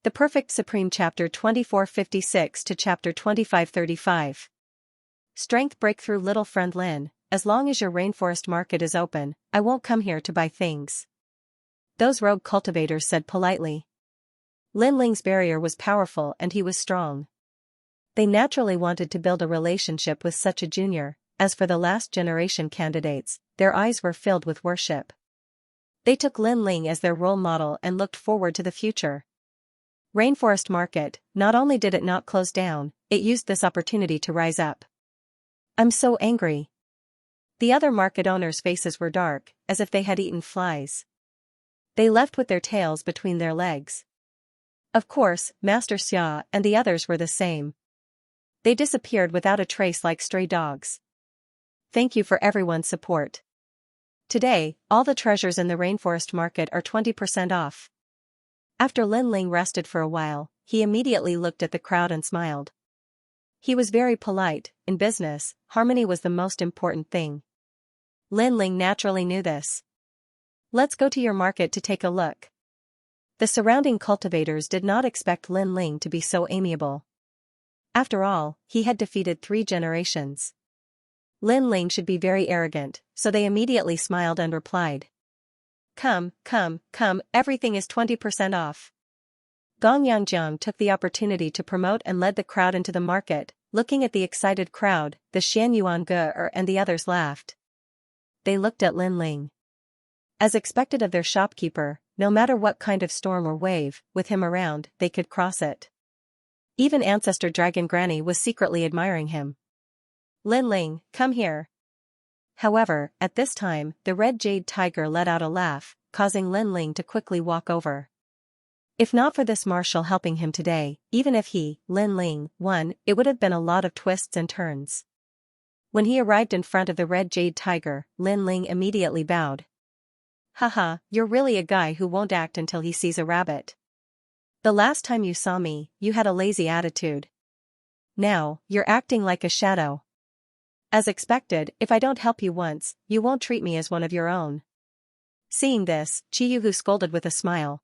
The Perfect Supreme Chapter 2456 to Chapter 2535. Strength Breakthrough. Little friend Lin, as long as your rainforest market is open, I won't come here to buy things. Those rogue cultivators said politely. Lin Ling's barrier was powerful and he was strong. They naturally wanted to build a relationship with such a junior. As for the last generation candidates, their eyes were filled with worship. They took Lin Ling as their role model and looked forward to the future. Rainforest Market, not only did it not close down, it used this opportunity to rise up. I'm so angry. The other market owners' faces were dark, as if they had eaten flies. They left with their tails between their legs. Of course, Master Xia and the others were the same. They disappeared without a trace like stray dogs. Thank you for everyone's support. Today, all the treasures in the Rainforest Market are 20% off. After Lin Ling rested for a while, he immediately looked at the crowd and smiled. He was very polite. In business, harmony was the most important thing. Lin Ling naturally knew this. Let's go to your market to take a look. The surrounding cultivators did not expect Lin Ling to be so amiable. After all, he had defeated 3 generations. Lin Ling should be very arrogant, so they immediately smiled and replied. Come, everything is 20% off. Gong Yangjiang took the opportunity to promote and led the crowd into the market. Looking at the excited crowd, the Xianyuan Ge and the others laughed. They looked at Lin Ling. As expected of their shopkeeper, no matter what kind of storm or wave, with him around, they could cross it. Even Ancestor Dragon Granny was secretly admiring him. Lin Ling, come here. However, at this time, the red jade tiger let out a laugh, causing Lin Ling to quickly walk over. If not for this marshal helping him today, even if he, Lin Ling, won, it would have been a lot of twists and turns. When he arrived in front of the red jade tiger, Lin Ling immediately bowed. Haha, you're really a guy who won't act until he sees a rabbit. The last time you saw me, you had a lazy attitude. Now, you're acting like a shadow. As expected, if I don't help you once, you won't treat me as one of your own. Seeing this, Chiyuhu scolded with a smile.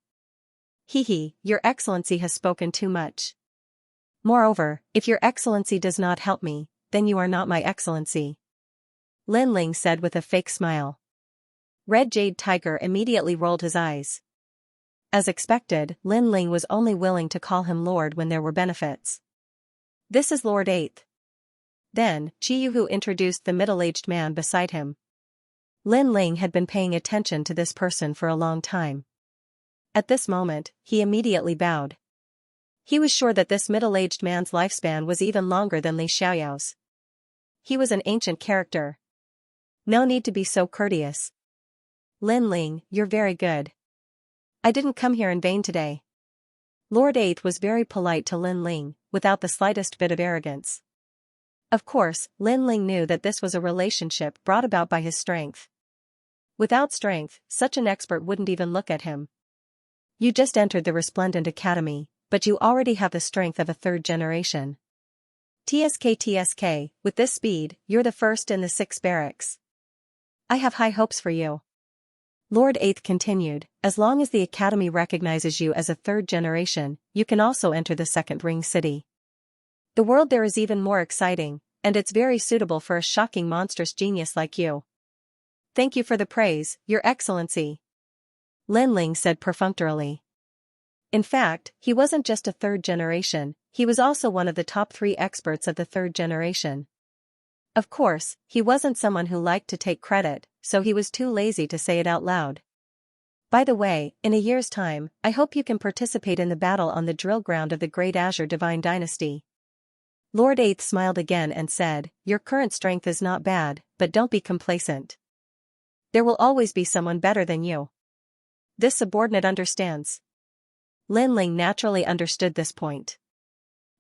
Hehe, your excellency has spoken too much. Moreover, if your excellency does not help me, then you are not my excellency. Lin Ling said with a fake smile. Red Jade Tiger immediately rolled his eyes. As expected, Lin Ling was only willing to call him Lord when there were benefits. This is Lord 8th. Then, Chiyuhu introduced the middle-aged man beside him. Lin Ling had been paying attention to this person for a long time. At this moment, he immediately bowed. He was sure that this middle-aged man's lifespan was even longer than Li Xiaoyao's. He was an ancient character. No need to be so courteous. Lin Ling, you're very good. I didn't come here in vain today. Lord 8th was very polite to Lin Ling, without the slightest bit of arrogance. Of course, Lin Ling knew that this was a relationship brought about by his strength. Without strength, such an expert wouldn't even look at him. You just entered the Resplendent Academy, but you already have the strength of a 3rd generation. TSK, with this speed, you're the first in the 6 barracks. I have high hopes for you. Lord 8th continued, as long as the Academy recognizes you as a 3rd generation, you can also enter the 2nd ring city. The world there is even more exciting, and it's very suitable for a shocking monstrous genius like you. Thank you for the praise, Your Excellency. Lin Ling said perfunctorily. In fact, he wasn't just a 3rd generation, he was also one of the top 3 experts of the 3rd generation. Of course, he wasn't someone who liked to take credit, so he was too lazy to say it out loud. By the way, in a year's time, I hope you can participate in the battle on the drill ground of the Great Azure Divine Dynasty. Lord 8th smiled again and said, your current strength is not bad, but don't be complacent. There will always be someone better than you. This subordinate understands. Lin Ling naturally understood this point.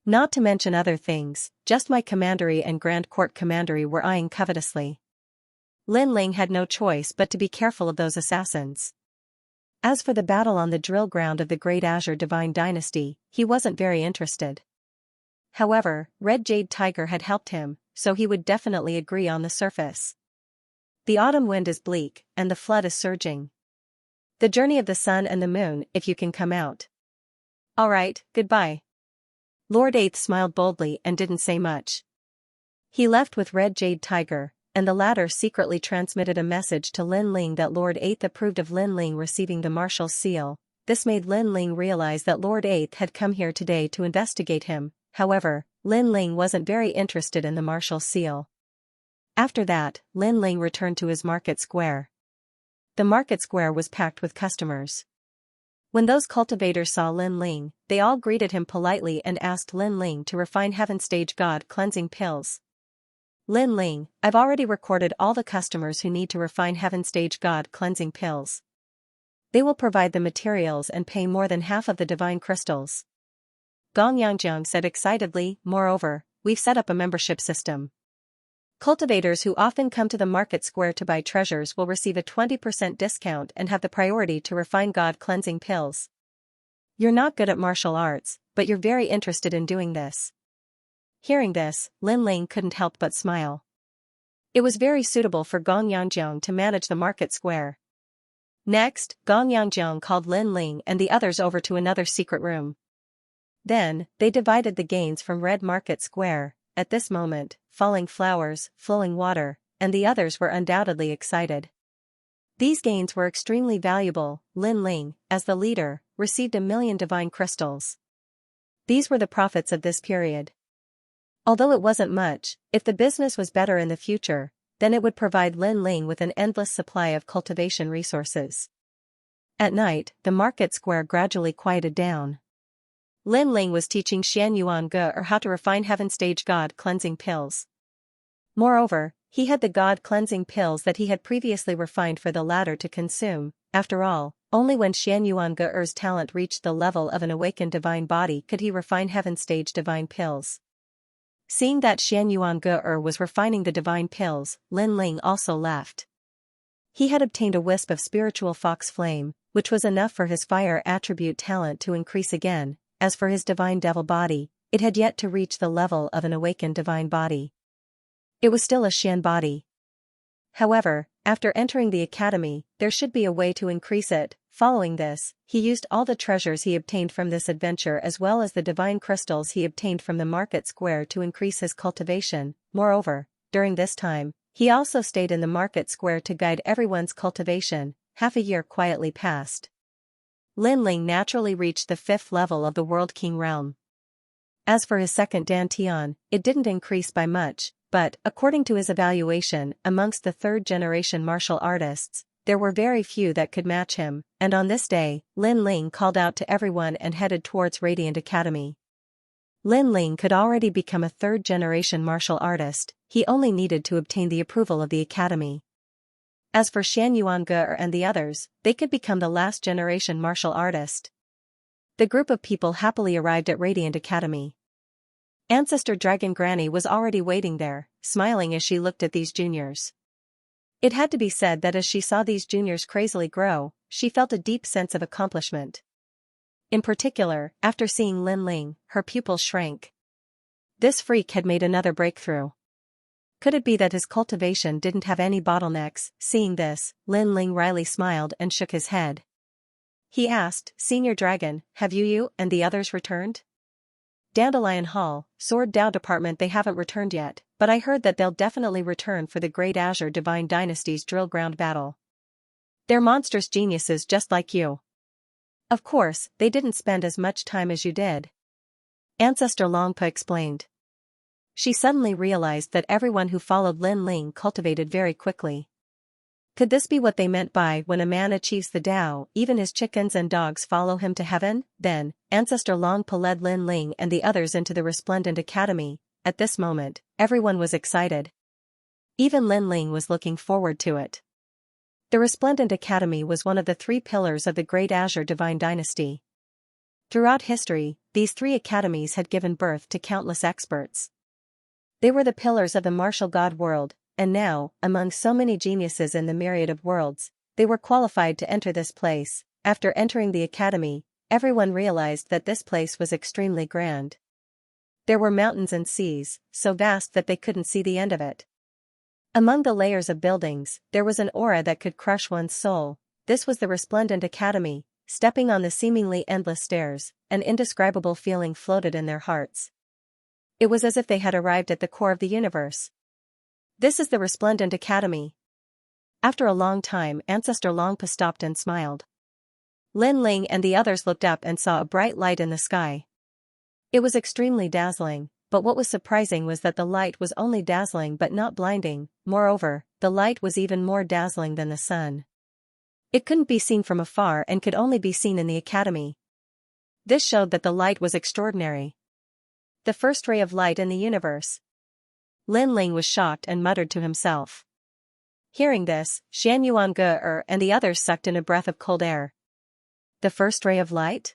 Not to mention other things, just my commandery and Grand Court commandery were eyeing covetously. Lin Ling had no choice but to be careful of those assassins. As for the battle on the drill ground of the Great Azure Divine Dynasty, he wasn't very interested. However, Red Jade Tiger had helped him, so he would definitely agree on the surface. The autumn wind is bleak, and the flood is surging. The journey of the sun and the moon, if you can come out. Alright, goodbye. Lord Eighth smiled boldly and didn't say much. He left with Red Jade Tiger, and the latter secretly transmitted a message to Lin Ling that Lord Eighth approved of Lin Ling receiving the Marshal's seal. This made Lin Ling realize that Lord Eighth had come here today to investigate him. However, Lin Ling wasn't very interested in the Marshal's seal. After that, Lin Ling returned to his market square. The market square was packed with customers. When those cultivators saw Lin Ling, they all greeted him politely and asked Lin Ling to refine Heaven Stage God cleansing pills. Lin Ling, I've already recorded all the customers who need to refine Heaven Stage God cleansing pills. They will provide the materials and pay more than half of the divine crystals. Gong Yangjiang said excitedly, moreover, we've set up a membership system. Cultivators who often come to the market square to buy treasures will receive a 20% discount and have the priority to refine God cleansing pills. You're not good at martial arts, but you're very interested in doing this. Hearing this, Lin Ling couldn't help but smile. It was very suitable for Gong Yangjiang to manage the market square. Next, Gong Yangjiang called Lin Ling and the others over to another secret room. Then, they divided the gains from Red Market Square. At this moment, falling flowers, flowing water, and the others were undoubtedly excited. These gains were extremely valuable. Lin Ling, as the leader, received 1,000,000 divine crystals. These were the profits of this period. Although it wasn't much, if the business was better in the future, then it would provide Lin Ling with an endless supply of cultivation resources. At night, the market square gradually quieted down. Lin Ling was teaching Xianxia how to refine Heaven Stage God cleansing pills. Moreover, he had the God cleansing pills that he had previously refined for the latter to consume. After all, only when Xianxuan's talent reached the level of an awakened divine body could he refine Heaven Stage divine pills. Seeing that Xianxuan was refining the divine pills, Lin Ling also left. He had obtained a wisp of spiritual fox flame, which was enough for his fire attribute talent to increase again. As for his divine devil body, it had yet to reach the level of an awakened divine body. It was still a Xian body. However, after entering the academy, there should be a way to increase it. Following this, he used all the treasures he obtained from this adventure as well as the divine crystals he obtained from the market square to increase his cultivation. Moreover, during this time, he also stayed in the market square to guide everyone's cultivation. Half a year quietly passed. Lin Ling naturally reached the 5th level of the World King realm. As for his second dantian, it didn't increase by much, but, according to his evaluation, amongst the 3rd-generation martial artists, there were very few that could match him, and on this day, Lin Ling called out to everyone and headed towards Radiant Academy. Lin Ling could already become a 3rd-generation martial artist, he only needed to obtain the approval of the academy. As for Xianxuan and the others, they could become the last-generation martial artist. The group of people happily arrived at Radiant Academy. Ancestor Dragon Granny was already waiting there, smiling as she looked at these juniors. It had to be said that as she saw these juniors crazily grow, she felt a deep sense of accomplishment. In particular, after seeing Lin Ling, her pupils shrank. This freak had made another breakthrough. Could it be that his cultivation didn't have any bottlenecks? Seeing this, Lin Ling wryly smiled and shook his head. He asked, Senior Dragon, have you and the others returned? Dandelion Hall, Sword Dao Department they haven't returned yet, but I heard that they'll definitely return for the Great Azure Divine Dynasty's drill ground battle. They're monstrous geniuses just like you. Of course, they didn't spend as much time as you did. Ancestor Longpa explained. She suddenly realized that everyone who followed Lin Ling cultivated very quickly. Could this be what they meant by when a man achieves the Tao, even his chickens and dogs follow him to heaven? Then, Ancestor Longpa led Lin Ling and the others into the Resplendent Academy. At this moment, everyone was excited. Even Lin Ling was looking forward to it. The Resplendent Academy was one of the 3 pillars of the Great Azure Divine Dynasty. Throughout history, these 3 academies had given birth to countless experts. They were the pillars of the martial god world, and now, among so many geniuses in the myriad of worlds, they were qualified to enter this place. After entering the academy, everyone realized that this place was extremely grand. There were mountains and seas, so vast that they couldn't see the end of it. Among the layers of buildings, there was an aura that could crush one's soul. This was the Resplendent Academy. stepping on the seemingly endless stairs, an indescribable feeling floated in their hearts. It was as if they had arrived at the core of the universe. This is the Resplendent Academy. After a long time, Ancestor Longpa stopped and smiled. Lin Ling and the others looked up and saw a bright light in the sky. It was extremely dazzling, but what was surprising was that the light was only dazzling but not blinding. Moreover, the light was even more dazzling than the sun. It couldn't be seen from afar and could only be seen in the academy. This showed that the light was extraordinary. The first ray of light in the universe. Lin Ling was shocked and muttered to himself. Hearing this, Xianxia and the others sucked in a breath of cold air. The first ray of light?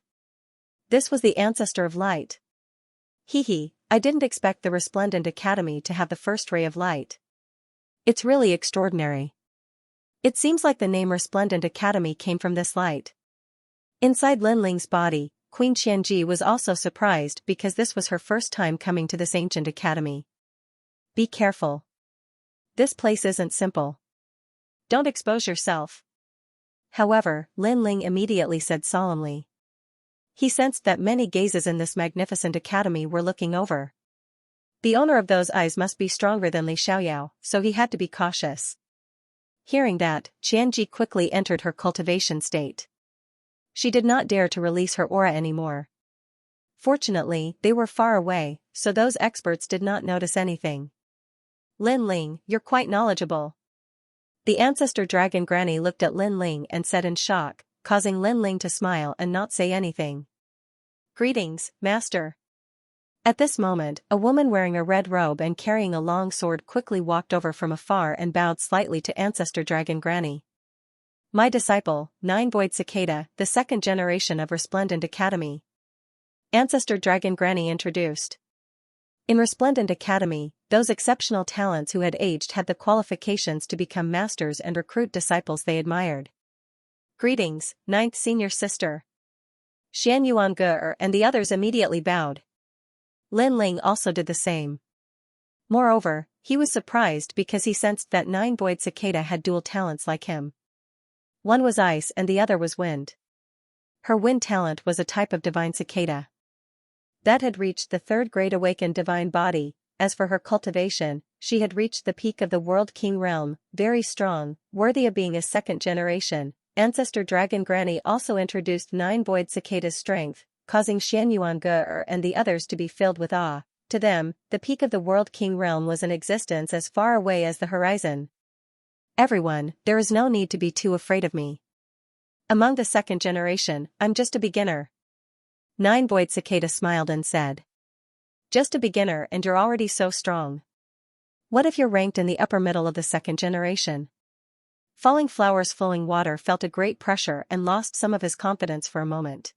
This was the ancestor of light. Hee, I didn't expect the Resplendent Academy to have the first ray of light. It's really extraordinary. It seems like the name Resplendent Academy came from this light. Inside Lin Ling's body, Queen Xianji was also surprised because this was her first time coming to this ancient academy. Be careful. This place isn't simple. Don't expose yourself. However, Lin Ling immediately said solemnly. He sensed that many gazes in this magnificent academy were looking over. The owner of those eyes must be stronger than Li Xiaoyao, so he had to be cautious. Hearing that, Qianji quickly entered her cultivation state. She did not dare to release her aura anymore. Fortunately, they were far away, so those experts did not notice anything. Lin Ling, you're quite knowledgeable. The ancestor dragon granny looked at Lin Ling and said in shock, causing Lin Ling to smile and not say anything. Greetings, master. At this moment, a woman wearing a red robe and carrying a long sword quickly walked over from afar and bowed slightly to Ancestor Dragon Granny. My disciple, Nine-Void Cicada, the second generation of Resplendent Academy. Ancestor Dragon Granny introduced. In Resplendent Academy, those exceptional talents who had aged had the qualifications to become masters and recruit disciples they admired. Greetings, ninth senior sister. Xianxia and the others immediately bowed. Lin Ling also did the same. Moreover, he was surprised because he sensed that Nine-Void Cicada had dual talents like him. One was ice and the other was wind. Her wind talent was a type of divine cicada that had reached the third grade awakened divine body. As for her cultivation, she had reached the peak of the World King realm, very strong, worthy of being a second generation. Ancestor Dragon Granny also introduced Nine-Void Cicada's strength, causing Xianxia and the others to be filled with awe. To them, the peak of the World King realm was in existence as far away as the horizon. Everyone, there is no need to be too afraid of me. Among the second generation, I'm just a beginner. Nine-Void Cicada smiled and said. Just a beginner and you're already so strong. What if you're ranked in the upper middle of the second generation? Falling Flowers Flowing Water felt a great pressure and lost some of his confidence for a moment.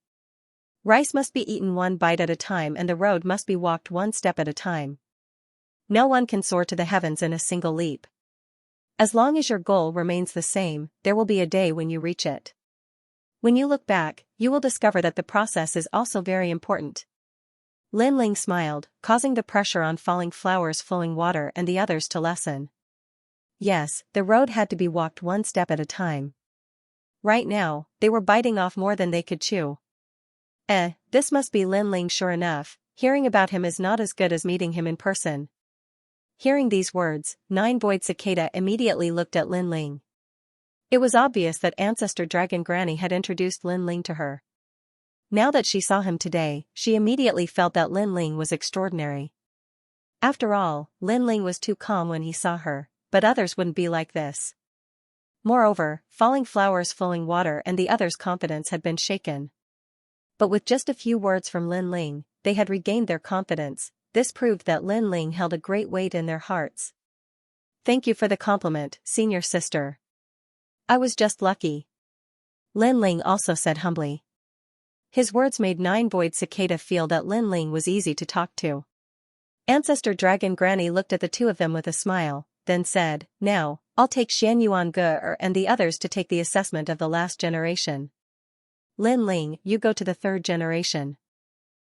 Rice must be eaten one bite at a time and the road must be walked one step at a time. No one can soar to the heavens in a single leap. As long as your goal remains the same, there will be a day when you reach it. When you look back, you will discover that the process is also very important. Lin Ling smiled, causing the pressure on Falling Flowers Flowing Water and the others to lessen. Yes, the road had to be walked one step at a time. Right now, they were biting off more than they could chew. This must be Lin Ling sure enough, hearing about him is not as good as meeting him in person. Hearing these words, Nine-Void Cicada immediately looked at Lin Ling. It was obvious that Ancestor Dragon Granny had introduced Lin Ling to her. Now that she saw him today, she immediately felt that Lin Ling was extraordinary. After all, Lin Ling was too calm when he saw her, but others wouldn't be like this. Moreover, Falling Flowers Flowing Water and the others' confidence had been shaken. But with just a few words from Lin Ling, they had regained their confidence. This proved that Lin Ling held a great weight in their hearts. Thank you for the compliment, senior sister. I was just lucky. Lin Ling also said humbly. His words made Nine-Void Cicada feel that Lin Ling was easy to talk to. Ancestor Dragon Granny looked at the two of them with a smile, then said, Now, I'll take Xianxia and the others to take the assessment of the last generation. Lin Ling, you go to the third generation.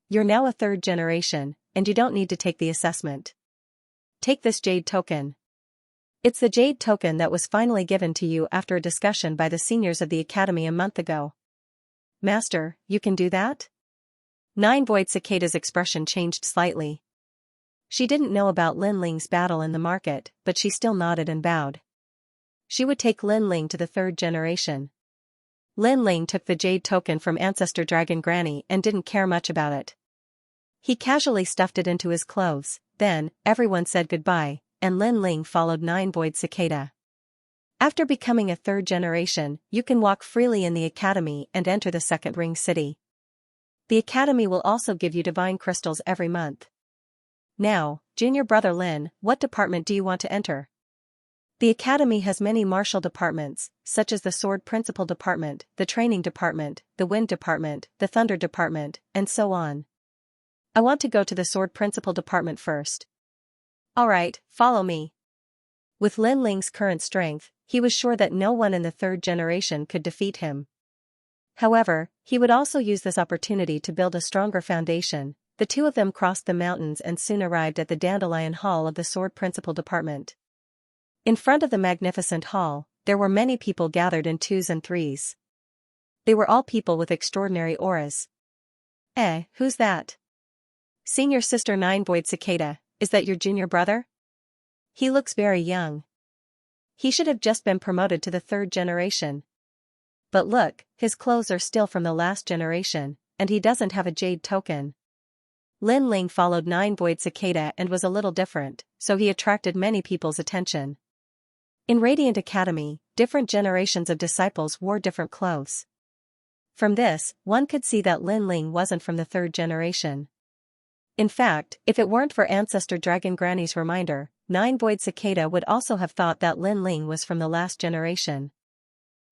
You're now a third generation, and you don't need to take the assessment. Take this jade token. It's the jade token that was finally given to you after a discussion by the seniors of the academy a month ago. Master, you can do that? Nine Void Cicada's expression changed slightly. She didn't know about Lin Ling's battle in the market, but she still nodded and bowed. She would take Lin Ling to the third generation. Lin Ling took the jade token from Ancestor Dragon Granny and didn't care much about it. He casually stuffed it into his clothes, then, everyone said goodbye, and Lin Ling followed Nine Void Cicada. After becoming a third generation, you can walk freely in the academy and enter the second ring city. The academy will also give you divine crystals every month. Now, junior brother Lin, what department do you want to enter? The academy has many martial departments, such as the sword principal department, the training department, the wind department, the thunder department, and so on. I want to go to the sword principal department first. Alright, follow me. With Lin Ling's current strength, he was sure that no one in the third generation could defeat him. However, he would also use this opportunity to build a stronger foundation. The two of them crossed the mountains and soon arrived at the Dandelion Hall of the Sword Principal Department. In front of the magnificent hall, there were many people gathered in twos and threes. They were all people with extraordinary auras. Who's that? Senior Sister Nine Void Cicada, is that your junior brother? He looks very young. He should have just been promoted to the third generation. But look, his clothes are still from the last generation, and he doesn't have a jade token. Lin Ling followed Nine Void Cicada and was a little different, so he attracted many people's attention. In Radiant Academy, different generations of disciples wore different clothes. From this, one could see that Lin Ling wasn't from the third generation. In fact, if it weren't for Ancestor Dragon Granny's reminder, Nine Void Cicada would also have thought that Lin Ling was from the last generation.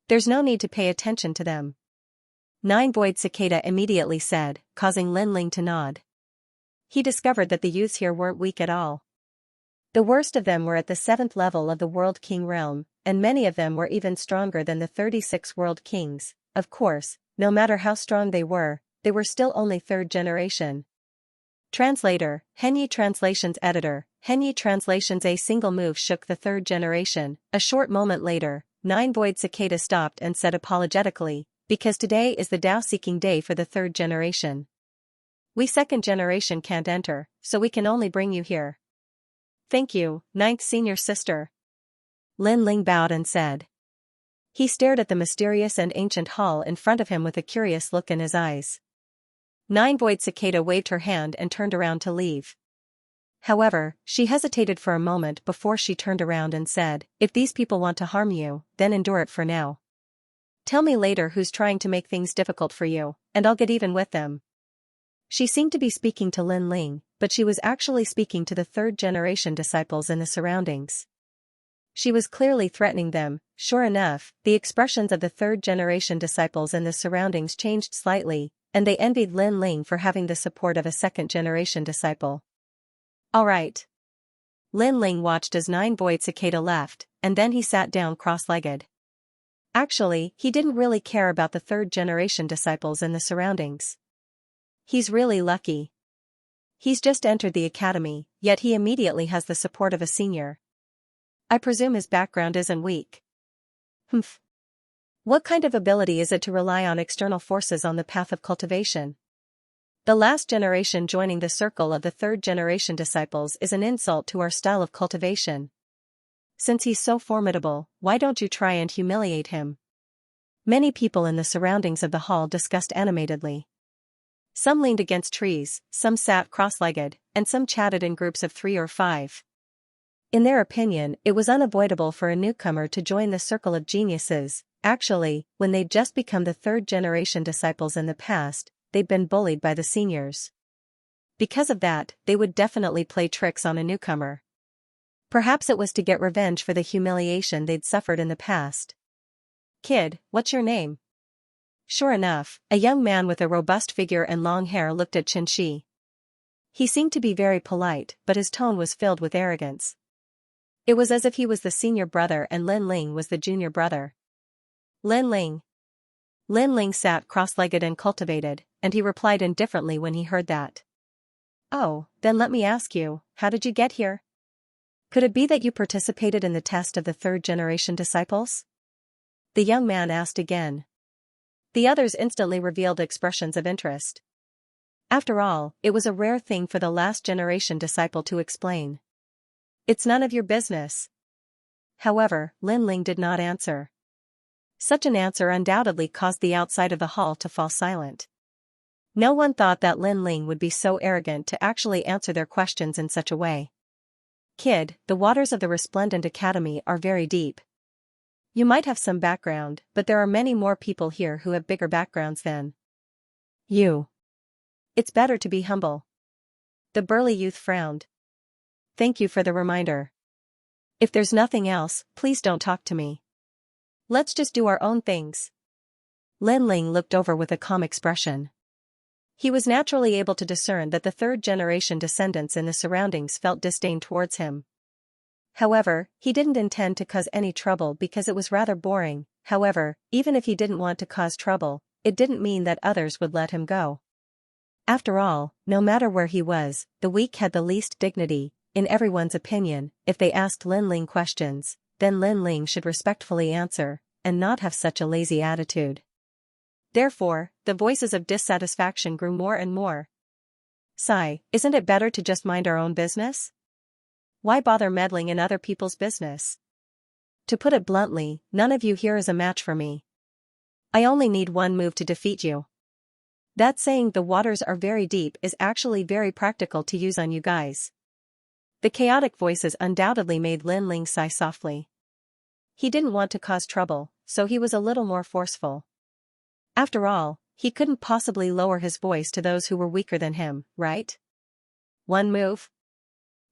There's no need to pay attention to them. Nine Void Cicada immediately said, causing Lin Ling to nod. He discovered that the youths here weren't weak at all. The worst of them were at the 7th level of the World King realm, and many of them were even stronger than the 36 World Kings. Of course, no matter how strong they were still only third generation. Translator, Henyi Translations Editor, Henyi Translations. A single move shook the third generation. A short moment later, Nine Void Cicada stopped and said apologetically, because today is the Dao-seeking day for the third generation. We second generation can't enter, so we can only bring you here. Thank you, ninth senior sister. Lin Ling bowed and said. He stared at the mysterious and ancient hall in front of him with a curious look in his eyes. Nine Void Cicada waved her hand and turned around to leave. However, she hesitated for a moment before she turned around and said, if these people want to harm you, then endure it for now. Tell me later who's trying to make things difficult for you, and I'll get even with them. She seemed to be speaking to Lin Ling, but she was actually speaking to the third-generation disciples in the surroundings. She was clearly threatening them. Sure enough, the expressions of the third-generation disciples in the surroundings changed slightly, and they envied Lin Ling for having the support of a second-generation disciple. Alright. Lin Ling watched as Nine Void Cicada left, and then he sat down cross-legged. Actually, he didn't really care about the third-generation disciples in the surroundings. He's really lucky. He's just entered the academy, yet he immediately has the support of a senior. I presume his background isn't weak. Humph. What kind of ability is it to rely on external forces on the path of cultivation? The last generation joining the circle of the third-generation disciples is an insult to our style of cultivation. Since he's so formidable, why don't you try and humiliate him? Many people in the surroundings of the hall discussed animatedly. Some leaned against trees, some sat cross-legged, and some chatted in groups of 3 or 5. In their opinion, it was unavoidable for a newcomer to join the circle of geniuses. Actually, when they'd just become the third-generation disciples in the past, they'd been bullied by the seniors. Because of that, they would definitely play tricks on a newcomer. Perhaps it was to get revenge for the humiliation they'd suffered in the past. Kid, what's your name? Sure enough, a young man with a robust figure and long hair looked at Xianxia. He seemed to be very polite, but his tone was filled with arrogance. It was as if he was the senior brother and Lin Ling was the junior brother. Lin Ling. Lin Ling sat cross-legged and cultivated, and he replied indifferently when he heard that. Oh, then let me ask you, how did you get here? Could it be that you participated in the test of the third-generation disciples? The young man asked again. The others instantly revealed expressions of interest. After all, it was a rare thing for the last generation disciple to explain. It's none of your business. However, Lin Ling did not answer. Such an answer undoubtedly caused the outside of the hall to fall silent. No one thought that Lin Ling would be so arrogant to actually answer their questions in such a way. Kid, the waters of the Resplendent Academy are very deep. You might have some background, but there are many more people here who have bigger backgrounds than you. It's better to be humble. The burly youth frowned. Thank you for the reminder. If there's nothing else, please don't talk to me. Let's just do our own things. Lin Ling looked over with a calm expression. He was naturally able to discern that the third-generation descendants in the surroundings felt disdain towards him. However, he didn't intend to cause any trouble because it was rather boring. However, even if he didn't want to cause trouble, it didn't mean that others would let him go. After all, no matter where he was, the weak had the least dignity. In everyone's opinion, if they asked Lin Ling questions, then Lin Ling should respectfully answer, and not have such a lazy attitude. Therefore, the voices of dissatisfaction grew more and more. Sigh, isn't it better to just mind our own business? Why bother meddling in other people's business? To put it bluntly, none of you here is a match for me. I only need one move to defeat you. That saying the waters are very deep is actually very practical to use on you guys. The chaotic voices undoubtedly made Lin Ling sigh softly. He didn't want to cause trouble, so he was a little more forceful. After all, he couldn't possibly lower his voice to those who were weaker than him, right? One move?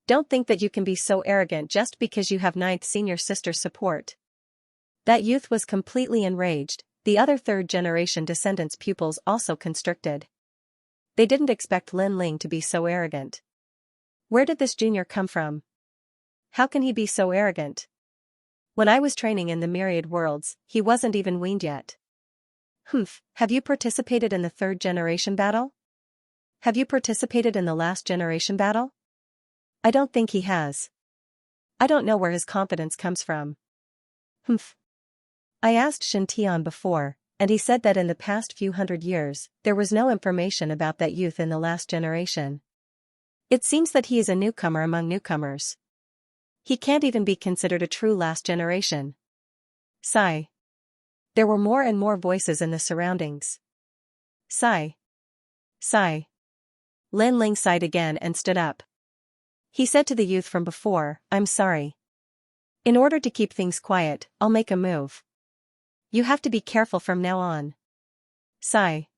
Don't think that you can be so arrogant just because you have ninth senior sister's support. That youth was completely enraged. The other third-generation descendants' pupils also constricted. They didn't expect Lin Ling to be so arrogant. Where did this junior come from? How can he be so arrogant? When I was training in the myriad worlds, he wasn't even weaned yet. Humph, have you participated in the third-generation battle? Have you participated in the last generation battle? I don't think he has. I don't know where his confidence comes from. Humph. I asked Shen Tian before, and he said that in the past few hundred years, there was no information about that youth in the last generation. It seems that he is a newcomer among newcomers. He can't even be considered a true last generation. Sigh. There were more and more voices in the surroundings. Sigh. Sigh. Lin Ling sighed again and stood up. He said to the youth from before, I'm sorry. In order to keep things quiet, I'll make a move. You have to be careful from now on. Sigh.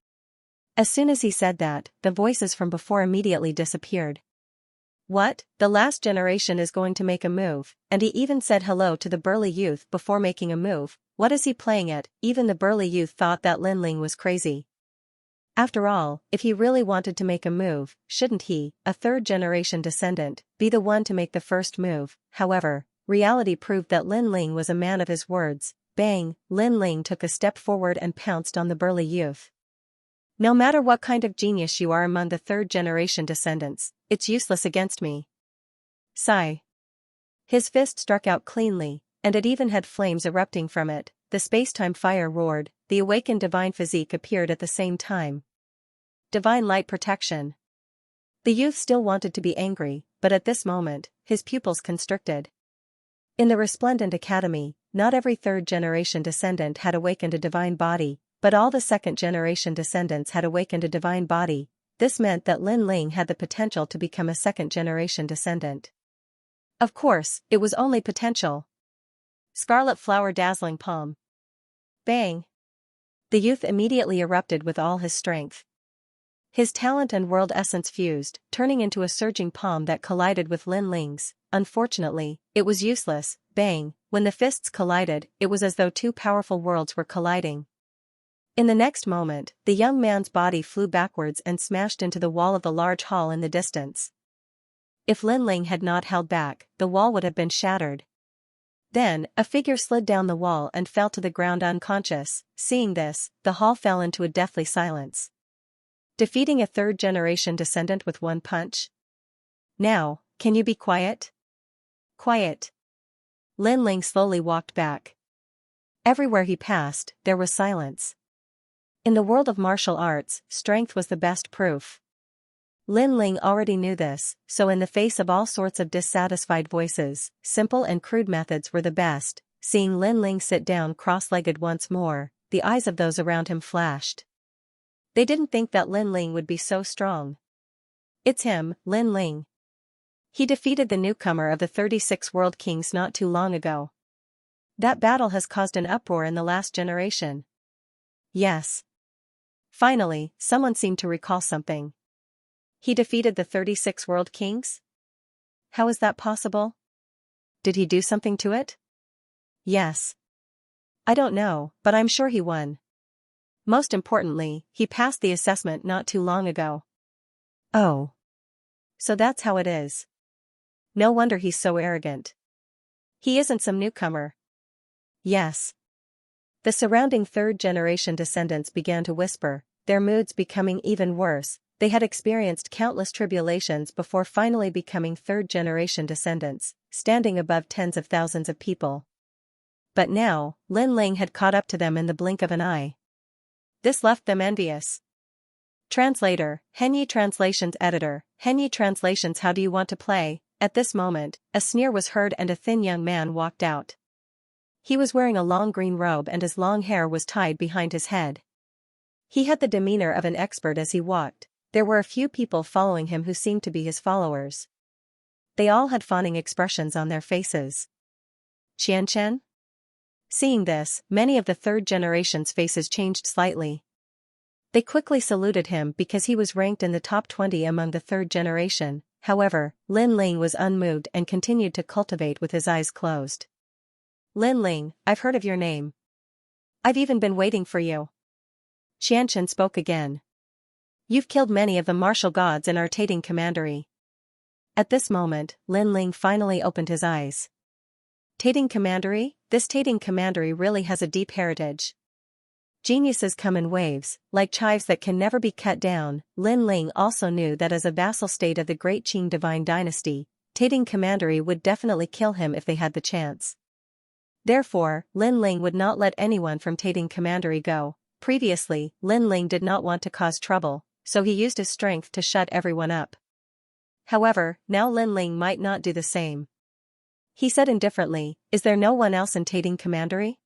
As soon as he said that, the voices from before immediately disappeared. What? The last generation is going to make a move, and he even said hello to the burly youth before making a move. What is he playing at? Even the burly youth thought that Lin Ling was crazy. After all, if he really wanted to make a move, shouldn't he, a third-generation descendant, be the one to make the first move? However, reality proved that Lin Ling was a man of his words. Bang! Lin Ling took a step forward and pounced on the burly youth. No matter what kind of genius you are among the third-generation descendants, it's useless against me. Sigh. His fist struck out cleanly, and it even had flames erupting from it. The space-time fire roared. The awakened divine physique appeared at the same time. Divine light protection. The youth still wanted to be angry, but at this moment, his pupils constricted. In the Resplendent Academy, not every third-generation descendant had awakened a divine body, but all the second-generation descendants had awakened a divine body. This meant that Lin Ling had the potential to become a second-generation descendant. Of course, it was only potential. Scarlet flower dazzling palm. Bang! The youth immediately erupted with all his strength. His talent and world essence fused, turning into a surging palm that collided with Lin Ling's. Unfortunately, it was useless. Bang! When the fists collided, it was as though two powerful worlds were colliding. In the next moment, the young man's body flew backwards and smashed into the wall of the large hall in the distance. If Lin Ling had not held back, the wall would have been shattered. Then, a figure slid down the wall and fell to the ground unconscious. Seeing this, the hall fell into a deathly silence. Defeating a third-generation descendant with one punch? Now, can you be quiet? Quiet. Lin Ling slowly walked back. Everywhere he passed, there was silence. In the world of martial arts, strength was the best proof. Lin Ling already knew this, so in the face of all sorts of dissatisfied voices, simple and crude methods were the best. Seeing Lin Ling sit down cross-legged once more, the eyes of those around him flashed. They didn't think that Lin Ling would be so strong. It's him, Lin Ling. He defeated the newcomer of the 36 World Kings not too long ago. That battle has caused an uproar in the last generation. Yes. Finally, someone seemed to recall something. He defeated the 36 World Kings? How is that possible? Did he do something to it? Yes. I don't know, but I'm sure he won. Most importantly, he passed the assessment not too long ago. Oh. So that's how it is. No wonder he's so arrogant. He isn't some newcomer. Yes. The surrounding third-generation descendants began to whisper, their moods becoming even worse. They had experienced countless tribulations before finally becoming third-generation descendants, standing above tens of thousands of people. But now, Lin Ling had caught up to them in the blink of an eye. This left them envious. Translator, Henyi Translations Editor, Henyi Translations. How do you want to play? At this moment, a sneer was heard and a thin young man walked out. He was wearing a long green robe and his long hair was tied behind his head. He had the demeanor of an expert as he walked. There were a few people following him who seemed to be his followers. They all had fawning expressions on their faces. Xianxia? Seeing this, many of the third generation's faces changed slightly. They quickly saluted him because he was ranked in the top 20 among the third generation. However, Lin Ling was unmoved and continued to cultivate with his eyes closed. Lin Ling, I've heard of your name. I've even been waiting for you. Xianxia spoke again. You've killed many of the martial gods in our Tating Commandery. At this moment, Lin Ling finally opened his eyes. Tating Commandery? This Tating Commandery really has a deep heritage. Geniuses come in waves, like chives that can never be cut down. Lin Ling also knew that as a vassal state of the Great Qing Divine Dynasty, Tating Commandery would definitely kill him if they had the chance. Therefore, Lin Ling would not let anyone from Tating Commandery go. Previously, Lin Ling did not want to cause trouble, so he used his strength to shut everyone up. However, now Lin Ling might not do the same. He said indifferently, is there no one else in Tating Commandery?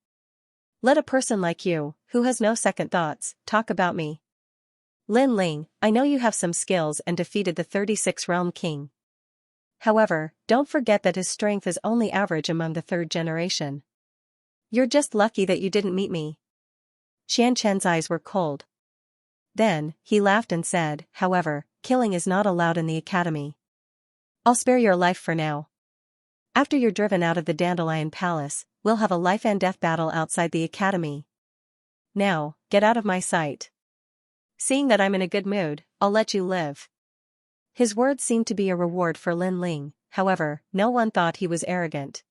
Let a person like you, who has no second thoughts, talk about me. Lin Ling, I know you have some skills and defeated the 36 Realm King. However, don't forget that his strength is only average among the third generation. You're just lucky that you didn't meet me. Xianxia's eyes were cold. Then, he laughed and said, however, killing is not allowed in the academy. I'll spare your life for now. After you're driven out of the Dandelion Palace, we'll have a life and death battle outside the academy. Now, get out of my sight. Seeing that I'm in a good mood, I'll let you live. His words seemed to be a reward for Lin Ling, however, no one thought he was arrogant.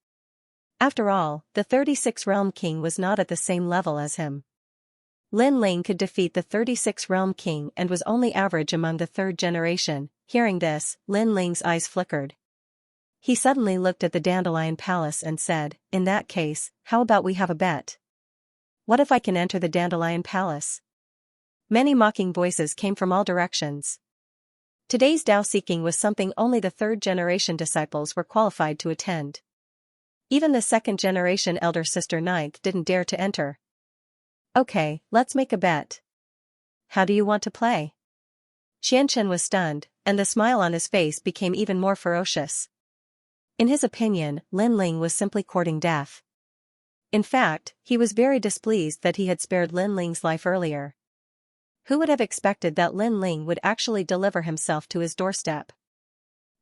After all, the 36 Realm King was not at the same level as him. Lin Ling could defeat the 36 Realm King and was only average among the third generation. Hearing this, Lin Ling's eyes flickered. He suddenly looked at the Dandelion Palace and said, in that case, how about we have a bet? What if I can enter the Dandelion Palace? Many mocking voices came from all directions. Today's Dao seeking was something only the third generation disciples were qualified to attend. Even the second generation elder sister ninth didn't dare to enter. Okay, let's make a bet. How do you want to play? Xianxia was stunned, and the smile on his face became even more ferocious. In his opinion, Lin Ling was simply courting death. In fact, he was very displeased that he had spared Lin Ling's life earlier. Who would have expected that Lin Ling would actually deliver himself to his doorstep?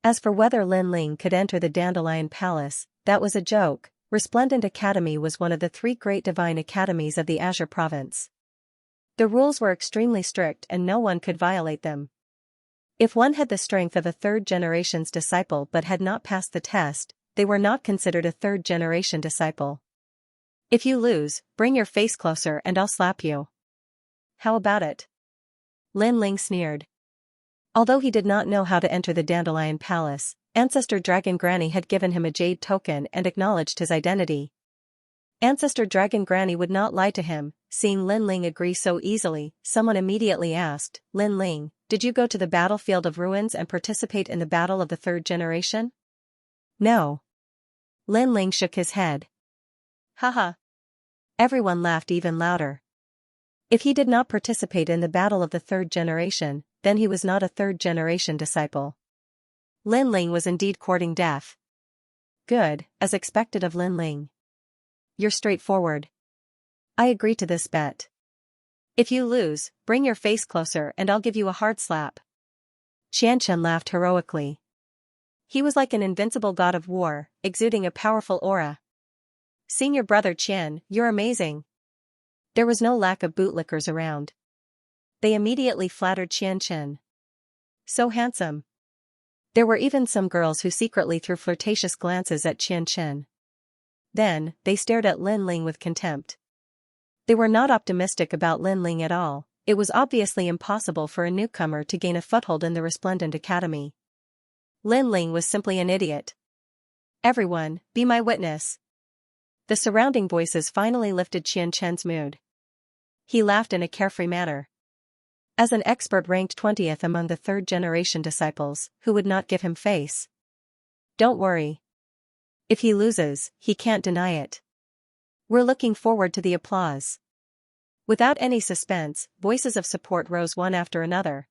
As for whether Lin Ling could enter the Dandelion Palace, that was a joke. Resplendent Academy was one of the 3 great divine academies of the Azure Province. The rules were extremely strict and no one could violate them. If one had the strength of a third generation's disciple but had not passed the test, they were not considered a third generation disciple. If you lose, bring your face closer and I'll slap you. How about it? Lin Ling sneered. Although he did not know how to enter the Dandelion Palace, Ancestor Dragon Granny had given him a jade token and acknowledged his identity. Ancestor Dragon Granny would not lie to him, seeing Lin Ling agree so easily, someone immediately asked, Lin Ling, did you go to the battlefield of ruins and participate in the battle of the third generation? No. Lin Ling shook his head. Haha. Everyone laughed even louder. If he did not participate in the battle of the third generation, then he was not a third generation disciple. Lin Ling was indeed courting death. Good, as expected of Lin Ling. You're straightforward. I agree to this bet. If you lose, bring your face closer and I'll give you a hard slap. Xianxia laughed heroically. He was like an invincible god of war, exuding a powerful aura. Senior brother Qian, you're amazing. There was no lack of bootlickers around. They immediately flattered Qianxia. So handsome. There were even some girls who secretly threw flirtatious glances at Qianxia. Then, they stared at Lin Ling with contempt. They were not optimistic about Lin Ling at all. It was obviously impossible for a newcomer to gain a foothold in the resplendent academy. Lin Ling was simply an idiot. Everyone, be my witness. The surrounding voices finally lifted Qianxia's mood. He laughed in a carefree manner. As an expert ranked 20th among the third-generation disciples, who would not give him face? Don't worry. If he loses, he can't deny it. We're looking forward to the applause. Without any suspense, voices of support rose one after another.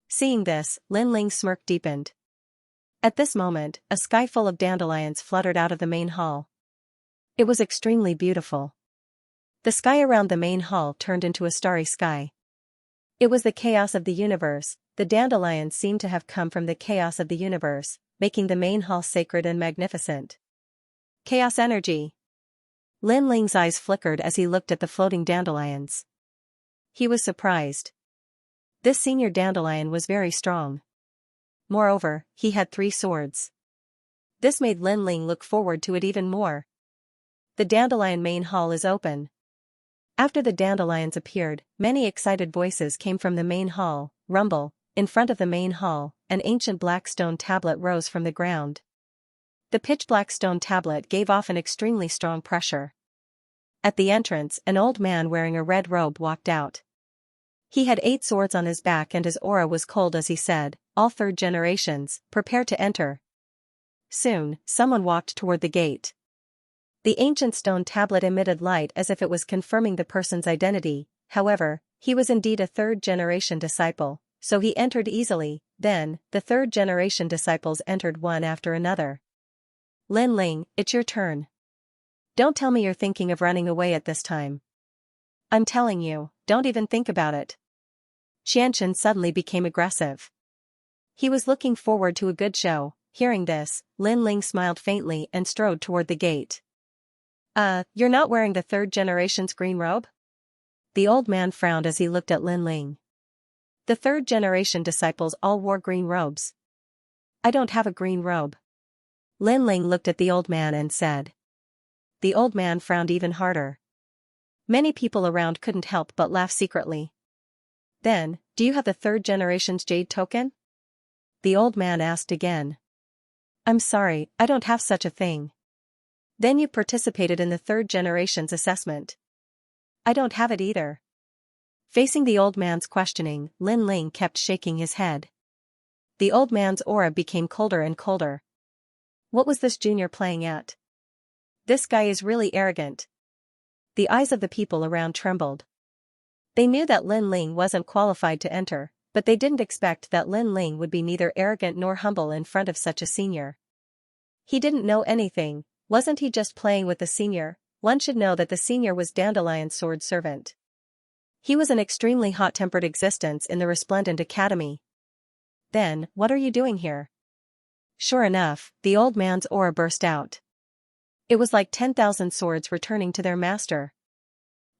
Seeing this, Lin Ling's smirk deepened. At this moment, a sky full of dandelions fluttered out of the main hall. It was extremely beautiful. The sky around the main hall turned into a starry sky. It was the chaos of the universe. The dandelions seemed to have come from the chaos of the universe, making the main hall sacred and magnificent. Chaos energy. Lin Ling's eyes flickered as he looked at the floating dandelions. He was surprised. This senior dandelion was very strong. Moreover, he had 3 swords. This made Lin Ling look forward to it even more. The dandelion main hall is open. After the dandelions appeared, many excited voices came from the main hall. Rumble. In front of the main hall, an ancient black stone tablet rose from the ground. The pitch-black stone tablet gave off an extremely strong pressure. At the entrance, an old man wearing a red robe walked out. He had 8 swords on his back and his aura was cold as he said, all third generations, prepare to enter. Soon, someone walked toward the gate. The ancient stone tablet emitted light as if it was confirming the person's identity. However, he was indeed a third-generation disciple, so he entered easily. Then, the third-generation disciples entered one after another. Lin Ling, it's your turn. Don't tell me you're thinking of running away at this time. I'm telling you, don't even think about it. Xianxia suddenly became aggressive. He was looking forward to a good show. Hearing this, Lin Ling smiled faintly and strode toward the gate. You're not wearing the third generation's green robe? The old man frowned as he looked at Lin Ling. The third generation disciples all wore green robes. I don't have a green robe. Lin Ling looked at the old man and said. The old man frowned even harder. Many people around couldn't help but laugh secretly. Then, do you have the third generation's jade token? The old man asked again. I'm sorry, I don't have such a thing. Then you participated in the third generation's assessment. I don't have it either. Facing the old man's questioning, Lin Ling kept shaking his head. The old man's aura became colder and colder. What was this junior playing at? This guy is really arrogant. The eyes of the people around trembled. They knew that Lin Ling wasn't qualified to enter, but they didn't expect that Lin Ling would be neither arrogant nor humble in front of such a senior. He didn't know anything. Wasn't he just playing with the senior? One should know that the senior was Dandelion's sword servant. He was an extremely hot-tempered existence in the resplendent academy. Then, what are you doing here? Sure enough, the old man's aura burst out. It was like 10,000 swords returning to their master.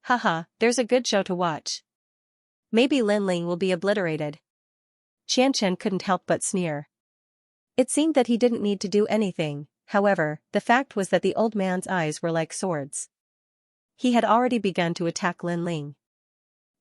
Haha, there's a good show to watch. Maybe Lin Ling will be obliterated. Qianxia couldn't help but sneer. It seemed that he didn't need to do anything. However, the fact was that the old man's eyes were like swords. He had already begun to attack Lin Ling.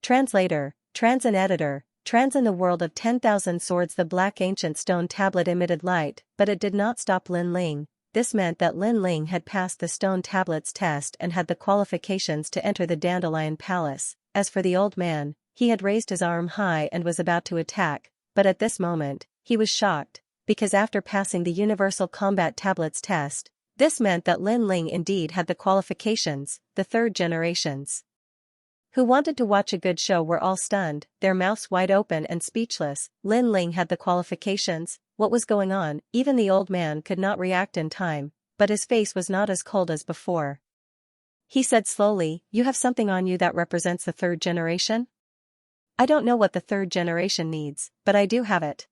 Translator, trans and editor, trans in the world of 10,000 swords. The black ancient stone tablet emitted light, but it did not stop Lin Ling. this meant that Lin Ling had passed the stone tablets test and had the qualifications to enter the Dandelion Palace. As for the old man, he had raised his arm high and was about to attack, but at this moment, he was shocked, because after passing the Universal Combat Tablets test, this meant that Lin Ling indeed had the qualifications, the third generations. Who wanted to watch a good show were all stunned, their mouths wide open and speechless. Lin Ling had the qualifications. What was going on? Even the old man could not react in time, but his face was not as cold as before. He said slowly, "You have something on you that represents the third generation?" "I don't know what the third generation needs, but I do have it."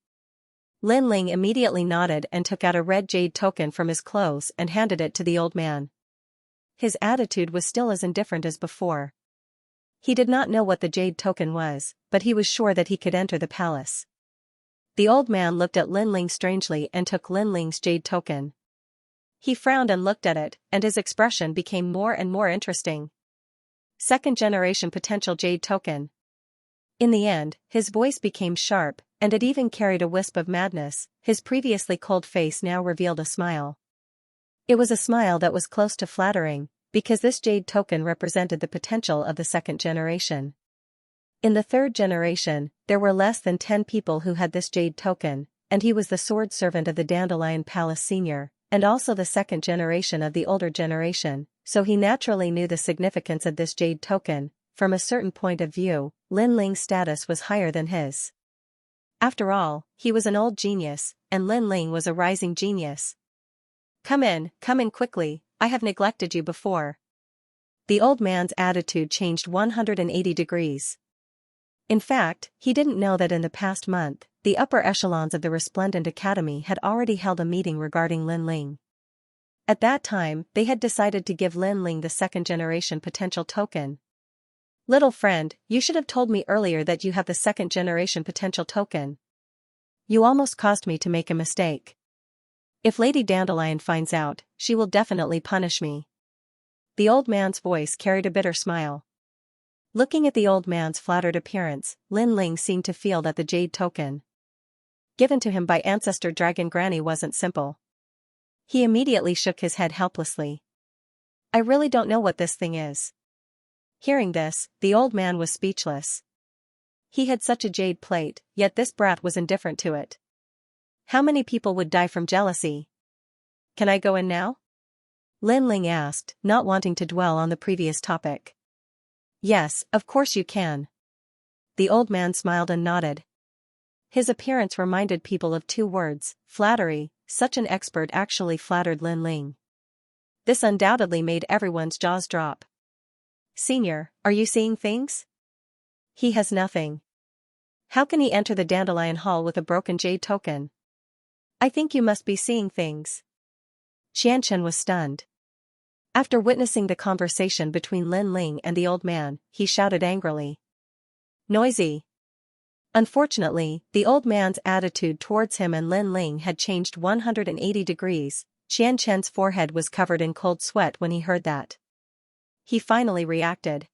Lin Ling immediately nodded and took out a red jade token from his clothes and handed it to the old man. His attitude was still as indifferent as before. He did not know what the jade token was, but he was sure that he could enter the palace. The old man looked at Lin Ling strangely and took Lin Ling's jade token. He frowned and looked at it, and his expression became more and more interesting. Second generation potential jade token. In the end, his voice became sharp, and it even carried a wisp of madness. His previously cold face now revealed a smile. It was a smile that was close to flattering, because this jade token represented the potential of the second generation. In the third generation, there were less than 10 people who had this jade token, and he was the sword servant of the Dandelion Palace Senior, and also the second generation of the older generation, so he naturally knew the significance of this jade token. From a certain point of view, Lin Ling's status was higher than his. After all, he was an old genius, and Lin Ling was a rising genius. Come in quickly, I have neglected you before." The old man's attitude changed 180 degrees. In fact, he didn't know that in the past month, the upper echelons of the Resplendent Academy had already held a meeting regarding Lin Ling. At that time, they had decided to give Lin Ling the second generation potential token. "Little friend, you should have told me earlier that you have the second generation potential token. You almost caused me to make a mistake. If Lady Dandelion finds out, she will definitely punish me." The old man's voice carried a bitter smile. Looking at the old man's flattered appearance, Lin Ling seemed to feel that the jade token given to him by Ancestor Dragon Granny wasn't simple. He immediately shook his head helplessly. "I really don't know what this thing is." Hearing this, the old man was speechless. He had such a jade plate, yet this brat was indifferent to it. How many people would die from jealousy? "Can I go in now?" Lin Ling asked, not wanting to dwell on the previous topic. "Yes, of course you can." The old man smiled and nodded. His appearance reminded people of two words, flattery. Such an expert actually flattered Lin Ling. This undoubtedly made everyone's jaws drop. "Senior, are you seeing things?" "He has nothing. How can he enter the Dandelion Hall with a broken jade token?" "I think you must be seeing things." Xianxia was stunned. After witnessing the conversation between Lin Ling and the old man, he shouted angrily. "Noisy." Unfortunately, the old man's attitude towards him and Lin Ling had changed 180 degrees. Xianxia's forehead was covered in cold sweat when he heard that. He finally reacted.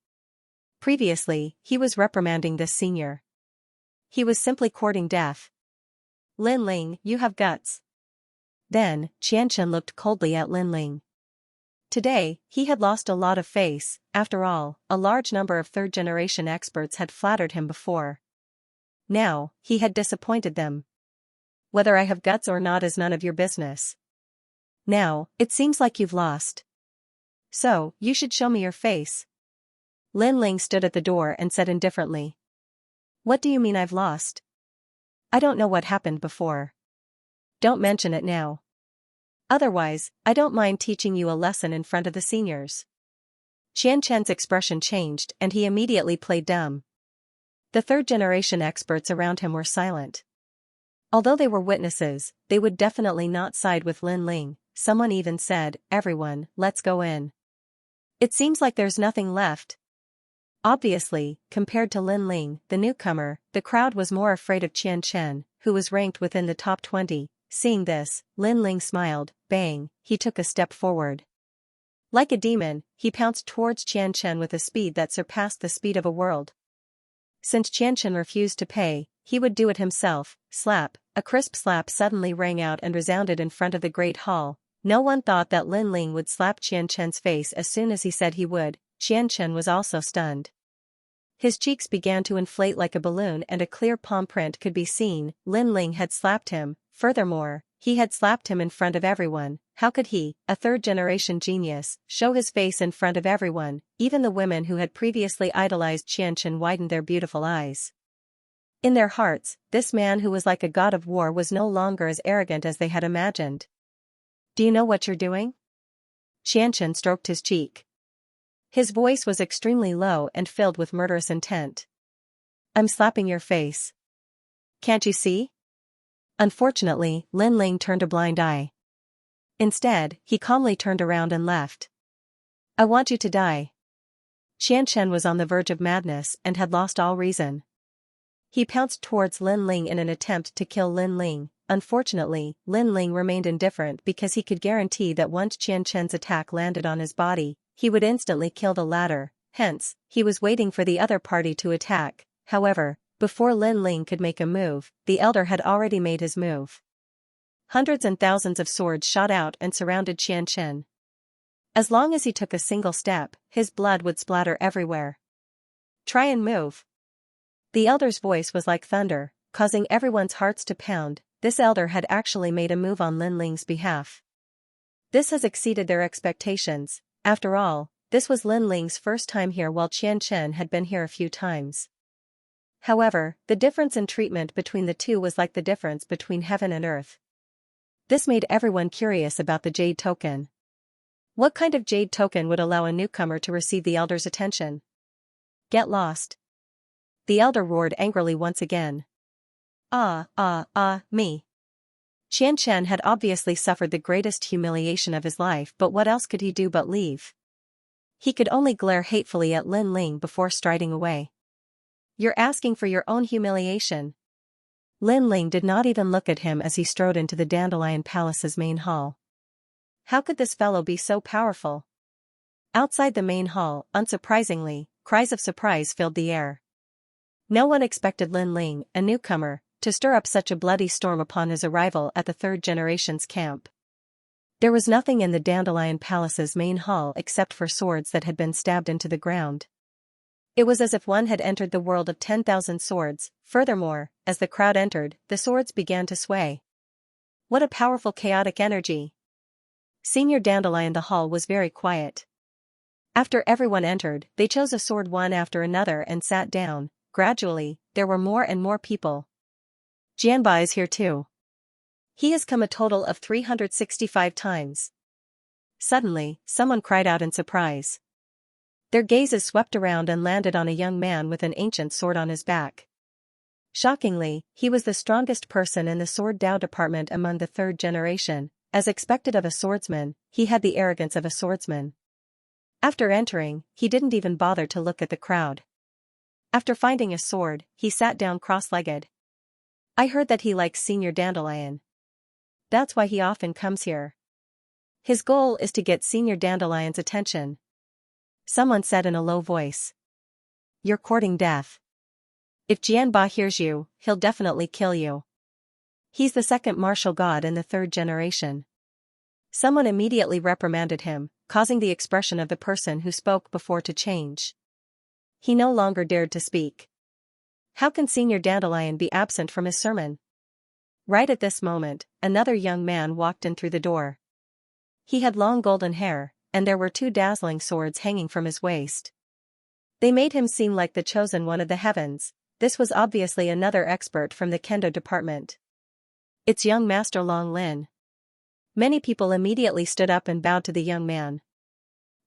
Previously, he was reprimanding this senior. He was simply courting death. "Lin Ling, you have guts." Then, Xianxia looked coldly at Lin Ling. Today, he had lost a lot of face. After all, a large number of third-generation experts had flattered him before. Now, he had disappointed them. "Whether I have guts or not is none of your business. Now, it seems like you've lost. So, you should show me your face." Lin Ling stood at the door and said indifferently. "What do you mean I've lost? I don't know what happened before. Don't mention it now. Otherwise, I don't mind teaching you a lesson in front of the seniors." Xianxia's expression changed and he immediately played dumb. The third-generation experts around him were silent. Although they were witnesses, they would definitely not side with Lin Ling. Someone even said, "Everyone, let's go in. It seems like there's nothing left." Obviously, compared to Lin Ling, the newcomer, the crowd was more afraid of Xianxia, who was ranked within the top 20. Seeing this, Lin Ling smiled. Bang, he took a step forward. Like a demon, he pounced towards Xianxia with a speed that surpassed the speed of a world. Since Xianxia refused to pay, he would do it himself. Slap, a crisp slap suddenly rang out and resounded in front of the great hall. No one thought that Lin Ling would slap Xianxia's face as soon as he said he would. Xianxia was also stunned. His cheeks began to inflate like a balloon and a clear palm print could be seen. Lin Ling had slapped him. Furthermore, he had slapped him in front of everyone. How could he, a third-generation genius, show his face in front of everyone? Even the women who had previously idolized Xianxia widened their beautiful eyes. In their hearts, this man who was like a god of war was no longer as arrogant as they had imagined. "Do you know what you're doing?" Xianxia stroked his cheek. His voice was extremely low and filled with murderous intent. "I'm slapping your face. Can't you see?" Unfortunately, Lin Ling turned a blind eye. Instead, he calmly turned around and left. "I want you to die." Xianxia was on the verge of madness and had lost all reason. He pounced towards Lin Ling in an attempt to kill Lin Ling. Unfortunately, Lin Ling remained indifferent because he could guarantee that once Xianxia's attack landed on his body, he would instantly kill the latter. Hence, he was waiting for the other party to attack. However, before Lin Ling could make a move, the elder had already made his move. Hundreds and thousands of swords shot out and surrounded Xianxia. As long as he took a single step, his blood would splatter everywhere. "Try and move." The elder's voice was like thunder, causing everyone's hearts to pound. This elder had actually made a move on Lin Ling's behalf. This has exceeded their expectations. After all, this was Lin Ling's first time here while Xianxia had been here a few times. However, the difference in treatment between the two was like the difference between heaven and earth. This made everyone curious about the jade token. What kind of jade token would allow a newcomer to receive the elder's attention? "Get lost." The elder roared angrily once again. Me. Xianxia had obviously suffered the greatest humiliation of his life, but what else could he do but leave? He could only glare hatefully at Lin Ling before striding away. "You're asking for your own humiliation." Lin Ling did not even look at him as he strode into the Dandelion Palace's main hall. How could this fellow be so powerful? Outside the main hall, unsurprisingly, cries of surprise filled the air. No one expected Lin Ling, a newcomer, to stir up such a bloody storm upon his arrival at the third generation's camp. There was nothing in the Dandelion Palace's main hall except for swords that had been stabbed into the ground. It was as if one had entered the world of 10,000 swords. Furthermore, as the crowd entered, the swords began to sway. What a powerful chaotic energy! Senior Dandelion. The hall was very quiet. After everyone entered, they chose a sword one after another and sat down. Gradually, there were more and more people. "Jianba is here too. He has come a total of 365 times. Suddenly, someone cried out in surprise. Their gazes swept around and landed on a young man with an ancient sword on his back. Shockingly, he was the strongest person in the sword Dao department among the third generation. As expected of a swordsman, he had the arrogance of a swordsman. After entering, he didn't even bother to look at the crowd. After finding a sword, he sat down cross-legged. "I heard that he likes Senior Dandelion. That's why he often comes here. His goal is to get Senior Dandelion's attention." Someone said in a low voice. "You're courting death. If Jianba hears you, he'll definitely kill you. He's the second martial god in the third generation." Someone immediately reprimanded him, causing the expression of the person who spoke before to change. He no longer dared to speak. How can Senior Dandelion be absent from his sermon? Right at this moment, another young man walked in through the door. He had long golden hair, and there were two dazzling swords hanging from his waist. They made him seem like the chosen one of the heavens. This was obviously another expert from the Kendo department. "It's young Master Long Lin." Many people immediately stood up and bowed to the young man.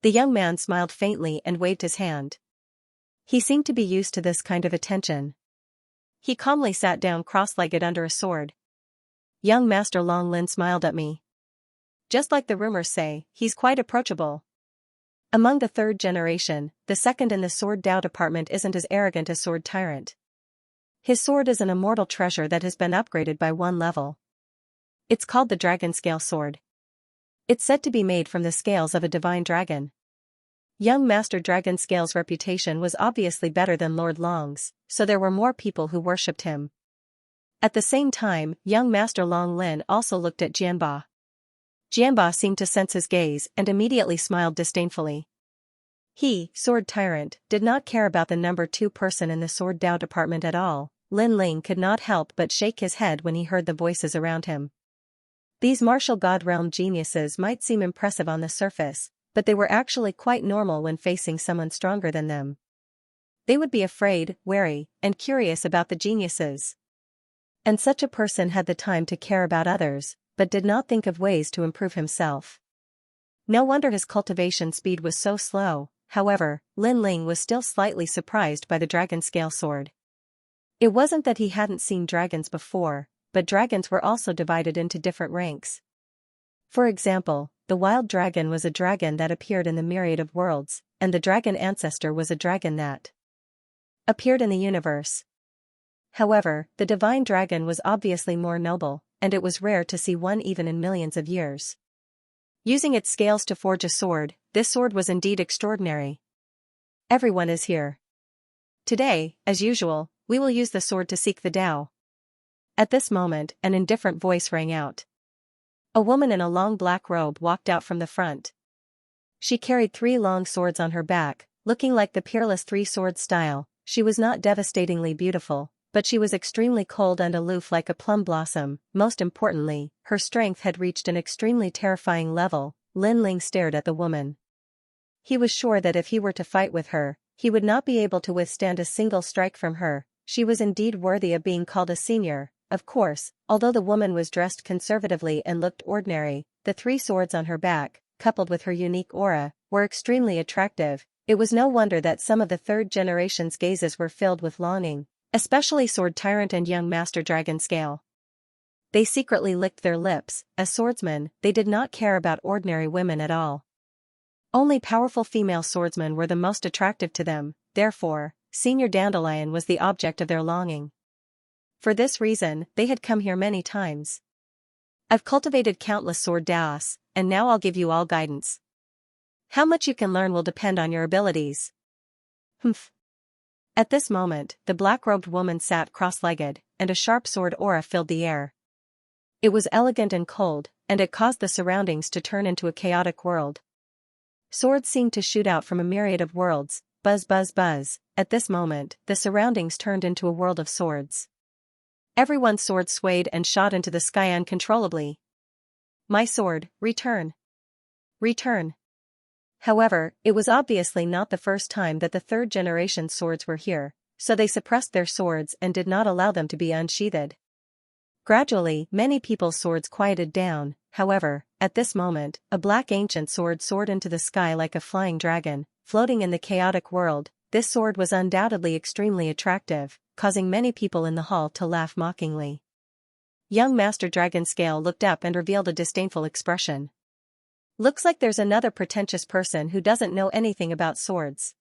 The young man smiled faintly and waved his hand. He seemed to be used to this kind of attention. He calmly sat down cross-legged under a sword. "Young Master Long Lin smiled at me. Just like the rumors say, he's quite approachable. Among the third generation, the second in the sword Dao department isn't as arrogant as Sword Tyrant. His sword is an immortal treasure that has been upgraded by one level. It's called the Dragon Scale Sword. It's said to be made from the scales of a divine dragon." Young Master Dragon Scale's reputation was obviously better than Lord Long's, so there were more people who worshipped him. At the same time, young Master Long Lin also looked at Jianba. Jianba seemed to sense his gaze and immediately smiled disdainfully. He, sword tyrant, did not care about the number 2 person in the sword Dao department at all. Lin Ling could not help but shake his head when he heard the voices around him. These martial god realm geniuses might seem impressive on the surface, but they were actually quite normal when facing someone stronger than them. They would be afraid, wary, and curious about the geniuses. And such a person had the time to care about others, but did not think of ways to improve himself. No wonder his cultivation speed was so slow. However, Lin Ling was still slightly surprised by the dragon scale sword. It wasn't that he hadn't seen dragons before, but dragons were also divided into different ranks. For example, the wild dragon was a dragon that appeared in the myriad of worlds, and the dragon ancestor was a dragon that appeared in the universe. However, the divine dragon was obviously more noble, and it was rare to see one even in millions of years. Using its scales to forge a sword, this sword was indeed extraordinary. Everyone is here. Today, as usual, we will use the sword to seek the Tao. At this moment, an indifferent voice rang out. A woman in a long black robe walked out from the front. She carried 3 long swords on her back, looking like the peerless 3-sword style. She was not devastatingly beautiful, but she was extremely cold and aloof like a plum blossom. Most importantly, her strength had reached an extremely terrifying level. Lin Ling stared at the woman. He was sure that if he were to fight with her, he would not be able to withstand a single strike from her. She was indeed worthy of being called a senior. Of course, although the woman was dressed conservatively and looked ordinary, the 3 swords on her back, coupled with her unique aura, were extremely attractive. It was no wonder that some of the 3rd generation's gazes were filled with longing, especially Sword Tyrant and young Master Dragon Scale. They secretly licked their lips. As swordsmen, they did not care about ordinary women at all. Only powerful female swordsmen were the most attractive to them, therefore, Senior Dandelion was the object of their longing. For this reason, they had come here many times. I've cultivated countless sword daos, and now I'll give you all guidance. How much you can learn will depend on your abilities. Humph. At this moment, the black-robed woman sat cross-legged, and a sharp sword aura filled the air. It was elegant and cold, and it caused the surroundings to turn into a chaotic world. Swords seemed to shoot out from a myriad of worlds, buzz buzz buzz. At this moment, the surroundings turned into a world of swords. Everyone's sword swayed and shot into the sky uncontrollably. My sword, return. Return. However, it was obviously not the first time that the 3rd generation swords were here, so they suppressed their swords and did not allow them to be unsheathed. Gradually, many people's swords quieted down. However, at this moment, a black ancient sword soared into the sky like a flying dragon, floating in the chaotic world. This sword was undoubtedly extremely attractive, causing many people in the hall to laugh mockingly. Young Master Dragon Scale looked up and revealed a disdainful expression. Looks like there's another pretentious person who doesn't know anything about swords.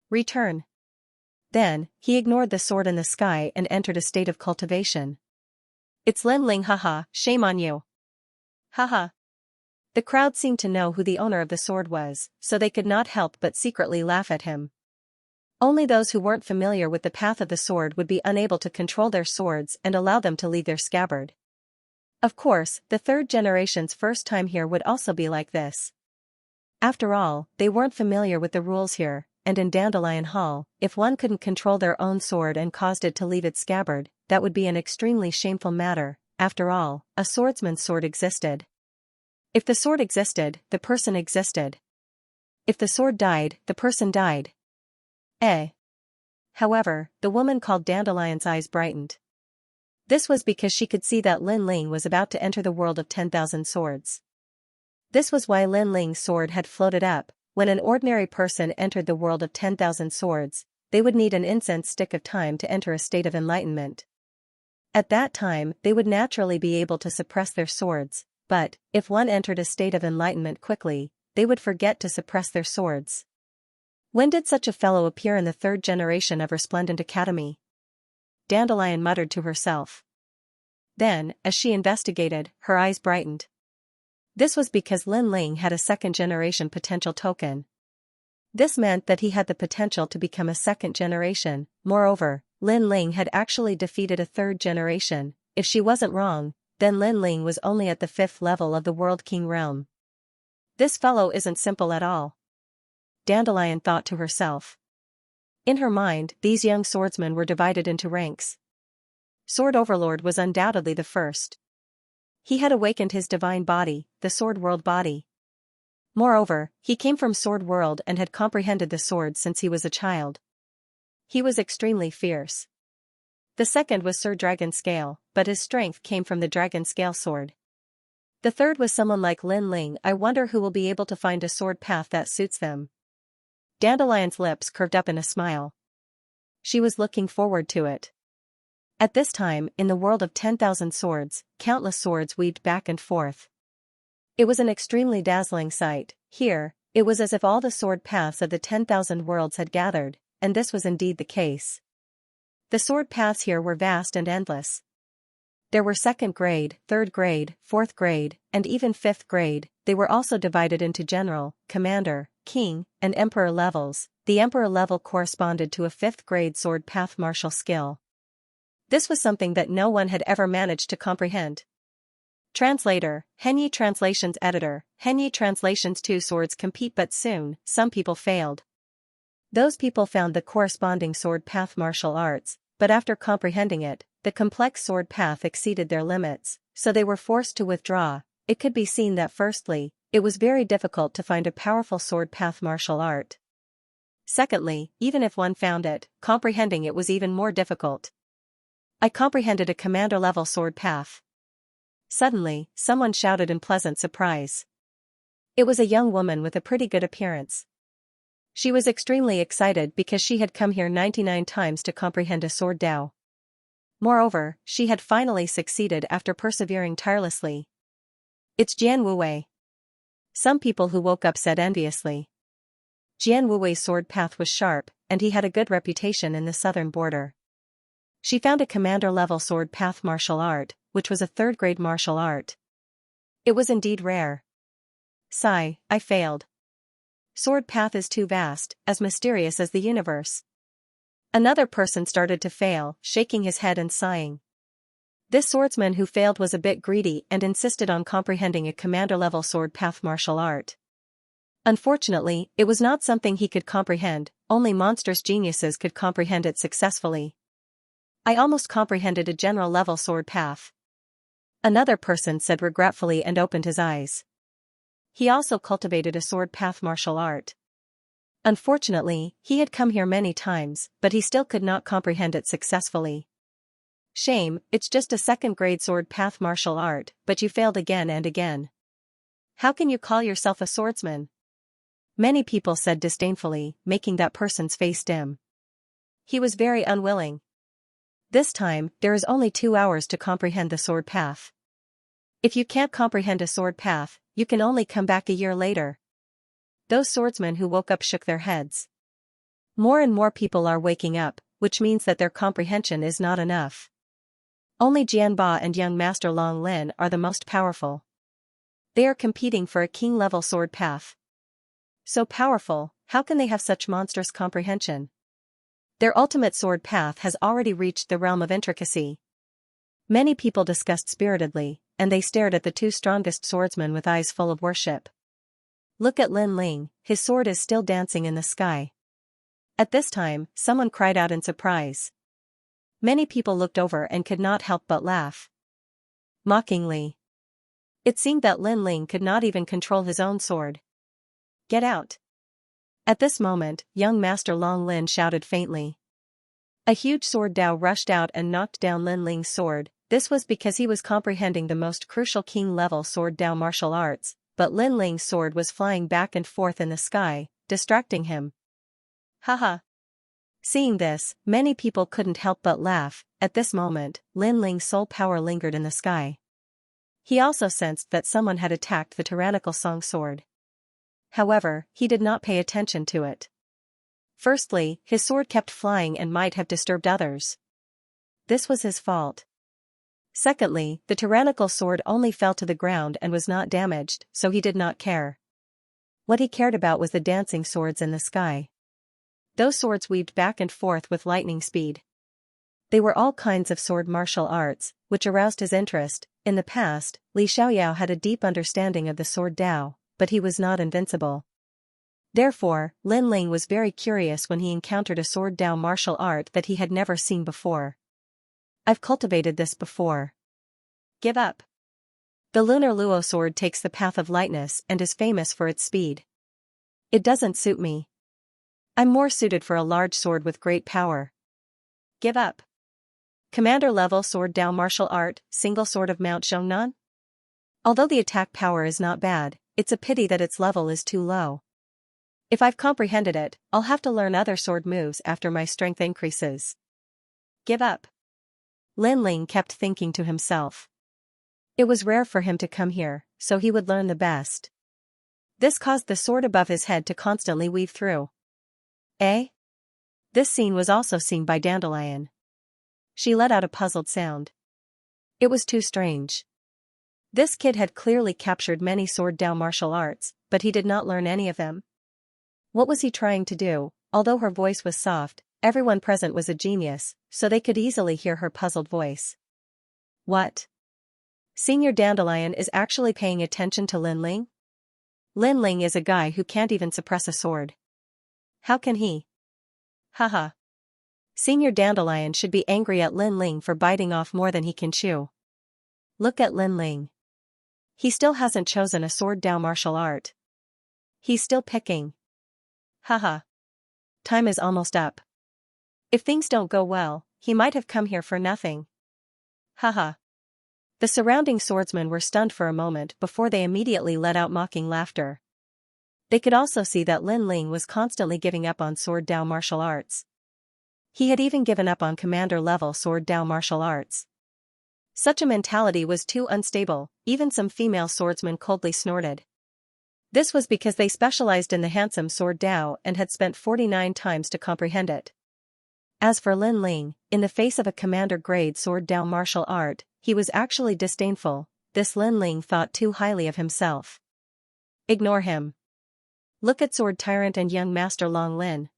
Return. Then, he ignored the sword in the sky and entered a state of cultivation. It's Lin Ling, haha, shame on you. Haha. The crowd seemed to know who the owner of the sword was, so they could not help but secretly laugh at him. Only those who weren't familiar with the path of the sword would be unable to control their swords and allow them to leave their scabbard. Of course, the 3rd generation's first time here would also be like this. After all, they weren't familiar with the rules here, and in Dandelion Hall, if one couldn't control their own sword and caused it to leave its scabbard, that would be an extremely shameful matter. After all, a swordsman's sword existed. If the sword existed, the person existed. If the sword died, the person died. However, the woman called Dandelion's eyes brightened. This was because she could see that Lin Ling was about to enter the world of 10,000 swords. This was why Lin Ling's sword had floated up. When an ordinary person entered the world of 10,000 swords, they would need an incense stick of time to enter a state of enlightenment. At that time, they would naturally be able to suppress their swords, but, if one entered a state of enlightenment quickly, they would forget to suppress their swords. When did such a fellow appear in the 3rd generation of Resplendent Academy? Dandelion muttered to herself. Then, as she investigated, her eyes brightened. This was because Lin Ling had a 2nd generation potential token. This meant that he had the potential to become a 2nd generation. Moreover, Lin Ling had actually defeated a 3rd generation. If she wasn't wrong, then Lin Ling was only at the 5th level of the World King realm. This fellow isn't simple at all. Dandelion thought to herself. In her mind, these young swordsmen were divided into ranks. Sword Overlord was undoubtedly the first. He had awakened his divine body, the Sword World body. Moreover, he came from Sword World and had comprehended the sword since he was a child. He was extremely fierce. The second was Sir Dragon Scale, but his strength came from the Dragon Scale sword. The third was someone like Lin Ling. I wonder who will be able to find a sword path that suits them. Dandelion's lips curved up in a smile. She was looking forward to it. At this time, in the world of 10,000 swords, countless swords weaved back and forth. It was an extremely dazzling sight. Here, it was as if all the sword paths of the 10,000 worlds had gathered, and this was indeed the case. The sword paths here were vast and endless. There were 2nd grade, 3rd grade, 4th grade, and even 5th grade. They were also divided into general, commander, king, and emperor levels. The emperor level corresponded to a 5th grade sword path martial skill. This was something that no one had ever managed to comprehend. Translator, Henyi Translations Editor, Henyi Translations. 2 swords compete, but soon, some people failed. Those people found the corresponding sword path martial arts, but after comprehending it, the complex sword path exceeded their limits, so they were forced to withdraw. It could be seen that firstly, it was very difficult to find a powerful sword path martial art. Secondly, even if one found it, comprehending it was even more difficult. I comprehended a commander-level sword path. Suddenly, someone shouted in pleasant surprise. It was a young woman with a pretty good appearance. She was extremely excited because she had come here 99 times to comprehend a sword Dao. Moreover, she had finally succeeded after persevering tirelessly. It's Jian Wuwei. Some people who woke up said enviously. Jian Wuwei's sword path was sharp, and he had a good reputation in the southern border. She found a commander-level sword path martial art, which was a 3rd grade martial art. It was indeed rare. Sigh, I failed. Sword path is too vast, as mysterious as the universe. Another person started to fail, shaking his head and sighing. This swordsman who failed was a bit greedy and insisted on comprehending a commander-level sword path martial art. Unfortunately, it was not something he could comprehend, only monstrous geniuses could comprehend it successfully. I almost comprehended a general-level sword path. Another person said regretfully and opened his eyes. He also cultivated a sword path martial art. Unfortunately, he had come here many times, but he still could not comprehend it successfully. Shame, it's just a 2nd grade sword path martial art, but you failed again and again. How can you call yourself a swordsman? Many people said disdainfully, making that person's face dim. He was very unwilling. This time, there is only 2 hours to comprehend the sword path. If you can't comprehend a sword path, you can only come back a year later. Those swordsmen who woke up shook their heads. More and more people are waking up, which means that their comprehension is not enough. Only Jianba and young Master Long Lin are the most powerful. They are competing for a king-level sword path. So powerful, how can they have such monstrous comprehension? Their ultimate sword path has already reached the realm of intricacy. Many people discussed spiritedly, and they stared at the 2 strongest swordsmen with eyes full of worship. Look at Lin Ling, his sword is still dancing in the sky. At this time, someone cried out in surprise. Many people looked over and could not help but laugh. Mockingly. It seemed that Lin Ling could not even control his own sword. Get out. At this moment, young Master Long Lin shouted faintly. A huge sword Dao rushed out and knocked down Lin Ling's sword. This was because he was comprehending the most crucial king-level sword Dao martial arts, but Lin Ling's sword was flying back and forth in the sky, distracting him. Haha. Seeing this, many people couldn't help but laugh. At this moment, Lin Ling's soul power lingered in the sky. He also sensed that someone had attacked the tyrannical Song sword. However, he did not pay attention to it. Firstly, his sword kept flying and might have disturbed others. This was his fault. Secondly, the tyrannical sword only fell to the ground and was not damaged, so he did not care. What he cared about was the dancing swords in the sky. Those swords weaved back and forth with lightning speed. They were all kinds of sword martial arts, which aroused his interest. In the past, Li Xiaoyao had a deep understanding of the sword Dao, but he was not invincible. Therefore, Lin Ling was very curious when he encountered a sword Dao martial art that he had never seen before. I've cultivated this before. Give up. The lunar luo sword takes the path of lightness and is famous for its speed. It doesn't suit me. I'm more suited for a large sword with great power. Give up. Commander-level sword Dao martial art, single sword of Mount Xiongnan? Although the attack power is not bad, it's a pity that its level is too low. If I've comprehended it, I'll have to learn other sword moves after my strength increases. Give up. Lin Ling kept thinking to himself. It was rare for him to come here, so he would learn the best. This caused the sword above his head to constantly weave through. Eh? This scene was also seen by Dandelion. She let out a puzzled sound. It was too strange. This kid had clearly captured many sword Dao martial arts, but he did not learn any of them. What was he trying to do? Although her voice was soft, everyone present was a genius, so they could easily hear her puzzled voice. What? Senior Dandelion is actually paying attention to Lin Ling? Lin Ling is a guy who can't even suppress a sword. How can he? Haha. Senior Dandelion should be angry at Lin Ling for biting off more than he can chew. Look at Lin Ling. He still hasn't chosen a sword Dao martial art. He's still picking. Haha. Time is almost up. If things don't go well, he might have come here for nothing. Haha. The surrounding swordsmen were stunned for a moment before they immediately let out mocking laughter. They could also see that Lin Ling was constantly giving up on sword Dao martial arts. He had even given up on commander-level sword Dao martial arts. Such a mentality was too unstable, even some female swordsmen coldly snorted. This was because they specialized in the handsome sword Dao and had spent 49 times to comprehend it. As for Lin Ling, in the face of a commander-grade sword Dao martial art, he was actually disdainful. This Lin Ling thought too highly of himself. Ignore him. Look at Sword Tyrant and young Master Long Lin.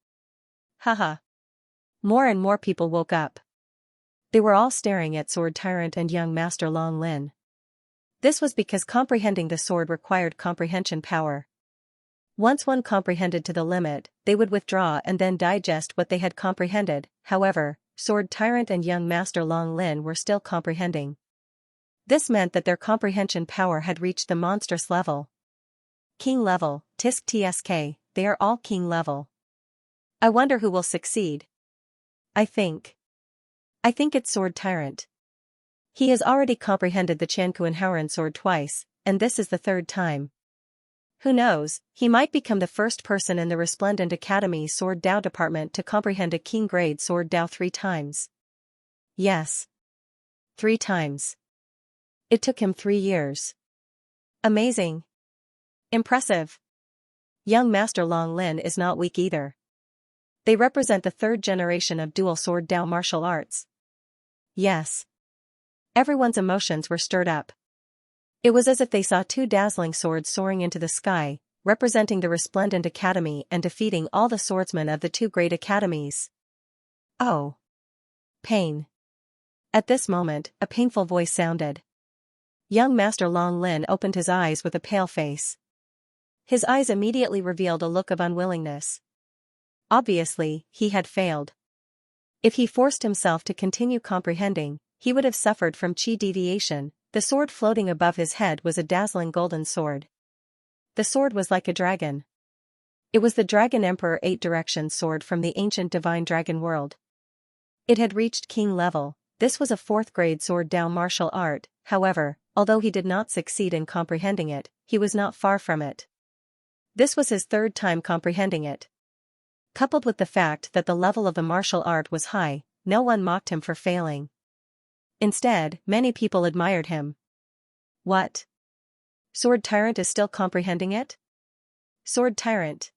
Haha. More and more people woke up. They were all staring at Sword Tyrant and young Master Long Lin. This was because comprehending the sword required comprehension power. Once one comprehended to the limit, they would withdraw and then digest what they had comprehended. However, Sword Tyrant and young Master Long Lin were still comprehending. This meant that their comprehension power had reached the monstrous level. King level, tisk tsk, they are all king level. I wonder who will succeed. I think it's Sword Tyrant. He has already comprehended the Qianquan Haoran sword twice, and this is the third time. Who knows, he might become the first person in the Resplendent Academy's Sword Dao department to comprehend a king-grade sword Dao 3 times. Yes. 3 times. It took him 3 years. Amazing. Impressive. Young Master Long Lin is not weak either. They represent the 3rd generation of dual sword Dao martial arts. Yes. Everyone's emotions were stirred up. It was as if they saw 2 dazzling swords soaring into the sky, representing the Resplendent Academy and defeating all the swordsmen of the 2 great academies. Oh. Pain. At this moment, a painful voice sounded. Young Master Long Lin opened his eyes with a pale face. His eyes immediately revealed a look of unwillingness. Obviously, he had failed. If he forced himself to continue comprehending, he would have suffered from chi deviation. The sword floating above his head was a dazzling golden sword. The sword was like a dragon. It was the Dragon Emperor 8 Directions sword from the ancient divine dragon world. It had reached king level. This was a 4th grade sword Dao martial art. However, although he did not succeed in comprehending it, he was not far from it. This was his 3rd time comprehending it. Coupled with the fact that the level of the martial art was high, no one mocked him for failing. Instead, many people admired him. What? Sword Tyrant is still comprehending it? Sword Tyrant.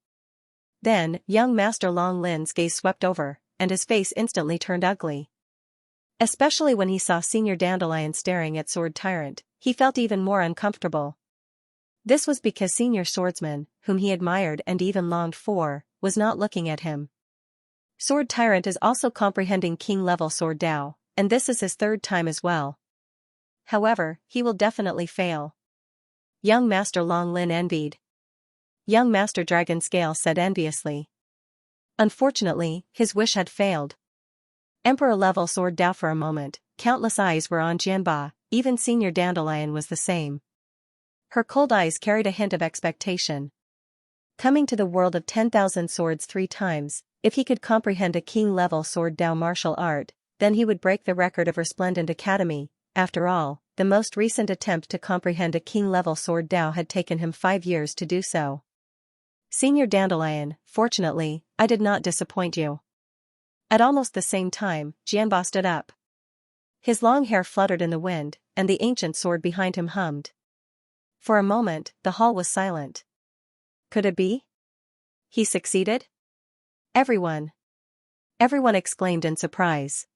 Then, young Master Long Lin's gaze swept over, and his face instantly turned ugly. Especially when he saw Senior Dandelion staring at Sword Tyrant, he felt even more uncomfortable. This was because Senior Swordsman, whom he admired and even longed for, was not looking at him. Sword Tyrant is also comprehending king-level sword Dao, and this is his 3rd time as well. However, he will definitely fail. Young Master Long Lin envied. Young Master Dragon Scale said enviously. Unfortunately, his wish had failed. Emperor-level Sword Dao. For a moment, countless eyes were on Jianba, even Senior Dandelion was the same. Her cold eyes carried a hint of expectation. Coming to the world of 10,000 swords 3 times, if he could comprehend a king-level Sword Dao martial art, then he would break the record of Resplendent Academy. After all, the most recent attempt to comprehend a king-level Sword Dao had taken him 5 years to do so. Senior Dandelion, fortunately, I did not disappoint you. At almost the same time, Jianba stood up. His long hair fluttered in the wind, and the ancient sword behind him hummed. For a moment, the hall was silent. Could it be? He succeeded? Everyone exclaimed in surprise.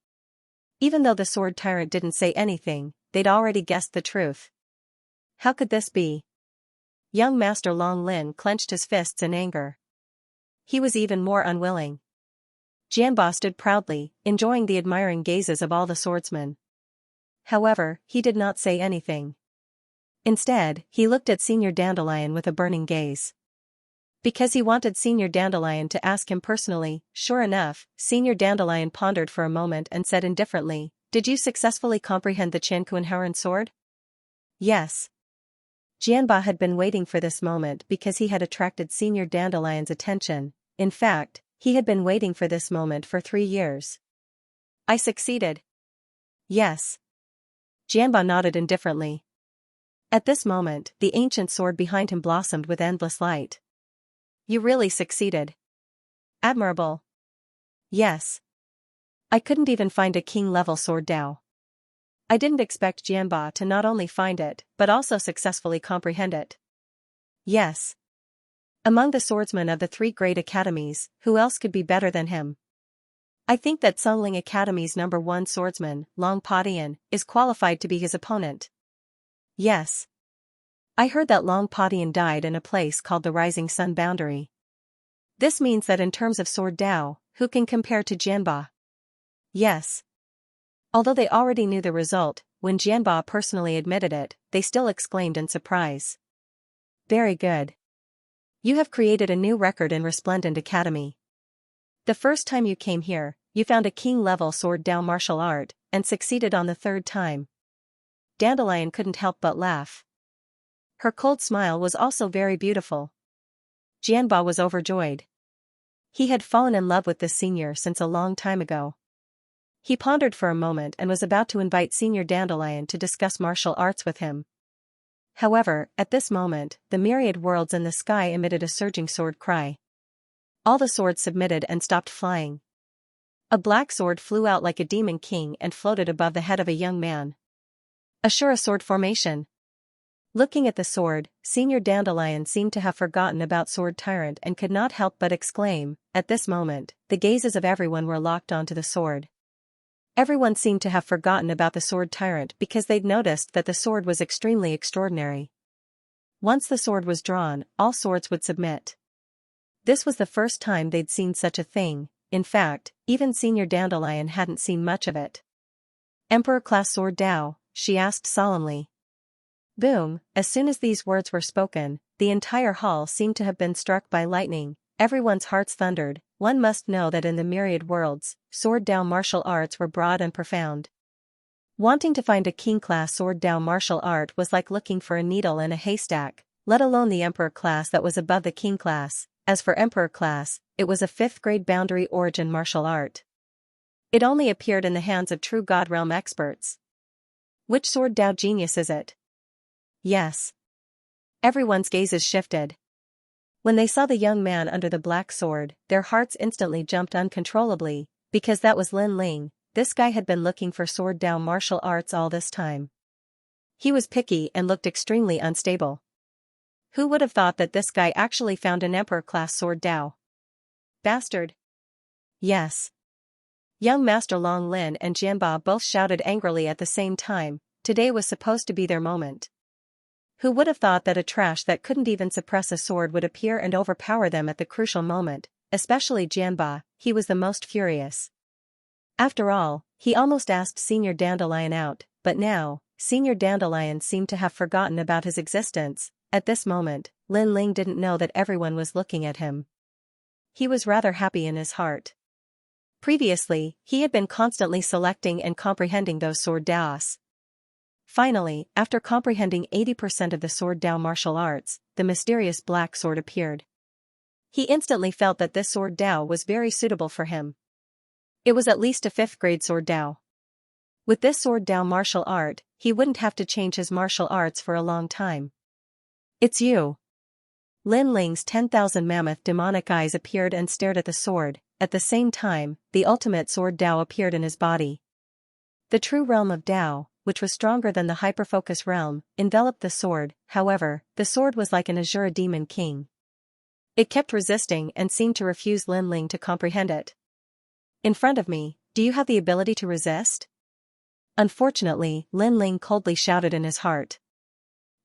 Even though the sword tyrant didn't say anything, they'd already guessed the truth. How could this be? Young Master Long Lin clenched his fists in anger. He was even more unwilling. Jianba stood proudly, enjoying the admiring gazes of all the swordsmen. However, he did not say anything. Instead, he looked at Senior Dandelion with a burning gaze. Because he wanted Senior Dandelion to ask him personally. Sure enough, Senior Dandelion pondered for a moment and said indifferently, "Did you successfully comprehend the Qianquanharan sword?" Yes. Jianba had been waiting for this moment because he had attracted Senior Dandelion's attention. In fact, he had been waiting for this moment for 3 years. I succeeded. Yes. Jianba nodded indifferently. At this moment, the ancient sword behind him blossomed with endless light. You really succeeded. Admirable. Yes. I couldn't even find a king-level Sword Dao. I didn't expect Jianba to not only find it, but also successfully comprehend it. Yes. Among the swordsmen of the 3 great academies, who else could be better than him? I think that Sungling Academy's #1 swordsman, Long Padian, is qualified to be his opponent. Yes. I heard that Long Padian died in a place called the Rising Sun Boundary. This means that in terms of Sword Dao, who can compare to Jianba? Yes. Although they already knew the result, when Jianba personally admitted it, they still exclaimed in surprise. Very good. You have created a new record in Resplendent Academy. The first time you came here, you found a king-level Sword Dao martial art, and succeeded on the 3rd time. Dandelion couldn't help but laugh. Her cold smile was also very beautiful. Jianba was overjoyed. He had fallen in love with this senior since a long time ago. He pondered for a moment and was about to invite Senior Dandelion to discuss martial arts with him. However, at this moment, the myriad worlds in the sky emitted a surging sword cry. All the swords submitted and stopped flying. A black sword flew out like a demon king and floated above the head of a young man. Assure sword formation. Looking at the sword, Senior Dandelion seemed to have forgotten about Sword Tyrant and could not help but exclaim. At this moment, the gazes of everyone were locked onto the sword. Everyone seemed to have forgotten about the Sword Tyrant because they'd noticed that the sword was extremely extraordinary. Once the sword was drawn, all swords would submit. This was the first time they'd seen such a thing. In fact, even Senior Dandelion hadn't seen much of it. Emperor-class Sword Dao, she asked solemnly. Boom, as soon as these words were spoken, the entire hall seemed to have been struck by lightning. Everyone's hearts thundered. One must know that in the myriad worlds, Sword Dao martial arts were broad and profound. Wanting to find a king-class Sword Dao martial art was like looking for a needle in a haystack, let alone the Emperor class that was above the king class. As for Emperor class, it was a 5th-grade boundary origin martial art. It only appeared in the hands of true God Realm experts. Which Sword Dao genius is it? Yes. Everyone's gazes shifted. When they saw the young man under the black sword, their hearts instantly jumped uncontrollably, because that was Lin Ling. This guy had been looking for Sword Dao martial arts all this time. He was picky and looked extremely unstable. Who would have thought that this guy actually found an Emperor-class Sword Dao? Bastard. Yes. Young Master Long Lin and Jianba both shouted angrily at the same time. Today was supposed to be their moment. Who would have thought that a trash that couldn't even suppress a sword would appear and overpower them at the crucial moment, especially Jianba? He was the most furious. After all, he almost asked Senior Dandelion out, but now, Senior Dandelion seemed to have forgotten about his existence. At this moment, Lin Ling didn't know that everyone was looking at him. He was rather happy in his heart. Previously, he had been constantly selecting and comprehending those sword daos. Finally, after comprehending 80% of the sword dao martial arts, the mysterious black sword appeared. He instantly felt that this sword dao was very suitable for him. It was at least a 5th grade sword dao. With this sword dao martial art, he wouldn't have to change his martial arts for a long time. It's you. Lin Ling's 10,000 mammoth demonic eyes appeared and stared at the sword. At the same time, the ultimate sword dao appeared in his body. The true realm of dao, which was stronger than the hyperfocus realm, enveloped the sword. However, the sword was like an Azura demon king. It kept resisting and seemed to refuse Lin Ling to comprehend it. In front of me, do you have the ability to resist? Unfortunately, Lin Ling coldly shouted in his heart.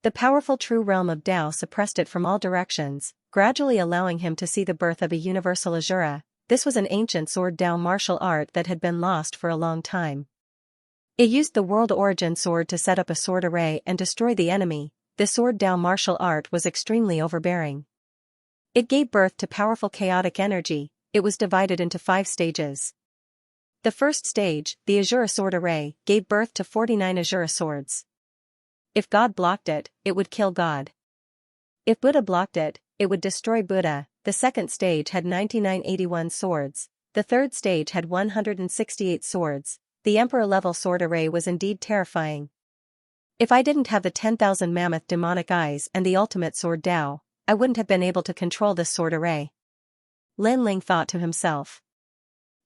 The powerful true realm of Dao suppressed it from all directions, gradually allowing him to see the birth of a universal Azura. This was an ancient sword Dao martial art that had been lost for a long time. It used the world origin sword to set up a sword array and destroy the enemy. The sword Dao martial art was extremely overbearing. It gave birth to powerful chaotic energy. It was divided into 5 stages. The first stage, the Azura sword array, gave birth to 49 Azura swords. If God blocked it, it would kill God. If Buddha blocked it, it would destroy Buddha. The second stage had 9981 swords. The third stage had 168 swords. The Emperor-level sword array was indeed terrifying. If I didn't have the 10,000 mammoth demonic eyes and the ultimate sword Dao, I wouldn't have been able to control this sword array. Lin Ling thought to himself.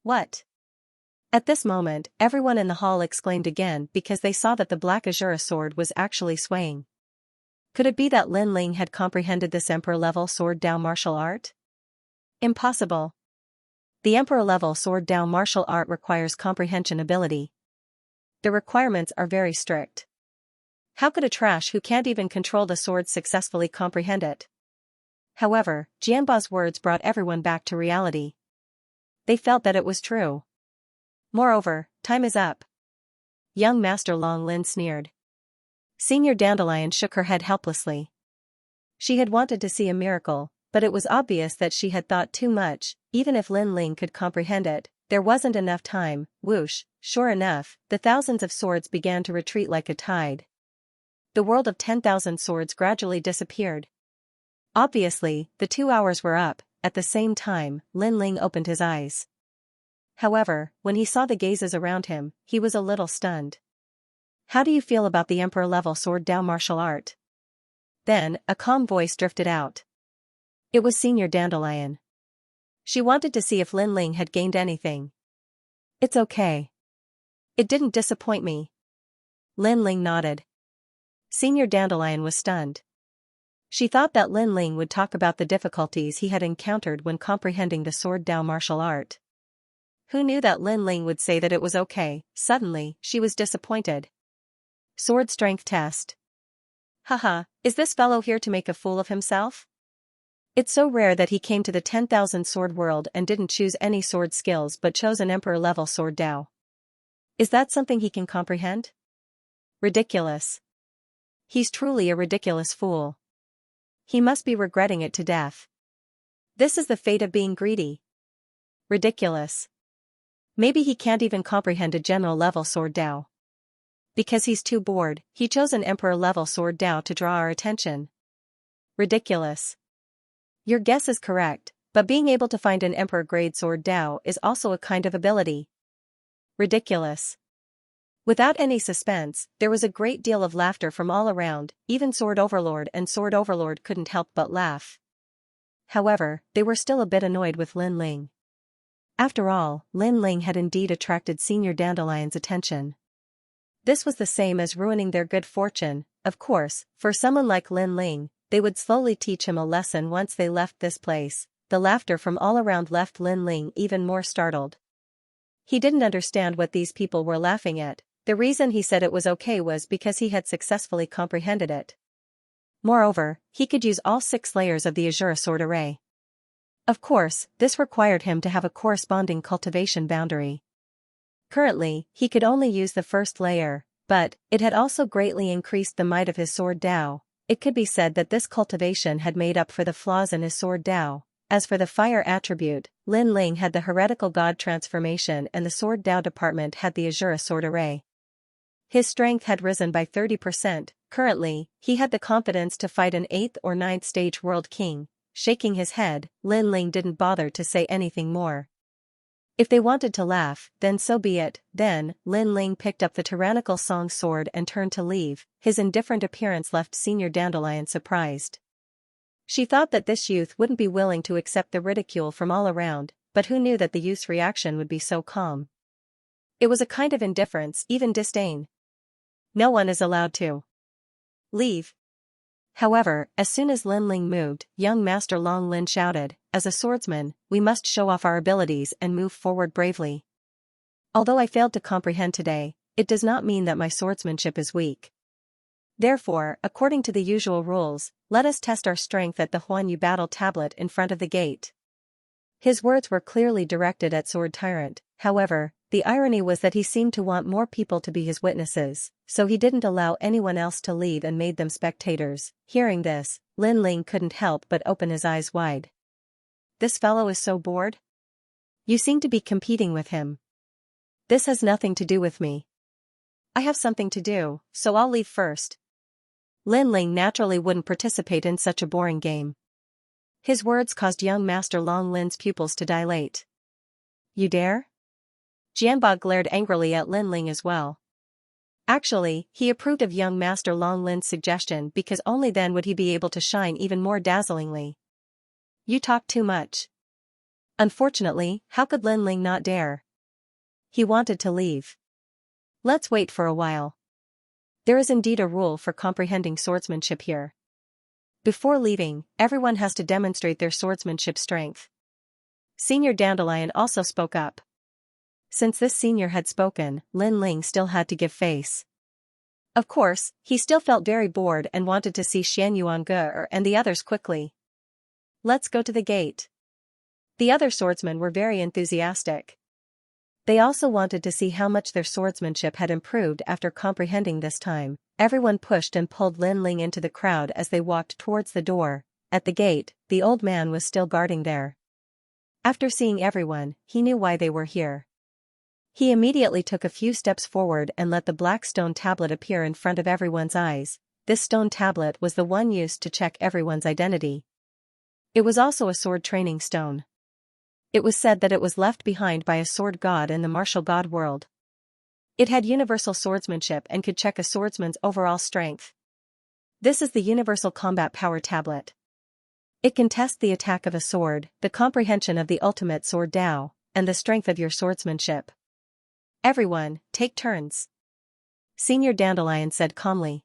What? At this moment, everyone in the hall exclaimed again because they saw that the black Azura sword was actually swaying. Could it be that Lin Ling had comprehended this Emperor-level sword Dao martial art? Impossible. The Emperor-level sword Dao martial art requires comprehension ability. The requirements are very strict. How could a trash who can't even control the sword successfully comprehend it? However, Jianba's words brought everyone back to reality. They felt that it was true. Moreover, time is up. Young Master Long Lin sneered. Senior Dandelion shook her head helplessly. She had wanted to see a miracle, but it was obvious that she had thought too much. Even if Lin Ling could comprehend it, there wasn't enough time. Whoosh, sure enough, the thousands of swords began to retreat like a tide. The world of 10,000 swords gradually disappeared. Obviously, the 2 hours were up. At the same time, Lin Ling opened his eyes. However, when he saw the gazes around him, he was a little stunned. How do you feel about the Emperor-level sword Dao martial art? Then, a calm voice drifted out. It was Senior Dandelion. She wanted to see if Lin Ling had gained anything. It's okay. It didn't disappoint me. Lin Ling nodded. Senior Dandelion was stunned. She thought that Lin Ling would talk about the difficulties he had encountered when comprehending the sword Dao martial art. Who knew that Lin Ling would say that it was okay? Suddenly, she was disappointed. Sword strength test. Haha, is this fellow here to make a fool of himself? It's so rare that he came to the 10,000 sword world and didn't choose any sword skills but chose an Emperor-level sword Dao. Is that something he can comprehend? Ridiculous. He's truly a ridiculous fool. He must be regretting it to death. This is the fate of being greedy. Ridiculous. Maybe he can't even comprehend a general-level sword Dao. Because he's too bored, he chose an Emperor-level sword Dao to draw our attention. Ridiculous. Your guess is correct, but being able to find an Emperor-grade sword Dao is also a kind of ability. Ridiculous. Without any suspense, there was a great deal of laughter from all around. Even Sword Overlord and Sword Overlord couldn't help but laugh. However, they were still a bit annoyed with Lin Ling. After all, Lin Ling had indeed attracted Senior Dandelion's attention. This was the same as ruining their good fortune. Of course, for someone like Lin Ling, they would slowly teach him a lesson once they left this place. The laughter from all around left Lin Ling even more startled. He didn't understand what these people were laughing at. The reason he said it was okay was because he had successfully comprehended it. Moreover, he could use all 6 layers of the Azura sword array. Of course, this required him to have a corresponding cultivation boundary. Currently, he could only use the first layer. But, it had also greatly increased the might of his sword Dao. It could be said that this cultivation had made up for the flaws in his sword Dao. As for the fire attribute, Lin Ling had the heretical god transformation and the sword Dao department had the Azura sword array. His strength had risen by 30%, currently, he had the confidence to fight an 8th or 9th stage world king. Shaking his head, Lin Ling didn't bother to say anything more. If they wanted to laugh, then so be it. Then, Lin Ling picked up the tyrannical Song sword and turned to leave. His indifferent appearance left Senior Dandelion surprised. She thought that this youth wouldn't be willing to accept the ridicule from all around, but who knew that the youth's reaction would be so calm? It was a kind of indifference, even disdain. No one is allowed to leave. However, as soon as Lin Ling moved, young Master Long Lin shouted, "As a swordsman, we must show off our abilities and move forward bravely. Although I failed to comprehend today, it does not mean that my swordsmanship is weak. Therefore, according to the usual rules, let us test our strength at the Huanyu battle tablet in front of the gate." His words were clearly directed at Sword Tyrant, however, the irony was that he seemed to want more people to be his witnesses, so he didn't allow anyone else to leave and made them spectators. Hearing this, Lin Ling couldn't help but open his eyes wide. This fellow is so bored? You seem to be competing with him. This has nothing to do with me. I have something to do, so I'll leave first. Lin Ling naturally wouldn't participate in such a boring game. His words caused young Master Long Lin's pupils to dilate. You dare? Jianba glared angrily at Lin Ling as well. Actually, he approved of young Master Long Lin's suggestion because only then would he be able to shine even more dazzlingly. You talk too much. Unfortunately, how could Lin Ling not dare? He wanted to leave. Let's wait for a while. There is indeed a rule for comprehending swordsmanship here. Before leaving, everyone has to demonstrate their swordsmanship strength. Senior Dandelion also spoke up. Since this senior had spoken, Lin Ling still had to give face. Of course, he still felt very bored and wanted to see Xianxia and the others quickly. Let's go to the gate. The other swordsmen were very enthusiastic. They also wanted to see how much their swordsmanship had improved after comprehending this time. Everyone pushed and pulled Lin Ling into the crowd as they walked towards the door. At the gate, the old man was still guarding there. After seeing everyone, he knew why they were here. He immediately took a few steps forward and let the black stone tablet appear in front of everyone's eyes. This stone tablet was the one used to check everyone's identity. It was also a sword training stone. It was said that it was left behind by a sword god in the martial god world. It had universal swordsmanship and could check a swordsman's overall strength. This is the Universal Combat Power Tablet. It can test the attack of a sword, the comprehension of the ultimate sword Dao, and the strength of your swordsmanship. Everyone, take turns. Senior Dandelion said calmly.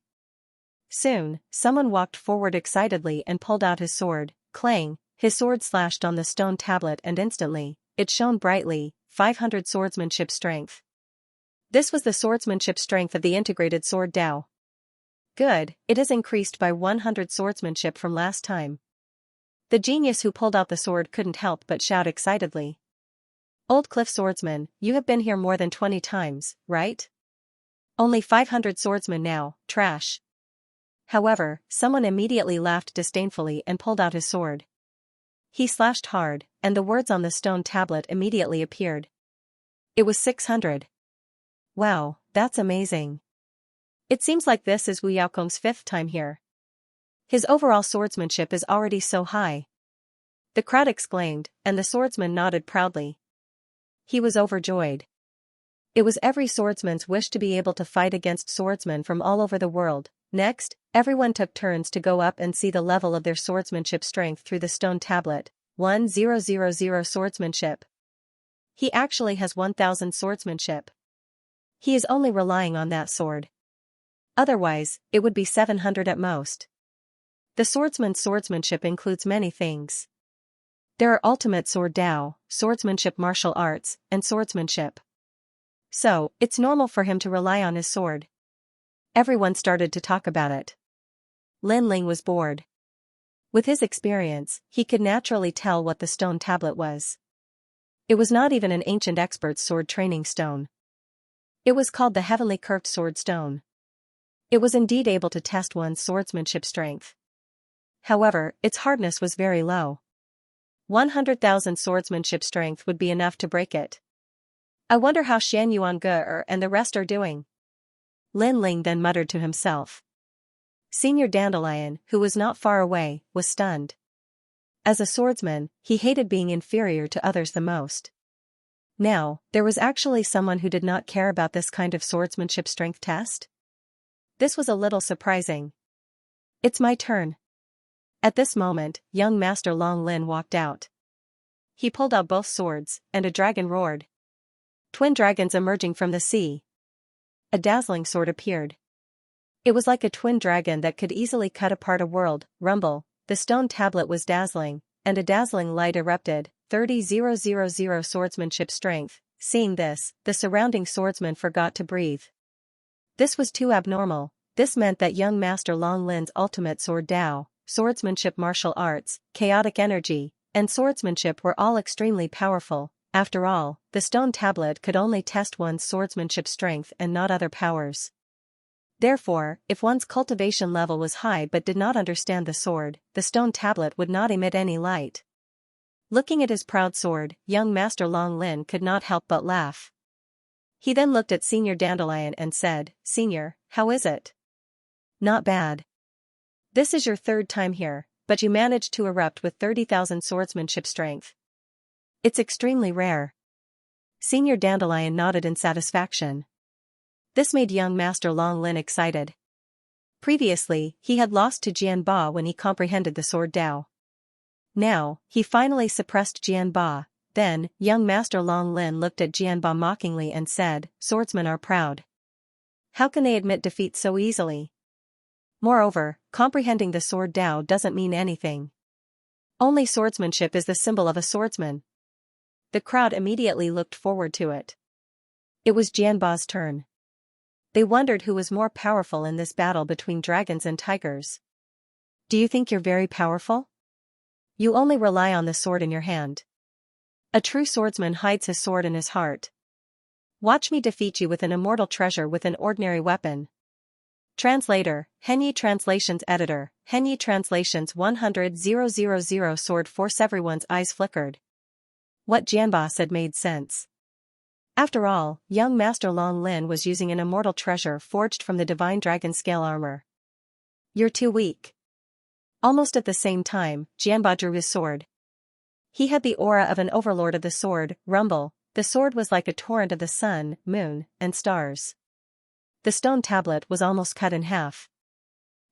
Soon, someone walked forward excitedly and pulled out his sword. Clang, his sword slashed on the stone tablet and instantly, it shone brightly, 500 swordsmanship strength. This was the swordsmanship strength of the integrated sword Dao. Good, it has increased by 100 swordsmanship from last time. The genius who pulled out the sword couldn't help but shout excitedly. Old Cliff Swordsman, you have been here more than 20 times, right? Only 500 swordsmen now, trash. However, someone immediately laughed disdainfully and pulled out his sword. He slashed hard, and the words on the stone tablet immediately appeared. It was 600. Wow, that's amazing. It seems like this is Wu Yaokong's 5th time here. His overall swordsmanship is already so high. The crowd exclaimed, and the swordsman nodded proudly. He was overjoyed. It was every swordsman's wish to be able to fight against swordsmen from all over the world. Next, everyone took turns to go up and see the level of their swordsmanship strength through the stone tablet. 1000 swordsmanship. He actually has 1000 swordsmanship. He is only relying on that sword. Otherwise, it would be 700 at most. The swordsman's swordsmanship includes many things. There are ultimate sword Dao, swordsmanship martial arts, and swordsmanship. So, it's normal for him to rely on his sword. Everyone started to talk about it. Lin Ling was bored. With his experience, he could naturally tell what the stone tablet was. It was not even an ancient expert's sword training stone. It was called the Heavenly Curved Sword Stone. It was indeed able to test one's swordsmanship strength. However, its hardness was very low. 100,000 swordsmanship strength would be enough to break it. I wonder how Xianxia and the rest are doing. Lin Ling then muttered to himself. Senior Dandelion, who was not far away, was stunned. As a swordsman, he hated being inferior to others the most. Now, there was actually someone who did not care about this kind of swordsmanship strength test? This was a little surprising. It's my turn. At this moment, young Master Long Lin walked out. He pulled out both swords, and a dragon roared. Twin dragons emerging from the sea. A dazzling sword appeared. It was like a twin dragon that could easily cut apart a world. Rumble, the stone tablet was dazzling, and a dazzling light erupted. 30,000 swordsmanship strength. Seeing this, the surrounding swordsmen forgot to breathe. This was too abnormal. This meant that young Master Long Lin's ultimate sword Dao, swordsmanship, martial arts, chaotic energy, and swordsmanship were all extremely powerful. After all, the stone tablet could only test one's swordsmanship strength and not other powers. Therefore, if one's cultivation level was high but did not understand the sword, the stone tablet would not emit any light. Looking at his proud sword, young Master Long Lin could not help but laugh. He then looked at Senior Dandelion and said, Senior, how is it? Not bad. This is your third time here, but you managed to erupt with 30,000 swordsmanship strength. It's extremely rare. Senior Dandelion nodded in satisfaction. This made young Master Long Lin excited. Previously, he had lost to Jian Ba when he comprehended the sword Dao. Now, he finally suppressed Jian Ba. Then, young Master Long Lin looked at Jian Ba mockingly and said, Swordsmen are proud. How can they admit defeat so easily? Moreover, comprehending the sword Dao doesn't mean anything. Only swordsmanship is the symbol of a swordsman. The crowd immediately looked forward to it. It was Jian Ba's turn. They wondered who was more powerful in this battle between dragons and tigers. Do you think you're very powerful? You only rely on the sword in your hand. A true swordsman hides his sword in his heart. Watch me defeat you with an immortal treasure with an ordinary weapon. Translator, Henyi Translations Editor, Henyi Translations 100,000 Sword Force. Everyone's eyes flickered. What Jianba said made sense. After all, young Master Long Lin was using an immortal treasure forged from the divine dragon scale armor. You're too weak. Almost at the same time, Jianba drew his sword. He had the aura of an overlord of the sword. Rumble, the sword was like a torrent of the sun, moon, and stars. The stone tablet was almost cut in half.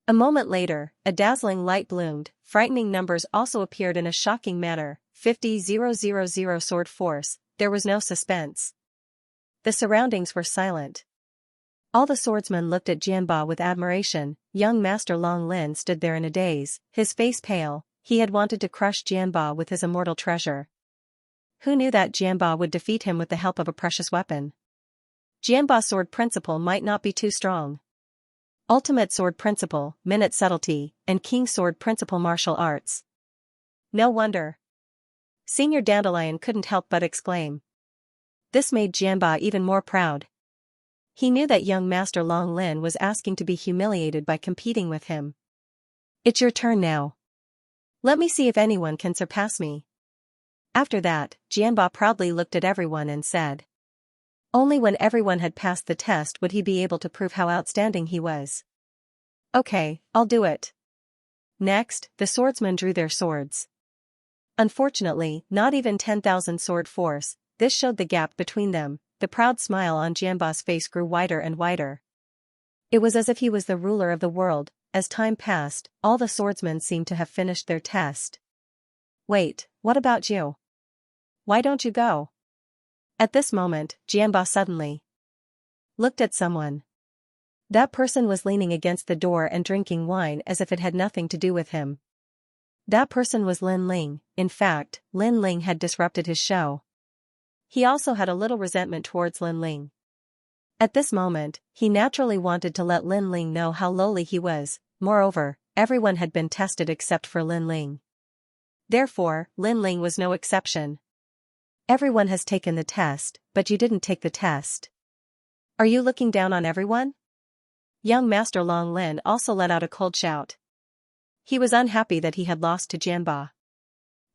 A moment later, a dazzling light bloomed. Frightening numbers also appeared in a shocking manner. 50,000 sword force. There was no suspense. The surroundings were silent. All the swordsmen looked at Jianba with admiration. Young Master Long Lin stood there in a daze, his face pale. He had wanted to crush Jianba with his immortal treasure. Who knew that Jianba would defeat him with the help of a precious weapon? Jianba's sword principle might not be too strong. Ultimate sword principle, minute subtlety, and king sword principle martial arts. No wonder. Senior Dandelion couldn't help but exclaim. This made Jianba even more proud. He knew that young Master Long Lin was asking to be humiliated by competing with him. It's your turn now. Let me see if anyone can surpass me. After that, Jianba proudly looked at everyone and said. Only when everyone had passed the test would he be able to prove how outstanding he was. Okay, I'll do it. Next, the swordsmen drew their swords. Unfortunately, not even 10,000 sword force. This showed the gap between them. The proud smile on Jianba's face grew wider and wider. It was as if he was the ruler of the world. As time passed, all the swordsmen seemed to have finished their test. Wait, what about you? Why don't you go? At this moment, Jianba suddenly looked at someone. That person was leaning against the door and drinking wine as if it had nothing to do with him. That person was Lin Ling. In fact, Lin Ling had disrupted his show. He also had a little resentment towards Lin Ling. At this moment, he naturally wanted to let Lin Ling know how lowly he was. Moreover, everyone had been tested except for Lin Ling. Therefore, Lin Ling was no exception. Everyone has taken the test, but you didn't take the test. Are you looking down on everyone? Young Master Long Lin also let out a cold shout. He was unhappy that he had lost to Jianba.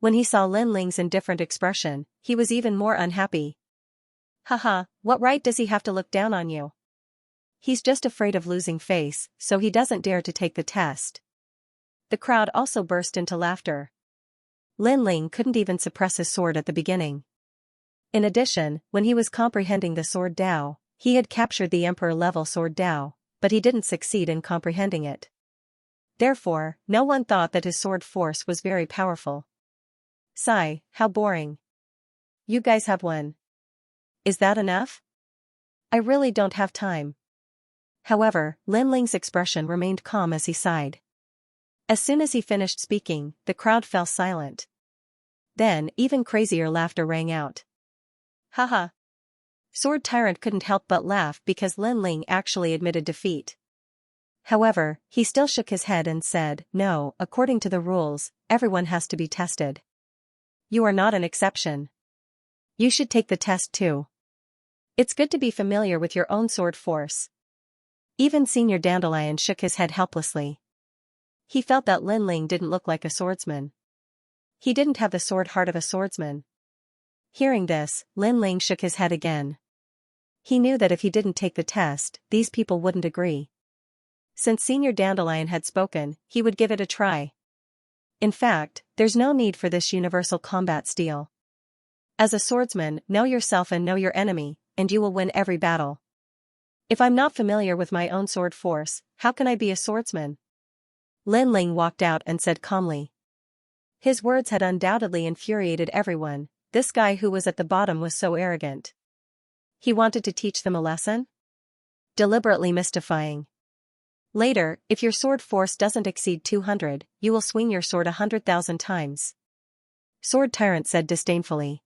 When he saw Lin Ling's indifferent expression, he was even more unhappy. Haha, what right does he have to look down on you? He's just afraid of losing face, so he doesn't dare to take the test. The crowd also burst into laughter. Lin Ling couldn't even suppress his sword at the beginning. In addition, when he was comprehending the sword Dao, he had captured the Emperor-level sword Dao, but he didn't succeed in comprehending it. Therefore, no one thought that his sword force was very powerful. Sigh, how boring. You guys have one. Is that enough? I really don't have time. However, Lin Ling's expression remained calm as he sighed. As soon as he finished speaking, the crowd fell silent. Then, even crazier laughter rang out. Haha. Sword Tyrant couldn't help but laugh because Lin Ling actually admitted defeat. However, he still shook his head and said, no, according to the rules, everyone has to be tested. You are not an exception. You should take the test too. It's good to be familiar with your own sword force. Even Senior Dandelion shook his head helplessly. He felt that Lin Ling didn't look like a swordsman. He didn't have the sword heart of a swordsman. Hearing this, Lin Ling shook his head again. He knew that if he didn't take the test, these people wouldn't agree. Since Senior Dandelion had spoken, he would give it a try. In fact, there's no need for this universal combat steel. As a swordsman, know yourself and know your enemy, and you will win every battle. If I'm not familiar with my own sword force, how can I be a swordsman? Lin Ling walked out and said calmly. His words had undoubtedly infuriated everyone. This guy who was at the bottom was so arrogant. He wanted to teach them a lesson? Deliberately mystifying. Later, if your sword force doesn't exceed 200, you will swing your sword 100,000 times. Sword Tyrant said disdainfully.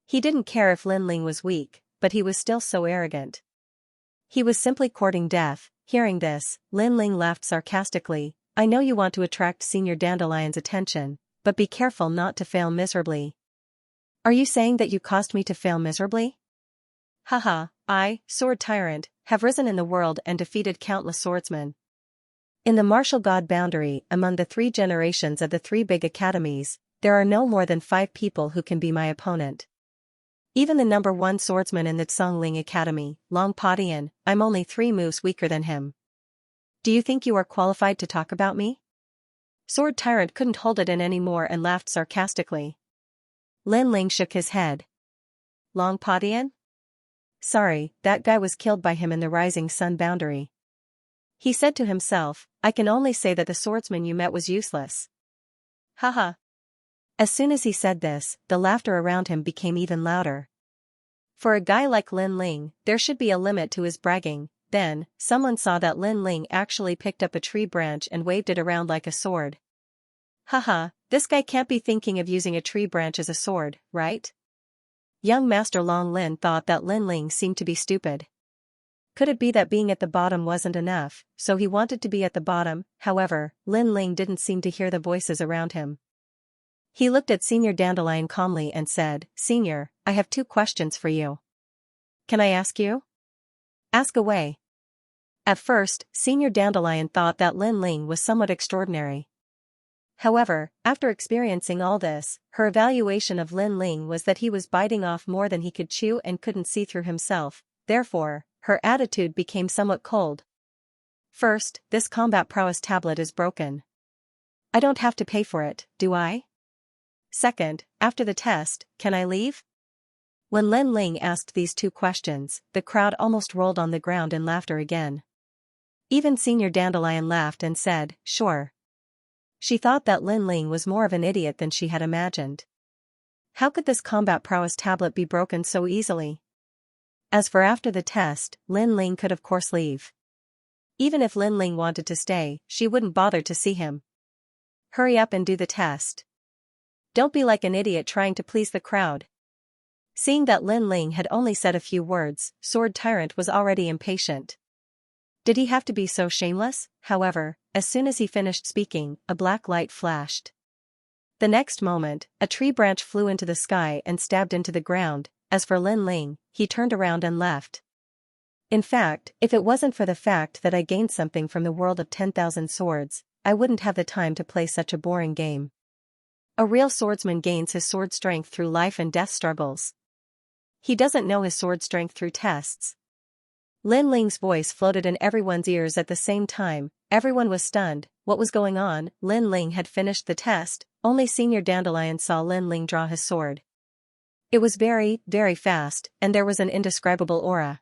He didn't care if Lin Ling was weak, but he was still so arrogant. He was simply courting death. Hearing this, Lin Ling laughed sarcastically. I know you want to attract Senior Dandelion's attention, but be careful not to fail miserably. Are you saying that you caused me to fail miserably? Haha, I, Sword Tyrant, have risen in the world and defeated countless swordsmen. In the martial god boundary, among the 3 generations of the 3 big academies, there are no more than 5 people who can be my opponent. Even the number 1 swordsman in the Tsongling Academy, Long Padian, I'm only 3 moves weaker than him. Do you think you are qualified to talk about me? Sword Tyrant couldn't hold it in anymore and laughed sarcastically. Lin Ling shook his head. Long Padian? Sorry, that guy was killed by him in the Rising Sun boundary. He said to himself, I can only say that the swordsman you met was useless. Haha. As soon as he said this, the laughter around him became even louder. For a guy like Lin Ling, there should be a limit to his bragging. Then, someone saw that Lin Ling actually picked up a tree branch and waved it around like a sword. Haha, this guy can't be thinking of using a tree branch as a sword, right? Young Master Long Lin thought that Lin Ling seemed to be stupid. Could it be that being at the bottom wasn't enough, so he wanted to be at the bottom? However, Lin Ling didn't seem to hear the voices around him. He looked at Senior Dandelion calmly and said, Senior, I have 2 questions for you. Can I ask you? Ask away. At first, Senior Dandelion thought that Lin Ling was somewhat extraordinary. However, after experiencing all this, her evaluation of Lin Ling was that he was biting off more than he could chew and couldn't see through himself. Therefore, her attitude became somewhat cold. First, this combat prowess tablet is broken. I don't have to pay for it, do I? Second, after the test, can I leave? When Lin Ling asked these 2 questions, the crowd almost rolled on the ground in laughter again. Even Senior Dandelion laughed and said, sure. She thought that Lin Ling was more of an idiot than she had imagined. How could this combat prowess tablet be broken so easily? As for after the test, Lin Ling could of course leave. Even if Lin Ling wanted to stay, she wouldn't bother to see him. Hurry up and do the test. Don't be like an idiot trying to please the crowd. Seeing that Lin Ling had only said a few words, Sword Tyrant was already impatient. Did he have to be so shameless? However, as soon as he finished speaking, a black light flashed. The next moment, a tree branch flew into the sky and stabbed into the ground. As for Lin Ling, he turned around and left. In fact, if it wasn't for the fact that I gained something from the world of 10,000 swords, I wouldn't have the time to play such a boring game. A real swordsman gains his sword strength through life and death struggles. He doesn't know his sword strength through tests. Lin Ling's voice floated in everyone's ears at the same time. Everyone was stunned. What was going on? Lin Ling had finished the test. Only Senior Dandelion saw Lin Ling draw his sword. It was very, very fast, and there was an indescribable aura.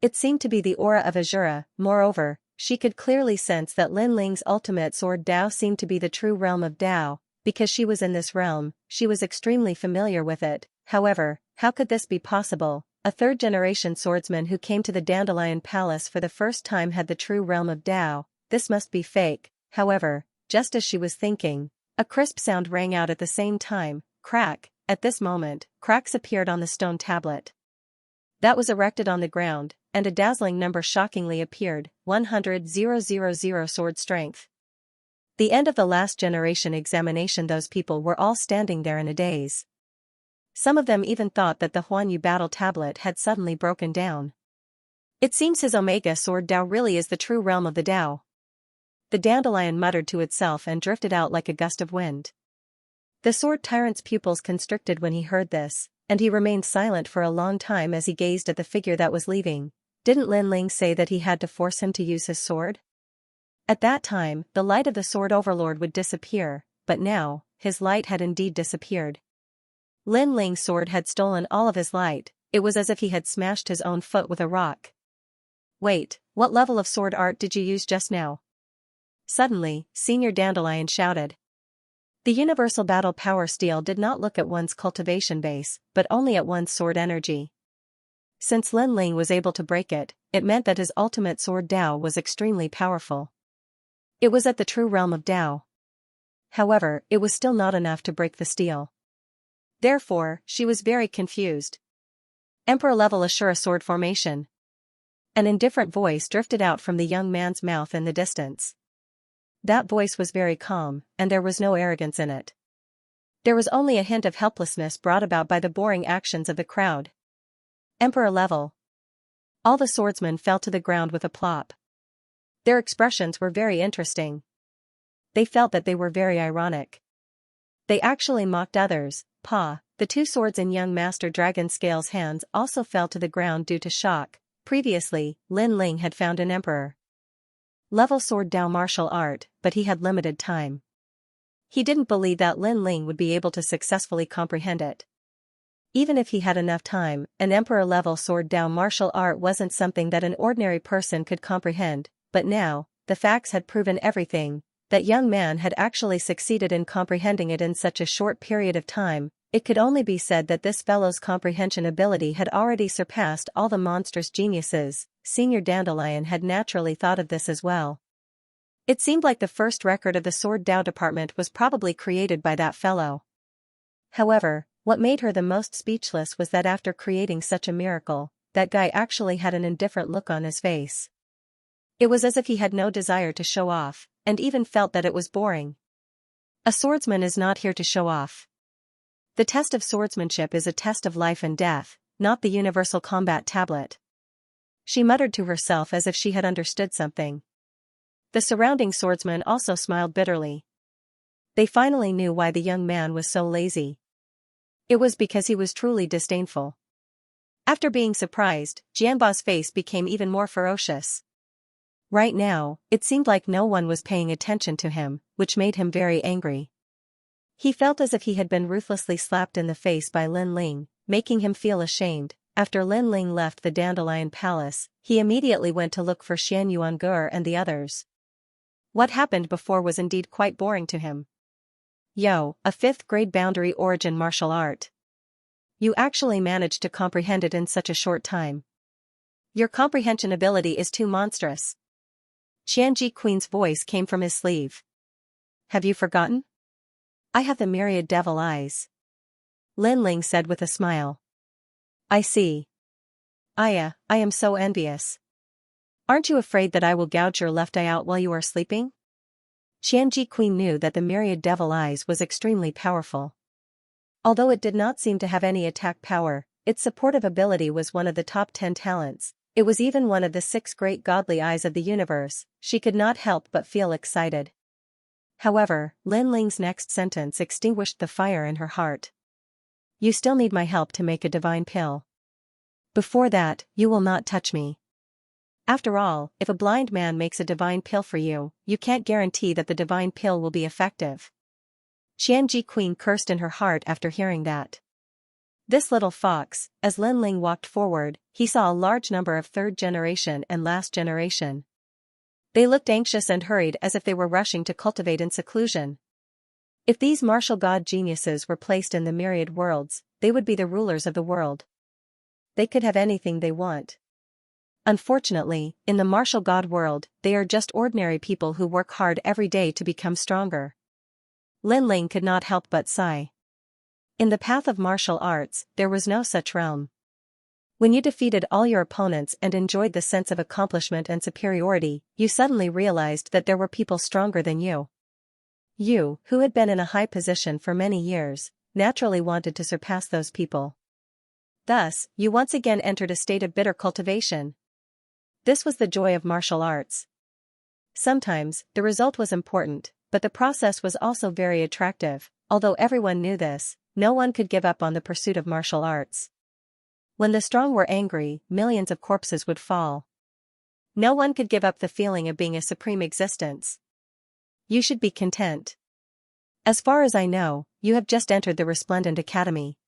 It seemed to be the aura of Azura. Moreover, she could clearly sense that Lin Ling's ultimate sword Dao seemed to be the true realm of Dao. Because she was in this realm, she was extremely familiar with it. However, how could this be possible? A third-generation swordsman who came to the Dandelion Palace for the first time had the true realm of Dao. This must be fake. However, just as she was thinking, a crisp sound rang out at the same time. Crack. At this moment, cracks appeared on the stone tablet that was erected on the ground, and a dazzling number shockingly appeared, 100,000 sword strength. The end of the last generation examination. Those people were all standing there in a daze. Some of them even thought that the Huanyu battle tablet had suddenly broken down. It seems his Omega Sword Dao really is the true realm of the Dao. The dandelion muttered to itself and drifted out like a gust of wind. The sword tyrant's pupils constricted when he heard this, and he remained silent for a long time as he gazed at the figure that was leaving. Didn't Lin Ling say that he had to force him to use his sword? At that time, the light of the sword overlord would disappear, but now, his light had indeed disappeared. Lin Ling's sword had stolen all of his light. It was as if he had smashed his own foot with a rock. Wait, what level of sword art did you use just now? Suddenly, Senior Dandelion shouted. The universal battle power steel did not look at one's cultivation base, but only at one's sword energy. Since Lin Ling was able to break it, it meant that his ultimate sword Dao was extremely powerful. It was at the true realm of Dao. However, it was still not enough to break the steel. Therefore, she was very confused. Emperor level Ashura sword formation. An indifferent voice drifted out from the young man's mouth in the distance. That voice was very calm, and there was no arrogance in it. There was only a hint of helplessness brought about by the boring actions of the crowd. Emperor level. All the swordsmen fell to the ground with a plop. Their expressions were very interesting. They felt that they were very ironic. They actually mocked others. The two swords in young Master Dragon Scale's hands also fell to the ground due to shock. Previously, Lin Ling had found an emperor level sword Dao martial art, but he had limited time. He didn't believe that Lin Ling would be able to successfully comprehend it. Even if he had enough time, an emperor level sword Dao martial art wasn't something that an ordinary person could comprehend, but now, the facts had proven everything. That young man had actually succeeded in comprehending it in such a short period of time. It could only be said that this fellow's comprehension ability had already surpassed all the monstrous geniuses. Senior Dandelion had naturally thought of this as well. It seemed like the first record of the Sword Dao department was probably created by that fellow. However, what made her the most speechless was that after creating such a miracle, that guy actually had an indifferent look on his face. It was as if he had no desire to show off, and even felt that it was boring. A swordsman is not here to show off. The test of swordsmanship is a test of life and death, not the universal combat tablet. She muttered to herself as if she had understood something. The surrounding swordsmen also smiled bitterly. They finally knew why the young man was so lazy. It was because he was truly disdainful. After being surprised, Jianba's face became even more ferocious. Right now, it seemed like no one was paying attention to him, which made him very angry. He felt as if he had been ruthlessly slapped in the face by Lin Ling, making him feel ashamed. After Lin Ling left the Dandelion Palace, he immediately went to look for Xian Yuangur and the others. What happened before was indeed quite boring to him. Yo, a 5th grade boundary origin martial art. You actually managed to comprehend it in such a short time. Your comprehension ability is too monstrous. Qianji Queen's voice came from his sleeve. Have you forgotten? I have the myriad devil eyes. Lin Ling said with a smile. I see. Aya, I am so envious. Aren't you afraid that I will gouge your left eye out while you are sleeping? Qianji Queen knew that the myriad devil eyes was extremely powerful. Although it did not seem to have any attack power, its supportive ability was one of the top 10 talents. It was even one of the 6 great godly eyes of the universe, she could not help but feel excited. However, Lin Ling's next sentence extinguished the fire in her heart. You still need my help to make a divine pill. Before that, you will not touch me. After all, if a blind man makes a divine pill for you, you can't guarantee that the divine pill will be effective. Xianxia Queen cursed in her heart after hearing that. This little fox, as Lin Ling walked forward, he saw a large number of 3rd generation and last generation. They looked anxious and hurried as if they were rushing to cultivate in seclusion. If these martial god geniuses were placed in the myriad worlds, they would be the rulers of the world. They could have anything they want. Unfortunately, in the martial god world, they are just ordinary people who work hard every day to become stronger. Lin Ling could not help but sigh. In the path of martial arts, there was no such realm. When you defeated all your opponents and enjoyed the sense of accomplishment and superiority, you suddenly realized that there were people stronger than you. You, who had been in a high position for many years, naturally wanted to surpass those people. Thus, you once again entered a state of bitter cultivation. This was the joy of martial arts. Sometimes, the result was important, but the process was also very attractive. Although everyone knew this, no one could give up on the pursuit of martial arts. When the strong were angry, millions of corpses would fall. No one could give up the feeling of being a supreme existence. You should be content. As far as I know, you have just entered the Resplendent Academy.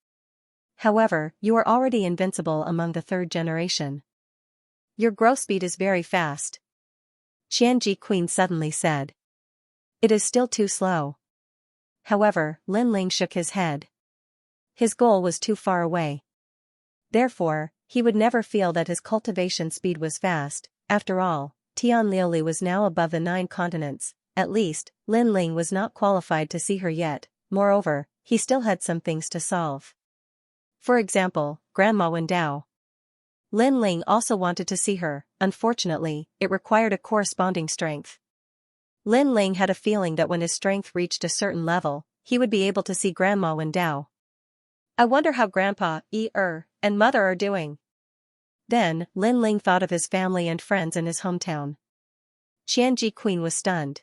However, you are already invincible among the 3rd generation. Your growth speed is very fast. Xianxia Queen suddenly said. It is still too slow. However, Lin Ling shook his head. His goal was too far away. Therefore, he would never feel that his cultivation speed was fast. After all, Tian Liuli was now above the 9 continents. At least, Lin Ling was not qualified to see her yet. Moreover, he still had some things to solve. For example, Grandma Wendao. Lin Ling also wanted to see her. Unfortunately, it required a corresponding strength. Lin Ling had a feeling that when his strength reached a certain level, he would be able to see Grandma Wendao. I wonder how Grandpa, and Mother are doing. Then, Lin Ling thought of his family and friends in his hometown. Xianxia Queen was stunned.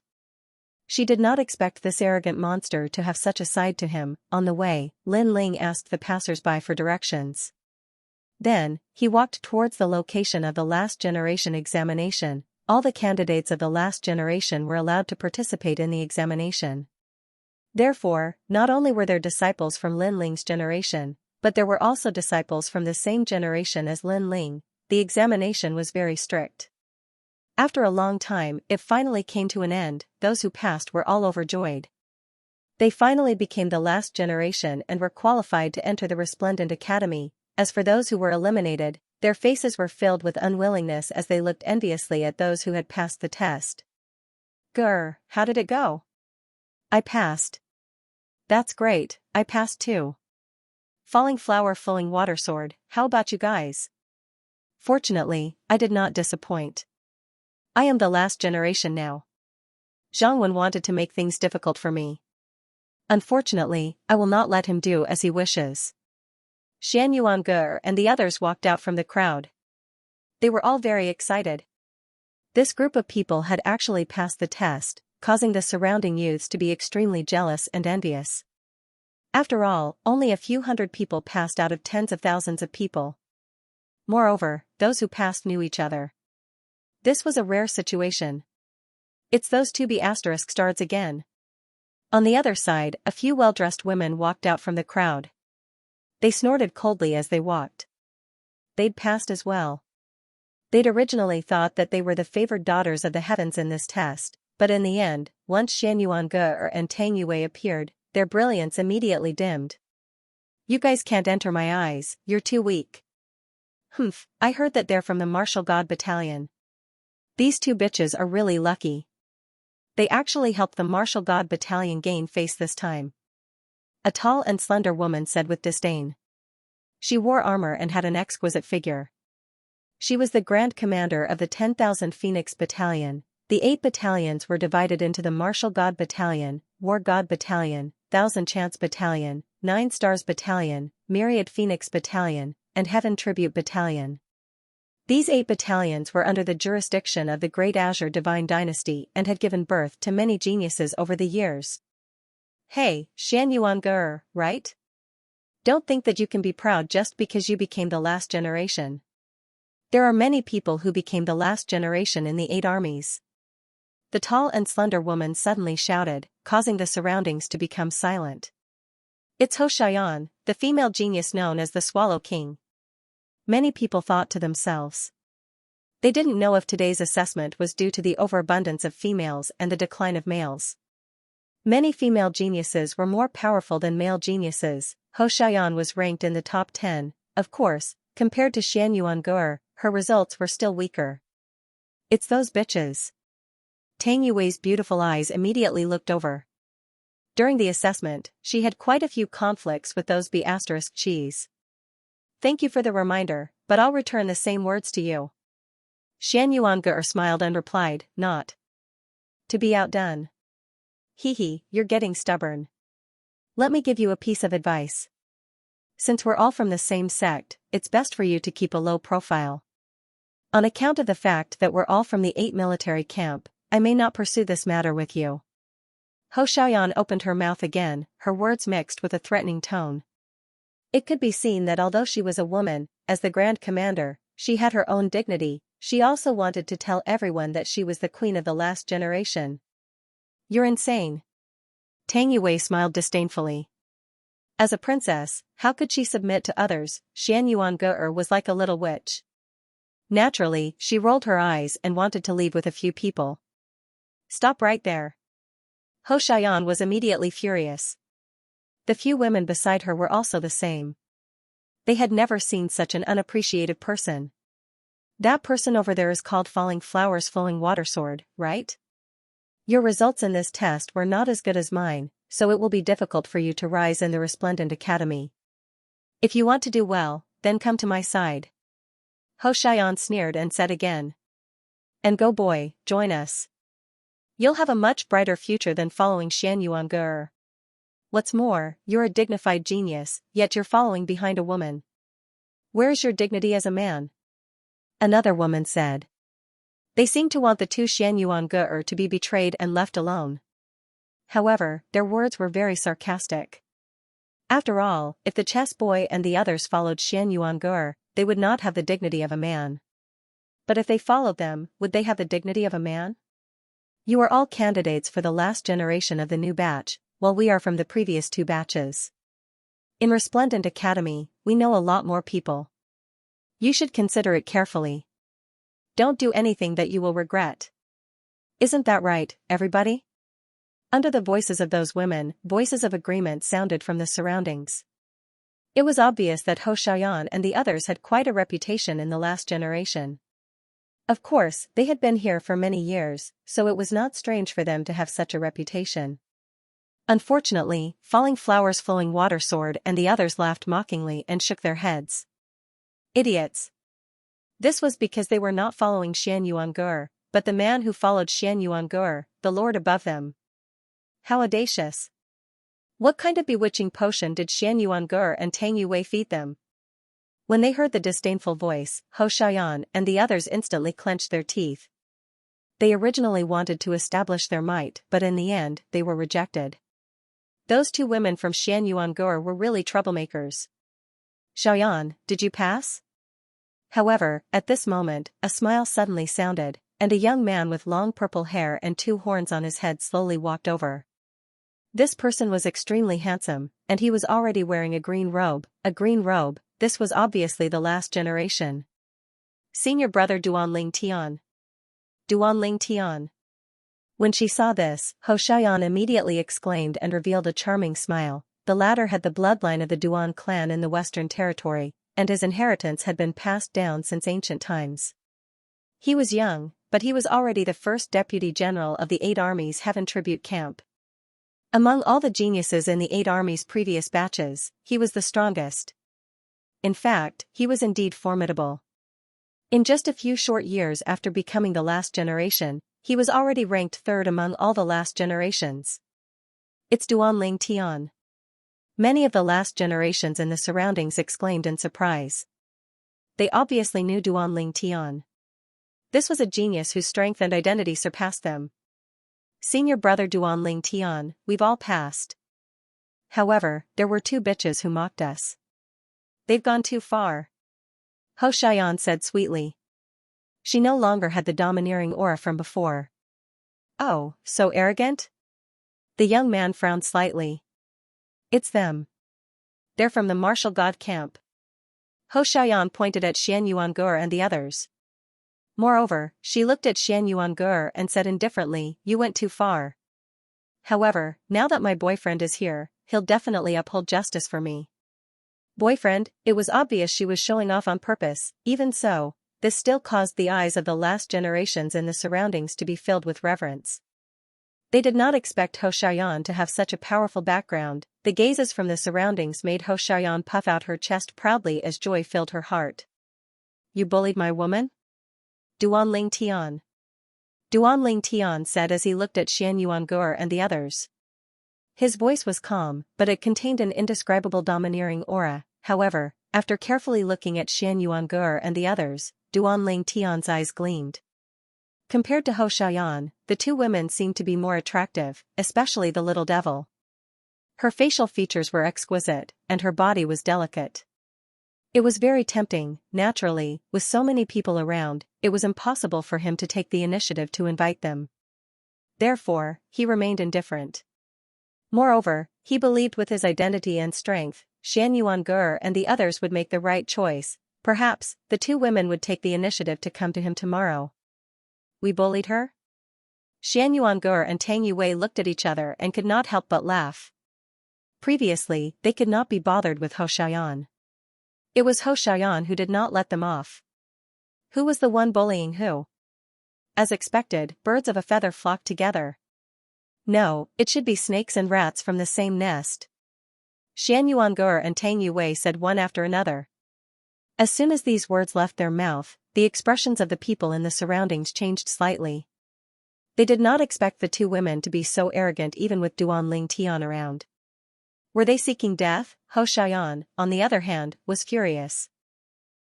She did not expect this arrogant monster to have such a side to him. On the way, Lin Ling asked the passers-by for directions. Then, he walked towards the location of the last generation examination. All the candidates of the last generation were allowed to participate in the examination. Therefore, not only were there disciples from Lin Ling's generation, but there were also disciples from the same generation as Lin Ling. The examination was very strict. After a long time, it finally came to an end. Those who passed were all overjoyed. They finally became the last generation and were qualified to enter the Resplendent Academy. As for those who were eliminated, their faces were filled with unwillingness as they looked enviously at those who had passed the test. Grr, how did it go? I passed. That's great, I passed too. Falling flower flowing water sword, how about you guys? Fortunately, I did not disappoint. I am the last generation now. Zhangwen wanted to make things difficult for me. Unfortunately, I will not let him do as he wishes. Shan Yuange and the others walked out from the crowd. They were all very excited. This group of people had actually passed the test, causing the surrounding youths to be extremely jealous and envious. After all, only a few hundred people passed out of tens of thousands of people. Moreover, those who passed knew each other. This was a rare situation. It's those 2B asterisk stars again. On the other side, a few well-dressed women walked out from the crowd. They snorted coldly as they walked. They'd passed as well. They'd originally thought that they were the favored daughters of the heavens in this test, but in the end, once Shan Yuange and Tang Yue appeared, their brilliance immediately dimmed. You guys can't enter my eyes, you're too weak. Humph, I heard that they're from the Martial God Battalion. These 2 bitches are really lucky. They actually helped the Martial God Battalion gain face this time. A tall and slender woman said with disdain. She wore armor and had an exquisite figure. She was the Grand Commander of the 10,000 Phoenix Battalion. The 8 battalions were divided into the Martial God Battalion, War God Battalion, Thousand Chance Battalion, 9 Stars Battalion, Myriad Phoenix Battalion, and Heaven Tribute Battalion. These 8 battalions were under the jurisdiction of the Great Azure Divine Dynasty and had given birth to many geniuses over the years. Hey, Xianxia, right? Don't think that you can be proud just because you became the last generation. There are many people who became the last generation in the 8 armies. The tall and slender woman suddenly shouted, causing the surroundings to become silent. It's Hou Xian, the female genius known as the Swallow King. Many people thought to themselves. They didn't know if today's assessment was due to the overabundance of females and the decline of males. Many female geniuses were more powerful than male geniuses. Hou Xian was ranked in the top 10, of course, compared to Xianxia, her results were still weaker. It's those bitches. Tang Yui's beautiful eyes immediately looked over. During the assessment, she had quite a few conflicts with those B***cheese. Thank you for the reminder, but I'll return the same words to you. Xianxia smiled and replied, not to be outdone. Hee, you're getting stubborn. Let me give you a piece of advice. Since we're all from the same sect, it's best for you to keep a low profile. On account of the fact that we're all from the 8 military camp, I may not pursue this matter with you. Hou Xian opened her mouth again, her words mixed with a threatening tone. It could be seen that although she was a woman, as the Grand Commander, she had her own dignity. She also wanted to tell everyone that she was the queen of the last generation. You're insane. Tang Yue smiled disdainfully. As a princess, how could she submit to others? Xianxia was like a little witch. Naturally, she rolled her eyes and wanted to leave with a few people. Stop right there. Hou Xian was immediately furious. The few women beside her were also the same. They had never seen such an unappreciated person. That person over there is called Falling Flowers Flowing Water Sword, right? Your results in this test were not as good as mine, so it will be difficult for you to rise in the Resplendent Academy. If you want to do well, then come to my side. Hou Xian sneered and said again. And go boy, join us. You'll have a much brighter future than following Xianxia. What's more, you're a dignified genius, yet you're following behind a woman. Where is your dignity as a man? Another woman said. They seem to want the 2 Xianxia to be betrayed and left alone. However, their words were very sarcastic. After all, if the chess boy and the others followed Xianxia, they would not have the dignity of a man. But if they followed them, would they have the dignity of a man? You are all candidates for the last generation of the new batch, while we are from the previous 2 batches. In Resplendent Academy, we know a lot more people. You should consider it carefully. Don't do anything that you will regret. Isn't that right, everybody? Under the voices of those women, voices of agreement sounded from the surroundings. It was obvious that Hou Xian and the others had quite a reputation in the last generation. Of course, they had been here for many years, so it was not strange for them to have such a reputation. Unfortunately, Falling Flowers Flowing Water Sword and the others laughed mockingly and shook their heads. Idiots. This was because they were not following Xianxia, but the man who followed Xianxia, the lord above them. How audacious. What kind of bewitching potion did Xianxia and Tang Yue feed them? When they heard the disdainful voice, Hou Xian and the others instantly clenched their teeth. They originally wanted to establish their might, but in the end, they were rejected. Those 2 women from Xianxia were really troublemakers. Xiaoyan, did you pass? However, at this moment, a smile suddenly sounded, and a young man with long purple hair and 2 horns on his head slowly walked over. This person was extremely handsome, and he was already wearing a green robe. This was obviously the last generation. Senior brother Duanling Tian. Duanling Tian. When she saw this, Hou Xian immediately exclaimed and revealed a charming smile. The latter had the bloodline of the Duan clan in the Western Territory, and his inheritance had been passed down since ancient times. He was young, but he was already the first deputy general of the 8 armies Heaven Tribute Camp. Among all the geniuses in the 8 armies' previous batches, he was the strongest. In fact, he was indeed formidable. In just a few short years after becoming the last generation, he was already ranked 3rd among all the last generations. It's Duanling Tian. Many of the last generations in the surroundings exclaimed in surprise. They obviously knew Duanling Tian. This was a genius whose strength and identity surpassed them. Senior brother Duanling Tian, we've all passed. However, there were two bitches who mocked us. They've gone too far. Ho Xian said sweetly. She no longer had the domineering aura from before. Oh, so arrogant? The young man frowned slightly. It's them. They're from the martial god camp. Ho Xian pointed at Xian Yuangur and the others. Moreover, she looked at Xian Yuangur and said indifferently, you went too far. However, now that my boyfriend is here, he'll definitely uphold justice for me. Boyfriend? It was obvious she was showing off on purpose. Even so, this still caused the eyes of the last generations in the surroundings to be filled with reverence. They did not expect Ho Xian to have such a powerful background. The gazes from the surroundings made Ho Xian puff out her chest proudly as joy filled her heart. You bullied my woman? Duanling Tian. Duanling Tian said as he looked at Xian Yuangur and the others. His voice was calm, but it contained an indescribable domineering aura. However, after carefully looking at Xian Yuangur and the others, Duanling Tian's eyes gleamed. Compared to Ho Xian, the two women seemed to be more attractive, especially the little devil. Her facial features were exquisite, and her body was delicate. It was very tempting. Naturally, with so many people around, it was impossible for him to take the initiative to invite them. Therefore, he remained indifferent. Moreover, he believed with his identity and strength, Xian Yuangur and the others would make the right choice. Perhaps, the two women would take the initiative to come to him tomorrow. We bullied her? Xian Yuangur and Tang Yue looked at each other and could not help but laugh. Previously, they could not be bothered with Ho Xian. It was Ho Xian who did not let them off. Who was the one bullying who? As expected, birds of a feather flocked together. No, it should be snakes and rats from the same nest. Xian Yuangur and Tang Yue said one after another. As soon as these words left their mouth, the expressions of the people in the surroundings changed slightly. They did not expect the two women to be so arrogant even with Duanling Tian around. Were they seeking death? Ho Xian, on the other hand, was furious.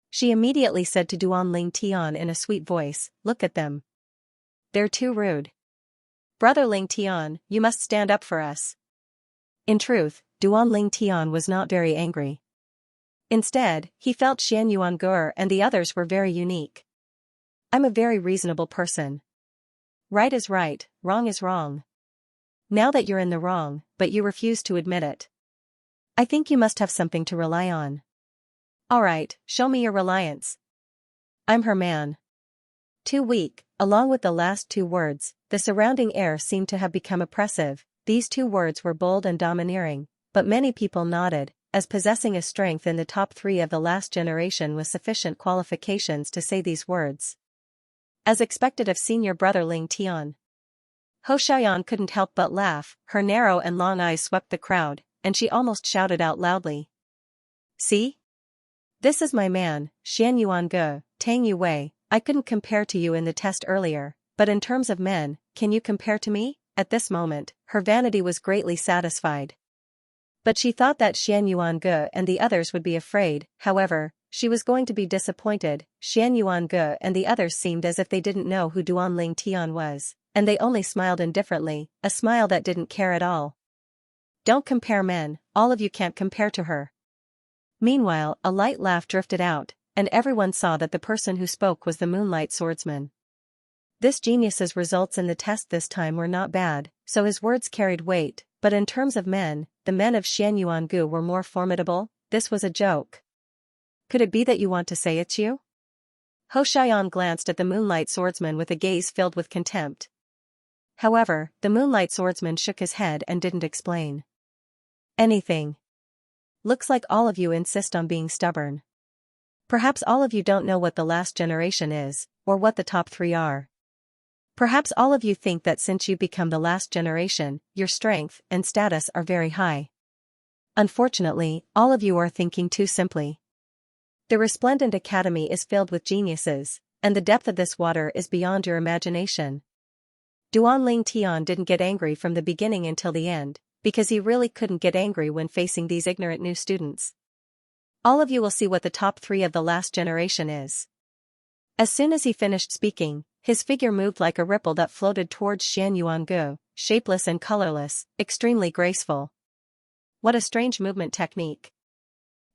She immediately said to Duanling Tian in a sweet voice, look at them. They're too rude. Brother Ling Tian, you must stand up for us. In truth, Duanling Tian was not very angry. Instead, he felt Xian Yuangur and the others were very unique. I'm a very reasonable person. Right is right, wrong is wrong. Now that you're in the wrong, but you refuse to admit it. I think you must have something to rely on. Alright, show me your reliance. I'm her man. Too weak. Along with the last two words, the surrounding air seemed to have become oppressive. These two words were bold and domineering, but many people nodded, as possessing a strength in the top three of the last generation with sufficient qualifications to say these words. As expected of senior brother Ling Tian. Ho Xian couldn't help but laugh, her narrow and long eyes swept the crowd, and she almost shouted out loudly. See? This is my man, Xian Yuange, Tang Yue. I couldn't compare to you in the test earlier, but in terms of men, can you compare to me? At this moment, her vanity was greatly satisfied. But she thought that Xian Yuange and the others would be afraid. However, she was going to be disappointed. Xian Yuange and the others seemed as if they didn't know who Duanling Tian was, and they only smiled indifferently, a smile that didn't care at all. Don't compare men, all of you can't compare to her. Meanwhile, a light laugh drifted out, and everyone saw that the person who spoke was the Moonlight Swordsman. This genius's results in the test this time were not bad, so his words carried weight, but in terms of men, the men of Xian Yuange were more formidable. This was a joke. Could it be that you want to say it's you? Ho Xian glanced at the Moonlight Swordsman with a gaze filled with contempt. However, the Moonlight Swordsman shook his head and didn't explain anything. Looks like all of you insist on being stubborn. Perhaps all of you don't know what the last generation is, or what the top three are. Perhaps all of you think that since you've become the last generation, your strength and status are very high. Unfortunately, all of you are thinking too simply. The resplendent academy is filled with geniuses, and the depth of this water is beyond your imagination. Duanling Tian didn't get angry from the beginning until the end, because he really couldn't get angry when facing these ignorant new students. All of you will see what the top 3 of the last generation is. As soon as he finished speaking, his figure moved like a ripple that floated towards Xianxia, shapeless and colorless, extremely graceful. What a strange movement technique.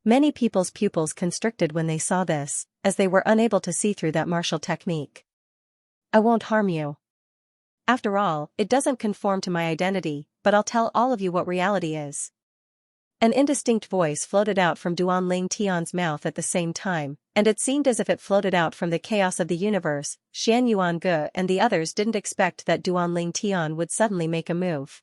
Many people's pupils constricted when they saw this, as they were unable to see through that martial technique. I won't harm you. After all, it doesn't conform to my identity, but I'll tell all of you what reality is. An indistinct voice floated out from Duanling Tian's mouth at the same time, and it seemed as if it floated out from the chaos of the universe. Xianxia and the others didn't expect that Duanling Tian would suddenly make a move.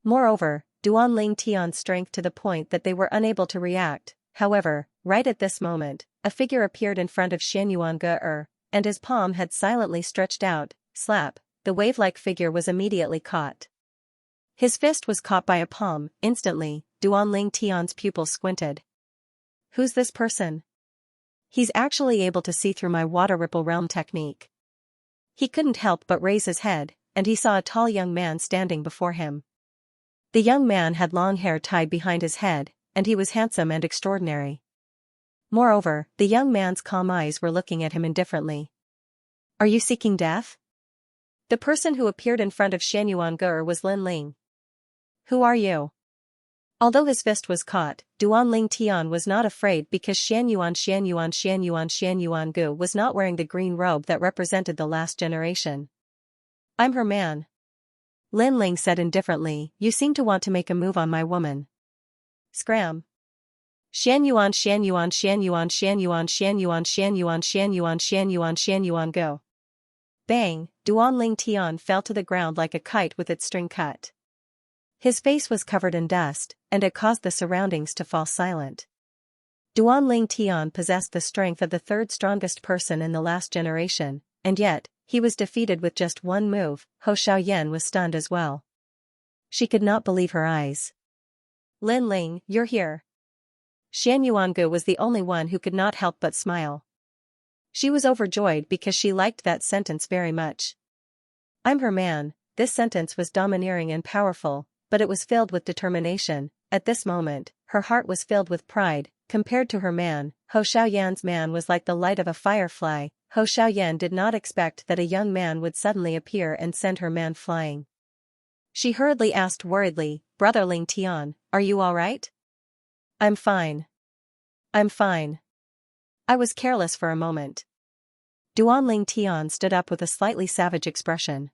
Moreover, Duanling Tian's strength to the point that they were unable to react. However, right at this moment, a figure appeared in front of Xianxia, and his palm had silently stretched out. Slap, the wave-like figure was immediately caught. His fist was caught by a palm. Instantly, Duanling Tian's pupils squinted. Who's this person? He's actually able to see through my water ripple realm technique. He couldn't help but raise his head, and he saw a tall young man standing before him. The young man had long hair tied behind his head, and he was handsome and extraordinary. Moreover, the young man's calm eyes were looking at him indifferently. Are you seeking death? The person who appeared in front of Xianxia was Lin Ling. Who are you? Although his fist was caught, Duanling Tian was not afraid because Xianxia was not wearing the green robe that represented the last generation. I'm her man. Lin Ling said indifferently, you seem to want to make a move on my woman. Scram. Go. Bang, Duanling Tian fell to the ground like a kite with its string cut. His face was covered in dust, and it caused the surroundings to fall silent. Duanling Tian possessed the strength of the third strongest person in the last generation, and yet, he was defeated with just one move. Hou Xiaoyan was stunned as well. She could not believe her eyes. Lin Ling, you're here. Xianxia was the only one who could not help but smile. She was overjoyed because she liked that sentence very much. I'm her man. This sentence was domineering and powerful, but it was filled with determination. At this moment, her heart was filled with pride. Compared to her man, Hou Xiaoyan's man was like the light of a firefly. Hou Xiaoyan did not expect that a young man would suddenly appear and send her man flying. She hurriedly asked worriedly, Brotherling Tian, are you all right? I'm fine. I'm fine. I was careless for a moment. Duanling Tian stood up with a slightly savage expression.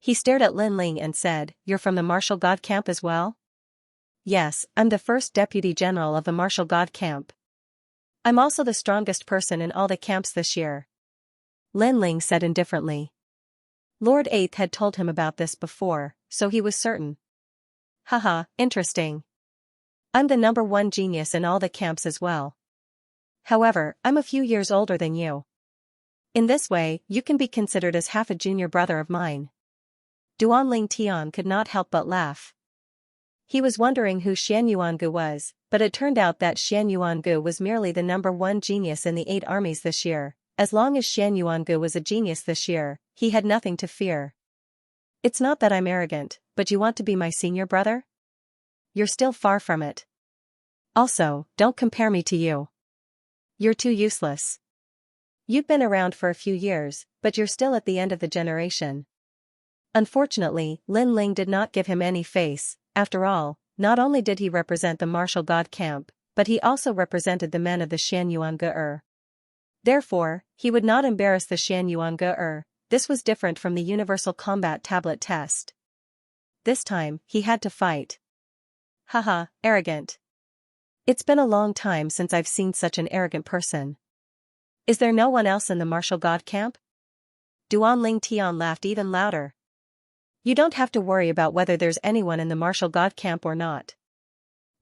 He stared at Lin Ling and said, You're from the martial god camp as well? Yes, I'm the first deputy general of the martial god camp. I'm also the strongest person in all the camps this year. Lin Ling said indifferently. Lord Eighth had told him about this before, so he was certain. Haha, interesting. I'm the number 1 genius in all the camps as well. However, I'm a few years older than you. In this way, you can be considered as half a junior brother of mine. Duanling Tian could not help but laugh. He was wondering who Xianxia was, but it turned out that Xianxia was merely the number 1 genius in the 8 armies this year. As long as Xianxia was a genius this year, he had nothing to fear. It's not that I'm arrogant, but you want to be my senior brother? You're still far from it. Also, don't compare me to you. You're too useless. You've been around for a few years, but you're still at the end of the generation. Unfortunately, Lin Ling did not give him any face. After all, not only did he represent the martial god camp, but he also represented the men of the Xianxia. Therefore, he would not embarrass the Xianxia. This was different from the universal combat tablet test. This time, he had to fight. Haha, arrogant. It's been a long time since I've seen such an arrogant person. Is there no one else in the martial god camp? Duanling Tian laughed even louder. You don't have to worry about whether there's anyone in the martial god camp or not.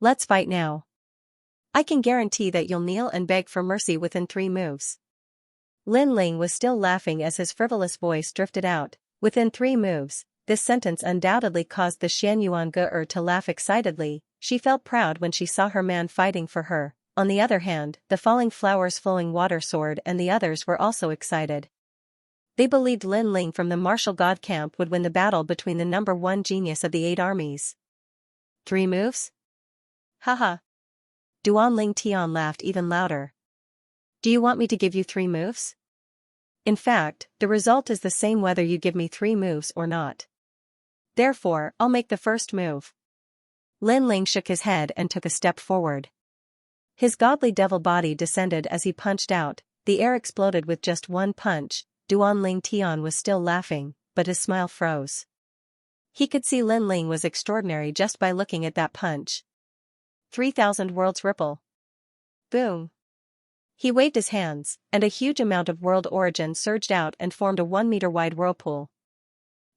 Let's fight now. I can guarantee that you'll kneel and beg for mercy within 3 moves. Lin Ling was still laughing as his frivolous voice drifted out. Within 3 moves, this sentence undoubtedly caused the Xianxia to laugh excitedly. She felt proud when she saw her man fighting for her. On the other hand, the falling flowers flowing water sword and the others were also excited. They believed Lin Ling from the martial god camp would win the battle between the number 1 genius of the 8 armies. 3 moves? Haha. Duan Tian laughed even louder. Do you want me to give you 3 moves? In fact, the result is the same whether you give me 3 moves or not. Therefore, I'll make the first move. Lin Ling shook his head and took a step forward. His godly devil body descended as he punched out. The air exploded with just one punch. Duan Tian was still laughing, but his smile froze. He could see Lin Ling was extraordinary just by looking at that punch. 3,000 worlds ripple. Boom. He waved his hands, and a huge amount of world origin surged out and formed a 1-meter-wide whirlpool.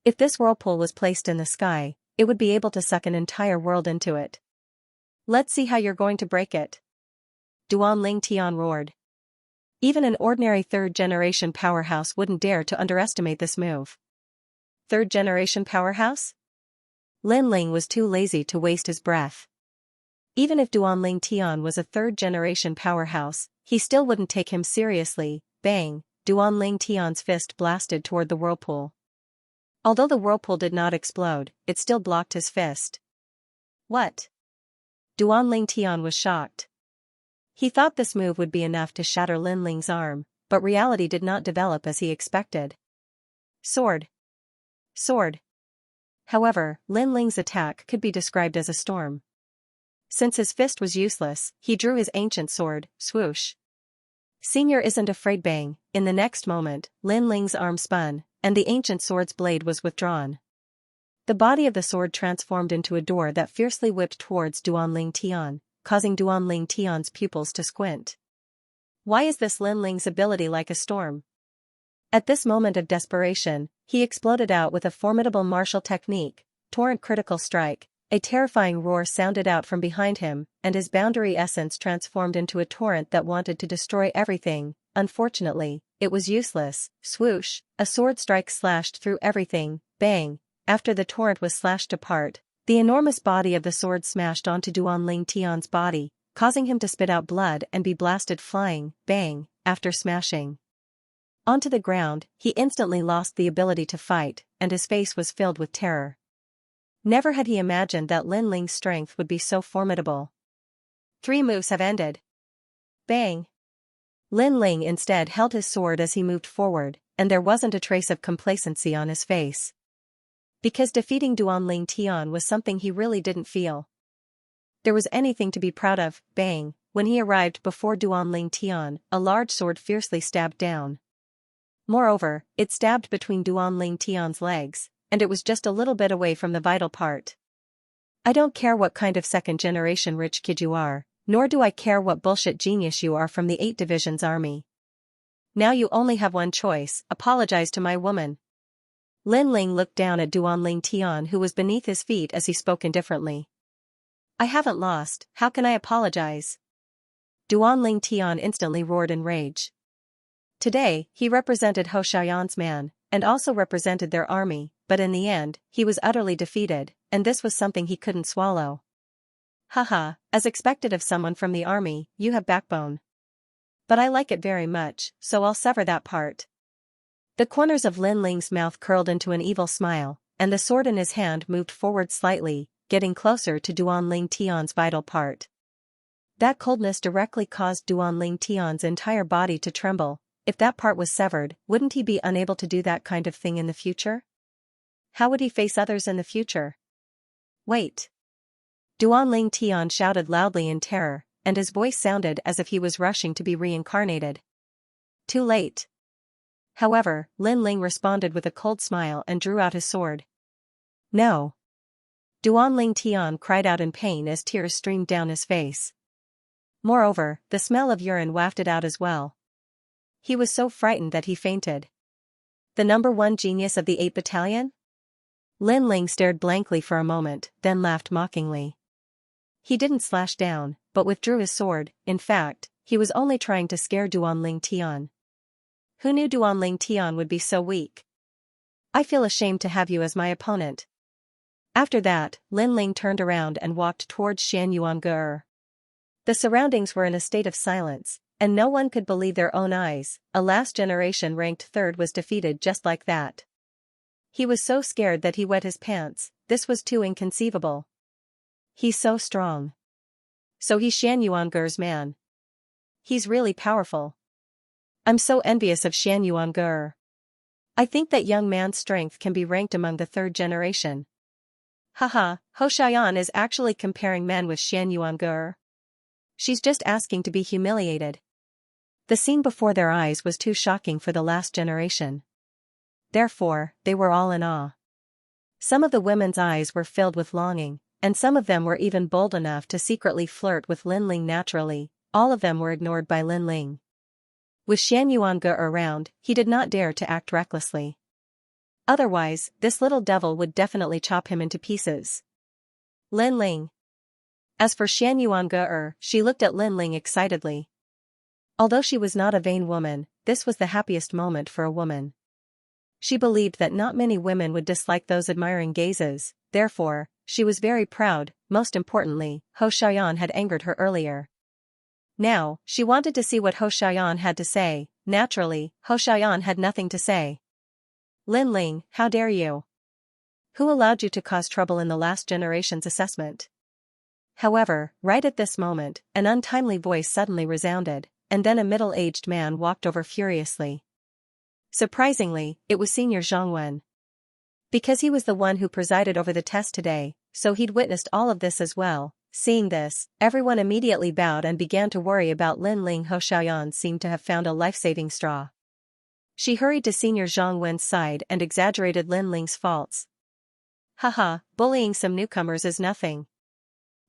If this whirlpool was placed in the sky, it would be able to suck an entire world into it. Let's see how you're going to break it. Duan Tian roared. Even an ordinary 3rd-generation powerhouse wouldn't dare to underestimate this move. 3rd-generation powerhouse? Lin Ling was too lazy to waste his breath. Even if Duan Tian was a 3rd-generation powerhouse, he still wouldn't take him seriously. Bang! Duan Tian's fist blasted toward the whirlpool. Although the whirlpool did not explode, it still blocked his fist. What? Duan Tian was shocked. He thought this move would be enough to shatter Lin Ling's arm, but reality did not develop as he expected. Sword. Sword. However, Lin Ling's attack could be described as a storm. Since his fist was useless, he drew his ancient sword, swoosh. Senior isn't afraid. Bang! In the next moment, Lin Ling's arm spun, and the ancient sword's blade was withdrawn. The body of the sword transformed into a door that fiercely whipped towards Duan Tian, causing Duan Tian's pupils to squint. Why is this Lin Ling's ability like a storm? At this moment of desperation, he exploded out with a formidable martial technique, Torrent Critical Strike. A terrifying roar sounded out from behind him, and his boundary essence transformed into a torrent that wanted to destroy everything. Unfortunately, it was useless. Swoosh! A sword strike slashed through everything. Bang! After the torrent was slashed apart, the enormous body of the sword smashed onto Duan Tian's body, causing him to spit out blood and be blasted flying. Bang! After smashing onto the ground, he instantly lost the ability to fight, and his face was filled with terror. Never had he imagined that Lin Ling's strength would be so formidable. 3 moves have ended. Bang! Lin Ling instead held his sword as he moved forward, and there wasn't a trace of complacency on his face. Because defeating Duan Tian was something he really didn't feel there was anything to be proud of. Bang! When he arrived before Duan Tian, a large sword fiercely stabbed down. Moreover, it stabbed between Duan Tian's legs, and it was just a little bit away from the vital part. I don't care what kind of 2nd-generation rich kid you are, nor do I care what bullshit genius you are from the 8 Division's army. Now you only have one choice: apologize to my woman. Lin Ling looked down at Duan Tian, who was beneath his feet, as he spoke indifferently. I haven't lost, how can I apologize? Duan Tian instantly roared in rage. Today, he represented Ho Xiaoyan's man, and also represented their army, but in the end, he was utterly defeated, and this was something he couldn't swallow. Haha, as expected of someone from the army, you have backbone. But I like it very much, so I'll sever that part. The corners of Lin Ling's mouth curled into an evil smile, and the sword in his hand moved forward slightly, getting closer to Duan Tian's vital part. That coldness directly caused Duan Tian's entire body to tremble. If that part was severed, wouldn't he be unable to do that kind of thing in the future? How would he face others in the future? Wait! Duan Tian shouted loudly in terror, and his voice sounded as if he was rushing to be reincarnated. Too late. However, Lin Ling responded with a cold smile and drew out his sword. No! Duan Tian cried out in pain as tears streamed down his face. Moreover, the smell of urine wafted out as well. He was so frightened that he fainted. The number 1 genius of the 8 Battalion? Lin Ling stared blankly for a moment, then laughed mockingly. He didn't slash down, but withdrew his sword. In fact, he was only trying to scare Duan Tian. Who knew Duan Tian would be so weak? I feel ashamed to have you as my opponent. After that, Lin Ling turned around and walked towards Xianxia. The surroundings were in a state of silence, and no one could believe their own eyes. A last-generation ranked 3rd was defeated just like that. He was so scared that he wet his pants. This was too inconceivable. He's so strong. So he's Shan Yuange's man. He's really powerful. I'm so envious of Shan Yuange. I think that young man's strength can be ranked among the third generation. Haha, Ho Xian is actually comparing men with Shan Yuange. She's just asking to be humiliated. The scene before their eyes was too shocking for the last generation. Therefore, they were all in awe. Some of the women's eyes were filled with longing, and some of them were even bold enough to secretly flirt with Lin Ling naturally. All of them were ignored by Lin Ling. With Shan Yuange around, he did not dare to act recklessly. Otherwise, this little devil would definitely chop him into pieces. Lin Ling. As for Shan Yuange, she looked at Lin Ling excitedly. Although she was not a vain woman, this was the happiest moment for a woman. She believed that not many women would dislike those admiring gazes, therefore, she was very proud. Most importantly, Ho Xian had angered her earlier. Now, she wanted to see what Ho Xian had to say. Naturally, Ho Xian had nothing to say. Lin Ling, how dare you? Who allowed you to cause trouble in the last generation's assessment? However, right at this moment, an untimely voice suddenly resounded, and then a middle-aged man walked over furiously. Surprisingly, it was Senior Zhang Wen. Because he was the one who presided over the test today, so he'd witnessed all of this as well. Seeing this, everyone immediately bowed and began to worry about Lin Ling. Ho Xian seemed to have found a life-saving straw. She hurried to Senior Zhang Wen's side and exaggerated Lin Ling's faults. Haha, bullying some newcomers is nothing.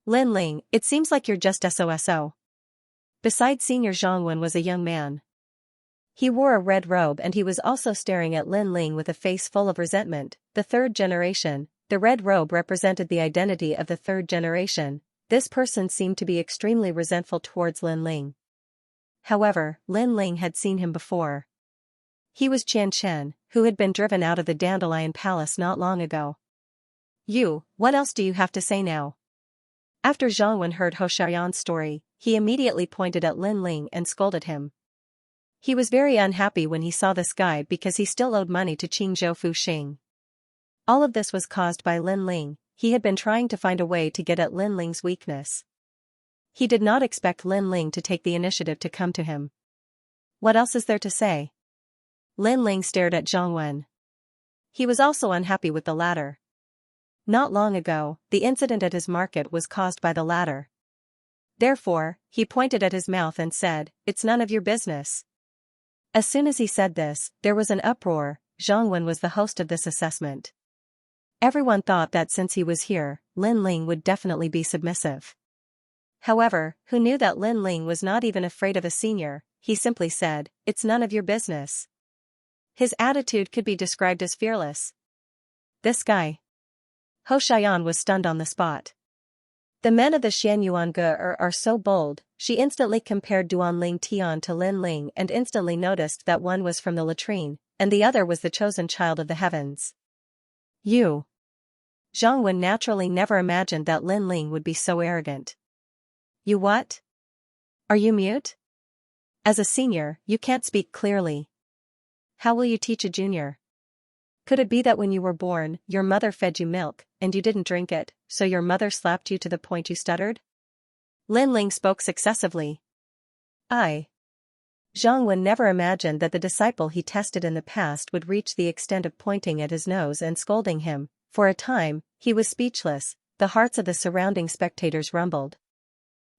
Lin Ling, it seems like you're just SOSO. Beside Senior Zhang Wen was a young man. He wore a red robe and he was also staring at Lin Ling with a face full of resentment. The third generation. The red robe represented the identity of the third generation. This person seemed to be extremely resentful towards Lin Ling. However, Lin Ling had seen him before. He was Xianxia, who had been driven out of the Dandelion Palace not long ago. You, what else do you have to say now? After Zhang Wen heard Ho Xian's story, he immediately pointed at Lin Ling and scolded him. He was very unhappy when he saw this guy because he still owed money to Qingzhou Fuxing. All of this was caused by Lin Ling. He had been trying to find a way to get at Lin Ling's weakness. He did not expect Lin Ling to take the initiative to come to him. What else is there to say? Lin Ling stared at Zhang Wen. He was also unhappy with the latter. Not long ago, the incident at his market was caused by the latter. Therefore, he pointed at his mouth and said, "It's none of your business." As soon as he said this, there was an uproar. Zhang Wen was the host of this assessment. Everyone thought that since he was here, Lin Ling would definitely be submissive. However, who knew that Lin Ling was not even afraid of a senior? He simply said, "It's none of your business." His attitude could be described as fearless. This guy. Ho Xian was stunned on the spot. The men of the Shan Yuange are so bold. She instantly compared Duan Ling Tian to Lin Ling and instantly noticed that one was from the latrine, and the other was the chosen child of the heavens. You. Zhang Wen naturally never imagined that Lin Ling would be so arrogant. You what? Are you mute? As a senior, you can't speak clearly. How will you teach a junior? Could it be that when you were born, your mother fed you milk, and you didn't drink it, so your mother slapped you to the point you stuttered? Lin Ling spoke successively. Zhang Wen never imagined that the disciple he tested in the past would reach the extent of pointing at his nose and scolding him. For a time, he was speechless. The hearts of the surrounding spectators rumbled.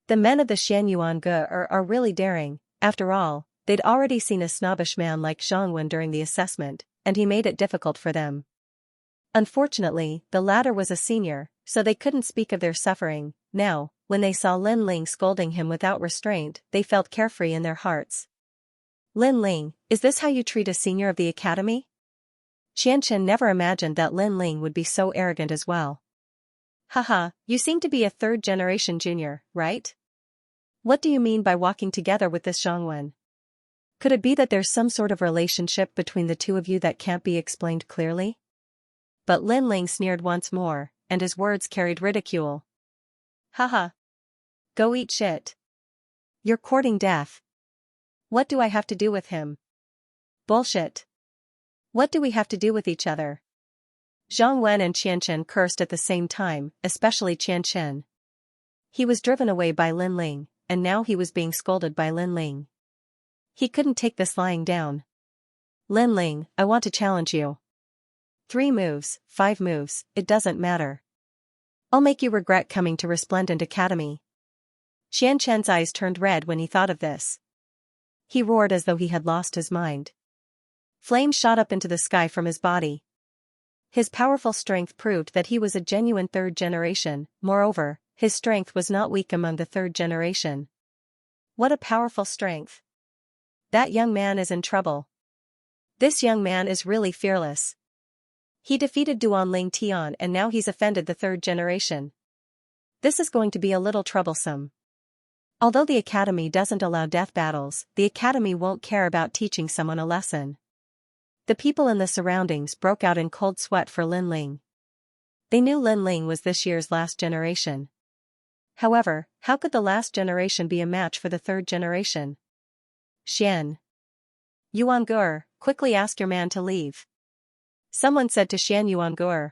The men of the Shan Yuange are really daring. After all, they'd already seen a snobbish man like Zhang Wen during the assessment, and he made it difficult for them. Unfortunately, the latter was a senior, so they couldn't speak of their suffering. Now, when they saw Lin Ling scolding him without restraint, they felt carefree in their hearts. Lin Ling, is this how you treat a senior of the academy? Xianxia never imagined that Lin Ling would be so arrogant as well. Haha, you seem to be a third-generation junior, right? What do you mean by walking together with this Zhang Wen? Could it be that there's some sort of relationship between the two of you that can't be explained clearly? But Lin Ling sneered once more, and his words carried ridicule. Haha. Go eat shit. You're courting death. What do I have to do with him? Bullshit. What do we have to do with each other? Zhang Wen and Qianxia cursed at the same time, especially Qianxia. He was driven away by Lin Ling, and now he was being scolded by Lin Ling. He couldn't take this lying down. Lin Ling, I want to challenge you. 3 moves, 5 moves, it doesn't matter. I'll make you regret coming to Resplendent Academy. Xianxia's eyes turned red when he thought of this. He roared as though he had lost his mind. Flames shot up into the sky from his body. His powerful strength proved that he was a genuine 3rd generation, moreover, his strength was not weak among the 3rd generation. What a powerful strength. That young man is in trouble. This young man is really fearless. He defeated Duanling Tian and now he's offended the 3rd generation. This is going to be a little troublesome. Although the academy doesn't allow death battles, the academy won't care about teaching someone a lesson. The people in the surroundings broke out in cold sweat for Lin Ling. They knew Lin Ling was this year's last generation. However, how could the last generation be a match for the 3rd generation? Xian Yuangur, quickly ask your man to leave. Someone said to Xian Yuangur.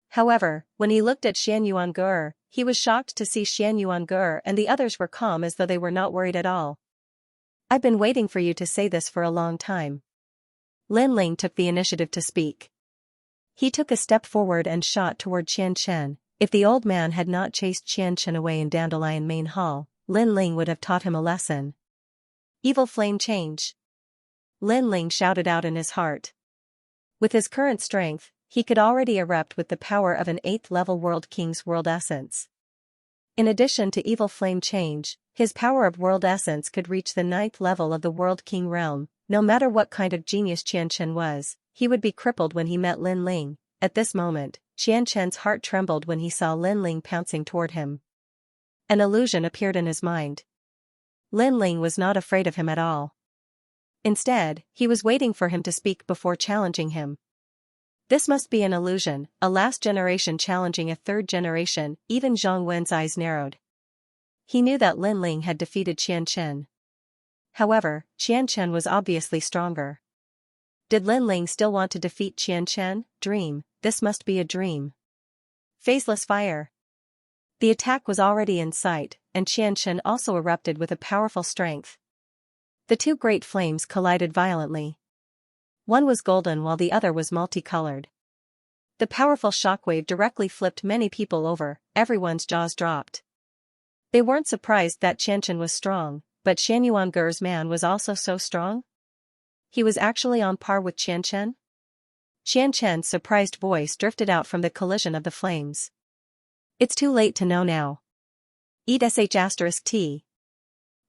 However, when he looked at Xian Yuangur, he was shocked to see Xian Yuangur and the others were calm as though they were not worried at all. I've been waiting for you to say this for a long time. Lin Ling took the initiative to speak. He took a step forward and shot toward Xianxian. If the old man had not chased Xianxian away in Dandelion Main Hall, Lin Ling would have taught him a lesson. Evil flame change. Lin Ling shouted out in his heart. With his current strength, he could already erupt with the power of an 8th-level World King's World Essence. In addition to evil flame change, his power of World Essence could reach the 9th level of the World King realm. No matter what kind of genius Xianxian was, he would be crippled when he met Lin Ling. At this moment, Xianxian's heart trembled when he saw Lin Ling pouncing toward him. An illusion appeared in his mind. Lin Ling was not afraid of him at all. Instead, he was waiting for him to speak before challenging him. This must be an illusion, a last generation challenging a 3rd generation. Even Zhang Wen's eyes narrowed. He knew that Lin Ling had defeated Xianxian. However, Xianxian was obviously stronger. Did Lin Ling still want to defeat Xianxian? Dream, this must be a dream. Phaseless fire. The attack was already in sight, and Xianxian also erupted with a powerful strength. The 2 great flames collided violently. One was golden while the other was multicolored. The powerful shockwave directly flipped many people over, everyone's jaws dropped. They weren't surprised that Xianxian was strong, but Xian Yuangur's man was also so strong? He was actually on par with Xianxian? Xianxian's surprised voice drifted out from the collision of the flames. It's too late to know now. Eat sh*t.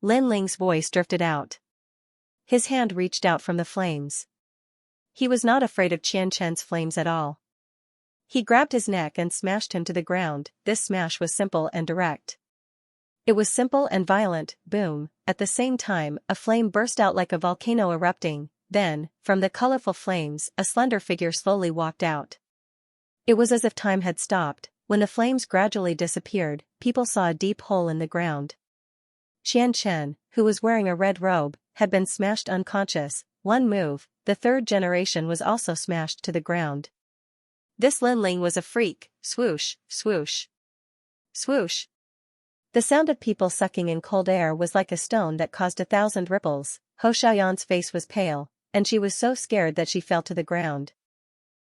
Lin Ling's voice drifted out. His hand reached out from the flames. He was not afraid of Xianxian's flames at all. He grabbed his neck and smashed him to the ground. This smash was simple and direct. It was simple and violent, boom. At the same time, a flame burst out like a volcano erupting. Then, from the colorful flames, a slender figure slowly walked out. It was as if time had stopped. When the flames gradually disappeared, people saw a deep hole in the ground. Xianxian, who was wearing a red robe, had been smashed unconscious. One move, the 3rd generation was also smashed to the ground. This Lin Ling was a freak. Swoosh, swoosh. Swoosh. The sound of people sucking in cold air was like a stone that caused 1,000 ripples. Ho Xiaoyan's face was pale, and she was so scared that she fell to the ground.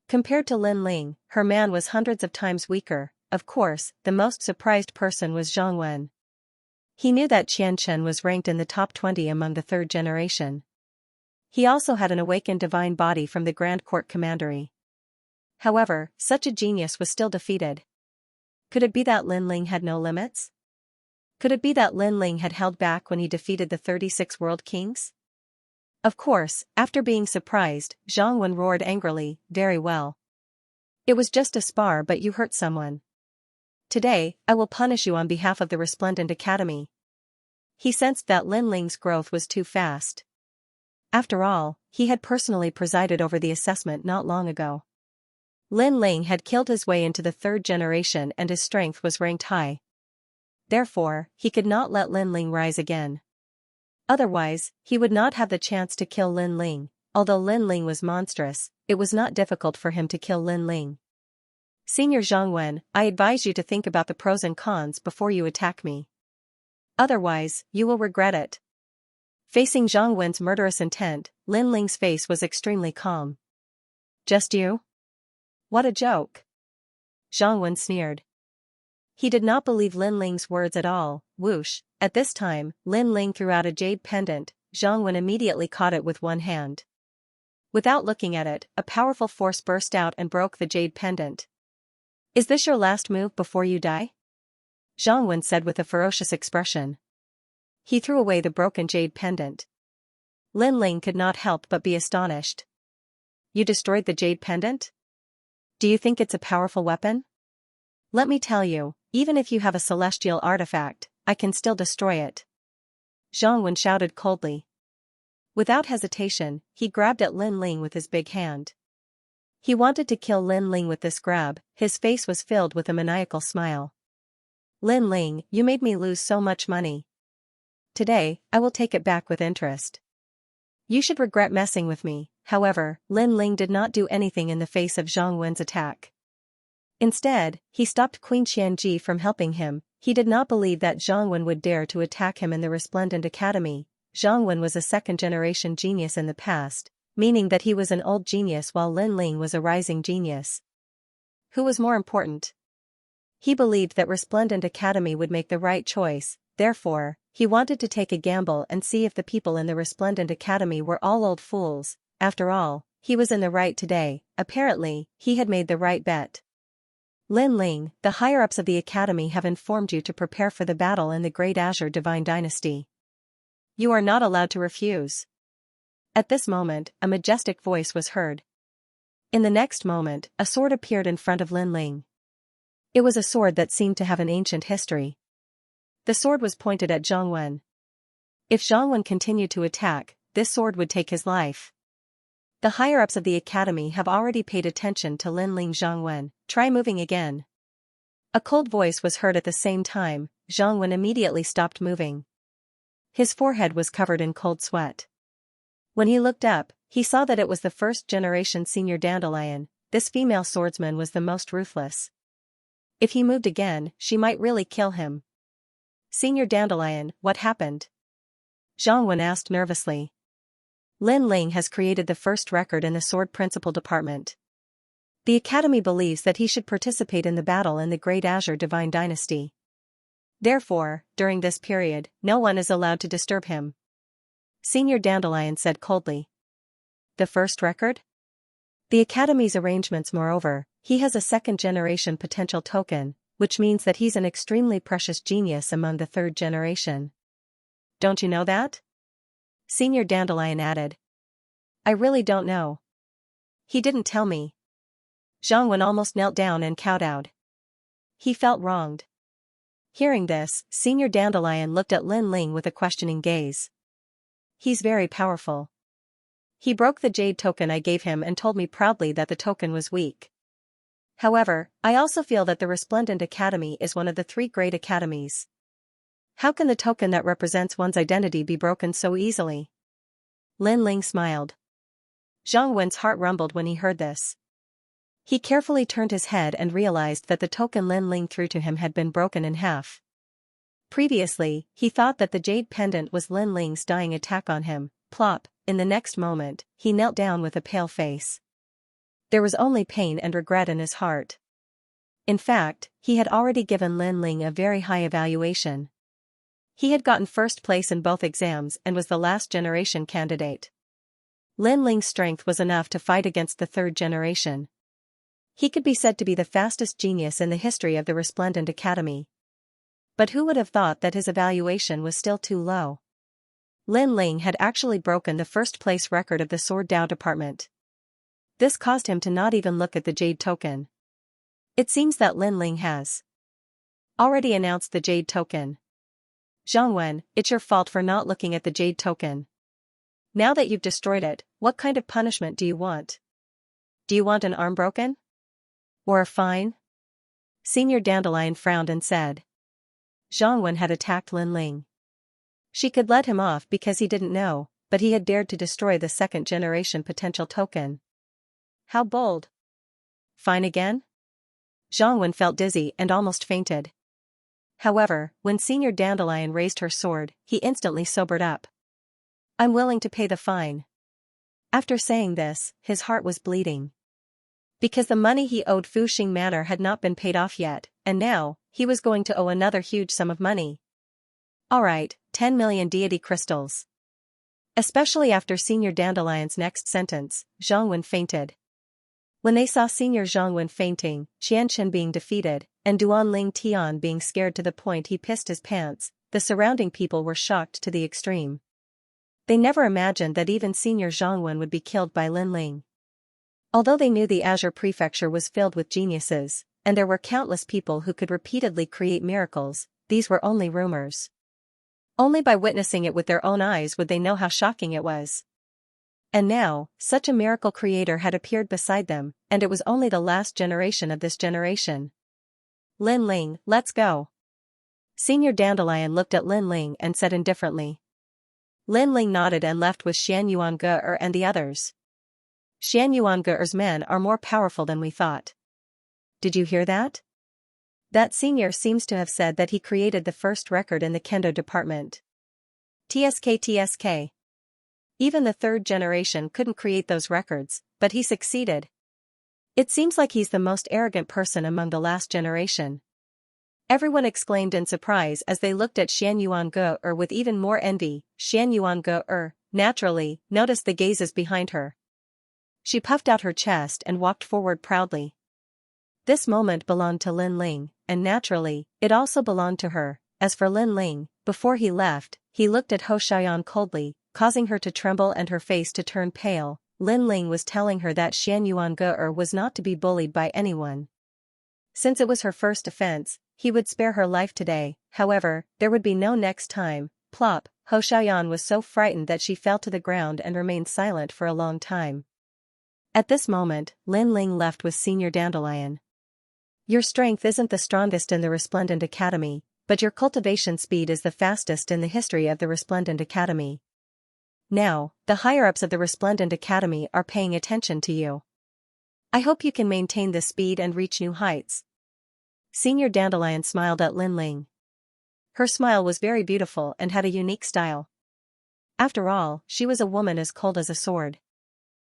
Compared to Lin Ling, her man was hundreds of times weaker. Of course, the most surprised person was Zhang Wen. He knew that Xianxian was ranked in the top 20 among the 3rd generation. He also had an awakened divine body from the Grand Court Commandery. However, such a genius was still defeated. Could it be that Lin Ling had no limits? Could it be that Lin Ling had held back when he defeated the 36 world kings? Of course, after being surprised, Zhang Wen roared angrily, very well. It was just a spar, but you hurt someone. Today, I will punish you on behalf of the Resplendent Academy. He sensed that Lin Ling's growth was too fast. After all, he had personally presided over the assessment not long ago. Lin Ling had killed his way into the 3rd generation and his strength was ranked high. Therefore, he could not let Lin Ling rise again. Otherwise, he would not have the chance to kill Lin Ling. Although Lin Ling was monstrous, it was not difficult for him to kill Lin Ling. Senior Zhangwen, I advise you to think about the pros and cons before you attack me. Otherwise, you will regret it. Facing Zhang Wen's murderous intent, Lin Ling's face was extremely calm. Just you? What a joke. Zhang Wen sneered. He did not believe Lin Ling's words at all. Whoosh. At this time, Lin Ling threw out a jade pendant. Zhang Wen immediately caught it with one hand. Without looking at it, a powerful force burst out and broke the jade pendant. Is this your last move before you die? Zhang Wen said with a ferocious expression. He threw away the broken jade pendant. Lin Ling could not help but be astonished. You destroyed the jade pendant? Do you think it's a powerful weapon? Let me tell you, even if you have a celestial artifact, I can still destroy it. Zhang Wen shouted coldly. Without hesitation, he grabbed at Lin Ling with his big hand. He wanted to kill Lin Ling with this grab. His face was filled with a maniacal smile. Lin Ling, you made me lose so much money. Today, I will take it back with interest. You should regret messing with me. However, Lin Ling did not do anything in the face of Zhang Wen's attack. Instead, he stopped Queen Xianxia from helping him. He did not believe that Zhang Wen would dare to attack him in the Resplendent Academy. Zhang Wen was a second-generation genius in the past, meaning that he was an old genius while Lin Ling was a rising genius. Who was more important? He believed that Resplendent Academy would make the right choice, therefore, he wanted to take a gamble and see if the people in the Resplendent Academy were all old fools. After all, he was in the right today. Apparently, he had made the right bet. Lin Ling, the higher-ups of the Academy have informed you to prepare for the battle in the Great Azure Divine Dynasty. You are not allowed to refuse. At this moment, a majestic voice was heard. In the next moment, a sword appeared in front of Lin Ling. It was a sword that seemed to have an ancient history. The sword was pointed at Zhang Wen. If Zhang Wen continued to attack, this sword would take his life. The higher-ups of the Academy have already paid attention to Lin Ling. Zhang Wen, try moving again. A cold voice was heard at the same time. Zhang Wen immediately stopped moving. His forehead was covered in cold sweat. When he looked up, he saw that it was the first-generation senior dandelion. This female swordsman was the most ruthless. If he moved again, she might really kill him. Senior dandelion, what happened? Zhang Wen asked nervously. Lin Ling has created the first record in the Sword Principal Department. The Academy believes that he should participate in the battle in the Great Azure Divine Dynasty. Therefore, during this period, no one is allowed to disturb him. Senior Dandelion said coldly. The first record? The Academy's arrangements. Moreover, he has a second-generation potential token, which means that he's an extremely precious genius among the third generation. Don't you know that? Senior Dandelion added. I really don't know. He didn't tell me. Zhang Wen almost knelt down and kowtowed. He felt wronged. Hearing this, Senior Dandelion looked at Lin Ling with a questioning gaze. He's very powerful. He broke the jade token I gave him and told me proudly that the token was weak. However, I also feel that the Resplendent Academy is one of the 3 great academies. How can the token that represents one's identity be broken so easily? Lin Ling smiled. Zhang Wen's heart rumbled when he heard this. He carefully turned his head and realized that the token Lin Ling threw to him had been broken in half. Previously, he thought that the jade pendant was Lin Ling's dying attack on him. Plop, in the next moment, he knelt down with a pale face. There was only pain and regret in his heart. In fact, he had already given Lin Ling a very high evaluation. He had gotten first place in both exams and was the last generation candidate. Lin Ling's strength was enough to fight against the third generation. He could be said to be the fastest genius in the history of the Resplendent Academy. But who would have thought that his evaluation was still too low? Lin Ling had actually broken the first-place record of the Sword Dao department. This caused him to not even look at the jade token. It seems that Lin Ling has already announced the jade token. Zhang Wen, it's your fault for not looking at the jade token. Now that you've destroyed it, what kind of punishment do you want? Do you want an arm broken? Or a fine? Senior Dandelion frowned and said. Zhang Wen had attacked Lin Ling. She could let him off because he didn't know, but he had dared to destroy the second-generation potential token. How bold. Fine again? Zhang Wen felt dizzy and almost fainted. However, when Senior Dandelion raised her sword, he instantly sobered up. I'm willing to pay the fine. After saying this, his heart was bleeding. Because the money he owed Fuxing Manor had not been paid off yet, and now, he was going to owe another huge sum of money. Alright, 10 million deity crystals. Especially after Senior Dandelion's next sentence, Zhang Wen fainted. When they saw Senior Zhang Wen fainting, Xianxia being defeated, and Duanling Tian being scared to the point he pissed his pants, the surrounding people were shocked to the extreme. They never imagined that even Senior Zhang Wen would be killed by Lin Ling. Although they knew the Azure Prefecture was filled with geniuses, and there were countless people who could repeatedly create miracles, these were only rumors. Only by witnessing it with their own eyes would they know how shocking it was. And now, such a miracle creator had appeared beside them, and it was only the last generation of this generation. Lin Ling, let's go. Senior Dandelion looked at Lin Ling and said indifferently. Lin Ling nodded and left with Shan Yuange and the others. Shan Yuange's men are more powerful than we thought. Did you hear that? That senior seems to have said that he created the first record in the Kendo department. TSK. Even the third generation couldn't create those records, but he succeeded. It seems like he's the most arrogant person among the last generation. Everyone exclaimed in surprise as they looked at Shan Yuange with even more envy. Shan Yuange, naturally, noticed the gazes behind her. She puffed out her chest and walked forward proudly. This moment belonged to Lin Ling, and naturally, it also belonged to her. As for Lin Ling, before he left, he looked at Ho Xiaoyan coldly, causing her to tremble and her face to turn pale. Lin Ling was telling her that Shan Yuange was not to be bullied by anyone. Since it was her first offense, he would spare her life today. However, there would be no next time. Plop, Ho Xiaoyan was so frightened that she fell to the ground and remained silent for a long time. At this moment, Lin Ling left with Senior Dandelion. Your strength isn't the strongest in the Resplendent Academy, but your cultivation speed is the fastest in the history of the Resplendent Academy. Now, the higher-ups of the Resplendent Academy are paying attention to you. I hope you can maintain this speed and reach new heights. Senior Dandelion smiled at Lin Ling. Her smile was very beautiful and had a unique style. After all, she was a woman as cold as a sword.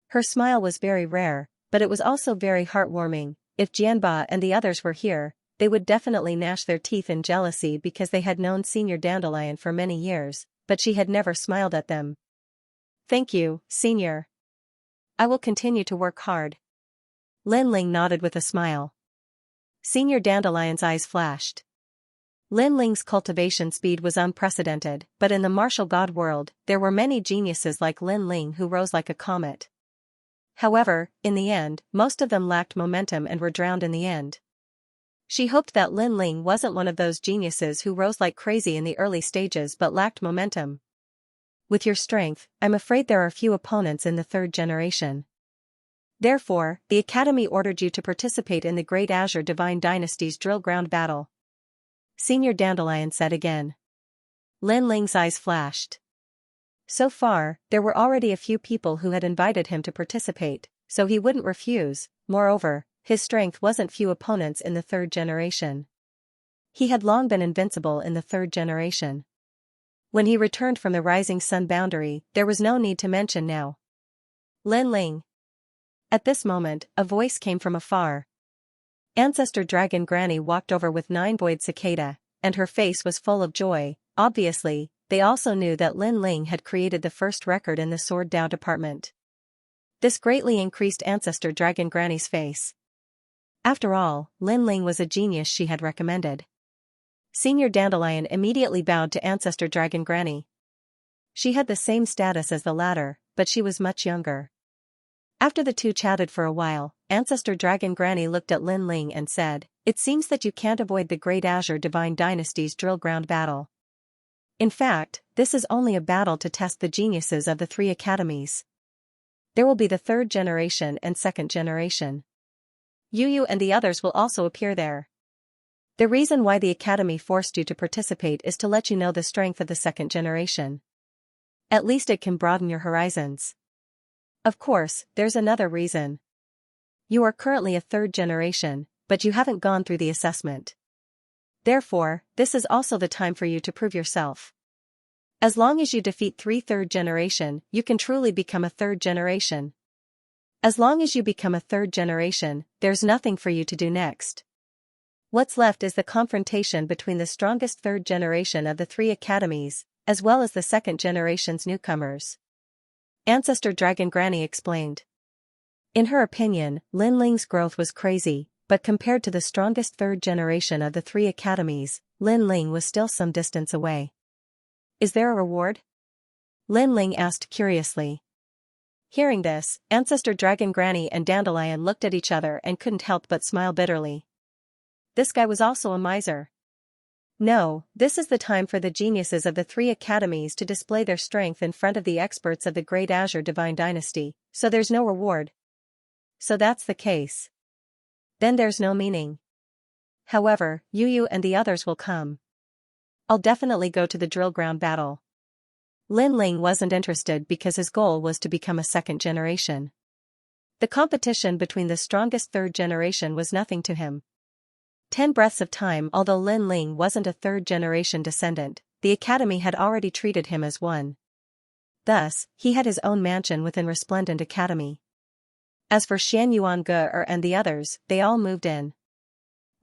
Her smile was very rare, but it was also very heartwarming. If Jianba and the others were here, they would definitely gnash their teeth in jealousy because they had known Senior Dandelion for many years, but she had never smiled at them. Thank you, Senior. I will continue to work hard. Lin Ling nodded with a smile. Senior Dandelion's eyes flashed. Lin Ling's cultivation speed was unprecedented, but in the martial god world, there were many geniuses like Lin Ling who rose like a comet. However, in the end, most of them lacked momentum and were drowned in the end. She hoped that Lin Ling wasn't one of those geniuses who rose like crazy in the early stages but lacked momentum. With your strength, I'm afraid there are few opponents in the third generation. Therefore, the Academy ordered you to participate in the Great Azure Divine Dynasty's drill ground battle. Senior Dandelion said again. Lin Ling's eyes flashed. So far, there were already a few people who had invited him to participate, so he wouldn't refuse. Moreover, his strength wasn't few opponents in the third generation. He had long been invincible in the third generation. When he returned from the Rising Sun boundary, there was no need to mention now. Lin Ling. At this moment, a voice came from afar. Ancestor Dragon Granny walked over with 9-void cicada, and her face was full of joy. Obviously, they also knew that Lin Ling had created the first record in the Sword Dao department. This greatly increased Ancestor Dragon Granny's face. After all, Lin Ling was a genius she had recommended. Senior Dandelion immediately bowed to Ancestor Dragon Granny. She had the same status as the latter, but she was much younger. After the two chatted for a while, Ancestor Dragon Granny looked at Lin Ling and said, "It seems that you can't avoid the Great Azure Divine Dynasty's drill ground battle. In fact, this is only a battle to test the geniuses of the 3 academies. There will be the 3rd generation and 2nd generation. Yu and the others will also appear there. The reason why the Academy forced you to participate is to let you know the strength of the 2nd generation. At least it can broaden your horizons. Of course, there's another reason. You are currently a 3rd generation, but you haven't gone through the assessment. Therefore, this is also the time for you to prove yourself. As long as you defeat 3 third generation, you can truly become a third generation. As long as you become a third generation, there's nothing for you to do next. What's left is the confrontation between the strongest third generation of the 3 academies, as well as the second generation's newcomers. Ancestor Dragon Granny explained. In her opinion, Lin Ling's growth was crazy, but compared to the strongest third generation of the 3 academies, Lin Ling was still some distance away. Is there a reward? Lin Ling asked curiously. Hearing this, Ancestor Dragon Granny and Dandelion looked at each other and couldn't help but smile bitterly. This guy was also a miser. No, this is the time for the geniuses of the 3 academies to display their strength in front of the experts of the Great Azure Divine Dynasty, so there's no reward. So that's the case. Then there's no meaning. However, Yu and the others will come. I'll definitely go to the drill ground battle. Lin Ling wasn't interested because his goal was to become a second generation. The competition between the strongest third generation was nothing to him. 10 breaths of time. Although Lin Ling wasn't a third-generation descendant, the academy had already treated him as one. Thus, he had his own mansion within Resplendent Academy. As for Xianxia and the others, they all moved in.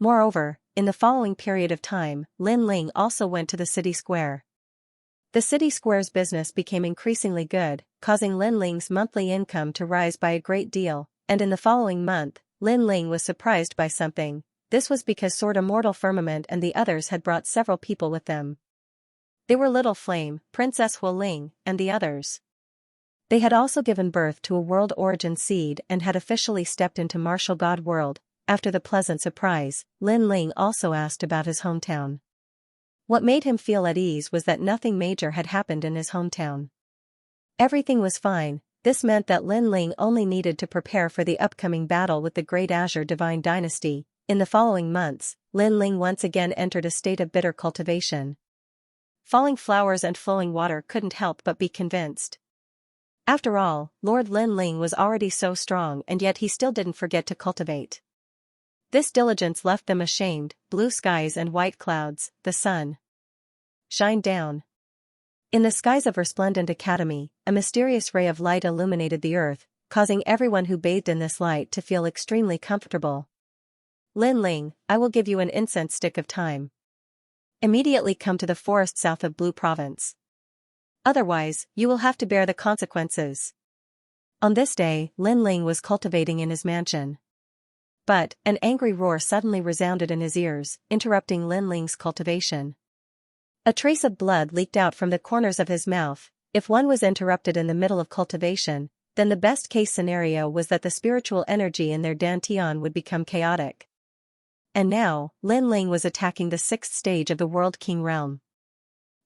Moreover, in the following period of time, Lin Ling also went to the city square. The city square's business became increasingly good, causing Lin Ling's monthly income to rise by a great deal, and in the following month, Lin Ling was surprised by something. This was because Sword Immortal Firmament and the others had brought several people with them. They were Little Flame, Princess Hu Ling, and the others. They had also given birth to a world origin seed and had officially stepped into Martial God World. After the pleasant surprise, Lin Ling also asked about his hometown. What made him feel at ease was that nothing major had happened in his hometown. Everything was fine. This meant that Lin Ling only needed to prepare for the upcoming battle with the Great Azure Divine Dynasty. In the following months, Lin Ling once again entered a state of bitter cultivation. Falling flowers and flowing water couldn't help but be convinced. After all, Lord Lin Ling was already so strong, and yet he still didn't forget to cultivate. This diligence left them ashamed. Blue skies and white clouds, the sun shined down. In the skies of Resplendent Academy, a mysterious ray of light illuminated the earth, causing everyone who bathed in this light to feel extremely comfortable. Lin Ling, I will give you an incense stick of time. Immediately come to the forest south of Blue Province. Otherwise, you will have to bear the consequences. On this day, Lin Ling was cultivating in his mansion. But, an angry roar suddenly resounded in his ears, interrupting Lin Ling's cultivation. A trace of blood leaked out from the corners of his mouth. If one was interrupted in the middle of cultivation, then the best-case scenario was that the spiritual energy in their dantian would become chaotic. And now, Lin Ling was attacking the 6th stage of the World King realm.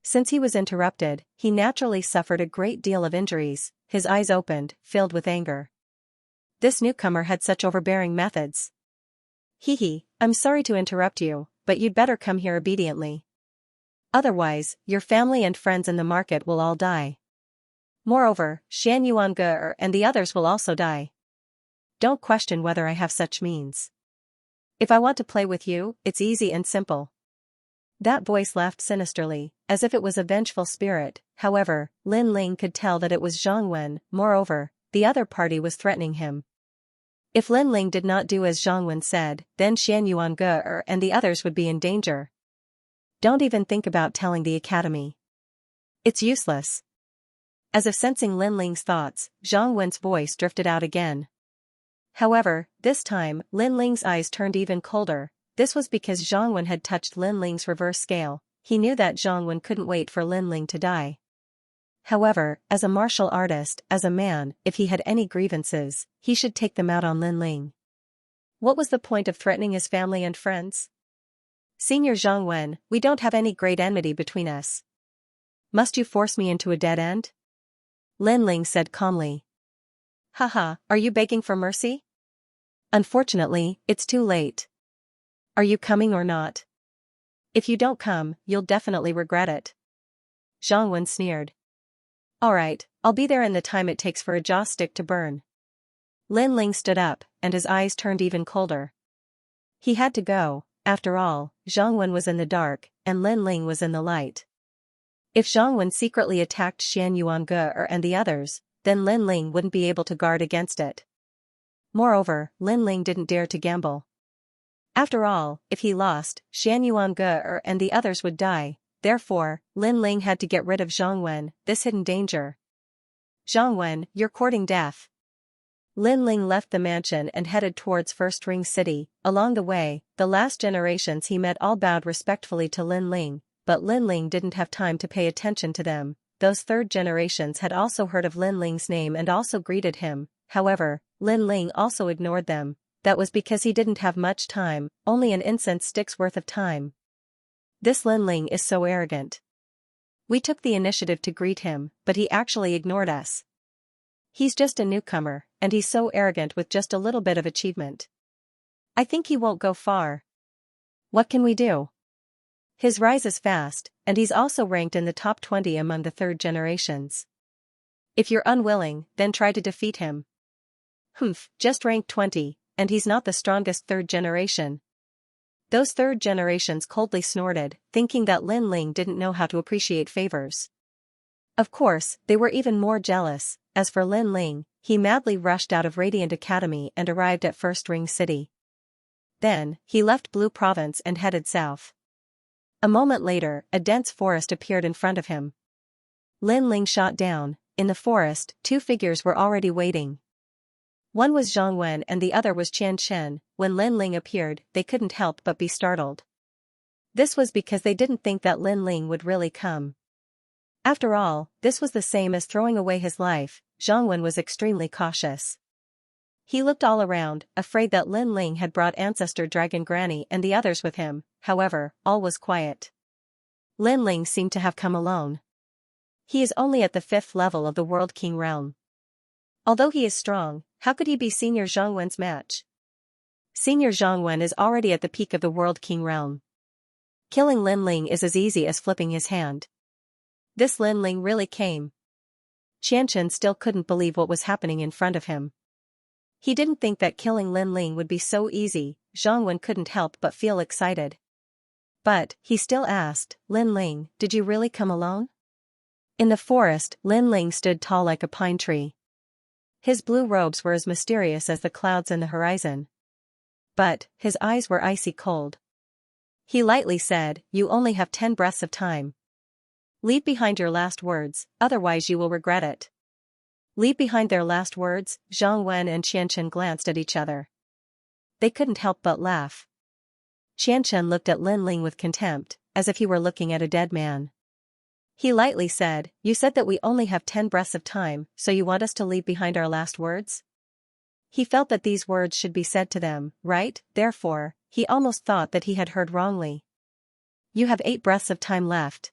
Since he was interrupted, he naturally suffered a great deal of injuries. His eyes opened, filled with anger. This newcomer had such overbearing methods. Hee, I'm sorry to interrupt you, but you'd better come here obediently. Otherwise, your family and friends in the market will all die. Moreover, Xianxia and the others will also die. Don't question whether I have such means. If I want to play with you, it's easy and simple. That voice laughed sinisterly, as if it was a vengeful spirit. However, Lin Ling could tell that it was Zhang Wen. Moreover, the other party was threatening him. If Lin Ling did not do as Zhang Wen said, then Xianxia and the others would be in danger. Don't even think about telling the academy. It's useless. As if sensing Lin Ling's thoughts, Zhang Wen's voice drifted out again. However, this time, Lin Ling's eyes turned even colder. This was because Zhang Wen had touched Lin Ling's reverse scale. He knew that Zhang Wen couldn't wait for Lin Ling to die. However, as a martial artist, as a man, if he had any grievances, he should take them out on Lin Ling. What was the point of threatening his family and friends? Senior Zhang Wen, we don't have any great enmity between us. Must you force me into a dead end? Lin Ling said calmly. Haha, are you begging for mercy? Unfortunately, it's too late. Are you coming or not? If you don't come, you'll definitely regret it. Zhang Wen sneered. Alright, I'll be there in the time it takes for a jaw stick to burn. Lin Ling stood up, and his eyes turned even colder. He had to go. After all, Zhongwen was in the dark, and Lin Ling was in the light. If Zhongwen secretly attacked Xianxia and the others, then Lin Ling wouldn't be able to guard against it. Moreover, Lin Ling didn't dare to gamble. After all, if he lost, Xianxia and the others would die. Therefore, Lin Ling had to get rid of Zhongwen, this hidden danger. Zhongwen, you're courting death. Lin Ling left the mansion and headed towards First Ring City. Along the way, the last generations he met all bowed respectfully to Lin Ling, but Lin Ling didn't have time to pay attention to them. Those third generations had also heard of Lin Ling's name and also greeted him. However, Lin Ling also ignored them. That was because he didn't have much time, only an incense stick's worth of time. This Lin Ling is so arrogant. We took the initiative to greet him, but he actually ignored us. He's just a newcomer, and he's so arrogant with just a little bit of achievement. I think he won't go far. What can we do? His rise is fast, and he's also ranked in the top 20 among the third generations. If you're unwilling, then try to defeat him. Just ranked 20, and he's not the strongest third generation. Those third generations coldly snorted, thinking that Lin Ling didn't know how to appreciate favors. Of course, they were even more jealous. As for Lin Ling, he madly rushed out of Radiant Academy and arrived at First Ring City. Then, he left Blue Province and headed south. A moment later, a dense forest appeared in front of him. Lin Ling shot down. In the forest, two figures were already waiting. One was Zhongwen and the other was Xianxia. When Lin Ling appeared, they couldn't help but be startled. This was because they didn't think that Lin Ling would really come. After all, this was the same as throwing away his life. Zhongwen was extremely cautious. He looked all around, afraid that Lin Ling had brought Ancestor Dragon Granny and the others with him. However, all was quiet. Lin Ling seemed to have come alone. He is only at the 5th level of the World King realm. Although he is strong, how could he be Senior Zhongwen's match? Senior Zhongwen is already at the peak of the World King realm. Killing Lin Ling is as easy as flipping his hand. This Lin Ling really came. Xianxia still couldn't believe what was happening in front of him. He didn't think that killing Lin Ling would be so easy. Zhongwen couldn't help but feel excited. But, he still asked, Lin Ling, did you really come alone? In the forest, Lin Ling stood tall like a pine tree. His blue robes were as mysterious as the clouds in the horizon. But, his eyes were icy cold. He lightly said, you only have 10 breaths of time. Leave behind your last words, otherwise you will regret it. Leave behind their last words. Zhongwen and Xianxia glanced at each other. They couldn't help but laugh. Xianxia looked at Lin Ling with contempt, as if he were looking at a dead man. He lightly said, you said that we only have 10 breaths of time, so you want us to leave behind our last words? He felt that these words should be said to them, right? Therefore, he almost thought that he had heard wrongly. You have 8 breaths of time left.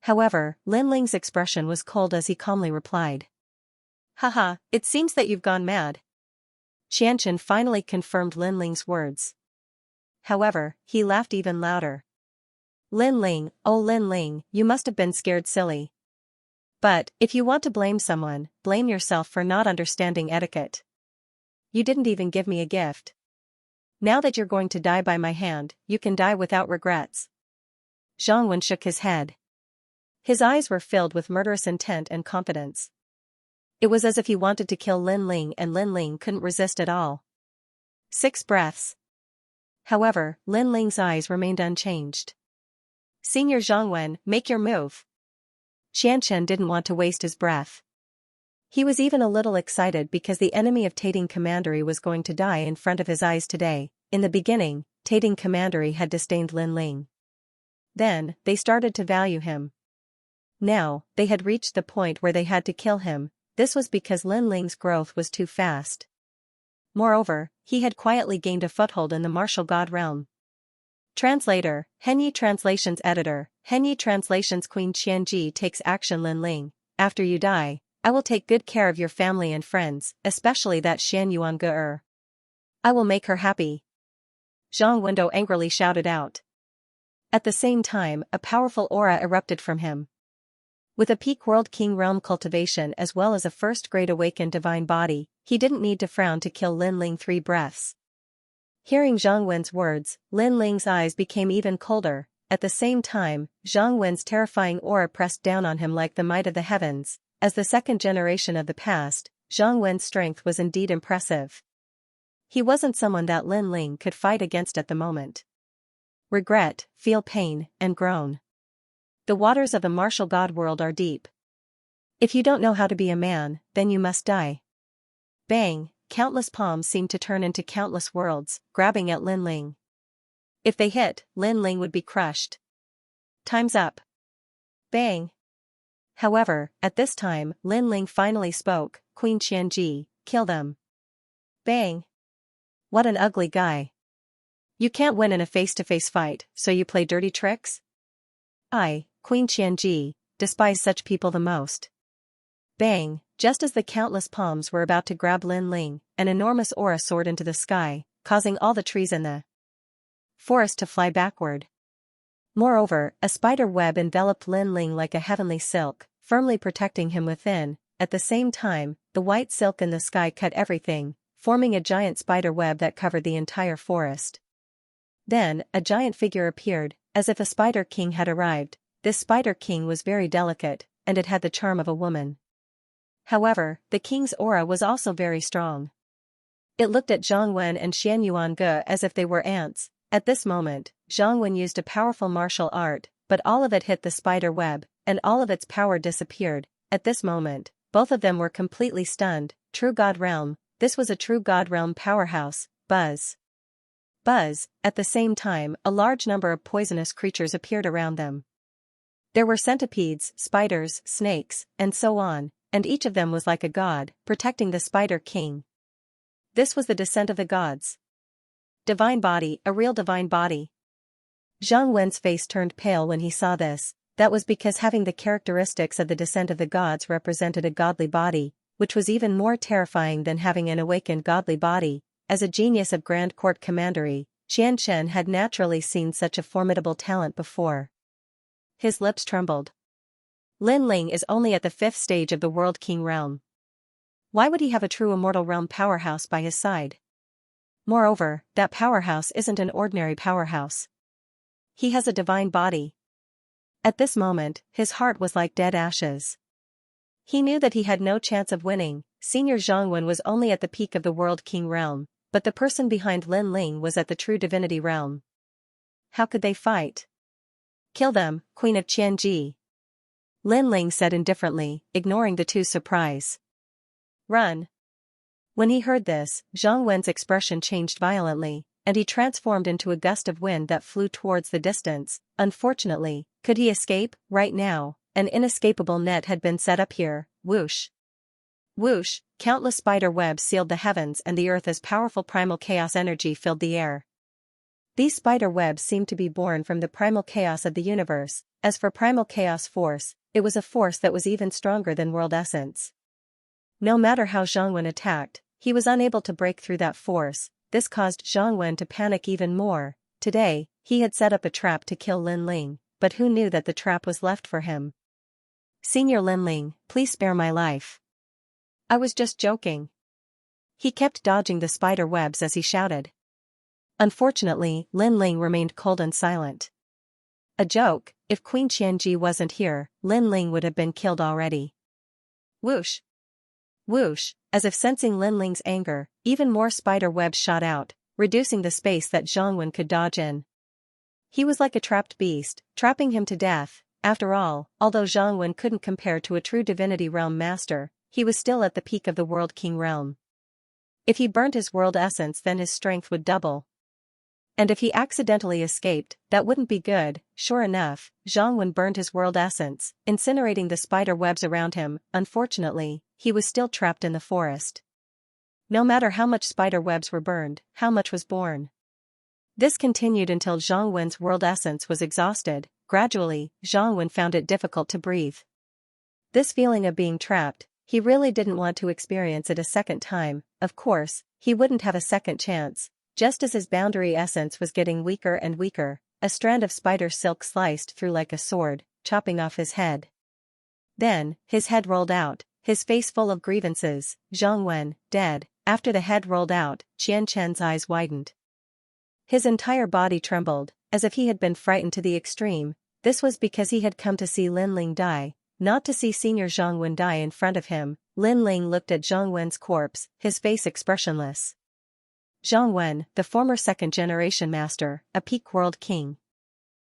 However, Lin Ling's expression was cold as he calmly replied. Haha, it seems that you've gone mad. Xianxia finally confirmed Lin Ling's words. However, he laughed even louder. Lin Ling, oh Lin Ling, you must have been scared silly. But, if you want to blame someone, blame yourself for not understanding etiquette. You didn't even give me a gift. Now that you're going to die by my hand, you can die without regrets. Zhongwen shook his head. His eyes were filled with murderous intent and confidence. It was as if he wanted to kill Lin Ling and Lin Ling couldn't resist at all. 6 breaths. However, Lin Ling's eyes remained unchanged. Senior Zhongwen, make your move. Xianxia didn't want to waste his breath. He was even a little excited because the enemy of Tating Commandery was going to die in front of his eyes today. In the beginning, Tating Commandery had disdained Lin Ling. Then, they started to value him. Now, they had reached the point where they had to kill him. This was because Lin Ling's growth was too fast. Moreover, he had quietly gained a foothold in the martial god realm. Translator, Henyi Translations Editor, Henyi Translations Queen Qianji takes action. Lin Ling, after you die, I will take good care of your family and friends, especially that Xianxia. I will make her happy. Zhang Wendo angrily shouted out. At the same time, a powerful aura erupted from him. With a peak World King realm cultivation as well as a first-grade awakened divine body, he didn't need to frown to kill Lin Ling 3 breaths. Hearing Zhang Wen's words, Lin Ling's eyes became even colder. At the same time, Zhang Wen's terrifying aura pressed down on him like the might of the heavens. As the second generation of the past, Zhang Wen's strength was indeed impressive. He wasn't someone that Lin Ling could fight against at the moment. Regret, feel pain, and groan. The waters of the martial god world are deep. If you don't know how to be a man, then you must die. Bang, countless palms seemed to turn into countless worlds, grabbing at Lin Ling. If they hit, Lin Ling would be crushed. Time's up. Bang. However, at this time, Lin Ling finally spoke, Queen Xianxia, kill them. Bang. What an ugly guy. You can't win in a face-to-face fight, so you play dirty tricks? I, Queen Xianxia, despise such people the most. Bang, just as the countless palms were about to grab Lin Ling, an enormous aura soared into the sky, causing all the trees in the forest to fly backward. Moreover, a spider web enveloped Lin Ling like a heavenly silk, firmly protecting him within. At the same time, the white silk in the sky cut everything, forming a giant spider web that covered the entire forest. Then, a giant figure appeared, as if a spider king had arrived. This spider king was very delicate, and it had the charm of a woman. However, the king's aura was also very strong. It looked at Zhang Wen and Xian Yuange as if they were ants. At this moment, Zhang Wen used a powerful martial art, but all of it hit the spider web, and all of its power disappeared. At this moment, both of them were completely stunned. True God Realm, this was a true God Realm powerhouse. Buzz. Buzz, at the same time, a large number of poisonous creatures appeared around them. There were centipedes, spiders, snakes, and so on, and each of them was like a god, protecting the Spider King. This was the descent of the gods. Divine body, a real divine body. Zhang Wen's face turned pale when he saw this. That was because having the characteristics of the descent of the gods represented a godly body, which was even more terrifying than having an awakened godly body. As a genius of Grand Court Commandery, Xianxia had naturally seen such a formidable talent before. His lips trembled. Lin Ling is only at the 5th stage of the World King realm. Why would he have a true immortal realm powerhouse by his side? Moreover, that powerhouse isn't an ordinary powerhouse. He has a divine body. At this moment, his heart was like dead ashes. He knew that he had no chance of winning. Senior Zhang Wen was only at the peak of the World King realm, but the person behind Lin Ling was at the true divinity realm. How could they fight? Kill them, Queen of Qianji. Lin Ling said indifferently, ignoring the two's surprise. Run. When he heard this, Zhang Wen's expression changed violently, and he transformed into a gust of wind that flew towards the distance. Unfortunately, could he escape? Right now, an inescapable net had been set up here. Whoosh. Whoosh, countless spider webs sealed the heavens and the earth as powerful primal chaos energy filled the air. These spider webs seemed to be born from the primal chaos of the universe. As for primal chaos force, it was a force that was even stronger than world essence. No matter how Zhang Wen attacked, he was unable to break through that force. This caused Zhang Wen to panic even more. Today, he had set up a trap to kill Lin Ling, but who knew that the trap was left for him? Senior Lin Ling, please spare my life. I was just joking. He kept dodging the spider webs as he shouted. Unfortunately, Lin Ling remained cold and silent. A joke, if Queen Qianji wasn't here, Lin Ling would have been killed already. Whoosh. Whoosh, as if sensing Lin Ling's anger, even more spider webs shot out, reducing the space that Zhang Wen could dodge in. He was like a trapped beast, trapping him to death. After all, although Zhang Wen couldn't compare to a true divinity realm master, he was still at the peak of the World King realm. If he burnt his world essence, then his strength would double. And if he accidentally escaped, that wouldn't be good. Sure enough, Zhang Wen burned his world essence, incinerating the spider webs around him. Unfortunately, he was still trapped in the forest. No matter how much spider webs were burned, how much was born. This continued until Zhang Wen's world essence was exhausted. Gradually, Zhang Wen found it difficult to breathe. This feeling of being trapped, he really didn't want to experience it a second time. Of course, he wouldn't have a second chance. Just as his boundary essence was getting weaker and weaker, a strand of spider silk sliced through like a sword, chopping off his head. Then, his head rolled out, his face full of grievances. Zhang Wen, dead. After the head rolled out, Qian Chen's eyes widened. His entire body trembled, as if he had been frightened to the extreme. This was because he had come to see Lin Ling die, not to see Senior Zhang Wen die in front of him. Lin Ling looked at Zhang Wen's corpse, his face expressionless. Zhang Wen, the former second-generation master, a peak world king.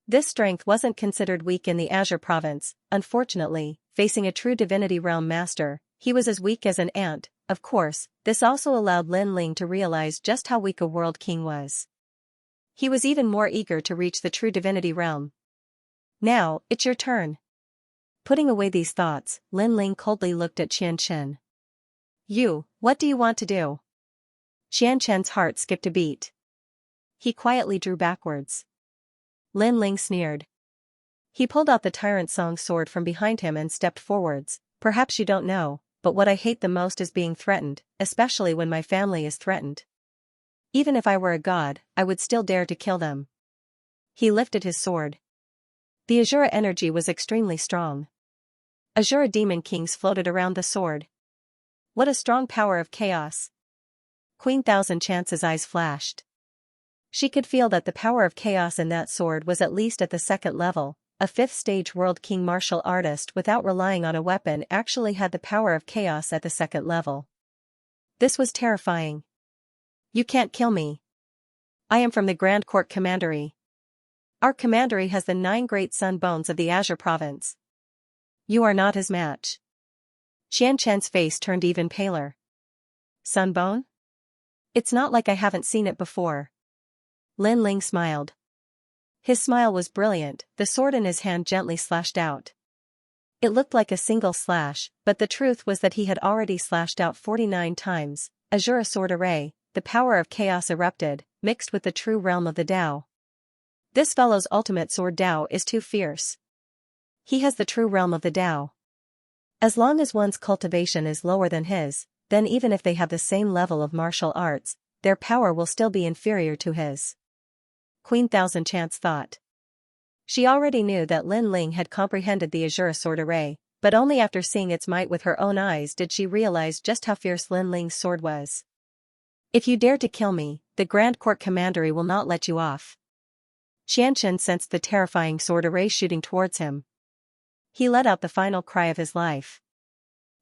This strength wasn't considered weak in the Azure province. Unfortunately, facing a true divinity realm master, he was as weak as an ant. Of course, this also allowed Lin Ling to realize just how weak a world king was. He was even more eager to reach the true divinity realm. Now, it's your turn. Putting away these thoughts, Lin Ling coldly looked at Xianxia. What do you want to do? Xianxia's heart skipped a beat. He quietly drew backwards. Lin Ling sneered. He pulled out the Tyrant Song sword from behind him and stepped forwards. Perhaps you don't know, but what I hate the most is being threatened, especially when my family is threatened. Even if I were a god, I would still dare to kill them. He lifted his sword. The Azura energy was extremely strong. Azura demon kings floated around the sword. What a strong power of chaos! Queen Thousand Chance's eyes flashed. She could feel that the power of chaos in that sword was at least at the second level. A fifth-stage world king martial artist without relying on a weapon actually had the power of chaos at the second level. This was terrifying. You can't kill me. I am from the Grand Court Commandery. Our commandery has the 9 great sun bones of the Azure province. You are not his match. Xianxia's face turned even paler. Sunbone? It's not like I haven't seen it before. Lin Ling smiled. His smile was brilliant. The sword in his hand gently slashed out. It looked like a single slash, but the truth was that he had already slashed out 49 times. Azura sword array, the power of chaos erupted, mixed with the true realm of the Tao. This fellow's ultimate sword Tao is too fierce. He has the true realm of the Tao. As long as one's cultivation is lower than his, then even if they have the same level of martial arts, their power will still be inferior to his. Queen Thousand Chance thought. She already knew that Lin Ling had comprehended the Azura sword array, but only after seeing its might with her own eyes did she realize just how fierce Lin Ling's sword was. If you dare to kill me, the Grand Court Commandery will not let you off. Xianxia sensed the terrifying sword array shooting towards him. He let out the final cry of his life.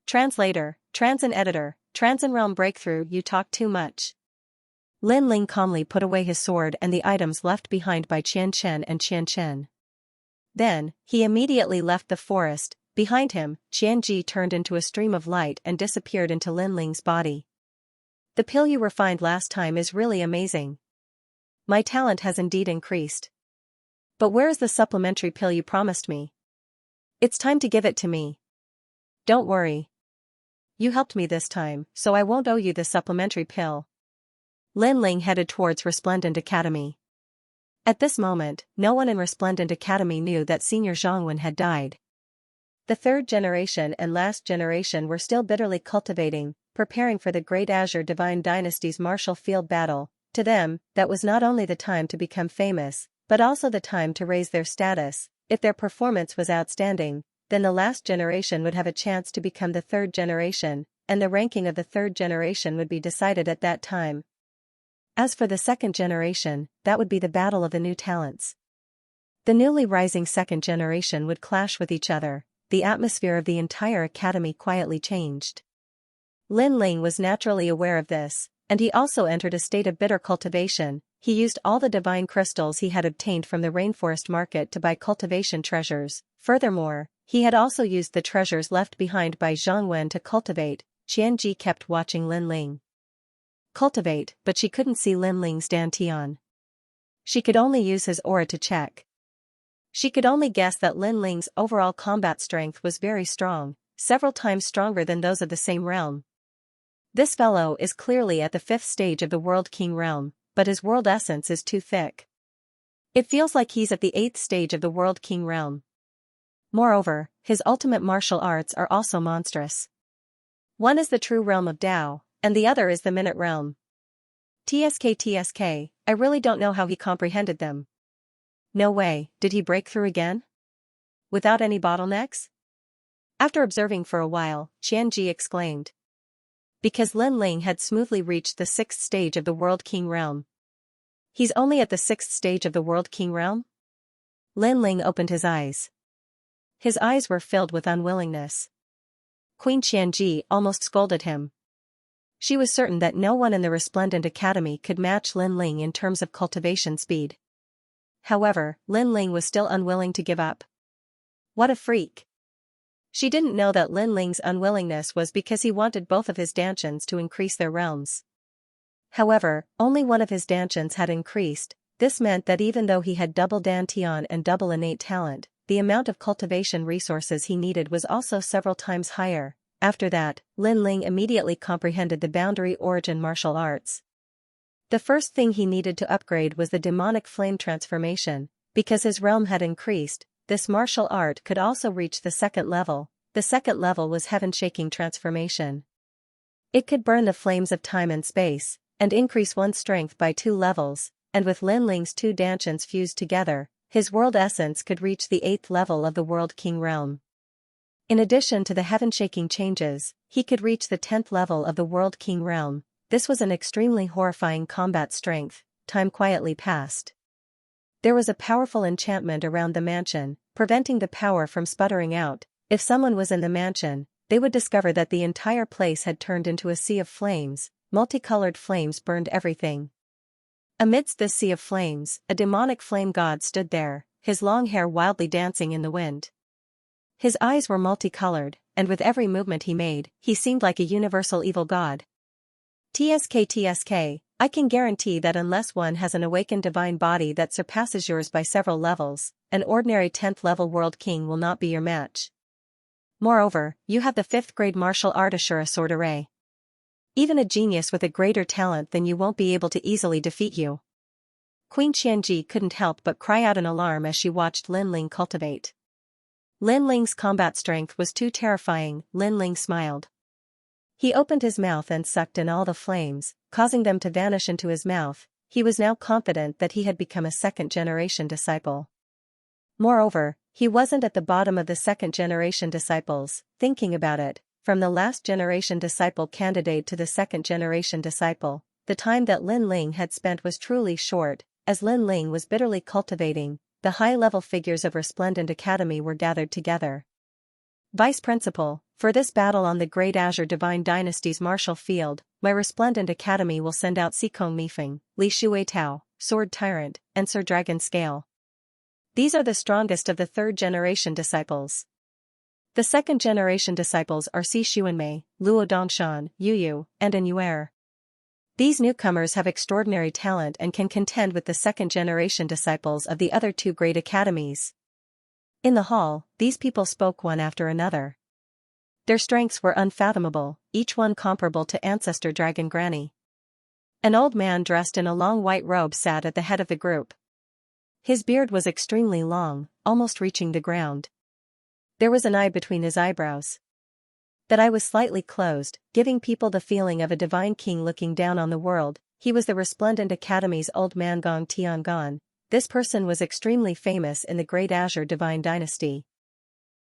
Translator, Transin Editor, Transin Realm Breakthrough. You talk too much. Lin Ling calmly put away his sword and the items left behind by Xianxia and Xianxia. Then, he immediately left the forest. Behind him, Qianji turned into a stream of light and disappeared into Lin Ling's body. The pill you refined last time is really amazing. My talent has indeed increased. But where is the supplementary pill you promised me? It's time to give it to me. Don't worry. You helped me this time, so I won't owe you the supplementary pill. Lin Ling headed towards Resplendent Academy. At this moment, no one in Resplendent Academy knew that Senior Zhangwen had died. The third generation and last generation were still bitterly cultivating, preparing for the Great Azure Divine Dynasty's martial field battle. To them, that was not only the time to become famous, but also the time to raise their status. If their performance was outstanding, then the last generation would have a chance to become the third generation, and the ranking of the third generation would be decided at that time. As for the second generation, that would be the battle of the new talents. The newly rising second generation would clash with each other. The atmosphere of the entire academy quietly changed. Lin Ling was naturally aware of this, and he also entered a state of bitter cultivation. He used all the divine crystals he had obtained from the rainforest market to buy cultivation treasures. Furthermore, he had also used the treasures left behind by Zhang Wen to cultivate. Qianji kept watching Lin Ling cultivate, but she couldn't see Lin Ling's dantian. She could only use his aura to check. She could only guess that Lin Ling's overall combat strength was very strong, several times stronger than those of the same realm. This fellow is clearly at the 5th stage of the World King realm, but his world essence is too thick. It feels like he's at the 8th stage of the World King realm. Moreover, his ultimate martial arts are also monstrous. One is the true realm of Tao, and the other is the minute realm. TSK, I really don't know how he comprehended them. No way, did he break through again? Without any bottlenecks? After observing for a while, Qianji exclaimed. Because Lin Ling had smoothly reached the 6th stage of the World King realm. He's only at the 6th stage of the World King realm? Lin Ling opened his eyes. His eyes were filled with unwillingness. Queen Xianxia almost scolded him. She was certain that no one in the Resplendent Academy could match Lin Ling in terms of cultivation speed. However, Lin Ling was still unwilling to give up. What a freak! She didn't know that Lin Ling's unwillingness was because he wanted both of his dantians to increase their realms. However, only one of his dantians had increased. This meant that even though he had double dantian and double innate talent, the amount of cultivation resources he needed was also several times higher. After that, Lin Ling immediately comprehended the boundary origin martial arts. The first thing he needed to upgrade was the demonic flame transformation. Because his realm had increased, this martial art could also reach the 2nd level. The 2nd level was heaven-shaking transformation. It could burn the flames of time and space, and increase one's strength by 2 levels, and with Lin Ling's 2 dantians fused together, his world essence could reach the 8th level of the World King realm. In addition to the heaven-shaking changes, he could reach the 10th level of the World King realm. This was an extremely horrifying combat strength. Time quietly passed. There was a powerful enchantment around the mansion, preventing the power from sputtering out. If someone was in the mansion, they would discover that the entire place had turned into a sea of flames. Multicolored flames burned everything. Amidst this sea of flames, a demonic flame god stood there, his long hair wildly dancing in the wind. His eyes were multicolored, and with every movement he made, he seemed like a universal evil god. TSK, I can guarantee that unless one has an awakened divine body that surpasses yours by several levels, an ordinary 10th level World King will not be your match. Moreover, you have the 5th grade martial art Ashura sword array. Even a genius with a greater talent than you won't be able to easily defeat you. Queen Xianxia couldn't help but cry out in alarm as she watched Lin Ling cultivate. Lin Ling's combat strength was too terrifying. Lin Ling smiled. He opened his mouth and sucked in all the flames, causing them to vanish into his mouth. He was now confident that he had become a 2nd-generation disciple. Moreover, he wasn't at the bottom of the 2nd-generation disciples. Thinking about it, from the last generation disciple candidate to the 2nd-generation disciple, the time that Lin Ling had spent was truly short. As Lin Ling was bitterly cultivating, the high-level figures of Resplendent Academy were gathered together. Vice Principal, for this battle on the Great Azure Divine Dynasty's martial field, my Resplendent Academy will send out Sikong Mifeng, Li Shuetao, Sword Tyrant, and Sir Dragon Scale. These are the strongest of the 3rd-generation disciples. The 2nd-generation disciples are Si Xuanmei, Luo Dongshan, Yu, and An Yuer. These newcomers have extraordinary talent and can contend with the 2nd-generation disciples of the other 2 great academies. In the hall, these people spoke one after another. Their strengths were unfathomable, each one comparable to ancestor Dragon Granny. An old man dressed in a long white robe sat at the head of the group. His beard was extremely long, almost reaching the ground. There was an eye between his eyebrows. That eye was slightly closed, giving people the feeling of a divine king looking down on the world. He was the Resplendent Academy's old man Gong Tiangon. This person was extremely famous in the Great Azure Divine Dynasty.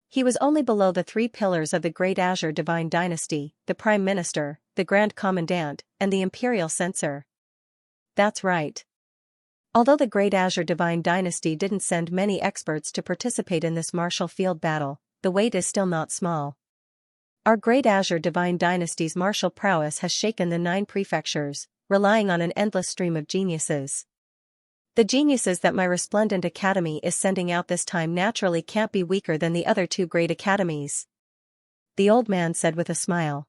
He was only below the 3 pillars of the Great Azure Divine Dynasty, the Prime Minister, the Grand Commandant, and the Imperial Censor. That's right. Although the Great Azure Divine Dynasty didn't send many experts to participate in this martial field battle, the weight is still not small. Our Great Azure Divine Dynasty's martial prowess has shaken the 9 prefectures, relying on an endless stream of geniuses. The geniuses that my Resplendent Academy is sending out this time naturally can't be weaker than the other 2 great academies. The old man said with a smile.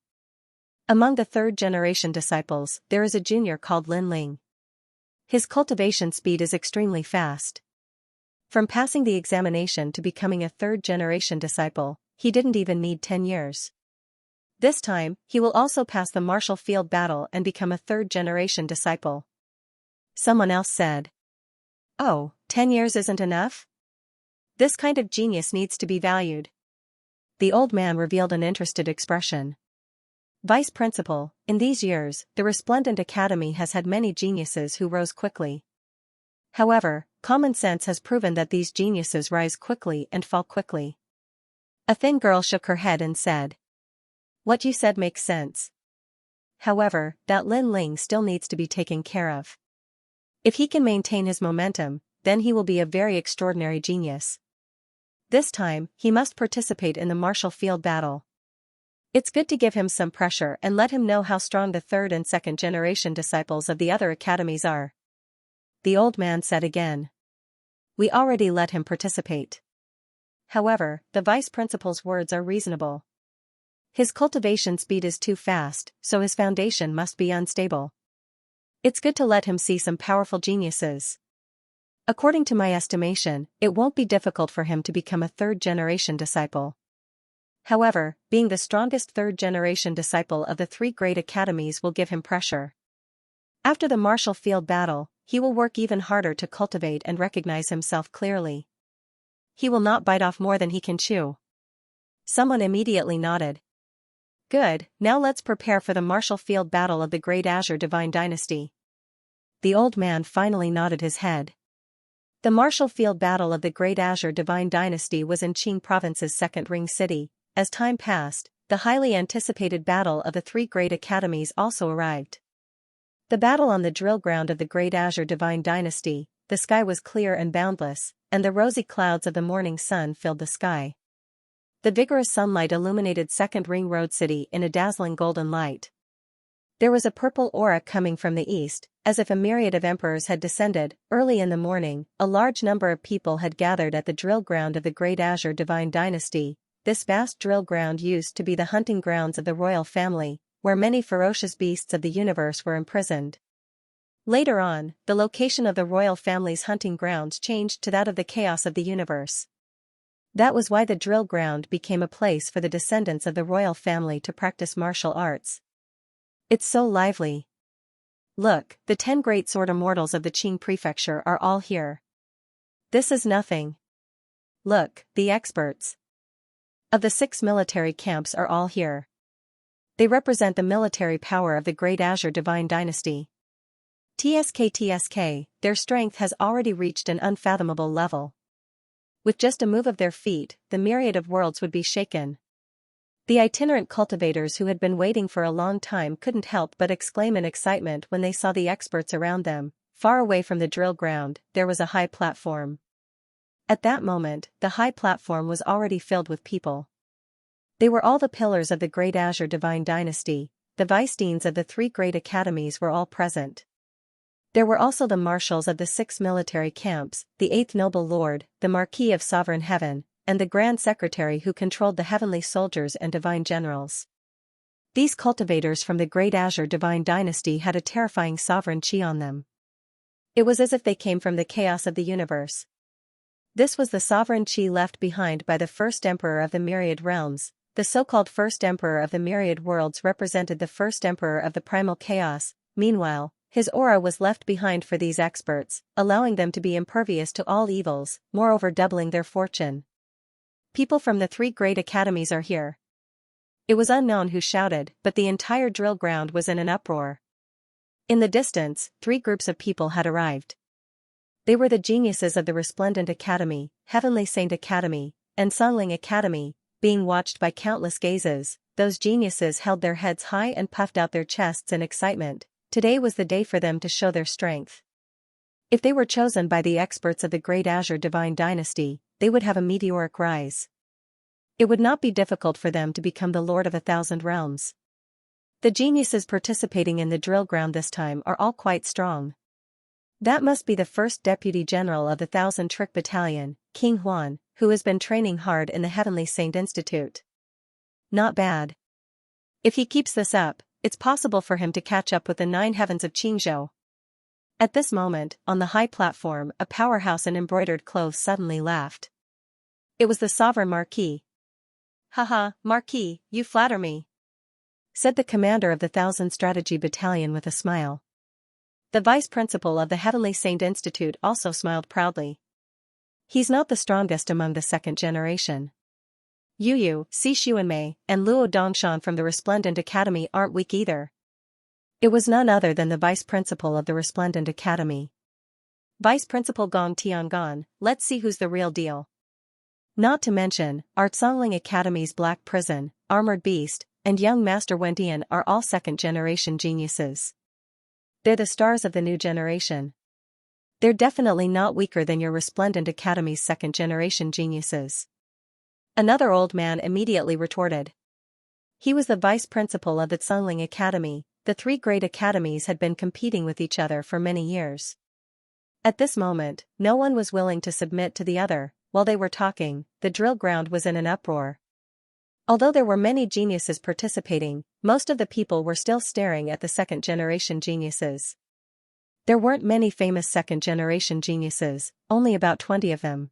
Among the 3rd-generation disciples, there is a junior called Lin Ling. His cultivation speed is extremely fast. From passing the examination to becoming a 3rd-generation disciple, he didn't even need 10 years. This time, he will also pass the martial field battle and become a 3rd-generation disciple. Someone else said. Oh, 10 years isn't enough? This kind of genius needs to be valued. The old man revealed an interested expression. Vice Principal, in these years, the Resplendent Academy has had many geniuses who rose quickly. However, common sense has proven that these geniuses rise quickly and fall quickly. A thin girl shook her head and said. What you said makes sense. However, that Lin Ling still needs to be taken care of. If he can maintain his momentum, then he will be a very extraordinary genius. This time, he must participate in the martial field battle. It's good to give him some pressure and let him know how strong the third and second generation disciples of the other academies are. The old man said again. We already let him participate. However, the vice principal's words are reasonable. His cultivation speed is too fast, so his foundation must be unstable. It's good to let him see some powerful geniuses. According to my estimation, it won't be difficult for him to become a third-generation disciple. However, being the strongest third-generation disciple of the three great academies will give him pressure. After the martial field battle, he will work even harder to cultivate and recognize himself clearly. He will not bite off more than he can chew. Someone immediately nodded. Good, now let's prepare for the martial field battle of the Great Azure Divine Dynasty. The old man finally nodded his head. The martial field battle of the Great Azure Divine Dynasty was in Qing Province's second ring city. As time passed, the highly anticipated battle of the three great academies also arrived. The battle on the drill ground of the Great Azure Divine Dynasty, the sky was clear and boundless, and the rosy clouds of the morning sun filled the sky. The vigorous sunlight illuminated Second Ring Road City in a dazzling golden light. There was a purple aura coming from the east, as if a myriad of emperors had descended. Early in the morning, a large number of people had gathered at the drill ground of the Great Azure Divine Dynasty. This vast drill ground used to be the hunting grounds of the royal family, where many ferocious beasts of the universe were imprisoned. Later on, the location of the royal family's hunting grounds changed to that of the chaos of the universe. That was why the drill ground became a place for the descendants of the royal family to practice martial arts. It's so lively. Look, the 10 great sword immortals of the Qing prefecture are all here. This is nothing. Look, the experts of the 6 military camps are all here. They represent the military power of the Great Azure Divine Dynasty. TSK, their strength has already reached an unfathomable level. With just a move of their feet, the myriad of worlds would be shaken. The itinerant cultivators who had been waiting for a long time couldn't help but exclaim in excitement when they saw the experts around them. Far away from the drill ground, there was a high platform. At that moment, the high platform was already filled with people. They were all the pillars of the Great Azure Divine Dynasty. The vice-deans of the three great academies were all present. There were also the marshals of the 6 military camps, the 8th noble lord, the Marquis of Sovereign Heaven, and the Grand Secretary who controlled the heavenly soldiers and divine generals. These cultivators from the Great Azure Divine Dynasty had a terrifying sovereign chi on them. It was as if they came from the chaos of the universe. This was the sovereign chi left behind by the first emperor of the myriad realms. The so-called first emperor of the myriad worlds represented the first emperor of the primal chaos. Meanwhile, his aura was left behind for these experts, allowing them to be impervious to all evils, moreover doubling their fortune. People from the three great academies are here. It was unknown who shouted, but the entire drill ground was in an uproar. In the distance, 3 groups of people had arrived. They were the geniuses of the Resplendent Academy, Heavenly Saint Academy, and Songling Academy. Being watched by countless gazes, those geniuses held their heads high and puffed out their chests in excitement. Today was the day for them to show their strength. If they were chosen by the experts of the Great Azure Divine Dynasty, they would have a meteoric rise. It would not be difficult for them to become the Lord of 1,000 realms. The geniuses participating in the drill ground this time are all quite strong. That must be the first Deputy General of the 1,000 Trick Battalion, King Huan, who has been training hard in the Heavenly Saint Institute. Not bad. If he keeps this up, it's possible for him to catch up with the 9 heavens of Qingzhou. At this moment, on the high platform, a powerhouse in embroidered clothes suddenly laughed. It was the Sovereign Marquis. Haha, Marquis, you flatter me, said the commander of the 1,000 Strategy Battalion with a smile. The vice principal of the Heavenly Saint Institute also smiled proudly. He's not the strongest among the second generation. Yu, Si Xuanmei, and Luo Dongshan from the Resplendent Academy aren't weak either. It was none other than the vice principal of the Resplendent Academy. Vice Principal Gong Tiangan, let's see who's the real deal. Not to mention, our Songling Academy's Black Prison, Armored Beast, and young Master Wendian are all second-generation geniuses. They're the stars of the new generation. They're definitely not weaker than your Resplendent Academy's second-generation geniuses. Another old man immediately retorted. He was the vice principal of the Zhongling Academy. The three great academies had been competing with each other for many years. At this moment, no one was willing to submit to the other. While they were talking, the drill ground was in an uproar. Although there were many geniuses participating, most of the people were still staring at the second-generation geniuses. There weren't many famous second-generation geniuses, only about 20 of them.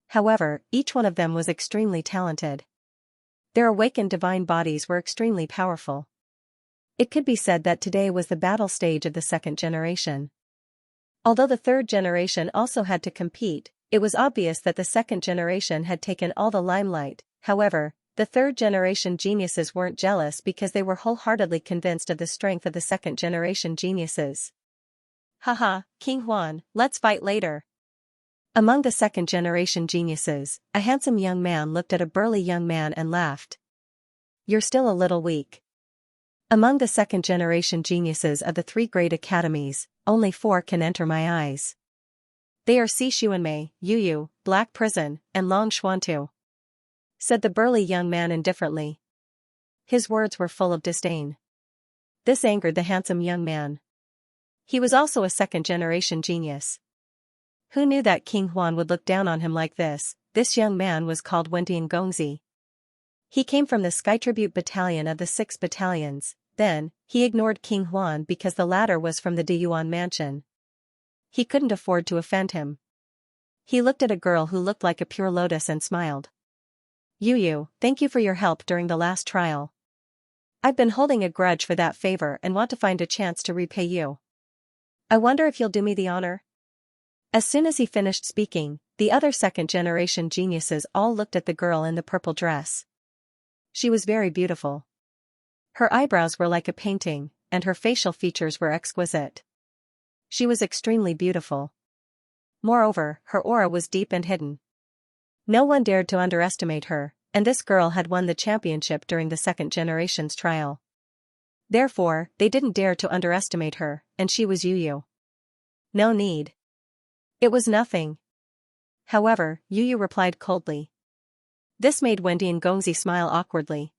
However, each one of them was extremely talented. Their awakened divine bodies were extremely powerful. It could be said that today was the battle stage of the second generation. Although the third generation also had to compete, it was obvious that the second generation had taken all the limelight. However, the third generation geniuses weren't jealous because they were wholeheartedly convinced of the strength of the second generation geniuses. Haha, King Huan, let's fight later. Among the second generation geniuses, a handsome young man looked at a burly young man and laughed. You're still a little weak. Among the second generation geniuses of the three great academies, only 4 can enter my eyes. They are Si Xuanmei, Yu Yu, Black Prison, and Long Xuantu, said the burly young man indifferently. His words were full of disdain. This angered the handsome young man. He was also a second-generation genius. Who knew that King Huan would look down on him like this? This young man was called Wendian Gongzi. He came from the Sky Tribute Battalion of the 6 battalions. Then, he ignored King Huan because the latter was from the Diyuan mansion. He couldn't afford to offend him. He looked at a girl who looked like a pure lotus and smiled. Yu Yu, thank you for your help during the last trial. I've been holding a grudge for that favor and want to find a chance to repay you. I wonder if you'll do me the honor? As soon as he finished speaking, the other second-generation geniuses all looked at the girl in the purple dress. She was very beautiful. Her eyebrows were like a painting, and her facial features were exquisite. She was extremely beautiful. Moreover, her aura was deep and hidden. No one dared to underestimate her, and this girl had won the championship during the second generation's trial. Therefore, they didn't dare to underestimate her, and she was Yu Yu. No need. It was nothing. However, Yu Yu replied coldly. This made Wendian Gongzi smile awkwardly.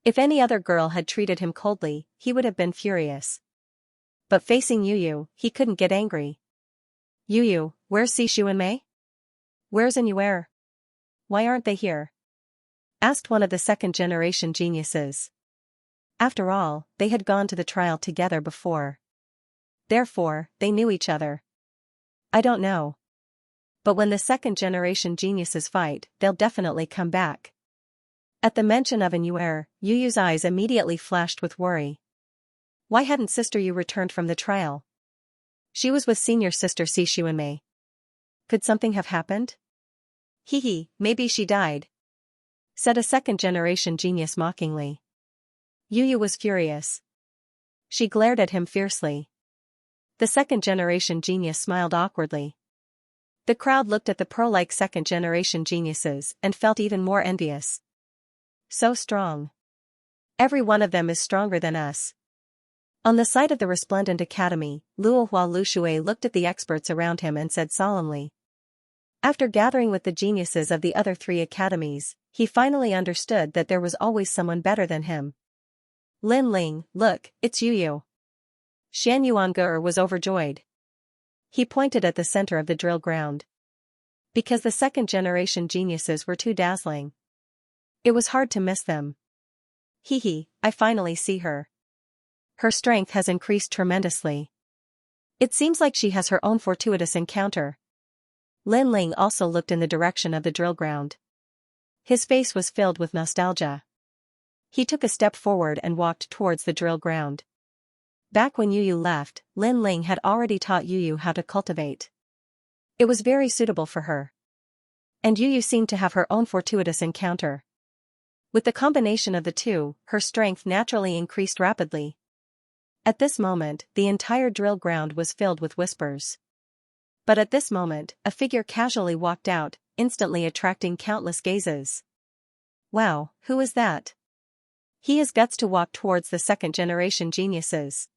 If any other girl had treated him coldly, he would have been furious. But facing Yu Yu, he couldn't get angry. Yu Yu, where's Si Xuanmei? Where's Inuer? Why aren't they here? Asked one of the second-generation geniuses. After all, they had gone to the trial together before. Therefore, they knew each other. I don't know. But when the second-generation geniuses fight, they'll definitely come back. At the mention of Inuer, Yu Yu's eyes immediately flashed with worry. Why hadn't Sister Yu returned from the trial? She was with senior sister Si Xuanmei. Could something have happened? Hee, maybe she died, said a second-generation genius mockingly. Yu Yu was furious. She glared at him fiercely. The second-generation genius smiled awkwardly. The crowd looked at the pearl-like second-generation geniuses and felt even more envious. So strong. Every one of them is stronger than us. On the side of the Resplendent Academy, Luohua Lushui looked at the experts around him and said solemnly. After gathering with the geniuses of the other 3 academies, he finally understood that there was always someone better than him. Lin Ling, look, it's Yu Yu. Shan Yuangur was overjoyed. He pointed at the center of the drill ground. Because the second-generation geniuses were too dazzling. It was hard to miss them. Hee, I finally see her. Her strength has increased tremendously. It seems like she has her own fortuitous encounter. Lin Ling also looked in the direction of the drill ground. His face was filled with nostalgia. He took a step forward and walked towards the drill ground. Back when Yu Yu left, Lin Ling had already taught Yu Yu how to cultivate. It was very suitable for her. And Yu Yu seemed to have her own fortuitous encounter. With the combination of the two, her strength naturally increased rapidly. At this moment, the entire drill ground was filled with whispers. But at this moment, a figure casually walked out, instantly attracting countless gazes. Wow, who is that? He has guts to walk towards the second-generation geniuses.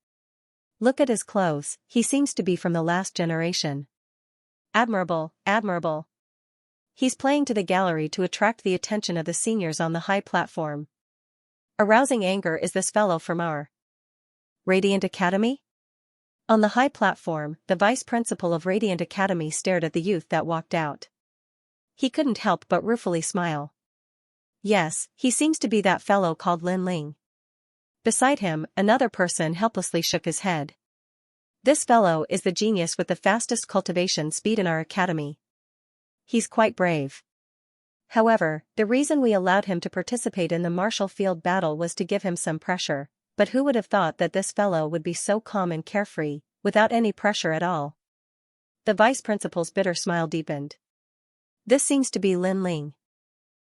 Look at his clothes, he seems to be from the last generation. Admirable, admirable. He's playing to the gallery to attract the attention of the seniors on the high platform. Arousing anger is this fellow from our Radiant Academy? On the high platform, the vice principal of Radiant Academy stared at the youth that walked out. He couldn't help but ruefully smile. Yes, he seems to be that fellow called Lin Ling. Beside him, another person helplessly shook his head. This fellow is the genius with the fastest cultivation speed in our academy. He's quite brave. However, the reason we allowed him to participate in the martial field battle was to give him some pressure, but who would have thought that this fellow would be so calm and carefree, without any pressure at all? The vice principal's bitter smile deepened. This seems to be Lin Ling.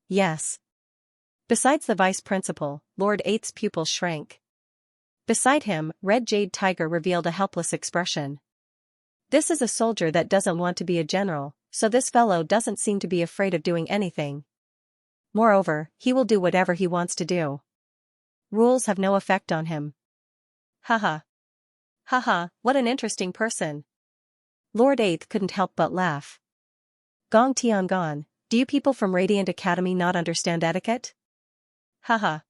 Yes. Besides the vice principal, Lord Eight's pupils shrank. Beside him, Red Jade Tiger revealed a helpless expression. This is a soldier that doesn't want to be a general, so this fellow doesn't seem to be afraid of doing anything. Moreover, he will do whatever he wants to do. Rules have no effect on him. Haha. Haha, what an interesting person. Lord Eighth couldn't help but laugh. Gong Tiangong, do you people from Radiant Academy not understand etiquette? Haha.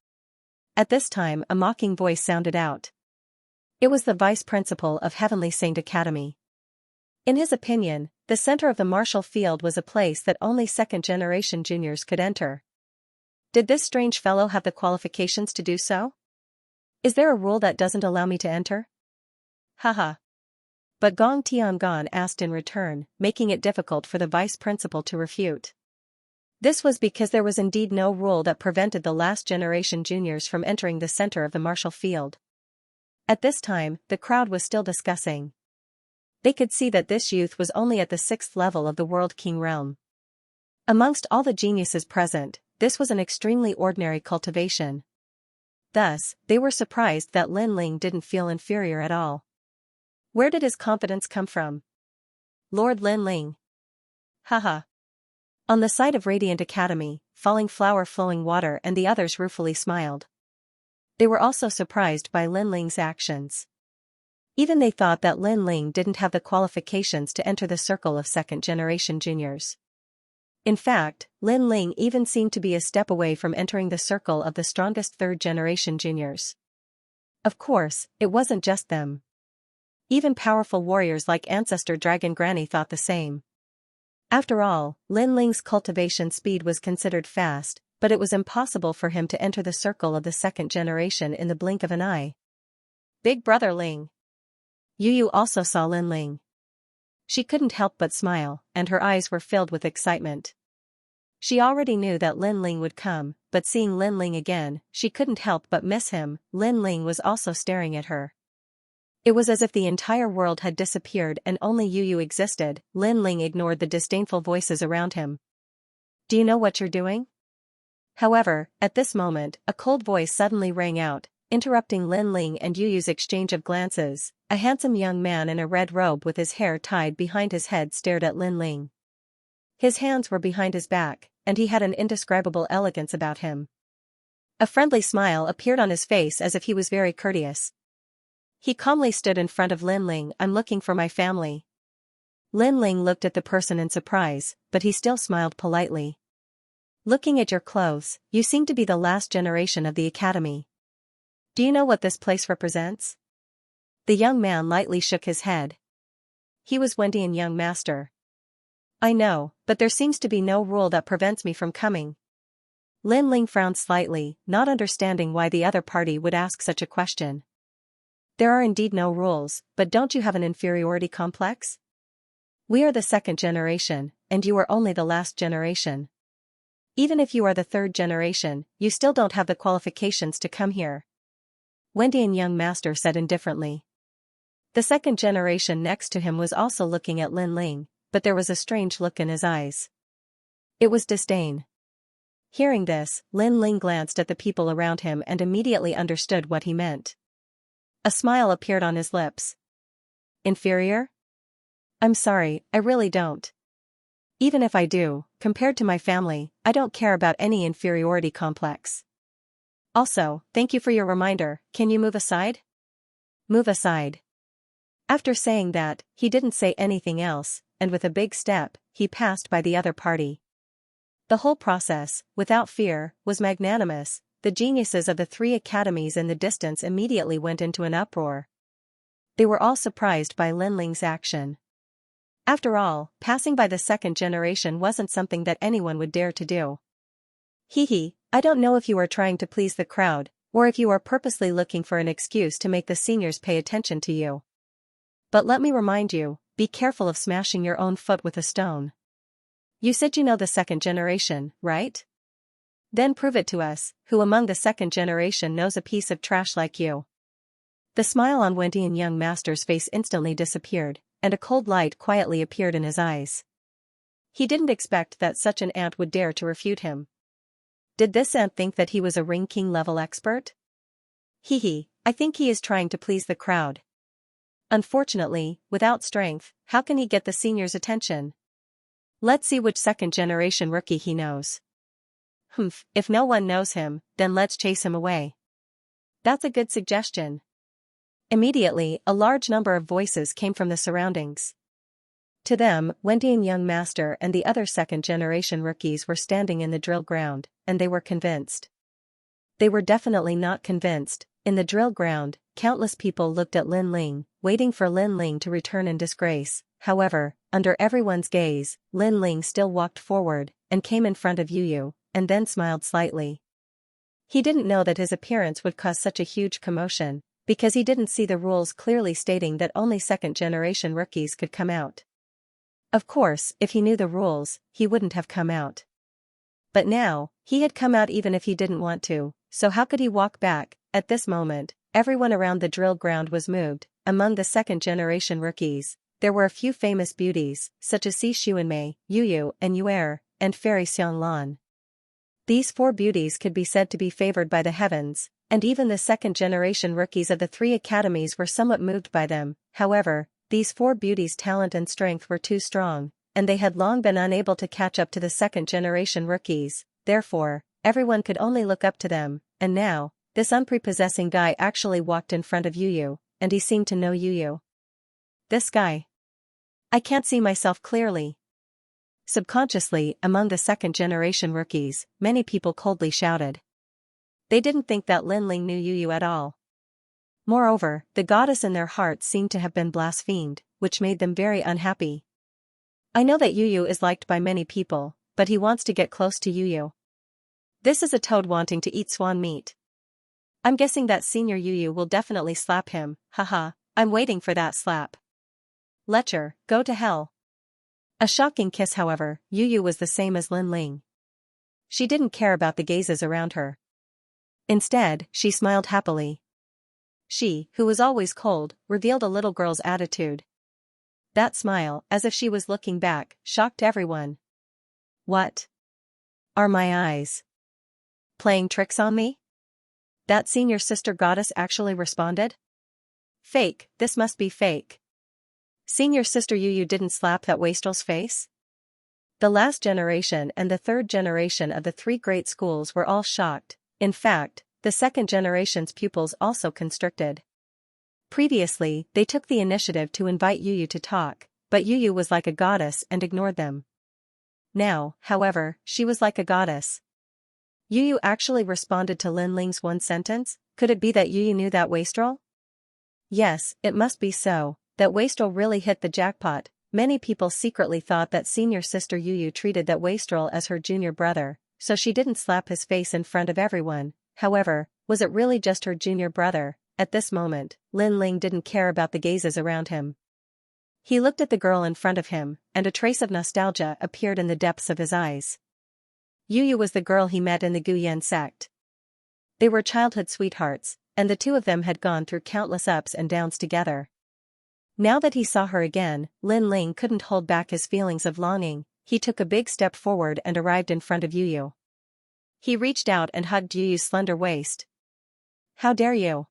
At this time a mocking voice sounded out. It was the vice principal of Heavenly Saint Academy. In his opinion, the center of the martial field was a place that only second-generation juniors could enter. Did this strange fellow have the qualifications to do so? Is there a rule that doesn't allow me to enter? Haha. But Gong Tiangong asked in return, making it difficult for the vice principal to refute. This was because there was indeed no rule that prevented the last-generation juniors from entering the center of the martial field. At this time, the crowd was still discussing. They could see that this youth was only at the 6th level of the World King realm. Amongst all the geniuses present, this was an extremely ordinary cultivation. Thus, they were surprised that Lin Ling didn't feel inferior at all. Where did his confidence come from? Lord Lin Ling. Haha. On the side of Radiant Academy, Falling Flower Flowing Water and the others ruefully smiled. They were also surprised by Lin Ling's actions. Even they thought that Lin Ling didn't have the qualifications to enter the circle of second-generation juniors. In fact, Lin Ling even seemed to be a step away from entering the circle of the strongest third-generation juniors. Of course, it wasn't just them. Even powerful warriors like Ancestor Dragon Granny thought the same. After all, Lin Ling's cultivation speed was considered fast, but it was impossible for him to enter the circle of the second generation in the blink of an eye. Big brother Ling. Yu Yu also saw Lin Ling. She couldn't help but smile, and her eyes were filled with excitement. She already knew that Lin Ling would come, but seeing Lin Ling again, she couldn't help but miss him. Lin Ling was also staring at her. It was as if the entire world had disappeared and only Yu Yu existed. Lin Ling ignored the disdainful voices around him. Do you know what you're doing? However, at this moment, a cold voice suddenly rang out, interrupting Lin Ling and Yu Yu's exchange of glances. A handsome young man in a red robe with his hair tied behind his head stared at Lin Ling. His hands were behind his back, and he had an indescribable elegance about him. A friendly smile appeared on his face as if he was very courteous. He calmly stood in front of Lin Ling. I'm looking for my family. Lin Ling looked at the person in surprise, but he still smiled politely. Looking at your clothes, you seem to be the last generation of the academy. Do you know what this place represents? The young man lightly shook his head. He was Wendian young master. I know, but there seems to be no rule that prevents me from coming. Lin Ling frowned slightly, not understanding why the other party would ask such a question. There are indeed no rules, but don't you have an inferiority complex? We are the second generation, and you are only the last generation. Even if you are the third generation, you still don't have the qualifications to come here. Wendian young master said indifferently. The second generation next to him was also looking at Lin Ling, but there was a strange look in his eyes. It was disdain. Hearing this, Lin Ling glanced at the people around him and immediately understood what he meant. A smile appeared on his lips. Inferior? I'm sorry, I really don't. Even if I do, compared to my family, I don't care about any inferiority complex. Also, thank you for your reminder. Can you move aside? Move aside. After saying that, he didn't say anything else, and with a big step, he passed by the other party. The whole process, without fear, was magnanimous. The geniuses of the three academies in the distance immediately went into an uproar. They were all surprised by Lin Ling's action. After all, passing by the second generation wasn't something that anyone would dare to do. I don't know if you are trying to please the crowd, or if you are purposely looking for an excuse to make the seniors pay attention to you. But let me remind you, be careful of smashing your own foot with a stone. You said you know the second generation, right? Then prove it to us, who among the second generation knows a piece of trash like you? The smile on Wendian young master's face instantly disappeared, and a cold light quietly appeared in his eyes. He didn't expect that such an ant would dare to refute him. Did this ant think that he was a Ring King level expert? I think he is trying to please the crowd. Unfortunately, without strength, how can he get the seniors' attention? Let's see which second generation rookie he knows. If no one knows him, then let's chase him away. That's a good suggestion. Immediately, a large number of voices came from the surroundings. To them, Wendian young master and the other second-generation rookies were standing in the drill ground, and they were convinced. They were definitely not convinced. In the drill ground, countless people looked at Lin Ling, waiting for Lin Ling to return in disgrace. However, under everyone's gaze, Lin Ling still walked forward, and came in front of Yu, and then smiled slightly. He didn't know that his appearance would cause such a huge commotion, because he didn't see the rules clearly stating that only second-generation rookies could come out. Of course, if he knew the rules, he wouldn't have come out. But now, he had come out even if he didn't want to, so how could he walk back? At this moment, everyone around the drill ground was moved. Among the second-generation rookies, there were a few famous beauties, such as Si Xuanmei, Yu, and Yuer, and Fairy Xianlan. These four beauties could be said to be favored by the heavens, and even the second-generation rookies of the three academies were somewhat moved by them. However, these four beauties' talent and strength were too strong, and they had long been unable to catch up to the second-generation rookies. Therefore, everyone could only look up to them, and now, this unprepossessing guy actually walked in front of Yu, and he seemed to know Yu. This guy. I can't see myself clearly. Subconsciously, among the second-generation rookies, many people coldly shouted. They didn't think that Lin Ling knew Yu at all. Moreover, the goddess in their hearts seemed to have been blasphemed, which made them very unhappy. I know that Yu is liked by many people, but he wants to get close to Yu. This is a toad wanting to eat swan meat. I'm guessing that Senior Yu will definitely slap him. Haha, I'm waiting for that slap. Lecher, go to hell. A shocking kiss. However, Yu was the same as Lin Ling. She didn't care about the gazes around her. Instead, she smiled happily. She, who was always cold, revealed a little girl's attitude. That smile, as if she was looking back, shocked everyone. What? Are my eyes playing tricks on me? That senior sister goddess actually responded? Fake, this must be fake. Senior sister Yu didn't slap that wastrel's face? The last generation and the third generation of the three great schools were all shocked. In fact, the second generation's pupils also constricted. Previously, they took the initiative to invite Yu to talk, but Yu was like a goddess and ignored them. Now, however, she was like a goddess. Yu actually responded to Lin Ling's one sentence. Could it be that Yu knew that wastrel? Yes, it must be so. That wastrel really hit the jackpot. Many people secretly thought that senior sister Yu treated that wastrel as her junior brother, so she didn't slap his face in front of everyone. However, was it really just her junior brother? At this moment, Lin Ling didn't care about the gazes around him. He looked at the girl in front of him, and a trace of nostalgia appeared in the depths of his eyes. Yu was the girl he met in the Guyan sect. They were childhood sweethearts, and the two of them had gone through countless ups and downs together. Now that he saw her again, Lin Ling couldn't hold back his feelings of longing. He took a big step forward and arrived in front of Yu. He reached out and hugged Yu's slender waist. How dare you?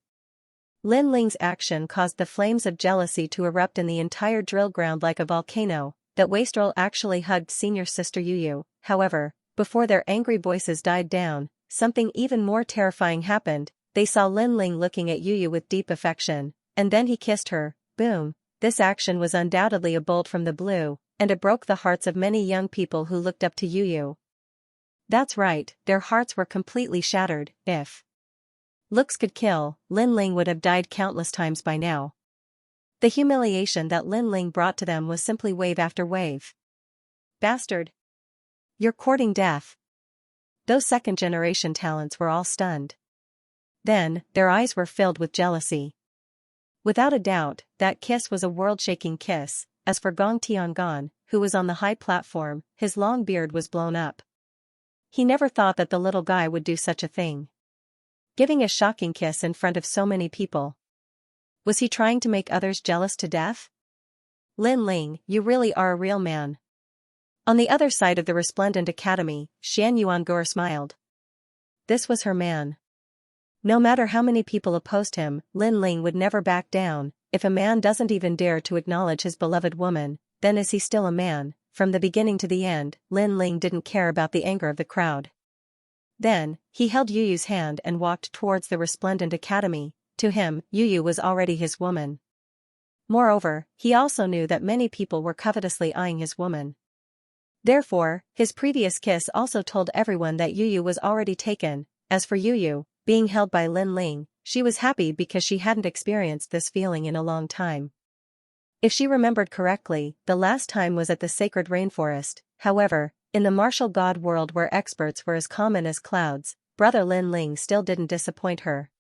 Lin Ling's action caused the flames of jealousy to erupt in the entire drill ground like a volcano. That wastrel actually hugged senior sister Yu. However, before their angry voices died down, something even more terrifying happened. They saw Lin Ling looking at Yu with deep affection, and then he kissed her. Boom, this action was undoubtedly a bolt from the blue, and it broke the hearts of many young people who looked up to Yu. That's right, their hearts were completely shattered. If looks could kill, Lin Ling would have died countless times by now. The humiliation that Lin Ling brought to them was simply wave after wave. Bastard! You're courting death. Those second-generation talents were all stunned. Then, their eyes were filled with jealousy. Without a doubt, that kiss was a world-shaking kiss. As for Gong Tiangon, who was on the high platform, his long beard was blown up. He never thought that the little guy would do such a thing. Giving a shocking kiss in front of so many people. Was he trying to make others jealous to death? Lin Ling, you really are a real man. On the other side of the resplendent academy, Xianxia smiled. This was her man. No matter how many people opposed him, Lin Ling would never back down. If a man doesn't even dare to acknowledge his beloved woman, then is he still a man? From the beginning to the end, Lin Ling didn't care about the anger of the crowd. Then, he held Yu's hand and walked towards the resplendent academy. To him, Yu was already his woman. Moreover, he also knew that many people were covetously eyeing his woman. Therefore, his previous kiss also told everyone that Yu was already taken. As for Yu, being held by Lin Ling, she was happy because she hadn't experienced this feeling in a long time. If she remembered correctly, the last time was at the sacred rainforest. However, in the martial god world where experts were as common as clouds, brother Lin Ling still didn't disappoint her.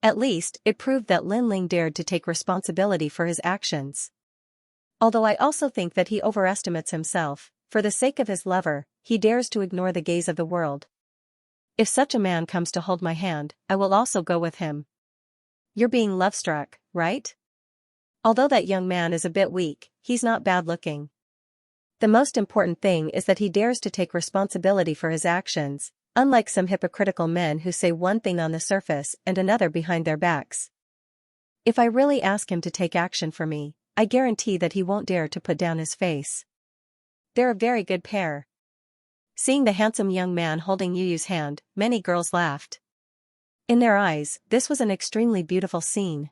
At least, it proved that Lin Ling dared to take responsibility for his actions. Although I also think that he overestimates himself, for the sake of his lover, he dares to ignore the gaze of the world. If such a man comes to hold my hand, I will also go with him. You're being love-struck, right? Although that young man is a bit weak, he's not bad-looking. The most important thing is that he dares to take responsibility for his actions, unlike some hypocritical men who say one thing on the surface and another behind their backs. If I really ask him to take action for me, I guarantee that he won't dare to put down his face. They're a very good pair. Seeing the handsome young man holding Yu's hand, many girls laughed. In their eyes, this was an extremely beautiful scene.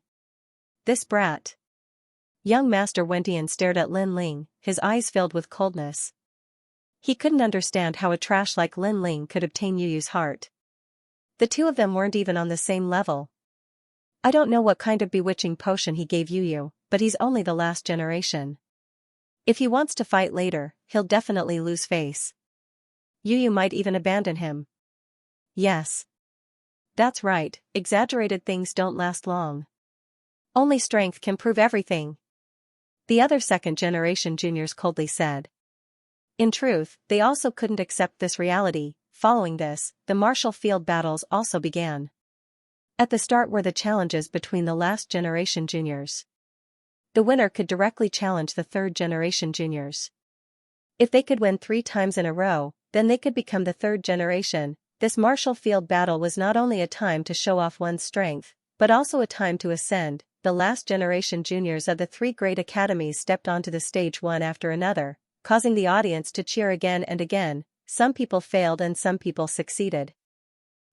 This brat. Young Master Wentian stared at Lin Ling, his eyes filled with coldness. He couldn't understand how a trash like Lin Ling could obtain Yu's heart. The two of them weren't even on the same level. I don't know what kind of bewitching potion he gave Yu, but he's only the last generation. If he wants to fight later, he'll definitely lose face. Yu might even abandon him. Yes. That's right, exaggerated things don't last long. Only strength can prove everything. The other second-generation juniors coldly said. In truth, they also couldn't accept this reality. Following this, the martial field battles also began. At the start were the challenges between the last-generation juniors. The winner could directly challenge the third-generation juniors. If they could win 3 times in a row, then they could become the third generation. This martial field battle was not only a time to show off one's strength, but also a time to ascend. The last-generation juniors of the 3 great academies stepped onto the stage one after another, causing the audience to cheer again and again. Some people failed and some people succeeded.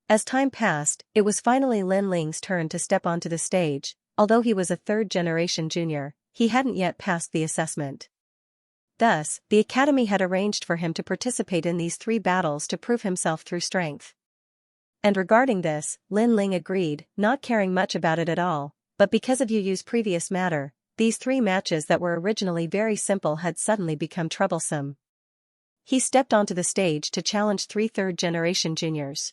As time passed, it was finally Lin Ling's turn to step onto the stage. Although he was a third-generation junior, he hadn't yet passed the assessment. Thus, the academy had arranged for him to participate in these 3 battles to prove himself through strength. And regarding this, Lin Ling agreed, not caring much about it at all, but because of Yu's previous matter, these 3 matches that were originally very simple had suddenly become troublesome. He stepped onto the stage to challenge 3 third-generation juniors.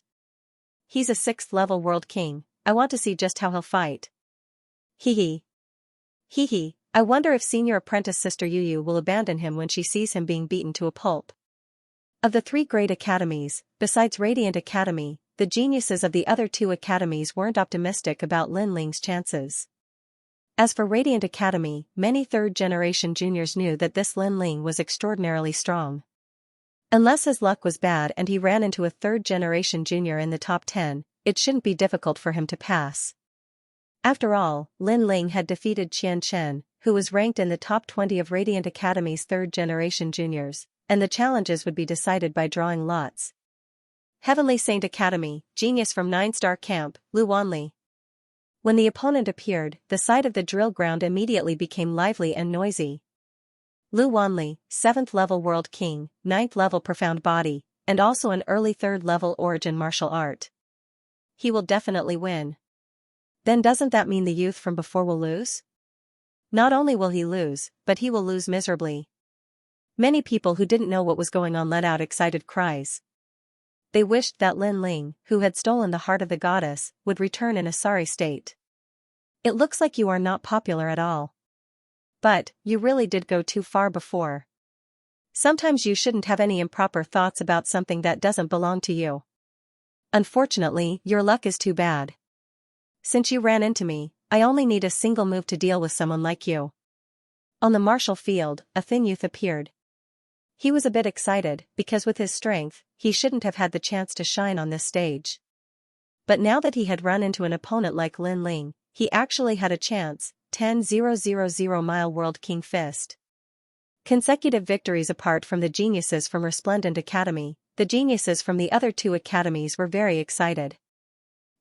He's a 6th-level world king. I want to see just how he'll fight. Hee hee, I wonder if senior apprentice sister Yu will abandon him when she sees him being beaten to a pulp. Of the 3 great academies, besides Radiant Academy, the geniuses of the other 2 academies weren't optimistic about Lin Ling's chances. As for Radiant Academy, many third-generation juniors knew that this Lin Ling was extraordinarily strong. Unless his luck was bad and he ran into a third-generation junior in the top 10, it shouldn't be difficult for him to pass. After all, Lin Ling had defeated Xianxia, who was ranked in the top 20 of Radiant Academy's third-generation juniors, and the challenges would be decided by drawing lots. Heavenly Saint Academy, genius from 9-star camp, Lu Wanli. When the opponent appeared, the side of the drill ground immediately became lively and noisy. Lu Wanli, 7th level World King, 9th level Profound Body, and also an early 3rd level Origin martial art. He will definitely win. Then doesn't that mean the youth from before will lose? Not only will he lose, but he will lose miserably. Many people who didn't know what was going on let out excited cries. They wished that Lin Ling, who had stolen the heart of the goddess, would return in a sorry state. It looks like you are not popular at all. But, you really did go too far before. Sometimes you shouldn't have any improper thoughts about something that doesn't belong to you. Unfortunately, your luck is too bad. Since you ran into me, I only need a single move to deal with someone like you. On the martial field, a thin youth appeared. He was a bit excited, because with his strength, he shouldn't have had the chance to shine on this stage. But now that he had run into an opponent like Lin Ling, he actually had a chance. 10,000 Mile World King Fist. Consecutive victories apart from the geniuses from Resplendent Academy, the geniuses from the other two academies were very excited.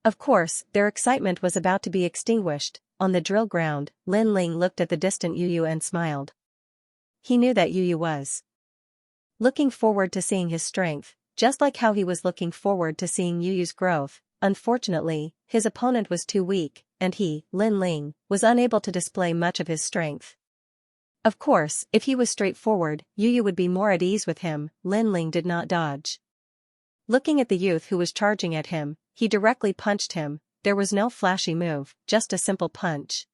Of course, their excitement was about to be extinguished. On the drill ground, Lin Ling looked at the distant Yu Yu and smiled. He knew that Yu Yu was looking forward to seeing his strength, just like how he was looking forward to seeing Yu Yu's growth. Unfortunately, his opponent was too weak, and he, Lin Ling, was unable to display much of his strength. Of course, if he was straightforward, Yu Yu would be more at ease with him. Lin Ling did not dodge. Looking at the youth who was charging at him, he directly punched him. There was no flashy move, just a simple punch.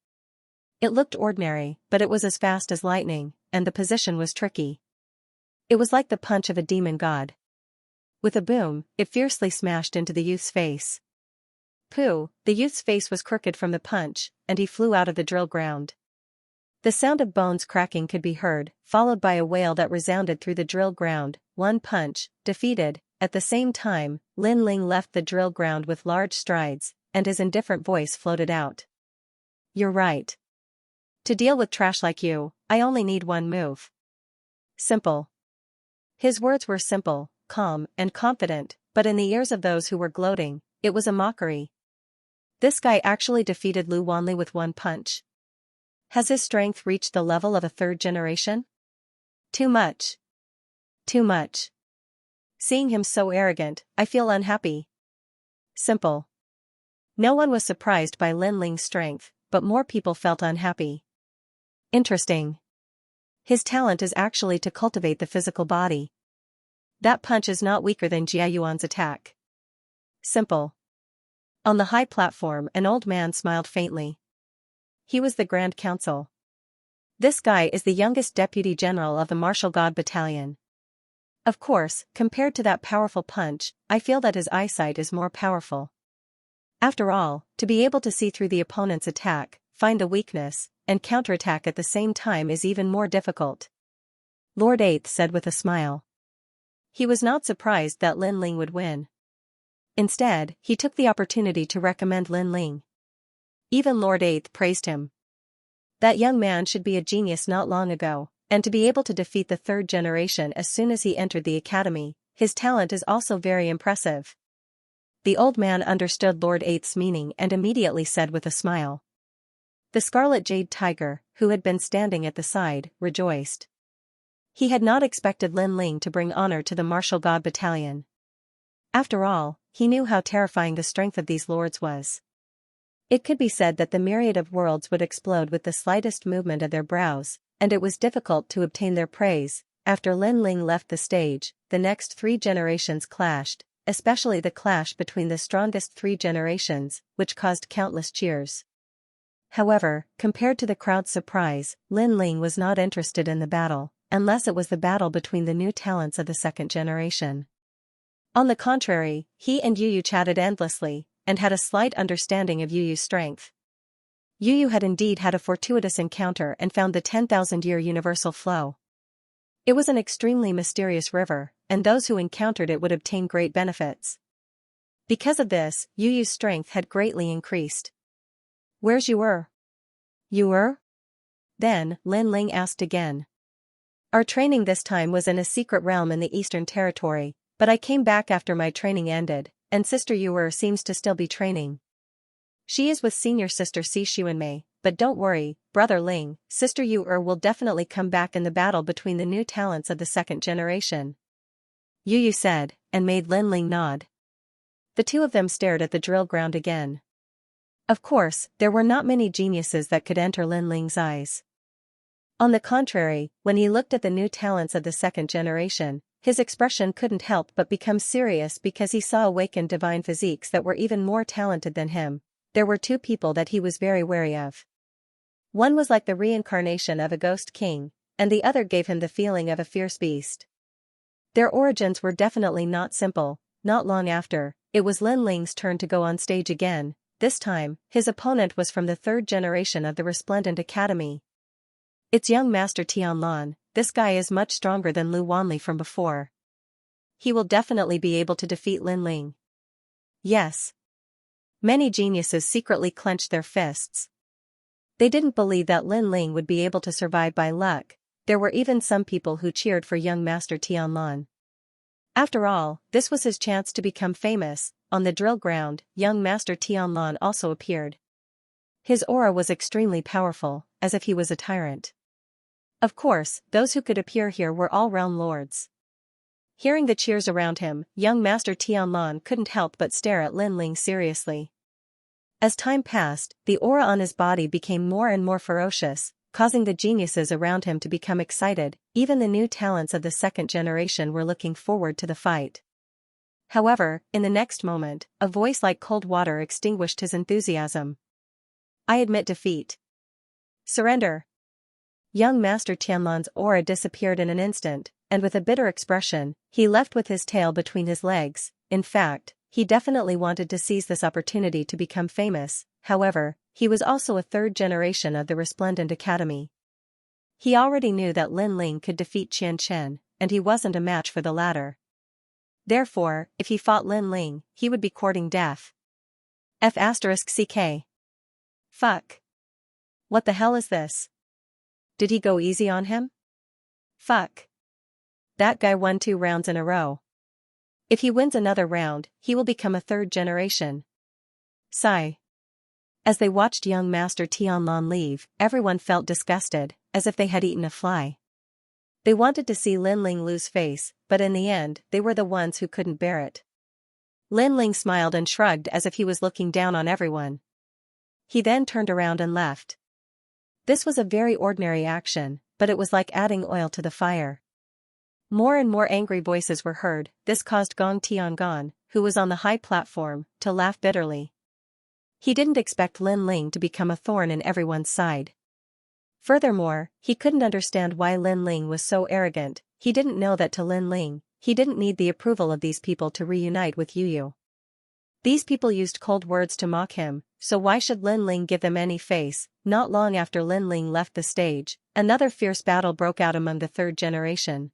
It looked ordinary, but it was as fast as lightning, and the position was tricky. It was like the punch of a demon god. With a boom, it fiercely smashed into the youth's face. Pooh, the youth's face was crooked from the punch, and he flew out of the drill ground. The sound of bones cracking could be heard, followed by a wail that resounded through the drill ground. One punch, defeated. At the same time, Lin Ling left the drill ground with large strides, and his indifferent voice floated out. You're right. To deal with trash like you, I only need one move. Simple. His words were simple, calm, and confident, but in the ears of those who were gloating, it was a mockery. This guy actually defeated Lu Wanli with one punch. Has his strength reached the level of a 3rd generation? Too much. Too much. Seeing him so arrogant, I feel unhappy. Simple. No one was surprised by Lin Ling's strength, but more people felt unhappy. Interesting. His talent is actually to cultivate the physical body. That punch is not weaker than Jia Yuan's attack. Simple. On the high platform, an old man smiled faintly. He was the Grand Council. This guy is the youngest deputy general of the Martial God Battalion. Of course, compared to that powerful punch, I feel that his eyesight is more powerful. After all, to be able to see through the opponent's attack, find the weakness, and counterattack at the same time is even more difficult. Lord Eighth said with a smile. He was not surprised that Lin Ling would win. Instead, he took the opportunity to recommend Lin Ling. Even Lord Eighth praised him. That young man should be a genius not long ago, and to be able to defeat the 3rd generation as soon as he entered the academy, his talent is also very impressive. The old man understood Lord Eighth's meaning and immediately said with a smile. The Scarlet Jade Tiger, who had been standing at the side, rejoiced. He had not expected Lin Ling to bring honor to the Martial God Battalion. After all, he knew how terrifying the strength of these lords was. It could be said that the myriad of worlds would explode with the slightest movement of their brows, and it was difficult to obtain their praise. After Lin Ling left the stage, the next 3 generations clashed, especially the clash between the strongest 3 generations, which caused countless cheers. However, compared to the crowd's surprise, Lin Ling was not interested in the battle, unless it was the battle between the new talents of the 2nd generation. On the contrary, he and Yu Yu chatted endlessly, and had a slight understanding of Yu Yu's strength. Yu Yu had indeed had a fortuitous encounter and found the 10,000-year universal flow. It was an extremely mysterious river, and those who encountered it would obtain great benefits. Because of this, Yu Yu's strength had greatly increased. Where's Yu-er? Yu-er? Then, Lin Ling asked again. Our training this time was in a secret realm in the Eastern Territory, but I came back after my training ended, and Sister Yu-er seems to still be training. She is with senior sister Sishu and Mei, but don't worry, brother Ling, sister Yu will definitely come back in the battle between the new talents of the second generation. Yu said, and made Lin Ling nod. The two of them stared at the drill ground again. Of course, there were not many geniuses that could enter Lin Ling's eyes. On the contrary, when he looked at the new talents of the second generation, his expression couldn't help but become serious because he saw awakened divine physiques that were even more talented than him. There were two people that he was very wary of. One was like the reincarnation of a ghost king, and the other gave him the feeling of a fierce beast. Their origins were definitely not simple. Not long after, it was Lin Ling's turn to go on stage again. This time, his opponent was from the third generation of the Resplendent Academy. It's young Master Tianlan. This guy is much stronger than Lu Wanli from before. He will definitely be able to defeat Lin Ling. Yes. Many geniuses secretly clenched their fists. They didn't believe that Lin Ling would be able to survive by luck. There were even some people who cheered for young Master Tianlan. After all, this was his chance to become famous. On the drill ground, young Master Tianlan also appeared. His aura was extremely powerful, as if he was a tyrant. Of course, those who could appear here were all realm lords. Hearing the cheers around him, young Master Tianlan couldn't help but stare at Lin Ling seriously. As time passed, the aura on his body became more and more ferocious, causing the geniuses around him to become excited. Even the new talents of the second generation were looking forward to the fight. However, in the next moment, a voice like cold water extinguished his enthusiasm. I admit defeat. Surrender. Young Master Tianlan's aura disappeared in an instant, and with a bitter expression, he left with his tail between his legs. In fact, he definitely wanted to seize this opportunity to become famous. However, he was also a third generation of the Resplendent Academy. He already knew that Lin Ling could defeat Qian, and he wasn't a match for the latter. Therefore, if he fought Lin Ling, he would be courting death. F***CK. Fuck. What the hell is this? Did he go easy on him? Fuck. That guy won 2 rounds in a row. If he wins another round, he will become a third generation. Sigh. As they watched young Master Tianlan leave, everyone felt disgusted, as if they had eaten a fly. They wanted to see Lin Ling lose face, but in the end, they were the ones who couldn't bear it. Lin Ling smiled and shrugged as if he was looking down on everyone. He then turned around and left. This was a very ordinary action, but it was like adding oil to the fire. More and more angry voices were heard. This caused Gong Tiangan, who was on the high platform, to laugh bitterly. He didn't expect Lin Ling to become a thorn in everyone's side. Furthermore, he couldn't understand why Lin Ling was so arrogant. He didn't know that to Lin Ling, he didn't need the approval of these people to reunite with Yu. These people used cold words to mock him, so why should Lin Ling give them any face? Not long after Lin Ling left the stage, another fierce battle broke out among the third generation.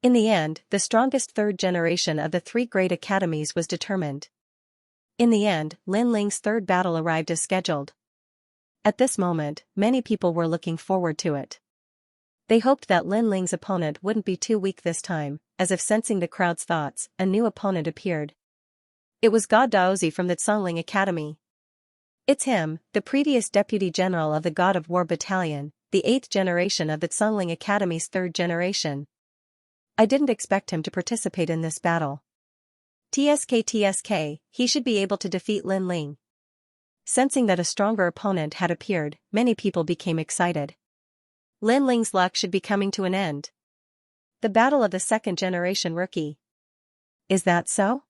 In the end, the strongest third generation of the 3 great academies was determined. In the end, Lin Ling's third battle arrived as scheduled. At this moment, many people were looking forward to it. They hoped that Lin Ling's opponent wouldn't be too weak this time. As if sensing the crowd's thoughts, a new opponent appeared. It was God Daozi from the Tsungling Academy. It's him, the previous Deputy General of the God of War Battalion, the 8th generation of the Tsungling Academy's 3rd generation. I didn't expect him to participate in this battle. TSK, he should be able to defeat Lin Ling. Sensing that a stronger opponent had appeared, many people became excited. Lin Ling's luck should be coming to an end. The battle of the 2nd generation rookie. Is that so?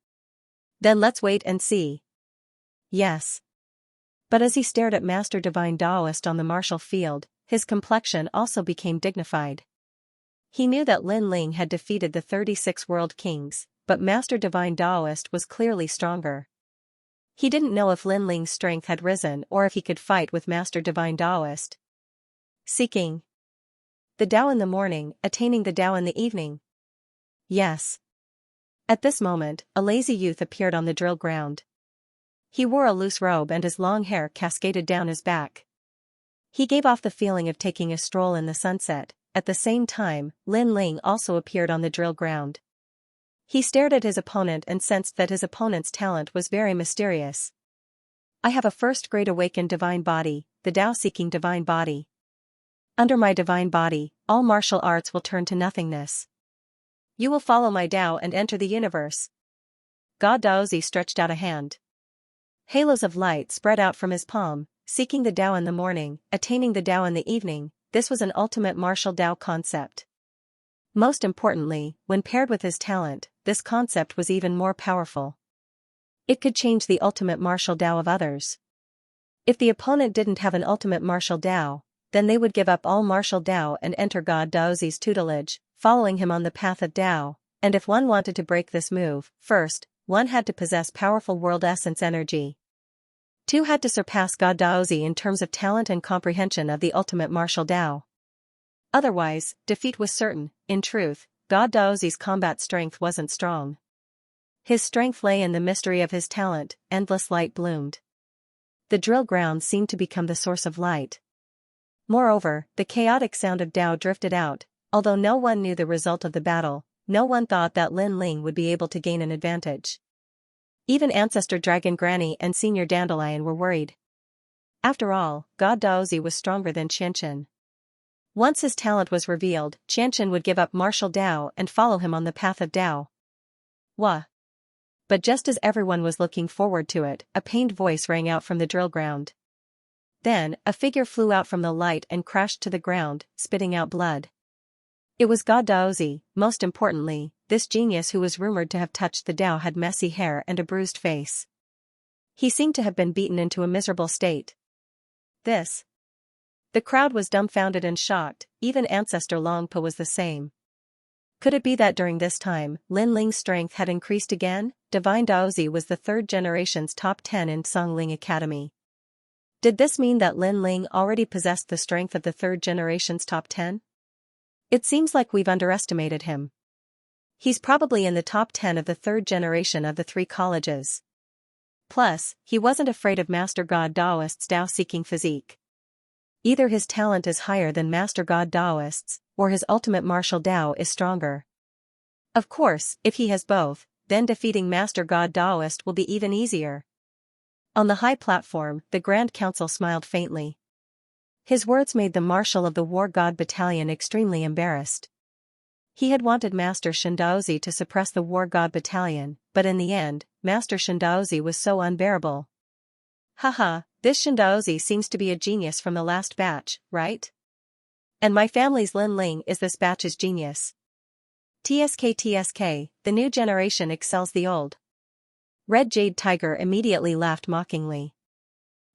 Then let's wait and see. Yes. But as he stared at Master Divine Daoist on the martial field, his complexion also became dignified. He knew that Lin Ling had defeated the 36 world kings, but Master Divine Daoist was clearly stronger. He didn't know if Lin Ling's strength had risen or if he could fight with Master Divine Daoist. Seeking the Tao in the morning, attaining the Tao in the evening. Yes. At this moment, a lazy youth appeared on the drill ground. He wore a loose robe and his long hair cascaded down his back. He gave off the feeling of taking a stroll in the sunset. At the same time, Lin Ling also appeared on the drill ground. He stared at his opponent and sensed that his opponent's talent was very mysterious. I have a first-grade awakened divine body, the Tao-seeking divine body. Under my divine body, all martial arts will turn to nothingness. You will follow my Tao and enter the universe. God Daozi stretched out a hand. Halos of light spread out from his palm, seeking the Tao in the morning, attaining the Tao in the evening. This was an ultimate martial Tao concept. Most importantly, when paired with his talent, this concept was even more powerful. It could change the ultimate martial Tao of others. If the opponent didn't have an ultimate martial Tao, then they would give up all martial Tao and enter God Daozi's tutelage, following him on the path of Tao. And if one wanted to break this move, first, one had to possess powerful world essence energy. Two had to surpass God Daozi in terms of talent and comprehension of the ultimate martial Tao. Otherwise, defeat was certain. In truth, God Daozi's combat strength wasn't strong. His strength lay in the mystery of his talent. Endless light bloomed. The drill ground seemed to become the source of light. Moreover, the chaotic sound of Tao drifted out. Although no one knew the result of the battle, no one thought that Lin Ling would be able to gain an advantage. Even Ancestor Dragon Granny and Senior Dandelion were worried. After all, God Daozi was stronger than Xianxia. Once his talent was revealed, Xianxia would give up martial Tao and follow him on the path of Tao. Wah! But just as everyone was looking forward to it, a pained voice rang out from the drill ground. Then, a figure flew out from the light and crashed to the ground, spitting out blood. It was God Daozi. Most importantly, this genius who was rumored to have touched the Tao had messy hair and a bruised face. He seemed to have been beaten into a miserable state. This. The crowd was dumbfounded and shocked, even Ancestor Longpo was the same. Could it be that during this time, Lin Ling's strength had increased again? Divine Daozi was the third generation's top 10 in Songling Academy. Did this mean that Lin Ling already possessed the strength of the third generation's top 10? It seems like we've underestimated him. He's probably in the top 10 of the third generation of the three colleges. Plus, he wasn't afraid of Master God Daoist's Tao-seeking physique. Either his talent is higher than Master God Daoist's, or his ultimate martial Tao is stronger. Of course, if he has both, then defeating Master God Daoist will be even easier. On the high platform, the Grand Council smiled faintly. His words made the Marshal of the War God Battalion extremely embarrassed. He had wanted Master Shindaozi to suppress the War God Battalion, but in the end, Master Shindaozi was so unbearable. Haha, this Shindaozi seems to be a genius from the last batch, right? And my family's Lin Ling is this batch's genius. TSK, the new generation excels the old. Red Jade Tiger immediately laughed mockingly.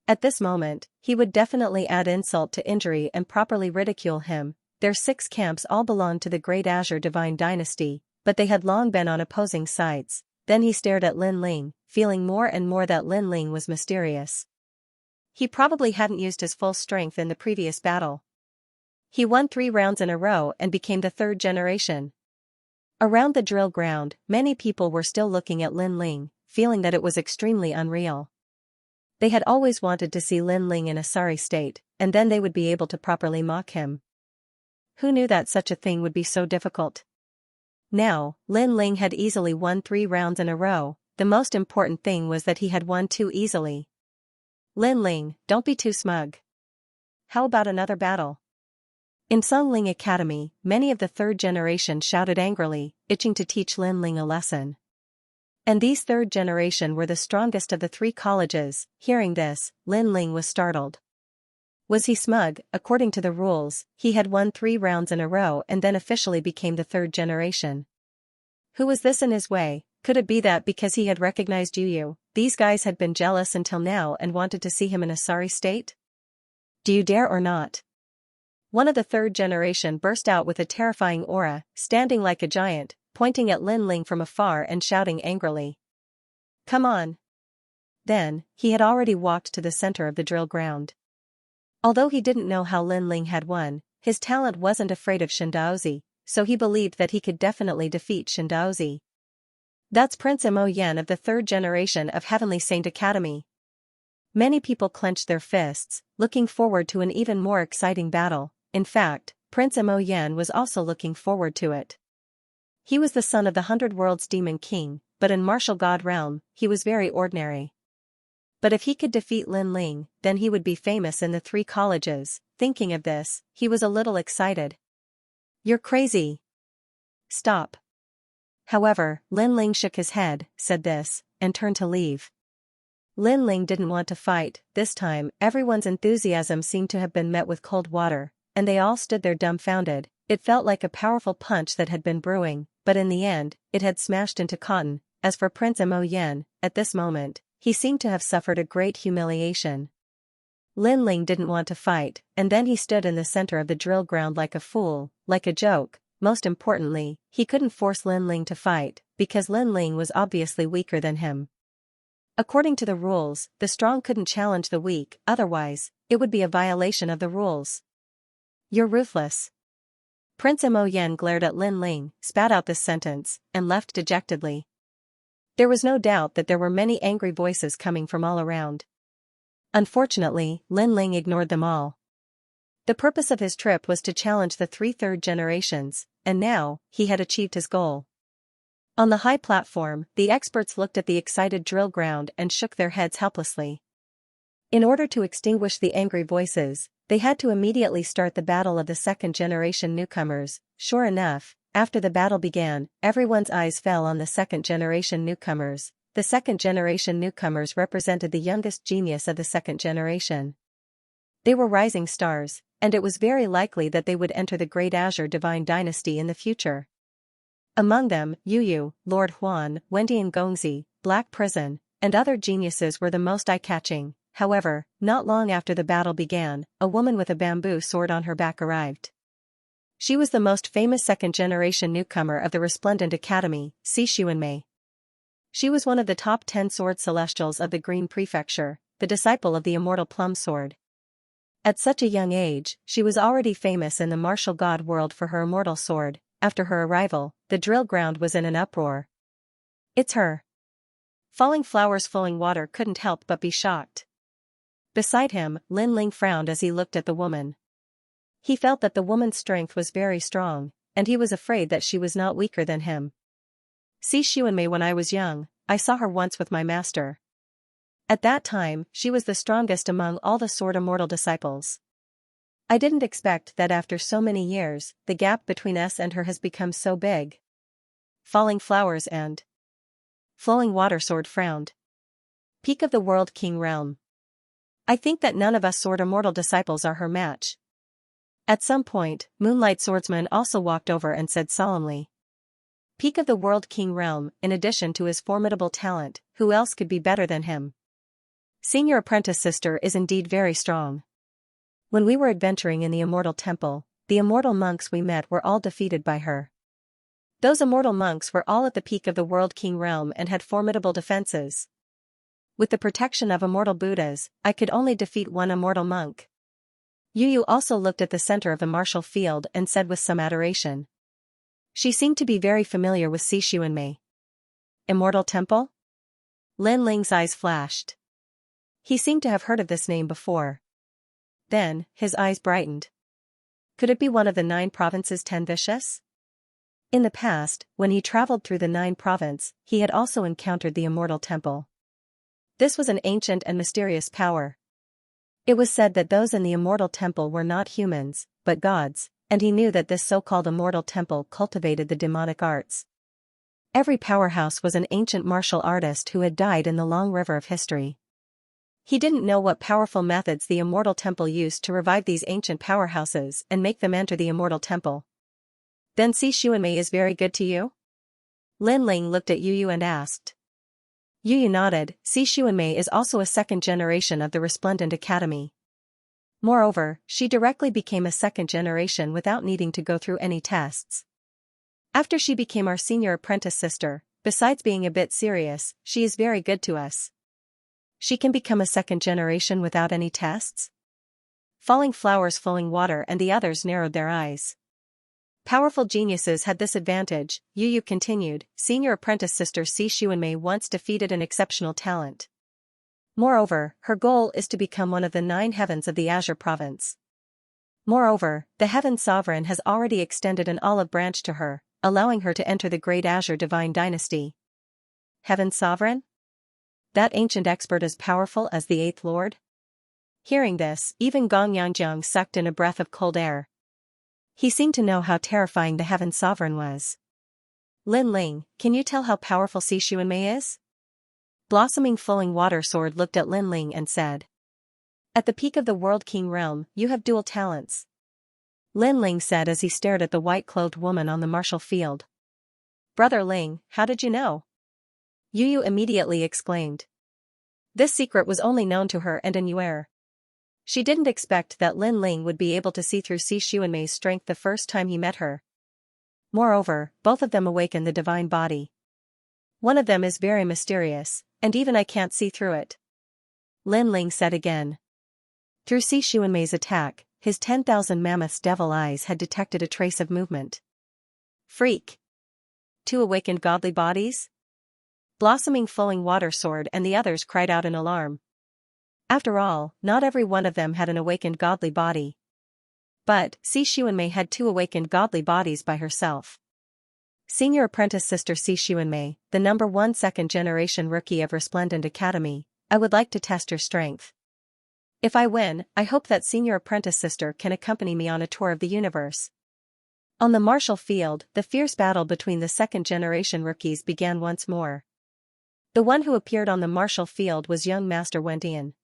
At this moment, he would definitely add insult to injury and properly ridicule him. Their 6 camps all belonged to the Great Azure Divine Dynasty, but they had long been on opposing sides. Then he stared at Lin Ling, feeling more and more that Lin Ling was mysterious. He probably hadn't used his full strength in the previous battle. He won 3 rounds in a row and became the third generation. Around the drill ground, many people were still looking at Lin Ling, feeling that it was extremely unreal. They had always wanted to see Lin Ling in a sorry state, and then they would be able to properly mock him. Who knew that such a thing would be so difficult? Now, Lin Ling had easily won 3 rounds in a row. The most important thing was that he had won 2 easily. Lin Ling, don't be too smug. How about another battle? In Songling Academy, many of the third generation shouted angrily, itching to teach Lin Ling a lesson. And these third generation were the strongest of the 3 colleges. Hearing this, Lin Ling was startled. Was he smug? According to the rules, he had won 3 rounds in a row and then officially became the third generation. Who was this in his way? Could it be that because he had recognized Yu, these guys had been jealous until now and wanted to see him in a sorry state? Do you dare or not? One of the third generation burst out with a terrifying aura, standing like a giant, pointing at Lin Ling from afar and shouting angrily. Come on. Then, he had already walked to the center of the drill ground. Although he didn't know how Lin Ling had won, his talent wasn't afraid of Shindaozi, so he believed that he could definitely defeat Shindaozi. That's Prince Mo Yan of the third generation of Heavenly Saint Academy. Many people clenched their fists, looking forward to an even more exciting battle. In fact, Prince Mo Yan was also looking forward to it. He was the son of the 100 Worlds Demon King, but in martial god realm, he was very ordinary. But if he could defeat Lin Ling, then he would be famous in the 3 colleges. Thinking of this, he was a little excited. "You're crazy. Stop." However, Lin Ling shook his head, said this, and turned to leave. Lin Ling didn't want to fight. This time, everyone's enthusiasm seemed to have been met with cold water, and they all stood there dumbfounded. It felt like a powerful punch that had been brewing, but in the end, it had smashed into cotton. As for Prince Mo Yen, at this moment, he seemed to have suffered a great humiliation. Lin Ling didn't want to fight, and then he stood in the center of the drill ground like a fool, like a joke. Most importantly, he couldn't force Lin Ling to fight, because Lin Ling was obviously weaker than him. According to the rules, the strong couldn't challenge the weak, otherwise, it would be a violation of the rules. "You're ruthless." Prince Mo Yen glared at Lin Ling, spat out this sentence, and left dejectedly. There was no doubt that there were many angry voices coming from all around. Unfortunately, Lin Ling ignored them all. The purpose of his trip was to challenge the 3 third generations, and now, he had achieved his goal. On the high platform, the experts looked at the excited drill ground and shook their heads helplessly. In order to extinguish the angry voices, they had to immediately start the battle of the 2nd generation newcomers. Sure enough, after the battle began, everyone's eyes fell on the 2nd generation newcomers. The 2nd generation newcomers represented the youngest genius of the 2nd generation. They were rising stars, and it was very likely that they would enter the Great Azure Divine Dynasty in the future. Among them, Yu, Lord Huan, Wendian Gongzi, Black Prison, and other geniuses were the most eye-catching. However, not long after the battle began, a woman with a bamboo sword on her back arrived. She was the most famous 2nd generation newcomer of the Resplendent Academy, Xianxia. She was one of the top 10 sword celestials of the Green Prefecture, the disciple of the immortal Plum Sword. At such a young age, she was already famous in the martial god world for her immortal sword. After her arrival, the drill ground was in an uproar. "It's her." Falling Flowers Flowing Water couldn't help but be shocked. Beside him, Lin Ling frowned as he looked at the woman. He felt that the woman's strength was very strong, and he was afraid that she was not weaker than him. "Xianxia, when I was young, I saw her once with my master. At that time, she was the strongest among all the Sword Immortal disciples. I didn't expect that after so many years, the gap between us and her has become so big." Falling Flowers and Flowing Water Sword frowned. "Peak of the World King Realm. I think that none of us Sword Immortal disciples are her match." At some point, Moonlight Swordsman also walked over and said solemnly. "Peak of the World King Realm, in addition to his formidable talent, who else could be better than him? Senior Apprentice Sister is indeed very strong. When we were adventuring in the Immortal Temple, the immortal monks we met were all defeated by her. Those immortal monks were all at the peak of the World King Realm and had formidable defenses. With the protection of immortal Buddhas, I could only defeat one immortal monk." Yu also looked at the center of the martial field and said with some adoration. She seemed to be very familiar with Xianxia. "Immortal Temple?" Lin Ling's eyes flashed. He seemed to have heard of this name before. Then, his eyes brightened. Could it be one of the 9 provinces 10 vicious? In the past, when he traveled through the 9 province, he had also encountered the Immortal Temple. This was an ancient and mysterious power. It was said that those in the Immortal Temple were not humans, but gods, and he knew that this so-called Immortal Temple cultivated the demonic arts. Every powerhouse was an ancient martial artist who had died in the long river of history. He didn't know what powerful methods the Immortal Temple used to revive these ancient powerhouses and make them enter the Immortal Temple. "Then Xianxia is very good to you?" Lin Ling looked at Yu and asked. Yu nodded. "Xianxia is also a 2nd generation of the Resplendent Academy. Moreover, she directly became a 2nd generation without needing to go through any tests. After she became our senior apprentice sister, besides being a bit serious, she is very good to us." "She can become a 2nd generation without any tests?" Falling Flowers Flowing Water and the others narrowed their eyes. Powerful geniuses had this advantage, Yu continued. "Senior apprentice sister Xianxia once defeated an exceptional talent. Moreover, her goal is to become one of the 9 heavens of the Azure province. Moreover, the Heaven Sovereign has already extended an olive branch to her, allowing her to enter the Great Azure Divine Dynasty." "Heaven Sovereign?" that ancient expert as powerful as the Eighth Lord? Hearing this, even Gong Yanjiang sucked in a breath of cold air. He seemed to know how terrifying the Heaven Sovereign was. Lin Ling, can you tell how powerful Si Xuanmei is? Blossoming Flowing Water Sword looked at Lin Ling and said. At the peak of the World King realm, you have dual talents. Lin Ling said as he stared at the white-clothed woman on the martial field. Brother Ling, how did you know? Yu Yu immediately exclaimed. This secret was only known to her and Yuer. She didn't expect that Lin Ling would be able to see through Si Xuanmei's strength the first time he met her. Moreover, both of them awaken the divine body. One of them is very mysterious, and even I can't see through it. Lin Ling said again. Through Si Xuanmei's attack, his 10,000 mammoth's devil eyes had detected a trace of movement. Freak! 2 awakened godly bodies? Blossoming Flowing Water Sword and the others cried out in alarm. After all, not every one of them had an awakened godly body. But, Si Xuanmei had 2 awakened godly bodies by herself. Senior Apprentice Sister Si Xuanmei, the number 1 second-generation rookie of Resplendent Academy, I would like to test your strength. If I win, I hope that Senior Apprentice Sister can accompany me on a tour of the universe. On the martial field, the fierce battle between the second-generation rookies began once more. The one who appeared on the martial field was young Master Wendian.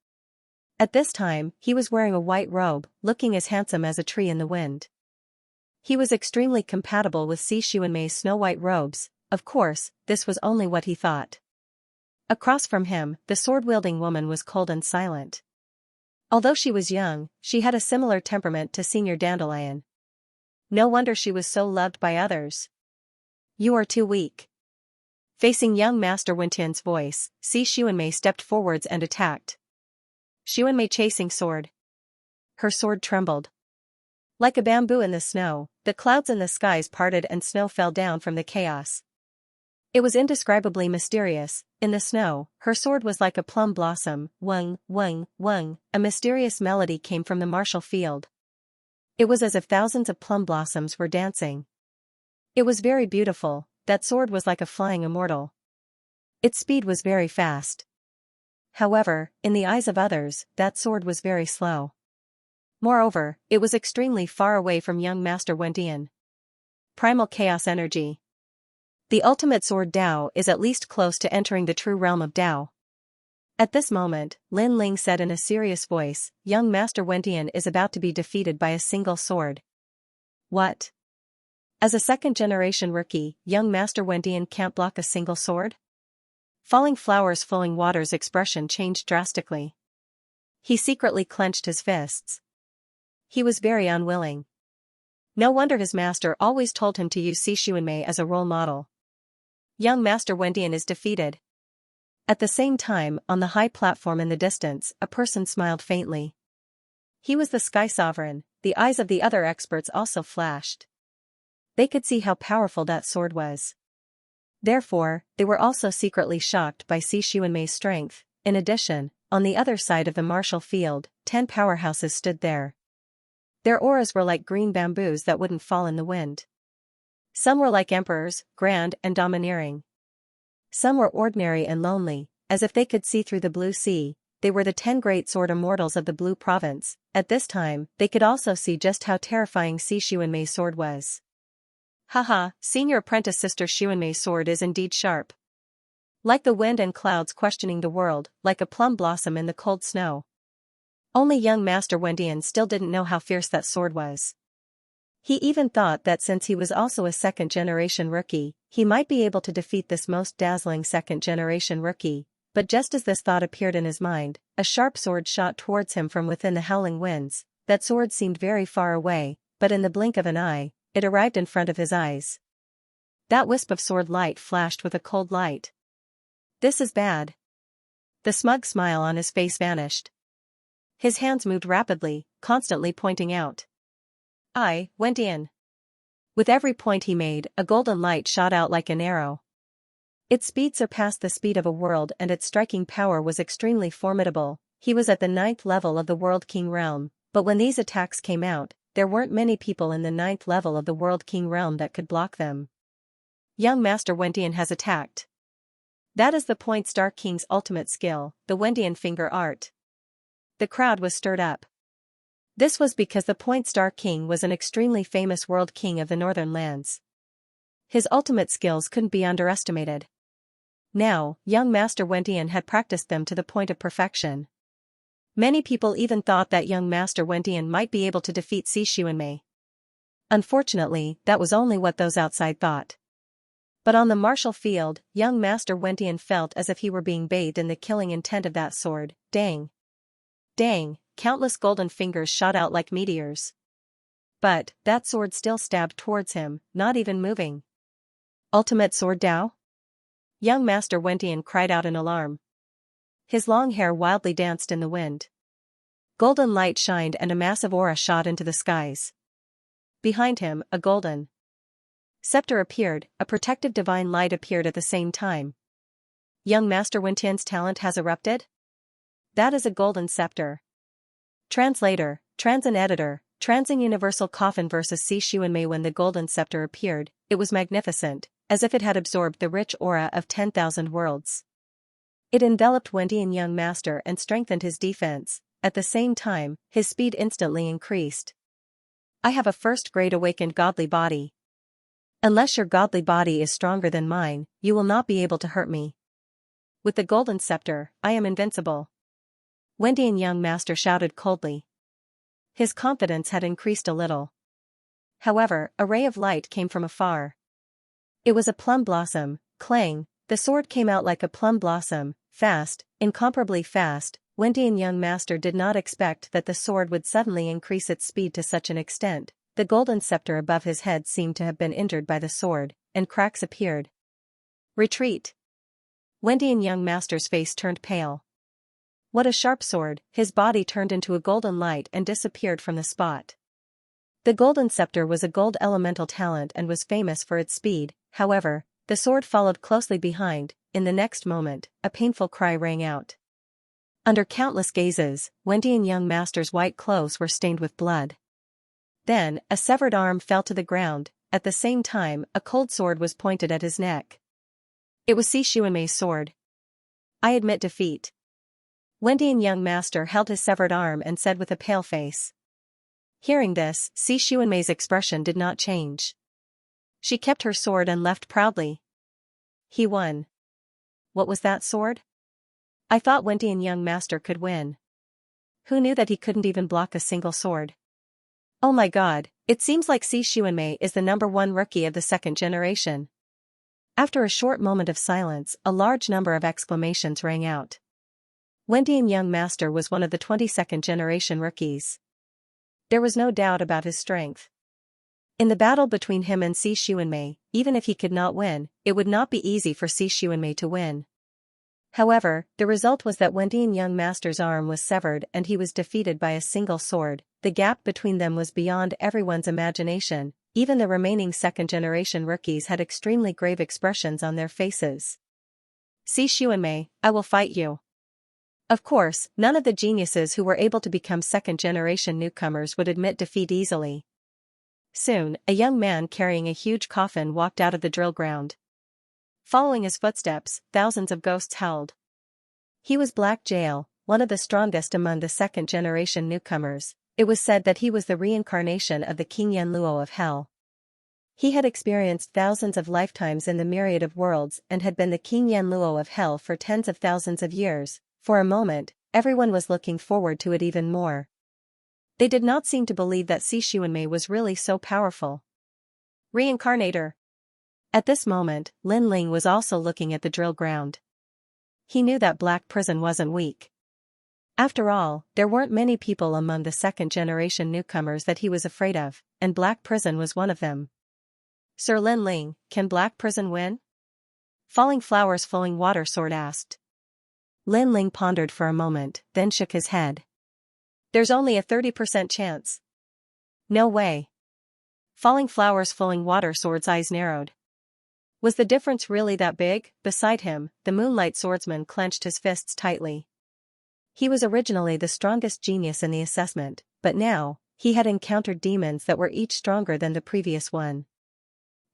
At this time, he was wearing a white robe, looking as handsome as a tree in the wind. He was extremely compatible with Si Xuanmei's snow-white robes. Of course, this was only what he thought. Across from him, the sword-wielding woman was cold and silent. Although she was young, she had a similar temperament to Senior Dandelion. No wonder she was so loved by others. You are too weak. Facing young Master Wendian's voice, Si Xuanmei stepped forwards and attacked. Xuanmei chasing sword. Her sword trembled. Like a bamboo in the snow, the clouds in the skies parted and snow fell down from the chaos. It was indescribably mysterious. In the snow, her sword was like a plum blossom. Wung, wung, wung, a mysterious melody came from the martial field. It was as if thousands of plum blossoms were dancing. It was very beautiful. That sword was like a flying immortal. Its speed was very fast. However, in the eyes of others, that sword was very slow. Moreover, it was extremely far away from young Master Wendian. Primal Chaos Energy. The ultimate sword Dao is at least close to entering the true realm of Dao. At this moment, Lin Ling said in a serious voice, young Master Wendian is about to be defeated by a single sword. What? As a second-generation rookie, young Master Wendian can't block a single sword? Falling Flowers Flowing Water's expression changed drastically. He secretly clenched his fists. He was very unwilling. No wonder his master always told him to use Si Xuanmei as a role model. Young Master Wendian is defeated. At the same time, on the high platform in the distance, a person smiled faintly. He was the Sky Sovereign. The eyes of the other experts also flashed. They could see how powerful that sword was. Therefore, they were also secretly shocked by Si Xuanmei's strength. In addition, on the other side of the martial field, 10 powerhouses stood there. Their auras were like green bamboos that wouldn't fall in the wind. Some were like emperors, grand and domineering. Some were ordinary and lonely, as if they could see through the blue sea. They were the 10 great sword immortals of the Blue Province. At this time, they could also see just how terrifying Si Xuanmei's sword was. Haha, Senior Apprentice Sister Xuanmei's sword is indeed sharp. Like the wind and clouds questioning the world, like a plum blossom in the cold snow. Only young Master Wendian still didn't know how fierce that sword was. He even thought that since he was also a second-generation rookie, he might be able to defeat this most dazzling second-generation rookie, but just as this thought appeared in his mind, a sharp sword shot towards him from within the howling winds. That sword seemed very far away, but in the blink of an eye, it arrived in front of his eyes. That wisp of sword light flashed with a cold light. This is bad. The smug smile on his face vanished. His hands moved rapidly, constantly pointing out. I went in. With every point he made, a golden light shot out like an arrow. Its speed surpassed the speed of a world and its striking power was extremely formidable. He was at the 9th level of the World King realm, but when these attacks came out, there weren't many people in the 9th level of the World King realm that could block them. Young Master Wendian has attacked. That is the Point Star King's ultimate skill, the Wendian finger art. The crowd was stirred up. This was because the Point Star King was an extremely famous world king of the northern lands. His ultimate skills couldn't be underestimated. Now, young Master Wendian had practiced them to the point of perfection. Many people even thought that young Master Wendian might be able to defeat Xianxia. Unfortunately, that was only what those outside thought. But on the martial field, young Master Wendian felt as if he were being bathed in the killing intent of that sword. Dang! Dang! Countless golden fingers shot out like meteors. But, that sword still stabbed towards him, not even moving. Ultimate Sword Dao? Young Master Wendian cried out in alarm. His long hair wildly danced in the wind. Golden light shined and a massive aura shot into the skies. Behind him, a golden scepter appeared, a protective divine light appeared at the same time. Young Master Wendian's talent has erupted? That is a golden scepter. Translator, Transin Editor, Transin Universal Coffin vs. Xianxia. When the golden scepter appeared, it was magnificent, as if it had absorbed the rich aura of 10,000 worlds. It enveloped Wendian young master and strengthened his defense. At the same time, his speed instantly increased. I have a first-grade awakened godly body. Unless your godly body is stronger than mine, you will not be able to hurt me. With the golden scepter, I am invincible. Wendian young master shouted coldly. His confidence had increased a little. However, a ray of light came from afar. It was a plum blossom. Clang, the sword came out like a plum blossom, fast, incomparably fast. Wendian young master did not expect that the sword would suddenly increase its speed to such an extent. The golden scepter above his head seemed to have been injured by the sword, and cracks appeared. Retreat! Wendian young master's face turned pale. What a sharp sword! His body turned into a golden light and disappeared from the spot. The golden scepter was a gold elemental talent and was famous for its speed. However, the sword followed closely behind. In the next moment, a painful cry rang out. Under countless gazes, Wendian young master's white clothes were stained with blood. Then, a severed arm fell to the ground. At the same time, a cold sword was pointed at his neck. It was Xianxia's sword. I admit defeat. Wendian young master held his severed arm and said with a pale face. Hearing this, Xianxia's expression did not change. She kept her sword and left proudly. He won. What was that sword? I thought Wendian young master could win. Who knew that he couldn't even block a single sword? Oh my god, it seems like Xianxia is the #1 rookie of the second generation. After a short moment of silence, a large number of exclamations rang out. Wendian young master was one of the 22nd generation rookies. There was no doubt about his strength. In the battle between him and Xianxia, even if he could not win, it would not be easy for Xianxia to win. However, the result was that Wendian young master's arm was severed and he was defeated by a single sword. The gap between them was beyond everyone's imagination. Even the remaining second-generation rookies had extremely grave expressions on their faces. Xianxia, I will fight you. Of course, none of the geniuses who were able to become second-generation newcomers would admit defeat easily. Soon, a young man carrying a huge coffin walked out of the drill ground. Following his footsteps, thousands of ghosts howled. He was Black Jail, one of the strongest among the second-generation newcomers. It was said that he was the reincarnation of the King Yanluo of Hell. He had experienced thousands of lifetimes in the myriad of worlds and had been the King Yanluo of Hell for tens of thousands of years. For a moment, everyone was looking forward to it even more. They did not seem to believe that Xianxia was really so powerful. Reincarnator. At this moment, Lin Ling was also looking at the drill ground. He knew that Black Prison wasn't weak. After all, there weren't many people among the second-generation newcomers that he was afraid of, and Black Prison was one of them. Sir Lin Ling, can Black Prison win? Falling Flowers Flowing Water Sword asked. Lin Ling pondered for a moment, then shook his head. There's only a 30% chance. No way. Falling Flowers Flowing Water Sword's eyes narrowed. Was the difference really that big? Beside him, the Moonlight Swordsman clenched his fists tightly. He was originally the strongest genius in the assessment, but now, he had encountered demons that were each stronger than the previous one.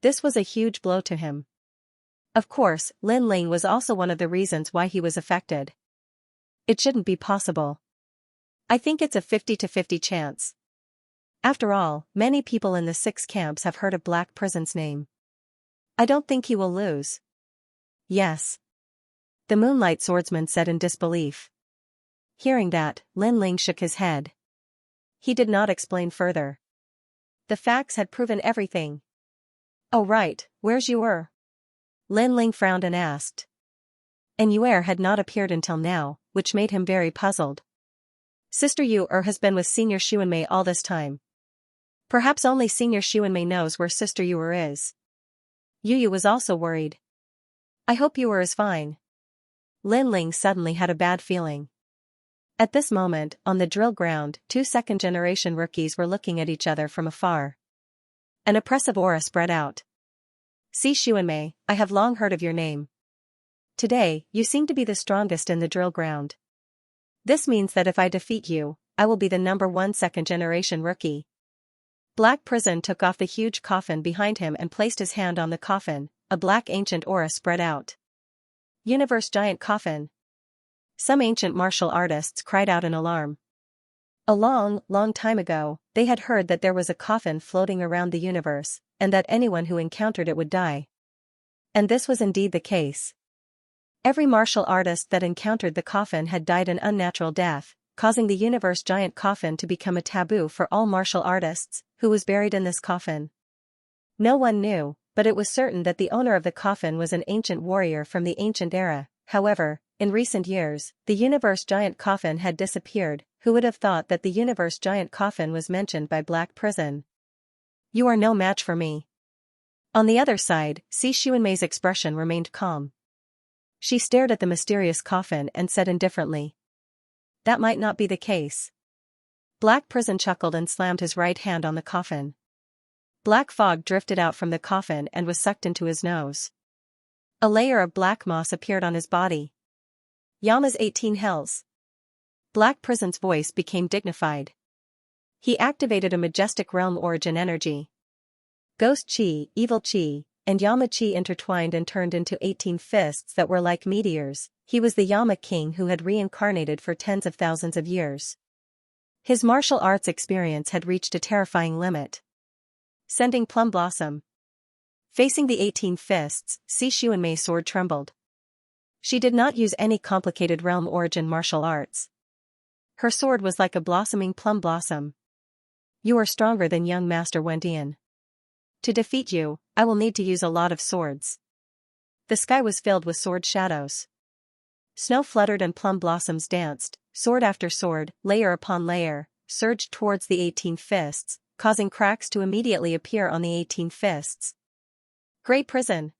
This was a huge blow to him. Of course, Lin Ling was also one of the reasons why he was affected. It shouldn't be possible. I think it's a 50-50 chance. After all, many people in the 6 camps have heard of Black Prison's name. I don't think he will lose. Yes. The Moonlight Swordsman said in disbelief. Hearing that, Lin Ling shook his head. He did not explain further. The facts had proven everything. Oh right, where's Yuer? Lin Ling frowned and asked. And Yuer had not appeared until now, which made him very puzzled. Sister Yuer has been with Senior Xuanmei all this time. Perhaps only Senior Xuanmei knows where Sister Yuer is. Yu was also worried. I hope Yuer is fine. Lin Ling suddenly had a bad feeling. At this moment, on the drill ground, 2 second-generation rookies were looking at each other from afar. An oppressive aura spread out. See Xuanmei, I have long heard of your name. Today, you seem to be the strongest in the drill ground. This means that if I defeat you, I will be the #1 second-generation rookie. Black Prison took off the huge coffin behind him and placed his hand on the coffin. A black ancient aura spread out. Universe giant coffin. Some ancient martial artists cried out in alarm. A long, long time ago, they had heard that there was a coffin floating around the universe, and that anyone who encountered it would die. And this was indeed the case. Every martial artist that encountered the coffin had died an unnatural death, causing the universe giant coffin to become a taboo for all martial artists. Who was buried in this coffin? No one knew, but it was certain that the owner of the coffin was an ancient warrior from the ancient era. However, in recent years, the universe giant coffin had disappeared. Who would have thought that the universe giant coffin was mentioned by Black Prison? You are no match for me. On the other side, Si Xuanmei's expression remained calm. She stared at the mysterious coffin and said indifferently. That might not be the case. Black Prison chuckled and slammed his right hand on the coffin. Black fog drifted out from the coffin and was sucked into his nose. A layer of black moss appeared on his body. Yama's 18 hells. Black Prison's voice became dignified. He activated a majestic realm origin energy. Ghost Chi, Evil Chi, and Yama Chi intertwined and turned into 18 fists that were like meteors. He was the Yama King who had reincarnated for tens of thousands of years. His martial arts experience had reached a terrifying limit. Sending Plum Blossom. Facing the 18 fists, Si Xuanmei's sword trembled. She did not use any complicated realm origin martial arts. Her sword was like a blossoming plum blossom. You are stronger than young Master Wendian. To defeat you, I will need to use a lot of swords. The sky was filled with sword shadows. Snow fluttered and plum blossoms danced. Sword after sword, layer upon layer, surged towards the 18 fists, causing cracks to immediately appear on the 18 fists. Great Prison!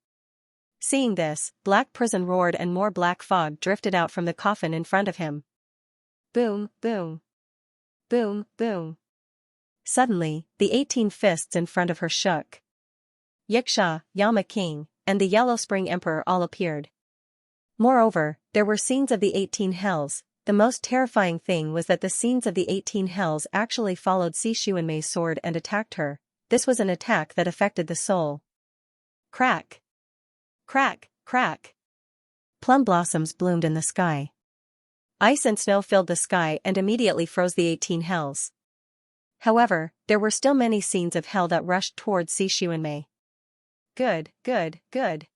Seeing this, Black Prison roared and more black fog drifted out from the coffin in front of him. Boom, boom. Boom, boom. Suddenly, the 18 fists in front of her shook. Yiksha, Yama King, and the Yellow Spring Emperor all appeared. Moreover, there were scenes of the 18 hells. The most terrifying thing was that the scenes of the 18 hells actually followed Si Xuanmei's sword and attacked her. This was an attack that affected the soul. Crack! Crack, crack! Plum blossoms bloomed in the sky. Ice and snow filled the sky and immediately froze the 18 hells. However, there were still many scenes of hell that rushed towards Si Xuanmei. Good, good, good.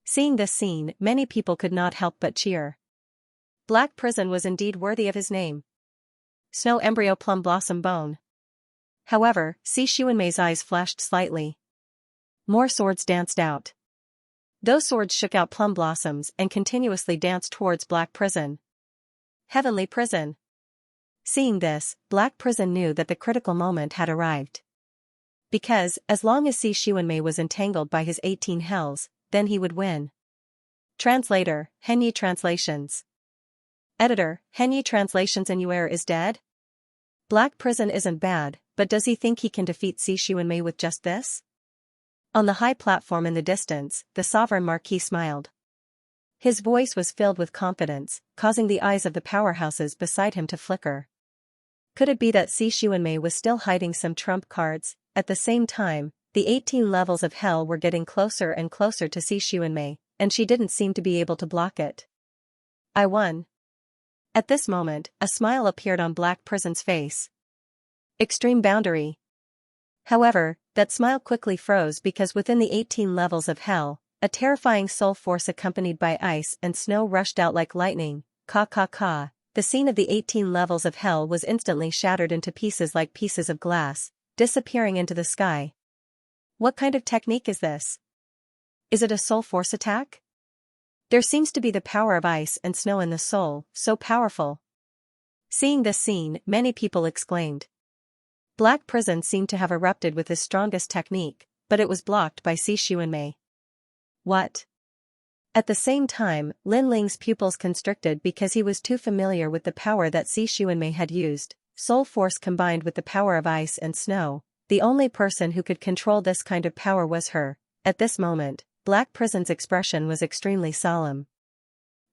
Seeing this scene, many people could not help but cheer. Black Prison was indeed worthy of his name. Snow Embryo Plum Blossom Bone. However, Si Xuanmei's eyes flashed slightly. More swords danced out. Those swords shook out plum blossoms and continuously danced towards Black Prison. Heavenly Prison. Seeing this, Black Prison knew that the critical moment had arrived. Because, as long as Si Xuanmei was entangled by his 18 hells, then he would win. Translator, Henyi Translations. Editor, Henyi Translations. And Yuer is dead? Black Prison isn't bad, but does he think he can defeat Si Xuanmei with just this? On the high platform in the distance, the Sovereign Marquis smiled. His voice was filled with confidence, causing the eyes of the powerhouses beside him to flicker. Could it be that Si Xuanmei was still hiding some trump cards? At the same time, the 18 levels of hell were getting closer and closer to Xianxia, and she didn't seem to be able to block it. I won. At this moment, a smile appeared on Black Prison's face. Extreme boundary. However, that smile quickly froze because within the 18 levels of hell, a terrifying soul force accompanied by ice and snow rushed out like lightning. Ka. The scene of the 18 levels of hell was instantly shattered into pieces like pieces of glass, disappearing into the sky. What kind of technique is this? Is it a soul force attack? There seems to be the power of ice and snow in the soul, so powerful. Seeing this scene, many people exclaimed. Black Prison seemed to have erupted with his strongest technique, but it was blocked by Xianxia. What? At the same time, Lin Ling's pupils constricted because he was too familiar with the power that Xianxia had used, soul force combined with the power of ice and snow. The only person who could control this kind of power was her. At this moment, Black Prison's expression was extremely solemn.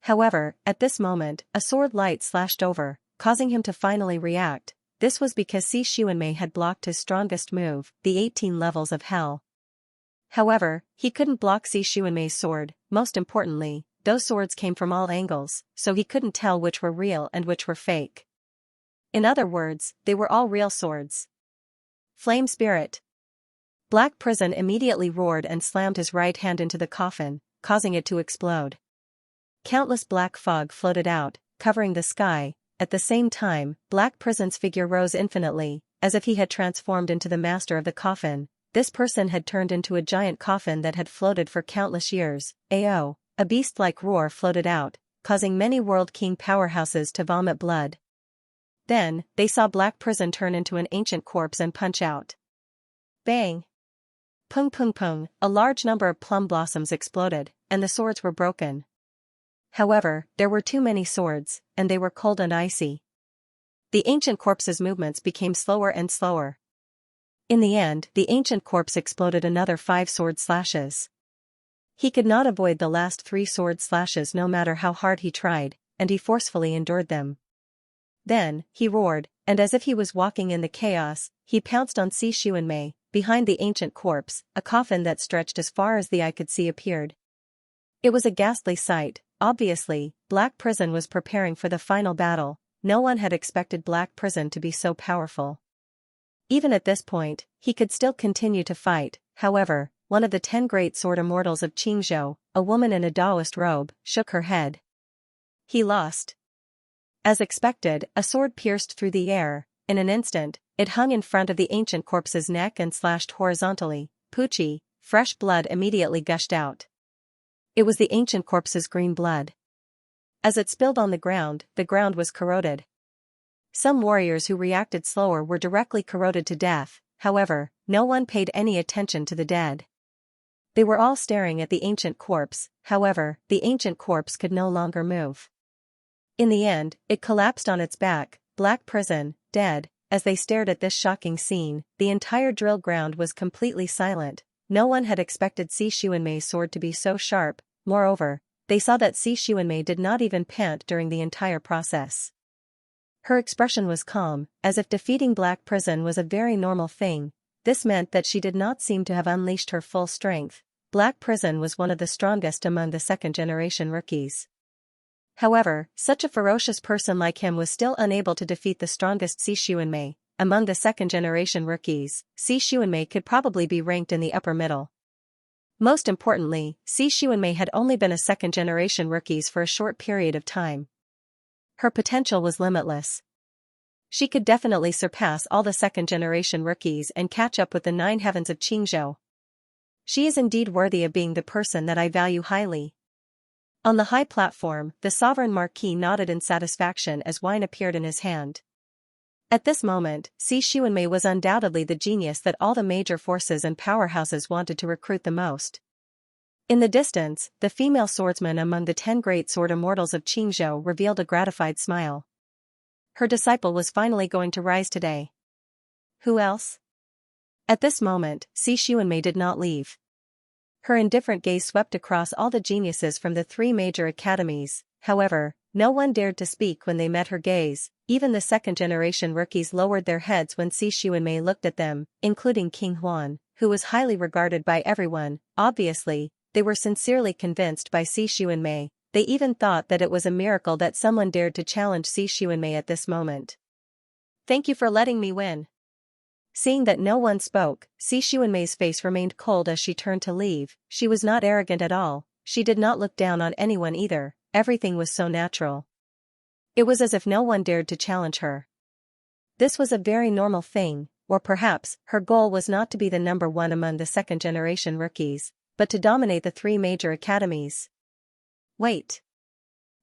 However, at this moment, a sword light slashed over, causing him to finally react. This was because Xianxia had blocked his strongest move, the 18 levels of hell. However, he couldn't block Xianxia's sword. Most importantly, those swords came from all angles, so he couldn't tell which were real and which were fake. In other words, they were all real swords. Flame Spirit. Black Prison immediately roared and slammed his right hand into the coffin, causing it to explode. Countless black fog floated out, covering the sky. At the same time, Black Prison's figure rose infinitely, as if he had transformed into the master of the coffin. This person had turned into a giant coffin that had floated for countless years. A beast-like roar floated out, causing many World King powerhouses to vomit blood. Then, they saw Black Prison turn into an ancient corpse and punch out. Bang! Pung, a large number of plum blossoms exploded, and the swords were broken. However, there were too many swords, and they were cold and icy. The ancient corpse's movements became slower and slower. In the end, the ancient corpse exploded another 5 sword slashes. He could not avoid the last 3 sword slashes no matter how hard he tried, and he forcefully endured them. Then, he roared, and as if he was walking in the chaos, he pounced on Xianxia. Behind the ancient corpse, a coffin that stretched as far as the eye could see appeared. It was a ghastly sight. Obviously, Black Prison was preparing for the final battle. No one had expected Black Prison to be so powerful. Even at this point, he could still continue to fight. However, one of the 10 great sword immortals of Qingzhou, a woman in a Taoist robe, shook her head. He lost. As expected, a sword pierced through the air. In an instant, it hung in front of the ancient corpse's neck and slashed horizontally. Poochie, fresh blood immediately gushed out. It was the ancient corpse's green blood. As it spilled on the ground was corroded. Some warriors who reacted slower were directly corroded to death. However, no one paid any attention to the dead. They were all staring at the ancient corpse. However, the ancient corpse could no longer move. In the end, it collapsed on its back. Black Prison, dead. As they stared at this shocking scene, the entire drill ground was completely silent. No one had expected Xianxia's sword to be so sharp. Moreover, they saw that Xianxia did not even pant during the entire process. Her expression was calm, as if defeating Black Prison was a very normal thing. This meant that she did not seem to have unleashed her full strength. Black Prison was one of the strongest among the second-generation rookies. However, such a ferocious person like him was still unable to defeat the strongest Xianxia. Among the second-generation rookies, Xianxia could probably be ranked in the upper middle. Most importantly, Xianxia had only been a second-generation rookie for a short period of time. Her potential was limitless. She could definitely surpass all the second-generation rookies and catch up with the 9 heavens of Qingzhou. She is indeed worthy of being the person that I value highly. On the high platform, the sovereign marquis nodded in satisfaction as wine appeared in his hand. At this moment, Xianxia was undoubtedly the genius that all the major forces and powerhouses wanted to recruit the most. In the distance, the female swordsman among the 10 great sword immortals of Qingzhou revealed a gratified smile. Her disciple was finally going to rise today. Who else? At this moment, Xianxia did not leave. Her indifferent gaze swept across all the geniuses from the 3 major academies. However, no one dared to speak when they met her gaze. Even the second-generation rookies lowered their heads when Xianxia looked at them, including King Huan. who was highly regarded by everyone. Obviously, they were sincerely convinced by Xianxia. They even thought that it was a miracle that someone dared to challenge Xianxia at this moment. "Thank you for letting me win." Seeing that no one spoke, Xianxia's face remained cold as she turned to leave. She was not arrogant at all, she did not look down on anyone either, everything was so natural. It was as if no one dared to challenge her. This was a very normal thing, or perhaps, her goal was not to be the number one among the second-generation rookies, but to dominate the 3 major academies. Wait.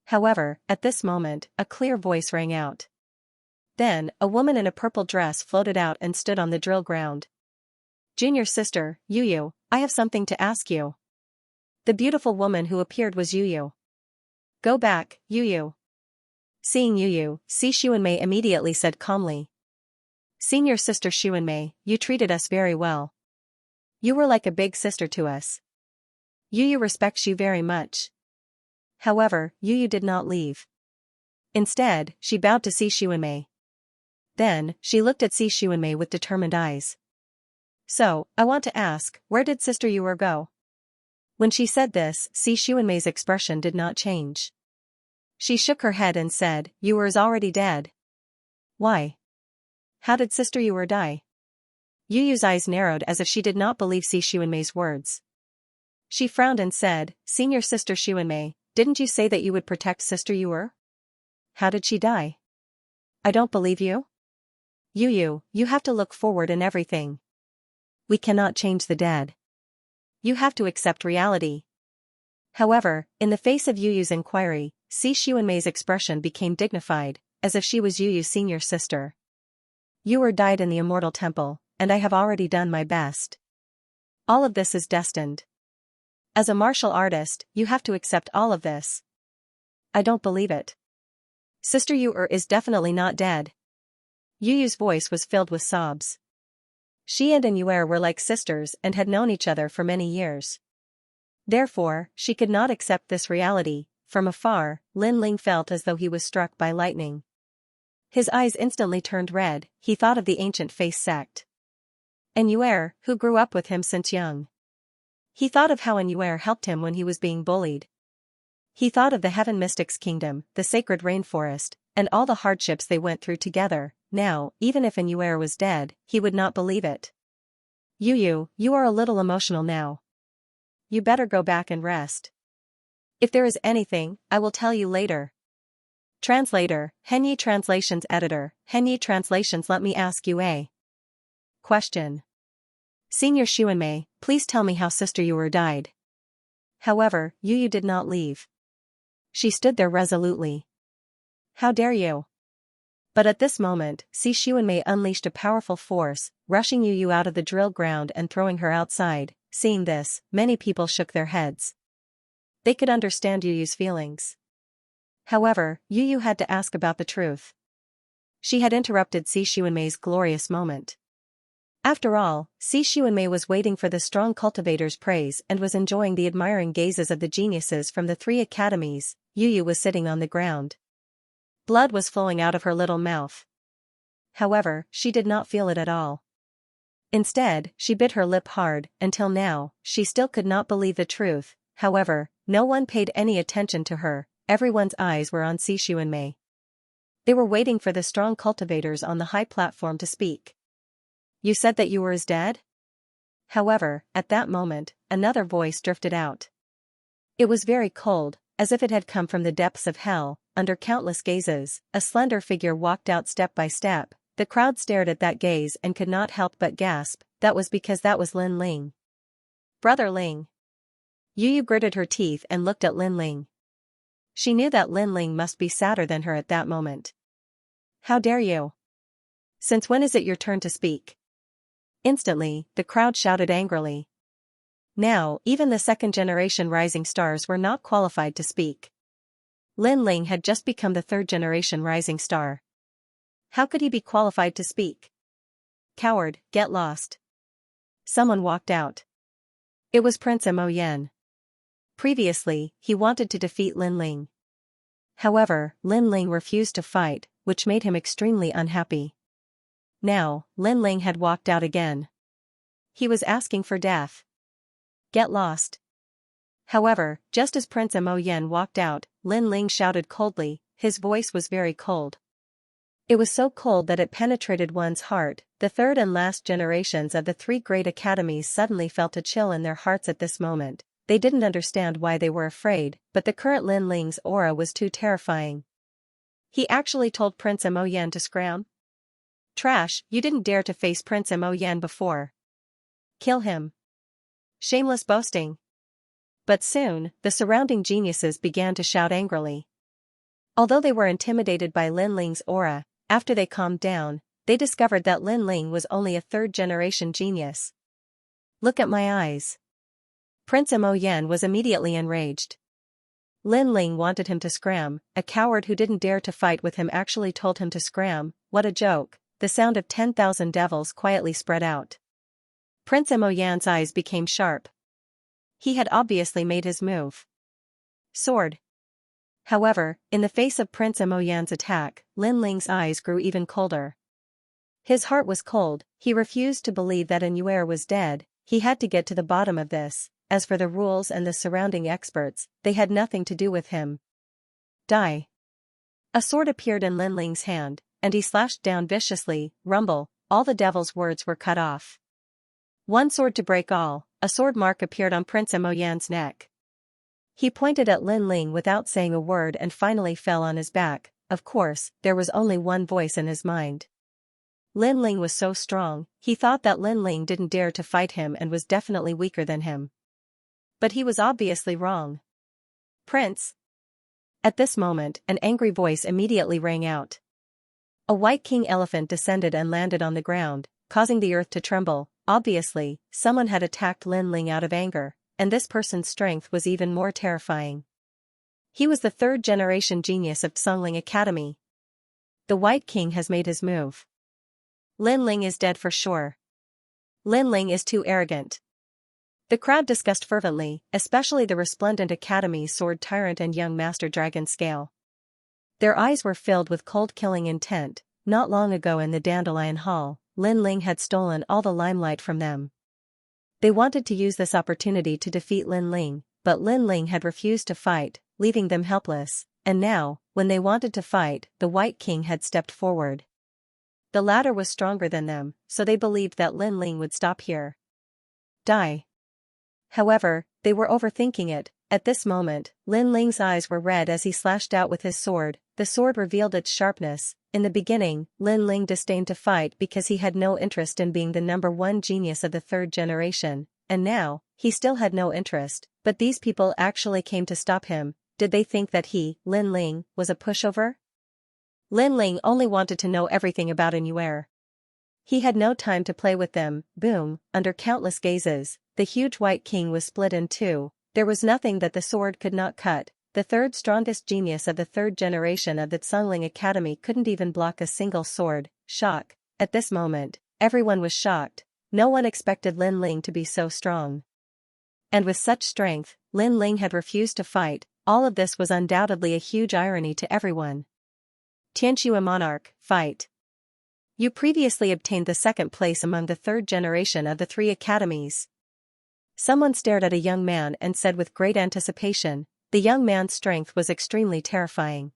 However, at this moment, a clear voice rang out. Then, a woman in a purple dress floated out and stood on the drill ground. "Junior sister, Yu, I have something to ask you." The beautiful woman who appeared was Yu. "Go back, Yu." Seeing Yu, Xianxia immediately said calmly. "Senior sister Xianxia, you treated us very well. You were like a big sister to us. Yu respects you very much." However, Yu did not leave. Instead, she bowed to Xianxia. Then, she looked at Xianxia with determined eyes. "So, I want to ask, where did Sister Yu go?" When she said this, Xianxia's expression did not change. She shook her head and said, "Yu is already dead." "Why? How did Sister Yu die?" Yu's eyes narrowed as if she did not believe Xianxia's words. She frowned and said, "Senior sister Xianxia, didn't you say that you would protect Sister Yu? How did she die?" "I don't believe you." "Yu, you have to look forward in everything. We cannot change the dead. You have to accept reality." However, in the face of Yu's inquiry, Xianxia's expression became dignified, as if she was Yu's senior sister. "Yu died in the immortal temple, and I have already done my best. All of this is destined. As a martial artist, you have to accept all of this." "I don't believe it. Sister Yu is definitely not dead." Yu's voice was filled with sobs. She and Yu were like sisters and had known each other for many years. Therefore, she could not accept this reality. From afar, Lin Ling felt as though he was struck by lightning. His eyes instantly turned red, he thought of the ancient face sect. And Yu, who grew up with him since young. He thought of how Yu helped him when he was being bullied. He thought of the Heaven Mystics Kingdom, the sacred rainforest, and all the hardships they went through together. Now, even if Yu was dead, he would not believe it. "Yu, you are a little emotional now. You better go back and rest. If there is anything, I will tell you later." Translator, Henyi Translations Editor, Henyi Translations. Let me ask you a question. Senior Xianxia, please tell me how Sister Yu died. However, Yu did not leave. She stood there resolutely. "How dare you?" But at this moment, Xianxia unleashed a powerful force, rushing Yu out of the drill ground and throwing her outside. Seeing this, many people shook their heads. They could understand Yu's feelings. However, Yu had to ask about the truth. She had interrupted Xianxia's glorious moment. After all, Xianxia was waiting for the strong cultivator's praise and was enjoying the admiring gazes of the geniuses from the 3 academies. Yu was sitting on the ground. Blood was flowing out of her little mouth. However, she did not feel it at all. Instead, she bit her lip hard. Until now, she still could not believe the truth. However, no one paid any attention to her, everyone's eyes were on Xianxia. They were waiting for the strong cultivators on the high platform to speak. "You said that Yu is dead?" However, at that moment, another voice drifted out. It was very cold, as if it had come from the depths of hell. Under countless gazes, a slender figure walked out step by step. The crowd stared at that gaze and could not help but gasp. That was because that was Lin Ling. "Brother Ling." Yu gritted her teeth and looked at Lin Ling. She knew that Lin Ling must be sadder than her at that moment. "How dare you? Since when is it your turn to speak?" Instantly, the crowd shouted angrily. Now, even the second-generation rising stars were not qualified to speak. Lin Ling had just become the third-generation rising star. How could he be qualified to speak? "Coward, get lost." Someone walked out. It was Prince Mo Yen. Previously, he wanted to defeat Lin Ling. However, Lin Ling refused to fight, which made him extremely unhappy. Now, Lin Ling had walked out again. He was asking for death. Get lost. However, just as Prince Mo Yen walked out, Lin Ling shouted coldly. His voice was very cold. It was so cold that it penetrated one's heart. The third and last generations of the three great academies suddenly felt a chill in their hearts at this moment. They didn't understand why they were afraid, but the current Lin Ling's aura was too terrifying. He actually told Prince Mo Yen to scram. Trash, you didn't dare to face Prince Mo Yen before. Kill him. Shameless boasting. But soon, the surrounding geniuses began to shout angrily. Although they were intimidated by Lin Ling's aura, after they calmed down, they discovered that Lin Ling was only a third-generation genius. Look at my eyes. Prince Mo Yen was immediately enraged. Lin Ling wanted him to scram. A coward who didn't dare to fight with him actually told him to scram. What a joke. The sound of 10,000 devils quietly spread out. Prince Mo Yan's eyes became sharp. He had obviously made his move. Sword. However, in the face of Prince Mo Yan's attack, Lin Ling's eyes grew even colder. His heart was cold. He refused to believe that Yuer was dead. He had to get to the bottom of this. As for the rules and the surrounding experts, they had nothing to do with him. Die. A sword appeared in Lin Ling's hand, and he slashed down viciously. Rumble, all the devil's words were cut off. One sword to break all. A sword mark appeared on Prince Mo Yan's neck. He pointed at Lin Ling without saying a word and finally fell on his back. Of course, there was only one voice in his mind. Lin Ling was so strong, he thought that Lin Ling didn't dare to fight him and was definitely weaker than him. But he was obviously wrong. Prince. At this moment, an angry voice immediately rang out. A white king elephant descended and landed on the ground, causing the earth to tremble. Obviously, someone had attacked Lin Ling out of anger, and this person's strength was even more terrifying. He was the third-generation genius of Songling Academy. The White King has made his move. Lin Ling is dead for sure. Lin Ling is too arrogant. The crowd discussed fervently, especially the resplendent Academy Sword Tyrant and young Master Dragon Scale. Their eyes were filled with cold killing intent. Not long ago in the Dandelion Hall, Lin Ling had stolen all the limelight from them. They wanted to use this opportunity to defeat Lin Ling, but Lin Ling had refused to fight, leaving them helpless, and now, when they wanted to fight, the White King had stepped forward. The latter was stronger than them, so they believed that Lin Ling would stop here. Die. However, they were overthinking it. At this moment, Lin Ling's eyes were red as he slashed out with his sword. The sword revealed its sharpness. In the beginning, Lin Ling disdained to fight because he had no interest in being the #1 genius of the third generation, and now, he still had no interest, but these people actually came to stop him. Did they think that he, Lin Ling, was a pushover? Lin Ling only wanted to know everything about Yuer. He had no time to play with them. Boom, under countless gazes, the huge White King was split in two. There was nothing that the sword could not cut. The third strongest genius of the third generation of the Songling Academy couldn't even block a single sword. Shock. At this moment, everyone was shocked. No one expected Lin Ling to be so strong. And with such strength, Lin Ling had refused to fight. All of this was undoubtedly a huge irony to everyone. Xianxia Monarch, fight. You previously obtained the second place among the third generation of the three academies. Someone stared at a young man and said with great anticipation. The young man's strength was extremely terrifying.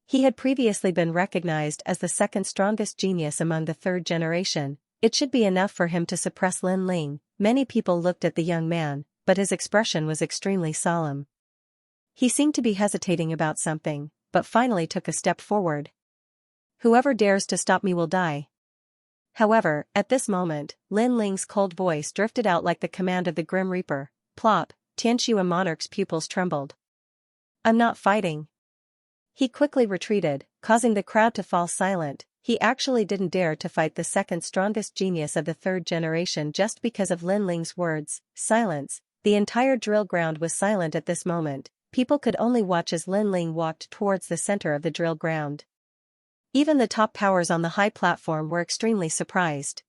He had previously been recognized as the second strongest genius among the third generation. It should be enough for him to suppress Lin Ling. Many people looked at the young man, but his expression was extremely solemn. He seemed to be hesitating about something, but finally took a step forward. Whoever dares to stop me will die. However, at this moment, Lin Ling's cold voice drifted out like the command of the Grim Reaper. Plop. Xianxia Monarch's pupils trembled. I'm not fighting. He quickly retreated, causing the crowd to fall silent. He actually didn't dare to fight the second strongest genius of the third generation just because of Lin Ling's words. Silence. The entire drill ground was silent at this moment. People could only watch as Lin Ling walked towards the center of the drill ground. Even the top powers on the high platform were extremely surprised.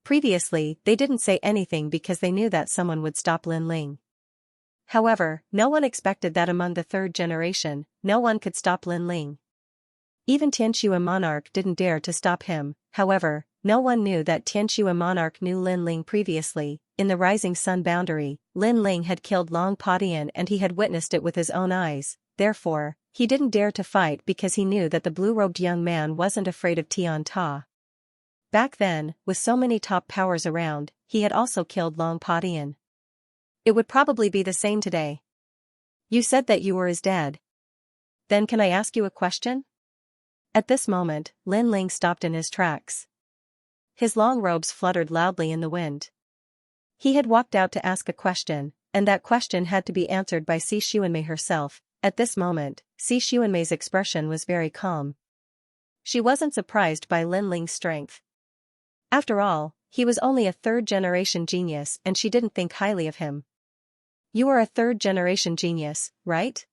Previously, they didn't say anything because they knew that someone would stop Lin Ling. However, no one expected that among the third generation, no one could stop Lin Ling. Even Xianxia Monarch didn't dare to stop him. However, no one knew that Xianxia monarch knew Lin Ling previously. In the rising sun boundary, Lin Ling had killed Long Padian and he had witnessed it with his own eyes, therefore, he didn't dare to fight because he knew that the blue-robed young man wasn't afraid of Tian Ta. Back then, with so many top powers around, he had also killed Long Padian. It would probably be the same today. You said that you were his dad. Then can I ask you a question? At this moment, Lin Ling stopped in his tracks. His long robes fluttered loudly in the wind. He had walked out to ask a question, and that question had to be answered by Si Xuanmei herself. At this moment, Si Xuanmei's expression was very calm. She wasn't surprised by Lin Ling's strength. After all, he was only a third-generation genius and she didn't think highly of him. You are a third-generation genius, right?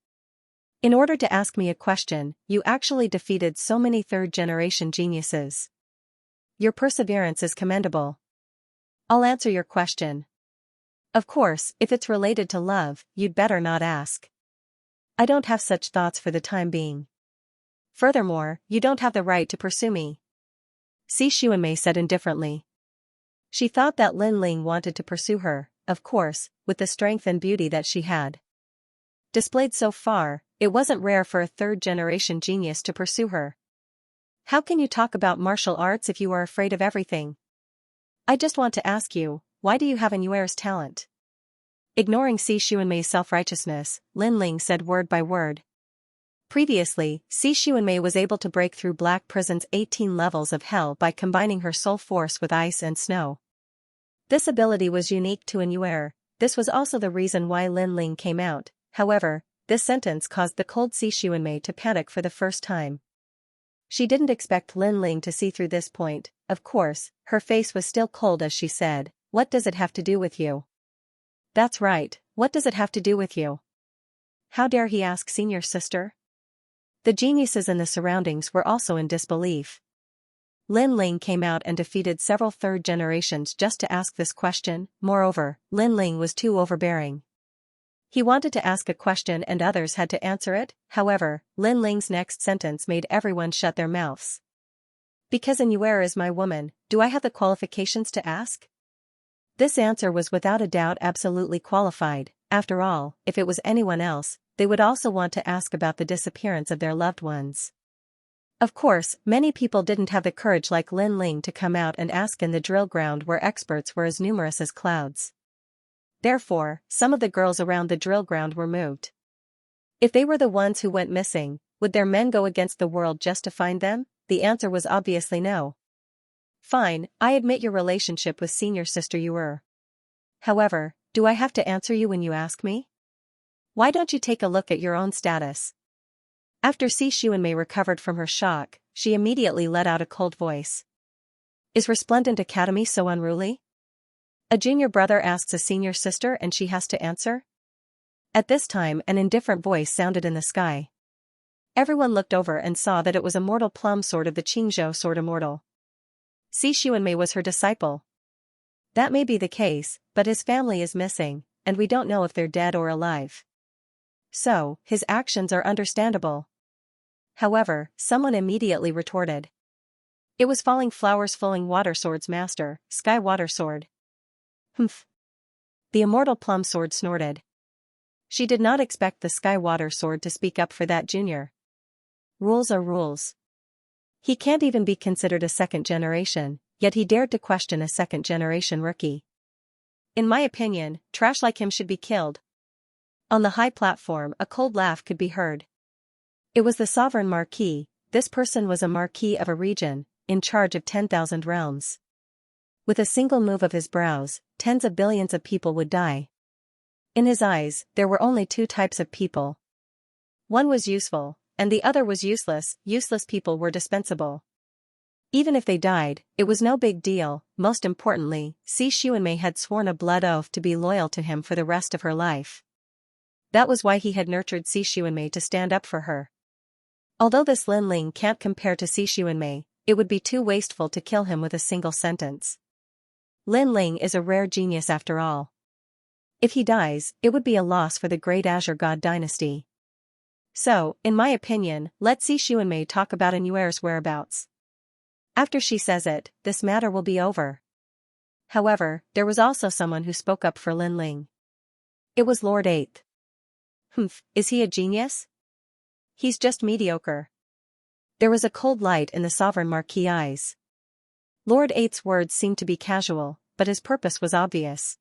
In order to ask me a question, you actually defeated so many third-generation geniuses. Your perseverance is commendable. I'll answer your question. Of course, if it's related to love, you'd better not ask. I don't have such thoughts for the time being. Furthermore, you don't have the right to pursue me. Si Xuanmei said indifferently. She thought that Lin Ling wanted to pursue her, of course, with the strength and beauty that she had displayed so far, it wasn't rare for a third-generation genius to pursue her. How can you talk about martial arts if you are afraid of everything? I just want to ask you, why do you have Anuer's talent? Ignoring Si Xuanmei's self-righteousness, Lin Ling said word by word. Previously, Si Xuanmei was able to break through Black Prison's 18 levels of hell by combining her soul force with ice and snow. This ability was unique to Anuer. This was also the reason why Lin Ling came out. However, this sentence caused the cold Si Xuanmei to panic for the first time. She didn't expect Lin Ling to see through this point. Of course, her face was still cold as she said, "What does it have to do with you?" That's right, what does it have to do with you? How dare he ask senior sister? The geniuses in the surroundings were also in disbelief. Lin Ling came out and defeated several third generations just to ask this question. Moreover, Lin Ling was too overbearing. He wanted to ask a question and others had to answer it. However, Lin Ling's next sentence made everyone shut their mouths. Because Anuer is my woman, do I have the qualifications to ask? This answer was without a doubt absolutely qualified. After all, if it was anyone else, they would also want to ask about the disappearance of their loved ones. Of course, many people didn't have the courage like Lin Ling to come out and ask in the drill ground where experts were as numerous as clouds. Therefore, some of the girls around the drill ground were moved. If they were the ones who went missing, would their men go against the world just to find them? The answer was obviously no. Fine, I admit your relationship with senior sister you were. However, do I have to answer you when you ask me? Why don't you take a look at your own status? After Si Xuanmei recovered from her shock, she immediately let out a cold voice. Is Resplendent Academy so unruly? A junior brother asks a senior sister and she has to answer? At this time an indifferent voice sounded in the sky. Everyone looked over and saw that it was Immortal Plum Sword of the Qingzhou Sword Immortal. Si Xuanmei was her disciple. That may be the case, but his family is missing, and we don't know if they're dead or alive. So, his actions are understandable. However, someone immediately retorted. It was Falling Flowers Flowing Water Sword's master, Sky Water Sword. Humph. The Immortal Plum Sword snorted. She did not expect the Sky Water Sword to speak up for that junior. Rules are rules. He can't even be considered a second generation, yet he dared to question a second generation rookie. In my opinion, trash like him should be killed. On the high platform a cold laugh could be heard. It was the sovereign marquis. This person was a marquis of a region, in charge of 10,000 realms. With a single move of his brows, tens of billions of people would die. In his eyes, there were only two types of people. One was useful, and the other was useless. Useless people were dispensable. Even if they died, it was no big deal. Most importantly, Si Xuanmei had sworn a blood oath to be loyal to him for the rest of her life. That was why he had nurtured Si Xuanmei to stand up for her. Although this Lin Ling can't compare to Si Xuanmei, it would be too wasteful to kill him with a single sentence. Lin Ling is a rare genius after all. If he dies, it would be a loss for the great Azure God dynasty. So, in my opinion, let Si Xuanmei talk about Anuer's whereabouts. After she says it, this matter will be over. However, there was also someone who spoke up for Lin Ling. It was Lord Eighth. Humph, is he a genius? He's just mediocre. There was a cold light in the sovereign marquis' eyes. Lord Eighth's words seemed to be casual, but his purpose was obvious.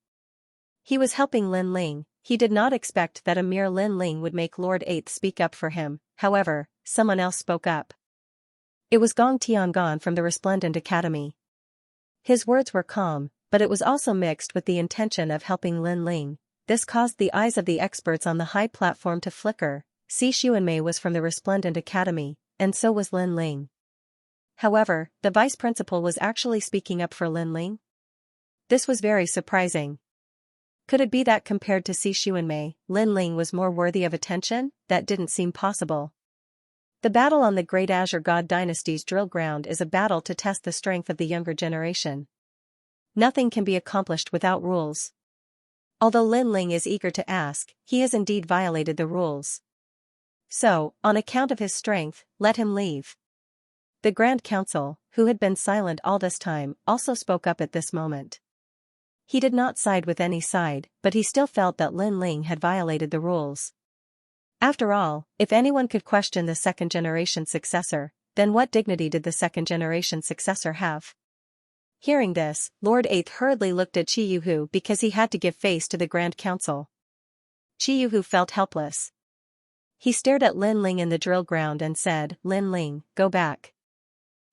He was helping Lin Ling. He did not expect that a mere Lin Ling would make Lord Eighth speak up for him. However, someone else spoke up. It was Gong Tiangon from the Resplendent Academy. His words were calm, but it was also mixed with the intention of helping Lin Ling. This caused the eyes of the experts on the high platform to flicker. Si Xuanmei was from the Resplendent Academy, and so was Lin Ling. However, the vice principal was actually speaking up for Lin Ling. This was very surprising. Could it be that compared to Si Xuanmei, Lin Ling was more worthy of attention? That didn't seem possible. The battle on the Great Azure God Dynasty's drill ground is a battle to test the strength of the younger generation. Nothing can be accomplished without rules. Although Lin Ling is eager to ask, he has indeed violated the rules. So, on account of his strength, let him leave. The Grand Council, who had been silent all this time, also spoke up at this moment. He did not side with any side, but he still felt that Lin Ling had violated the rules. After all, if anyone could question the second-generation successor, then what dignity did the second-generation successor have? Hearing this, Lord Eighth hurriedly looked at Qi Yuhu because he had to give face to the Grand Council. Qi Yuhu felt helpless. He stared at Lin Ling in the drill ground and said, "Lin Ling, go back.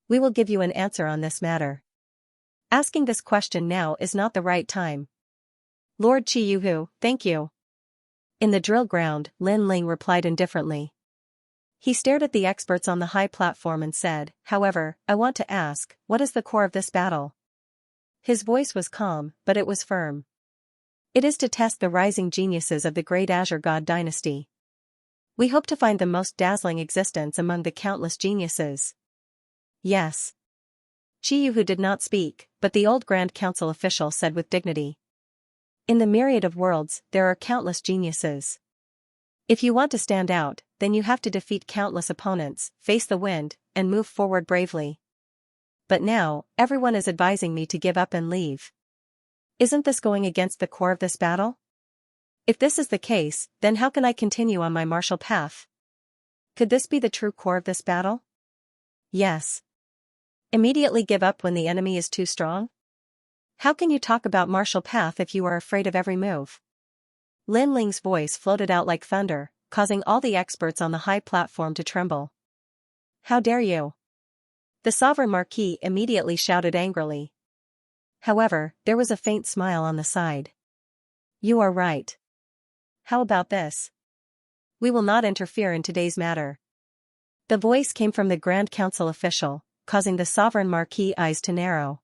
We will give you an answer on this matter. Asking this question now is not the right time." "Lord Qi Yuhu, thank you." In the drill ground, Lin Ling replied indifferently. He stared at the experts on the high platform and said, "However, I want to ask, what is the core of this battle?" His voice was calm, but it was firm. "It is to test the rising geniuses of the Great Azure God Dynasty. We hope to find the most dazzling existence among the countless geniuses." "Yes." Qi Yuhu did not speak, but the old Grand Council official said with dignity. "In the myriad of worlds, there are countless geniuses. If you want to stand out, then you have to defeat countless opponents, face the wind, and move forward bravely. But now, everyone is advising me to give up and leave. Isn't this going against the core of this battle? If this is the case, then how can I continue on my martial path? Could this be the true core of this battle? Yes. Immediately give up when the enemy is too strong? How can you talk about martial path if you are afraid of every move?" Lin Ling's voice floated out like thunder, causing all the experts on the high platform to tremble. "How dare you?" The sovereign marquis immediately shouted angrily. However, there was a faint smile on the side. "You are right. How about this? We will not interfere in today's matter." The voice came from the Grand Council official, causing the sovereign marquis' eyes to narrow.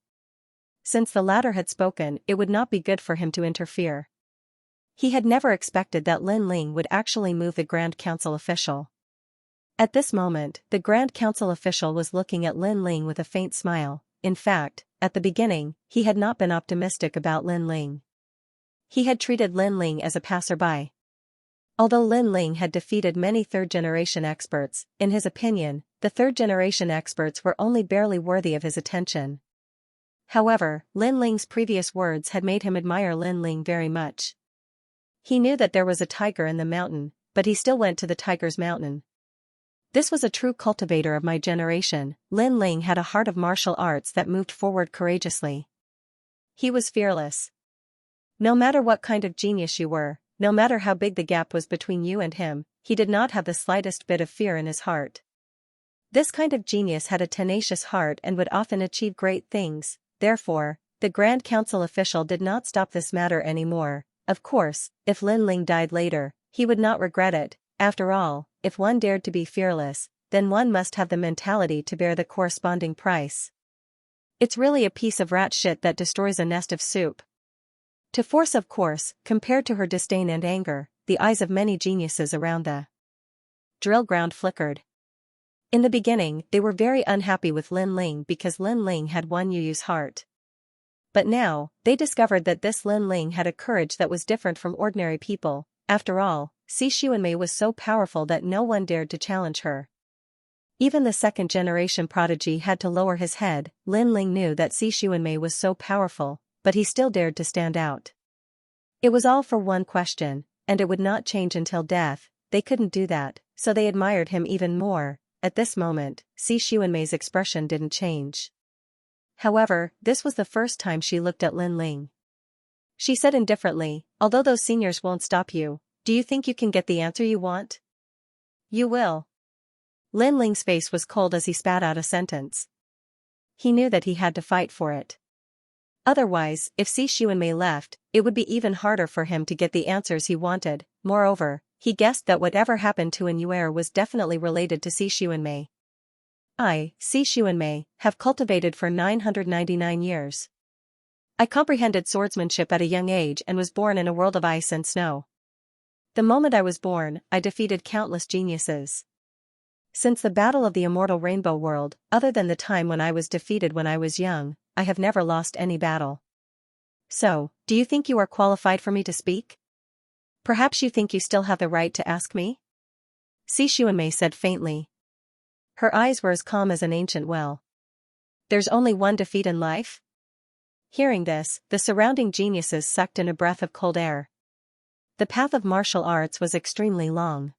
Since the latter had spoken, it would not be good for him to interfere. He had never expected that Lin Ling would actually move the Grand Council official. At this moment, the Grand Council official was looking at Lin Ling with a faint smile. In fact, at the beginning, he had not been optimistic about Lin Ling. He had treated Lin Ling as a passerby. Although Lin Ling had defeated many third-generation experts, in his opinion, the third-generation experts were only barely worthy of his attention. However, Lin Ling's previous words had made him admire Lin Ling very much. He knew that there was a tiger in the mountain, but he still went to the tiger's mountain. This was a true cultivator of my generation. Lin Ling had a heart of martial arts that moved forward courageously. He was fearless. No matter what kind of genius you were, no matter how big the gap was between you and him, he did not have the slightest bit of fear in his heart. This kind of genius had a tenacious heart and would often achieve great things. Therefore, the Grand Council official did not stop this matter anymore. Of course, if Lin Ling died later, he would not regret it. After all, if one dared to be fearless, then one must have the mentality to bear the corresponding price. It's really a piece of rat shit that destroys a nest of soup. To force, of course, compared to her disdain and anger, the eyes of many geniuses around the drill ground flickered. In the beginning, they were very unhappy with Lin Ling because Lin Ling had won Yu's heart. But now, they discovered that this Lin Ling had a courage that was different from ordinary people. After all, Si Xuanmei was so powerful that no one dared to challenge her. Even the second-generation prodigy had to lower his head. Lin Ling knew that Xuanmei was so powerful, but he still dared to stand out. It was all for one question, and it would not change until death. They couldn't do that, so they admired him even more. At this moment, Xuanmei's expression didn't change. However, this was the first time she looked at Lin Ling. She said indifferently, "Although those seniors won't stop you, do you think you can get the answer you want?" "You will." Lin Ling's face was cold as he spat out a sentence. He knew that he had to fight for it. Otherwise, if Xuanmei left, it would be even harder for him to get the answers he wanted. Moreover, he guessed that whatever happened to Yin was definitely related to Xuanmei. I, Xuanmei, have cultivated for 999 years. I comprehended swordsmanship at a young age and was born in a world of ice and snow. The moment I was born, I defeated countless geniuses. Since the battle of the immortal rainbow world, other than the time when I was defeated when I was young, I have never lost any battle. So, do you think you are qualified for me to speak? Perhaps you think you still have the right to ask me? Xuanmei said faintly. Her eyes were as calm as an ancient well. There's only one defeat in life? Hearing this, the surrounding geniuses sucked in a breath of cold air. The path of martial arts was extremely long.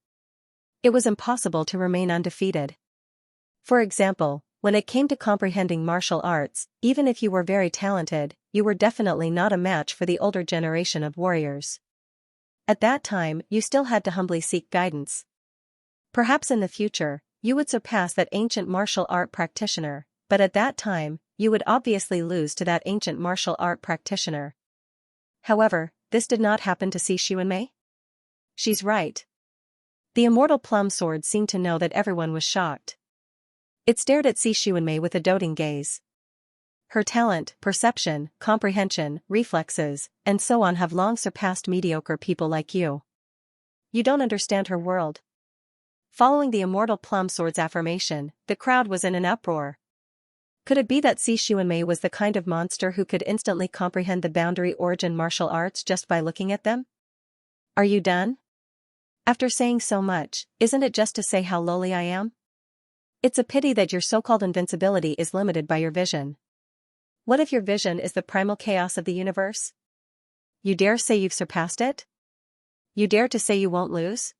It was impossible to remain undefeated. For example, when it came to comprehending martial arts, even if you were very talented, you were definitely not a match for the older generation of warriors. At that time, you still had to humbly seek guidance. Perhaps in the future, you would surpass that ancient martial art practitioner, but at that time, you would obviously lose to that ancient martial art practitioner. However, this did not happen to Xuanmei. She's right. The immortal plum sword seemed to know that everyone was shocked. It stared at Xuanmei with a doting gaze. Her talent, perception, comprehension, reflexes, and so on have long surpassed mediocre people like you. You don't understand her world. Following the immortal plum sword's affirmation, the crowd was in an uproar. Could it be that Xuanmei was the kind of monster who could instantly comprehend the boundary origin martial arts just by looking at them? Are you done? After saying so much, isn't it just to say how lowly I am? It's a pity that your so-called invincibility is limited by your vision. What if your vision is the primal chaos of the universe? You dare say you've surpassed it? You dare to say you won't lose?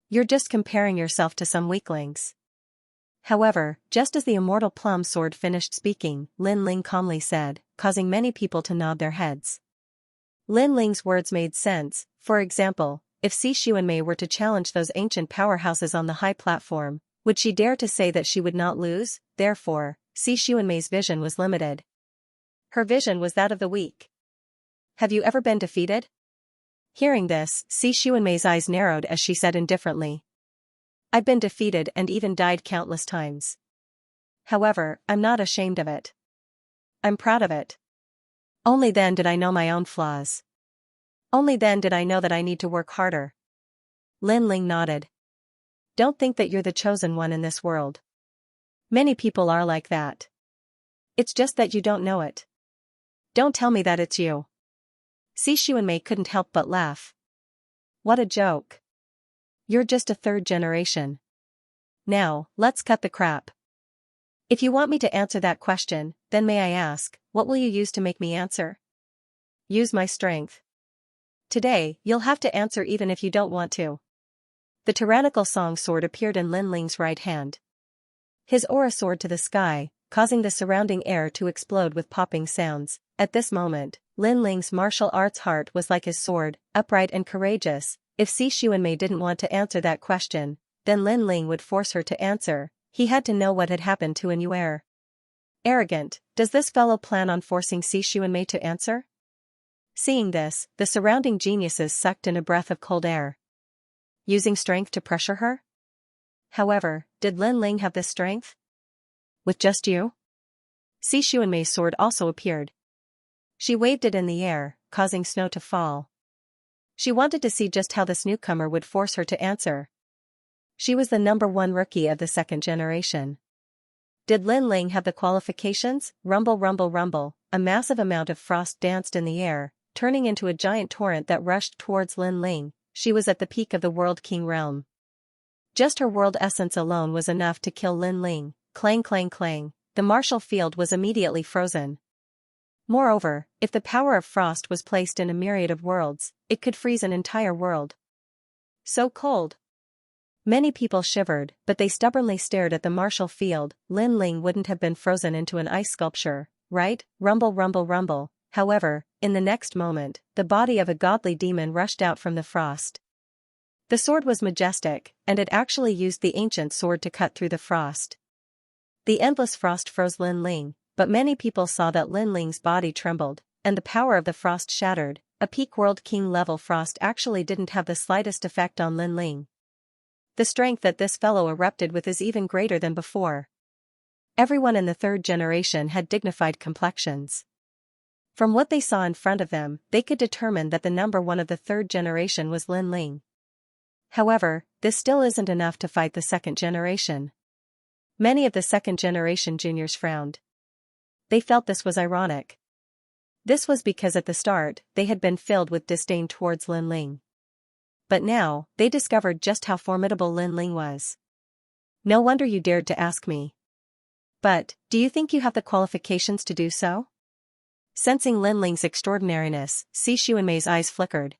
You're just comparing yourself to some weaklings. However, just as the immortal plum sword finished speaking, Lin Ling calmly said, causing many people to nod their heads. Lin Ling's words made sense. For example, if Xuanmei were to challenge those ancient powerhouses on the high platform, would she dare to say that she would not lose? Therefore, Xuanmei's vision was limited. Her vision was that of the weak. Have you ever been defeated? Hearing this, Xuanmei's eyes narrowed as she said indifferently. I've been defeated and even died countless times. However, I'm not ashamed of it. I'm proud of it. Only then did I know my own flaws. Only then did I know that I need to work harder. Lin Ling nodded. Don't think that you're the chosen one in this world. Many people are like that. It's just that you don't know it. Don't tell me that it's you. Xuanmei couldn't help but laugh. What a joke. You're just a third generation. Now, let's cut the crap. If you want me to answer that question, then may I ask, what will you use to make me answer? Use my strength. Today, you'll have to answer even if you don't want to. The tyrannical song sword appeared in Lin Ling's right hand. His aura soared to the sky, causing the surrounding air to explode with popping sounds. At this moment, Lin Ling's martial arts heart was like his sword, upright and courageous. If Xuanmei didn't want to answer that question, then Lin Ling would force her to answer. He had to know what had happened to Yin. Arrogant, does this fellow plan on forcing Xuanmei to answer? Seeing this, the surrounding geniuses sucked in a breath of cold air. Using strength to pressure her? However, did Lin Ling have this strength? With just you? Xuanmei's sword also appeared. She waved it in the air, causing snow to fall. She wanted to see just how this newcomer would force her to answer. She was the #1 rookie of the second generation. Did Lin Ling have the qualifications? Rumble, rumble, rumble. A massive amount of frost danced in the air, turning into a giant torrent that rushed towards Lin Ling. She was at the peak of the World King realm. Just her world essence alone was enough to kill Lin Ling. Clang clang clang, the martial field was immediately frozen. Moreover, if the power of frost was placed in a myriad of worlds, it could freeze an entire world. So cold. Many people shivered, but they stubbornly stared at the martial field. Lin Ling wouldn't have been frozen into an ice sculpture, right? Rumble rumble rumble. However, in the next moment, the body of a godly demon rushed out from the frost. The sword was majestic, and it actually used the ancient sword to cut through the frost. The endless frost froze Lin Ling, but many people saw that Lin Ling's body trembled, and the power of the frost shattered. A peak world king level frost actually didn't have the slightest effect on Lin Ling. The strength that this fellow erupted with is even greater than before. Everyone in the third generation had dignified complexions. From what they saw in front of them, they could determine that the number one of the third generation was Lin Ling. However, this still isn't enough to fight the second generation. Many of the second generation juniors frowned. They felt this was ironic. This was because at the start, they had been filled with disdain towards Lin Ling. But now, they discovered just how formidable Lin Ling was. No wonder you dared to ask me. But, do you think you have the qualifications to do so? Sensing Lin Ling's extraordinariness, Xianxia's eyes flickered.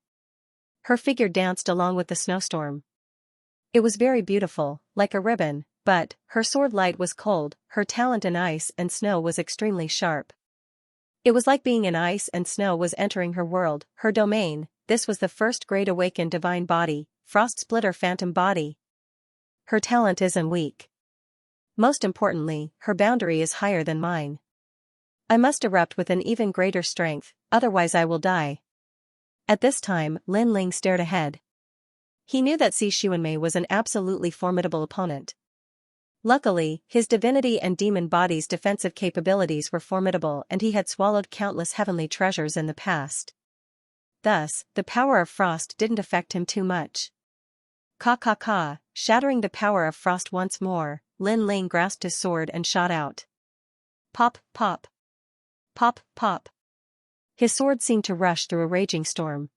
Her figure danced along with the snowstorm. It was very beautiful, like a ribbon, but, her sword light was cold, her talent in ice and snow was extremely sharp. It was like being in ice and snow was entering her world, her domain. This was the first great awakened divine body, Frost Splitter Phantom Body. Her talent isn't weak. Most importantly, her boundary is higher than mine. I must erupt with an even greater strength, otherwise I will die. At this time, Lin Ling stared ahead. He knew that Xianxia was an absolutely formidable opponent. Luckily, his divinity and demon body's defensive capabilities were formidable and he had swallowed countless heavenly treasures in the past. Thus, the power of frost didn't affect him too much. Ka ka ka, shattering the power of frost once more, Lin Ling grasped his sword and shot out. Pop, pop. Pop, pop. His sword seemed to rush through a raging storm.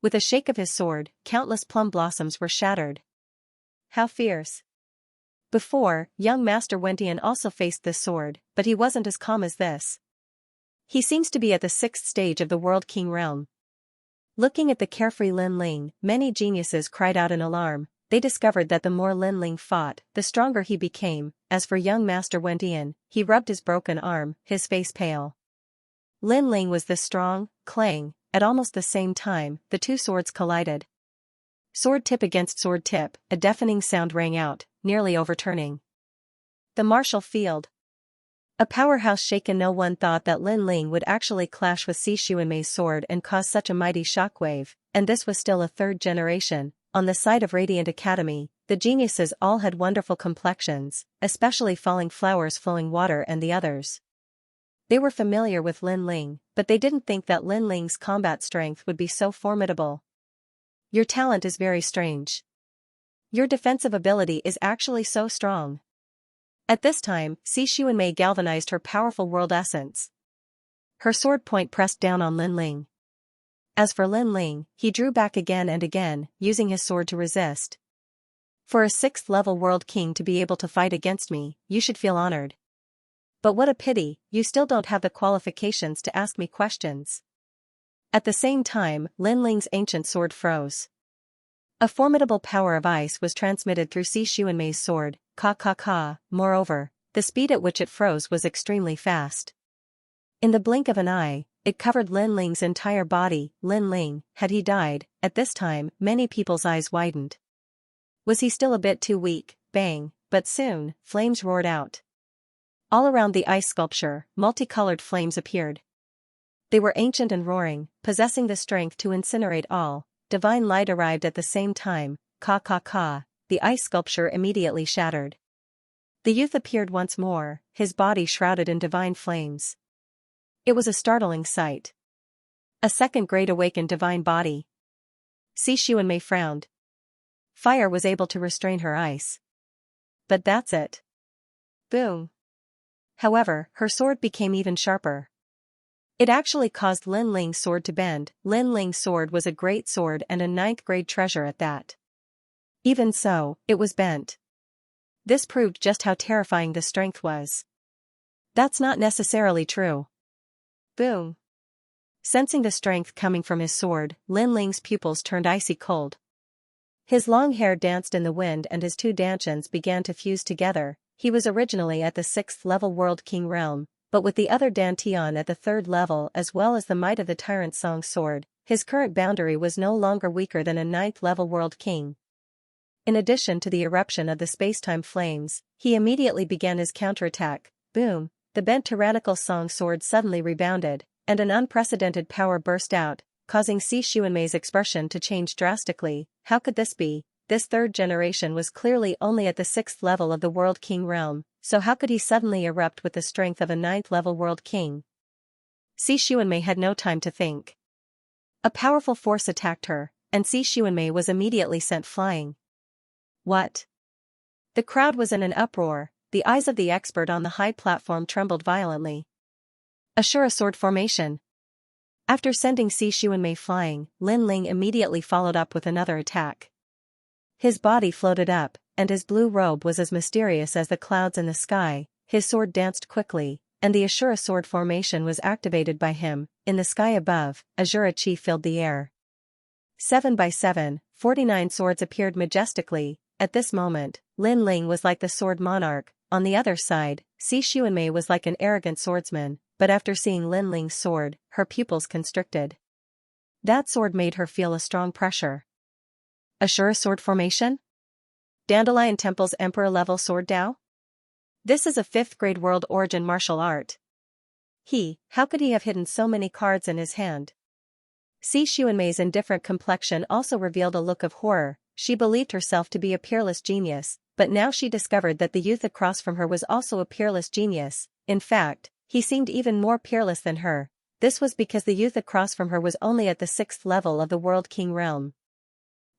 With a shake of his sword, countless plum blossoms were shattered. How fierce. Before, young Master Wentian also faced this sword, but he wasn't as calm as this. He seems to be at the 6th stage of the World King realm. Looking at the carefree Lin Ling, many geniuses cried out in alarm. They discovered that the more Lin Ling fought, the stronger he became. As for young Master Wentian, he rubbed his broken arm, his face pale. Lin Ling was this strong. Clang, at almost the same time, the two swords collided. Sword tip against sword tip, a deafening sound rang out, nearly overturning the martial field. A powerhouse shaken. No one thought that Lin Ling would actually clash with Xianxia's sword and cause such a mighty shockwave, and this was still a third generation. On the side of Radiant Academy, the geniuses all had wonderful complexions, especially Falling Flowers, Flowing Water and the others. They were familiar with Lin Ling, but they didn't think that Lin Ling's combat strength would be so formidable. Your talent is very strange. Your defensive ability is actually so strong. At this time, Xianxia galvanized her powerful world essence. Her sword point pressed down on Lin Ling. As for Lin Ling, he drew back again and again, using his sword to resist. For a 6th level world king to be able to fight against me, you should feel honored. But what a pity, you still don't have the qualifications to ask me questions. At the same time, Lin Ling's ancient sword froze. A formidable power of ice was transmitted through Xianxia's sword, ka ka ka. Moreover, the speed at which it froze was extremely fast. In the blink of an eye, it covered Lin Ling's entire body. Lin Ling, had he died? At this time, many people's eyes widened. Was he still a bit too weak? Bang, but soon, flames roared out. All around the ice sculpture, multicolored flames appeared. They were ancient and roaring, possessing the strength to incinerate all. Divine light arrived at the same time. Ka ka ka, the ice sculpture immediately shattered. The youth appeared once more, his body shrouded in divine flames. It was a startling sight. A second great awakened divine body. Xianxia frowned. Fire was able to restrain her ice. But that's it. Boom. However, her sword became even sharper. It actually caused Lin Ling's sword to bend. Lin Ling's sword was a great sword and a 9th grade treasure at that. Even so, it was bent. This proved just how terrifying the strength was. That's not necessarily true. Boom. Sensing the strength coming from his sword, Lin Ling's pupils turned icy cold. His long hair danced in the wind and his two dantians began to fuse together. He was originally at the 6th level World King realm, but with the other dantian at the 3rd level as well as the might of the Tyrant Song's sword, his current boundary was no longer weaker than a 9th level World King. In addition to the eruption of the spacetime flames, he immediately began his counterattack. Boom! The bent tyrannical Song sword suddenly rebounded, and an unprecedented power burst out, causing Si Xuanmei's expression to change drastically. How could this be? This third generation was clearly only at the 6th level of the World King realm, so how could he suddenly erupt with the strength of a 9th level World King? Si Xuanmei had no time to think. A powerful force attacked her, and Si Xuanmei was immediately sent flying. What? The crowd was in an uproar. The eyes of the expert on the high platform trembled violently. Ashura sword formation. After sending Si Xuanmei flying, Lin Ling immediately followed up with another attack. His body floated up, and his blue robe was as mysterious as the clouds in the sky. His sword danced quickly, and the Ashura sword formation was activated by him. In the sky above, Ashura chi filled the air. 7 by 7, 49 swords appeared majestically. At this moment, Lin Ling was like the sword monarch. On the other side, Si Xuanmei was like an arrogant swordsman, but after seeing Lin Ling's sword, her pupils constricted. That sword made her feel a strong pressure. Ashura sword formation? Dandelion Temple's Emperor-level sword Dao? This is a 5th grade world origin martial art. How could he have hidden so many cards in his hand? Si Xuanmei's indifferent complexion also revealed a look of horror. She believed herself to be a peerless genius, but now she discovered that the youth across from her was also a peerless genius. In fact, he seemed even more peerless than her. This was because the youth across from her was only at the 6th level of the World King realm.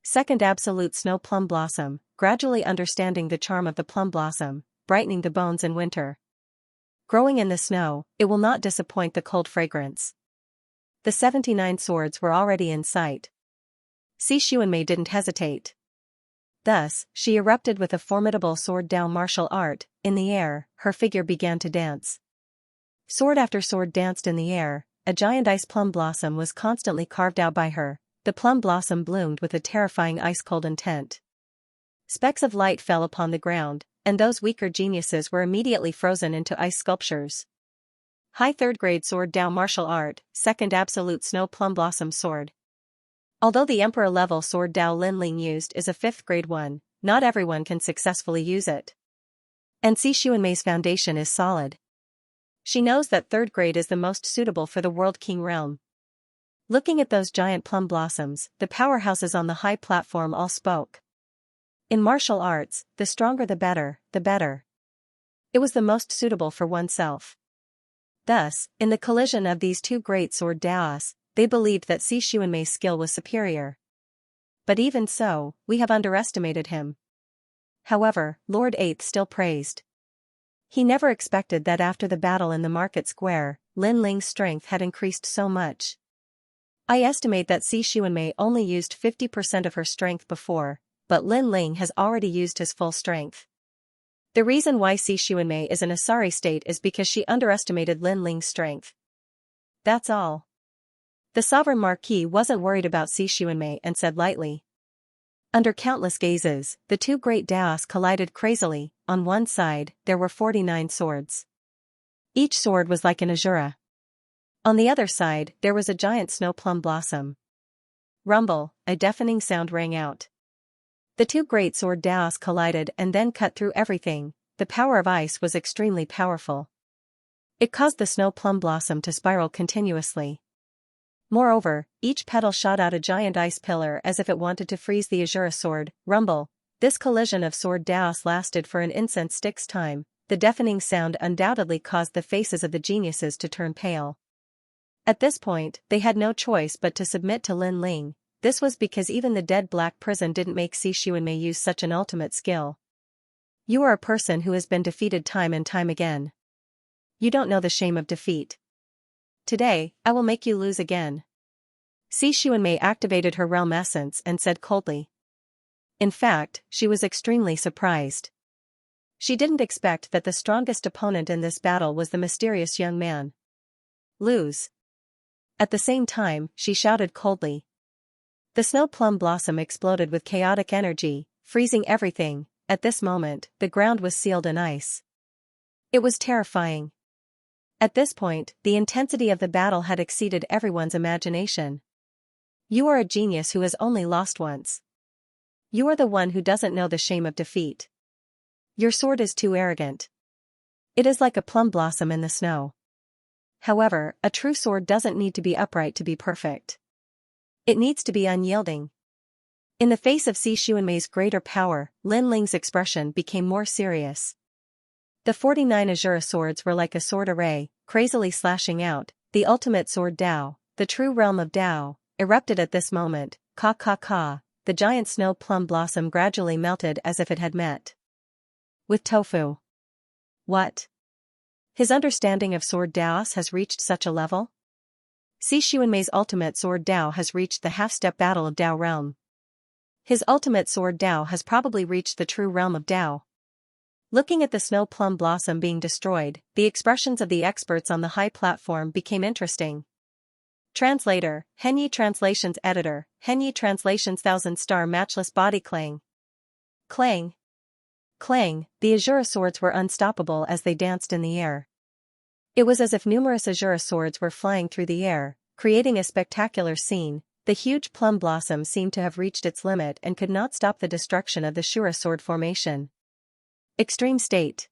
Second absolute snow plum blossom, gradually understanding the charm of the plum blossom, brightening the bones in winter. Growing in the snow, it will not disappoint the cold fragrance. The 79 swords were already in sight. Si Xuanmei didn't hesitate. Thus, she erupted with a formidable sword Dao martial art. In the air, her figure began to dance. Sword after sword danced in the air. A giant ice plum blossom was constantly carved out by her. The plum blossom bloomed with a terrifying ice-cold intent. Specks of light fell upon the ground, and those weaker geniuses were immediately frozen into ice sculptures. High 3rd grade sword Dao martial art, second absolute snow plum blossom sword. Although the Emperor-level sword Dao Lin Ling used is a 5th grade one, not everyone can successfully use it. And Si Xuanmei's foundation is solid. She knows that 3rd grade is the most suitable for the World King realm. Looking at those giant plum blossoms, the powerhouses on the high platform all spoke. In martial arts, the stronger the better, the better. It was the most suitable for oneself. Thus, in the collision of these two great sword Daos, they believed that Si Xuanmei's skill was superior. But even so, we have underestimated him. However, Lord 8th still praised. He never expected that after the battle in the market square, Lin Ling's strength had increased so much. I estimate that Si Xuanmei only used 50% of her strength before, but Lin Ling has already used his full strength. The reason why Si Xuanmei is in a sorry state is because she underestimated Lin Ling's strength. That's all. The Sovereign Marquis wasn't worried about Si Xuanmei and said lightly. Under countless gazes, the two great Daos collided crazily. On one side, there were 49 swords. Each sword was like an Ashura. On the other side, there was a giant snow plum blossom. Rumble, a deafening sound rang out. The two great sword Daos collided and then cut through everything. The power of ice was extremely powerful. It caused the snow plum blossom to spiral continuously. Moreover, each petal shot out a giant ice pillar as if it wanted to freeze the Ashura sword. Rumble. This collision of sword Daos lasted for an incense stick's time. The deafening sound undoubtedly caused the faces of the geniuses to turn pale. At this point, they had no choice but to submit to Lin Ling. This was because even the dead black prison didn't make Si Xuanmei use such an ultimate skill. You are a person who has been defeated time and time again. You don't know the shame of defeat. Today, I will make you lose again. Si Xuanmei activated her realm essence and said coldly. In fact, she was extremely surprised. She didn't expect that the strongest opponent in this battle was the mysterious young man. Lose. At the same time, she shouted coldly. The snow plum blossom exploded with chaotic energy, freezing everything. At this moment, the ground was sealed in ice. It was terrifying. At this point, the intensity of the battle had exceeded everyone's imagination. You are a genius who has only lost once. You are the one who doesn't know the shame of defeat. Your sword is too arrogant. It is like a plum blossom in the snow. However, a true sword doesn't need to be upright to be perfect. It needs to be unyielding. In the face of Xi Xuanmei's greater power, Lin Ling's expression became more serious. The 49 Azura swords were like a sword array, crazily slashing out. The ultimate sword Dao, the true realm of Dao, erupted at this moment. Ka ka ka, the giant snow plum blossom gradually melted as if it had met with tofu. What? His understanding of sword Daos has reached such a level? Xi Xuanmei's ultimate sword Dao has reached the half-step battle of Dao realm. His ultimate sword Dao has probably reached the true realm of Dao. Looking at the snow plum blossom being destroyed, the expressions of the experts on the high platform became interesting. Translator, Henyi Translations Editor, Henyi Translations 1000-star matchless body clang. Clang. Clang, the Azura swords were unstoppable as they danced in the air. It was as if numerous Azura swords were flying through the air, creating a spectacular scene. The huge plum blossom seemed to have reached its limit and could not stop the destruction of the Shura sword formation. Extreme state.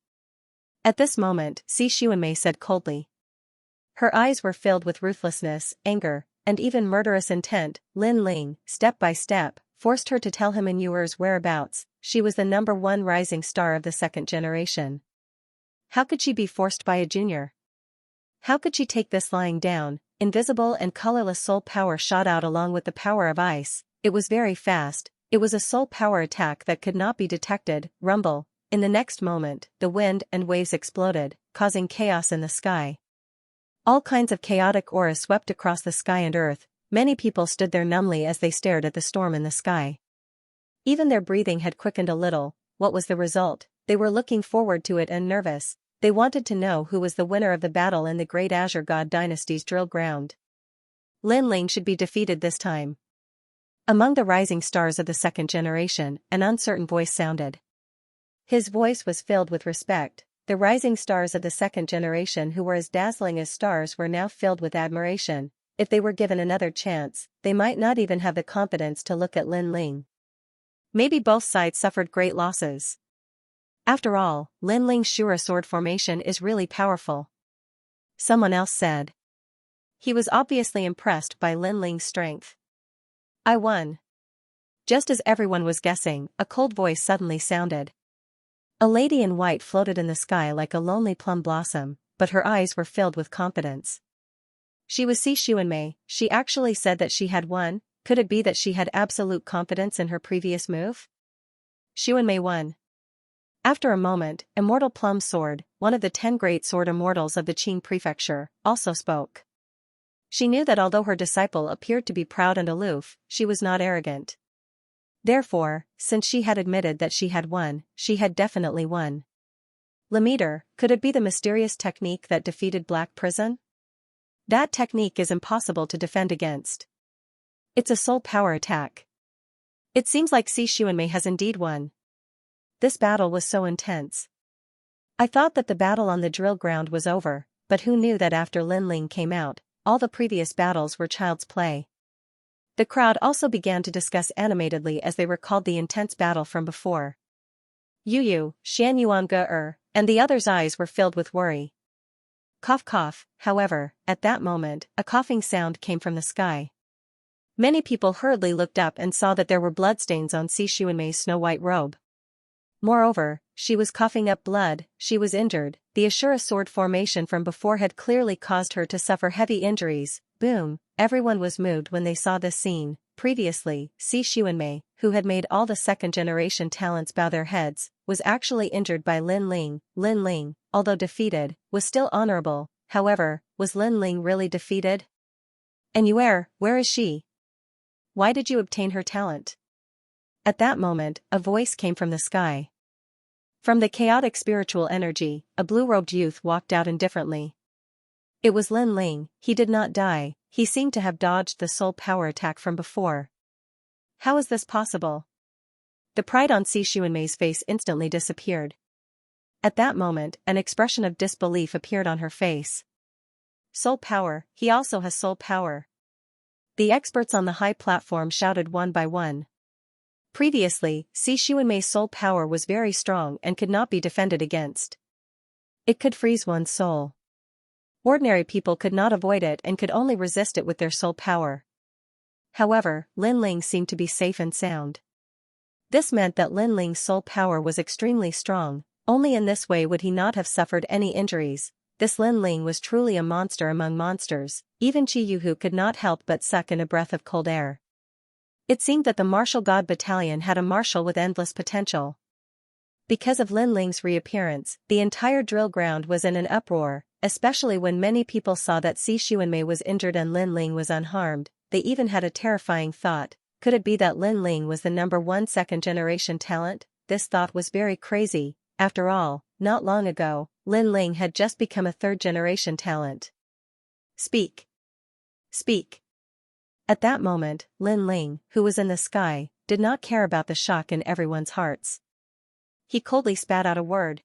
At this moment, Xi Xuanmei said coldly. Her eyes were filled with ruthlessness, anger, and even murderous intent. Lin Ling, step by step, forced her to tell him in Yuer's whereabouts. She was the #1 rising star of the second generation. How could she be forced by a junior? How could she take this lying down? Invisible and colorless soul power shot out along with the power of ice. It was very fast. It was a soul power attack that could not be detected. Rumble. In the next moment, the wind and waves exploded, causing chaos in the sky. All kinds of chaotic auras swept across the sky and earth. Many people stood there numbly as they stared at the storm in the sky. Even their breathing had quickened a little. What was the result? They were looking forward to it and nervous. They wanted to know who was the winner of the battle in the Great Azure God Dynasty's drill ground. Lin Ling should be defeated this time. Among the rising stars of the second generation, an uncertain voice sounded. His voice was filled with respect. The rising stars of the second generation who were as dazzling as stars were now filled with admiration. If they were given another chance, they might not even have the confidence to look at Lin Ling. Maybe both sides suffered great losses. After all, Lin Ling's Shura sword formation is really powerful. Someone else said. He was obviously impressed by Lin Ling's strength. I won. Just as everyone was guessing, a cold voice suddenly sounded. A lady in white floated in the sky like a lonely plum blossom, but her eyes were filled with confidence. She was Xi Xuanmei. She actually said that she had won. Could it be that she had absolute confidence in her previous move? Xuanmei won. After a moment, Immortal Plum Sword, one of the 10 great sword immortals of the Qing prefecture, also spoke. She knew that although her disciple appeared to be proud and aloof, she was not arrogant. Therefore, since she had admitted that she had won, she had definitely won. Lemmeter, could it be the mysterious technique that defeated Black Prison? That technique is impossible to defend against. It's a soul power attack. It seems like Xi Xuanmei has indeed won. This battle was so intense. I thought that the battle on the drill ground was over, but who knew that after Lin Ling came out, all the previous battles were child's play. The crowd also began to discuss animatedly as they recalled the intense battle from before. Yu, Xianyuan and the others' eyes were filled with worry. Cough cough, however, at that moment, a coughing sound came from the sky. Many people hurriedly looked up and saw that there were bloodstains on Xi Xuanmei's snow-white robe. Moreover, she was coughing up blood. She was injured. The Ashura sword formation from before had clearly caused her to suffer heavy injuries. Boom, everyone was moved when they saw this scene. Previously, Xi Xuanmei, who had made all the second-generation talents bow their heads, was actually injured by Lin Ling. Lin Ling, although defeated, was still honorable. However, was Lin Ling really defeated? And Yuer, where is she? Why did you obtain her talent? At that moment, a voice came from the sky. From the chaotic spiritual energy, a blue-robed youth walked out indifferently. It was Lin Ling. He did not die, he seemed to have dodged the soul power attack from before. How is this possible? The pride on Xianxia's face instantly disappeared. At that moment, an expression of disbelief appeared on her face. Soul power, he also has soul power. The experts on the high platform shouted one by one. Previously, Xianxia's soul power was very strong and could not be defended against. It could freeze one's soul. Ordinary people could not avoid it and could only resist it with their soul power. However, Lin Ling seemed to be safe and sound. This meant that Lin Ling's soul power was extremely strong, only in this way would he not have suffered any injuries. This Lin Ling was truly a monster among monsters, even Qi Yuhu could not help but suck in a breath of cold air. It seemed that the martial god battalion had a marshal with endless potential. Because of Lin Ling's reappearance, the entire drill ground was in an uproar, especially when many people saw that Xianxia was injured and Lin Ling was unharmed. They even had a terrifying thought, could it be that Lin Ling was the #1 second-generation talent? This thought was very crazy, after all, not long ago, Lin Ling had just become a third-generation talent. Speak. Speak. At that moment, Lin Ling, who was in the sky, did not care about the shock in everyone's hearts. He coldly spat out a word.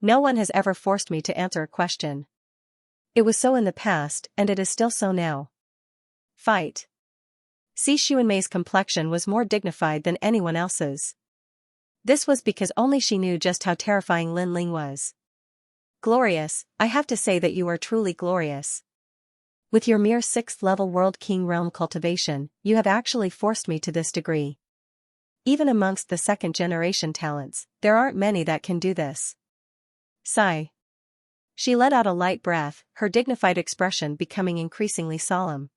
No one has ever forced me to answer a question. It was so in the past, and it is still so now. Fight. Xianxia's complexion was more dignified than anyone else's. This was because only she knew just how terrifying Lin Ling was. Glorious, I have to say that you are truly glorious. With your mere 6th-level World King realm cultivation, you have actually forced me to this degree. Even amongst the second-generation talents, there aren't many that can do this. Sigh. She let out a light breath, her dignified expression becoming increasingly solemn.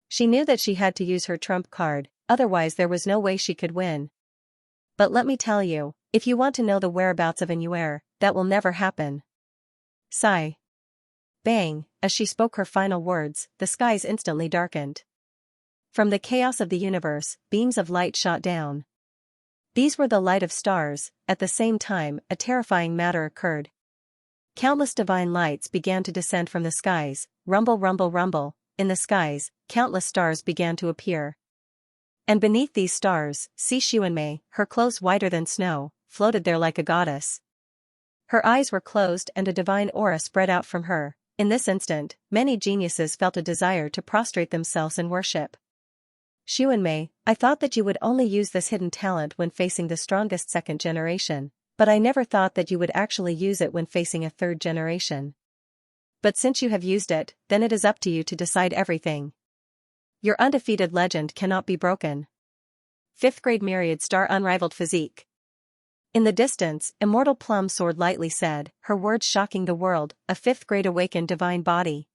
She knew that she had to use her trump card, otherwise there was no way she could win. But let me tell you, if you want to know the whereabouts of Xianxia, that will never happen. Sigh. Bang, as she spoke her final words, the skies instantly darkened. From the chaos of the universe, beams of light shot down. These were the light of stars. At the same time, a terrifying matter occurred. Countless divine lights began to descend from the skies, rumble rumble rumble, in the skies, countless stars began to appear. And beneath these stars, Xianxia, her clothes whiter than snow, floated there like a goddess. Her eyes were closed and a divine aura spread out from her. In this instant, many geniuses felt a desire to prostrate themselves in worship. Xianxia, I thought that you would only use this hidden talent when facing the strongest second generation, but I never thought that you would actually use it when facing a third generation. But since you have used it, then it is up to you to decide everything. Your undefeated legend cannot be broken. 5th grade Myriad Star Unrivaled Physique. In the distance, Immortal Plum soared lightly said, her words shocking the world, a 5th grade awakened divine body.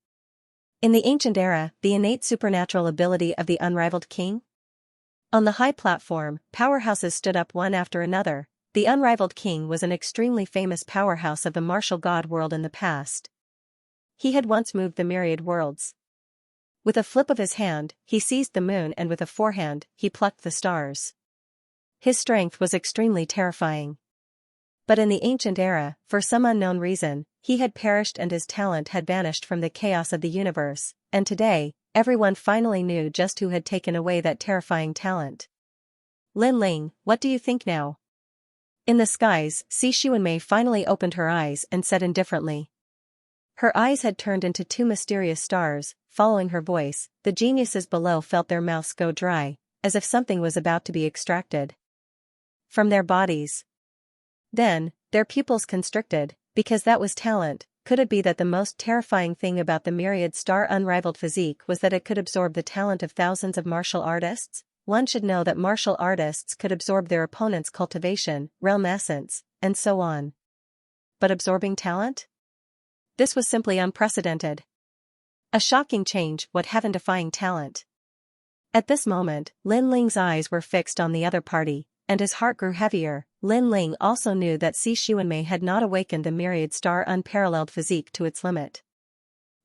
In the ancient era, the innate supernatural ability of the unrivaled king? On the high platform, powerhouses stood up one after another. The unrivaled king was an extremely famous powerhouse of the martial god world in the past. He had once moved the myriad worlds. With a flip of his hand, he seized the moon and with a forehand, he plucked the stars. His strength was extremely terrifying. But in the ancient era, for some unknown reason, he had perished and his talent had vanished from the chaos of the universe, and today, everyone finally knew just who had taken away that terrifying talent. Lin Ling, what do you think now? In the skies, Xianxia finally opened her eyes and said indifferently. Her eyes had turned into 2 mysterious stars. Following her voice, the geniuses below felt their mouths go dry, as if something was about to be extracted from their bodies. Then, their pupils constricted, because that was talent. Could it be that the most terrifying thing about the Myriad Star Unrivaled Physique was that it could absorb the talent of thousands of martial artists? One should know that martial artists could absorb their opponent's cultivation, realm essence, and so on. But absorbing talent? This was simply unprecedented. A shocking change, what heaven-defying talent. At this moment, Lin Ling's eyes were fixed on the other party, and his heart grew heavier. Lin Ling also knew that Xianxia had not awakened the Myriad Star Unparalleled Physique to its limit.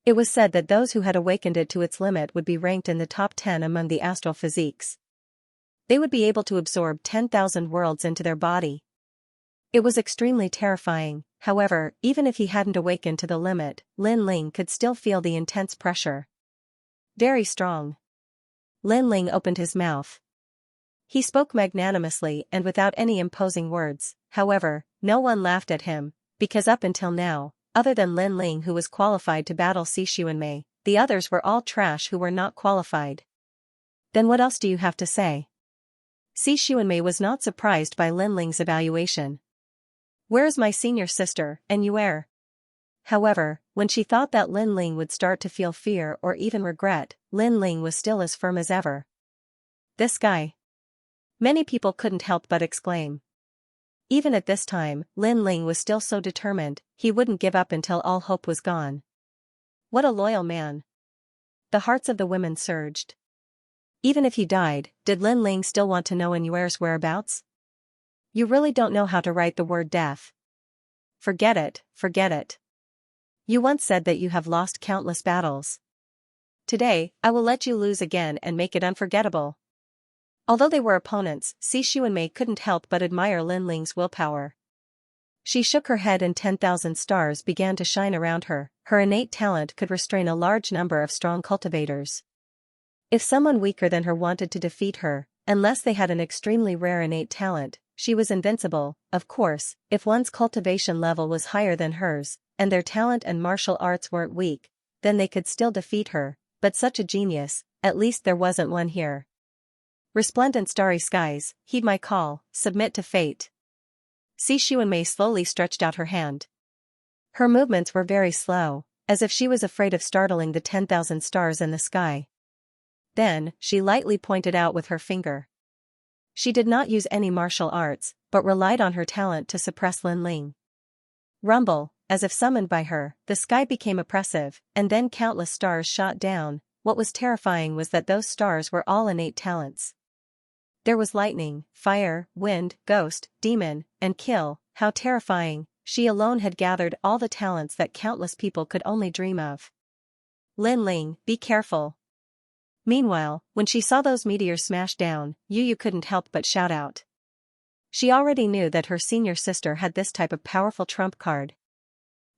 It was said that those who had awakened it to its limit would be ranked in the top 10 among the astral physiques. They would be able to absorb 10,000 worlds into their body. It was extremely terrifying. However, even if he hadn't awakened to the limit, Lin Ling could still feel the intense pressure. Very strong. Lin Ling opened his mouth. He spoke magnanimously and without any imposing words. However, no one laughed at him, because up until now, other than Lin Ling who was qualified to battle Xianxia, the others were all trash who were not qualified. Then what else do you have to say? Xianxia was not surprised by Lin Ling's evaluation. Where is my senior sister, and Yuer? However, when she thought that Lin Ling would start to feel fear or even regret, Lin Ling was still as firm as ever. This guy. Many people couldn't help but exclaim. Even at this time, Lin Ling was still so determined, he wouldn't give up until all hope was gone. What a loyal man. The hearts of the women surged. Even if he died, did Lin Ling still want to know Yuer's whereabouts? You really don't know how to write the word death. Forget it, forget it. You once said that you have lost countless battles. Today, I will let you lose again and make it unforgettable. Although they were opponents, Xianxia couldn't help but admire Lin Ling's willpower. She shook her head and 10,000 stars began to shine around her. Her innate talent could restrain a large number of strong cultivators. If someone weaker than her wanted to defeat her, unless they had an extremely rare innate talent, she was invincible. Of course, if one's cultivation level was higher than hers, and their talent and martial arts weren't weak, then they could still defeat her, but such a genius, at least there wasn't one here. Resplendent starry skies, heed my call, submit to fate. Xianxia slowly stretched out her hand. Her movements were very slow, as if she was afraid of startling the 10,000 stars in the sky. Then, she lightly pointed out with her finger. She did not use any martial arts, but relied on her talent to suppress Lin Ling. Rumble, as if summoned by her, the sky became oppressive, and then countless stars shot down. What was terrifying was that those stars were all innate talents. There was lightning, fire, wind, ghost, demon, and kill. How terrifying! She alone had gathered all the talents that countless people could only dream of. Lin Ling, be careful. Meanwhile, when she saw those meteors smash down, Yu couldn't help but shout out. She already knew that her senior sister had this type of powerful trump card.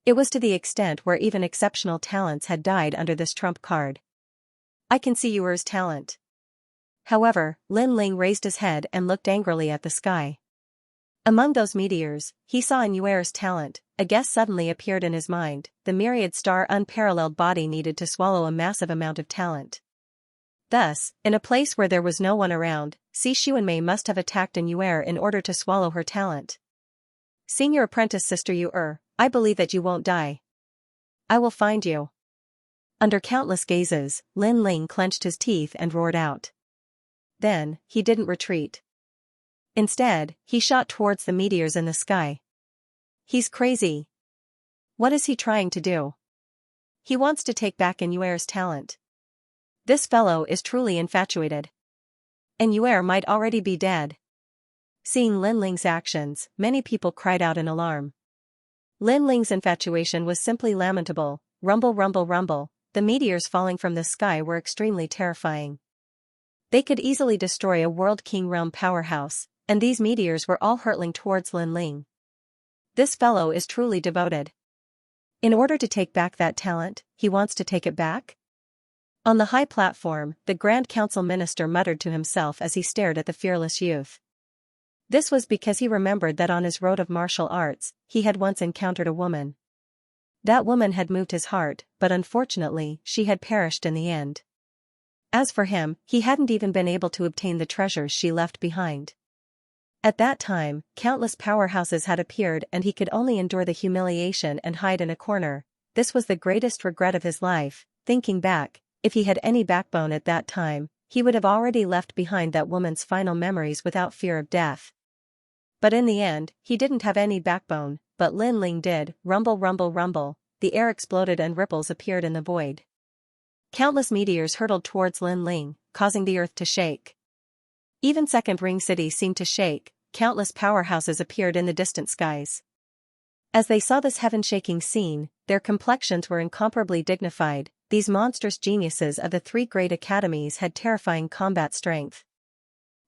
It was to the extent where even exceptional talents had died under this trump card. I can see Yuer's talent. However, Lin Ling raised his head and looked angrily at the sky. Among those meteors, he saw Yuer's talent. A guess suddenly appeared in his mind. The myriad star unparalleled body needed to swallow a massive amount of talent. Thus, in a place where there was no one around, Xianxia must have attacked Yuer in order to swallow her talent. Senior apprentice sister Yuer, I believe that you won't die. I will find you. Under countless gazes, Lin Ling clenched his teeth and roared out. Then, he didn't retreat. Instead, he shot towards the meteors in the sky. He's crazy. What is he trying to do? He wants to take back Yuer's talent. This fellow is truly infatuated. And Yuer might already be dead. Seeing Lin Ling's actions, many people cried out in alarm. Lin Ling's infatuation was simply lamentable. Rumble, rumble, rumble. The meteors falling from the sky were extremely terrifying. They could easily destroy a World King realm powerhouse, and these meteors were all hurtling towards Lin Ling. This fellow is truly devoted. In order to take back that talent, he wants to take it back? On the high platform, the Grand Council Minister muttered to himself as he stared at the fearless youth. This was because he remembered that on his road of martial arts, he had once encountered a woman. That woman had moved his heart, but unfortunately, she had perished in the end. As for him, he hadn't even been able to obtain the treasures she left behind. At that time, countless powerhouses had appeared and he could only endure the humiliation and hide in a corner. This was the greatest regret of his life. Thinking back, if he had any backbone at that time, he would have already left behind that woman's final memories without fear of death. But in the end, he didn't have any backbone, but Lin Ling did. Rumble, rumble, rumble. The air exploded and ripples appeared in the void. Countless meteors hurtled towards Lin Ling, causing the earth to shake. Even Second Ring City seemed to shake. Countless powerhouses appeared in the distant skies. As they saw this heaven-shaking scene, their complexions were incomparably dignified. These monstrous geniuses of the three great academies had terrifying combat strength.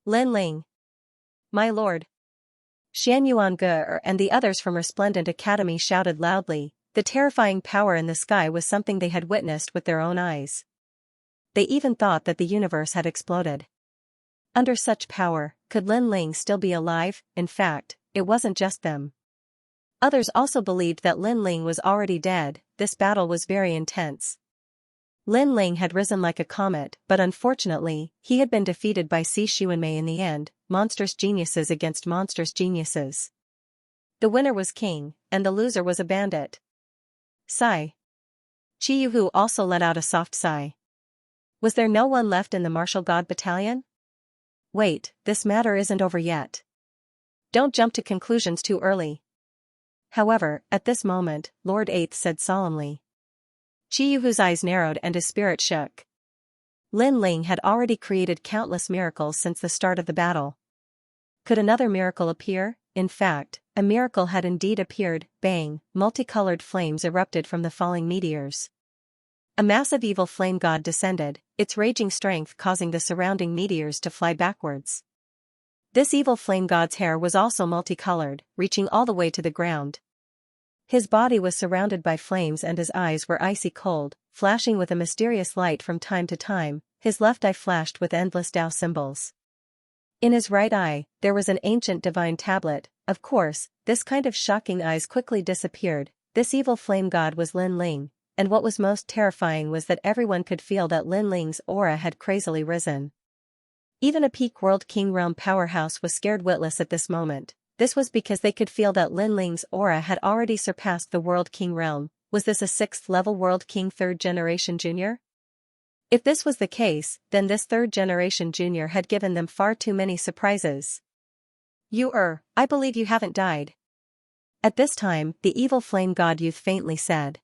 Lin Ling. My lord. Xianxia and the others from Resplendent Academy shouted loudly. The terrifying power in the sky was something they had witnessed with their own eyes. They even thought that the universe had exploded. Under such power, could Lin Ling still be alive? In fact, it wasn't just them. Others also believed that Lin Ling was already dead. This battle was very intense. Lin Ling had risen like a comet, but unfortunately, he had been defeated by Xianxia in the end, monstrous geniuses against monstrous geniuses. The winner was king, and the loser was a bandit. Sigh. Qiyu also let out a soft sigh. Was there no one left in the martial god battalion? Wait, this matter isn't over yet. Don't jump to conclusions too early. However, at this moment, Lord Eighth said solemnly. Qiyuhu's eyes narrowed and his spirit shook. Lin Ling had already created countless miracles since the start of the battle. Could another miracle appear? In fact, a miracle had indeed appeared. Bang, multicolored flames erupted from the falling meteors. A massive evil flame god descended, its raging strength causing the surrounding meteors to fly backwards. This evil flame god's hair was also multicolored, reaching all the way to the ground. His body was surrounded by flames and his eyes were icy cold, flashing with a mysterious light from time to time. His left eye flashed with endless Tao symbols. In his right eye, there was an ancient divine tablet. Of course, this kind of shocking eyes quickly disappeared. This evil flame god was Lin Ling, and what was most terrifying was that everyone could feel that Lin Ling's aura had crazily risen. Even a peak World King Realm powerhouse was scared witless at this moment. This was because they could feel that Lin Ling's aura had already surpassed the World King realm. Was this a 6th-level World King 3rd Generation Junior? If this was the case, then this 3rd Generation Junior had given them far too many surprises. I believe you haven't died. At this time, the evil flame god youth faintly said.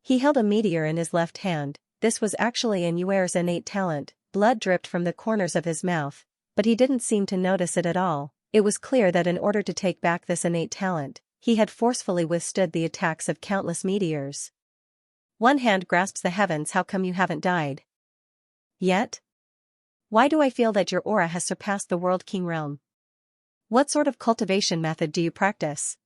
He held a meteor in his left hand. This was actually Yuer's innate talent. Blood dripped from the corners of his mouth, but he didn't seem to notice it at all. It was clear that in order to take back this innate talent, he had forcefully withstood the attacks of countless meteors. One hand grasps the heavens. How come you haven't died yet? Why do I feel that your aura has surpassed the World King realm? What sort of cultivation method do you practice?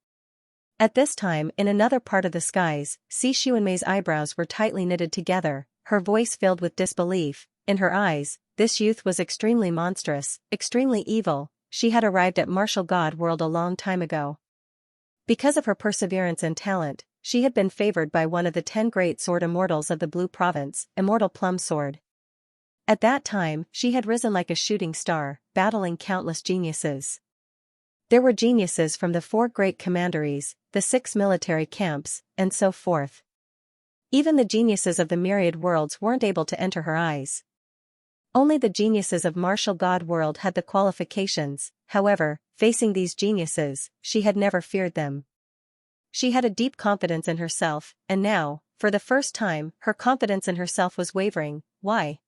At this time, in another part of the skies, Xianxia's eyebrows were tightly knitted together, her voice filled with disbelief. In her eyes, this youth was extremely monstrous, extremely evil. She had arrived at Martial God World a long time ago. Because of her perseverance and talent, she had been favored by one of the 10 great sword immortals of the Blue Province, Immortal Plum Sword. At that time, she had risen like a shooting star, battling countless geniuses. There were geniuses from the 4 great commanderies, the 6 military camps, and so forth. Even the geniuses of the myriad worlds weren't able to enter her eyes. Only the geniuses of Martial God World had the qualifications. However, facing these geniuses, she had never feared them. She had a deep confidence in herself, and now, for the first time, her confidence in herself was wavering. Why?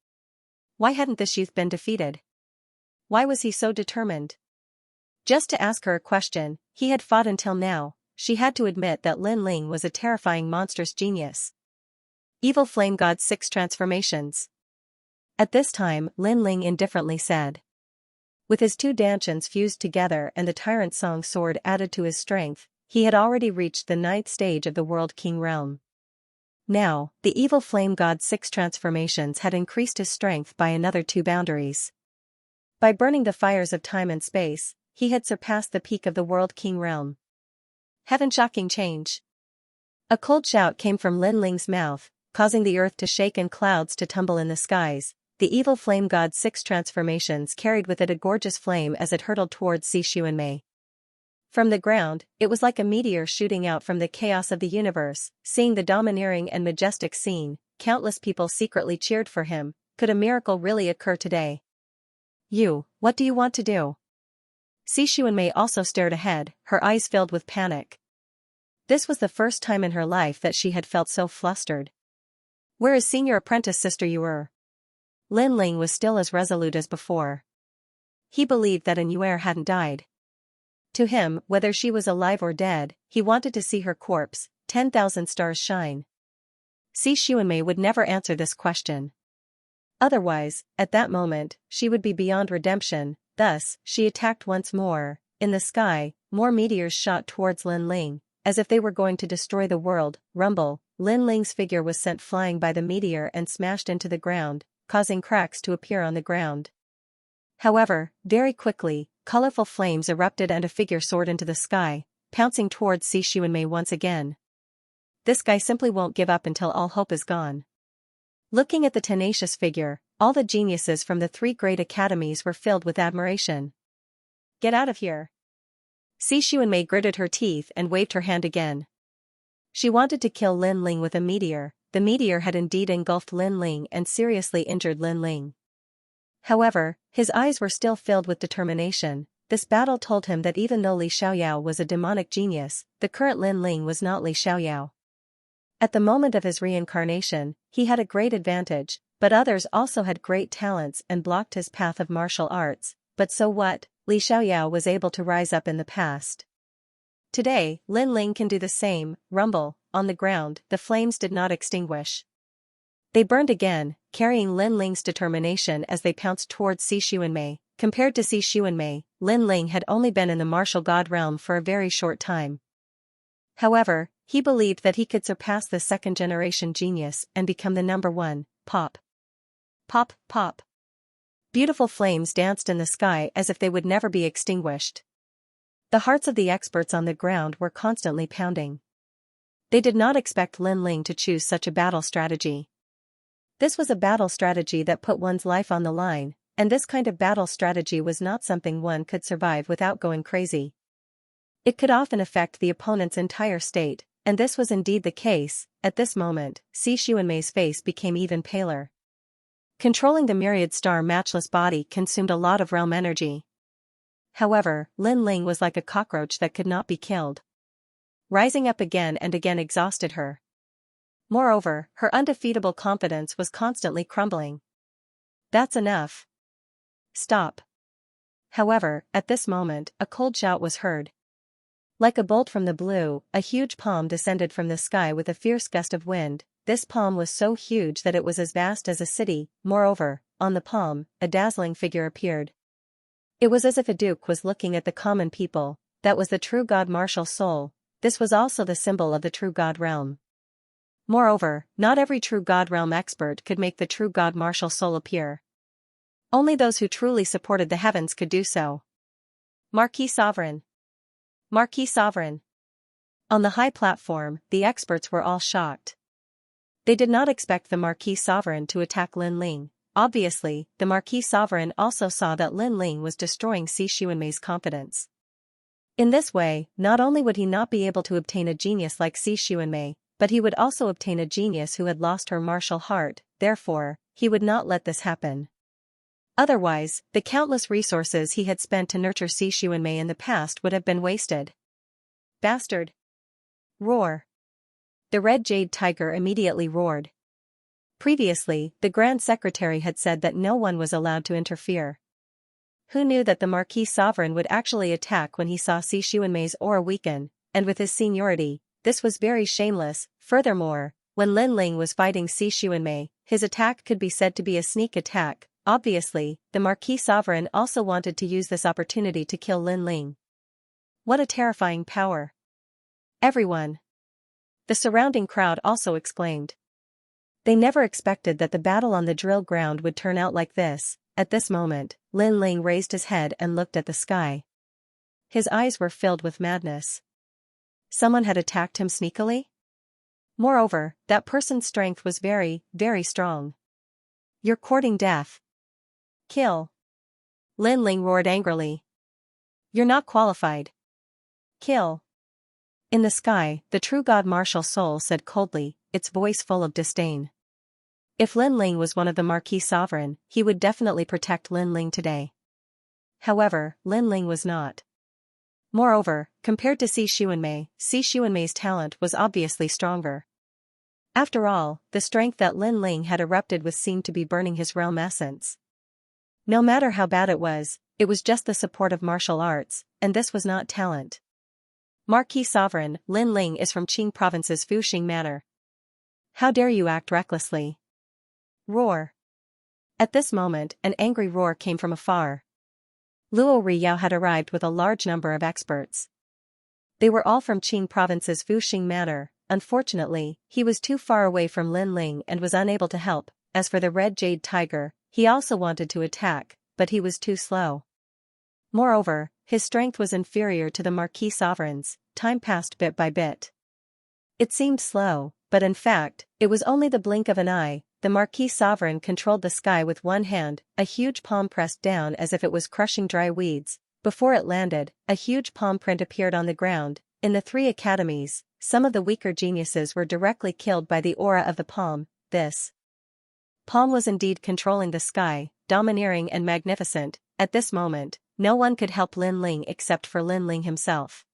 Why hadn't this youth been defeated? Why was he so determined? Just to ask her a question, he had fought until now. She had to admit that Lin Ling was a terrifying monstrous genius. Evil Flame God 6 Transformations. At this time, Lin Ling indifferently said. With his 2 dantians fused together and the Tyrant Song sword added to his strength, he had already reached the 9th stage of the World King realm. Now, the Evil Flame God 6 Transformations had increased his strength by another 2 boundaries. By burning the fires of time and space, he had surpassed the peak of the World King realm. Heaven! Shocking change! A cold shout came from Lin Ling's mouth, causing the earth to shake and clouds to tumble in the skies. The Evil Flame God 6 Transformations carried with it a gorgeous flame as it hurtled towards Xianxia. From the ground, it was like a meteor shooting out from the chaos of the universe. Seeing the domineering and majestic scene, countless people secretly cheered for him. Could a miracle really occur today? What do you want to do? Xianxia also stared ahead, her eyes filled with panic. This was the first time in her life that she had felt so flustered. Where is senior apprentice sister Yuer? Lin Ling was still as resolute as before. He believed that Yuer hadn't died. To him, whether she was alive or dead, he wanted to see her corpse. 10,000 stars shine. Xianxia would never answer this question. Otherwise, at that moment, she would be beyond redemption. Thus, she attacked once more. In the sky, more meteors shot towards Lin Ling, as if they were going to destroy the world. Rumble, Lin Ling's figure was sent flying by the meteor and smashed into the ground, causing cracks to appear on the ground. However, very quickly, colorful flames erupted and a figure soared into the sky, pouncing towards Xuanmei once again. This guy simply won't give up until all hope is gone. Looking at the tenacious figure, all the geniuses from the 3 great academies were filled with admiration. Get out of here. Xuanmei gritted her teeth and waved her hand again. She wanted to kill Lin Ling with a meteor. The meteor had indeed engulfed Lin Ling and seriously injured Lin Ling. However, his eyes were still filled with determination. This battle told him that even though Li Xiaoyao was a demonic genius, the current Lin Ling was not Li Xiaoyao. At the moment of his reincarnation, he had a great advantage, but others also had great talents and blocked his path of martial arts. But so what? Li Xiaoyao was able to rise up in the past. Today, Lin Ling can do the same. Rumble, on the ground, the flames did not extinguish. They burned again, carrying Lin Ling's determination as they pounced towards Xuanmei. Compared to Xuanmei, Lin Ling had only been in the martial god realm for a very short time. However, he believed that he could surpass the second-generation genius and become the number 1. Pop. Pop, pop. Beautiful flames danced in the sky as if they would never be extinguished. The hearts of the experts on the ground were constantly pounding. They did not expect Lin Ling to choose such a battle strategy. This was a battle strategy that put one's life on the line, and this kind of battle strategy was not something one could survive without going crazy. It could often affect the opponent's entire state, and this was indeed the case. At this moment, Xuanmei's face became even paler. Controlling the myriad star matchless body consumed a lot of realm energy. However, Lin Ling was like a cockroach that could not be killed. Rising up again and again exhausted her. Moreover, her undefeatable confidence was constantly crumbling. That's enough. Stop. However, at this moment, a cold shout was heard. Like a bolt from the blue, a huge palm descended from the sky with a fierce gust of wind. This palm was so huge that it was as vast as a city. Moreover, on the palm, a dazzling figure appeared. It was as if a duke was looking at the common people. That was the true god martial soul. This was also the symbol of the true god realm. Moreover, not every true god realm expert could make the true god martial soul appear. Only those who truly supported the heavens could do so. Marquis Sovereign. Marquis Sovereign. On the high platform, the experts were all shocked. They did not expect the Marquis Sovereign to attack Lin Ling. Obviously, the Marquis Sovereign also saw that Lin Ling was destroying Xuanmei's confidence. In this way, not only would he not be able to obtain a genius like Xuanmei, but he would also obtain a genius who had lost her martial heart. Therefore, he would not let this happen. Otherwise, the countless resources he had spent to nurture Xuanmei in the past would have been wasted. Bastard! Roar! The red jade tiger immediately roared. Previously, the Grand Secretary had said that no one was allowed to interfere. Who knew that the Marquis Sovereign would actually attack when he saw Xuanmei's aura weaken, and with his seniority, this was very shameless. Furthermore, when Lin Ling was fighting Xuanmei, his attack could be said to be a sneak attack. Obviously, the Marquis Sovereign also wanted to use this opportunity to kill Lin Ling. What a terrifying power! Everyone! The surrounding crowd also exclaimed. They never expected that the battle on the drill ground would turn out like this. At this moment, Lin Ling raised his head and looked at the sky. His eyes were filled with madness. Someone had attacked him sneakily? Moreover, that person's strength was very, very strong. You're courting death. Kill. Lin Ling roared angrily. You're not qualified. Kill. In the sky, the true god martial soul said coldly, its voice full of disdain. If Lin Ling was one of the Marquis Sovereign, he would definitely protect Lin Ling today. However, Lin Ling was not. Moreover, compared to Xuanmei's talent was obviously stronger. After all, the strength that Lin Ling had erupted with seemed to be burning his realm essence. No matter how bad it was just the support of martial arts, and this was not talent. Marquis Sovereign, Lin Ling is from Qing Province's Fuxing Manor. How dare you act recklessly? Roar. At this moment, an angry roar came from afar. Luo Riyao had arrived with a large number of experts. They were all from Qing province's Fuxing manor. Unfortunately, he was too far away from Lin Ling and was unable to help. As for the red jade tiger, he also wanted to attack, but he was too slow. Moreover, his strength was inferior to the Marquis sovereign's. Time passed bit by bit. It seemed slow, but in fact, it was only the blink of an eye. The Marquis sovereign controlled the sky with one hand, a huge palm pressed down as if it was crushing dry weeds. Before it landed, a huge palm print appeared on the ground. In the 3 academies, some of the weaker geniuses were directly killed by the aura of the palm. This palm was indeed controlling the sky, domineering and magnificent. At this moment, no one could help Lin Ling except for Lin Ling himself.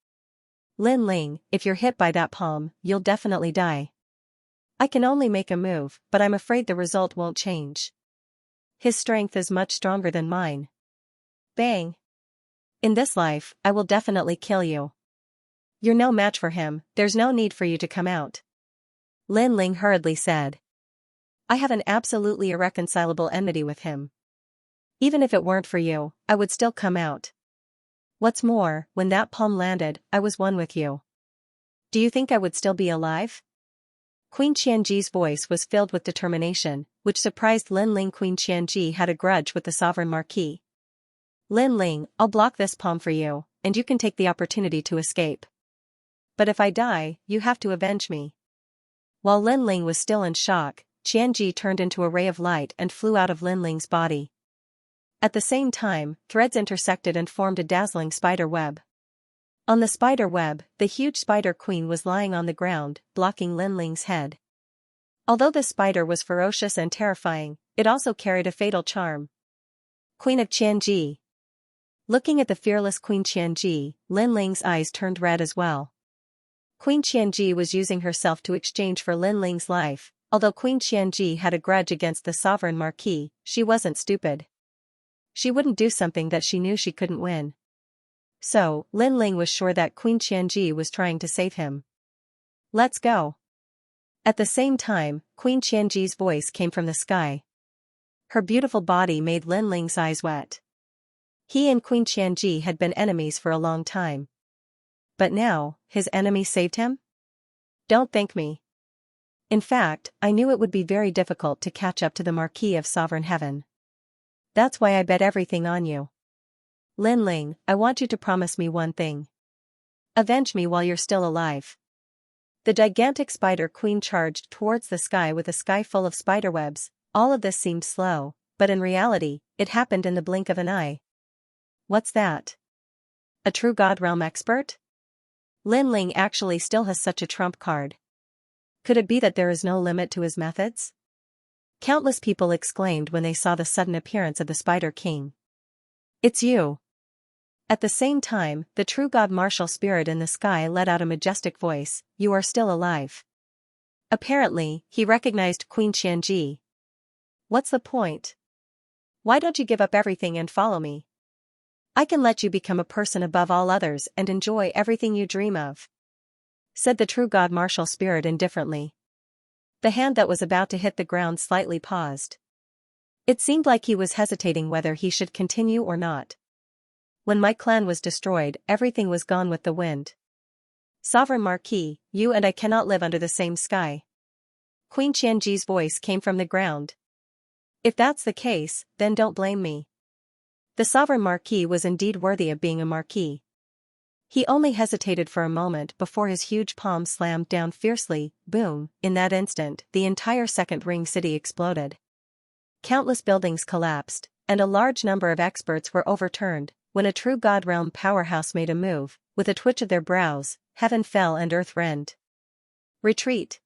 Lin Ling, if you're hit by that palm, you'll definitely die. I can only make a move, but I'm afraid the result won't change. His strength is much stronger than mine. Bang! In this life, I will definitely kill you. You're no match for him, there's no need for you to come out. Lin Ling hurriedly said. I have an absolutely irreconcilable enmity with him. Even if it weren't for you, I would still come out. What's more, when that palm landed, I was one with you. Do you think I would still be alive? Queen Qianji's voice was filled with determination, which surprised Lin Ling. Queen Qianji had a grudge with the sovereign marquis. Lin Ling, I'll block this palm for you, and you can take the opportunity to escape. But if I die, you have to avenge me. While Lin Ling was still in shock, Qianji turned into a ray of light and flew out of Lin Ling's body. At the same time, threads intersected and formed a dazzling spider web. On the spider web, the huge spider queen was lying on the ground, blocking Lin Ling's head. Although the spider was ferocious and terrifying, it also carried a fatal charm. Queen of Qianji. Looking at the fearless Queen Qianji, Lin Ling's eyes turned red as well. Queen Qianji was using herself to exchange for Lin Ling's life. Although Queen Qianji had a grudge against the sovereign marquis, she wasn't stupid. She wouldn't do something that she knew she couldn't win. So, Lin Ling was sure that Queen Qianji was trying to save him. Let's go. At the same time, Queen Qianji's voice came from the sky. Her beautiful body made Lin Ling's eyes wet. He and Queen Qianji had been enemies for a long time. But now, his enemy saved him? Don't thank me. In fact, I knew it would be very difficult to catch up to the Marquis of Sovereign Heaven. That's why I bet everything on you. Lin Ling, I want you to promise me one thing. Avenge me while you're still alive. The gigantic spider queen charged towards the sky with a sky full of spiderwebs. All of this seemed slow, but in reality, it happened in the blink of an eye. What's that? A true God Realm expert? Lin Ling actually still has such a trump card. Could it be that there is no limit to his methods? Countless people exclaimed when they saw the sudden appearance of the Spider King. It's you. At the same time, the true god martial spirit in the sky let out a majestic voice, you are still alive. Apparently, he recognized Queen Qianji. What's the point? Why don't you give up everything and follow me? I can let you become a person above all others and enjoy everything you dream of, said the true god martial spirit indifferently. The hand that was about to hit the ground slightly paused. It seemed like he was hesitating whether he should continue or not. When my clan was destroyed, everything was gone with the wind. Sovereign Marquis, you and I cannot live under the same sky. Queen Qianji's voice came from the ground. If that's the case, then don't blame me. The sovereign marquis was indeed worthy of being a marquis. He only hesitated for a moment before his huge palm slammed down fiercely. Boom! In that instant, the entire second ring city exploded. Countless buildings collapsed, and a large number of experts were overturned. When a true God Realm powerhouse made a move, with a twitch of their brows, heaven fell and earth rent. Retreat!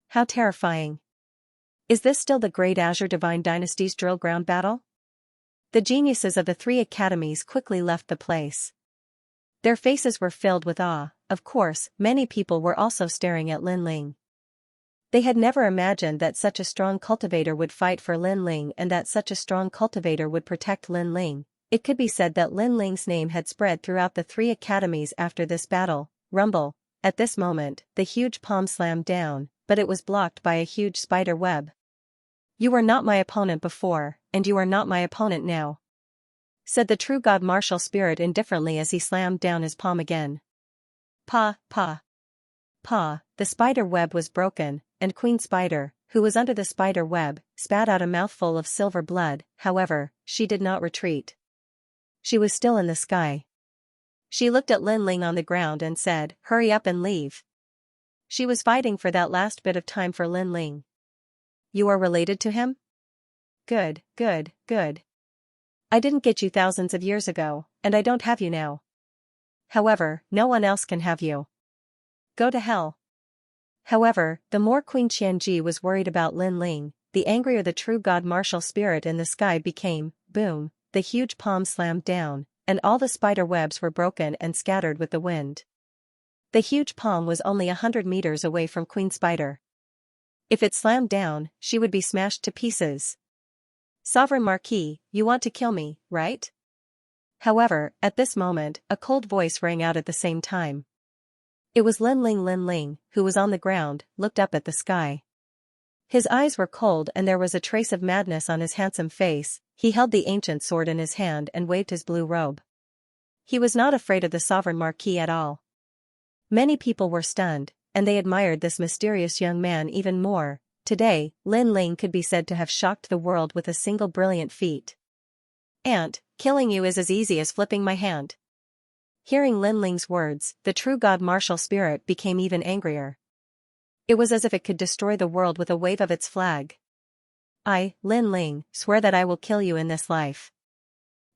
How terrifying! Is this still the Great Azure Divine Dynasty's drill ground battle? The geniuses of the 3 academies quickly left the place. Their faces were filled with awe. Of course, many people were also staring at Lin Ling. They had never imagined that such a strong cultivator would fight for Lin Ling and that such a strong cultivator would protect Lin Ling. It could be said that Lin Ling's name had spread throughout the 3 academies after this battle. Rumble. At this moment, the huge palm slammed down, but it was blocked by a huge spider web. You were not my opponent before, and you are not my opponent now. said the true god martial spirit indifferently as he slammed down his palm again. Pa, pa. Pa, the spider web was broken, and Queen Spider, who was under the spider web, spat out a mouthful of silver blood. However, she did not retreat. She was still in the sky. She looked at Lin Ling on the ground and said, "Hurry up and leave." She was fighting for that last bit of time for Lin Ling. "You are related to him? Good, good, good. I didn't get you thousands of years ago, and I don't have you now. However, no one else can have you. Go to hell." However, the more Queen Xianxia was worried about Lin Ling, the angrier the true god martial spirit in the sky became. Boom, the huge palm slammed down, and all the spider webs were broken and scattered with the wind. The huge palm was only 100 meters away from Queen Spider. If it slammed down, she would be smashed to pieces. "Sovereign Marquis, you want to kill me, right?" However, at this moment, a cold voice rang out at the same time. It was Lin Ling, who was on the ground, looked up at the sky. His eyes were cold and there was a trace of madness on his handsome face. He held the ancient sword in his hand and waved his blue robe. He was not afraid of the Sovereign Marquis at all. Many people were stunned, and they admired this mysterious young man even more. Today, Lin Ling could be said to have shocked the world with a single brilliant feat. "Aunt, killing you is as easy as flipping my hand." Hearing Lin Ling's words, the true god martial spirit became even angrier. It was as if it could destroy the world with a wave of its flag. "I, Lin Ling, swear that I will kill you in this life."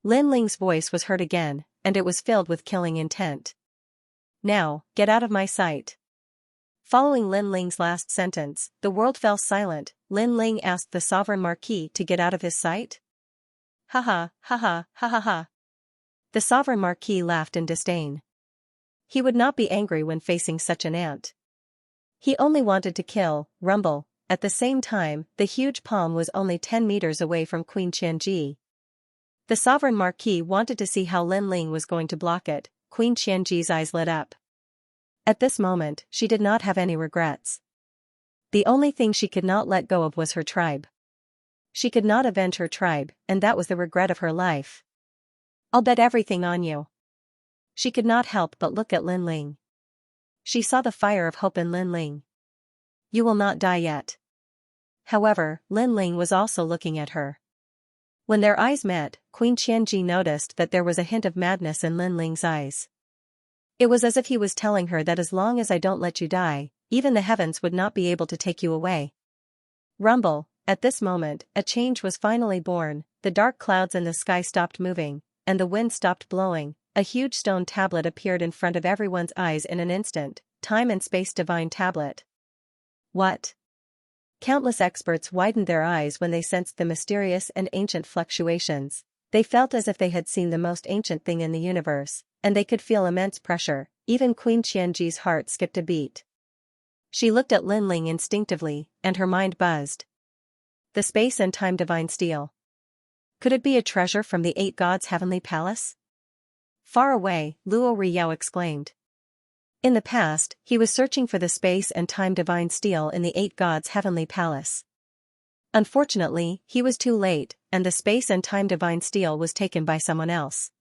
Lin Ling's voice was heard again, and it was filled with killing intent. "Now, get out of my sight." Following Lin Ling's last sentence, the world fell silent. Lin Ling asked the Sovereign Marquis to get out of his sight? "Ha ha, ha ha, ha ha ha." The Sovereign Marquis laughed in disdain. He would not be angry when facing such an ant. He only wanted to kill, rumble. At the same time, the huge palm was only 10 meters away from Queen Xianxia. The Sovereign Marquis wanted to see how Lin Ling was going to block it. Queen Xianxia's eyes lit up. At this moment, she did not have any regrets. The only thing she could not let go of was her tribe. She could not avenge her tribe, and that was the regret of her life. "I'll bet everything on you." She could not help but look at Lin Ling. She saw the fire of hope in Lin Ling. "You will not die yet." However, Lin Ling was also looking at her. When their eyes met, Queen Xianxia noticed that there was a hint of madness in Lin Ling's eyes. It was as if he was telling her that as long as I don't let you die, even the heavens would not be able to take you away. Rumble. At this moment, a change was finally born. The dark clouds in the sky stopped moving, and the wind stopped blowing. A huge stone tablet appeared in front of everyone's eyes in an instant. Time and space divine tablet. What? Countless experts widened their eyes when they sensed the mysterious and ancient fluctuations. They felt as if they had seen the most ancient thing in the universe, and they could feel immense pressure. Even Queen Xianxia's heart skipped a beat. She looked at Lin Ling instinctively, and her mind buzzed. The space and time divine steel. Could it be a treasure from the 8 gods' heavenly palace? Far away, Luo Riyao exclaimed. In the past, he was searching for the space and time divine steel in the 8 gods' heavenly palace. Unfortunately, he was too late, and the space and time divine steel was taken by someone else.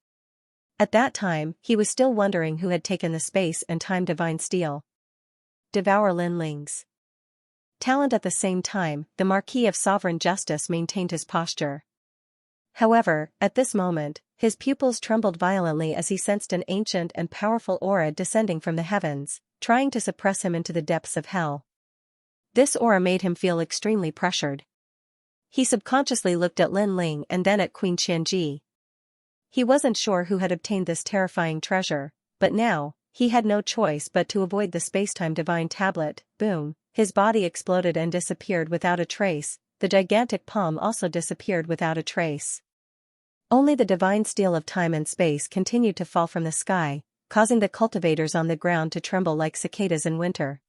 At that time, he was still wondering who had taken the space and time divine steel. Devour Lin Ling's talent. At the same time, the Marquis of Sovereign Justice maintained his posture. However, at this moment, his pupils trembled violently as he sensed an ancient and powerful aura descending from the heavens, trying to suppress him into the depths of hell. This aura made him feel extremely pressured. He subconsciously looked at Lin Ling and then at Queen Xianxia. He wasn't sure who had obtained this terrifying treasure, but now, he had no choice but to avoid the spacetime divine tablet. Boom, his body exploded and disappeared without a trace. The gigantic palm also disappeared without a trace. Only the divine steel of time and space continued to fall from the sky, causing the cultivators on the ground to tremble like cicadas in winter.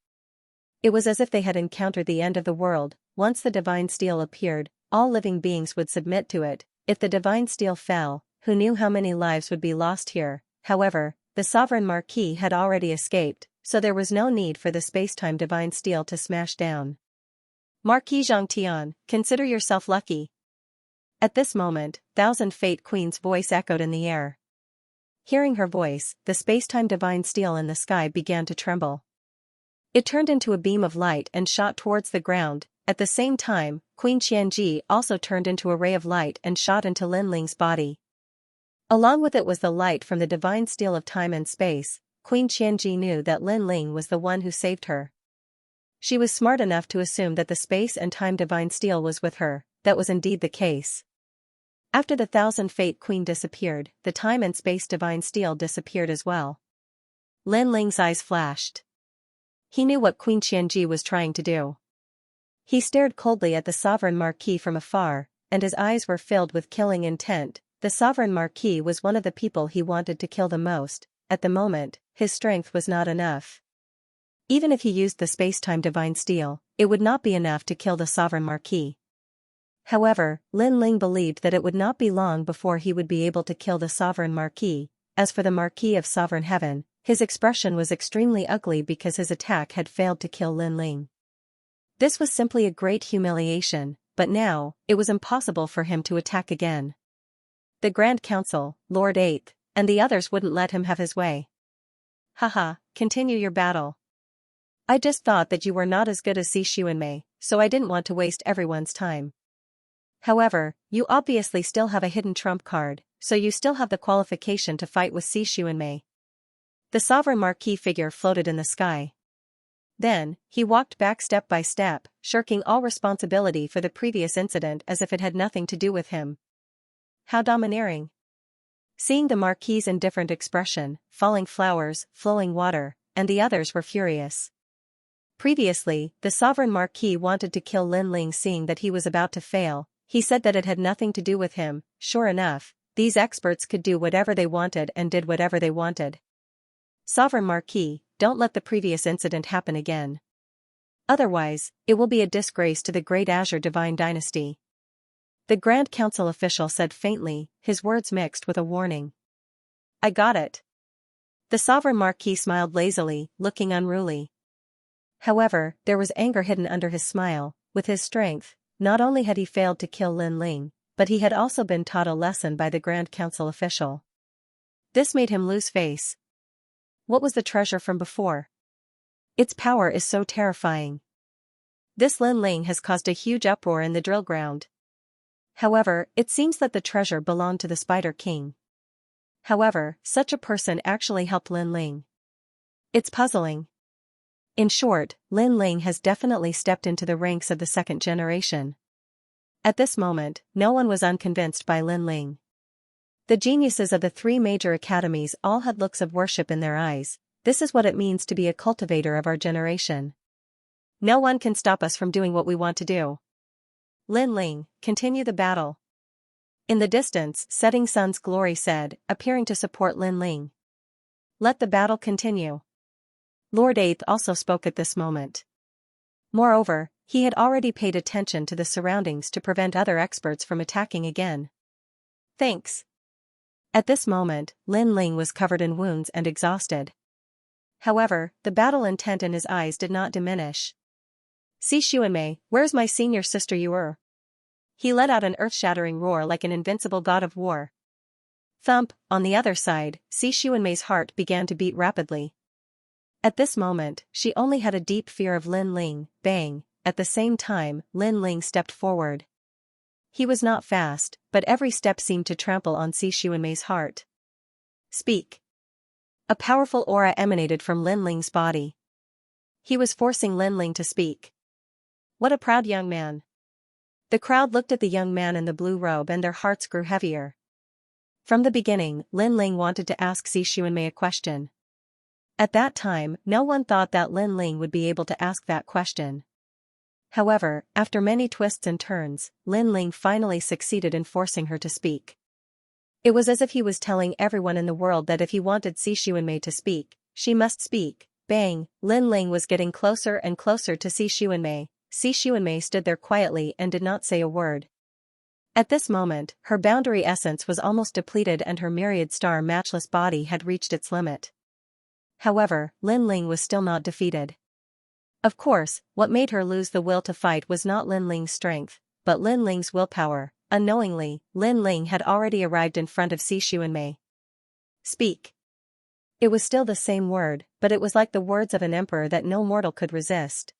It was as if they had encountered the end of the world. Once the divine steel appeared, all living beings would submit to it. If the divine steel fell, who knew how many lives would be lost here? However, the Sovereign Marquis had already escaped, so there was no need for the spacetime divine steel to smash down. Marquis Zhangtian, consider yourself lucky. At this moment, Thousand Fate Queen's voice echoed in the air. Hearing her voice, the space-time divine steel in the sky began to tremble. It turned into a beam of light and shot towards the ground. At the same time, Queen Xianxia also turned into a ray of light and shot into Lin Ling's body. Along with it was the light from the divine steel of time and space. Queen Xianxia knew that Lin Ling was the one who saved her. She was smart enough to assume that the space and time divine steel was with her. That was indeed the case. After the Thousand Fate Queen disappeared, the time and space divine steel disappeared as well. Lin Ling's eyes flashed. He knew what Queen Xianxia was trying to do. He stared coldly at the Sovereign Marquis from afar, and his eyes were filled with killing intent. The Sovereign Marquis was one of the people he wanted to kill the most. At the moment, his strength was not enough. Even if he used the space-time divine steel, it would not be enough to kill the Sovereign Marquis. However, Lin Ling believed that it would not be long before he would be able to kill the Sovereign Marquis. As for the Marquis of Sovereign Heaven, his expression was extremely ugly because his attack had failed to kill Lin Ling. This was simply a great humiliation, but now, it was impossible for him to attack again. The Grand Council, Lord Eighth, and the others wouldn't let him have his way. Haha, continue your battle. I just thought that you were not as good as Xianxia, so I didn't want to waste everyone's time. However, you obviously still have a hidden trump card, so you still have the qualification to fight with Xianxia. The Sovereign Marquis figure floated in the sky. Then, he walked back step by step, shirking all responsibility for the previous incident as if it had nothing to do with him. How domineering. Seeing the Marquis's indifferent expression, falling flowers, flowing water, and the others were furious. Previously, the Sovereign Marquis wanted to kill Lin Ling. Seeing that he was about to fail, he said that it had nothing to do with him. Sure enough, these experts could do whatever they wanted and did whatever they wanted. Sovereign Marquis, don't let the previous incident happen again. Otherwise, it will be a disgrace to the Great Azure Divine Dynasty. The Grand Council official said faintly, his words mixed with a warning. I got it. The Sovereign Marquis smiled lazily, looking unruly. However, there was anger hidden under his smile. With his strength, not only had he failed to kill Lin Ling, but he had also been taught a lesson by the Grand Council official. This made him lose face. What was the treasure from before? Its power is so terrifying. This Lin Ling has caused a huge uproar in the drill ground. However, it seems that the treasure belonged to the Spider King. However, such a person actually helped Lin Ling. It's puzzling. In short, Lin Ling has definitely stepped into the ranks of the second generation. At this moment, no one was unconvinced by Lin Ling. The geniuses of the three major academies all had looks of worship in their eyes. This is what it means to be a cultivator of our generation. No one can stop us from doing what we want to do. Lin Ling, continue the battle. In the distance, Setting Sun's Glory said, appearing to support Lin Ling. Let the battle continue. Lord Eighth also spoke at this moment. Moreover, he had already paid attention to the surroundings to prevent other experts from attacking again. Thanks. At this moment, Lin Ling was covered in wounds and exhausted. However, the battle intent in his eyes did not diminish. Xianxia, where's my senior sister Yu'er? He let out an earth-shattering roar like an invincible god of war. Thump, on the other side, Xianxia's heart began to beat rapidly. At this moment, she only had a deep fear of Lin Ling. Bang, at the same time, Lin Ling stepped forward. He was not fast, but every step seemed to trample on Xianxia's heart. Speak. A powerful aura emanated from Lin Ling's body. He was forcing Lin Ling to speak. What a proud young man. The crowd looked at the young man in the blue robe and their hearts grew heavier. From the beginning, Lin Ling wanted to ask Xianxia a question. At that time, no one thought that Lin Ling would be able to ask that question. However, after many twists and turns, Lin Ling finally succeeded in forcing her to speak. It was as if he was telling everyone in the world that if he wanted Xianxia to speak, she must speak. Bang, Lin Ling was getting closer and closer to Xianxia. Xianxia stood there quietly and did not say a word. At this moment, her boundary essence was almost depleted and her myriad star matchless body had reached its limit. However, Lin Ling was still not defeated. Of course, what made her lose the will to fight was not Lin Ling's strength, but Lin Ling's willpower. unknowingly, Lin Ling had already arrived in front of Xianxia. Speak. It was still the same word, but it was like the words of an emperor that no mortal could resist.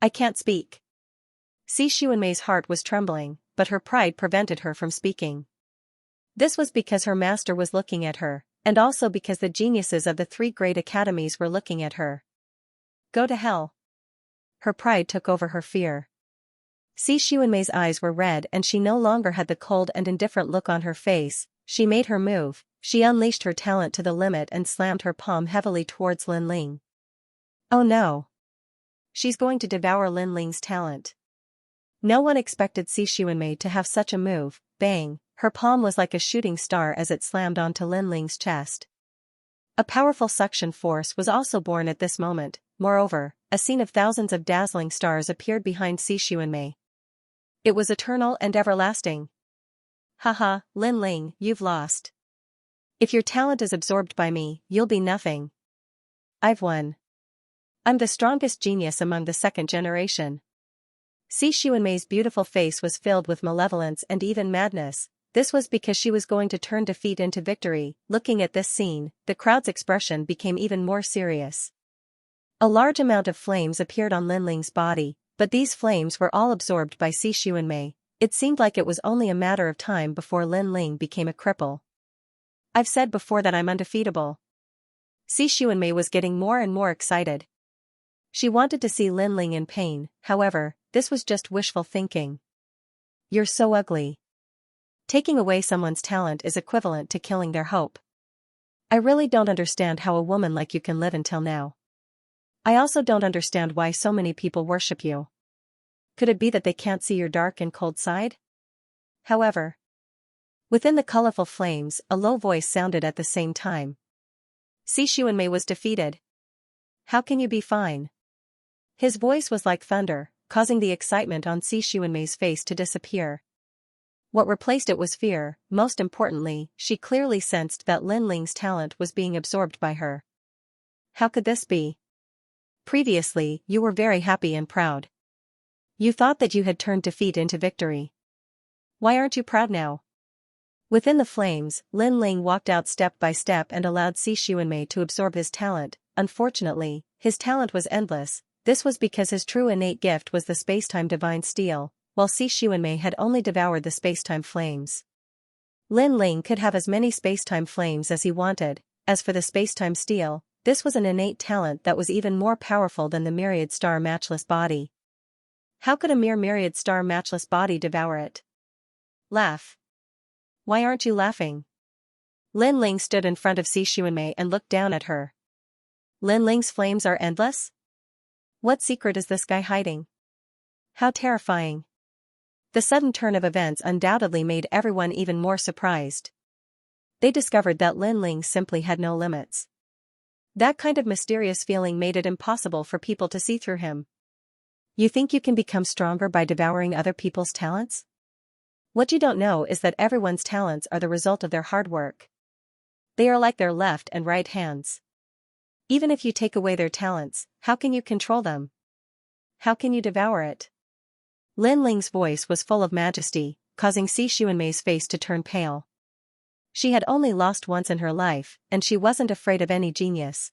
I can't speak. Xianxia's heart was trembling, but her pride prevented her from speaking. This was because her master was looking at her, and also because the geniuses of the three great academies were looking at her. Go to hell. Her pride took over her fear. Xianxia's eyes were red and she no longer had the cold and indifferent look on her face. She made her move, she unleashed her talent to the limit and slammed her palm heavily towards Lin Ling. Oh no! She's going to devour Lin Ling's talent. No one expected Xianxia to have such a move. Bang, her palm was like a shooting star as it slammed onto Lin Ling's chest. A powerful suction force was also born at this moment. Moreover, a scene of thousands of dazzling stars appeared behind Xianxia. It was eternal and everlasting. Haha, Lin Ling, you've lost. If your talent is absorbed by me, you'll be nothing. I've won. I'm the strongest genius among the second generation. Xianxia's beautiful face was filled with malevolence and even madness. This was because she was going to turn defeat into victory. Looking at this scene, the crowd's expression became even more serious. A large amount of flames appeared on Lin Ling's body, but these flames were all absorbed by Xianxia. It seemed like it was only a matter of time before Lin Ling became a cripple. I've said before that I'm undefeatable. Xianxia was getting more and more excited. She wanted to see Lin Ling in pain, however, this was just wishful thinking. You're so ugly. Taking away someone's talent is equivalent to killing their hope. I really don't understand how a woman like you can live until now. I also don't understand why so many people worship you. Could it be that they can't see your dark and cold side? However, within the colorful flames, a low voice sounded at the same time. Xianxia was defeated. How can you be fine? His voice was like thunder, causing the excitement on Xianxia's face to disappear. What replaced it was fear. Most importantly, she clearly sensed that Lin Ling's talent was being absorbed by her. How could this be? Previously, you were very happy and proud. You thought that you had turned defeat into victory. Why aren't you proud now? Within the flames, Lin Ling walked out step by step and allowed Xianxia to absorb his talent. Unfortunately, his talent was endless. This was because his true innate gift was the spacetime divine steel, while Xianxia had only devoured the spacetime flames. Lin Ling could have as many spacetime flames as he wanted. As for the spacetime steel, this was an innate talent that was even more powerful than the myriad star matchless body. How could a mere myriad star matchless body devour it? Laugh. Why aren't you laughing? Lin Ling stood in front of Xianxia and looked down at her. Lin Ling's flames are endless? What secret is this guy hiding? How terrifying. The sudden turn of events undoubtedly made everyone even more surprised. They discovered that Lin Ling simply had no limits. That kind of mysterious feeling made it impossible for people to see through him. You think you can become stronger by devouring other people's talents? What you don't know is that everyone's talents are the result of their hard work. They are like their left and right hands. Even if you take away their talents, how can you control them? How can you devour it? Lin Ling's voice was full of majesty, causing Xianxia's face to turn pale. She had only lost once in her life, and she wasn't afraid of any genius.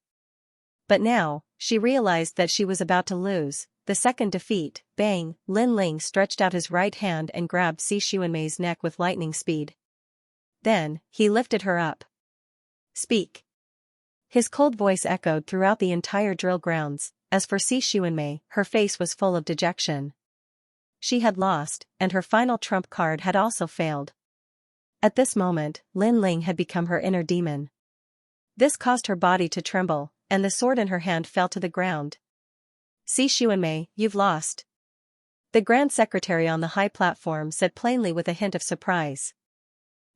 But now, she realized that she was about to lose. The second defeat. Bang, Lin Ling stretched out his right hand and grabbed Xianxia's neck with lightning speed. Then, he lifted her up. Speak. His cold voice echoed throughout the entire drill grounds. As for Xianxia, her face was full of dejection. She had lost, and her final trump card had also failed. At this moment, Lin Ling had become her inner demon. This caused her body to tremble, and the sword in her hand fell to the ground. Xianxia, you've lost. The Grand Secretary on the high platform said plainly with a hint of surprise.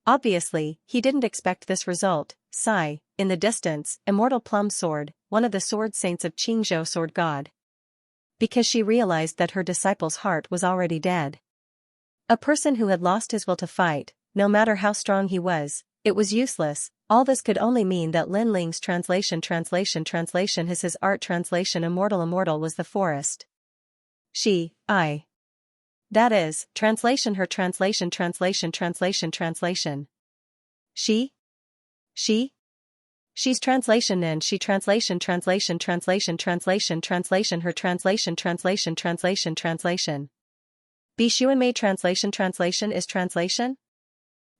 Obviously, he didn't expect this result. Sigh, in the distance, Immortal Plum Sword, one of the sword saints of Qingzhou Sword God. Because she realized that her disciple's heart was already dead. A person who had lost his will to fight, no matter how strong he was, it was useless. All this could only mean that Lin Ling's translation is his art translation immortal was the forest. I That is, translation her translation. She? She's translation and she translation her translation. Be Xuanmei translation is translation?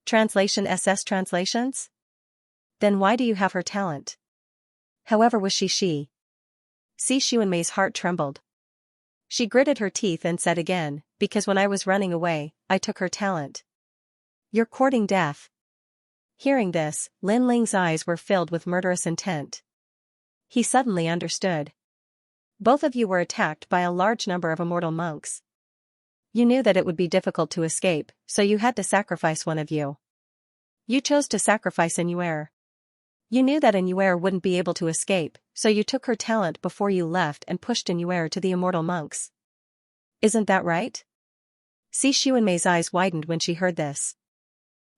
Translation SS translations? Then why do you have her talent? However was she? Si Xuanmei's heart trembled. She gritted her teeth and said again, because when I was running away, I took her talent. You're courting death. Hearing this, Lin Ling's eyes were filled with murderous intent. He suddenly understood. Both of you were attacked by a large number of immortal monks. You knew that it would be difficult to escape, so you had to sacrifice one of you. You chose to sacrifice Inuer. You knew that Inuer wouldn't be able to escape, so you took her talent before you left and pushed Inuer to the immortal monks. Isn't that right? Si Xuanmei's eyes widened when she heard this.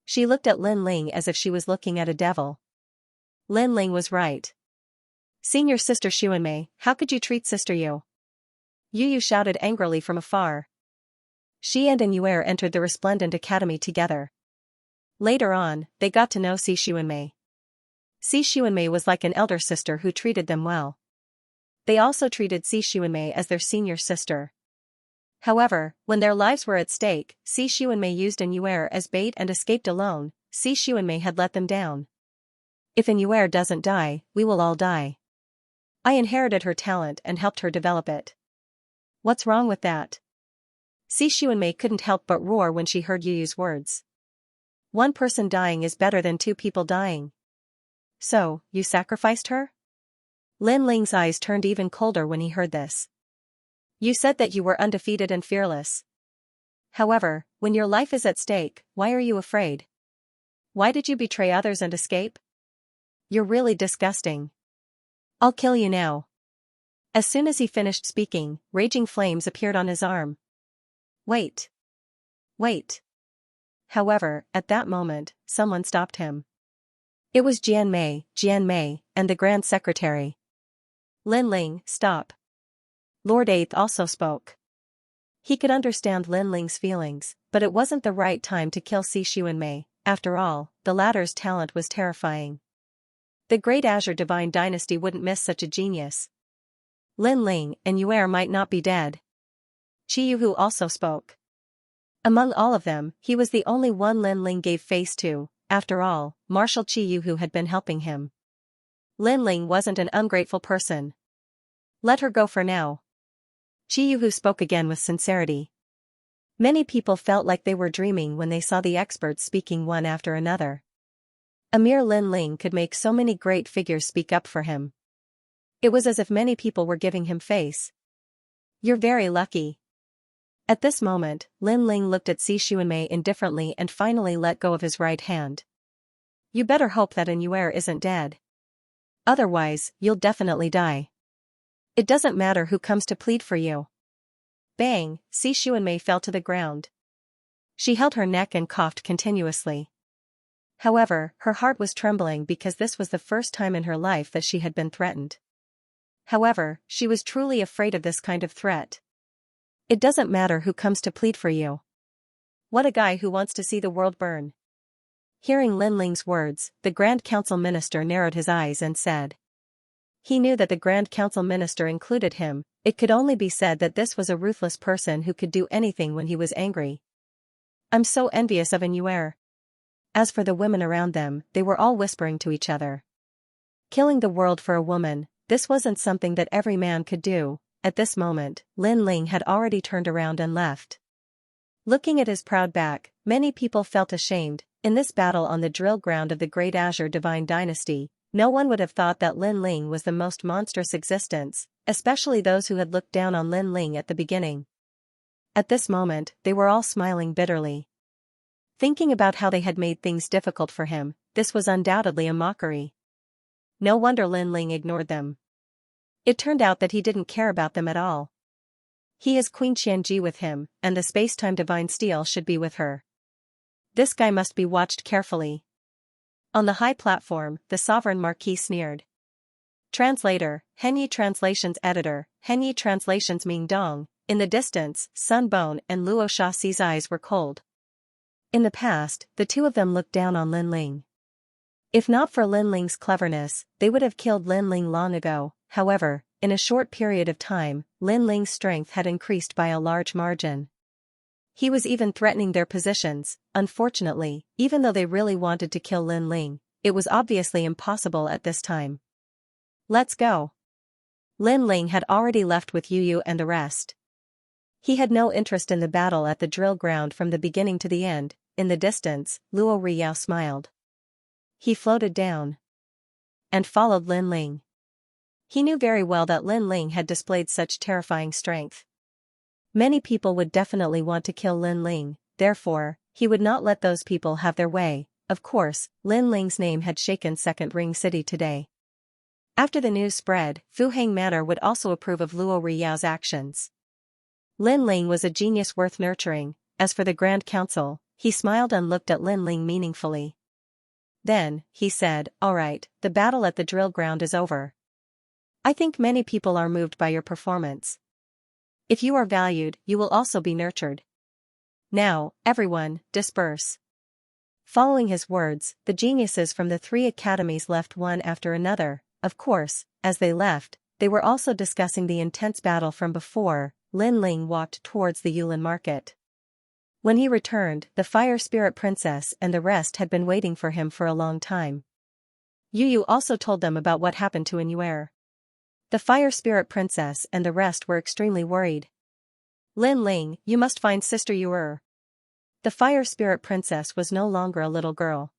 She looked at Lin Ling as if she was looking at a devil. Lin Ling was right. Senior Sister Xuanmei, how could you treat Sister Yu? Yu shouted angrily from afar. She and Inuer entered the resplendent academy together. Later on, they got to know Si Xuanmei. Si Xuanmei was like an elder sister who treated them well. They also treated Si Xuanmei as their senior sister. However, when their lives were at stake, Si Xuanmei used Inuer as bait and escaped alone. Si Xuanmei had let them down. If Inuer doesn't die, we will all die. I inherited her talent and helped her develop it. What's wrong with that? Si Xuanmei couldn't help but roar when she heard Yu's words. One person dying is better than two people dying. So, you sacrificed her? Lin Ling's eyes turned even colder when he heard this. You said that you were undefeated and fearless. However, when your life is at stake, why are you afraid? Why did you betray others and escape? You're really disgusting. I'll kill you now. As soon as he finished speaking, raging flames appeared on his arm. Wait. However, at that moment, someone stopped him. It was Jian Mei, and the Grand Secretary. Lin Ling, stop. Lord Eighth also spoke. He could understand Lin Ling's feelings, but it wasn't the right time to kill Si Xuanmei. After all, the latter's talent was terrifying. The Great Azure Divine Dynasty wouldn't miss such a genius. Lin Ling and Yuer might not be dead. Qi Yuhu also spoke. Among all of them, he was the only one Lin Ling gave face to. After all, Marshal Qi Yuhu had been helping him. Lin Ling wasn't an ungrateful person. Let her go for now. Qi Yuhu spoke again with sincerity. Many people felt like they were dreaming when they saw the experts speaking one after another. A mere Lin Ling could make so many great figures speak up for him. It was as if many people were giving him face. You're very lucky. At this moment, Lin Ling looked at Si Xuanmei indifferently and finally let go of his right hand. You better hope that Inuer isn't dead. Otherwise, you'll definitely die. It doesn't matter who comes to plead for you. Bang, Si Xuanmei fell to the ground. She held her neck and coughed continuously. However, her heart was trembling because this was the first time in her life that she had been threatened. However, she was truly afraid of this kind of threat. It doesn't matter who comes to plead for you. What a guy who wants to see the world burn. Hearing Lin Ling's words, the Grand Council Minister narrowed his eyes and said. He knew that the Grand Council Minister included him. It could only be said that this was a ruthless person who could do anything when he was angry. I'm so envious of Inuer. As for the women around them, they were all whispering to each other. Killing the world for a woman, this wasn't something that every man could do. At this moment, Lin Ling had already turned around and left. Looking at his proud back, many people felt ashamed. In this battle on the drill ground of the Great Azure Divine Dynasty, no one would have thought that Lin Ling was the most monstrous existence, especially those who had looked down on Lin Ling at the beginning. At this moment, they were all smiling bitterly. Thinking about how they had made things difficult for him, this was undoubtedly a mockery. No wonder Lin Ling ignored them. It turned out that he didn't care about them at all. He has Queen Xianxia with him, and the space-time divine steel should be with her. This guy must be watched carefully. On the high platform, the sovereign marquis sneered. Translator, Henyi Translations Editor, Henyi Translations Ming Dong, In the distance, Sun Bone and Luo Shaxi's eyes were cold. In the past, the two of them looked down on Lin Ling. If not for Lin Ling's cleverness, they would have killed Lin Ling long ago. However, in a short period of time, Lin Ling's strength had increased by a large margin. He was even threatening their positions. Unfortunately, even though they really wanted to kill Lin Ling, it was obviously impossible at this time. Let's go. Lin Ling had already left with Yu Yu and the rest. He had no interest in the battle at the drill ground from the beginning to the end. In the distance, Luo Riyao smiled. He floated down and followed Lin Ling. He knew very well that Lin Ling had displayed such terrifying strength. Many people would definitely want to kill Lin Ling, therefore, he would not let those people have their way. Of course, Lin Ling's name had shaken Second Ring City today. After the news spread, Fu Hang Manor would also approve of Luo Riyao's actions. Lin Ling was a genius worth nurturing. As for the Grand Council, he smiled and looked at Lin Ling meaningfully. Then, he said, "Alright, the battle at the drill ground is over. I think many people are moved by your performance. If you are valued, you will also be nurtured. Now, everyone, disperse." Following his words, the geniuses from the 3 academies left one after another. Of course, as they left, they were also discussing the intense battle from before. Lin Ling walked towards the Yulin market. When he returned, the Fire Spirit Princess and the rest had been waiting for him for a long time. Yu Yu also told them about what happened to Inuer. The Fire Spirit Princess and the rest were extremely worried. "Lin Ling, you must find Sister Yuer." The Fire Spirit Princess was no longer a little girl.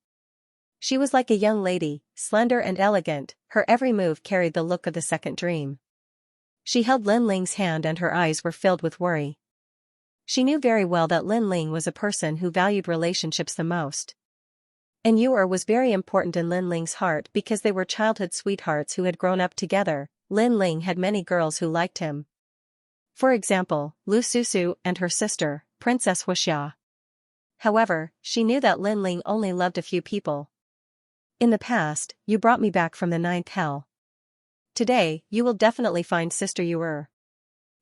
She was like a young lady, slender and elegant. Her every move carried the look of the second dream. She held Lin Ling's hand and her eyes were filled with worry. She knew very well that Lin Ling was a person who valued relationships the most. And Yuer was very important in Lin Ling's heart because they were childhood sweethearts who had grown up together. Lin Ling had many girls who liked him. For example, Lu Susu and her sister, Princess Huxia. However, she knew that Lin Ling only loved a few people. "In the past, you brought me back from the 9th hell. Today, you will definitely find Sister Yuer,"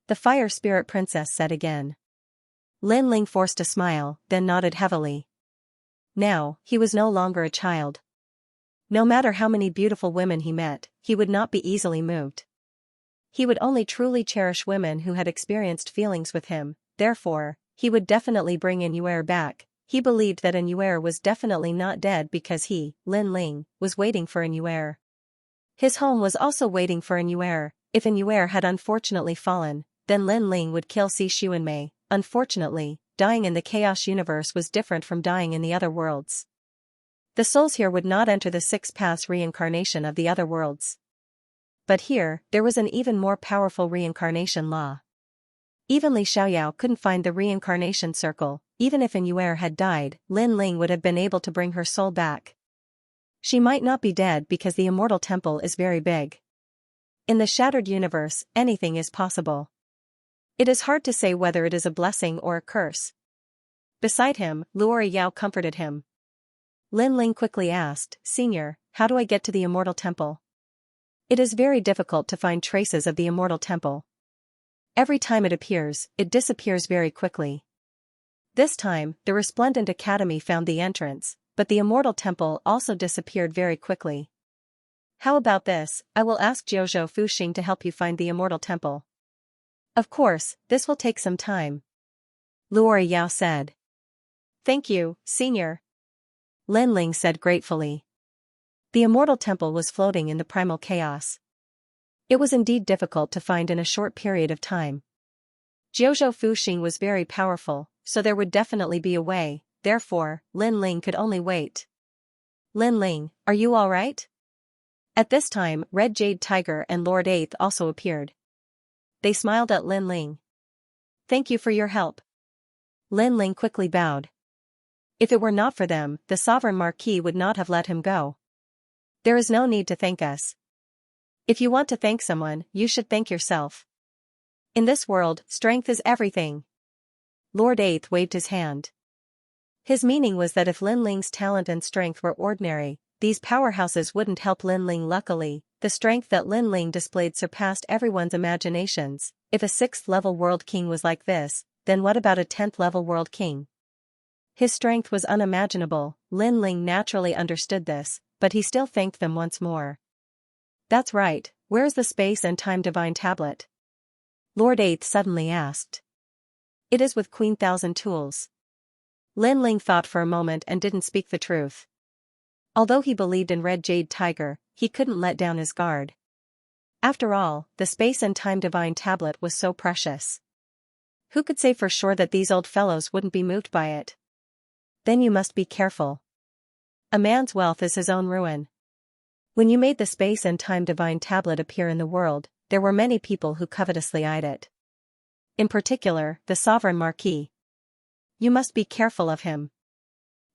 the Fire Spirit Princess said again. Lin Ling forced a smile, then nodded heavily. Now, he was no longer a child. No matter how many beautiful women he met, he would not be easily moved. He would only truly cherish women who had experienced feelings with him. Therefore, he would definitely bring Inuer back. He believed that Inuer was definitely not dead because he, Lin Ling, was waiting for Inuer. His home was also waiting for Inuer. If Inuer had unfortunately fallen, then Lin Ling would kill Si Xuanmei. Unfortunately, dying in the Chaos Universe was different from dying in the other worlds. The souls here would not enter the 6 paths reincarnation of the other worlds. But here, there was an even more powerful reincarnation law. Even Li Xiaoyao couldn't find the reincarnation circle. Even if Inuer had died, Lin Ling would have been able to bring her soul back. She might not be dead because the Immortal Temple is very big. In the Shattered Universe, anything is possible. It is hard to say whether it is a blessing or a curse. Beside him, Luo Yao comforted him. Lin Ling quickly asked, "Senior, how do I get to the Immortal Temple?" It is very difficult to find traces of the Immortal Temple. Every time it appears, it disappears very quickly. This time, the Resplendent Academy found the entrance, but the Immortal Temple also disappeared very quickly. "How about this? I will ask Jiuzhou Fuxing to help you find the Immortal Temple." "Of course, this will take some time," Luo Yao said. "Thank you, Senior," Lin Ling said gratefully. The Immortal Temple was floating in the primal chaos. It was indeed difficult to find in a short period of time. Jiuzhou Fuxing was very powerful, so there would definitely be a way. Therefore, Lin Ling could only wait. "Lin Ling, are you alright?" At this time, Red Jade Tiger and Lord Eighth also appeared. They smiled at Lin Ling. "Thank you for your help." Lin Ling quickly bowed. If it were not for them, the Sovereign Marquis would not have let him go. "There is no need to thank us. If you want to thank someone, you should thank yourself. In this world, strength is everything." Lord Eighth waved his hand. His meaning was that if Lin Ling's talent and strength were ordinary, these powerhouses wouldn't help Lin Ling. Luckily, the strength that Lin Ling displayed surpassed everyone's imaginations. If a 6th level world king was like this, then what about a 10th level world king? His strength was unimaginable. Lin Ling naturally understood this, but he still thanked them once more. That's right, where's the space and time divine tablet? Lord Eighth suddenly asked. It is with Queen Thousand Tools. Lin Ling thought for a moment and didn't speak the truth. Although he believed in Red Jade Tiger, he couldn't let down his guard. After all, the space and time divine tablet was so precious. Who could say for sure that these old fellows wouldn't be moved by it? Then you must be careful. A man's wealth is his own ruin. When you made the space and time divine tablet appear in the world, there were many people who covetously eyed it. In particular, the sovereign marquis. You must be careful of him.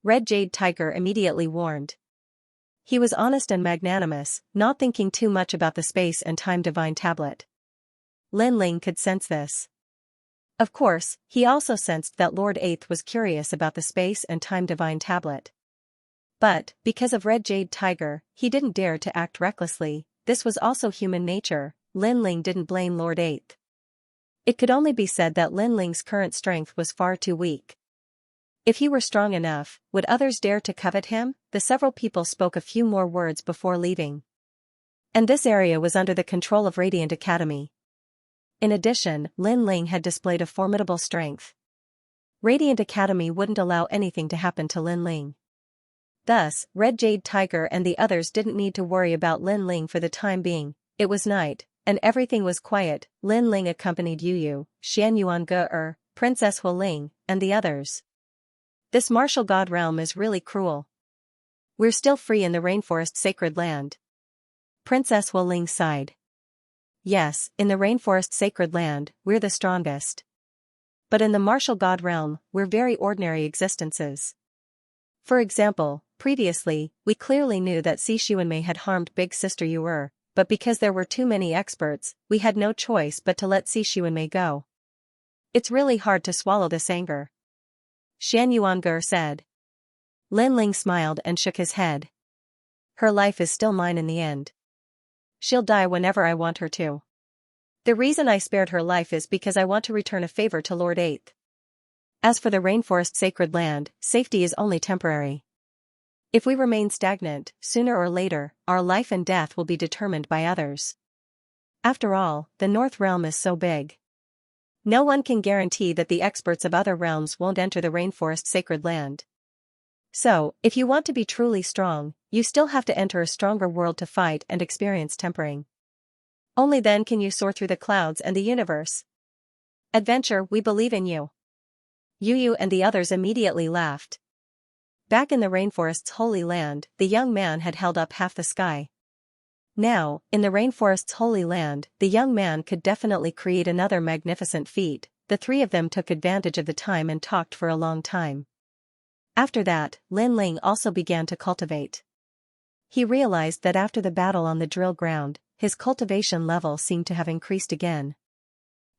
Red Jade Tiger immediately warned. He was honest and magnanimous, not thinking too much about the space and time divine tablet. Lin Ling could sense this. Of course, he also sensed that Lord Eighth was curious about the space and time divine tablet. But, because of Red Jade Tiger, he didn't dare to act recklessly. This was also human nature. Lin Ling didn't blame Lord Eighth. It could only be said that Lin Ling's current strength was far too weak. If he were strong enough, would others dare to covet him? The several people spoke a few more words before leaving. And this area was under the control of Radiant Academy. In addition, Lin Ling had displayed a formidable strength. Radiant Academy wouldn't allow anything to happen to Lin Ling. Thus, Red Jade Tiger and the others didn't need to worry about Lin Ling for the time being. It was night, and everything was quiet. Lin Ling accompanied Yu, Xianyuan, Princess Hualing, and the others. This martial god realm is really cruel. We're still free in the rainforest sacred land. Princess Hualing sighed. Yes, in the rainforest sacred land, we're the strongest. But in the martial god realm, we're very ordinary existences. For example, previously, we clearly knew that Xishuanmei had harmed Big Sister Yu, but because there were too many experts, we had no choice but to let Xishuanmei go. It's really hard to swallow this anger. Xianyuan said. Lin Ling smiled and shook his head. Her life is still mine in the end. She'll die whenever I want her to. The reason I spared her life is because I want to return a favor to Lord Eighth. As for the rainforest sacred land, safety is only temporary. If we remain stagnant, sooner or later, our life and death will be determined by others. After all, the North Realm is so big. No one can guarantee that the experts of other realms won't enter the rainforest sacred land. So, if you want to be truly strong, you still have to enter a stronger world to fight and experience tempering. Only then can you soar through the clouds and the universe. Adventure, we believe in you. Yu and the others immediately laughed. Back in the rainforest's holy land, the young man had held up half the sky. Now, in the rainforest's holy land, the young man could definitely create another magnificent feat. The three of them took advantage of the time and talked for a long time. After that, Lin Ling also began to cultivate. He realized that after the battle on the drill ground, his cultivation level seemed to have increased again.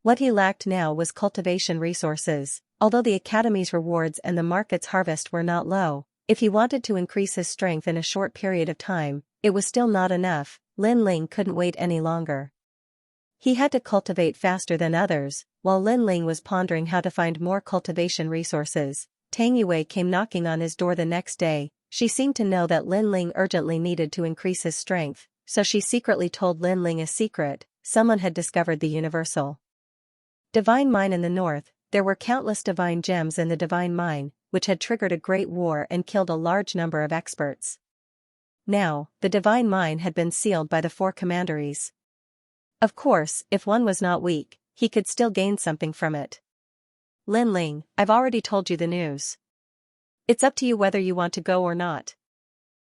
What he lacked now was cultivation resources. Although the Academy's rewards and the market's harvest were not low, if he wanted to increase his strength in a short period of time, it was still not enough. Lin Ling couldn't wait any longer. He had to cultivate faster than others. While Lin Ling was pondering how to find more cultivation resources, Tang Yue came knocking on his door the next day. She seemed to know that Lin Ling urgently needed to increase his strength, so she secretly told Lin Ling a secret. Someone had discovered the universal divine mine in the north. There were countless divine gems in the divine mine, which had triggered a great war and killed a large number of experts. Now, the divine mine had been sealed by the 4 commanderies. Of course, if one was not weak, he could still gain something from it. Lin Ling, I've already told you the news. It's up to you whether you want to go or not.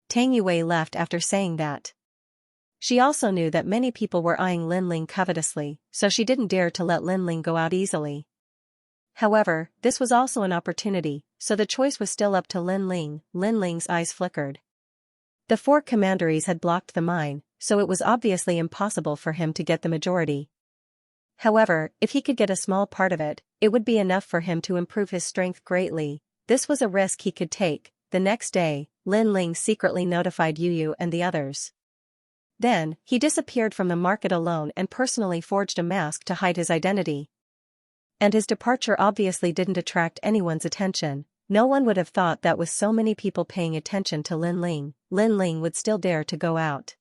Tang Yue left after saying that. She also knew that many people were eyeing Lin Ling covetously, so she didn't dare to let Lin Ling go out easily. However, this was also an opportunity, so the choice was still up to Lin Ling. Lin Ling's eyes flickered. The 4 commanderies had blocked the mine, so it was obviously impossible for him to get the majority. However, if he could get a small part of it, it would be enough for him to improve his strength greatly. This was a risk he could take. The next day, Lin Ling secretly notified Yu and the others. Then, he disappeared from the market alone and personally forged a mask to hide his identity. And his departure obviously didn't attract anyone's attention. No one would have thought that with so many people paying attention to Lin Ling would still dare to go out.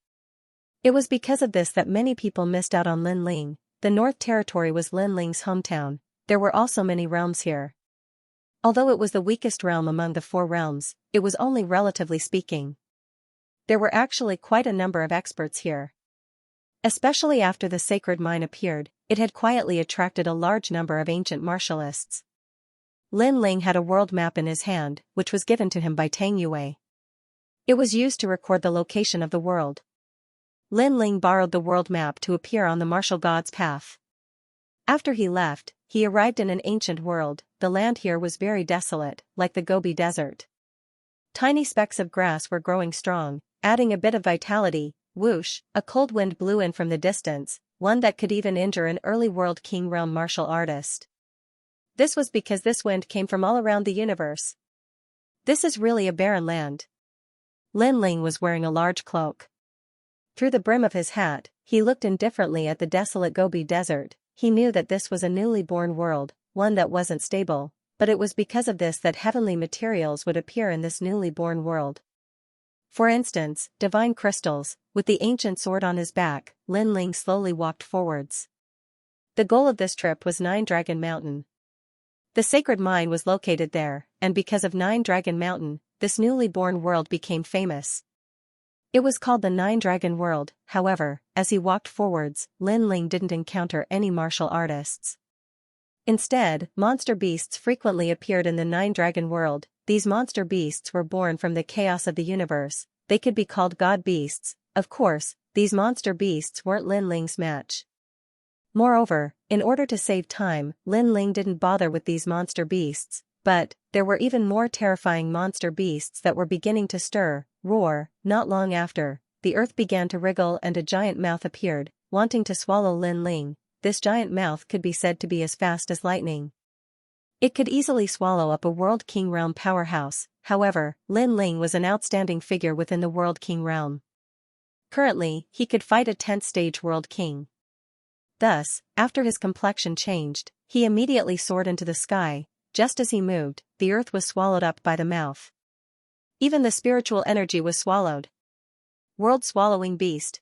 It was because of this that many people missed out on Lin Ling. The North Territory was Lin Ling's hometown. There were also many realms here. Although it was the weakest realm among the 4 realms, it was only relatively speaking. There were actually quite a number of experts here. Especially after the sacred mine appeared, it had quietly attracted a large number of ancient martialists. Lin Ling had a world map in his hand, which was given to him by Tang Yue. It was used to record the location of the world. Lin Ling borrowed the world map to appear on the martial god's path. After he left, he arrived in an ancient world. The land here was very desolate, like the Gobi Desert. Tiny specks of grass were growing strong, adding a bit of vitality. Whoosh, a cold wind blew in from the distance, one that could even injure an early world king realm martial artist. This was because this wind came from all around the universe. This is really a barren land. Lin Ling was wearing a large cloak. Through the brim of his hat, he looked indifferently at the desolate Gobi Desert. He knew that this was a newly born world, one that wasn't stable, but it was because of this that heavenly materials would appear in this newly born world. For instance, divine crystals. With the ancient sword on his back, Lin Ling slowly walked forwards. The goal of this trip was 9 Dragon Mountain. The sacred mine was located there, and because of 9 Dragon Mountain, this newly born world became famous. It was called the 9 Dragon World. However, as he walked forwards, Lin Ling didn't encounter any martial artists. Instead, monster beasts frequently appeared in the 9 Dragon World. These monster beasts were born from the chaos of the universe. They could be called god beasts. Of course, these monster beasts weren't Lin Ling's match. Moreover, in order to save time, Lin Ling didn't bother with these monster beasts, but there were even more terrifying monster beasts that were beginning to stir, roar. Not long after, the earth began to wriggle and a giant mouth appeared, wanting to swallow Lin Ling. This giant mouth could be said to be as fast as lightning. It could easily swallow up a World King Realm powerhouse. However, Lin Ling was an outstanding figure within the World King Realm. Currently, he could fight a 10th stage World King. Thus, after his complexion changed, he immediately soared into the sky. Just as he moved, the earth was swallowed up by the mouth. Even the spiritual energy was swallowed. World-swallowing beast.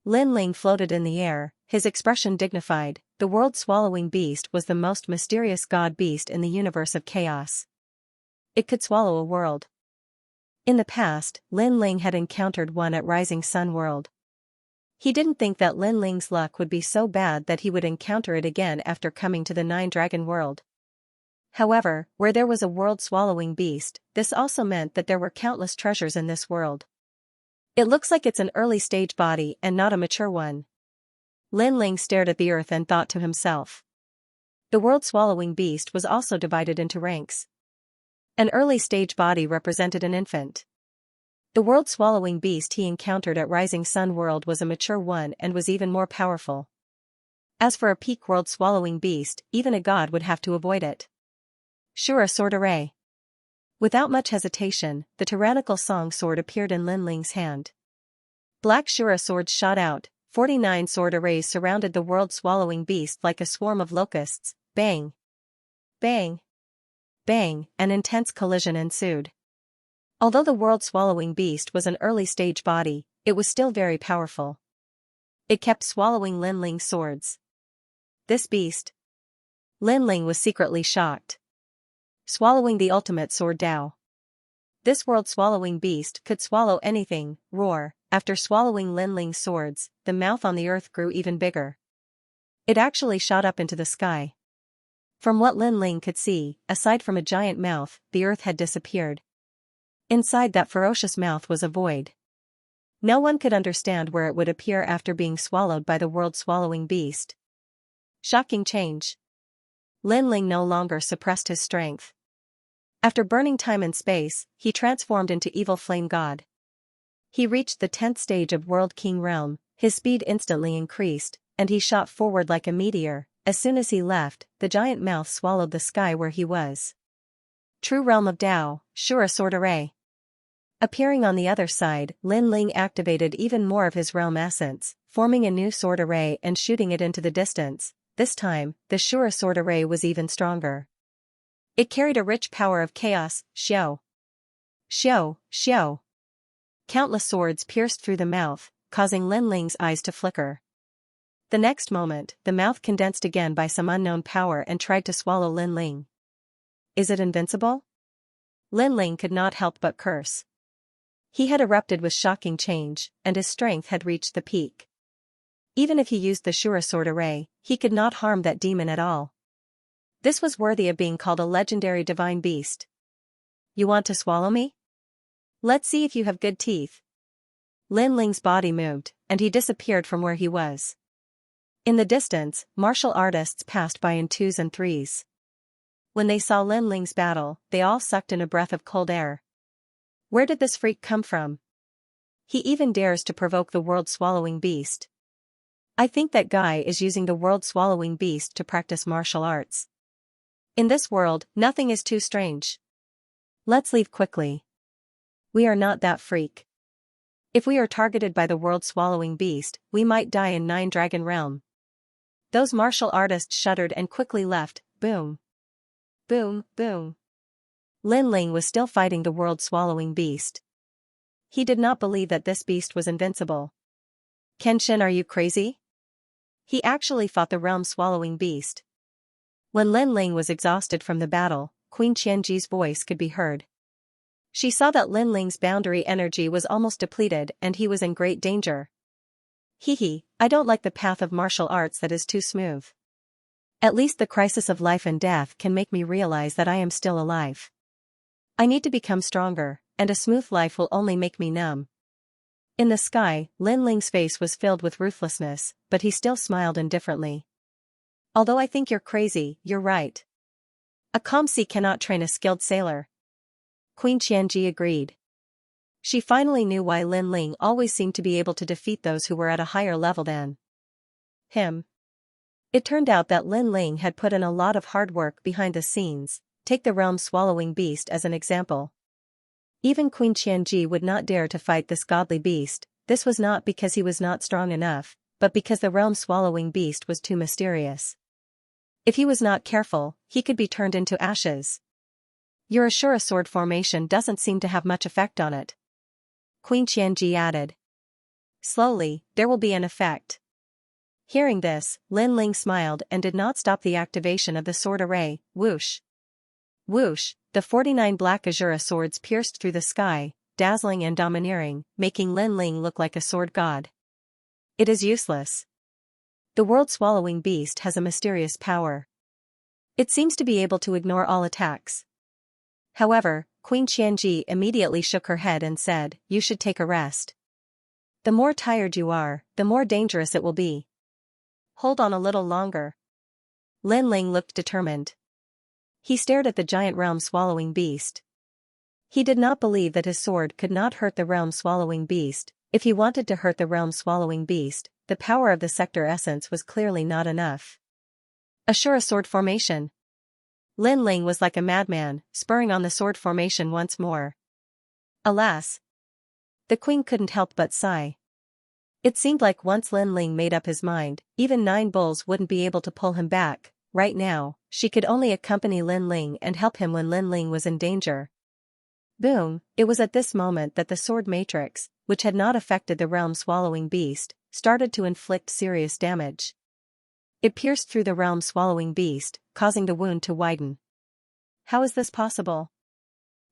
Lin Ling floated in the air, his expression dignified. The world-swallowing beast was the most mysterious god beast in the universe of chaos. It could swallow a world. In the past, Lin Ling had encountered one at Rising Sun World. He didn't think that Lin Ling's luck would be so bad that he would encounter it again after coming to the 9 Dragon World. However, where there was a world-swallowing beast, this also meant that there were countless treasures in this world. It looks like it's an early-stage body and not a mature one. Lin Ling stared at the earth and thought to himself. The world-swallowing beast was also divided into ranks. An early-stage body represented an infant. The world-swallowing beast he encountered at Rising Sun World was a mature one and was even more powerful. As for a peak world-swallowing beast, even a god would have to avoid it. Shura Sword Array. Without much hesitation, the tyrannical song sword appeared in Lin Ling's hand. Black Shura swords shot out. 49 sword arrays surrounded the world-swallowing beast like a swarm of locusts. Bang! Bang! Bang! An intense collision ensued. Although the world-swallowing beast was an early-stage body, it was still very powerful. It kept swallowing Lin Ling's swords. This beast. Lin Ling was secretly shocked. Swallowing the ultimate sword Dao. This world-swallowing beast could swallow anything. Roar. After swallowing Lin Ling's swords, the mouth on the earth grew even bigger. It actually shot up into the sky. From what Lin Ling could see, aside from a giant mouth, the earth had disappeared. Inside that ferocious mouth was a void. No one could understand where it would appear after being swallowed by the world-swallowing beast. Shocking change. Lin Ling no longer suppressed his strength. After burning time and space, he transformed into Evil Flame God. He reached the 10th stage of World King Realm. His speed instantly increased, and he shot forward like a meteor. As soon as he left, the giant mouth swallowed the sky where he was. True Realm of Dao, Shura Sword Array. Appearing on the other side, Lin Ling activated even more of his realm essence, forming a new sword array and shooting it into the distance. This time, the Shura sword array was even stronger. It carried a rich power of chaos. Xiao. Xiao, xiao. Countless swords pierced through the mouth, causing Lin Ling's eyes to flicker. The next moment, the mouth condensed again by some unknown power and tried to swallow Lin Ling. Is it invincible? Lin Ling could not help but curse. He had erupted with shocking change, and his strength had reached the peak. Even if he used the Shura sword array, he could not harm that demon at all. This was worthy of being called a legendary divine beast. You want to swallow me? Let's see if you have good teeth. Lin Ling's body moved, and he disappeared from where he was. In the distance, martial artists passed by in twos and threes. When they saw Lin Ling's battle, they all sucked in a breath of cold air. Where did this freak come from? He even dares to provoke the world-swallowing beast. I think that guy is using the world-swallowing beast to practice martial arts. In this world, nothing is too strange. Let's leave quickly. We are not that freak. If we are targeted by the world-swallowing beast, we might die in Nine Dragon Realm. Those martial artists shuddered and quickly left. Boom. Boom, boom. Lin Ling was still fighting the world-swallowing beast. He did not believe that this beast was invincible. Kenshin, are you crazy? He actually fought the realm-swallowing beast. When Lin Ling was exhausted from the battle, Queen Qianji's voice could be heard. She saw that Lin Ling's boundary energy was almost depleted and he was in great danger. Hee, I don't like the path of martial arts that is too smooth. At least the crisis of life and death can make me realize that I am still alive. I need to become stronger, and a smooth life will only make me numb. In the sky, Lin Ling's face was filled with ruthlessness, but he still smiled indifferently. Although I think you're crazy, you're right. A calm sea cannot train a skilled sailor. Queen Qianji agreed. She finally knew why Lin Ling always seemed to be able to defeat those who were at a higher level than him. It turned out that Lin Ling had put in a lot of hard work behind the scenes. Take the realm-swallowing beast as an example. Even Queen Qianji would not dare to fight this godly beast. This was not because he was not strong enough, but because the realm-swallowing beast was too mysterious. If he was not careful, he could be turned into ashes. Your Ashura sword formation doesn't seem to have much effect on it. Queen Qianji added. Slowly, there will be an effect. Hearing this, Lin Ling smiled and did not stop the activation of the sword array. Whoosh. Whoosh, the 49 black Ashura swords pierced through the sky, dazzling and domineering, making Lin Ling look like a sword god. It is useless. The world-swallowing beast has a mysterious power. It seems to be able to ignore all attacks. However, Queen Qianji immediately shook her head and said, you should take a rest. The more tired you are, the more dangerous it will be. Hold on a little longer. Lin Ling looked determined. He stared at the giant realm-swallowing beast. He did not believe that his sword could not hurt the realm-swallowing beast. If he wanted to hurt the realm-swallowing beast, the power of the sector essence was clearly not enough. Ashura sword formation. Lin Ling was like a madman, spurring on the sword formation once more. Alas! The queen couldn't help but sigh. It seemed like once Lin Ling made up his mind, even 9 bulls wouldn't be able to pull him back. Right now, she could only accompany Lin Ling and help him when Lin Ling was in danger. Boom! It was at this moment that the sword matrix, which had not affected the realm-swallowing beast, started to inflict serious damage. It pierced through the realm-swallowing beast, causing the wound to widen. How is this possible?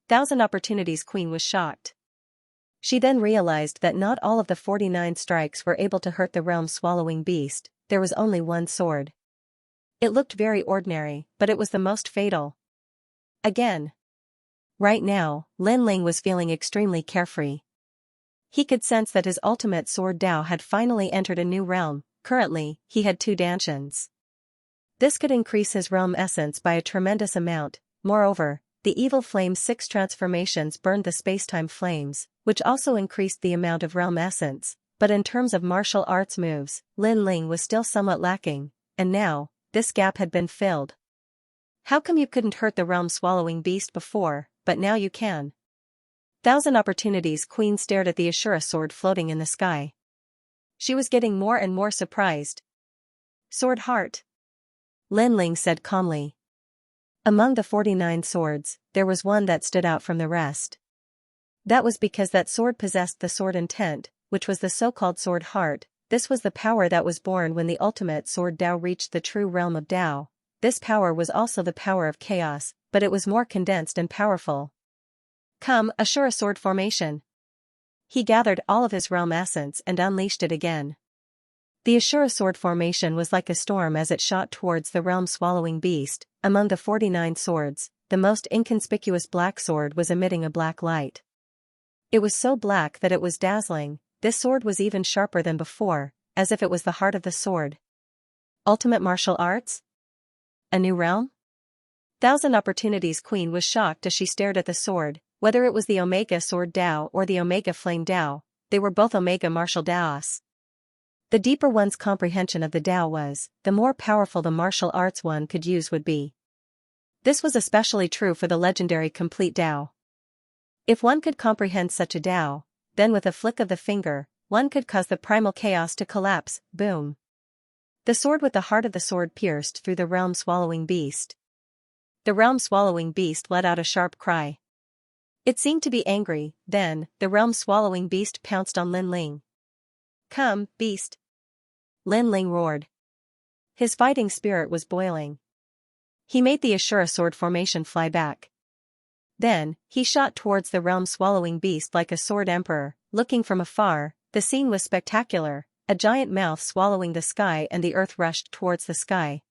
Thousand Opportunities Queen was shocked. She then realized that not all of the 49 strikes were able to hurt the realm-swallowing beast. There was only one sword. It looked very ordinary, but it was the most fatal. Again. Right now, Lin Ling was feeling extremely carefree. He could sense that his ultimate sword Dao had finally entered a new realm. Currently, he had 2 dantians. This could increase his realm essence by a tremendous amount. Moreover, the evil flame's 6 transformations burned the space-time flames, which also increased the amount of realm essence. But in terms of martial arts moves, Lin Ling was still somewhat lacking, and now, this gap had been filled. How come you couldn't hurt the realm-swallowing beast before, but now you can? Thousand Opportunities Queen stared at the Ashura sword floating in the sky. She was getting more and more surprised. Sword heart, Lin Ling said calmly. Among the 49 swords, there was one that stood out from the rest. That was because that sword possessed the sword intent, which was the so-called sword heart. This was the power that was born when the ultimate sword Tao reached the true realm of Tao. This power was also the power of chaos, but it was more condensed and powerful. Come, Ashura sword formation. He gathered all of his realm essence and unleashed it again. The Ashura sword formation was like a storm as it shot towards the realm-swallowing beast. Among the 49 swords, the most inconspicuous black sword was emitting a black light. It was so black that it was dazzling. This sword was even sharper than before, as if it was the heart of the sword. Ultimate martial arts? A new realm? Thousand Opportunities Queen was shocked as she stared at the sword. Whether it was the Omega Sword Dao or the Omega Flame Dao, they were both Omega Martial Daos. The deeper one's comprehension of the Dao was, the more powerful the martial arts one could use would be. This was especially true for the legendary Complete Dao. If one could comprehend such a Dao, then with a flick of the finger, one could cause the primal chaos to collapse. Boom. The sword with the heart of the sword pierced through the realm-swallowing beast. The realm-swallowing beast let out a sharp cry. It seemed to be angry. Then, the realm-swallowing beast pounced on Lin Ling. Come, beast! Lin Ling roared. His fighting spirit was boiling. He made the Ashura sword formation fly back. Then, he shot towards the realm-swallowing beast like a sword emperor. Looking from afar, the scene was spectacular. A giant mouth swallowing the sky and the earth rushed towards the sky.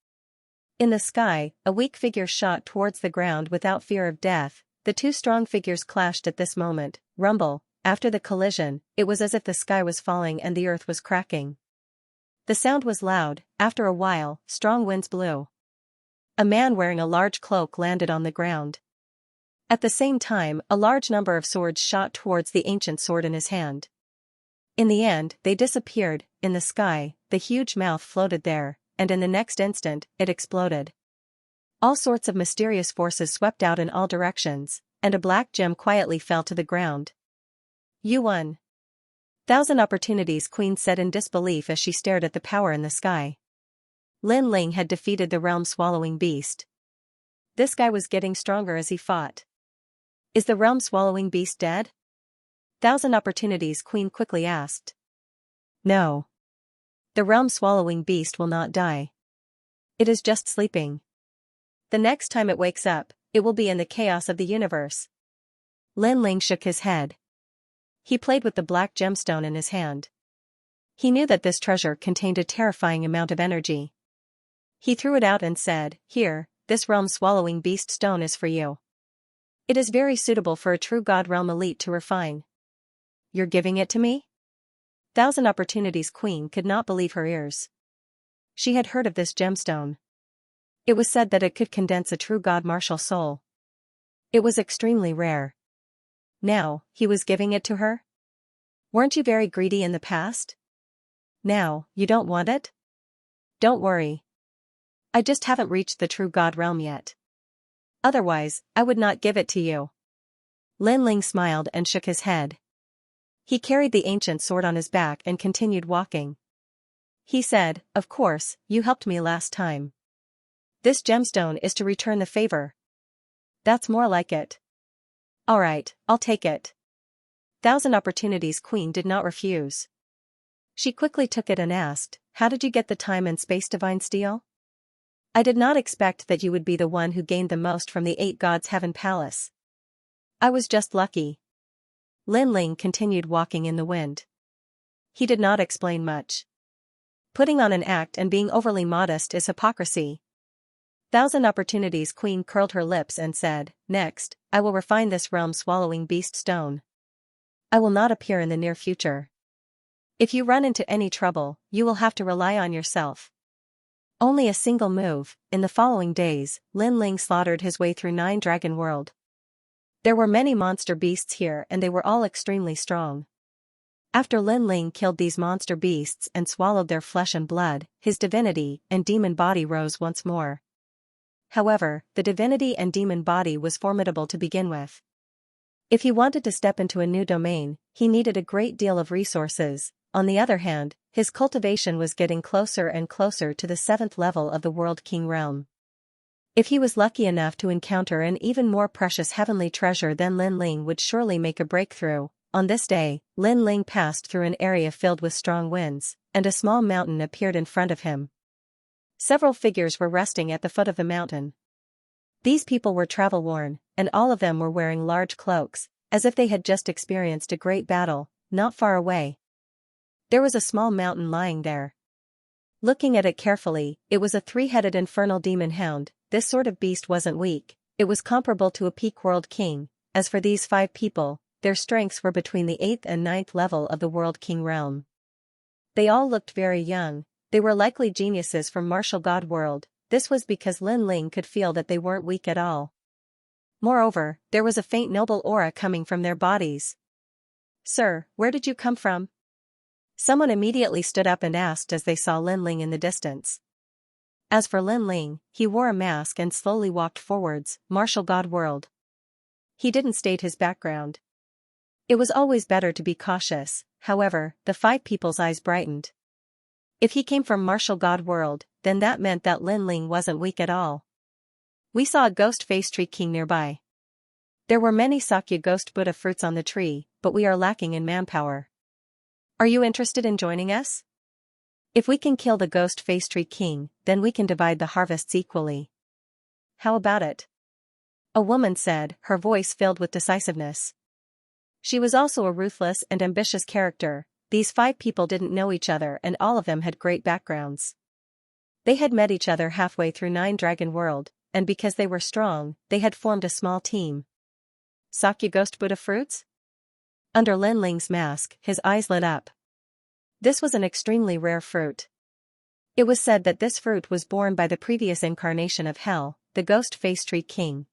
In the sky, a weak figure shot towards the ground without fear of death. The two strong figures clashed at this moment. Rumble. After the collision, it was as if the sky was falling and the earth was cracking. The sound was loud. After a while, strong winds blew. A man wearing a large cloak landed on the ground. At the same time, a large number of swords shot towards the ancient sword in his hand. In the end, they disappeared. In the sky, the huge mouth floated there, and in the next instant, it exploded. All sorts of mysterious forces swept out in all directions, and a black gem quietly fell to the ground. You won. Thousand Opportunities Queen said in disbelief as she stared at the power in the sky. Lin Ling had defeated the realm-swallowing beast. This guy was getting stronger as he fought. Is the realm-swallowing beast dead? Thousand Opportunities Queen quickly asked. No. The realm-swallowing beast will not die. It is just sleeping. The next time it wakes up, it will be in the chaos of the universe. Lin Ling shook his head. He played with the black gemstone in his hand. He knew that this treasure contained a terrifying amount of energy. He threw it out and said, Here, this realm-swallowing beast stone is for you. It is very suitable for a true God realm elite to refine. You're giving it to me? Thousand Opportunities Queen could not believe her ears. She had heard of this gemstone. It was said that it could condense a true God martial soul. It was extremely rare. Now, he was giving it to her? Weren't you very greedy in the past? Now, you don't want it? Don't worry. I just haven't reached the true God realm yet. Otherwise, I would not give it to you. Lin Ling smiled and shook his head. He carried the ancient sword on his back and continued walking. He said, Of course, you helped me last time. This gemstone is to return the favor. That's more like it. All right, I'll take it. Thousand Opportunities Queen did not refuse. She quickly took it and asked, How did you get the time and space divine steel? I did not expect that you would be the one who gained the most from the 8 gods' heaven palace. I was just lucky. Lin Ling continued walking in the wind. He did not explain much. Putting on an act and being overly modest is hypocrisy. Thousand Opportunities Queen curled her lips and said, Next, I will refine this realm-swallowing beast stone. I will not appear in the near future. If you run into any trouble, you will have to rely on yourself. Only a single move. In the following days, Lin Ling slaughtered his way through 9 Dragon World. There were many monster beasts here and they were all extremely strong. After Lin Ling killed these monster beasts and swallowed their flesh and blood, his divinity and demon body rose once more. However, the divinity and demon body was formidable to begin with. If he wanted to step into a new domain, he needed a great deal of resources. On the other hand, his cultivation was getting closer and closer to the 7th level of the World King realm. If he was lucky enough to encounter an even more precious heavenly treasure, then Lin Ling would surely make a breakthrough. On this day, Lin Ling passed through an area filled with strong winds, and a small mountain appeared in front of him. Several figures were resting at the foot of the mountain. These people were travel-worn, and all of them were wearing large cloaks, as if they had just experienced a great battle. Not far away, there was a small mountain lying there. Looking at it carefully, it was a 3-headed infernal demon hound. This sort of beast wasn't weak, it was comparable to a peak world king. As for these 5 people, their strengths were between the 8th and 9th level of the World King realm. They all looked very young, they were likely geniuses from martial god world. This was because Lin Ling could feel that they weren't weak at all. Moreover, there was a faint noble aura coming from their bodies. "Sir, where did you come from?" Someone immediately stood up and asked as they saw Lin Ling in the distance. As for Lin Ling, he wore a mask and slowly walked forwards. Martial god world. He didn't state his background. It was always better to be cautious. However, the 5 people's eyes brightened. If he came from martial god world, then that meant that Lin Ling wasn't weak at all. "We saw a ghost face tree king nearby. There were many Sakya ghost Buddha fruits on the tree, but we are lacking in manpower. Are you interested in joining us? If we can kill the ghost face tree king, then we can divide the harvests equally. How about it?" A woman said, her voice filled with decisiveness. She was also a ruthless and ambitious character. These 5 people didn't know each other and all of them had great backgrounds. They had met each other halfway through 9 Dragon World, and because they were strong, they had formed a small team. Sakya ghost Buddha fruits? Under Lin Ling's mask, his eyes lit up. This was an extremely rare fruit. It was said that this fruit was born by the previous incarnation of Hell, the ghost face tree king.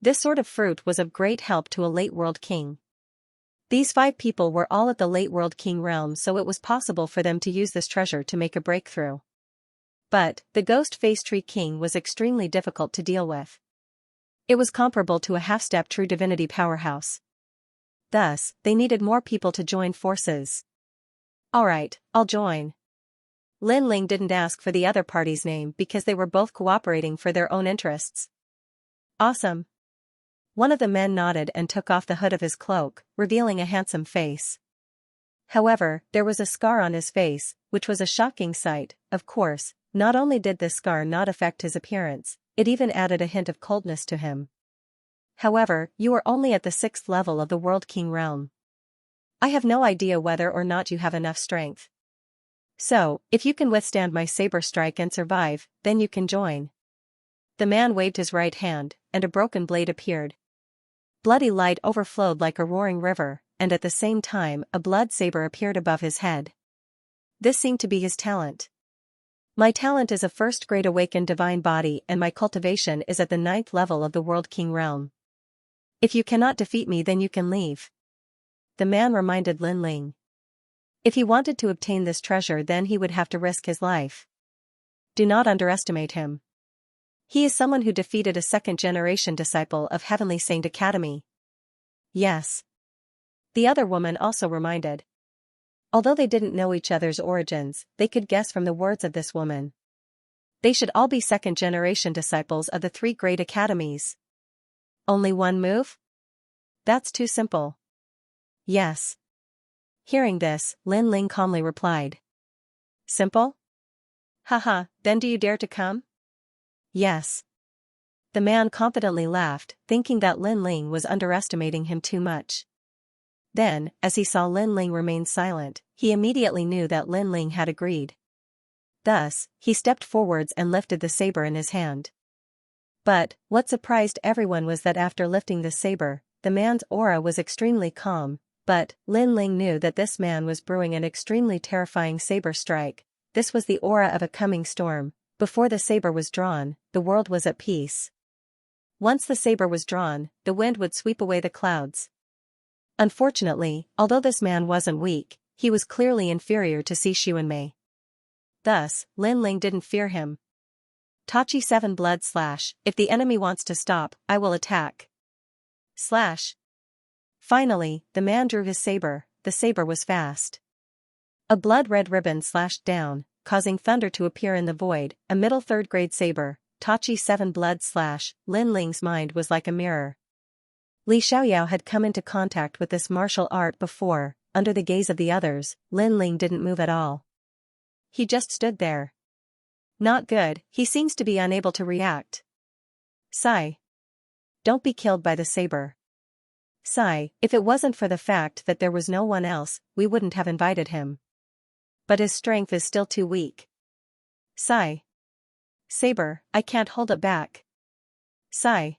This sort of fruit was of great help to a late world king. These 5 people were all at the late world king realm, so it was possible for them to use this treasure to make a breakthrough. But, the ghost face tree king was extremely difficult to deal with. It was comparable to a half-step true divinity powerhouse. Thus, they needed more people to join forces. "Alright, I'll join." Lin Ling didn't ask for the other party's name because they were both cooperating for their own interests. "Awesome." One of the men nodded and took off the hood of his cloak, revealing a handsome face. However, there was a scar on his face, which was a shocking sight. Of course, not only did this scar not affect his appearance, it even added a hint of coldness to him. "However, you are only at the 6th level of the World King realm. I have no idea whether or not you have enough strength. So, if you can withstand my saber strike and survive, then you can join." The man waved his right hand, and a broken blade appeared. Bloody light overflowed like a roaring river, and at the same time a blood saber appeared above his head. This seemed to be his talent. "My talent is a first-grade awakened divine body and my cultivation is at the 9th level of the World King realm. If you cannot defeat me, then you can leave." The man reminded Lin Ling. If he wanted to obtain this treasure, then he would have to risk his life. Do not underestimate him. He is someone who defeated a 2nd-generation disciple of Heavenly Saint Academy. Yes. The other woman also reminded. Although they didn't know each other's origins, they could guess from the words of this woman. They should all be 2nd-generation disciples of the 3 great academies. Only one move? That's too simple. Yes. Hearing this, Lin Ling calmly replied. Simple? Haha, then do you dare to come? Yes. The man confidently laughed, thinking that Lin Ling was underestimating him too much. Then, as he saw Lin Ling remain silent, he immediately knew that Lin Ling had agreed. Thus, he stepped forwards and lifted the saber in his hand. But, what surprised everyone was that after lifting the saber, the man's aura was extremely calm. But, Lin Ling knew that this man was brewing an extremely terrifying saber strike. This was the aura of a coming storm. Before the saber was drawn, the world was at peace. Once the saber was drawn, the wind would sweep away the clouds. Unfortunately, although this man wasn't weak, he was clearly inferior to Xuanmei. Thus, Lin Ling didn't fear him. Tachi 7 blood slash, if the enemy wants to stop, I will attack. Slash. Finally, the man drew his saber. The saber was fast. A blood-red ribbon slashed down, causing thunder to appear in the void, a middle third-grade saber, Tachi 7 blood slash. Lin Ling's mind was like a mirror. Li Xiaoyao had come into contact with this martial art before. Under the gaze of the others, Lin Ling didn't move at all. He just stood there. Not good, he seems to be unable to react. Sigh. Don't be killed by the saber. Sigh, if it wasn't for the fact that there was no one else, we wouldn't have invited him. But his strength is still too weak. Sigh. Saber, I can't hold it back. Sigh.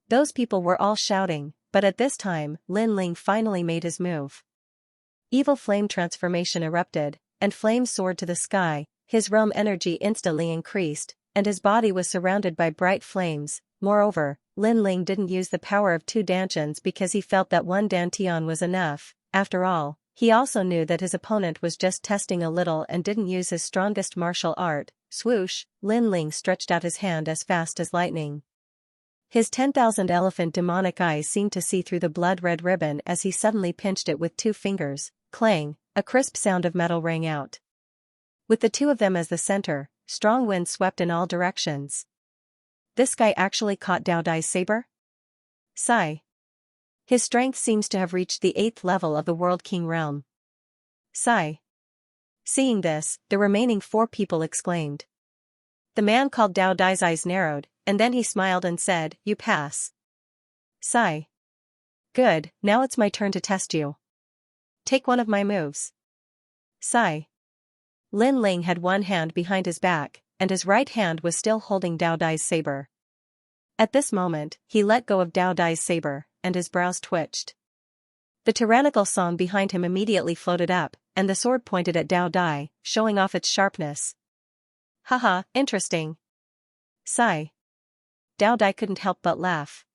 Those people were all shouting, but at this time, Lin Ling finally made his move. Evil flame transformation erupted, and flames soared to the sky. His realm energy instantly increased, and his body was surrounded by bright flames. Moreover, Lin Ling didn't use the power of 2 dantians because he felt that 1 dantian was enough. After all, he also knew that his opponent was just testing a little and didn't use his strongest martial art. Swoosh, Lin Ling stretched out his hand as fast as lightning. His 10,000 elephant demonic eyes seemed to see through the blood-red ribbon as he suddenly pinched it with 2 fingers. Clang, a crisp sound of metal rang out. With the 2 of them as the center, strong wind swept in all directions. This guy actually caught Dao Dai's saber? Sigh. His strength seems to have reached the 8th level of the World King realm. Sigh. Seeing this, the remaining 4 people exclaimed. The man called Dao Dai's eyes narrowed, and then he smiled and said, "You pass." Sigh. Good, now it's my turn to test you. Take one of my moves. Sigh. Lin Ling had one hand behind his back, and his right hand was still holding Dao Dai's saber. At this moment, he let go of Dao Dai's saber, and his brows twitched. The tyrannical song behind him immediately floated up, and the sword pointed at Dao Dai, showing off its sharpness. Haha, interesting. Sigh. Dao Dai couldn't help but laugh.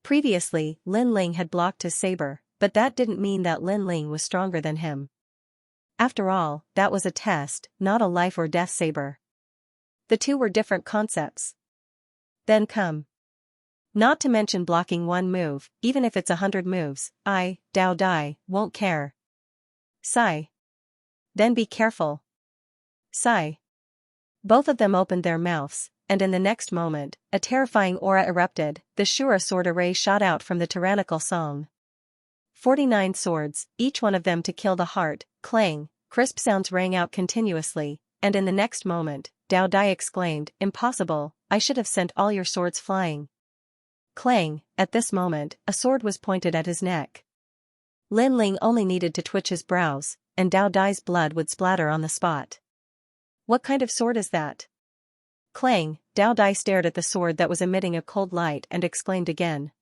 Previously, Lin Ling had blocked his saber, but that didn't mean that Lin Ling was stronger than him. After all, that was a test, not a life or death saber. The 2 were different concepts. Then come. Not to mention blocking 1 move, even if it's 100 moves, Dao Dai, won't care. Sigh. Then be careful. Sigh. Both of them opened their mouths, and in the next moment, a terrifying aura erupted. The Shura sword array shot out from the tyrannical song. 49 swords, each one of them to kill the heart. Clang, crisp sounds rang out continuously, and in the next moment, Dao Dai exclaimed, "Impossible, I should have sent all your swords flying." Clang, at this moment, a sword was pointed at his neck. Lin Ling only needed to twitch his brows, and Dao Dai's blood would splatter on the spot. What kind of sword is that? Clang, Dao Dai stared at the sword that was emitting a cold light and exclaimed again.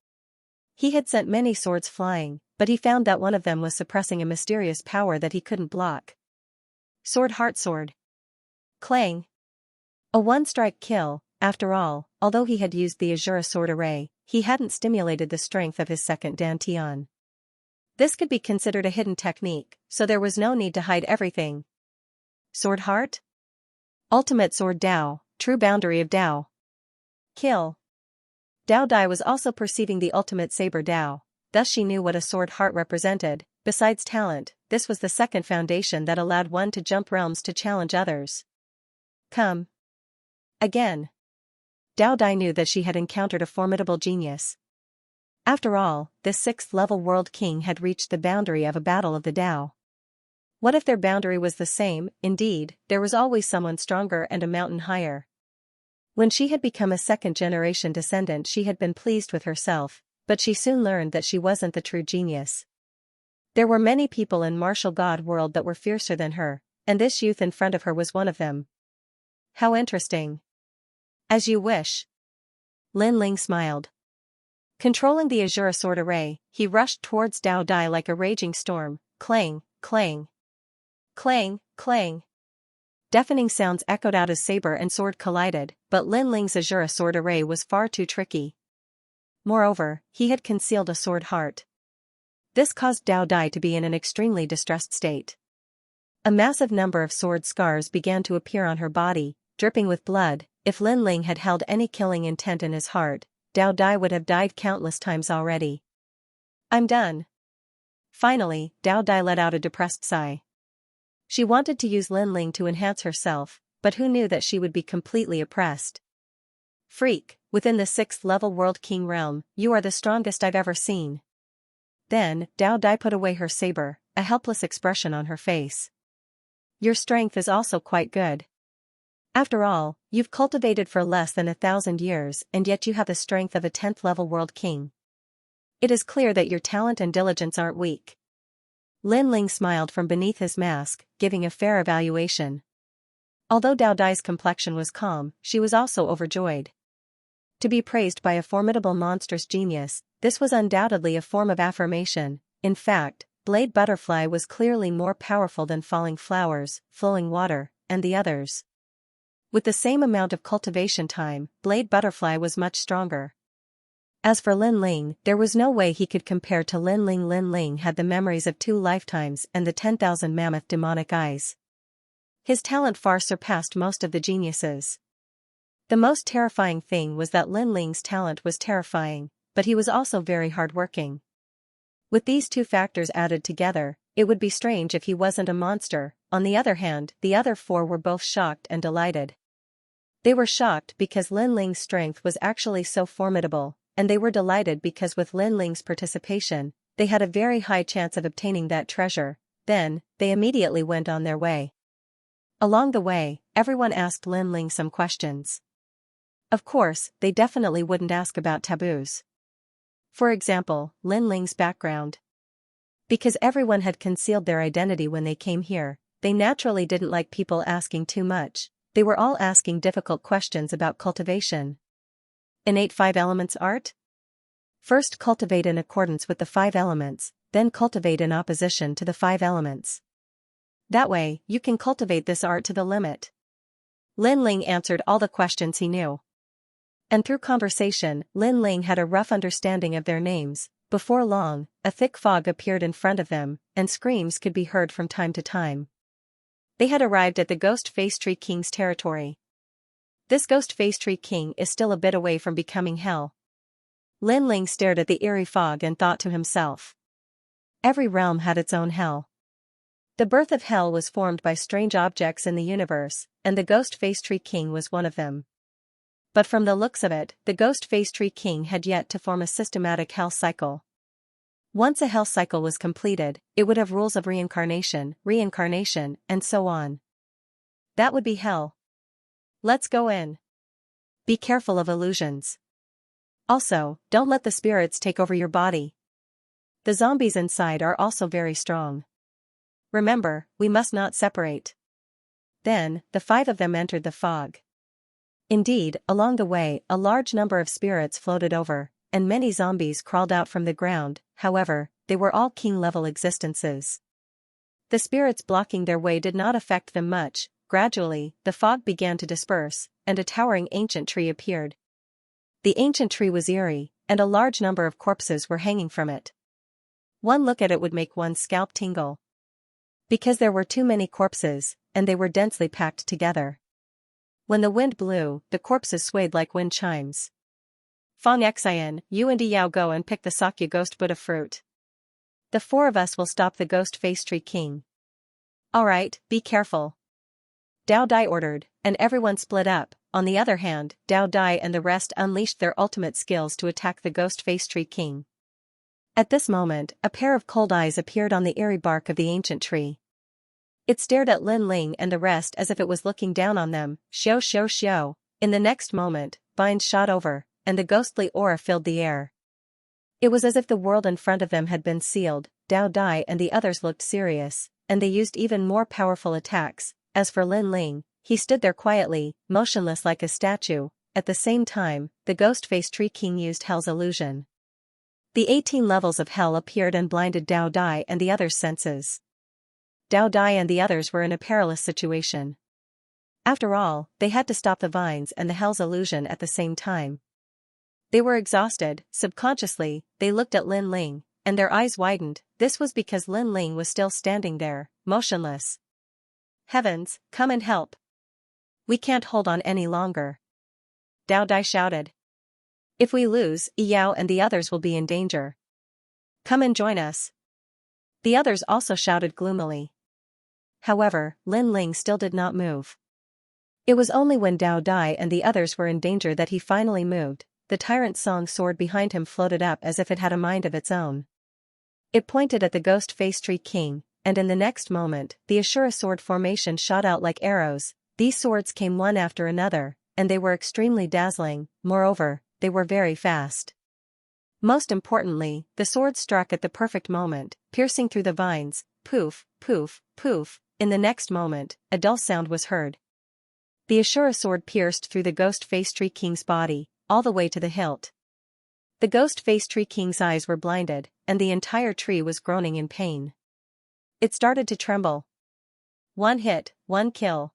He had sent many swords flying, but he found that one of them was suppressing a mysterious power that he couldn't block. Sword Heart Sword. Clang. A one-strike kill. After all, although he had used the Azura sword array, he hadn't stimulated the strength of his second dantian. This could be considered a hidden technique, so there was no need to hide everything. Sword Heart? Ultimate Sword Dao, true boundary of Dao. Kill. Dao Dai was also perceiving the ultimate saber Dao, thus she knew what a sword heart represented. Besides talent, this was the second foundation that allowed one to jump realms to challenge others. Come. Again. Dao Dai knew that she had encountered a formidable genius. After all, this 6th-level world king had reached the boundary of a battle of the Dao. What if their boundary was the same? Indeed, there was always someone stronger and a mountain higher. When she had become a second-generation descendant, she had been pleased with herself, but she soon learned that she wasn't the true genius. There were many people in martial god world that were fiercer than her, and this youth in front of her was one of them. How interesting. As you wish. Lin Ling smiled. Controlling the Azura sword array, he rushed towards Dao Dai like a raging storm. Clang, clang. Clang, clang. Deafening sounds echoed out as saber and sword collided, but Lin Ling's Azura sword array was far too tricky. Moreover, he had concealed a sword heart. This caused Dao Dai to be in an extremely distressed state. A massive number of sword scars began to appear on her body, dripping with blood. If Lin Ling had held any killing intent in his heart, Dao Dai would have died countless times already. I'm done. Finally, Dao Dai let out a depressed sigh. She wanted to use Lin Ling to enhance herself, but who knew that she would be completely oppressed. Freak, within the 6th level World King realm, you are the strongest I've ever seen. Then, Dao Dai put away her saber, a helpless expression on her face. Your strength is also quite good. After all, you've cultivated for less than 1,000 years and yet you have the strength of a 10th level World King. It is clear that your talent and diligence aren't weak. Lin Ling smiled from beneath his mask, giving a fair evaluation. Although Dao Dai's complexion was calm, she was also overjoyed. To be praised by a formidable monstrous genius, this was undoubtedly a form of affirmation. In fact, Blade Butterfly was clearly more powerful than Falling Flowers, Flowing Water, and the others. With the same amount of cultivation time, Blade Butterfly was much stronger. As for Lin Ling, there was no way he could compare to Lin Ling. Lin Ling had the memories of 2 lifetimes and the 10,000 mammoth demonic eyes. His talent far surpassed most of the geniuses. The most terrifying thing was that Lin Ling's talent was terrifying, but he was also very hardworking. With these two factors added together, it would be strange if he wasn't a monster. On the other hand, the other 4 were both shocked and delighted. They were shocked because Lin Ling's strength was actually so formidable, and they were delighted because with Lin Ling's participation, they had a very high chance of obtaining that treasure. Then, they immediately went on their way. Along the way, everyone asked Lin Ling some questions. Of course, they definitely wouldn't ask about taboos. For example, Lin Ling's background. Because everyone had concealed their identity when they came here, they naturally didn't like people asking too much. They were all asking difficult questions about cultivation. Innate 5 elements art? First cultivate in accordance with the 5 elements, then cultivate in opposition to the 5 elements. That way, you can cultivate this art to the limit. Lin Ling answered all the questions he knew. And through conversation, Lin Ling had a rough understanding of their names. Before long, a thick fog appeared in front of them, and screams could be heard from time to time. They had arrived at the Ghost Face Tree King's territory. This Ghost Face Tree King is still a bit away from becoming hell. Lin Ling stared at the eerie fog and thought to himself. Every realm had its own hell. The birth of hell was formed by strange objects in the universe, and the Ghost Face Tree King was one of them. But from the looks of it, the Ghost Face Tree King had yet to form a systematic hell cycle. Once a hell cycle was completed, it would have rules of reincarnation, and so on. That would be hell. Let's go in. Be careful of illusions. Also, don't let the spirits take over your body. The zombies inside are also very strong. Remember, we must not separate. Then, the 5 of them entered the fog. Indeed, along the way, a large number of spirits floated over, and many zombies crawled out from the ground. However, they were all king-level existences. The spirits blocking their way did not affect them much. Gradually, the fog began to disperse, and a towering ancient tree appeared. The ancient tree was eerie, and a large number of corpses were hanging from it. One look at it would make one's scalp tingle. Because there were too many corpses, and they were densely packed together. When the wind blew, the corpses swayed like wind chimes. Xianxia, you and Yao go and pick the Sakya Ghost Buddha fruit. The 4 of us will stop the Ghost Face Tree King. Alright, be careful. Dao Dai ordered, and everyone split up. On the other hand, Dao Dai and the rest unleashed their ultimate skills to attack the Ghost Face Tree King. At this moment, a pair of cold eyes appeared on the eerie bark of the ancient tree. It stared at Lin Ling and the rest as if it was looking down on them. Xiao. In the next moment, vines shot over, and a ghostly aura filled the air. It was as if the world in front of them had been sealed. Dao Dai and the others looked serious, and they used even more powerful attacks. As for Lin Ling, he stood there quietly, motionless like a statue. At the same time, the Ghost Face Tree King used Hell's illusion. The 18 levels of Hell appeared and blinded Dao Dai and the others' senses. Dao Dai and the others were in a perilous situation. After all, they had to stop the vines and the Hell's illusion at the same time. They were exhausted. Subconsciously, they looked at Lin Ling, and their eyes widened. This was because Lin Ling was still standing there, motionless. Heavens, come and help. We can't hold on any longer. Dao Dai shouted. If we lose, Yao and the others will be in danger. Come and join us. The others also shouted gloomily. However, Lin Ling still did not move. It was only when Dao Dai and the others were in danger that he finally moved. The tyrant Song sword behind him floated up as if it had a mind of its own. It pointed at the ghost face tree king, and in the next moment, the Ashura sword formation shot out like arrows. These swords came one after another, and they were extremely dazzling. Moreover, they were very fast. Most importantly, the swords struck at the perfect moment, piercing through the vines. Poof, poof, poof. In the next moment, a dull sound was heard. The Ashura sword pierced through the ghost face tree king's body, all the way to the hilt. The ghost face tree king's eyes were blinded, and the entire tree was groaning in pain. It started to tremble. One hit, one kill.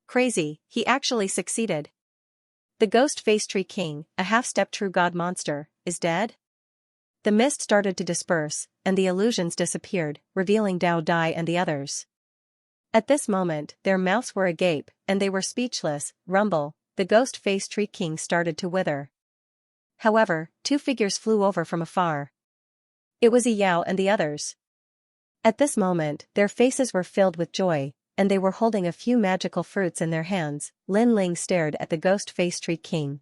Crazy, he actually succeeded. The ghost face tree king, a half-step true god monster, is dead? The mist started to disperse, and the illusions disappeared, revealing Dao Dai and the others. At this moment, their mouths were agape, and they were speechless. Rumble, the ghost face tree king started to wither. However, two figures flew over from afar. It was Yao and the others. At this moment, their faces were filled with joy, and they were holding a few magical fruits in their hands. Lin Ling stared at the ghost face tree king.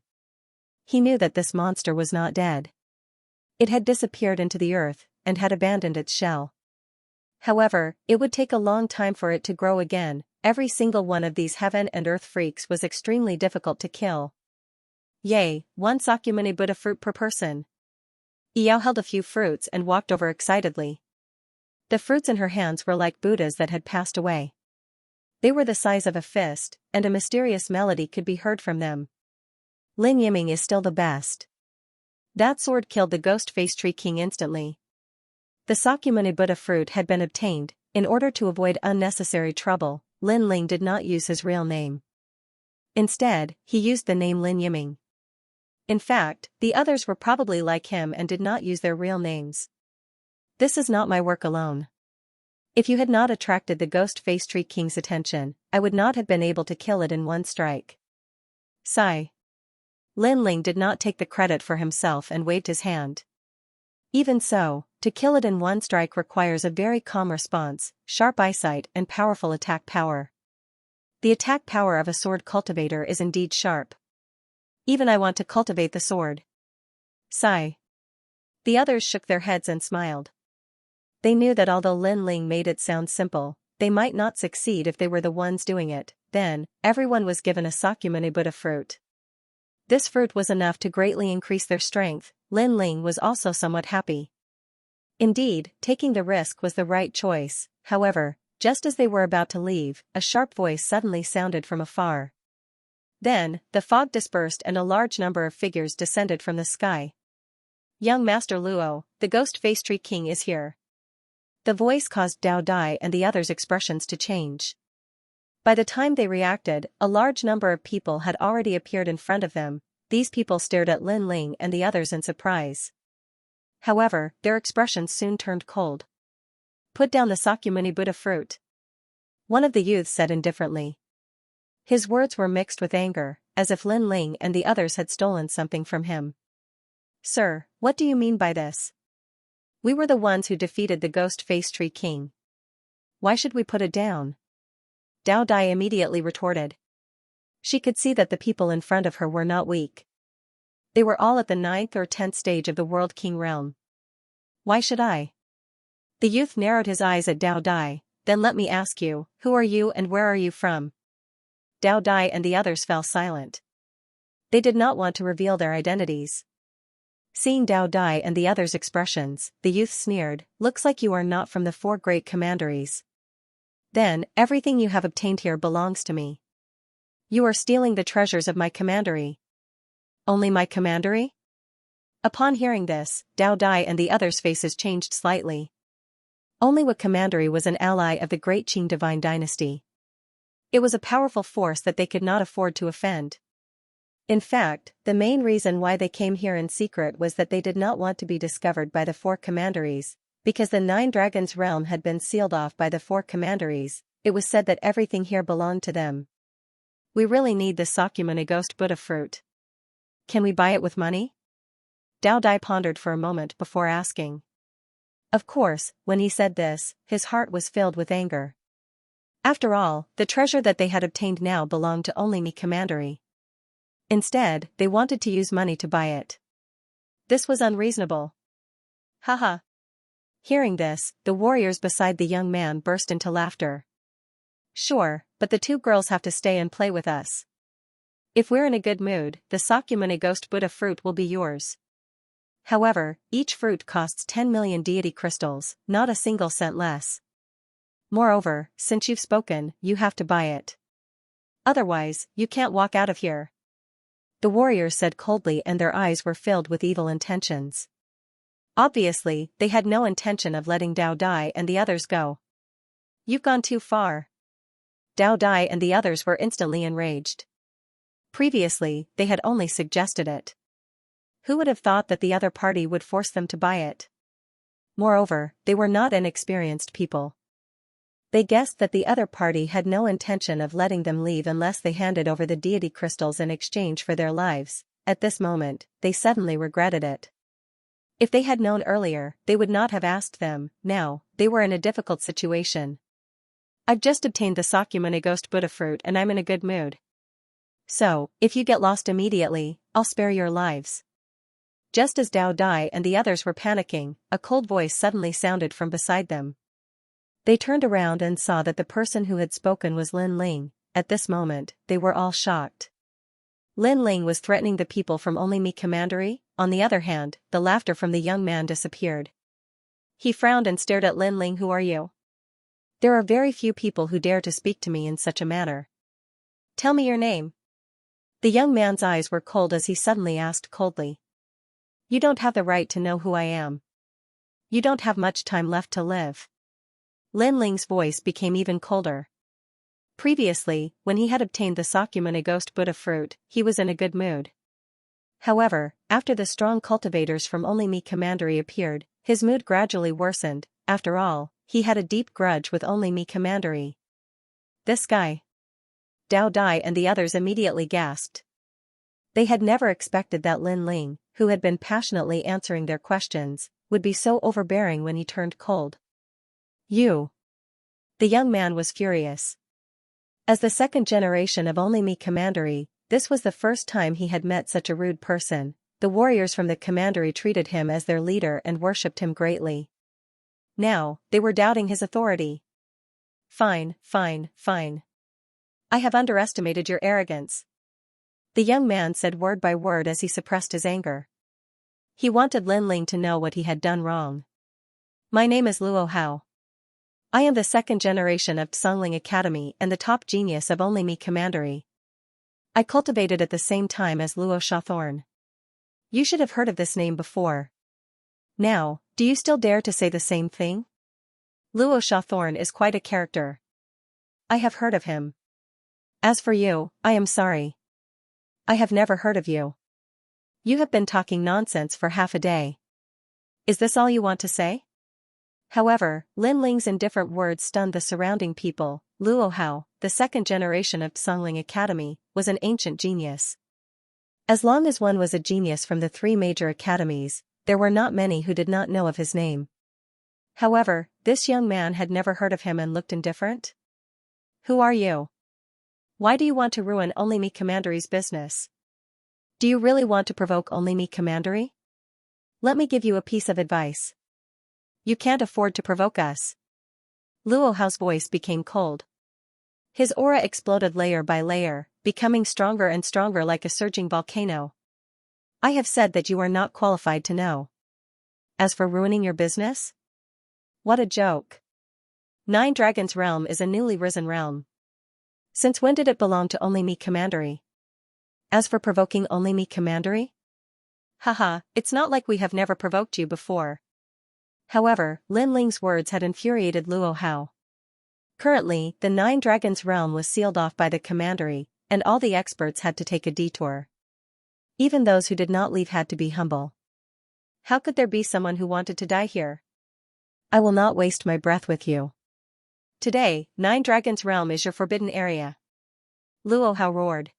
He knew that this monster was not dead. It had disappeared into the earth, and had abandoned its shell. However, it would take a long time for it to grow again. Every single one of these heaven and earth freaks was extremely difficult to kill. Yay, one Sakyamuni Buddha fruit per person. Yao held a few fruits and walked over excitedly. The fruits in her hands were like Buddhas that had passed away. They were the size of a fist, and a mysterious melody could be heard from them. Lin Yiming is still the best. That sword killed the ghost face tree king instantly. The Sakyamuni Buddha fruit had been obtained. In order to avoid unnecessary trouble, Lin Ling did not use his real name. Instead, he used the name Lin Yiming. In fact, the others were probably like him and did not use their real names. This is not my work alone. If you had not attracted the ghost face tree king's attention, I would not have been able to kill it in one strike. Sigh. Lin Ling did not take the credit for himself and waved his hand. Even so, to kill it in one strike requires a very calm response, sharp eyesight and powerful attack power. The attack power of a sword cultivator is indeed sharp. Even I want to cultivate the sword. Sigh. The others shook their heads and smiled. They knew that although Lin Ling made it sound simple, they might not succeed if they were the ones doing it. Then, everyone was given a Sakyamuni Buddha fruit. This fruit was enough to greatly increase their strength. Lin Ling was also somewhat happy. Indeed, taking the risk was the right choice. However, just as they were about to leave, a sharp voice suddenly sounded from afar. Then, the fog dispersed and a large number of figures descended from the sky. Young Master Luo, the ghost face tree king is here. The voice caused Dao Dai and the others' expressions to change. By the time they reacted, a large number of people had already appeared in front of them. These people stared at Lin Ling and the others in surprise. However, their expressions soon turned cold. Put down the Sakyamuni Buddha fruit. One of the youths said indifferently. His words were mixed with anger, as if Lin Ling and the others had stolen something from him. Sir, what do you mean by this? We were the ones who defeated the ghost face tree king. Why should we put it down? Dao Dai immediately retorted. She could see that the people in front of her were not weak. They were all at the 9th or 10th stage of the World King realm. Why should I? The youth narrowed his eyes at Dao Dai. Then let me ask you, who are you and where are you from? Dao Dai and the others fell silent. They did not want to reveal their identities. Seeing Dao Dai and the others' expressions, the youth sneered, looks like you are not from the 4 great commanderies. Then, everything you have obtained here belongs to me. You are stealing the treasures of my commandery. Only my commandery? Upon hearing this, Dao Dai and the others' faces changed slightly. Only what commandery was an ally of the great Qing divine dynasty. It was a powerful force that they could not afford to offend. In fact, the main reason why they came here in secret was that they did not want to be discovered by the 4 commanderies, because the 9 Dragons realm had been sealed off by the 4 commanderies. It was said that everything here belonged to them. We really need the Sakyamuni Ghost Buddha fruit. Can we buy it with money? Dao Dai pondered for a moment before asking. Of course, when he said this, his heart was filled with anger. After all, the treasure that they had obtained now belonged to only me commandery. Instead, they wanted to use money to buy it. This was unreasonable. Haha. Hearing this, the warriors beside the young man burst into laughter. Sure, but the two girls have to stay and play with us. If we're in a good mood, the Sakyamuni Ghost Buddha fruit will be yours. However, each fruit costs 10 million deity crystals, not a single cent less. Moreover, since you've spoken, you have to buy it. Otherwise, you can't walk out of here. The warriors said coldly, and their eyes were filled with evil intentions. Obviously, they had no intention of letting Dao Dai and the others go. You've gone too far. Dao Dai and the others were instantly enraged. Previously, they had only suggested it. Who would have thought that the other party would force them to buy it? Moreover, they were not inexperienced people. They guessed that the other party had no intention of letting them leave unless they handed over the deity crystals in exchange for their lives. At this moment, they suddenly regretted it. If they had known earlier, they would not have asked them. Now, they were in a difficult situation. I've just obtained the Sakyamuni Ghost Buddha fruit and I'm in a good mood. So, if you get lost immediately, I'll spare your lives. Just as Dao Dai and the others were panicking, a cold voice suddenly sounded from beside them. They turned around and saw that the person who had spoken was Lin Ling. At this moment, they were all shocked. Lin Ling was threatening the people from Only Me Commandery. On the other hand, the laughter from the young man disappeared. He frowned and stared at Lin Ling. Who are you? There are very few people who dare to speak to me in such a manner. Tell me your name. The young man's eyes were cold as he suddenly asked coldly. You don't have the right to know who I am. You don't have much time left to live. Lin Ling's voice became even colder. Previously, when he had obtained the Sakyamuni Ghost Buddha fruit, he was in a good mood. However, after the strong cultivators from Only Me Commandery appeared, his mood gradually worsened. After all, he had a deep grudge with Only Me Commandery. This guy. Dao Dai and the others immediately gasped. They had never expected that Lin Ling, who had been passionately answering their questions, would be so overbearing when he turned cold. You. The young man was furious. As the second generation of Only Me Commandery, this was the first time he had met such a rude person. The warriors from the commandery treated him as their leader and worshipped him greatly. Now, they were doubting his authority. Fine, fine, fine. I have underestimated your arrogance. The young man said word by word as he suppressed his anger. He wanted Lin Ling to know what he had done wrong. My name is Luo Hao. I am the second generation of Tsungling Academy and the top genius of Only Me Commandery. I cultivated at the same time as Luo Shathorn. You should have heard of this name before. Now, do you still dare to say the same thing? Luo Shathorn is quite a character. I have heard of him. As for you, I am sorry. I have never heard of you. You have been talking nonsense for half a day. Is this all you want to say? However, Lin Ling's indifferent words stunned the surrounding people. Luo Hao, the second generation of Tsungling Academy, was an ancient genius. As long as one was a genius from the three major academies, there were not many who did not know of his name. However, this young man had never heard of him and looked indifferent. Who are you? Why do you want to ruin Only Me Commandery's business? Do you really want to provoke Only Me Commandery? Let me give you a piece of advice. You can't afford to provoke us. Luo Hao's voice became cold. His aura exploded layer by layer, becoming stronger and stronger like a surging volcano. I have said that you are not qualified to know. As for ruining your business? What a joke. Nine Dragons Realm is a newly risen realm. Since when did it belong to Only Me Commandery? As for provoking Only Me Commandery? Haha, it's not like we have never provoked you before. However, Lin Ling's words had infuriated Luo Hao. Currently, the Nine Dragons Realm was sealed off by the commandery, and all the experts had to take a detour. Even those who did not leave had to be humble. How could there be someone who wanted to die here? I will not waste my breath with you. Today, Nine Dragons Realm is your forbidden area. Luo Hao roared.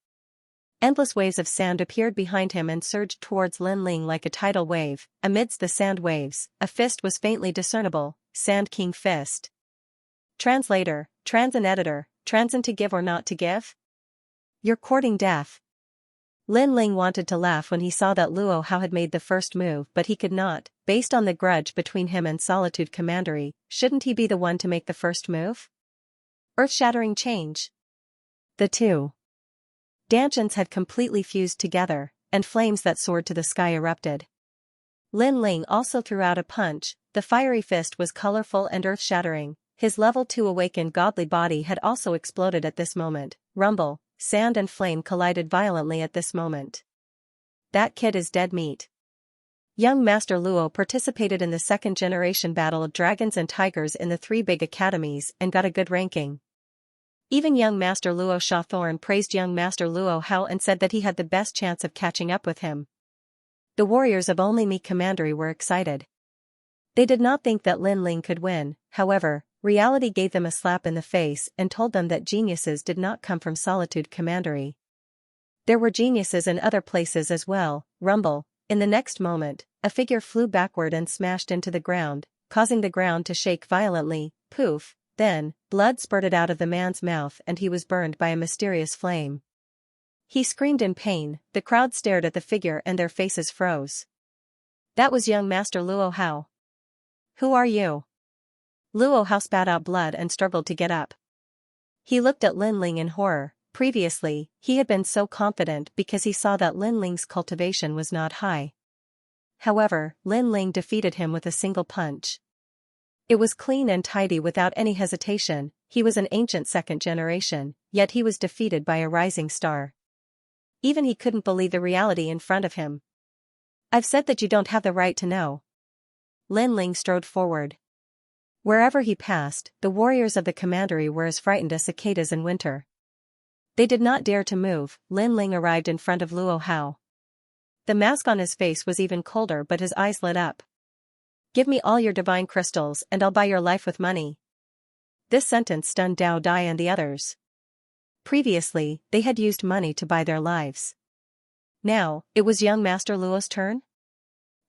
Endless waves of sand appeared behind him and surged towards Lin Ling like a tidal wave. Amidst the sand waves, a fist was faintly discernible, Sand King Fist. Translator, Transin Editor, Transin to give or not to give? You're courting death. Lin Ling wanted to laugh when he saw that Luo Hao had made the first move, but he could not, based on the grudge between him and Solitude Commandery. Shouldn't he be the one to make the first move? Earth-shattering change. The two Danchins had completely fused together, and flames that soared to the sky erupted. Lin Ling also threw out a punch. The fiery fist was colorful and earth-shattering. His level 2 awakened godly body had also exploded at this moment. Rumble, sand and flame collided violently at this moment. That kid is dead meat. Young Master Luo participated in the second-generation battle of dragons and tigers in the 3 big academies and got a good ranking. Even young Master Luo Shawthorn praised young Master Luo Hao and said that he had the best chance of catching up with him. The warriors of Only Me Commandery were excited. They did not think that Lin Ling could win. However, reality gave them a slap in the face and told them that geniuses did not come from Solitude Commandery. There were geniuses in other places as well. Rumble. In the next moment, a figure flew backward and smashed into the ground, causing the ground to shake violently. Poof. Then, blood spurted out of the man's mouth and he was burned by a mysterious flame. He screamed in pain. The crowd stared at the figure and their faces froze. That was young Master Luo Hao. Who are you? Luo Hao spat out blood and struggled to get up. He looked at Lin Ling in horror. Previously, he had been so confident because he saw that Lin Ling's cultivation was not high. However, Lin Ling defeated him with a single punch. It was clean and tidy without any hesitation. He was an ancient second generation, yet he was defeated by a rising star. Even he couldn't believe the reality in front of him. I've said that you don't have the right to know. Lin Ling strode forward. Wherever he passed, the warriors of the commandery were as frightened as cicadas in winter. They did not dare to move. Lin Ling arrived in front of Luo Hao. The mask on his face was even colder, but his eyes lit up. Give me all your divine crystals and I'll buy your life with money. This sentence stunned Dao Dai and the others. Previously, they had used money to buy their lives. Now, it was young Master Luo's turn?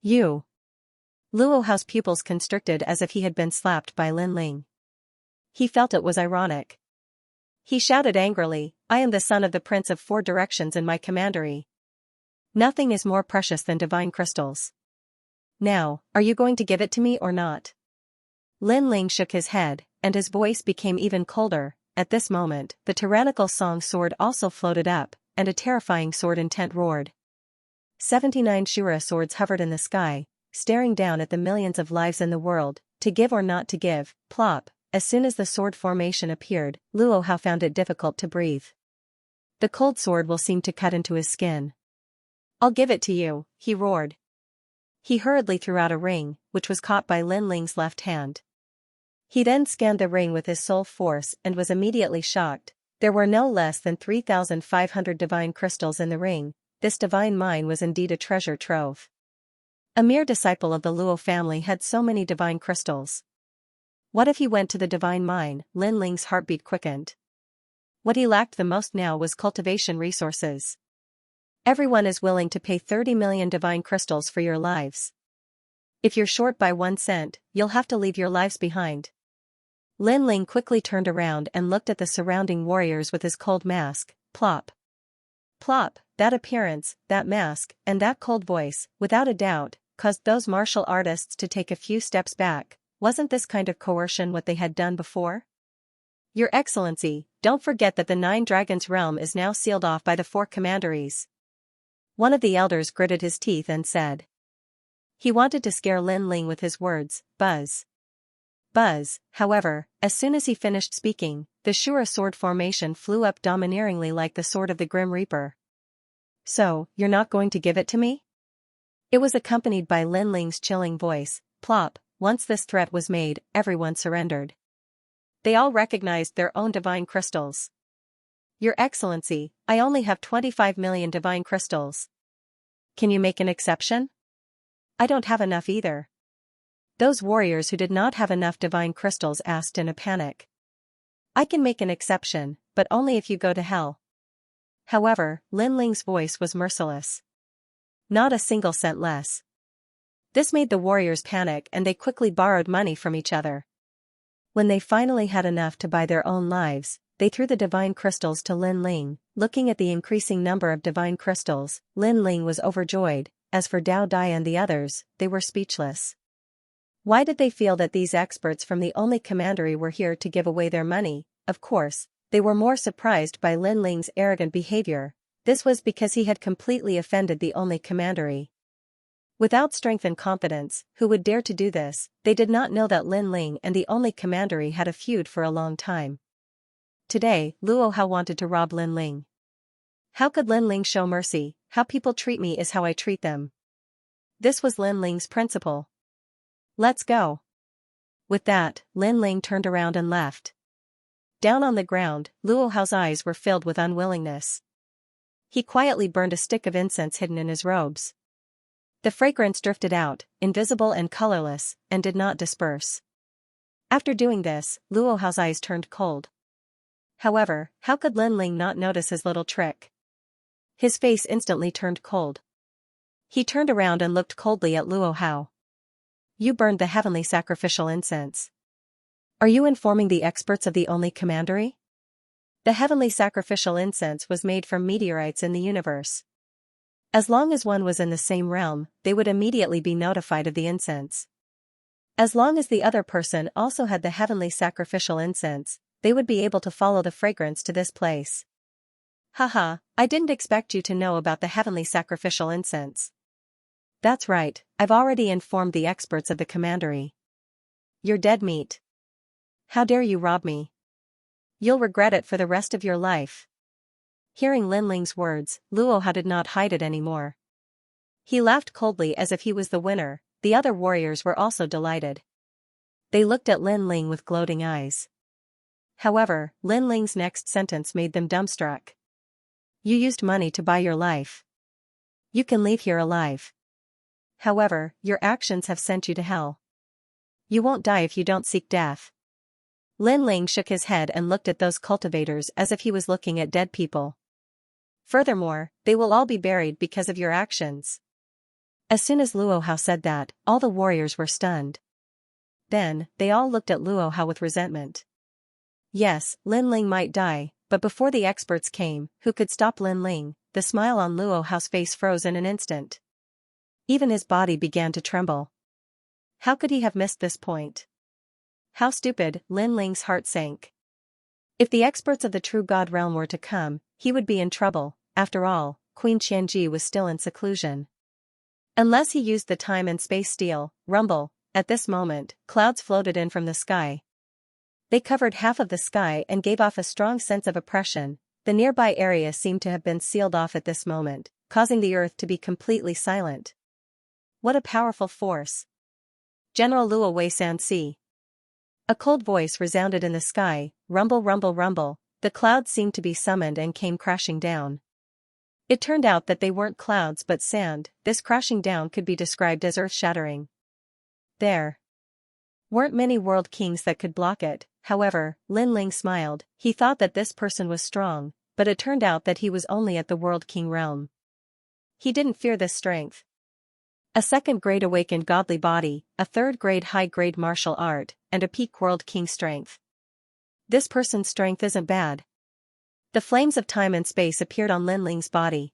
You. Luo Hao's pupils constricted as if he had been slapped by Lin Ling. He felt it was ironic. He shouted angrily, I am the son of the Prince of 4 Directions in my commandery. Nothing is more precious than divine crystals. Now, are you going to give it to me or not? Lin Ling shook his head, and his voice became even colder. At this moment, the tyrannical song sword also floated up, and a terrifying sword intent roared. 79 Shura swords hovered in the sky, staring down at the millions of lives in the world. To give or not to give. Plop. As soon as the sword formation appeared, Luo Hao found it difficult to breathe. The cold sword will seem to cut into his skin. I'll give it to you, he roared. He hurriedly threw out a ring, which was caught by Lin Ling's left hand. He then scanned the ring with his soul force and was immediately shocked. There were no less than 3,500 divine crystals in the ring. This divine mine was indeed a treasure trove. A mere disciple of the Luo family had so many divine crystals. What if he went to the divine mine? Lin Ling's heartbeat quickened. What he lacked the most now was cultivation resources. Everyone is willing to pay 30 million divine crystals for your lives. If you're short by 1 cent, you'll have to leave your lives behind. Lin Ling quickly turned around and looked at the surrounding warriors with his cold mask. Plop. Plop. That appearance, that mask, and that cold voice, without a doubt, caused those martial artists to take a few steps back. Wasn't this kind of coercion what they had done before? Your Excellency, don't forget that the 9 Dragons realm is now sealed off by the 4 commanderies. One of the elders gritted his teeth and said. He wanted to scare Lin Ling with his words, buzz. Buzz. However, as soon as he finished speaking, the Shura sword formation flew up domineeringly like the sword of the Grim Reaper. So, you're not going to give it to me? It was accompanied by Lin Ling's chilling voice. Plop. Once this threat was made, everyone surrendered. They all recognized their own divine crystals. Your Excellency, I only have 25 million divine crystals. Can you make an exception? I don't have enough either. Those warriors who did not have enough divine crystals asked in a panic. I can make an exception, but only if you go to hell. However, Lin Ling's voice was merciless. Not a single cent less. This made the warriors panic and they quickly borrowed money from each other. When they finally had enough to buy their own lives, they threw the divine crystals to Lin Ling. Looking at the increasing number of divine crystals, Lin Ling was overjoyed. As for Dao Dai and the others, they were speechless. Why did they feel that these experts from the only commandery were here to give away their money? Of course, they were more surprised by Lin Ling's arrogant behavior. This was because he had completely offended the only commandery. Without strength and confidence, who would dare to do this? They did not know that Lin Ling and the only commandery had a feud for a long time. Today, Luo Hao wanted to rob Lin Ling. How could Lin Ling show mercy? How people treat me is how I treat them. This was Lin Ling's principle. Let's go. With that, Lin Ling turned around and left. Down on the ground, Luo Hao's eyes were filled with unwillingness. He quietly burned a stick of incense hidden in his robes. The fragrance drifted out, invisible and colorless, and did not disperse. After doing this, Luo Hao's eyes turned cold. However, how could Lin Ling not notice his little trick? His face instantly turned cold. He turned around and looked coldly at Luo Hao. You burned the heavenly sacrificial incense. Are you informing the experts of the only commandery? The heavenly sacrificial incense was made from meteorites in the universe. As long as one was in the same realm, they would immediately be notified of the incense. As long as the other person also had the heavenly sacrificial incense, they would be able to follow the fragrance to this place. Haha, I didn't expect you to know about the heavenly sacrificial incense. That's right, I've already informed the experts of the commandery. You're dead meat. How dare you rob me? You'll regret it for the rest of your life. Hearing Lin Ling's words, Luo Hao did not hide it anymore. He laughed coldly as if he was the winner. The other warriors were also delighted. They looked at Lin Ling with gloating eyes. However, Lin Ling's next sentence made them dumbstruck. You used money to buy your life. You can leave here alive. However, your actions have sent you to hell. You won't die if you don't seek death. Lin Ling shook his head and looked at those cultivators as if he was looking at dead people. Furthermore, they will all be buried because of your actions. As soon as Luo Hao said that, all the warriors were stunned. Then, they all looked at Luo Hao with resentment. Yes, Lin Ling might die, but before the experts came, who could stop Lin Ling? The smile on Luo Hao's face froze in an instant. Even his body began to tremble. How could he have missed this point? How stupid! Lin Ling's heart sank. If the experts of the true God realm were to come, he would be in trouble. After all, Queen Xianxia was still in seclusion. Unless he used the time and space steel, rumble. At this moment, clouds floated in from the sky. They covered half of the sky and gave off a strong sense of oppression. The nearby area seemed to have been sealed off at this moment, causing the earth to be completely silent. What a powerful force! General Luo Wei Sansi. A cold voice resounded in the sky, rumble rumble rumble. The clouds seemed to be summoned and came crashing down. It turned out that they weren't clouds but sand. This crashing down could be described as earth-shattering. There weren't many world kings that could block it. However, Lin Ling smiled. He thought that this person was strong, but it turned out that he was only at the world king realm. He didn't fear this strength. A second grade awakened godly body, a third grade high-grade martial art, and a peak world king strength. This person's strength isn't bad. The flames of time and space appeared on Lin Ling's body.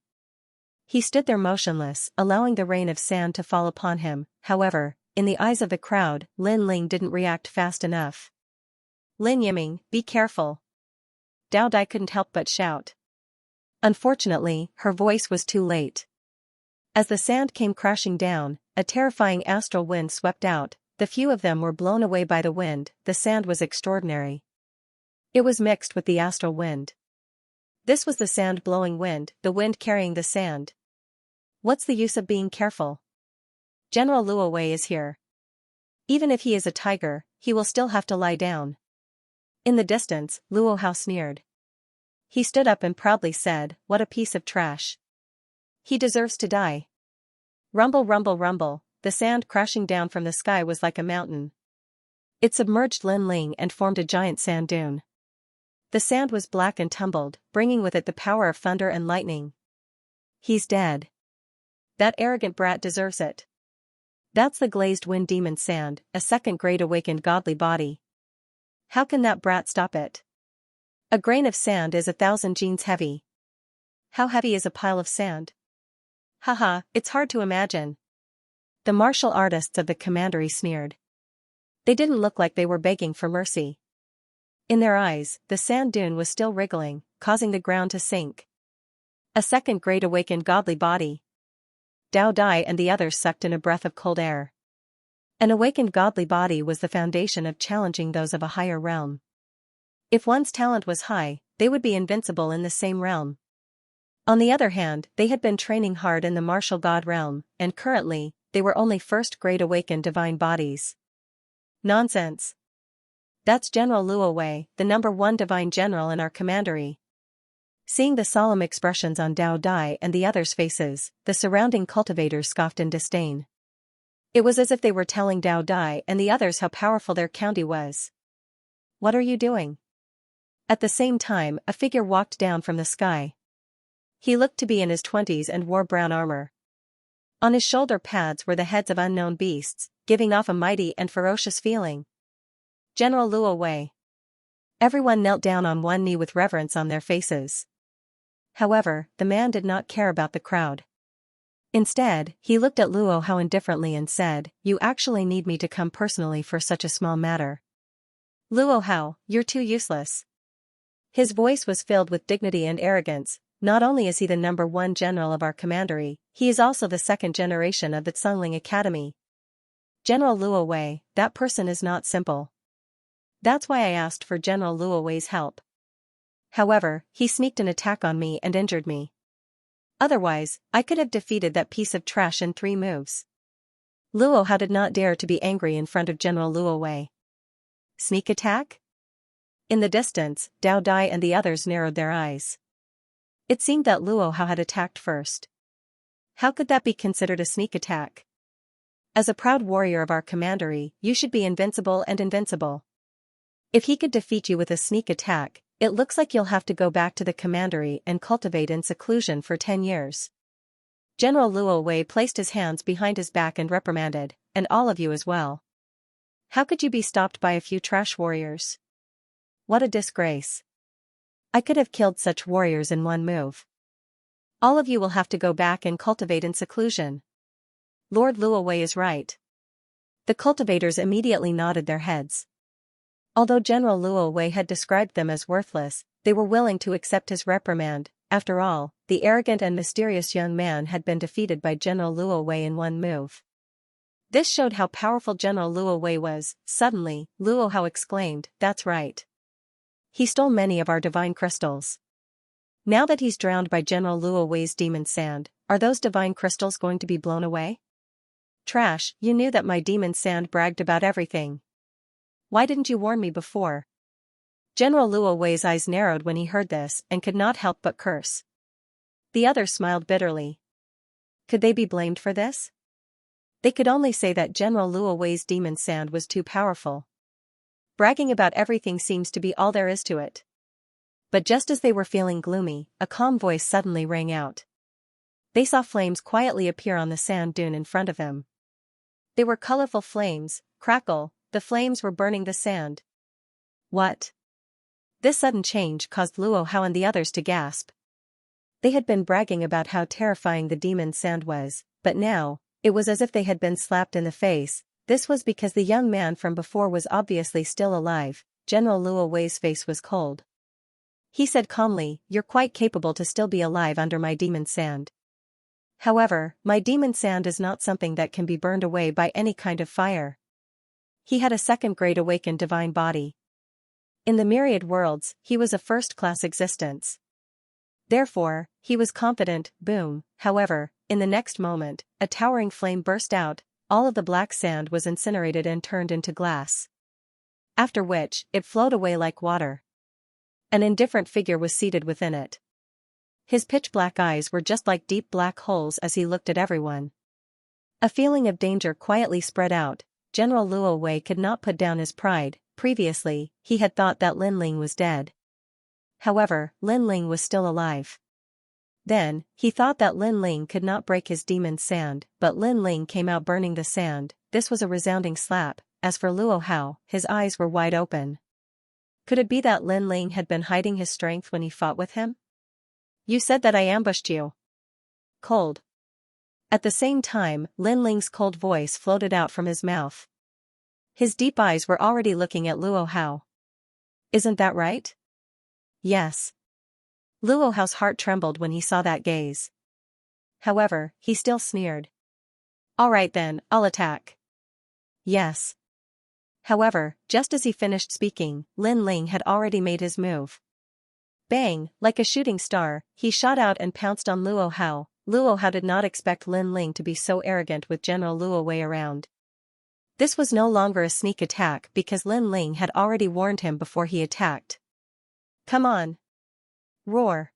He stood there motionless, allowing the rain of sand to fall upon him. However, in the eyes of the crowd, Lin Ling didn't react fast enough. Lin Yiming, be careful. Dao Dai couldn't help but shout. Unfortunately, her voice was too late. As the sand came crashing down, a terrifying astral wind swept out. The few of them were blown away by the wind. The sand was extraordinary. It was mixed with the astral wind. This was the sand-blowing wind, the wind carrying the sand. What's the use of being careful? General Luo Wei is here. Even if he is a tiger, he will still have to lie down. In the distance, Luo Hao sneered. He stood up and proudly said, what a piece of trash. He deserves to die. Rumble rumble rumble, the sand crashing down from the sky was like a mountain. It submerged Lin Ling and formed a giant sand dune. The sand was black and tumbled, bringing with it the power of thunder and lightning. He's dead. That arrogant brat deserves it. That's the glazed wind demon sand, a second-grade awakened godly body. How can that brat stop it? A grain of sand is 1,000 genes heavy. How heavy is a pile of sand? Haha, it's hard to imagine. The martial artists of the commandery sneered. They didn't look like they were begging for mercy. In their eyes, the sand dune was still wriggling, causing the ground to sink. A second-grade awakened godly body. Dao Dai and the others sucked in a breath of cold air. An awakened godly body was the foundation of challenging those of a higher realm. If one's talent was high, they would be invincible in the same realm. On the other hand, they had been training hard in the martial god realm, and currently, they were only first-grade awakened divine bodies. Nonsense. That's General Luo Wei, the #1 divine general in our commandery. Seeing the solemn expressions on Dao Dai and the others' faces, the surrounding cultivators scoffed in disdain. It was as if they were telling Dao Dai and the others how powerful their county was. What are you doing? At the same time, a figure walked down from the sky. He looked to be in his 20s and wore brown armor. On his shoulder pads were the heads of unknown beasts, giving off a mighty and ferocious feeling. General Luo Wei. Everyone knelt down on one knee with reverence on their faces. However, the man did not care about the crowd. Instead, he looked at Luo Hao indifferently and said, "You actually need me to come personally for such a small matter. Luo Hao, you're too useless." His voice was filled with dignity and arrogance. Not only is he the #1 general of our commandery, he is also the second generation of the Tsungling Academy. General Luo Wei, that person is not simple. That's why I asked for General Luo Wei's help. However, he sneaked an attack on me and injured me. Otherwise, I could have defeated that piece of trash in 3 moves. Luo Hao did not dare to be angry in front of General Luo Wei. Sneak attack? In the distance, Dao Dai and the others narrowed their eyes. It seemed that Luo Hao had attacked first. How could that be considered a sneak attack? As a proud warrior of our commandery, you should be invincible and invincible. If he could defeat you with a sneak attack, it looks like you'll have to go back to the commandery and cultivate in seclusion for 10 years. General Luo Wei placed his hands behind his back and reprimanded, and all of you as well. How could you be stopped by a few trash warriors? What a disgrace. I could have killed such warriors in 1 move. All of you will have to go back and cultivate in seclusion. Lord Luo Wei is right. The cultivators immediately nodded their heads. Although General Luo Wei had described them as worthless, they were willing to accept his reprimand. After all, the arrogant and mysterious young man had been defeated by General Luo Wei in 1 move. This showed how powerful General Luo Wei was. Suddenly, Luo Hao exclaimed, "That's right. He stole many of our divine crystals. Now that he's drowned by General Luo Wei's demon sand, are those divine crystals going to be blown away? Trash, you knew that my demon sand bragged about everything. Why didn't you warn me before?" General Luo Wei's eyes narrowed when he heard this and could not help but curse. The others smiled bitterly. Could they be blamed for this? They could only say that General Luo Wei's demon sand was too powerful. Bragging about everything seems to be all there is to it. But just as they were feeling gloomy, a calm voice suddenly rang out. They saw flames quietly appear on the sand dune in front of them. They were colorful flames. Crackle, the flames were burning the sand. What? This sudden change caused Luo Hao and the others to gasp. They had been bragging about how terrifying the demon sand was, but now, it was as if they had been slapped in the face. This was because the young man from before was obviously still alive. General Luo Wei's face was cold. He said calmly, "You're quite capable to still be alive under my demon sand. However, my demon sand is not something that can be burned away by any kind of fire." He had a second-grade awakened divine body. In the myriad worlds, he was a first-class existence. Therefore, he was confident. Boom. However, in the next moment, a towering flame burst out. All of the black sand was incinerated and turned into glass. After which, it flowed away like water. An indifferent figure was seated within it. His pitch-black eyes were just like deep black holes as he looked at everyone. A feeling of danger quietly spread out. General Luo Wei could not put down his pride. Previously, he had thought that Lin Ling was dead. However, Lin Ling was still alive. Then, he thought that Lin Ling could not break his demon's sand, but Lin Ling came out burning the sand. This was a resounding slap. As for Luo Hao, his eyes were wide open. Could it be that Lin Ling had been hiding his strength when he fought with him? You said that I ambushed you. Cold. At the same time, Lin Ling's cold voice floated out from his mouth. His deep eyes were already looking at Luo Hao. Isn't that right? Yes. Luo Hao's heart trembled when he saw that gaze. However, he still sneered. All right then, I'll attack. Yes. However, just as he finished speaking, Lin Ling had already made his move. Bang, like a shooting star, he shot out and pounced on Luo Hao. Luo Hao did not expect Lin Ling to be so arrogant with General Luo Wei around. This was no longer a sneak attack because Lin Ling had already warned him before he attacked. Come on. Roar.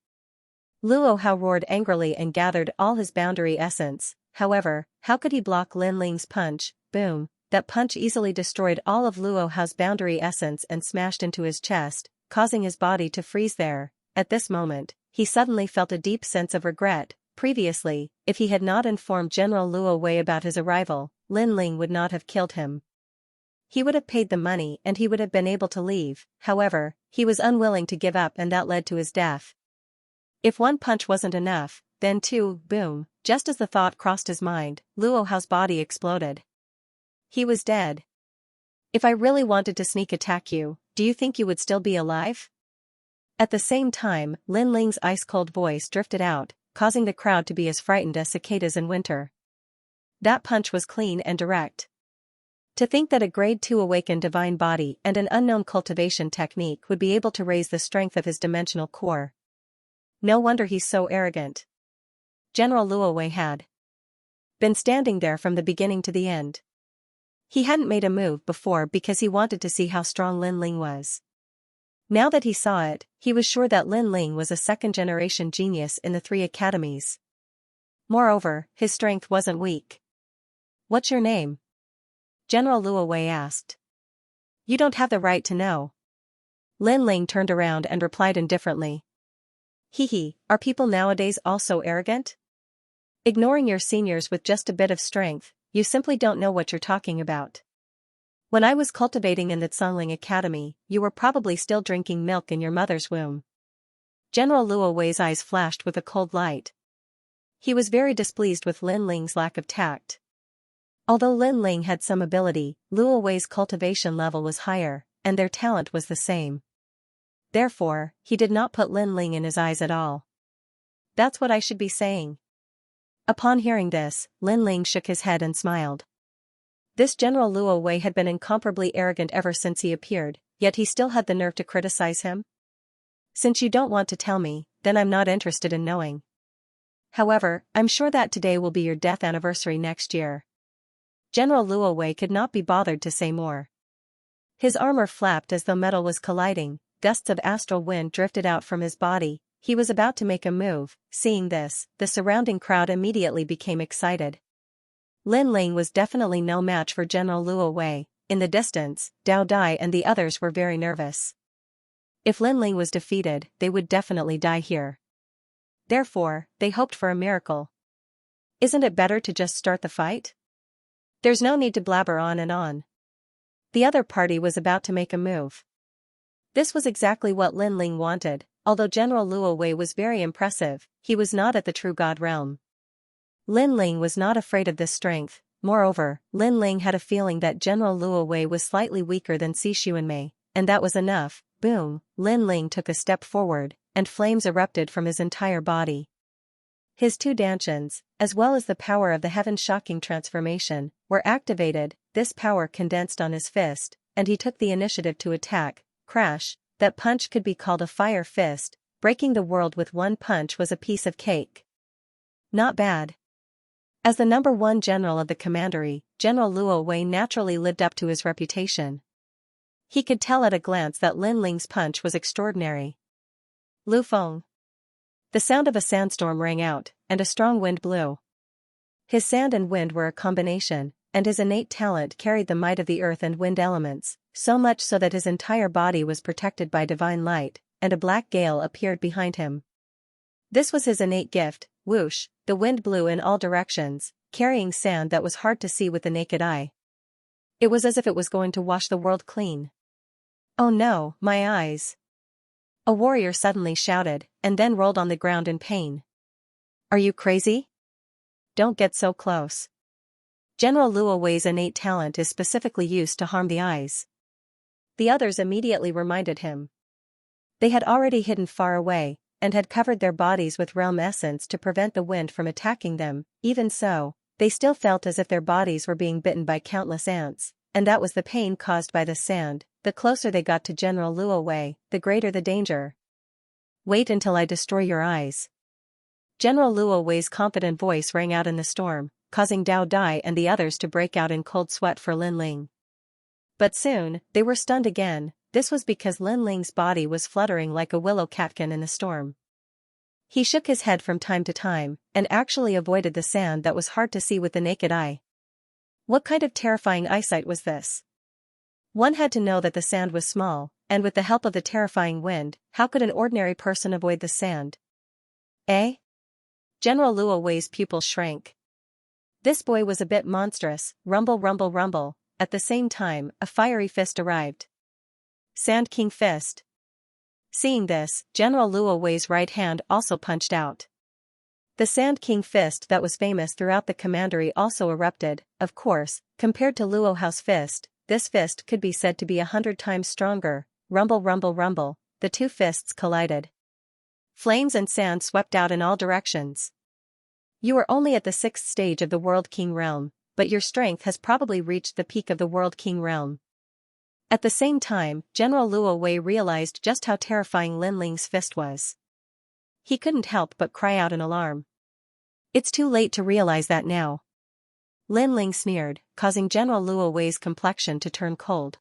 Luo Hao roared angrily and gathered all his boundary essence. However, how could he block Lin Ling's punch? Boom. That punch easily destroyed all of Luo Hao's boundary essence and smashed into his chest, causing his body to freeze there. At this moment, he suddenly felt a deep sense of regret. Previously, if he had not informed General Luo Wei about his arrival, Lin Ling would not have killed him. He would have paid the money and he would have been able to leave. However, he was unwilling to give up and that led to his death. If one punch wasn't enough, then two, boom, just as the thought crossed his mind, Luo Hao's body exploded. He was dead. If I really wanted to sneak attack you, do you think you would still be alive? At the same time, Lin Ling's ice-cold voice drifted out, causing the crowd to be as frightened as cicadas in winter. That punch was clean and direct. To think that a grade 2 awakened divine body and an unknown cultivation technique would be able to raise the strength of his dimensional core. No wonder he's so arrogant. General Luo Wei had been standing there from the beginning to the end. He hadn't made a move before because he wanted to see how strong Lin Ling was. Now that he saw it, he was sure that Lin Ling was a second-generation genius in the 3 academies. Moreover, his strength wasn't weak. What's your name? General Luo Wei asked. You don't have the right to know. Lin Ling turned around and replied indifferently. Hee, are people nowadays also arrogant? Ignoring your seniors with just a bit of strength, you simply don't know what you're talking about. When I was cultivating in the Tsangling Academy, you were probably still drinking milk in your mother's womb. General Luo Wei's eyes flashed with a cold light. He was very displeased with Lin Ling's lack of tact. Although Lin Ling had some ability, Luo Wei's cultivation level was higher, and their talent was the same. Therefore, he did not put Lin Ling in his eyes at all. That's what I should be saying. Upon hearing this, Lin Ling shook his head and smiled. This General Luo Wei had been incomparably arrogant ever since he appeared, yet he still had the nerve to criticize him. Since you don't want to tell me, then I'm not interested in knowing. However, I'm sure that today will be your death anniversary next year. General Luo Wei could not be bothered to say more. His armor flapped as though metal was colliding, gusts of astral wind drifted out from his body. He was about to make a move. Seeing this, the surrounding crowd immediately became excited. Lin Ling was definitely no match for General Luo Wei. In the distance, Dao Dai and the others were very nervous. If Lin Ling was defeated, they would definitely die here. Therefore, they hoped for a miracle. Isn't it better to just start the fight? There's no need to blabber on and on. The other party was about to make a move. This was exactly what Lin Ling wanted. Although General Luo Wei was very impressive, he was not at the true God realm. Lin Ling was not afraid of this strength. Moreover, Lin Ling had a feeling that General Luo Wei was slightly weaker than Si Xuanmei, and that was enough. Boom, Lin Ling took a step forward, and flames erupted from his entire body. His 2 dantians, as well as the power of the heaven-shocking transformation, were activated. This power condensed on his fist, and he took the initiative to attack. Crash. That punch could be called a fire fist. Breaking the world with one punch was a piece of cake. Not bad. As the number 1 general of the commandery, General Luo Wei naturally lived up to his reputation. He could tell at a glance that Lin Ling's punch was extraordinary. Lu Feng. The sound of a sandstorm rang out, and a strong wind blew. His sand and wind were a combination, and his innate talent carried the might of the earth and wind elements, so much so that his entire body was protected by divine light. and a black gale appeared behind him. This was his innate gift. Whoosh, the wind blew in all directions, carrying sand that was hard to see with the naked eye. It was as if it was going to wash the world clean. "Oh no, my eyes!" a warrior suddenly shouted, and then rolled on the ground in pain. "Are you crazy? Don't get so close." General Luo Wei's innate talent is specifically used to harm the eyes. The others immediately reminded him. They had already hidden far away, and had covered their bodies with realm essence to prevent the wind from attacking them. Even so, they still felt as if their bodies were being bitten by countless ants, and that was the pain caused by the sand. The closer they got to General Luo Wei, the greater the danger. "Wait until I destroy your eyes." General Luo Wei's confident voice rang out in the storm, causing Dao Dai and the others to break out in cold sweat for Lin Ling. But soon, they were stunned again. This was because Lin Ling's body was fluttering like a willow catkin in the storm. He shook his head from time to time, and actually avoided the sand that was hard to see with the naked eye. What kind of terrifying eyesight was this? One had to know that the sand was small, and with the help of the terrifying wind, how could an ordinary person avoid the sand? Eh? General Luo Wei's pupils shrank. This boy was a bit monstrous. Rumble, rumble, rumble. At the same time, a fiery fist arrived. Sand King Fist. Seeing this, General Luo Wei's right hand also punched out. The Sand King Fist that was famous throughout the commandery also erupted. Of course, compared to Luo Hao's fist, this fist could be said to be 100 times stronger. Rumble, rumble, rumble. The two fists collided. Flames and sand swept out in all directions. You are only at the 6th stage of the World King realm, but your strength has probably reached the peak of the World King realm. At the same time, General Luo Wei realized just how terrifying Lin Ling's fist was. He couldn't help but cry out in alarm. It's too late to realize that now. Lin Ling sneered, causing General Luo Wei's complexion to turn cold.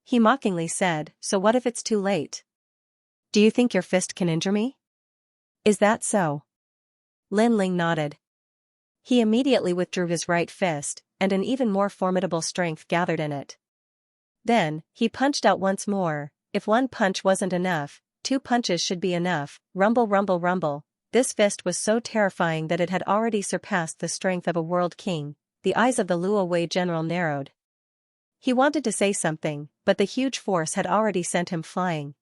He mockingly said, "So what if it's too late? Do you think your fist can injure me?" "Is that so?" Lin Ling nodded. He immediately withdrew his right fist, and an even more formidable strength gathered in it. Then, he punched out once more. If one punch wasn't enough, 2 punches should be enough. Rumble, rumble, rumble. This fist was so terrifying that it had already surpassed the strength of a world king. The eyes of the Luo Wei general narrowed. He wanted to say something, but the huge force had already sent him flying.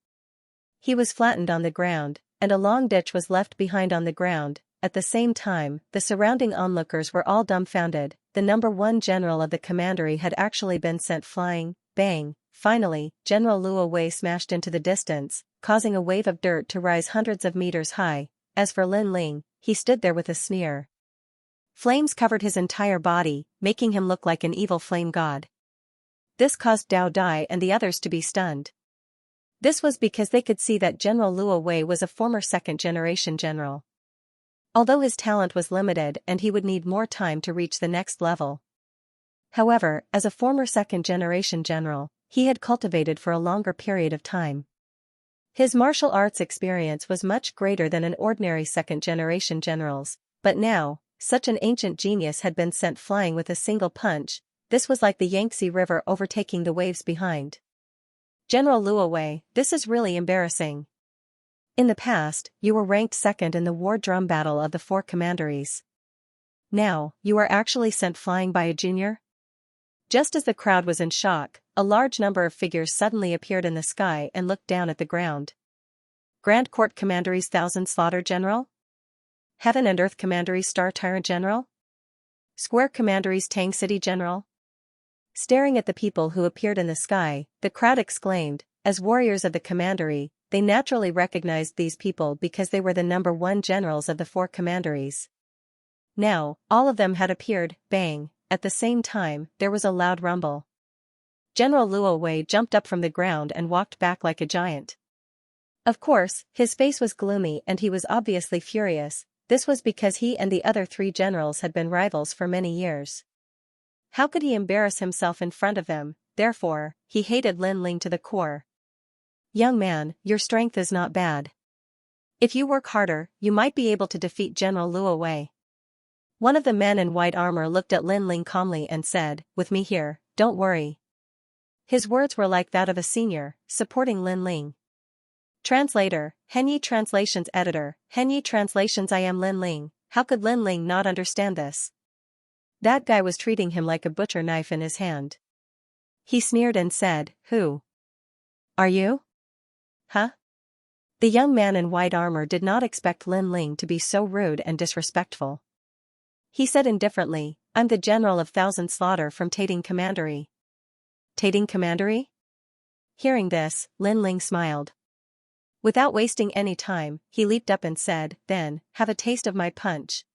He was flattened on the ground, and a long ditch was left behind on the ground. At the same time, the surrounding onlookers were all dumbfounded. The number 1 general of the commandery had actually been sent flying. Bang! Finally, General Luo Wei smashed into the distance, causing a wave of dirt to rise hundreds of meters high. As for Lin Ling, he stood there with a sneer. Flames covered his entire body, making him look like an evil flame god. This caused Dao Dai and the others to be stunned. This was because they could see that General Luo Wei was a former second-generation general. Although his talent was limited and he would need more time to reach the next level. However, as a former second-generation general, he had cultivated for a longer period of time. His martial arts experience was much greater than an ordinary second-generation general's, but now, such an ancient genius had been sent flying with a single punch. This was like the Yangtze River overtaking the waves behind. General Luo Wei, this is really embarrassing. In the past, you were ranked second in the war drum battle of the 4 commanderies. Now, you are actually sent flying by a junior? Just as the crowd was in shock, a large number of figures suddenly appeared in the sky and looked down at the ground. Grand Court Commandery's Thousand Slaughter General? Heaven and Earth Commandery's Star Tyrant General? Square Commandery's Tang City General? Staring at the people who appeared in the sky, the crowd exclaimed. As warriors of the commandery, they naturally recognized these people because they were the number 1 generals of the 4 commanderies. Now, all of them had appeared. Bang! At the same time, there was a loud rumble. General Luo Wei jumped up from the ground and walked back like a giant. Of course, his face was gloomy and he was obviously furious. This was because he and the other 3 generals had been rivals for many years. How could he embarrass himself in front of them? Therefore, he hated Lin Ling to the core. Young man, your strength is not bad. If you work harder, you might be able to defeat General Luo Wei. One of the men in white armor looked at Lin Ling calmly and said, "With me here, don't worry." His words were like that of a senior, supporting Lin Ling. Translator, Henyi Translations Editor, Henyi Translations. I am Lin Ling. How could Lin Ling not understand this? That guy was treating him like a butcher knife in his hand. He sneered and said, "Who are you? Huh?" The young man in white armor did not expect Lin Ling to be so rude and disrespectful. He said indifferently, "I'm the general of Thousand Slaughter from Tating Commandery." Tating Commandery? Hearing this, Lin Ling smiled. Without wasting any time, he leaped up and said, "Then, have a taste of my punch."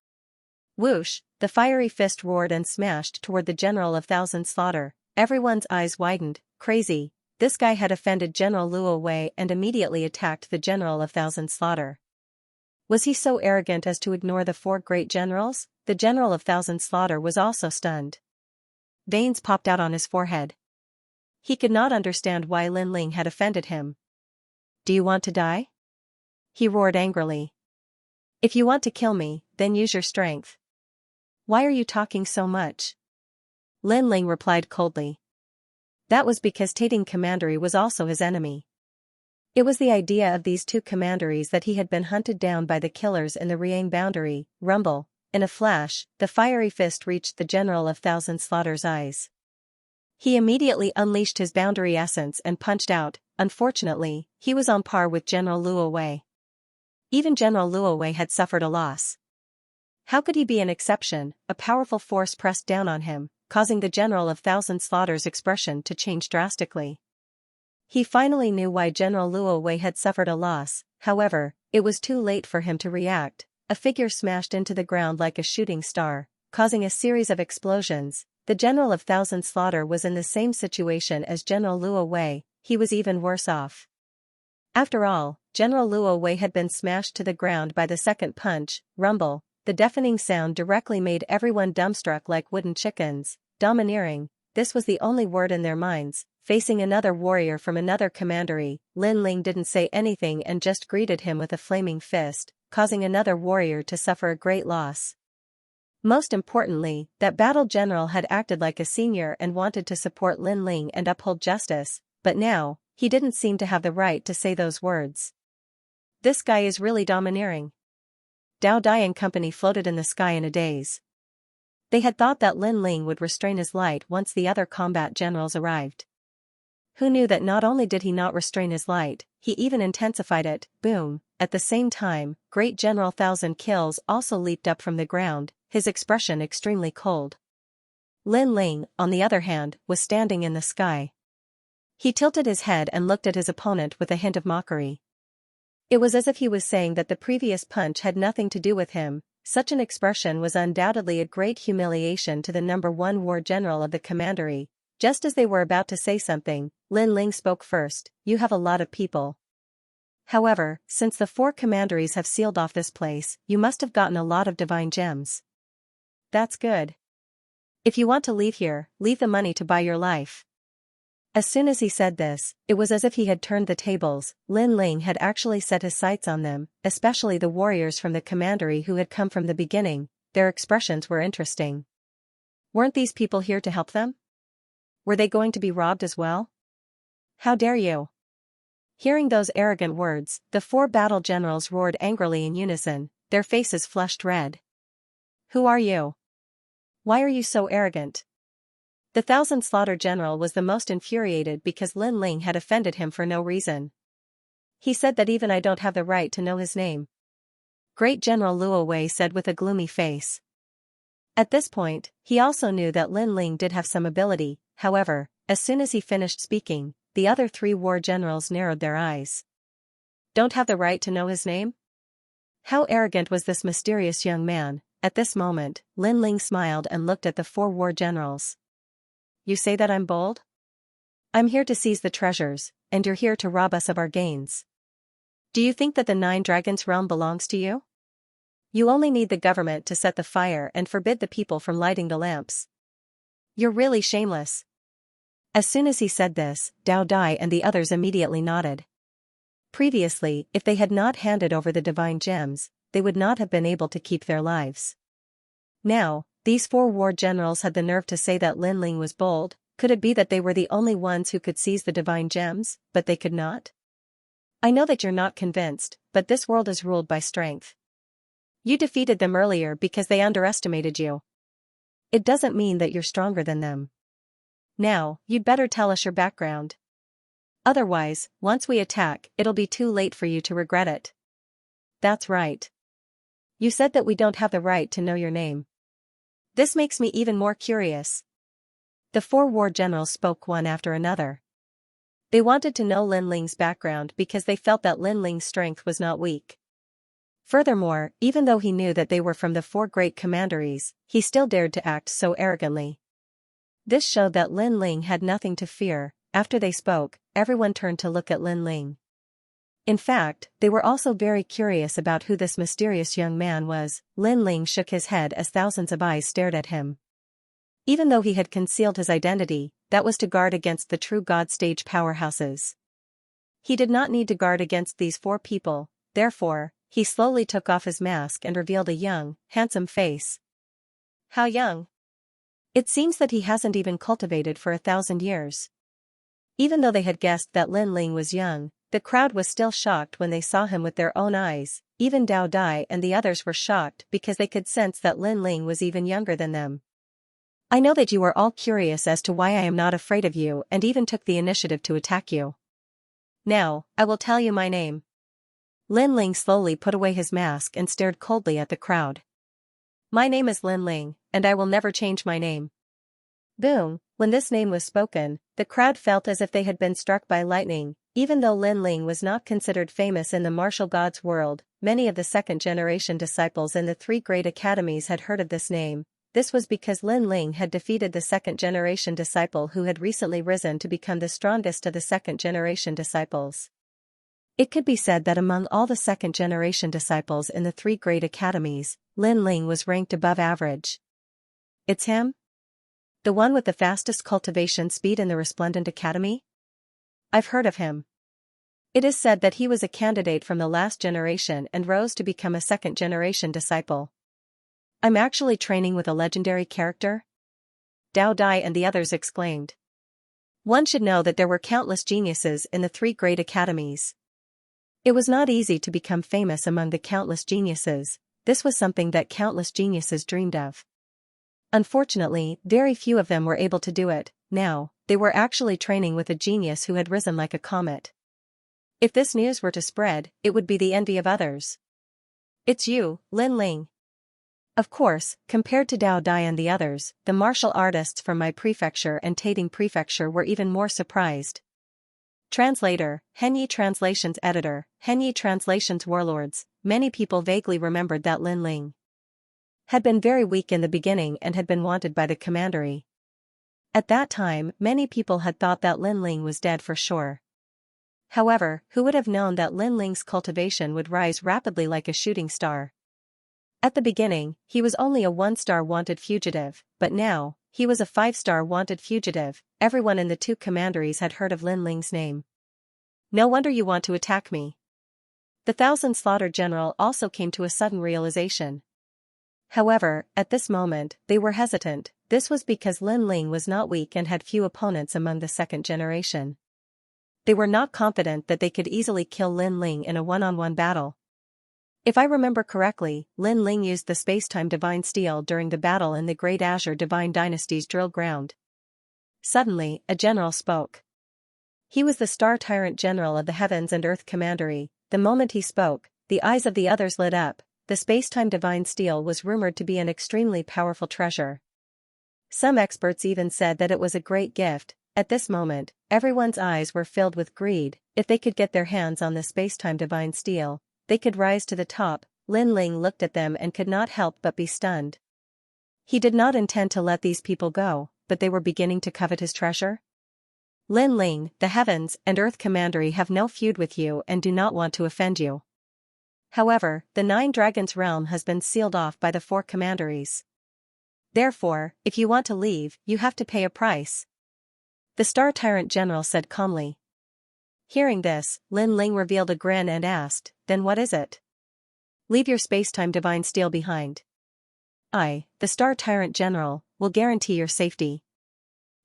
Whoosh, the fiery fist roared and smashed toward the general of Thousand Slaughter. Everyone's eyes widened. Crazy, this guy had offended General Luo Wei and immediately attacked the general of Thousand Slaughter. Was he so arrogant as to ignore the four great generals? The general of Thousand Slaughter was also stunned. Veins popped out on his forehead. He could not understand why Lin Ling had offended him. "Do you want to die?" he roared angrily. "If you want to kill me, then use your strength." "Why are you talking so much?" Lin Ling replied coldly. That was because Tating Commandery was also his enemy. It was the idea of these two commanderies that he had been hunted down by the killers in the Riang boundary. Rumble. In a flash, the fiery fist reached the general of Thousand Slaughter's eyes. He immediately unleashed his boundary essence and punched out. Unfortunately, he was on par with General Luo Wei. Even General Luo Wei had suffered a loss. How could he be an exception? A powerful force pressed down on him, causing the general of Thousand Slaughter's expression to change drastically. He finally knew why General Luo Wei had suffered a loss. However, it was too late for him to react. A figure smashed into the ground like a shooting star, causing a series of explosions. The general of Thousand Slaughter was in the same situation as General Luo Wei. He was even worse off. After all, General Luo Wei had been smashed to the ground by the second punch. Rumble. The deafening sound directly made everyone dumbstruck like wooden chickens. Domineering, this was the only word in their minds. Facing another warrior from another commandery, Lin Ling didn't say anything and just greeted him with a flaming fist, causing another warrior to suffer a great loss. Most importantly, that battle general had acted like a senior and wanted to support Lin Ling and uphold justice, but now, he didn't seem to have the right to say those words. This guy is really domineering. Dao Dai and company floated in the sky in a daze. They had thought that Lin Ling would restrain his light once the other combat generals arrived. Who knew that not only did he not restrain his light, he even intensified it. Boom. At the same time, Great General Thousand Kills also leaped up from the ground, his expression extremely cold. Lin Ling, on the other hand, was standing in the sky. He tilted his head and looked at his opponent with a hint of mockery. It was as if he was saying that the previous punch had nothing to do with him. Such an expression was undoubtedly a great humiliation to the #1 war general of the commandery. Just as they were about to say something, Lin Ling spoke first. "You have a lot of people. However, since the 4 commanderies have sealed off this place, you must have gotten a lot of divine gems. That's good. If you want to leave here, leave the money to buy your life." As soon as he said this, it was as if he had turned the tables. Lin Ling had actually set his sights on them, especially the warriors from the commandery who had come from the beginning. Their expressions were interesting. Weren't these people here to help them? Were they going to be robbed as well? How dare you? Hearing those arrogant words, the 4 battle generals roared angrily in unison, their faces flushed red. "Who are you? Why are you so arrogant?" The Thousand Slaughter general was the most infuriated because Lin Ling had offended him for no reason. He said that even I don't have the right to know his name. Great General Luo Wei said with a gloomy face. At this point, he also knew that Lin Ling did have some ability. However, as soon as he finished speaking, the other 3 war generals narrowed their eyes. Don't have the right to know his name? How arrogant was this mysterious young man? At this moment, Lin Ling smiled and looked at the 4 war generals. "You say that I'm bold? I'm here to seize the treasures, and you're here to rob us of our gains. Do you think that the 9 Dragons realm belongs to you? You only need the government to set the fire and forbid the people from lighting the lamps. You're really shameless." As soon as he said this, Dao Dai and the others immediately nodded. Previously, if they had not handed over the divine gems, they would not have been able to keep their lives. Now, these 4 war generals had the nerve to say that Lin Ling was bold. Could it be that they were the only ones who could seize the divine gems, but they could not? I know that you're not convinced, but this world is ruled by strength. You defeated them earlier because they underestimated you. It doesn't mean that you're stronger than them. Now, you'd better tell us your background. Otherwise, once we attack, it'll be too late for you to regret it. That's right. You said that we don't have the right to know your name. This makes me even more curious. The four war generals spoke one after another. They wanted to know Lin Ling's background because they felt that Lin Ling's strength was not weak. Furthermore, even though he knew that they were from the four great commanderies, he still dared to act so arrogantly. This showed that Lin Ling had nothing to fear. After they spoke, everyone turned to look at Lin Ling. In fact, they were also very curious about who this mysterious young man was. Lin Ling shook his head as thousands of eyes stared at him. Even though he had concealed his identity, that was to guard against the true God stage powerhouses. He did not need to guard against these four people, therefore, he slowly took off his mask and revealed a young, handsome face. How young? It seems that he hasn't even cultivated for 1,000 years. Even though they had guessed that Lin Ling was young, the crowd was still shocked when they saw him with their own eyes. Even Dao Dai and the others were shocked because they could sense that Lin Ling was even younger than them. I know that you are all curious as to why I am not afraid of you and even took the initiative to attack you. Now, I will tell you my name. Lin Ling slowly put away his mask and stared coldly at the crowd. My name is Lin Ling, and I will never change my name. Boom, when this name was spoken, the crowd felt as if they had been struck by lightning. Even though Lin Ling was not considered famous in the martial gods world, many of the second-generation disciples in the three great academies had heard of this name. This was because Lin Ling had defeated the second-generation disciple who had recently risen to become the strongest of the second-generation disciples. It could be said that among all the second-generation disciples in the three great academies, Lin Ling was ranked above average. It's him? The one with the fastest cultivation speed in the Resplendent Academy? I've heard of him. It is said that he was a candidate from the last generation and rose to become a second-generation disciple. I'm actually training with a legendary character? Dao Dai and the others exclaimed. One should know that there were countless geniuses in the three great academies. It was not easy to become famous among the countless geniuses. This was something that countless geniuses dreamed of. Unfortunately, very few of them were able to do it. Now, they were actually training with a genius who had risen like a comet. If this news were to spread, it would be the envy of others. It's you, Lin Ling. Of course, compared to Dao Dai and the others, the martial artists from my prefecture and Tating prefecture were even more surprised. Translator, Henyi Translations Editor, Henyi Translations Warlords. Many people vaguely remembered that Lin Ling had been very weak in the beginning and had been wanted by the commandery. At that time, many people had thought that Lin Ling was dead for sure. However, who would have known that Lin Ling's cultivation would rise rapidly like a shooting star? At the beginning, he was only a 1-star wanted fugitive, but now, he was a 5-star wanted fugitive. Everyone in the two commanderies had heard of Lin Ling's name. No wonder you want to attack me. The 1,000-slaughtered general also came to a sudden realization. However, at this moment, they were hesitant. This was because Lin Ling was not weak and had few opponents among the second generation. They were not confident that they could easily kill Lin Ling in a one-on-one battle. If I remember correctly, Lin Ling used the space-time divine steel during the battle in the Great Azure Divine Dynasty's drill ground. Suddenly, a general spoke. He was the Star Tyrant General of the Heavens and Earth Commandery. The moment he spoke, the eyes of the others lit up. The space-time divine steel was rumored to be an extremely powerful treasure. Some experts even said that it was a great gift. At this moment, everyone's eyes were filled with greed. If they could get their hands on the space-time divine steel, they could rise to the top. Lin Ling looked at them and could not help but be stunned. He did not intend to let these people go, but they were beginning to covet his treasure. Lin Ling, the Heavens and Earth Commandery have no feud with you and do not want to offend you. However, the 9 Dragons realm has been sealed off by the 4 commanderies. Therefore, if you want to leave, you have to pay a price. The Star Tyrant General said calmly. Hearing this, Lin Ling revealed a grin and asked, then what is it? Leave your space-time divine steel behind. I, the Star Tyrant General, will guarantee your safety.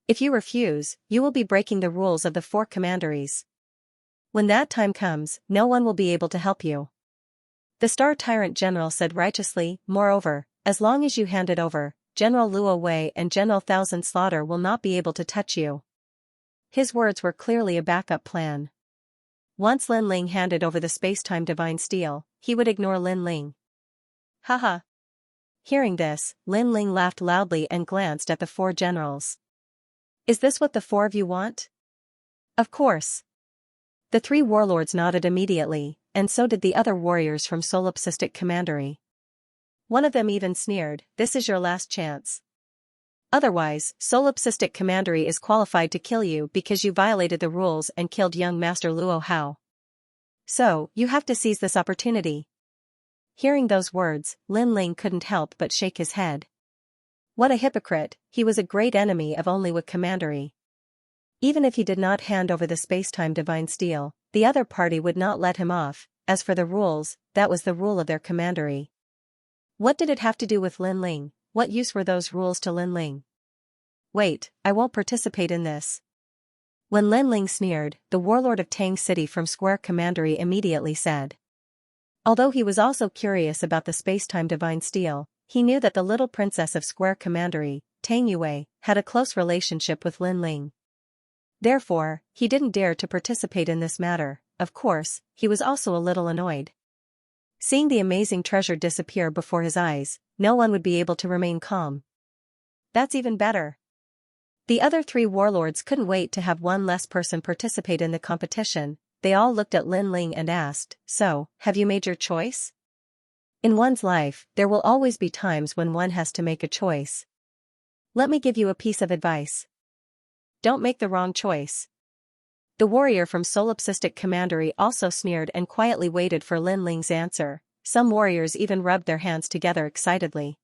If you refuse, you will be breaking the rules of the 4 commanderies. When that time comes, no one will be able to help you. The Star Tyrant General said righteously, moreover, as long as you hand it over, General Luo Wei and General Thousand Slaughter will not be able to touch you. His words were clearly a backup plan. Once Lin Ling handed over the space-time divine steel, he would ignore Lin Ling. Haha. Hearing this, Lin Ling laughed loudly and glanced at the four generals. Is this what the four of you want? Of course. The three warlords nodded immediately, and so did the other warriors from Solipsistic Commandery. One of them even sneered, "This is your last chance. Otherwise, Solipsistic Commandery is qualified to kill you because you violated the rules and killed young Master Luo Hao. So, you have to seize this opportunity." Hearing those words, Lin Ling couldn't help but shake his head. What a hypocrite, he was a great enemy of Onlywick Commandery. Even if he did not hand over the space-time divine steel, the other party would not let him off. As for the rules, that was the rule of their commandery. What did it have to do with Lin Ling? What use were those rules to Lin Ling? Wait, I won't participate in this. When Lin Ling sneered, the warlord of Tang City from Square Commandery immediately said. Although he was also curious about the space-time divine steel, he knew that the little princess of Square Commandery, Tang Yue, had a close relationship with Lin Ling. Therefore, he didn't dare to participate in this matter. Of course, he was also a little annoyed. Seeing the amazing treasure disappear before his eyes, no one would be able to remain calm. That's even better. The other three warlords couldn't wait to have one less person participate in the competition. They all looked at Lin Ling and asked, "So, have you made your choice?" In one's life, there will always be times when one has to make a choice. Let me give you a piece of advice. Don't make the wrong choice. The warrior from Solipsistic Commandery also sneered and quietly waited for Lin Ling's answer. Some warriors even rubbed their hands together excitedly.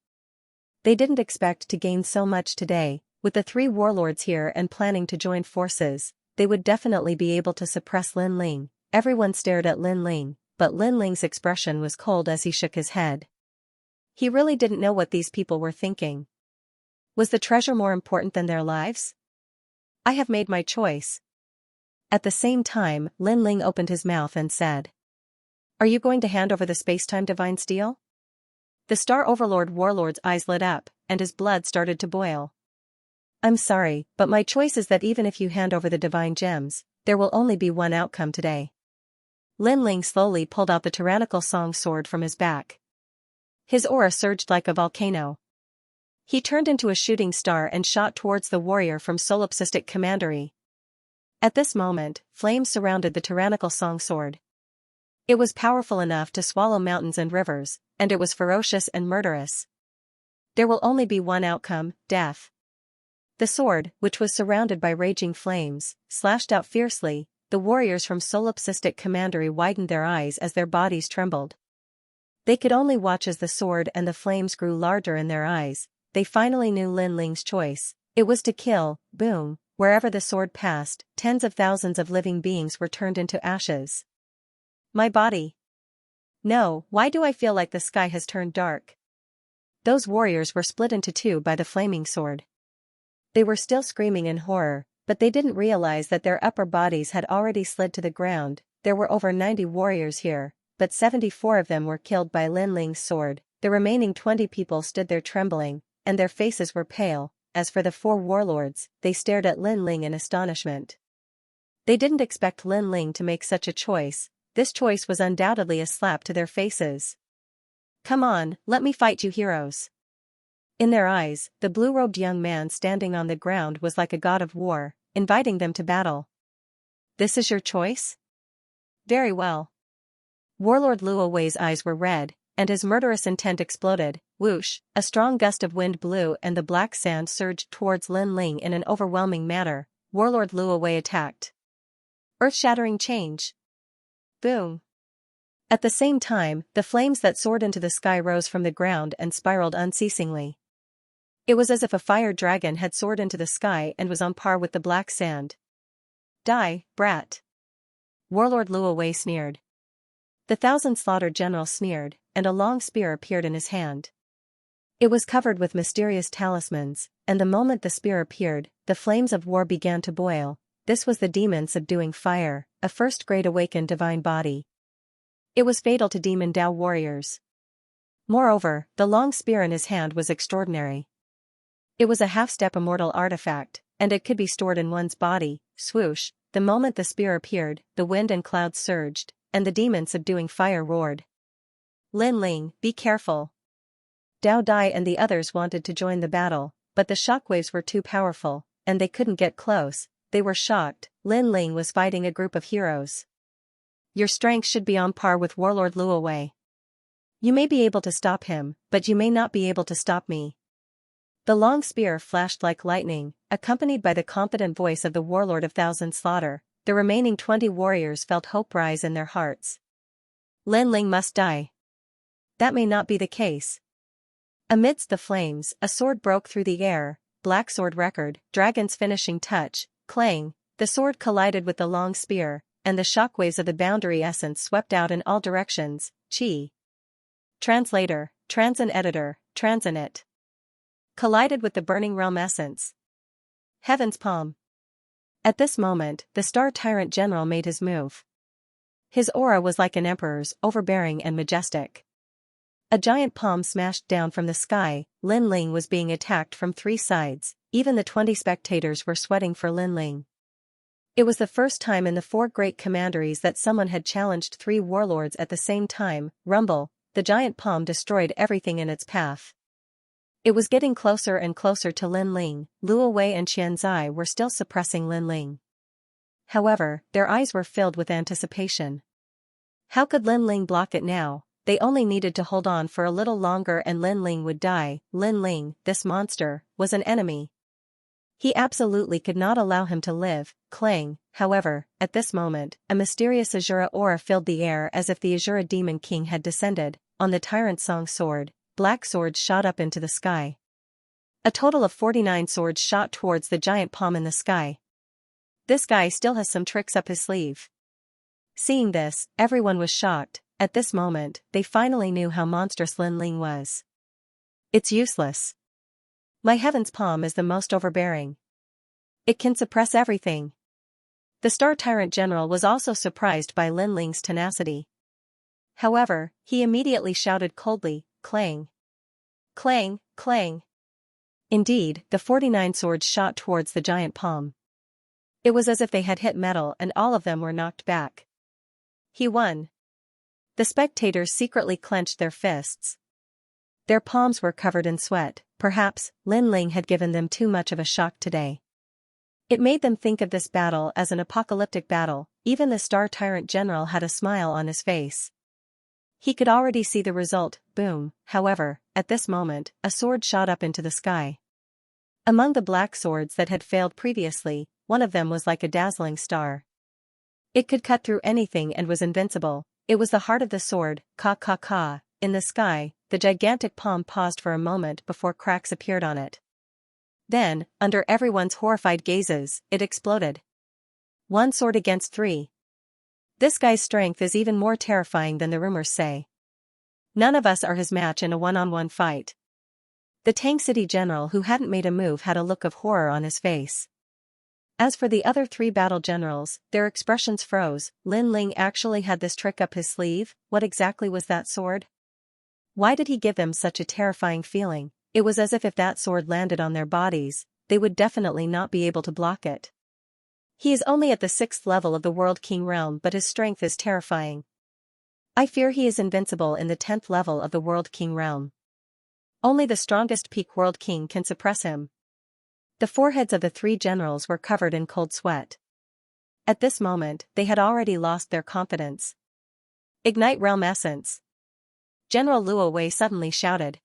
They didn't expect to gain so much today. With the three warlords here and planning to join forces, they would definitely be able to suppress Lin Ling. Everyone stared at Lin Ling, but Lin Ling's expression was cold as he shook his head. He really didn't know what these people were thinking. Was the treasure more important than their lives? I have made my choice. At the same time, Lin Ling opened his mouth and said. Are you going to hand over the space-time divine steel? The Star Overlord warlord's eyes lit up, and his blood started to boil. I'm sorry, but my choice is that even if you hand over the divine gems, there will only be one outcome today. Lin Ling slowly pulled out the tyrannical song sword from his back. His aura surged like a volcano. He turned into a shooting star and shot towards the warrior from Solipsistic Commandery. At this moment, flames surrounded the tyrannical song sword. It was powerful enough to swallow mountains and rivers, and it was ferocious and murderous. There will only be one outcome, death. The sword, which was surrounded by raging flames, slashed out fiercely. The warriors from Solipsistic Commandery widened their eyes as their bodies trembled. They could only watch as the sword and the flames grew larger in their eyes. They finally knew Lin Ling's choice. It was to kill. Boom. Wherever the sword passed, tens of thousands of living beings were turned into ashes. My body. No, why do I feel like the sky has turned dark? Those warriors were split into two by the flaming sword. They were still screaming in horror, but they didn't realize that their upper bodies had already slid to the ground. There were over 90 warriors here, but 74 of them were killed by Lin Ling's sword. The remaining 20 people stood there trembling, and their faces were pale. As for the four warlords, they stared at Lin Ling in astonishment. They didn't expect Lin Ling to make such a choice. This choice was undoubtedly a slap to their faces. Come on, let me fight you heroes. In their eyes, the blue-robed young man standing on the ground was like a god of war, inviting them to battle. This is your choice? Very well. Warlord Luo Wei's eyes were red, and his murderous intent exploded. Whoosh, a strong gust of wind blew and the black sand surged towards Lin Ling in an overwhelming manner. Warlord Luo Wei attacked. Earth-shattering change. Boom. At the same time, the flames that soared into the sky rose from the ground and spiraled unceasingly. It was as if a fire dragon had soared into the sky and was on par with the black sand. Die, brat. Warlord Luo Wei sneered. The Thousand Slaughter General sneered, and a long spear appeared in his hand. It was covered with mysterious talismans, and the moment the spear appeared, the flames of war began to boil. this was the demon subduing fire, a first-grade awakened divine body. It was fatal to demon Dao warriors. Moreover, the long spear in his hand was extraordinary. It was a half-step immortal artifact, and it could be stored in one's body. Swoosh, the moment the spear appeared, the wind and clouds surged, and the demon subduing fire roared. Lin Ling, be careful. Dao Dai and the others wanted to join the battle, but the shockwaves were too powerful, and they couldn't get close. They were shocked. Lin Ling was fighting a group of heroes. Your strength should be on par with Warlord Luo Wei. You may be able to stop him, but you may not be able to stop me. The long spear flashed like lightning, accompanied by the confident voice of the Warlord of Thousand Slaughter. The remaining 20 warriors felt hope rise in their hearts. Lin Ling must die. That may not be the case. Amidst the flames, a sword broke through the air. Black sword record, dragon's finishing touch. Clang, the sword collided with the long spear, and the shockwaves of the boundary essence swept out in all directions. Chi. Translator, Transin editor, Transinit. Collided with the burning realm essence. Heaven's palm. At this moment, the Star Tyrant General made his move. His aura was like an emperor's, overbearing and majestic. A giant palm smashed down from the sky. Lin Ling was being attacked from 3 sides. Even the 20 spectators were sweating for Lin Ling. It was the first time in the 4 great commanderies that someone had challenged 3 warlords at the same time. Rumble, the giant palm destroyed everything in its path. It was getting closer and closer to Lin Ling. Luo Wei and Xianxia were still suppressing Lin Ling. However, their eyes were filled with anticipation. How could Lin Ling block it now? They only needed to hold on for a little longer and Lin Ling would die. Lin Ling, this monster, was an enemy. He absolutely could not allow him to live. Clang, however, at this moment, a mysterious Azura aura filled the air as if the Azura Demon King had descended. On the Tyrant Song sword, black swords shot up into the sky. A total of 49 swords shot towards the giant palm in the sky. This guy still has some tricks up his sleeve. Seeing this, everyone was shocked. At this moment, they finally knew how monstrous Lin Ling was. It's useless. My heaven's palm is the most overbearing. It can suppress everything. The Star Tyrant General was also surprised by Lin Ling's tenacity. However, he immediately shouted coldly, clang. Clang, clang. Indeed, the 49 swords shot towards the giant palm. It was as if they had hit metal and all of them were knocked back. He won. The spectators secretly clenched their fists. Their palms were covered in sweat. Perhaps Lin Ling had given them too much of a shock today. It made them think of this battle as an apocalyptic battle. Even the Star Tyrant General had a smile on his face. He could already see the result. Boom. However, at this moment, a sword shot up into the sky. Among the black swords that had failed previously, one of them was like a dazzling star. It could cut through anything and was invincible. It was the heart of the sword. Ka ka ka. In the sky, the gigantic palm paused for a moment before cracks appeared on it. Then, under everyone's horrified gazes, it exploded. 1 sword against 3. This guy's strength is even more terrifying than the rumors say. None of us are his match in a one-on-one fight. The Tang City General who hadn't made a move had a look of horror on his face. As for the other 3 battle generals, their expressions froze. Lin Ling actually had this trick up his sleeve. What exactly was that sword? Why did he give them such a terrifying feeling? It was as if that sword landed on their bodies, they would definitely not be able to block it. He is only at the 6th level of the World King realm, but his strength is terrifying. I fear he is invincible in the 10th level of the World King realm. Only the strongest peak World King can suppress him. The foreheads of the 3 generals were covered in cold sweat. At this moment, they had already lost their confidence. Ignite Realm Essence. General Luo Wei suddenly shouted.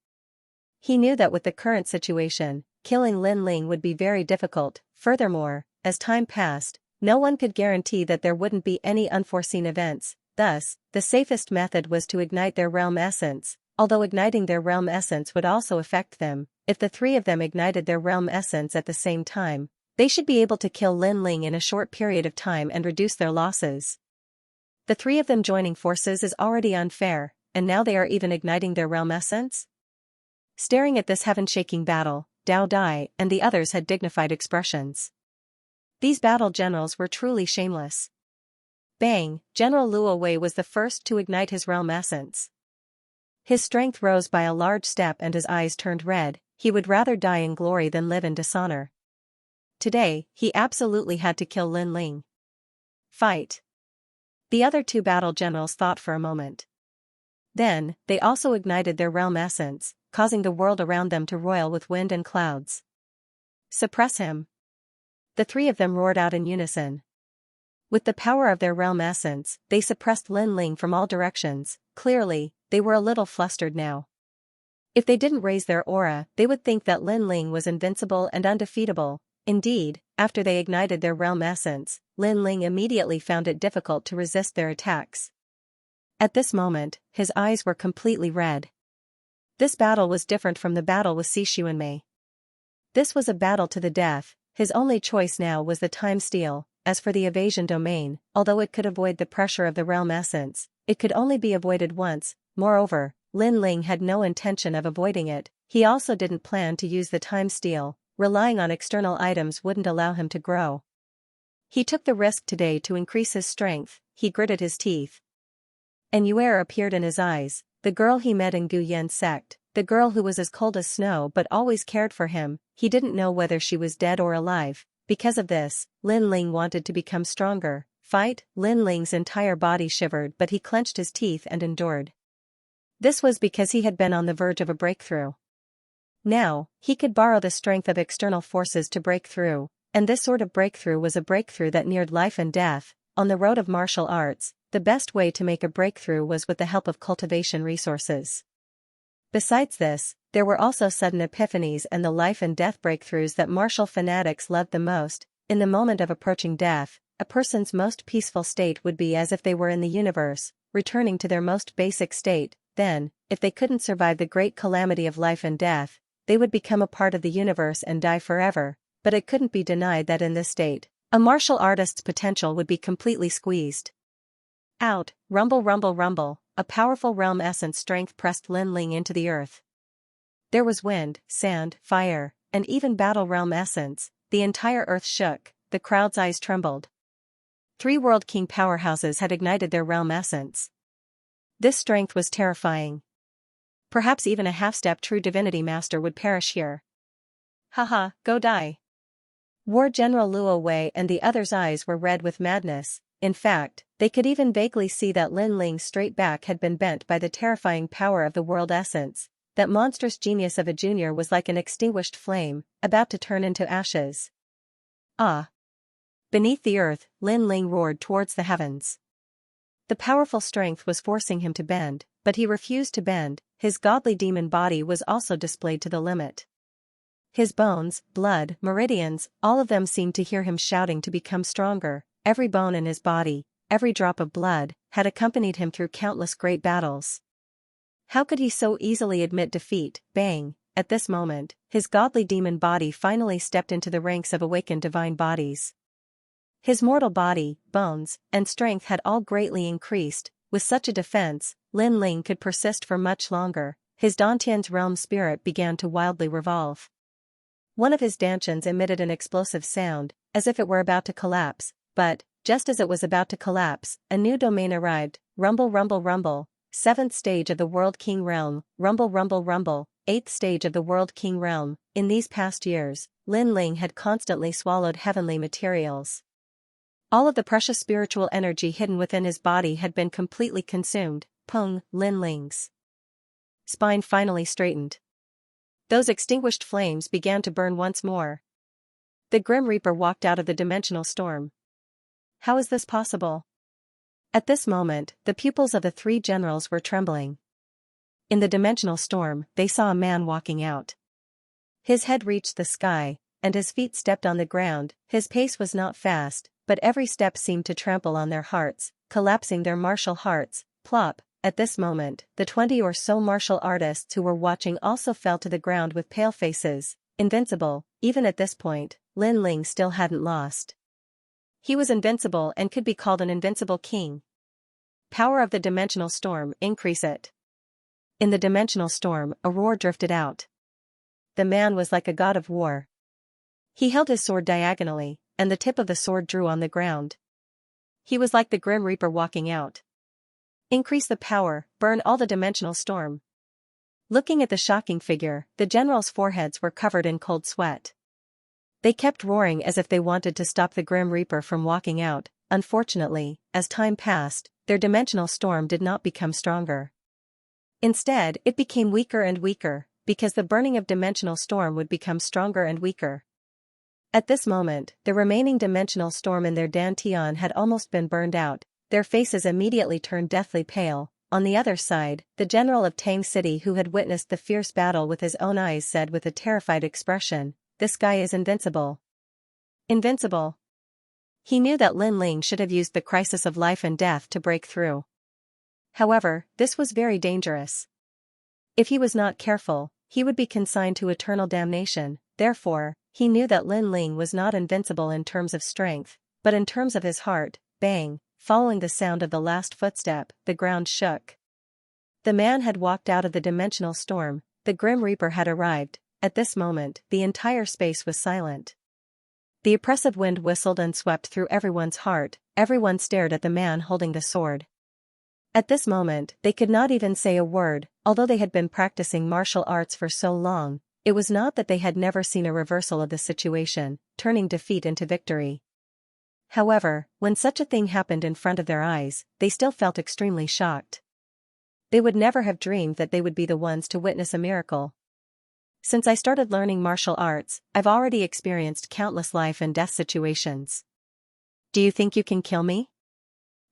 He knew that with the current situation, killing Lin Ling would be very difficult. Furthermore, as time passed, no one could guarantee that there wouldn't be any unforeseen events. Thus, the safest method was to ignite their realm essence. Although igniting their realm essence would also affect them, if the 3 of them ignited their realm essence at the same time, they should be able to kill Lin Ling in a short period of time and reduce their losses. The 3 of them joining forces is already unfair, and now they are even igniting their realm essence? Staring at this heaven-shaking battle, Dao Dai and the others had dignified expressions. These battle generals were truly shameless. Bang! General Luo Wei was the first to ignite his realm essence. His strength rose by a large step and his eyes turned red. He would rather die in glory than live in dishonor. Today, he absolutely had to kill Lin Ling. Fight! The other two battle generals thought for a moment. Then, they also ignited their realm essence, causing the world around them to roil with wind and clouds. Suppress him! The three of them roared out in unison. With the power of their realm essence, they suppressed Lin Ling from all directions. Clearly, they were a little flustered now. If they didn't raise their aura, they would think that Lin Ling was invincible and undefeatable. Indeed, after they ignited their realm essence, Lin Ling immediately found it difficult to resist their attacks. At this moment, his eyes were completely red. This battle was different from the battle with Xi. This was a battle to the death. His only choice now was the time steal. As for the evasion domain, although it could avoid the pressure of the realm essence, it could only be avoided once. Moreover, Lin Ling had no intention of avoiding it. He also didn't plan to use the time steal. Relying on external items wouldn't allow him to grow. He took the risk today to increase his strength. He gritted his teeth. An Yuer appeared in his eyes, the girl he met in Gu Yan's sect, the girl who was as cold as snow but always cared for him. He didn't know whether she was dead or alive. Because of this, Lin Ling wanted to become stronger. Fight! Lin Ling's entire body shivered, but he clenched his teeth and endured. This was because he had been on the verge of a breakthrough. Now, he could borrow the strength of external forces to break through, and this sort of breakthrough was a breakthrough that neared life and death. On the road of martial arts, the best way to make a breakthrough was with the help of cultivation resources. Besides this, there were also sudden epiphanies and the life and death breakthroughs that martial fanatics loved the most. In the moment of approaching death, a person's most peaceful state would be as if they were in the universe, returning to their most basic state. Then, if they couldn't survive the great calamity of life and death, they would become a part of the universe and die forever. But it couldn't be denied that in this state, a martial artist's potential would be completely squeezed. Out! Rumble, rumble, rumble! A powerful realm essence strength pressed Lin Ling into the earth. There was wind, sand, fire, and even battle realm essence. The entire earth shook, the crowd's eyes trembled. 3 World King powerhouses had ignited their realm essence. This strength was terrifying. Perhaps even a half-step true divinity master would perish here. Haha, go die. War General Luo Wei and the others' eyes were red with madness. In fact, they could even vaguely see that Lin Ling's straight back had been bent by the terrifying power of the world essence. That monstrous genius of a junior was like an extinguished flame, about to turn into ashes. Ah! Beneath the earth, Lin Ling roared towards the heavens. The powerful strength was forcing him to bend, but he refused to bend. His godly demon body was also displayed to the limit. His bones, blood, meridians, all of them seemed to hear him shouting to become stronger. Every bone in his body, every drop of blood, had accompanied him through countless great battles. How could he so easily admit defeat? Bang! At this moment, his godly demon body finally stepped into the ranks of awakened divine bodies. His mortal body, bones, and strength had all greatly increased. With such a defense, Lin Ling could persist for much longer. His Dantian's realm spirit began to wildly revolve. One of his dantians emitted an explosive sound, as if it were about to collapse, but, just as it was about to collapse, a new domain arrived. Rumble, rumble, rumble. 7th stage of the World King Realm, rumble, rumble, rumble. 8th stage of the World King Realm. In these past years, Lin Ling had constantly swallowed heavenly materials. All of the precious spiritual energy hidden within his body had been completely consumed. Pung! Lin Ling's spine finally straightened. Those extinguished flames began to burn once more. The Grim Reaper walked out of the dimensional storm. How is this possible? At this moment, the pupils of the 3 generals were trembling. In the dimensional storm, they saw a man walking out. His head reached the sky, and his feet stepped on the ground. His pace was not fast, but every step seemed to trample on their hearts, collapsing their martial hearts. Plop! At this moment, the 20 or so martial artists who were watching also fell to the ground with pale faces. Invincible, even at this point, Lin Ling still hadn't lost. He was invincible and could be called an invincible king. Power of the dimensional storm, increase it. In the dimensional storm, a roar drifted out. The man was like a god of war. He held his sword diagonally, and the tip of the sword drew on the ground. He was like the Grim Reaper walking out. Increase the power, burn all the dimensional storm. Looking at the shocking figure, the generals' foreheads were covered in cold sweat. They kept roaring as if they wanted to stop the Grim Reaper from walking out. Unfortunately, as time passed, their dimensional storm did not become stronger. Instead, it became weaker and weaker, because the burning of dimensional storm would become stronger and weaker. At this moment, the remaining dimensional storm in their dantian had almost been burned out. Their faces immediately turned deathly pale. On the other side, the general of Tang City, who had witnessed the fierce battle with his own eyes, said with a terrified expression, "This guy is invincible." Invincible. He knew that Lin Ling should have used the crisis of life and death to break through. However, this was very dangerous. If he was not careful, he would be consigned to eternal damnation. Therefore, he knew that Lin Ling was not invincible in terms of strength, but in terms of his heart. Bang! Following the sound of the last footstep, the ground shook. The man had walked out of the dimensional storm. The Grim Reaper had arrived. At this moment, the entire space was silent. The oppressive wind whistled and swept through everyone's heart. Everyone stared at the man holding the sword. At this moment, they could not even say a word. Although they had been practicing martial arts for so long, it was not that they had never seen a reversal of the situation, turning defeat into victory. However, when such a thing happened in front of their eyes, they still felt extremely shocked. They would never have dreamed that they would be the ones to witness a miracle. Since I started learning martial arts, I've already experienced countless life and death situations. Do you think you can kill me?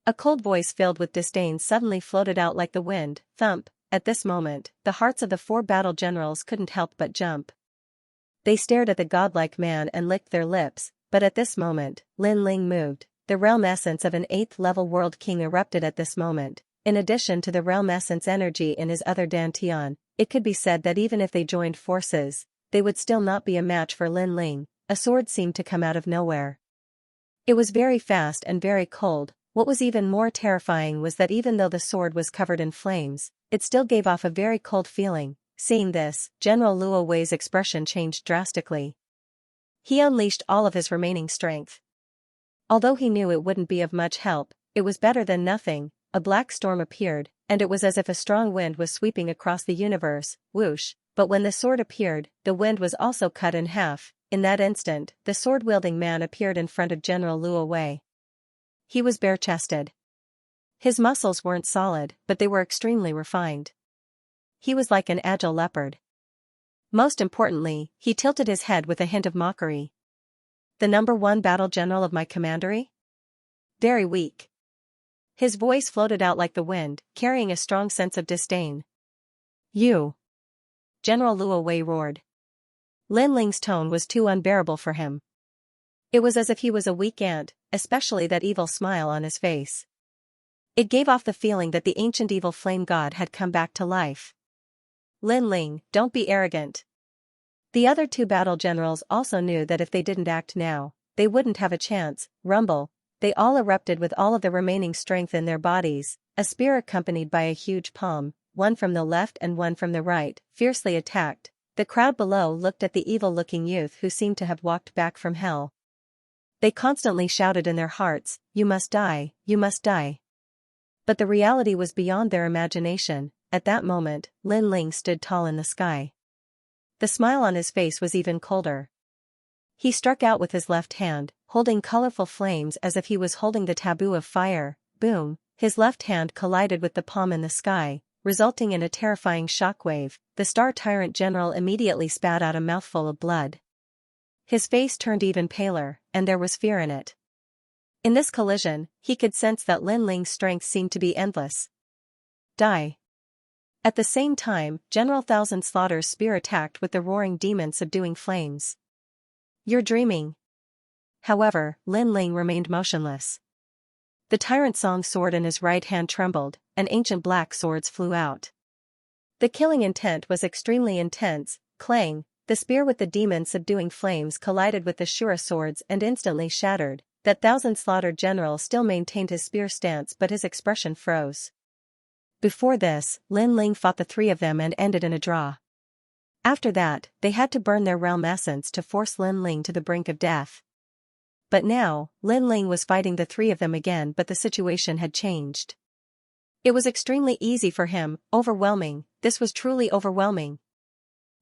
A cold voice filled with disdain suddenly floated out like the wind. Thump! At this moment, the hearts of the 4 battle generals couldn't help but jump. They stared at the godlike man and licked their lips. But at this moment, Lin Ling moved. The realm essence of an 8th-level world king erupted at this moment. In addition to the realm essence energy in his other dantian, it could be said that even if they joined forces, they would still not be a match for Lin Ling. A sword seemed to come out of nowhere. It was very fast and very cold. What was even more terrifying was that even though the sword was covered in flames, it still gave off a very cold feeling. Seeing this, General Luo Wei's expression changed drastically. He unleashed all of his remaining strength. Although he knew it wouldn't be of much help, it was better than nothing. A black storm appeared, and it was as if a strong wind was sweeping across the universe. Whoosh! But when the sword appeared, the wind was also cut in half. In that instant, the sword-wielding man appeared in front of General Luo Wei. He was bare-chested. His muscles weren't solid, but they were extremely refined. He was like an agile leopard. Most importantly, he tilted his head with a hint of mockery. The number 1 battle general of my commandery? Very weak. His voice floated out like the wind, carrying a strong sense of disdain. You! General Luo Wei roared. Lin Ling's tone was too unbearable for him. It was as if he was a weak ant, especially that evil smile on his face. It gave off the feeling that the ancient evil flame god had come back to life. Lin Ling, don't be arrogant. The other 2 battle generals also knew that if they didn't act now, they wouldn't have a chance. Rumble! They all erupted with all of the remaining strength in their bodies. A spear accompanied by a huge palm, one from the left and one from the right, fiercely attacked. The crowd below looked at the evil-looking youth who seemed to have walked back from hell. They constantly shouted in their hearts, "You must die, you must die." But the reality was beyond their imagination. At that moment, Lin Ling stood tall in the sky. The smile on his face was even colder. He struck out with his left hand, holding colorful flames as if he was holding the taboo of fire. Boom! His left hand collided with the palm in the sky, resulting in a terrifying shockwave. The Star Tyrant General immediately spat out a mouthful of blood. His face turned even paler, and there was fear in it. In this collision, he could sense that Lin Ling's strength seemed to be endless. Die! At the same time, General Thousand Slaughter's spear attacked with the roaring demon subduing flames. You're dreaming. However, Lin Ling remained motionless. The Tyrant Song's sword in his right hand trembled, and ancient black swords flew out. The killing intent was extremely intense. Clang! The spear with the demon subduing flames collided with the Shura swords and instantly shattered. That Thousand Slaughter general still maintained his spear stance, but his expression froze. Before this, Lin Ling fought the 3 of them and ended in a draw. After that, they had to burn their realm essence to force Lin Ling to the brink of death. But now, Lin Ling was fighting the three of them again, but the situation had changed. It was extremely easy for him, overwhelming, this was truly overwhelming.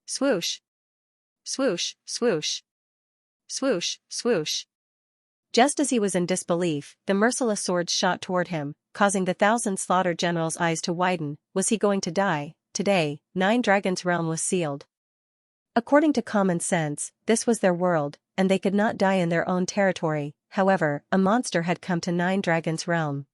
Swoosh. Swoosh, swoosh. Swoosh, swoosh. Just as he was in disbelief, the merciless swords shot toward him, causing the thousand slaughtered generals' eyes to widen. Was he going to die? Today, 9 Dragons' realm was sealed. According to common sense, this was their world, and they could not die in their own territory. However, a monster had come to 9 Dragons' realm.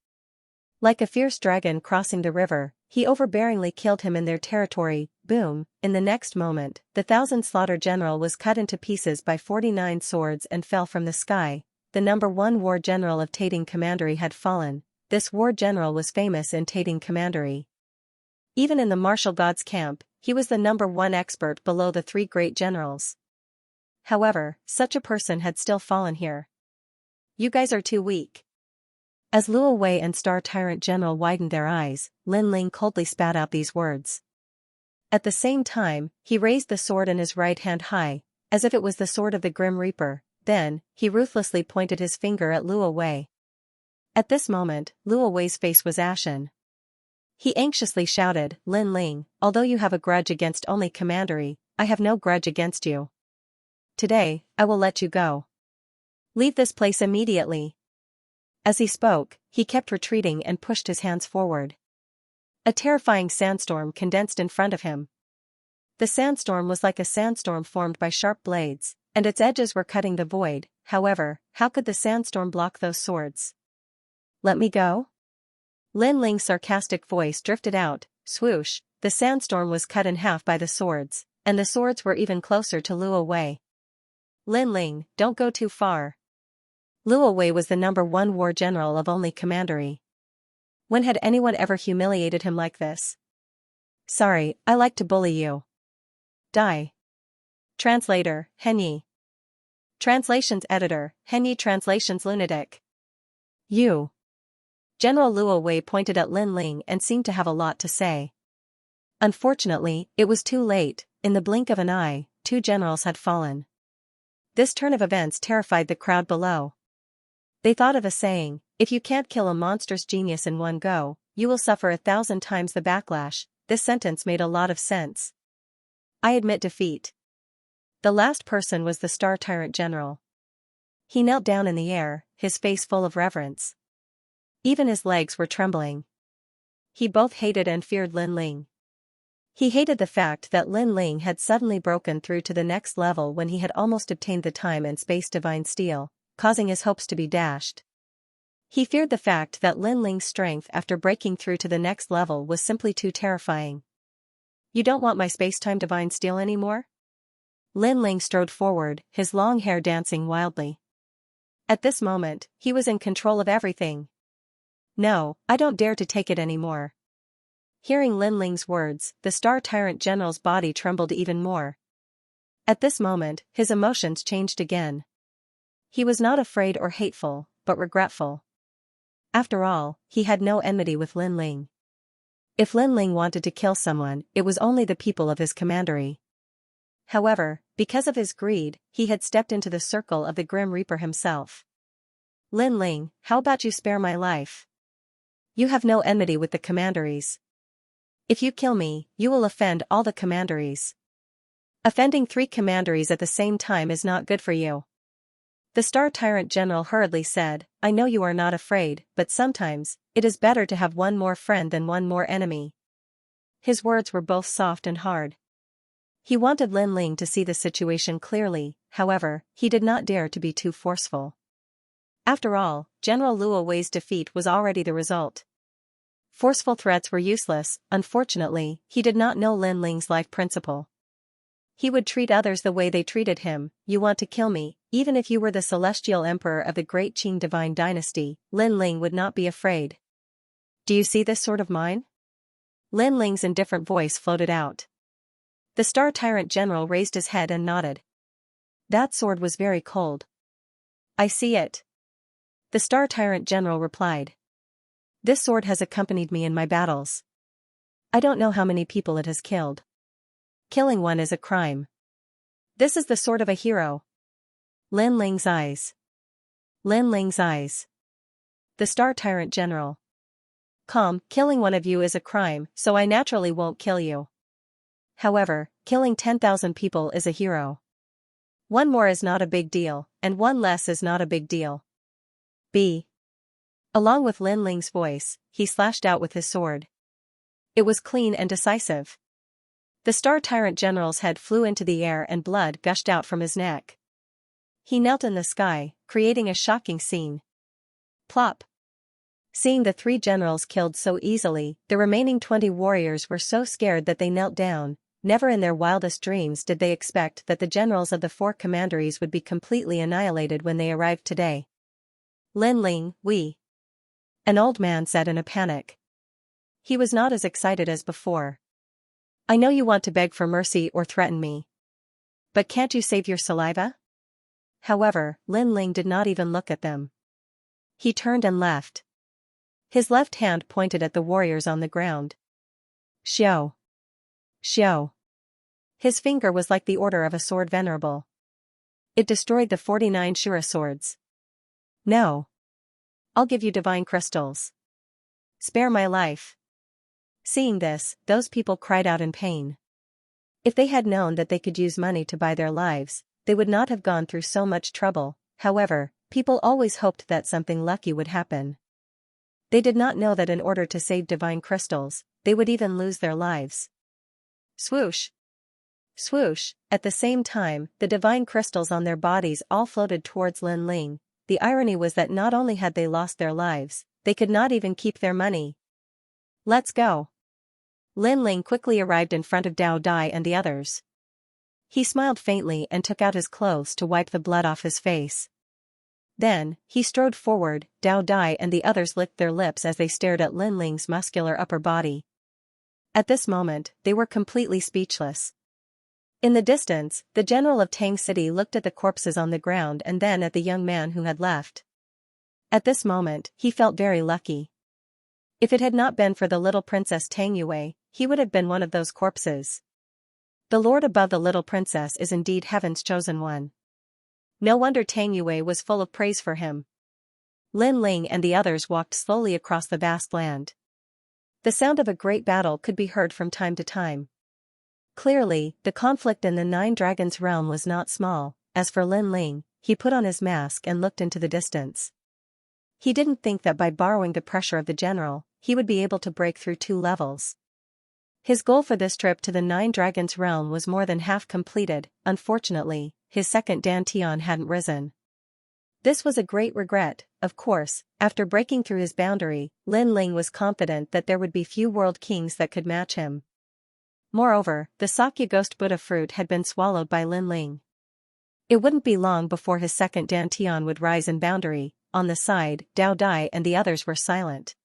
Like a fierce dragon crossing the river, he overbearingly killed him in their territory. Boom! In the next moment, the 1,000 slaughtered general was cut into pieces by 49 swords and fell from the sky. The #1 war general of Tating Commandery had fallen. This war general was famous in Tating Commandery. Even in the martial gods camp, he was the #1 expert below the 3 great generals. However, such a person had still fallen here. You guys are too weak. As Luo Wei and Star Tyrant General widened their eyes, Lin Ling coldly spat out these words. At the same time, he raised the sword in his right hand high, as if it was the sword of the Grim Reaper. Then, he ruthlessly pointed his finger at Luo Wei. At this moment, Luo Wei's face was ashen. He anxiously shouted, Lin Ling, although you have a grudge against only Commandery, I have no grudge against you. Today, I will let you go. Leave this place immediately. As he spoke, he kept retreating and pushed his hands forward. A terrifying sandstorm condensed in front of him. The sandstorm was like a sandstorm formed by sharp blades, and its edges were cutting the void. However, how could the sandstorm block those swords? Let me go? Lin Ling's sarcastic voice drifted out. Swoosh, the sandstorm was cut in half by the swords, and the swords were even closer to Luo Wei. Lin Ling, don't go too far. Luo Wei was the #1 war general of only Commandery. When had anyone ever humiliated him like this? Sorry, I like to bully you. Die. Translator, Henyi. Translations Editor, Henyi Translations Lunatic. You. General Luo Wei pointed at Lin Ling and seemed to have a lot to say. Unfortunately, it was too late. In the blink of an eye, 2 generals had fallen. This turn of events terrified the crowd below. They thought of a saying, if you can't kill a monstrous genius in one go, you will suffer 1,000 times the backlash. This sentence made a lot of sense. I admit defeat. The last person was the Star Tyrant General. He knelt down in the air, his face full of reverence. Even his legs were trembling. He both hated and feared Lin Ling. He hated the fact that Lin Ling had suddenly broken through to the next level when he had almost obtained the time and space divine steel, causing his hopes to be dashed. He feared the fact that Lin Ling's strength after breaking through to the next level was simply too terrifying. You don't want my space-time divine steel anymore? Lin Ling strode forward, his long hair dancing wildly. At this moment, he was in control of everything. No, I don't dare to take it anymore. Hearing Lin Ling's words, the Star Tyrant General's body trembled even more. At this moment, his emotions changed again. He was not afraid or hateful, but regretful. After all, he had no enmity with Lin Ling. If Lin Ling wanted to kill someone, it was only the people of his commandery. However, because of his greed, he had stepped into the circle of the Grim Reaper himself. Lin Ling, how about you spare my life? You have no enmity with the commanderies. If you kill me, you will offend all the commanderies. Offending 3 commanderies at the same time is not good for you. The Star Tyrant General hurriedly said, I know you are not afraid, but sometimes, it is better to have one more friend than one more enemy. His words were both soft and hard. He wanted Lin Ling to see the situation clearly, however, he did not dare to be too forceful. After all, General Luo Wei's defeat was already the result. Forceful threats were useless. Unfortunately, he did not know Lin Ling's life principle. He would treat others the way they treated him. You want to kill me, even if you were the celestial emperor of the great Qing divine dynasty, Lin Ling would not be afraid. Do you see this sword of mine? Lin Ling's indifferent voice floated out. The Star Tyrant General raised his head and nodded. That sword was very cold. I see it. The Star Tyrant General replied. This sword has accompanied me in my battles. I don't know how many people it has killed. Killing one is a crime. This is the sword of a hero. Lin Ling's eyes. Lin Ling's eyes. The Star Tyrant General. Calm, killing one of you is a crime, so I naturally won't kill you. However, killing 10,000 people is a hero. One more is not a big deal, and one less is not a big deal. B. Along with Lin Ling's voice, he slashed out with his sword. It was clean and decisive. The Star Tyrant General's head flew into the air and blood gushed out from his neck. He knelt in the sky, creating a shocking scene. Plop. Seeing the 3 generals killed so easily, the remaining 20 warriors were so scared that they knelt down. Never in their wildest dreams did they expect that the generals of the 4 commanderies would be completely annihilated when they arrived today. Lin Ling, we. An old man said in a panic. He was not as excited as before. I know you want to beg for mercy or threaten me. But can't you save your saliva? However, Lin Ling did not even look at them. He turned and left. His left hand pointed at the warriors on the ground. Xiao. Xiao. His finger was like the order of a sword venerable. It destroyed the 49 Shura swords. No. I'll give you divine crystals. Spare my life. Seeing this, those people cried out in pain. If they had known that they could use money to buy their lives, they would not have gone through so much trouble. However, people always hoped that something lucky would happen. They did not know that in order to save divine crystals, they would even lose their lives. Swoosh. Swoosh. At the same time, the divine crystals on their bodies all floated towards Lin Ling. The irony was that not only had they lost their lives, they could not even keep their money. Let's go. Lin Ling quickly arrived in front of Dao Dai and the others. He smiled faintly and took out his clothes to wipe the blood off his face. Then, he strode forward. Dao Dai and the others licked their lips as they stared at Lin Ling's muscular upper body. At this moment, they were completely speechless. In the distance, the general of Tang City looked at the corpses on the ground and then at the young man who had left. At this moment, he felt very lucky. If it had not been for the little princess Tang Yue, he would have been one of those corpses. The lord above the little princess is indeed heaven's chosen one. No wonder Tang Yue was full of praise for him. Lin Ling and the others walked slowly across the vast land. The sound of a great battle could be heard from time to time. Clearly, the conflict in the 9 Dragons realm was not small. As for Lin Ling, he put on his mask and looked into the distance. He didn't think that by borrowing the pressure of the general, he would be able to break through 2 levels. His goal for this trip to the 9 Dragons realm was more than half completed. Unfortunately, his second dantian hadn't risen. This was a great regret. Of course, after breaking through his boundary, Lin Ling was confident that there would be few world kings that could match him. Moreover, the Sakya Ghost Buddha fruit had been swallowed by Lin Ling. It wouldn't be long before his second dantian would rise in boundary. On the side, Dao Dai and the others were silent.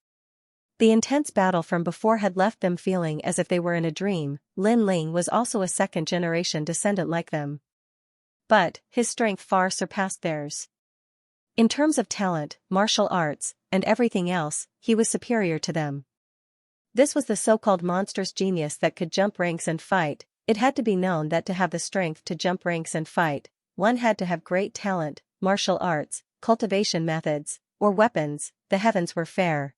The intense battle from before had left them feeling as if they were in a dream. Lin Ling was also a second-generation descendant like them. But, his strength far surpassed theirs. In terms of talent, martial arts, and everything else, he was superior to them. This was the so-called monstrous genius that could jump ranks and fight. It had to be known that to have the strength to jump ranks and fight, one had to have great talent, martial arts, cultivation methods, or weapons. The heavens were fair.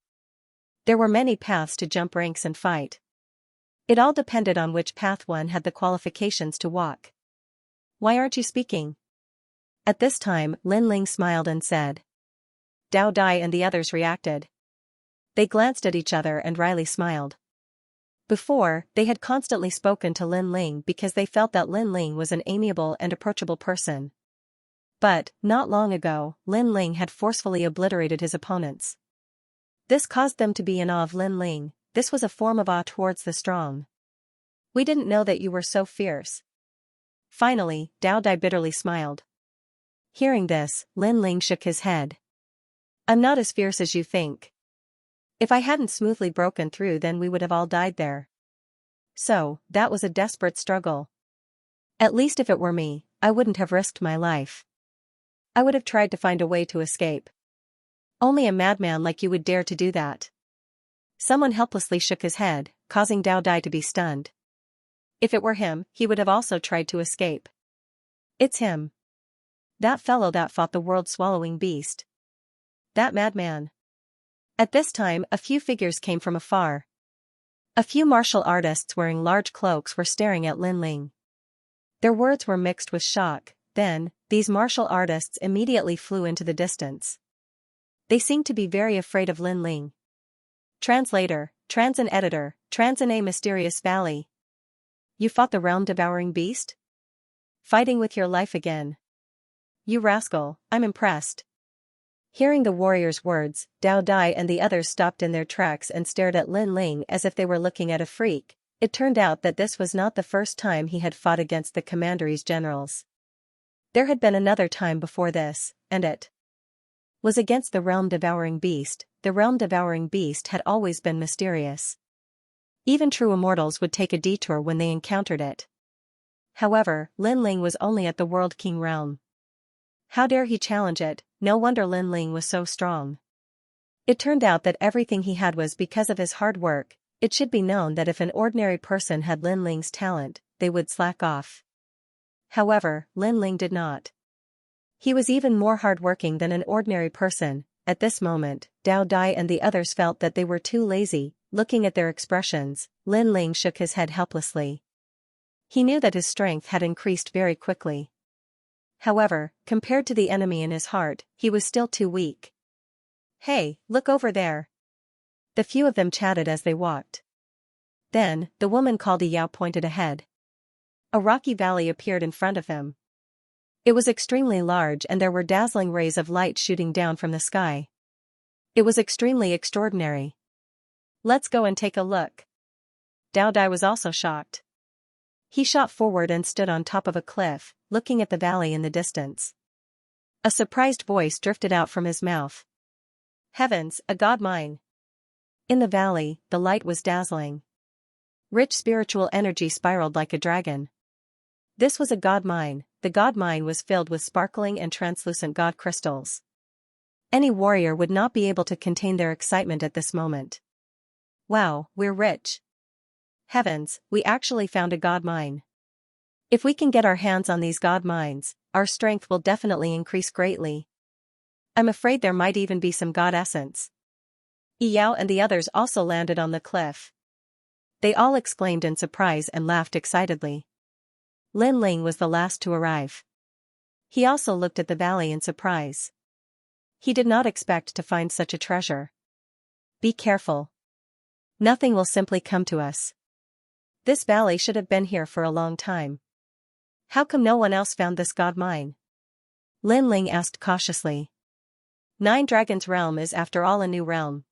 There were many paths to jump ranks and fight. It all depended on which path one had the qualifications to walk. Why aren't you speaking? At this time, Lin Ling smiled and said. Dao Dai and the others reacted. They glanced at each other and Riley smiled. Before, they had constantly spoken to Lin Ling because they felt that Lin Ling was an amiable and approachable person. But, not long ago, Lin Ling had forcefully obliterated his opponents. This caused them to be in awe of Lin Ling. This was a form of awe towards the strong. We didn't know that you were so fierce. Finally, Dao Dai bitterly smiled. Hearing this, Lin Ling shook his head. I'm not as fierce as you think. If I hadn't smoothly broken through, then we would have all died there. So, that was a desperate struggle. At least if it were me, I wouldn't have risked my life. I would have tried to find a way to escape. Only a madman like you would dare to do that. Someone helplessly shook his head, causing Dao Dai to be stunned. If it were him, he would have also tried to escape. It's him. That fellow that fought the world-swallowing beast. That madman. At this time a few figures came from afar. A few martial artists wearing large cloaks were staring at Lin Ling. Their words were mixed with shock. Then, these martial artists immediately flew into the distance. They seemed to be very afraid of Lin Ling. Translator, Trans and Editor, Trans in a Mysterious Valley. You fought the realm-devouring beast? Fighting with your life again. You rascal, I'm impressed. Hearing the warrior's words, Dao Dai and the others stopped in their tracks and stared at Lin Ling as if they were looking at a freak. It turned out that this was not the first time he had fought against the commandery's generals. There had been another time before this, and it was against the realm-devouring beast. The realm-devouring beast had always been mysterious. Even true immortals would take a detour when they encountered it. However, Lin Ling was only at the World King realm. How dare he challenge it? No wonder Lin Ling was so strong. It turned out that everything he had was because of his hard work. It should be known that if an ordinary person had Lin Ling's talent, they would slack off. However, Lin Ling did not. He was even more hardworking than an ordinary person. At this moment, Dao Dai and the others felt that they were too lazy. Looking at their expressions, Lin Ling shook his head helplessly. He knew that his strength had increased very quickly. However, compared to the enemy in his heart, he was still too weak. Hey, look over there. The few of them chatted as they walked. Then, the woman called Yao pointed ahead. A rocky valley appeared in front of them. It was extremely large and there were dazzling rays of light shooting down from the sky. It was extremely extraordinary. Let's go and take a look. Dao Dai was also shocked. He shot forward and stood on top of a cliff, looking at the valley in the distance. A surprised voice drifted out from his mouth. Heavens, a god mine! In the valley, the light was dazzling. Rich spiritual energy spiraled like a dragon. This was a god mine. The god mine was filled with sparkling and translucent god crystals. Any warrior would not be able to contain their excitement at this moment. Wow, we're rich. Heavens, we actually found a god mine. If we can get our hands on these god mines, our strength will definitely increase greatly. I'm afraid there might even be some god essence. Yao and the others also landed on the cliff. They all exclaimed in surprise and laughed excitedly. Lin Ling was the last to arrive. He also looked at the valley in surprise. He did not expect to find such a treasure. Be careful. Nothing will simply come to us. This valley should have been here for a long time. How come no one else found this god mine? Lin Ling asked cautiously. Nine Dragons' realm is after all a new realm.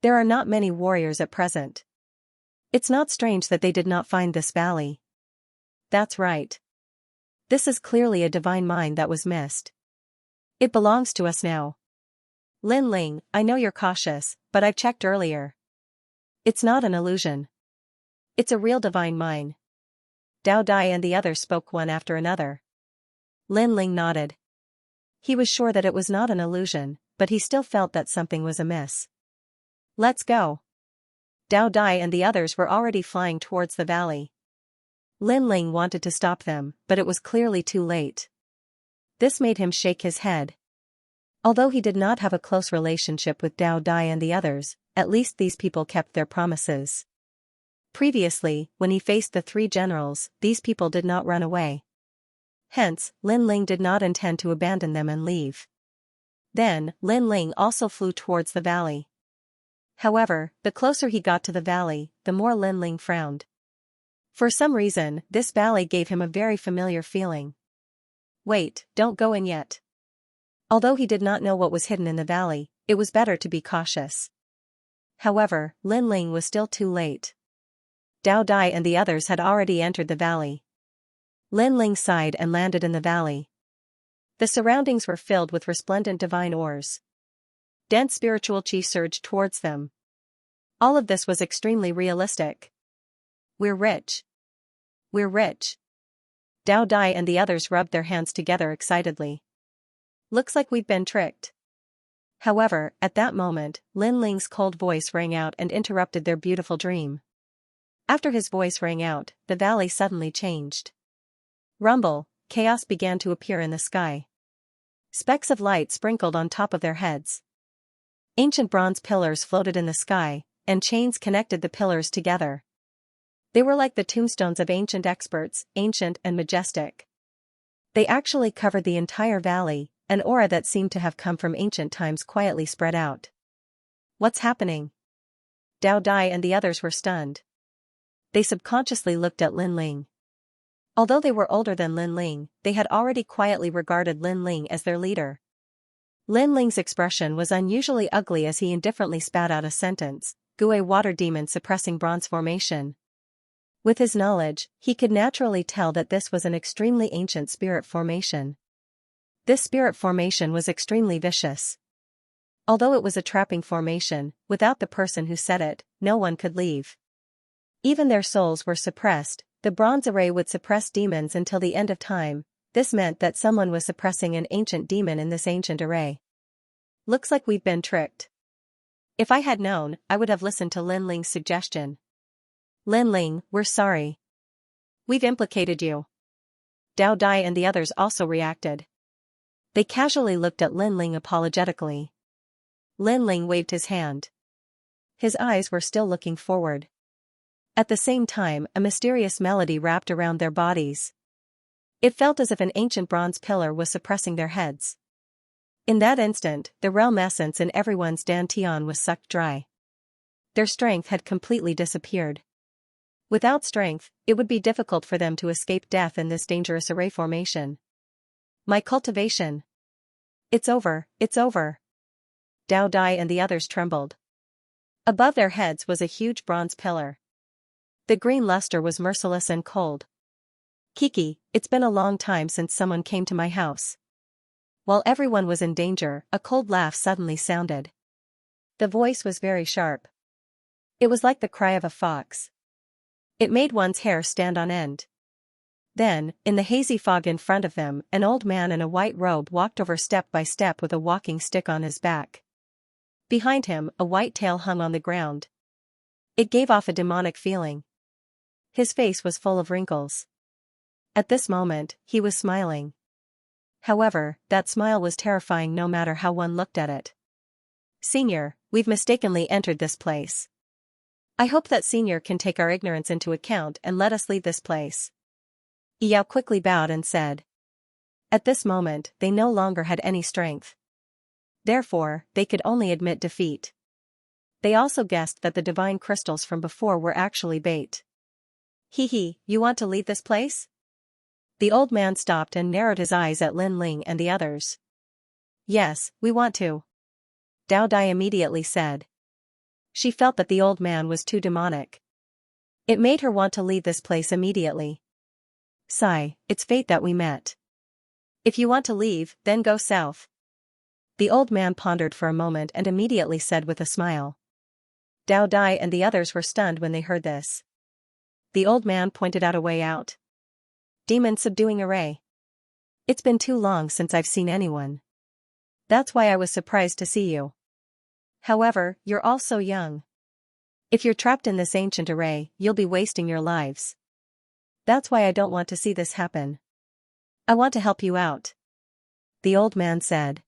There are not many warriors at present. It's not strange that they did not find this valley. That's right. This is clearly a divine mine that was missed. It belongs to us now. Lin Ling, I know you're cautious, but I've checked earlier. It's not an illusion. It's a real divine mine. Dao Dai and the others spoke one after another. Lin Ling nodded. He was sure that it was not an illusion, but he still felt that something was amiss. Let's go. Dao Dai and the others were already flying towards the valley. Lin Ling wanted to stop them, but it was clearly too late. This made him shake his head. Although he did not have a close relationship with Dao Dai and the others, at least these people kept their promises. Previously, when he faced the three generals, these people did not run away. Hence, Lin Ling did not intend to abandon them and leave. Then, Lin Ling also flew towards the valley. However, the closer he got to the valley, the more Lin Ling frowned. For some reason, this valley gave him a very familiar feeling. Wait, don't go in yet. Although he did not know what was hidden in the valley, it was better to be cautious. However, Lin Ling was still too late. Dao Dai and the others had already entered the valley. Lin Ling sighed and landed in the valley. The surroundings were filled with resplendent divine ores. Dense spiritual chi surged towards them. All of this was extremely realistic. We're rich. We're rich. Dao Dai and the others rubbed their hands together excitedly. Looks like we've been tricked. However, at that moment, Lin Ling's cold voice rang out and interrupted their beautiful dream. After his voice rang out, the valley suddenly changed. Rumble, chaos began to appear in the sky. Specks of light sprinkled on top of their heads. Ancient bronze pillars floated in the sky, and chains connected the pillars together. They were like the tombstones of ancient experts, ancient and majestic. They actually covered the entire valley, an aura that seemed to have come from ancient times quietly spread out. What's happening? Dao Dai and the others were stunned. They subconsciously looked at Lin Ling. Although they were older than Lin Ling, they had already quietly regarded Lin Ling as their leader. Lin Ling's expression was unusually ugly as he indifferently spat out a sentence, "Gui water demon suppressing bronze formation." With his knowledge, he could naturally tell that this was an extremely ancient spirit formation. This spirit formation was extremely vicious. Although it was a trapping formation, without the person who said it, no one could leave. Even their souls were suppressed. The bronze array would suppress demons until the end of time. This meant that someone was suppressing an ancient demon in this ancient array. Looks like we've been tricked. If I had known, I would have listened to Lin Ling's suggestion. Lin Ling, we're sorry. We've implicated you. Dao Dai and the others also reacted. They casually looked at Lin Ling apologetically. Lin Ling waved his hand. His eyes were still looking forward. At the same time, a mysterious melody wrapped around their bodies. It felt as if an ancient bronze pillar was suppressing their heads. In that instant, the realm essence in everyone's dantian was sucked dry. Their strength had completely disappeared. Without strength, it would be difficult for them to escape death in this dangerous array formation. My cultivation. It's over, it's over. Dao Dai and the others trembled. Above their heads was a huge bronze pillar. The green luster was merciless and cold. Kiki, it's been a long time since someone came to my house. While everyone was in danger, a cold laugh suddenly sounded. The voice was very sharp. It was like the cry of a fox. It made one's hair stand on end. Then, in the hazy fog in front of them, an old man in a white robe walked over step by step with a walking stick on his back. Behind him, a white tail hung on the ground. It gave off a demonic feeling. His face was full of wrinkles. At this moment, he was smiling. However, that smile was terrifying no matter how one looked at it. Senior, we've mistakenly entered this place. I hope that Senior can take our ignorance into account and let us leave this place. Yao quickly bowed and said. At this moment, they no longer had any strength. Therefore, they could only admit defeat. They also guessed that the divine crystals from before were actually bait. Hee, you want to leave this place? The old man stopped and narrowed his eyes at Lin Ling and the others. Yes, we want to. Dao Dai immediately said. She felt that the old man was too demonic. It made her want to leave this place immediately. Sigh, it's fate that we met. If you want to leave, then go south. The old man pondered for a moment and immediately said with a smile. Dao Dai and the others were stunned when they heard this. The old man pointed out a way out. Demon subduing array. It's been too long since I've seen anyone. That's why I was surprised to see you. However, you're all so young. If you're trapped in this ancient array, you'll be wasting your lives. That's why I don't want to see this happen. I want to help you out. The old man said.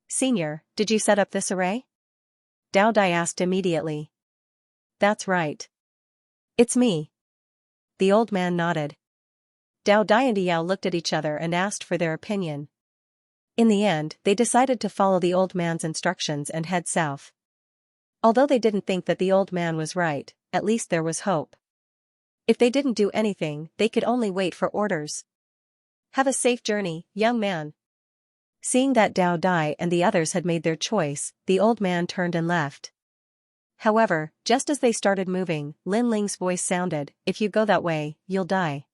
Senior, did you set up this array? Dao Dai asked immediately. That's right. It's me. The old man nodded. Dao Dai and Yao looked at each other and asked for their opinion. In the end, they decided to follow the old man's instructions and head south. Although they didn't think that the old man was right, at least there was hope. If they didn't do anything, they could only wait for orders. Have a safe journey, young man. Seeing that Dao Dai and the others had made their choice, the old man turned and left. However, just as they started moving, Lin Ling's voice sounded, if you go that way, you'll die.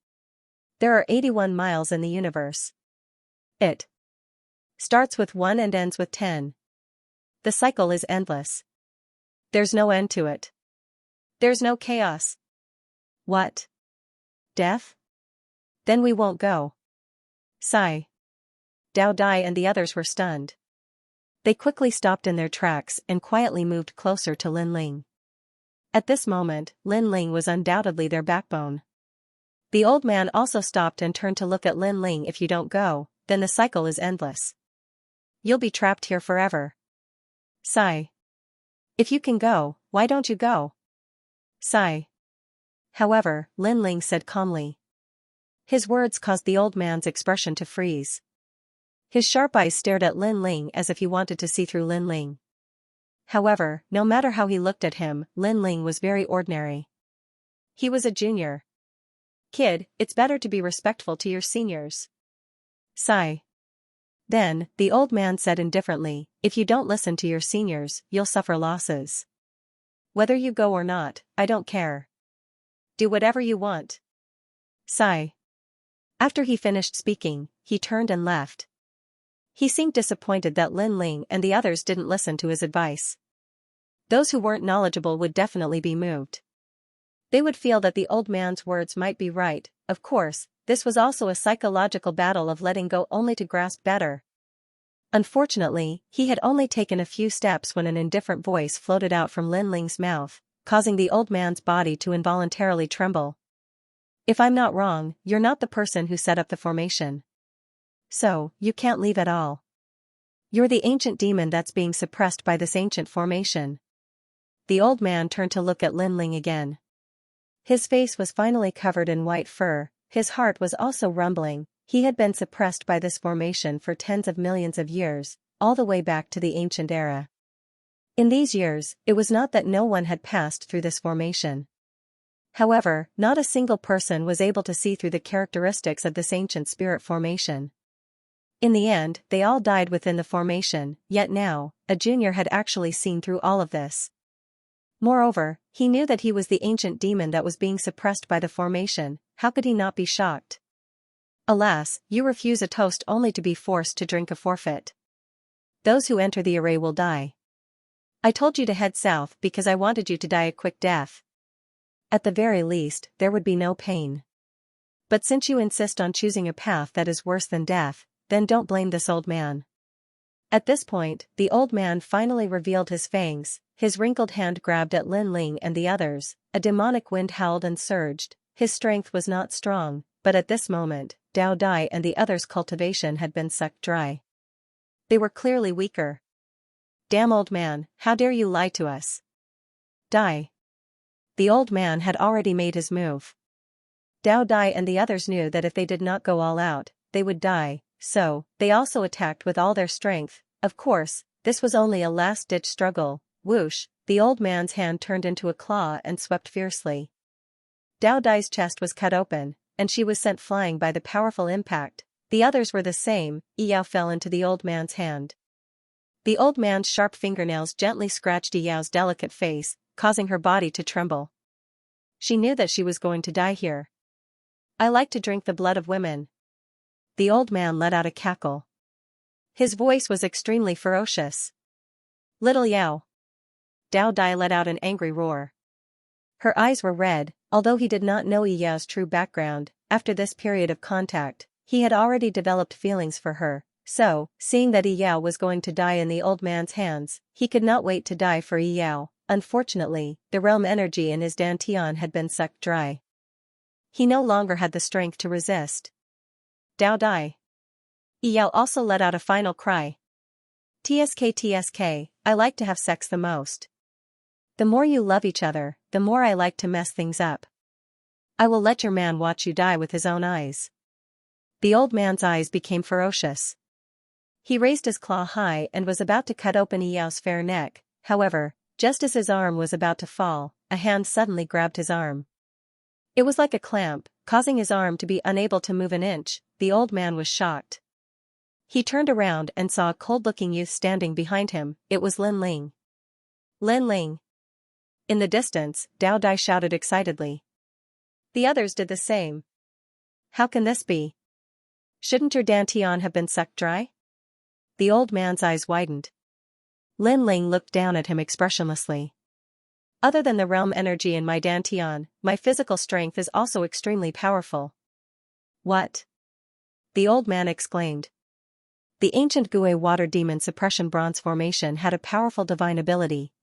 There are 81 miles in the universe. It starts with 1 and ends with 10. The cycle is endless. There's no end to it. There's no chaos. What? Death? Then we won't go. Sigh. Dao Dai and the others were stunned. They quickly stopped in their tracks and quietly moved closer to Lin Ling. At this moment, Lin Ling was undoubtedly their backbone. The old man also stopped and turned to look at Lin Ling. If you don't go, then the cycle is endless. You'll be trapped here forever. Sigh. If you can go, why don't you go? Sigh. However, Lin Ling said calmly. His words caused the old man's expression to freeze. His sharp eyes stared at Lin Ling as if he wanted to see through Lin Ling. However, no matter how he looked at him, Lin Ling was very ordinary. He was a junior. Kid, it's better to be respectful to your seniors. Sigh. Then, the old man said indifferently, if you don't listen to your seniors, you'll suffer losses. Whether you go or not, I don't care. Do whatever you want. Sigh. After he finished speaking, he turned and left. He seemed disappointed that Lin Ling and the others didn't listen to his advice. Those who weren't knowledgeable would definitely be moved. They would feel that the old man's words might be right. Of course, this was also a psychological battle of letting go only to grasp better. Unfortunately, he had only taken a few steps when an indifferent voice floated out from Lin Ling's mouth, causing the old man's body to involuntarily tremble. If I'm not wrong, you're not the person who set up the formation. So, you can't leave at all. You're the ancient demon that's being suppressed by this ancient formation. The old man turned to look at Lin Ling again. His face was finally covered in white fur, his heart was also rumbling. He had been suppressed by this formation for tens of millions of years, all the way back to the ancient era. In these years, it was not that no one had passed through this formation. However, not a single person was able to see through the characteristics of this ancient spirit formation. In the end, they all died within the formation, yet now, a junior had actually seen through all of this. Moreover, he knew that he was the ancient demon that was being suppressed by the formation. How could he not be shocked? Alas, you refuse a toast only to be forced to drink a forfeit. Those who enter the array will die. I told you to head south because I wanted you to die a quick death. At the very least, there would be no pain. But since you insist on choosing a path that is worse than death, then don't blame this old man. At this point, the old man finally revealed his fangs, his wrinkled hand grabbed at Lin Ling and the others, a demonic wind howled and surged. His strength was not strong, but at this moment, Dao Dai and the others' cultivation had been sucked dry. They were clearly weaker. Damn old man, how dare you lie to us? Die. The old man had already made his move. Dao Dai and the others knew that if they did not go all out, they would die, so, they also attacked with all their strength. Of course, this was only a last-ditch struggle. Whoosh, the old man's hand turned into a claw and swept fiercely. Dao Dai's chest was cut open, and she was sent flying by the powerful impact. The others were the same. Yao fell into the old man's hand. The old man's sharp fingernails gently scratched Yao's delicate face, causing her body to tremble. She knew that she was going to die here. I like to drink the blood of women. The old man let out a cackle. His voice was extremely ferocious. Little Yao. Dao Dai let out an angry roar. Her eyes were red, although he did not know Yao's true background. After this period of contact, he had already developed feelings for her, so, seeing that Yao was going to die in the old man's hands, he could not wait to die for Yao. Unfortunately, the realm energy in his dantian had been sucked dry. He no longer had the strength to resist. Dao Dai. Yao also let out a final cry. TSK, I like to have sex the most. The more you love each other, the more I like to mess things up. I will let your man watch you die with his own eyes. The old man's eyes became ferocious. He raised his claw high and was about to cut open Yao's fair neck. However, just as his arm was about to fall, a hand suddenly grabbed his arm. It was like a clamp, causing his arm to be unable to move an inch. The old man was shocked. He turned around and saw a cold-looking youth standing behind him. It was Lin Ling. Lin Ling. In the distance, Dao Dai shouted excitedly. The others did the same. How can this be? Shouldn't your dantian have been sucked dry? The old man's eyes widened. Lin Ling looked down at him expressionlessly. Other than the realm energy in my dantian, my physical strength is also extremely powerful. What? The old man exclaimed. The ancient Gui water demon suppression bronze formation had a powerful divine ability.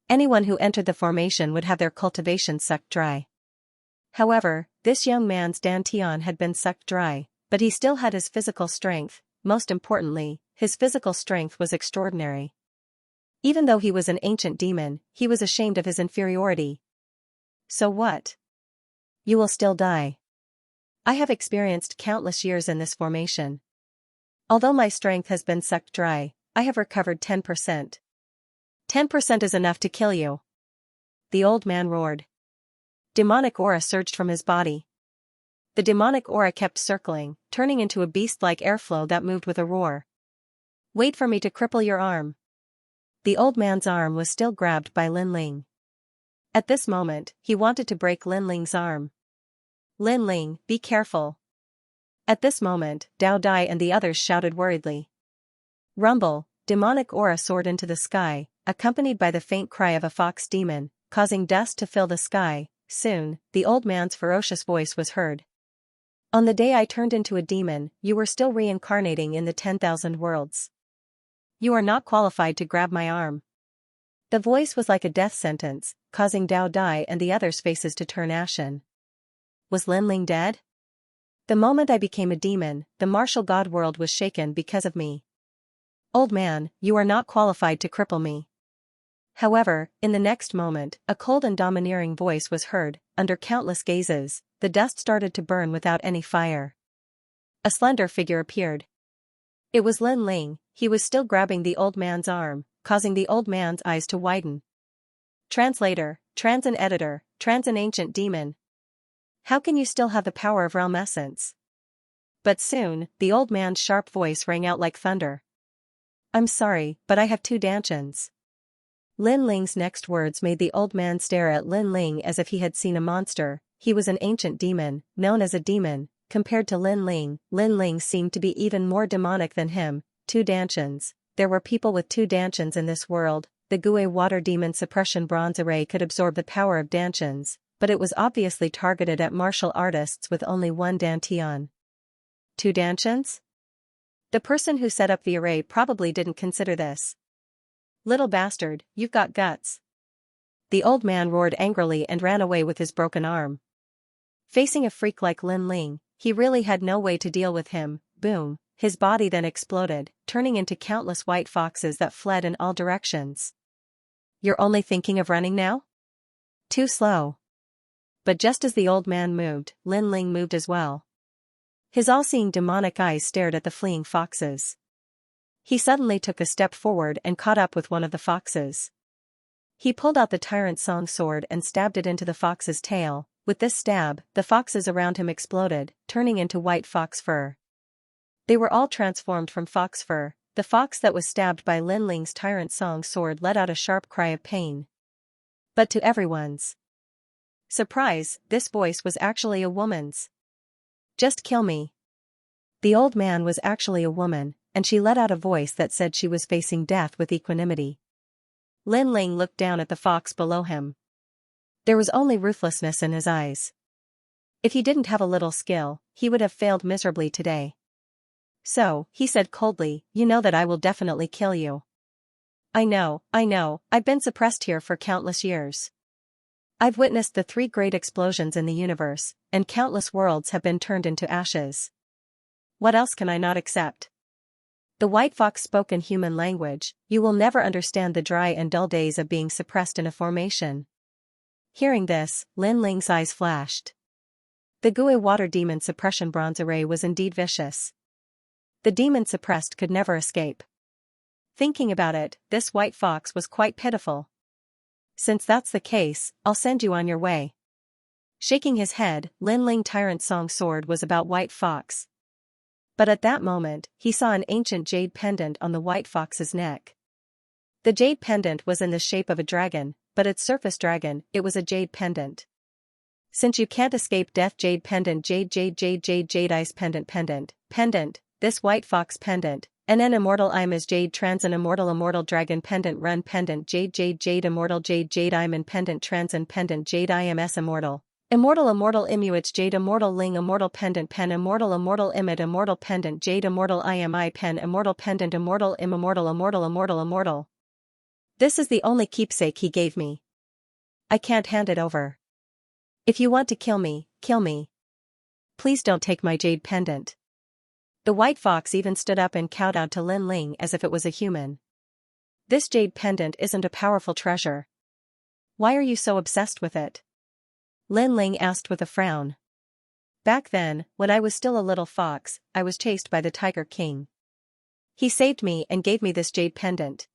Anyone who entered the formation would have their cultivation sucked dry. However, this young man's dantian had been sucked dry, but he still had his physical strength. Most importantly, his physical strength was extraordinary. Even though he was an ancient demon, he was ashamed of his inferiority. So what? You will still die. I have experienced countless years in this formation. Although my strength has been sucked dry, I have recovered 10%. 10% is enough to kill you. The old man roared. Demonic aura surged from his body. The demonic aura kept circling, turning into a beast-like airflow that moved with a roar. Wait for me to cripple your arm. The old man's arm was still grabbed by Lin Ling. At this moment, he wanted to break Lin Ling's arm. Lin Ling, be careful. At this moment, Dao Dai and the others shouted worriedly. Rumble, demonic aura soared into the sky, accompanied by the faint cry of a fox demon, causing dust to fill the sky. Soon, the old man's ferocious voice was heard. On the day I turned into a demon, you were still reincarnating in the 10,000 worlds. You are not qualified to grab my arm. The voice was like a death sentence, causing Dao Dai and the others' faces to turn ashen. Was Lin Ling dead? The moment I became a demon, the martial god world was shaken because of me. Old man, you are not qualified to cripple me. However, in the next moment, a cold and domineering voice was heard. Under countless gazes, the dust started to burn without any fire. A slender figure appeared. It was Lin Ling. He was still grabbing the old man's arm, causing the old man's eyes to widen. Translator, Transan editor, Transan ancient demon. How can you still have the power of realm essence? But soon, the old man's sharp voice rang out like thunder. I'm sorry, but I have 2 dantians. Lin Ling's next words made the old man stare at Lin Ling as if he had seen a monster. He was an ancient demon, known as a demon. Compared to Lin Ling seemed to be even more demonic than him. 2 dantians. There were people with 2 dantians in this world. The Gue water demon suppression bronze array could absorb the power of dantians, but it was obviously targeted at martial artists with only 1 dantian. 2 dantians? The person who set up the array probably didn't consider this. Little bastard, you've got guts. The old man roared angrily and ran away with his broken arm. Facing a freak like Lin Ling, he really had no way to deal with him. Boom, his body then exploded, turning into countless white foxes that fled in all directions. You're only thinking of running now? Too slow. But just as the old man moved, Lin Ling moved as well. His all-seeing demonic eyes stared at the fleeing foxes. He suddenly took a step forward and caught up with one of the foxes. He pulled out the tyrant song sword and stabbed it into the fox's tail. With this stab, the foxes around him exploded, turning into white fox fur. They were all transformed from fox fur. The fox that was stabbed by Lin Ling's tyrant song sword let out a sharp cry of pain. But to everyone's surprise, this voice was actually a woman's. Just kill me. The old man was actually a woman, and she let out a voice that said she was facing death with equanimity. Lin Ling looked down at the fox below him. There was only ruthlessness in his eyes. If he didn't have a little skill, he would have failed miserably today. So, he said coldly, you know that I will definitely kill you. I know, I've been suppressed here for countless years. I've witnessed the 3 great explosions in the universe, and countless worlds have been turned into ashes. What else can I not accept? The white fox spoke in human language. You will never understand the dry and dull days of being suppressed in a formation. Hearing this, Lin Ling's eyes flashed. The Gue water demon suppression bronze array was indeed vicious. The demon suppressed could never escape. Thinking about it, this white fox was quite pitiful. Since that's the case, I'll send you on your way. Shaking his head, Lin Ling tyrant song sword was about white fox. But at that moment, he saw an ancient jade pendant on the white fox's neck. The jade pendant was in the shape of a dragon, but its surface dragon, it was a jade pendant. Since you can't escape death, jade pendant, jade ice pendant, this white fox pendant, NN immortal I'm as jade transan immortal dragon pendant run pendant jade immortal jade I'm in pendant transan pendant jade IMS immortal imuits jade immortal ling immortal pendant pen immortal imit immortal pendant jade immortal IMI pen immortal pendant immortal immortal. This is the only keepsake he gave me. I can't hand it over. If you want to kill me, kill me. Please don't take my jade pendant. The white fox even stood up and kowtowed to Lin Ling as if it was a human. This jade pendant isn't a powerful treasure. Why are you so obsessed with it? Lin Ling asked with a frown. Back then, when I was still a little fox, I was chased by the Tiger King. He saved me and gave me this jade pendant.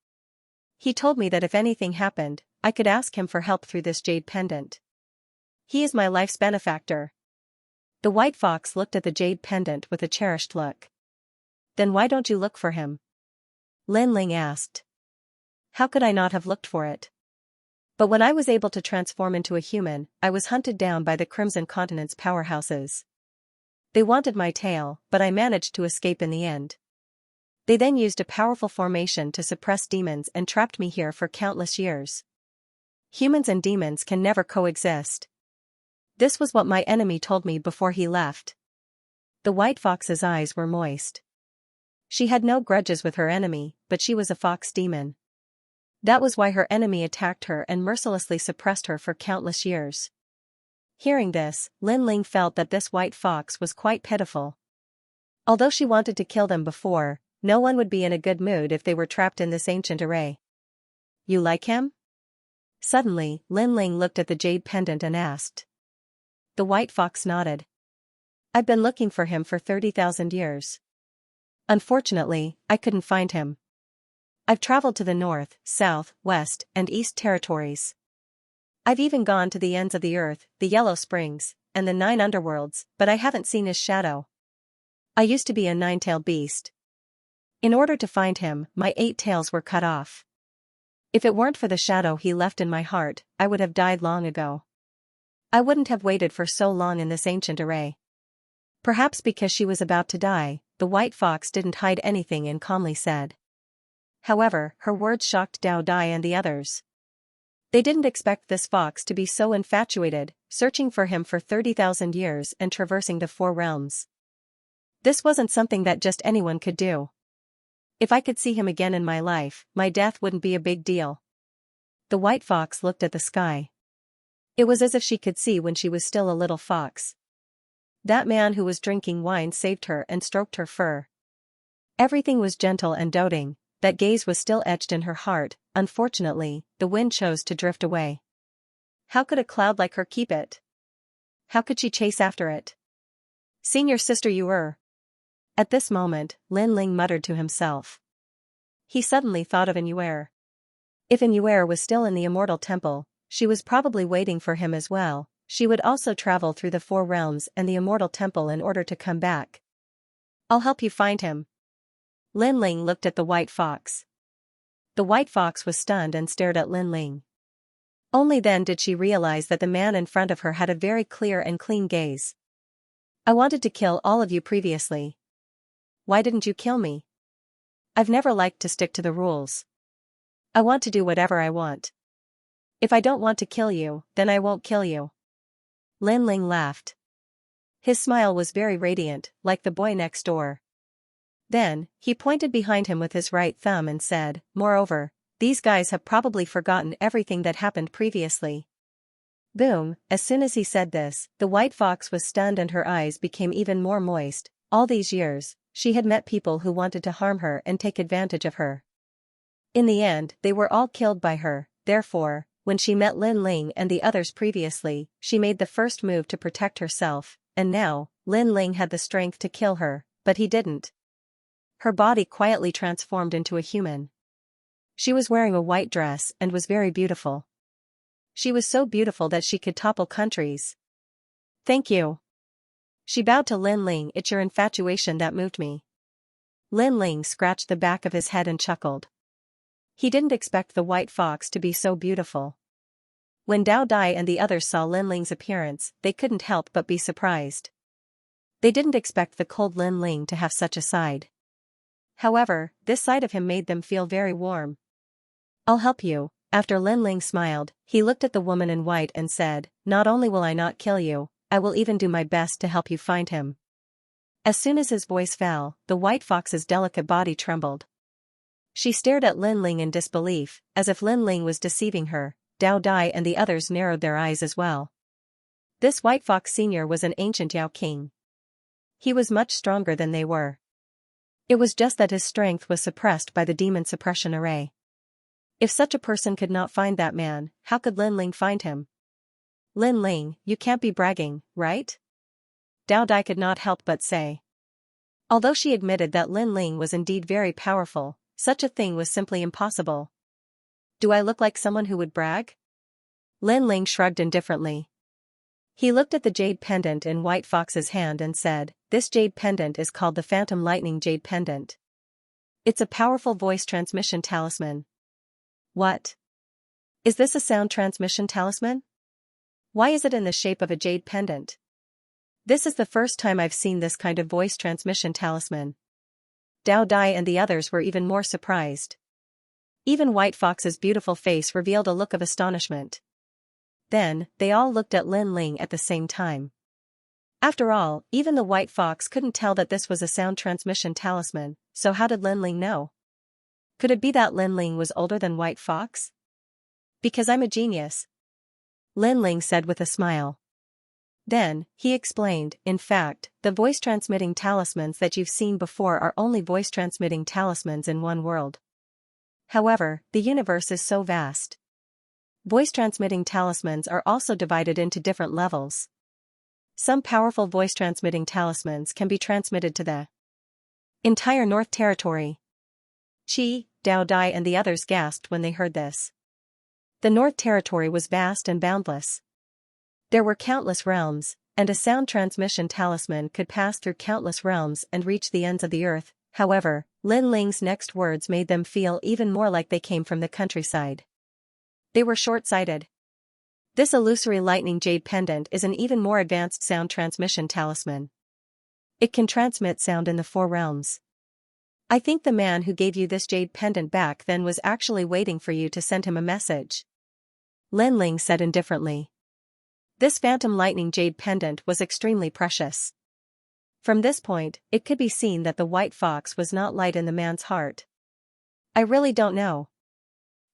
He told me that if anything happened, I could ask him for help through this jade pendant. He is my life's benefactor. The white fox looked at the jade pendant with a cherished look. Then why don't you look for him? Lin Ling asked. How could I not have looked for it? But when I was able to transform into a human, I was hunted down by the Crimson Continent's powerhouses. They wanted my tail, but I managed to escape in the end. They then used a powerful formation to suppress demons and trapped me here for countless years. Humans and demons can never coexist. This was what my enemy told me before he left. The white fox's eyes were moist. She had no grudges with her enemy, but she was a fox demon. That was why her enemy attacked her and mercilessly suppressed her for countless years. Hearing this, Lin Ling felt that this white fox was quite pitiful. Although she wanted to kill them before, no one would be in a good mood if they were trapped in this ancient array. You like him? Suddenly, Lin Ling looked at the jade pendant and asked. The white fox nodded. I've been looking for him for 30,000 years. Unfortunately, I couldn't find him. I've traveled to the north, south, west, and east territories. I've even gone to the ends of the earth, the Yellow Springs, and the 9 underworlds, but I haven't seen his shadow. I used to be a 9-tailed beast. In order to find him, my 8 tails were cut off. If it weren't for the shadow he left in my heart, I would have died long ago. I wouldn't have waited for so long in this ancient array. Perhaps because she was about to die, the white fox didn't hide anything and calmly said. However, her words shocked Dao Dai and the others. They didn't expect this fox to be so infatuated, searching for him for 30,000 years and traversing the 4 realms. This wasn't something that just anyone could do. If I could see him again in my life, my death wouldn't be a big deal. The white fox looked at the sky. It was as if she could see when she was still a little fox. That man who was drinking wine saved her and stroked her fur. Everything was gentle and doting. That gaze was still etched in her heart. Unfortunately, the wind chose to drift away. How could a cloud like her keep it? How could she chase after it? Seeing your sister you were. At this moment, Lin Ling muttered to himself. He suddenly thought of Inuer. If Inuer was still in the Immortal Temple, she was probably waiting for him as well. She would also travel through the 4 realms and the Immortal Temple in order to come back. I'll help you find him. Lin Ling looked at the white fox. The white fox was stunned and stared at Lin Ling. Only then did she realize that the man in front of her had a very clear and clean gaze. I wanted to kill all of you previously. Why didn't you kill me? I've never liked to stick to the rules. I want to do whatever I want. If I don't want to kill you, then I won't kill you. Lin Ling laughed. His smile was very radiant, like the boy next door. Then, he pointed behind him with his right thumb and said, moreover, these guys have probably forgotten everything that happened previously. Boom, as soon as he said this, the white fox was stunned and her eyes became even more moist. All these years, she had met people who wanted to harm her and take advantage of her. In the end, they were all killed by her. Therefore, when she met Lin Ling and the others previously, she made the first move to protect herself, and now, Lin Ling had the strength to kill her, but he didn't. Her body quietly transformed into a human. She was wearing a white dress and was very beautiful. She was so beautiful that she could topple countries. Thank you. She bowed to Lin Ling. It's your infatuation that moved me. Lin Ling scratched the back of his head and chuckled. He didn't expect the white fox to be so beautiful. When Dao Dai and the others saw Lin Ling's appearance, they couldn't help but be surprised. They didn't expect the cold Lin Ling to have such a side. However, this side of him made them feel very warm. I'll help you. After Lin Ling smiled, he looked at the woman in white and said, not only will I not kill you, I will even do my best to help you find him. As soon as his voice fell, the white fox's delicate body trembled. She stared at Lin Ling in disbelief, as if Lin Ling was deceiving her. Dao Dai and the others narrowed their eyes as well. This white fox senior was an ancient Yao king. He was much stronger than they were. It was just that his strength was suppressed by the demon suppression array. If such a person could not find that man, how could Lin Ling find him? Lin Ling, you can't be bragging, right? Dao Dai could not help but say. Although she admitted that Lin Ling was indeed very powerful, such a thing was simply impossible. Do I look like someone who would brag? Lin Ling shrugged indifferently. He looked at the jade pendant in White Fox's hand and said, "This jade pendant is called the Phantom Lightning Jade Pendant. It's a powerful voice transmission talisman." What? Is this a sound transmission talisman? Why is it in the shape of a jade pendant? This is the first time I've seen this kind of voice transmission talisman. Dao Dai and the others were even more surprised. Even White Fox's beautiful face revealed a look of astonishment. Then, they all looked at Lin Ling at the same time. After all, even the White Fox couldn't tell that this was a sound transmission talisman, so how did Lin Ling know? Could it be that Lin Ling was older than White Fox? Because I'm a genius, Lin Ling said with a smile. Then, he explained, in fact, the voice-transmitting talismans that you've seen before are only voice-transmitting talismans in one world. However, the universe is so vast. Voice-transmitting talismans are also divided into different levels. Some powerful voice-transmitting talismans can be transmitted to the entire North Territory. Qi, Dao Dai and the others gasped when they heard this. The North Territory was vast and boundless. There were countless realms, and a sound transmission talisman could pass through countless realms and reach the ends of the earth. However, Lin Ling's next words made them feel even more like they came from the countryside. They were short-sighted. This illusory lightning jade pendant is an even more advanced sound transmission talisman. It can transmit sound in the 4 realms. I think the man who gave you this jade pendant back then was actually waiting for you to send him a message. Lin Ling said indifferently. This phantom lightning jade pendant was extremely precious. From this point, it could be seen that the White Fox was not light in the man's heart. I really don't know.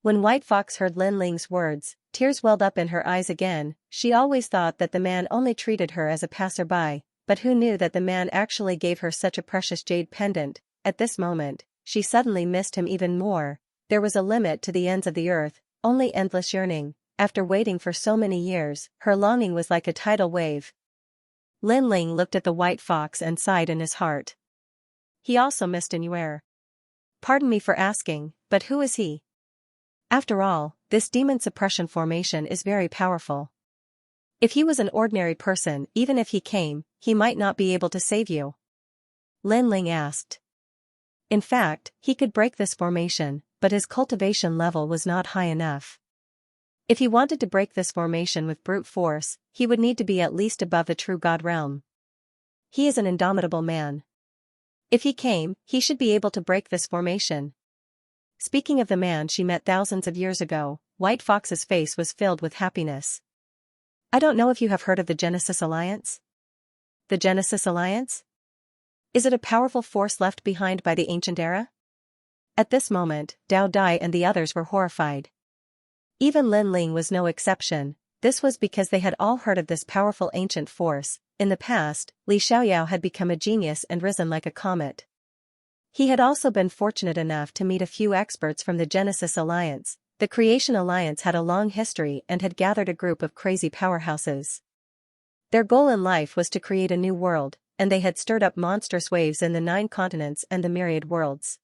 When White Fox heard Lin Ling's words, tears welled up in her eyes again. She always thought that the man only treated her as a passerby, but who knew that the man actually gave her such a precious jade pendant? At this moment, she suddenly missed him even more. There was a limit to the ends of the earth, only endless yearning. After waiting for so many years, her longing was like a tidal wave. Lin Ling looked at the White Fox and sighed in his heart. He also missed Inuer. Pardon me for asking, but who is he? After all, this demon suppression formation is very powerful. If he was an ordinary person, even if he came, he might not be able to save you. Lin Ling asked. In fact, he could break this formation, but his cultivation level was not high enough. If he wanted to break this formation with brute force, he would need to be at least above the true God realm. He is an indomitable man. If he came, he should be able to break this formation. Speaking of the man she met thousands of years ago, White Fox's face was filled with happiness. I don't know if you have heard of the Genesis Alliance? The Genesis Alliance? Is it a powerful force left behind by the ancient era? At this moment, Dao Dai and the others were horrified. Even Lin Ling was no exception. This was because they had all heard of this powerful ancient force. In the past, Li Xiaoyao had become a genius and risen like a comet. He had also been fortunate enough to meet a few experts from the Genesis Alliance. The Creation Alliance had a long history and had gathered a group of crazy powerhouses. Their goal in life was to create a new world, and they had stirred up monstrous waves in the 9 continents and the myriad worlds.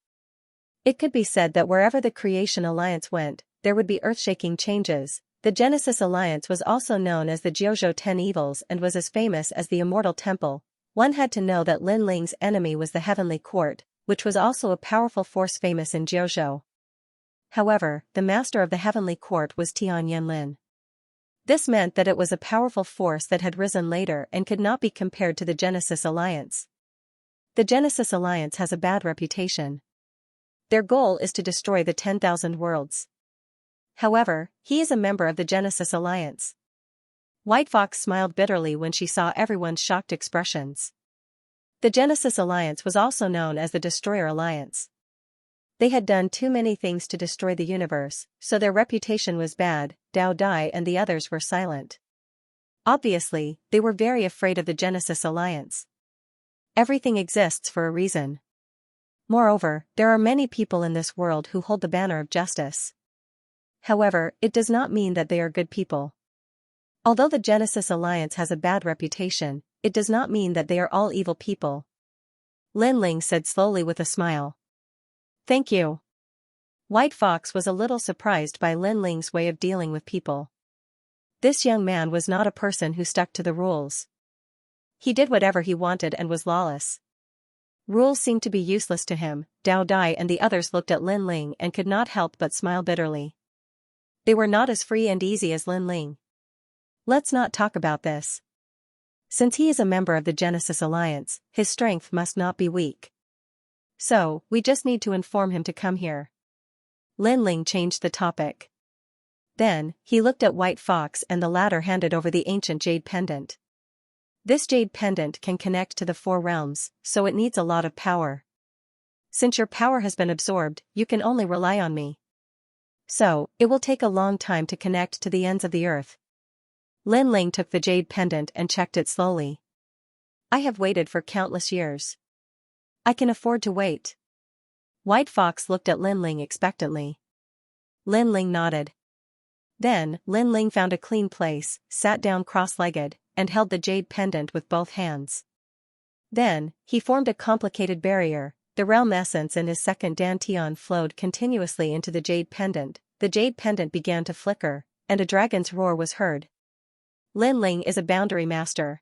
It could be said that wherever the Creation Alliance went, there would be earth-shaking changes. The Genesis Alliance was also known as the Jiuzhou 10 Evils and was as famous as the Immortal Temple. One had to know that Lin Ling's enemy was the Heavenly Court, which was also a powerful force famous in Jiuzhou. However, the master of the Heavenly Court was Tian Yanlin. This meant that it was a powerful force that had risen later and could not be compared to the Genesis Alliance. The Genesis Alliance has a bad reputation. Their goal is to destroy the 10,000 worlds. However, he is a member of the Genesis Alliance. White Fox smiled bitterly when she saw everyone's shocked expressions. The Genesis Alliance was also known as the Destroyer Alliance. They had done too many things to destroy the universe, so their reputation was bad. Dao Dai and the others were silent. Obviously, they were very afraid of the Genesis Alliance. Everything exists for a reason. Moreover, there are many people in this world who hold the banner of justice. However, it does not mean that they are good people. Although the Genesis Alliance has a bad reputation, it does not mean that they are all evil people. Lin Ling said slowly with a smile. Thank you. White Fox was a little surprised by Lin Ling's way of dealing with people. This young man was not a person who stuck to the rules. He did whatever he wanted and was lawless. Rules seemed to be useless to him. Dao Dai and the others looked at Lin Ling and could not help but smile bitterly. They were not as free and easy as Lin Ling. Let's not talk about this. Since he is a member of the Genesis Alliance, his strength must not be weak. So, we just need to inform him to come here. Lin Ling changed the topic. Then, he looked at White Fox and the latter handed over the ancient jade pendant. This jade pendant can connect to the 4 realms, so it needs a lot of power. Since your power has been absorbed, you can only rely on me. So, it will take a long time to connect to the ends of the earth. Lin Ling took the jade pendant and checked it slowly. I have waited for countless years. I can afford to wait. White Fox looked at Lin Ling expectantly. Lin Ling nodded. Then, Lin Ling found a clean place, sat down cross-legged, and held the jade pendant with both hands. Then, he formed a complicated barrier. The realm essence in his second dantian flowed continuously into the jade pendant. The jade pendant began to flicker, and a dragon's roar was heard. Lin Ling is a boundary master.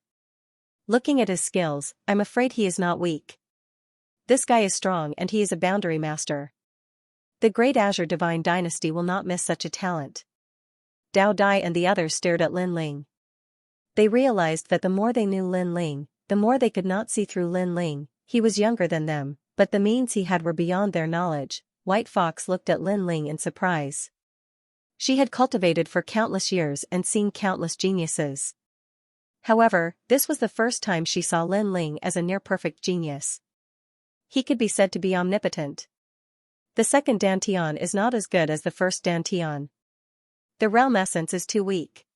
Looking at his skills, I'm afraid he is not weak. This guy is strong and he is a boundary master. The Great Azure Divine Dynasty will not miss such a talent. Dao Dai and the others stared at Lin Ling. They realized that the more they knew Lin Ling, the more they could not see through Lin Ling. He was younger than them, but the means he had were beyond their knowledge. White Fox looked at Lin Ling in surprise. She had cultivated for countless years and seen countless geniuses. However, this was the first time she saw Lin Ling as a near-perfect genius. He could be said to be omnipotent. The second dantian is not as good as the first dantian. The realm essence is too weak.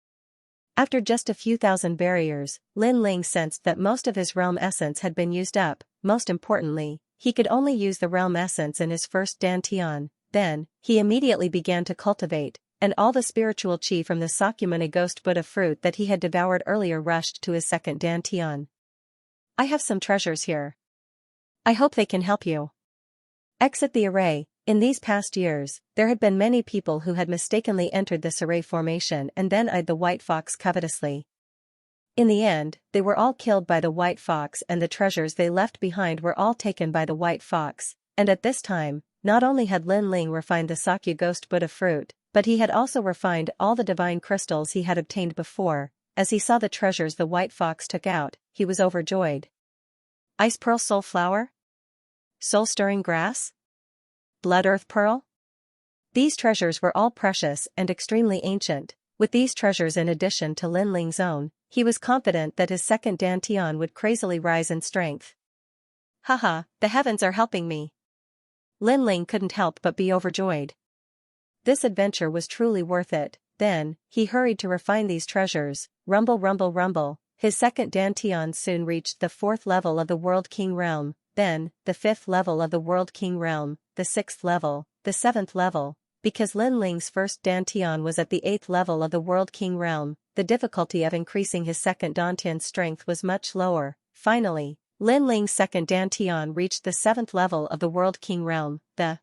After just a few thousand barriers, Lin Ling sensed that most of his realm essence had been used up. Most importantly, he could only use the realm essence in his first dantian. Then, he immediately began to cultivate, and all the spiritual chi from the Sakyamuni ghost Buddha fruit that he had devoured earlier rushed to his second dantian. I have some treasures here. I hope they can help you. Exit the array. In these past years, there had been many people who had mistakenly entered this array formation and then eyed the White Fox covetously. In the end, they were all killed by the White Fox and the treasures they left behind were all taken by the White Fox, and at this time, not only had Lin Ling refined the Sakya Ghost Buddha fruit, but he had also refined all the divine crystals he had obtained before. As he saw the treasures the White Fox took out, he was overjoyed. Ice Pearl Soul Flower? Soul Stirring Grass? Blood Earth Pearl? These treasures were all precious and extremely ancient. With these treasures in addition to Lin Ling's own, he was confident that his second dantian would crazily rise in strength. Haha, the heavens are helping me. Lin Ling couldn't help but be overjoyed. This adventure was truly worth it. Then, he hurried to refine these treasures. Rumble rumble rumble, his second dantian soon reached the 4th level of the World King realm, then, the 5th level of the World King realm, the 6th level, the 7th level. Because Lin Ling's first dantian was at the 8th level of the World King realm, the difficulty of increasing his second dantian's strength was much lower. Finally, Lin Ling's second dantian reached the 7th level of the World King realm. The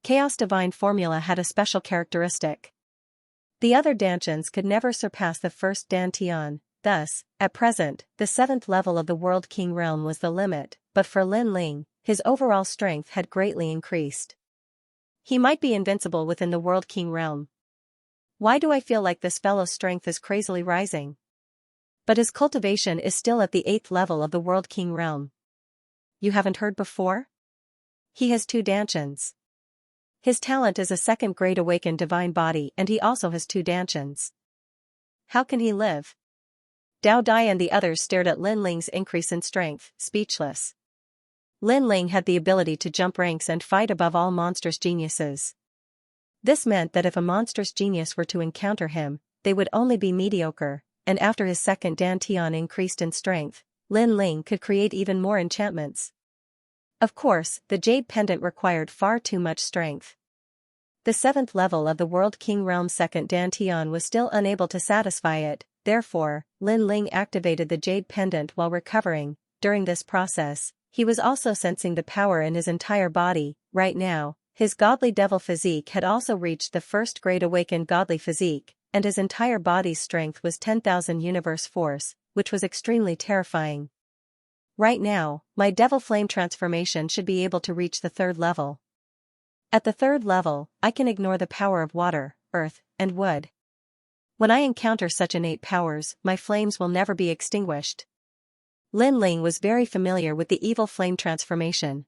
Chaos Divine formula had a special characteristic. The other dantians could never surpass the first dantian. Thus, at present, the 7th level of the World King realm was the limit, but for Lin Ling, his overall strength had greatly increased. He might be invincible within the World King realm. Why do I feel like this fellow's strength is crazily rising? But his cultivation is still at the 8th level of the World King realm. You haven't heard before? He has 2 dantians. His talent is a second grade awakened divine body and he also has 2 dantians. How can he live? Dao Dai and the others stared at Lin Ling's increase in strength, speechless. Lin Ling had the ability to jump ranks and fight above all monstrous geniuses. This meant that if a monstrous genius were to encounter him, they would only be mediocre, and after his second dantian increased in strength, Lin Ling could create even more enchantments. Of course, the jade pendant required far too much strength. The 7th level of the World King Realm's second Dantian was still unable to satisfy it, therefore, Lin Ling activated the jade pendant while recovering. During this process, he was also sensing the power in his entire body. Right now, his godly devil physique had also reached the first grade awakened godly physique, and his entire body's strength was 10,000 universe force, which was extremely terrifying. Right now, my devil flame transformation should be able to reach the 3rd level. At the 3rd level, I can ignore the power of water, earth, and wood. When I encounter such innate powers, my flames will never be extinguished. Lin Ling was very familiar with the evil flame transformation.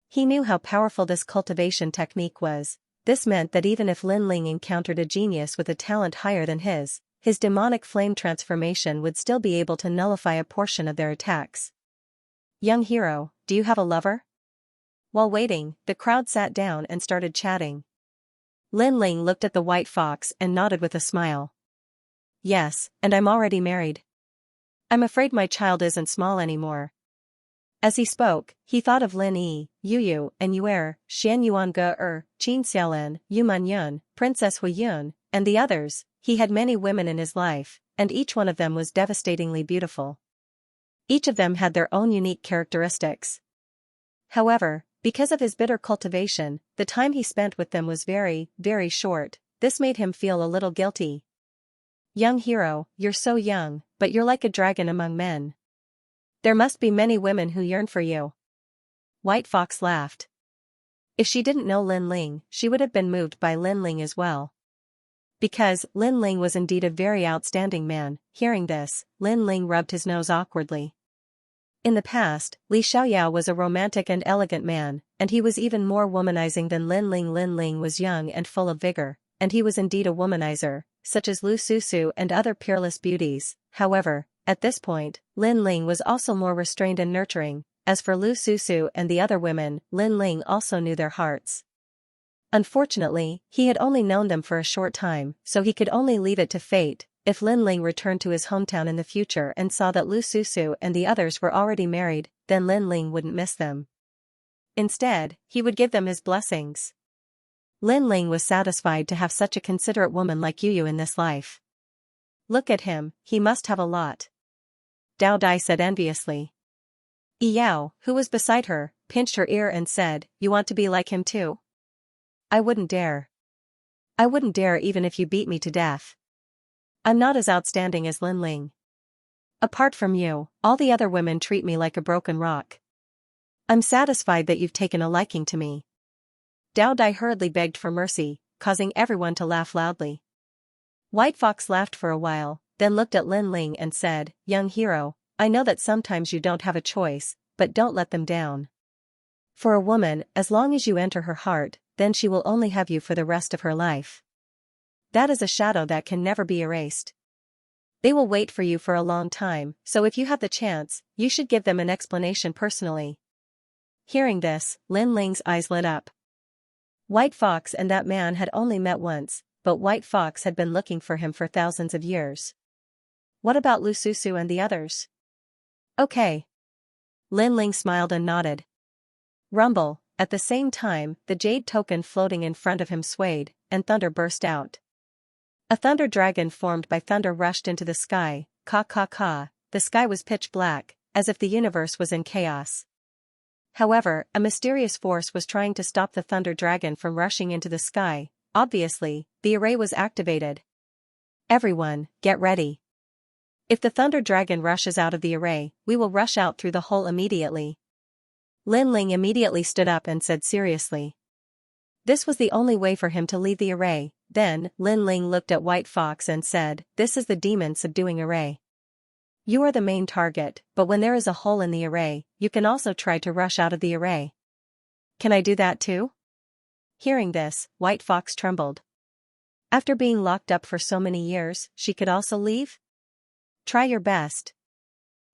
He knew how powerful this cultivation technique was. This meant that even if Lin Ling encountered a genius with a talent higher than his demonic flame transformation would still be able to nullify a portion of their attacks. Young hero, do you have a lover? While waiting, the crowd sat down and started chatting. Lin Ling looked at the white fox and nodded with a smile. Yes, and I'm already married. I'm afraid my child isn't small anymore. As he spoke, he thought of Lin Yi, Yu, and Yuer, Xianxia, Qin Xiaolin, Yu Manyun, Princess Huiyun, and the others. He had many women in his life, and each one of them was devastatingly beautiful. Each of them had their own unique characteristics. However, because of his bitter cultivation, the time he spent with them was very, very short. This made him feel a little guilty. Young hero, you're so young, but you're like a dragon among men. There must be many women who yearn for you. White Fox laughed. If she didn't know Lin Ling, she would have been moved by Lin Ling as well. Because Lin Ling was indeed a very outstanding man. Hearing this, Lin Ling rubbed his nose awkwardly. In the past, Li Xiaoyao was a romantic and elegant man, and he was even more womanizing than Lin Ling. Lin Ling was young and full of vigor, and he was indeed a womanizer, such as Lu Susu and other peerless beauties. However, at this point, Lin Ling was also more restrained and nurturing. As for Lu Susu and the other women, Lin Ling also knew their hearts. Unfortunately, he had only known them for a short time, so he could only leave it to fate. If Lin Ling returned to his hometown in the future and saw that Lu Susu and the others were already married, then Lin Ling wouldn't miss them. Instead, he would give them his blessings. Lin Ling was satisfied to have such a considerate woman like Yu in this life. Look at him, he must have a lot. Dao Dai said enviously. Yi Yao, who was beside her, pinched her ear and said, "You want to be like him too?" I wouldn't dare. I wouldn't dare even if you beat me to death. I'm not as outstanding as Lin Ling. Apart from you, all the other women treat me like a broken rock. I'm satisfied that you've taken a liking to me. Dao Dai hurriedly begged for mercy, causing everyone to laugh loudly. White Fox laughed for a while, then looked at Lin Ling and said, "Young hero, I know that sometimes you don't have a choice, but don't let them down. For a woman, as long as you enter her heart, then she will only have you for the rest of her life. That is a shadow that can never be erased. They will wait for you for a long time, so if you have the chance, you should give them an explanation personally." Hearing this, Lin Ling's eyes lit up. White Fox and that man had only met once, but White Fox had been looking for him for thousands of years. What about Lu Susu and the others? Okay. Lin Ling smiled and nodded. Rumble. At the same time, the jade token floating in front of him swayed, and thunder burst out. A thunder dragon formed by thunder rushed into the sky. Ka ka ka. The sky was pitch black, as if the universe was in chaos. However, a mysterious force was trying to stop the thunder dragon from rushing into the sky. Obviously, the array was activated. Everyone, get ready. If the thunder dragon rushes out of the array, we will rush out through the hole immediately. Lin Ling immediately stood up and said seriously. This was the only way for him to leave the array. Then, Lin Ling looked at White Fox and said, "This is the demon subduing array. You are the main target, but when there is a hole in the array, you can also try to rush out of the array. Can I do that too?" Hearing this, White Fox trembled. After being locked up for so many years, she could also leave? Try your best.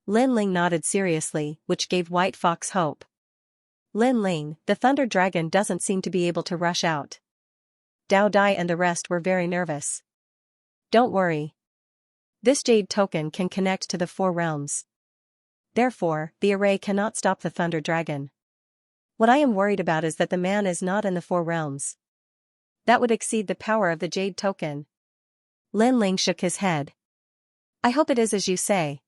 Lin Ling nodded seriously, which gave White Fox hope. Lin Ling, the thunder dragon doesn't seem to be able to rush out. Dao Dai and the rest were very nervous. Don't worry. This jade token can connect to the 4 realms. Therefore, the array cannot stop the thunder dragon. What I am worried about is that the man is not in the 4 realms. That would exceed the power of the jade token. Lin Ling shook his head. I hope it is as you say.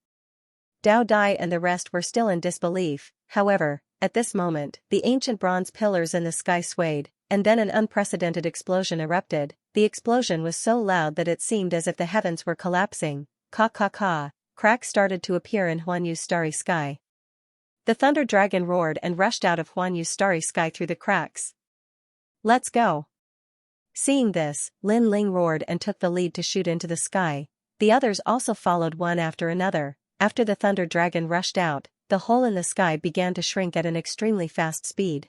Dao Dai and the rest were still in disbelief. However, at this moment, the ancient bronze pillars in the sky swayed, and then an unprecedented explosion erupted. The explosion was so loud that it seemed as if the heavens were collapsing. Ka ka ka, cracks started to appear in Huan Yu's starry sky. The thunder dragon roared and rushed out of Huan Yu's starry sky through the cracks. Let's go. Seeing this, Lin Ling roared and took the lead to shoot into the sky. The others also followed one after another. After the thunder dragon rushed out, the hole in the sky began to shrink at an extremely fast speed.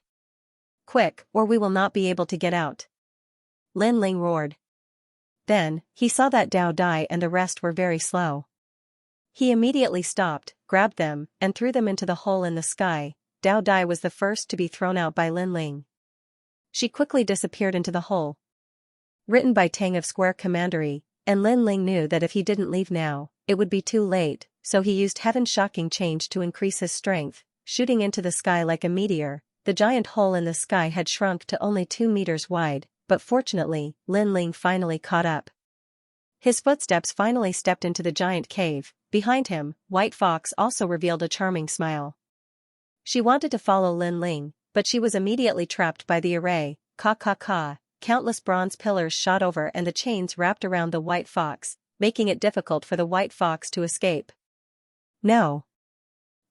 Quick, or we will not be able to get out. Lin Ling roared. Then, he saw that Dao Dai and the rest were very slow. He immediately stopped, grabbed them, and threw them into the hole in the sky. Dao Dai was the first to be thrown out by Lin Ling. She quickly disappeared into the hole. Written by Tang of Square Commandery, and Lin Ling knew that if he didn't leave now, it would be too late, so he used Heaven's Shocking Change to increase his strength, shooting into the sky like a meteor. The giant hole in the sky had shrunk to only 2 meters wide, but fortunately, Lin Ling finally caught up. His footsteps finally stepped into the giant cave. Behind him, White Fox also revealed a charming smile. She wanted to follow Lin Ling, but she was immediately trapped by the array. Ka ka ka, countless bronze pillars shot over and the chains wrapped around the White Fox, making it difficult for the White Fox to escape. No.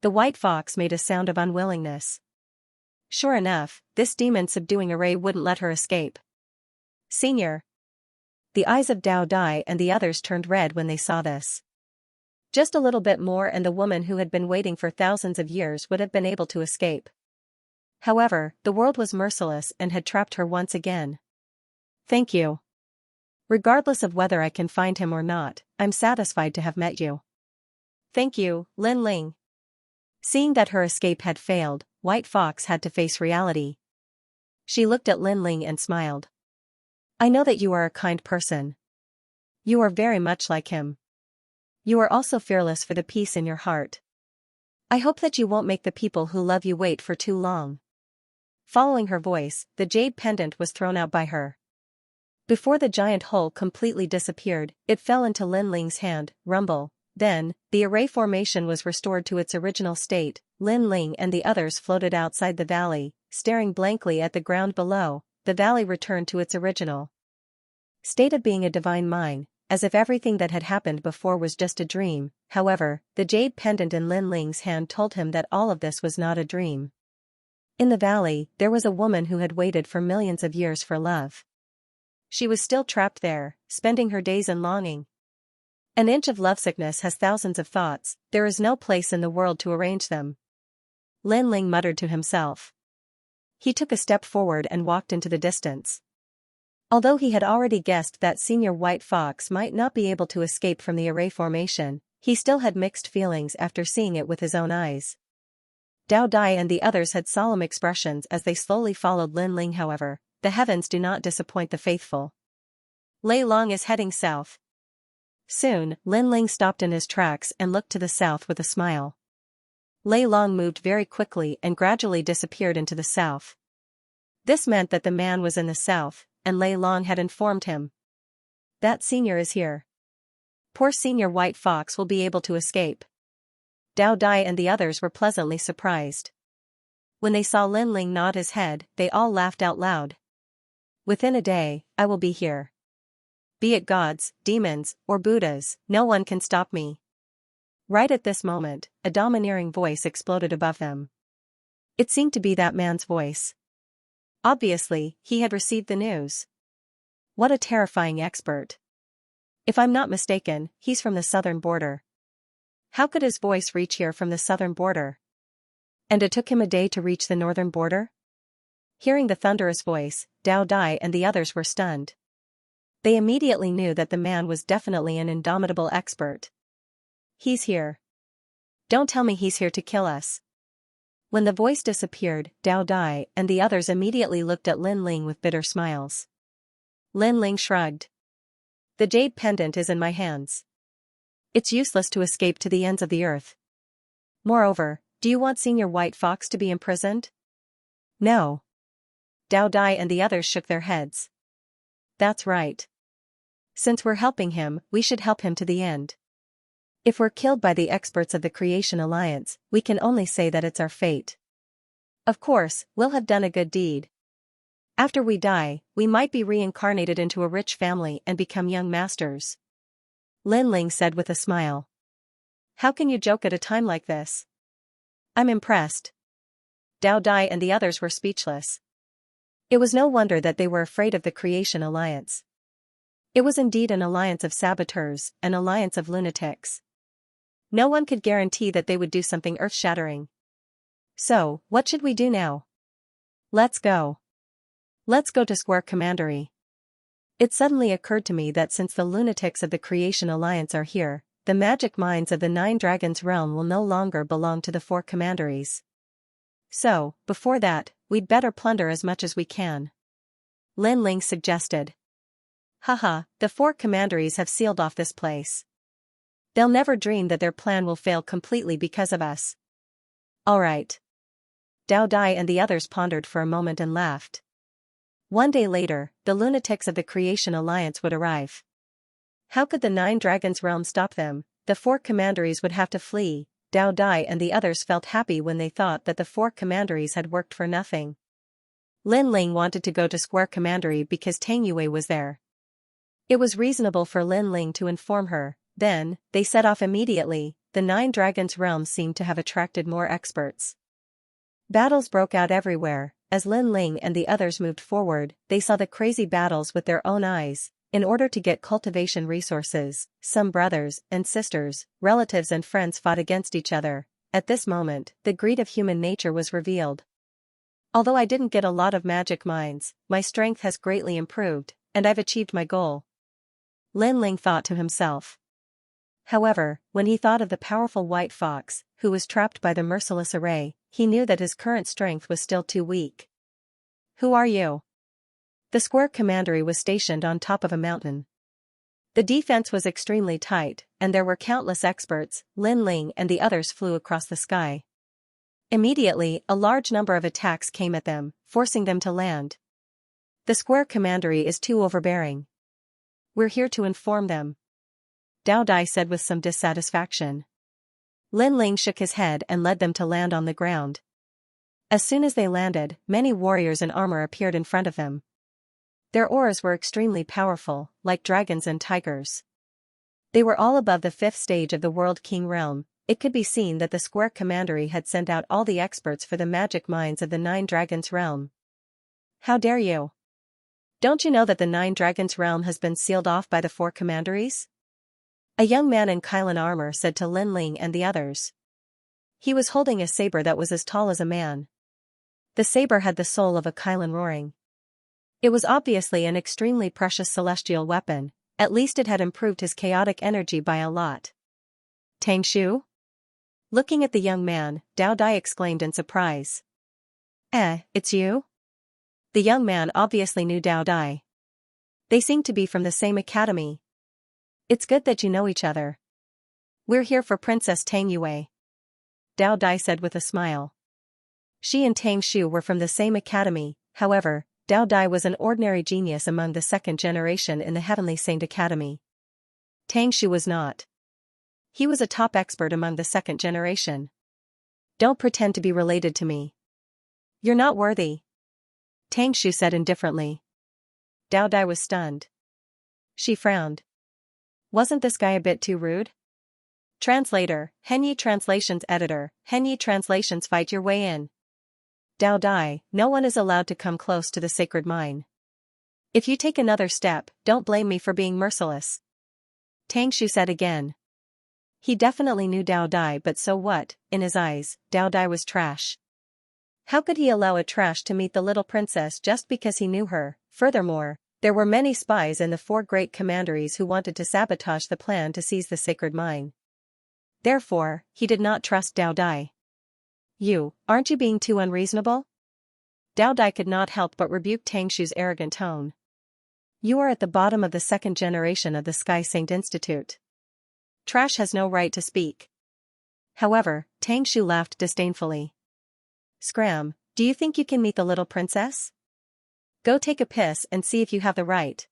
The White Fox made a sound of unwillingness. Sure enough, this demon-subduing array wouldn't let her escape. Senior. The eyes of Dao Dai and the others turned red when they saw this. Just a little bit more and the woman who had been waiting for thousands of years would have been able to escape. However, the world was merciless and had trapped her once again. Thank you. Regardless of whether I can find him or not, I'm satisfied to have met you. Thank you, Lin Ling. Seeing that her escape had failed, White Fox had to face reality. She looked at Lin Ling and smiled. I know that you are a kind person. You are very much like him. You are also fearless for the peace in your heart. I hope that you won't make the people who love you wait for too long. Following her voice, the jade pendant was thrown out by her. Before the giant hole completely disappeared, it fell into Lin Ling's hand. Rumble. Then, the array formation was restored to its original state. Lin Ling and the others floated outside the valley, staring blankly at the ground below. The valley returned to its original state of being a divine mine, as if everything that had happened before was just a dream. However, the jade pendant in Lin Ling's hand told him that all of this was not a dream. In the valley, there was a woman who had waited for millions of years for love. She was still trapped there, spending her days in longing. An inch of lovesickness has thousands of thoughts, there is no place in the world to arrange them. Lin Ling muttered to himself. He took a step forward and walked into the distance. Although he had already guessed that Senior White Fox might not be able to escape from the array formation, he still had mixed feelings after seeing it with his own eyes. Dao Dai and the others had solemn expressions as they slowly followed Lin Ling. However, the heavens do not disappoint the faithful. Lei Long is heading south. Soon, Lin Ling stopped in his tracks and looked to the south with a smile. Lei Long moved very quickly and gradually disappeared into the south. This meant that the man was in the south, and Lei Long had informed him. That senior is here. Poor Senior White Fox will be able to escape. Dao Dai and the others were pleasantly surprised. When they saw Lin Ling nod his head, they all laughed out loud. Within a day, I will be here. Be it gods, demons, or Buddhas, no one can stop me. Right at this moment, a domineering voice exploded above them. It seemed to be that man's voice. Obviously, he had received the news. What a terrifying expert. If I'm not mistaken, he's from the southern border. How could his voice reach here from the southern border? And it took him a day to reach the northern border? Hearing the thunderous voice, Dao Dai and the others were stunned. They immediately knew that the man was definitely an indomitable expert. He's here. Don't tell me he's here to kill us. When the voice disappeared, Dao Dai and the others immediately looked at Lin Ling with bitter smiles. Lin Ling shrugged. The jade pendant is in my hands. It's useless to escape to the ends of the earth. Moreover, do you want Senior White Fox to be imprisoned? No. Dao Dai and the others shook their heads. that's right. Since we're helping him, we should help him to the end. If we're killed by the experts of the Creation Alliance, we can only say that it's our fate. Of course, we'll have done a good deed. After we die, we might be reincarnated into a rich family and become young masters. Lin Ling said with a smile. How can you joke at a time like this? I'm impressed. Dao Dai and the others were speechless. It was no wonder that they were afraid of the Creation Alliance. It was indeed an alliance of saboteurs, an alliance of lunatics. No one could guarantee that they would do something earth-shattering. So, what should we do now? Let's go. Let's go to Square Commandery. It suddenly occurred to me that since the lunatics of the Creation Alliance are here, the magic mines of the Nine Dragons realm will no longer belong to the four commanderies. So, before that, we'd better plunder as much as we can. Lin Ling suggested. Haha, the four commanderies have sealed off this place. They'll never dream that their plan will fail completely because of us. Alright. Dao Dai and the others pondered for a moment and laughed. One day later, the lunatics of the Creation Alliance would arrive. How could the Nine Dragons realm stop them? The four commanderies would have to flee. Dao Dai and the others felt happy when they thought that the four commanderies had worked for nothing. Lin Ling wanted to go to Square Commandery because Tang Yue was there. It was reasonable for Lin Ling to inform her. Then, they set off immediately. The Nine Dragons realm seemed to have attracted more experts. Battles broke out everywhere. As Lin Ling and the others moved forward, they saw the crazy battles with their own eyes. In order to get cultivation resources, some brothers and sisters, relatives and friends fought against each other. At this moment, the greed of human nature was revealed. Although I didn't get a lot of magic mines, my strength has greatly improved, and I've achieved my goal. Lin Ling thought to himself. However, when he thought of the powerful white fox, who was trapped by the merciless array, he knew that his current strength was still too weak. Who are you? The Square Commandery was stationed on top of a mountain. The defense was extremely tight, and there were countless experts. Lin Ling and the others flew across the sky. Immediately, a large number of attacks came at them, forcing them to land. The Square Commandery is too overbearing. We're here to inform them. Dao Dai said with some dissatisfaction. Lin Ling shook his head and led them to land on the ground. As soon as they landed, many warriors in armor appeared in front of them. Their auras were extremely powerful, like dragons and tigers. They were all above the 5th stage of the World King realm. It could be seen that the Square Commandery had sent out all the experts for the magic mines of the Nine Dragons realm. How dare you? Don't you know that the Nine Dragons realm has been sealed off by the four commanderies? A young man in Kylan armor said to Lin Ling and the others. He was holding a saber that was as tall as a man. The saber had the soul of a Kylan roaring. It was obviously an extremely precious celestial weapon. At least it had improved his chaotic energy by a lot. Tang Shu? Looking at the young man, Dao Dai exclaimed in surprise. It's you? The young man obviously knew Dao Dai. They seemed to be from the same academy. It's good that you know each other. We're here for Princess Tang Yue. Dao Dai said with a smile. She and Tang Shu were from the same academy. However, Dao Dai was an ordinary genius among the second generation in the Heavenly Saint Academy. Tang Shu was not. He was a top expert among the second generation. Don't pretend to be related to me. You're not worthy. Tang Shu said indifferently. Dao Dai was stunned. She frowned. Wasn't this guy a bit too rude? Translator, Henyi Translations Editor, Henyi Translations fight your way in. Dao Dai, no one is allowed to come close to the sacred mine. If you take another step, don't blame me for being merciless. Tang Shu said again. He definitely knew Dao Dai, but so what? In his eyes, Dao Dai was trash. How could he allow a trash to meet the little princess just because he knew her? Furthermore, there were many spies in the four great commanderies who wanted to sabotage the plan to seize the sacred mine. Therefore, he did not trust Dao Dai. Aren't you being too unreasonable? Dao Dai could not help but rebuke Tang Shu's arrogant tone. You are at the bottom of the second generation of the Sky Saint Institute. Trash has no right to speak. However, Tang Shu laughed disdainfully. Scram, do you think you can meet the little princess? Go take a piss and see if you have the right.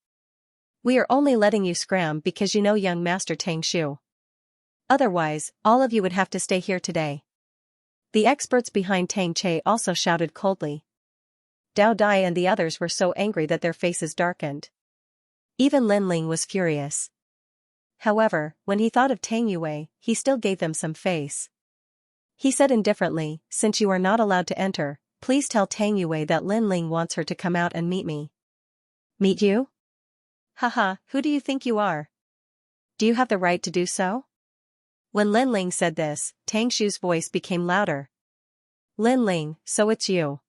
We are only letting you scram because you know young Master Tang Shu. Otherwise, all of you would have to stay here today. The experts behind Tang Che also shouted coldly. Dao Dai and the others were so angry that their faces darkened. Even Lin Ling was furious. However, when he thought of Tang Yue, he still gave them some face. He said indifferently, "Since you are not allowed to enter, please tell Tang Yue that Lin Ling wants her to come out and meet me." "Meet you? Haha, who do you think you are? Do you have the right to do so?" When Lin Ling said this, Tang Shu's voice became louder. "Lin Ling, so it's you.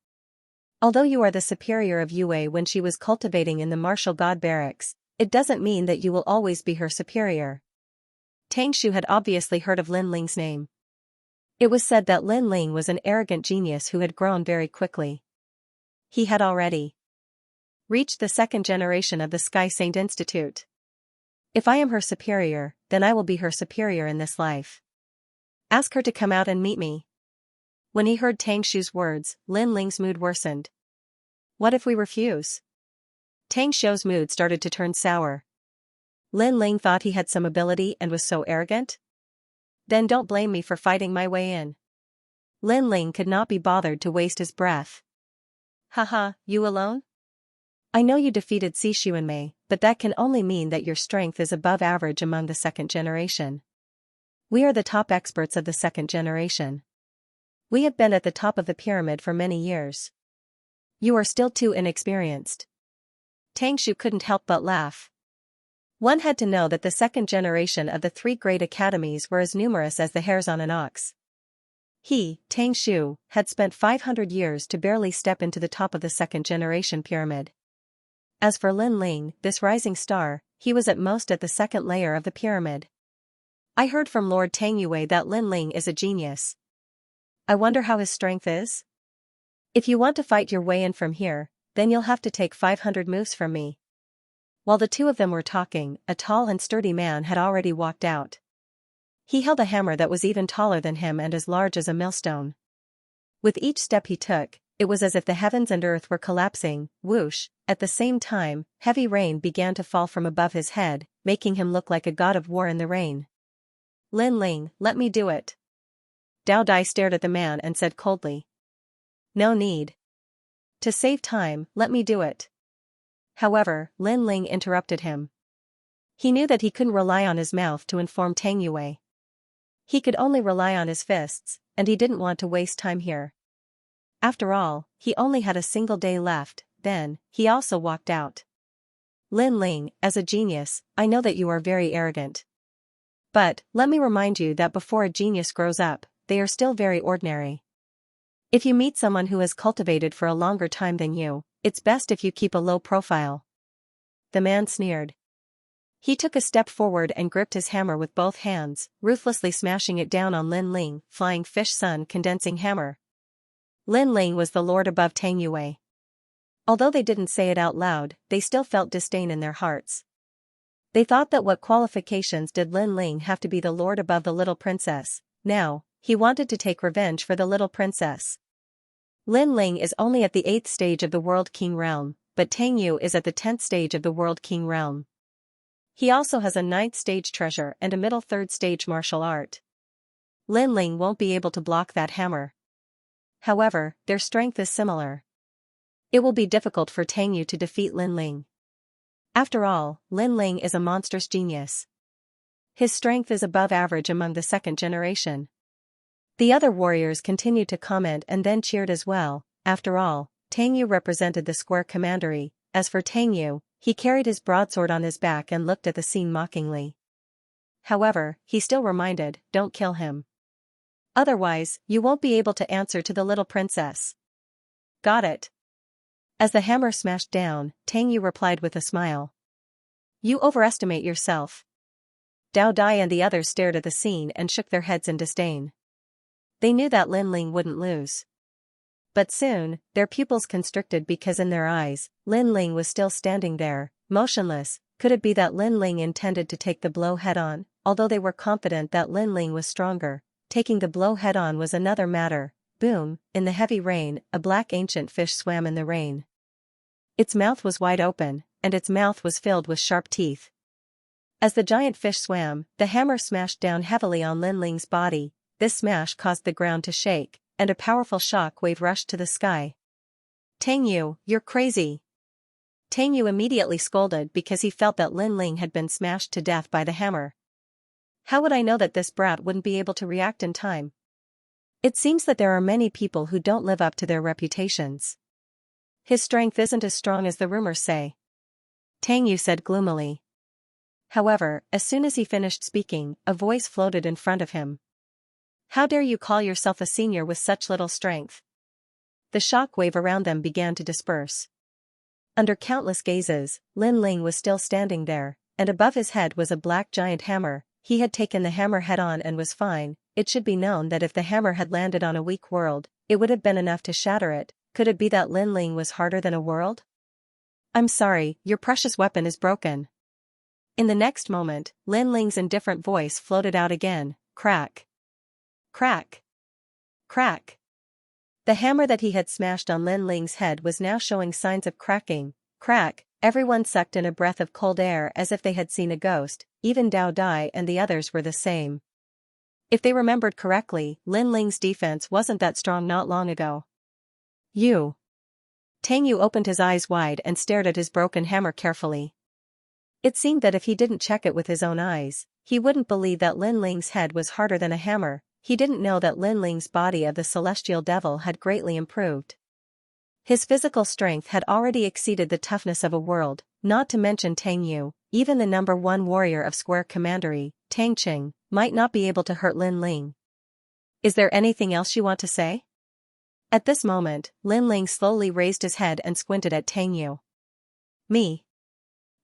Although you are the superior of Yue when she was cultivating in the martial god barracks, it doesn't mean that you will always be her superior." Tang Shu had obviously heard of Lin Ling's name. It was said that Lin Ling was an arrogant genius who had grown very quickly. He had already reached the second generation of the Sky Saint Institute. If I am her superior, then I will be her superior in this life. Ask her to come out and meet me. When he heard Tang Shu's words, Lin Ling's mood worsened. What if we refuse? Tang Shu's mood started to turn sour. Lin Ling thought he had some ability and was so arrogant? Then don't blame me for fighting my way in. Lin Ling could not be bothered to waste his breath. Haha, you alone? I know you defeated Xu and Mei, but that can only mean that your strength is above average among the second generation. We are the top experts of the second generation. We have been at the top of the pyramid for many years. You are still too inexperienced. Tang Shu couldn't help but laugh. One had to know that the second generation of the three great academies were as numerous as the hairs on an ox. He, Tang Shu, had spent 500 years to barely step into the top of the second generation pyramid. As for Lin Ling, this rising star, he was at most at the second layer of the pyramid. I heard from Lord Tang Yue that Lin Ling is a genius. I wonder how his strength is? If you want to fight your way in from here, then you'll have to take 500 moves from me. While the two of them were talking, a tall and sturdy man had already walked out. He held a hammer that was even taller than him and as large as a millstone. With each step he took, it was as if the heavens and earth were collapsing. Whoosh! At the same time, heavy rain began to fall from above his head, making him look like a god of war in the rain. Lin Ling, let me do it. Dao Dai stared at the man and said coldly. No need. To save time, let me do it. However, Lin Ling interrupted him. He knew that he couldn't rely on his mouth to inform Tang Yue. He could only rely on his fists, and he didn't want to waste time here. After all, he only had a single day left. Then, he also walked out. Lin Ling, as a genius, I know that you are very arrogant. But, let me remind you that before a genius grows up, they are still very ordinary. If you meet someone who has cultivated for a longer time than you, it's best if you keep a low profile. The man sneered. He took a step forward and gripped his hammer with both hands, ruthlessly smashing it down on Lin Ling, Flying Fish Sun Condensing Hammer. Lin Ling was the lord above Tang Yue. Although they didn't say it out loud, they still felt disdain in their hearts. They thought that what qualifications did Lin Ling have to be the lord above the little princess? Now, he wanted to take revenge for the little princess. Lin Ling is only at the 8th stage of the World King realm, but Tang Yu is at the 10th stage of the World King realm. He also has a 9th stage treasure and a middle 3rd stage martial art. Lin Ling won't be able to block that hammer. However, their strength is similar. It will be difficult for Tang Yu to defeat Lin Ling. After all, Lin Ling is a monstrous genius. His strength is above average among the second generation. The other warriors continued to comment and then cheered as well. After all, Tang Yu represented the square commandery. As for Tang Yu, he carried his broadsword on his back and looked at the scene mockingly. However, he still reminded, don't kill him. Otherwise, you won't be able to answer to the little princess. Got it. As the hammer smashed down, Tang Yu replied with a smile. You overestimate yourself. Dao Dai and the others stared at the scene and shook their heads in disdain. They knew that Lin Ling wouldn't lose. But soon, their pupils constricted because in their eyes, Lin Ling was still standing there, motionless. Could it be that Lin Ling intended to take the blow head-on? Although they were confident that Lin Ling was stronger, taking the blow head-on was another matter. Boom, in the heavy rain, a black ancient fish swam in the rain. Its mouth was wide open, and its mouth was filled with sharp teeth. As the giant fish swam, the hammer smashed down heavily on Lin Ling's body. This smash caused the ground to shake, and a powerful shock wave rushed to the sky. "Tang Yu, you're crazy!" Tang Yu immediately scolded because he felt that Lin Ling had been smashed to death by the hammer. How would I know that this brat wouldn't be able to react in time? It seems that there are many people who don't live up to their reputations. His strength isn't as strong as the rumors say, Tang Yu said gloomily. However, as soon as he finished speaking, a voice floated in front of him. "How dare you call yourself a senior with such little strength?" The shock wave around them began to disperse. Under countless gazes, Lin Ling was still standing there, and above his head was a black giant hammer. He had taken the hammer head-on and was fine. It should be known that if the hammer had landed on a weak world, it would have been enough to shatter it. Could it be that Lin Ling was harder than a world? "I'm sorry, your precious weapon is broken." In the next moment, Lin Ling's indifferent voice floated out again, crack. Crack. Crack. The hammer that he had smashed on Lin Ling's head was now showing signs of cracking. Crack. Everyone sucked in a breath of cold air as if they had seen a ghost. Even Dao Dai and the others were the same. If they remembered correctly, Lin Ling's defense wasn't that strong not long ago. "You." Tang Yu opened his eyes wide and stared at his broken hammer carefully. It seemed that if he didn't check it with his own eyes, he wouldn't believe that Lin Ling's head was harder than a hammer. He didn't know that Lin Ling's body of the celestial devil had greatly improved. His physical strength had already exceeded the toughness of a world, not to mention Tang Yu. Even the number one warrior of Square Commandery, Tang Qing, might not be able to hurt Lin Ling. "Is there anything else you want to say?" At this moment, Lin Ling slowly raised his head and squinted at Tang Yu. "Me?"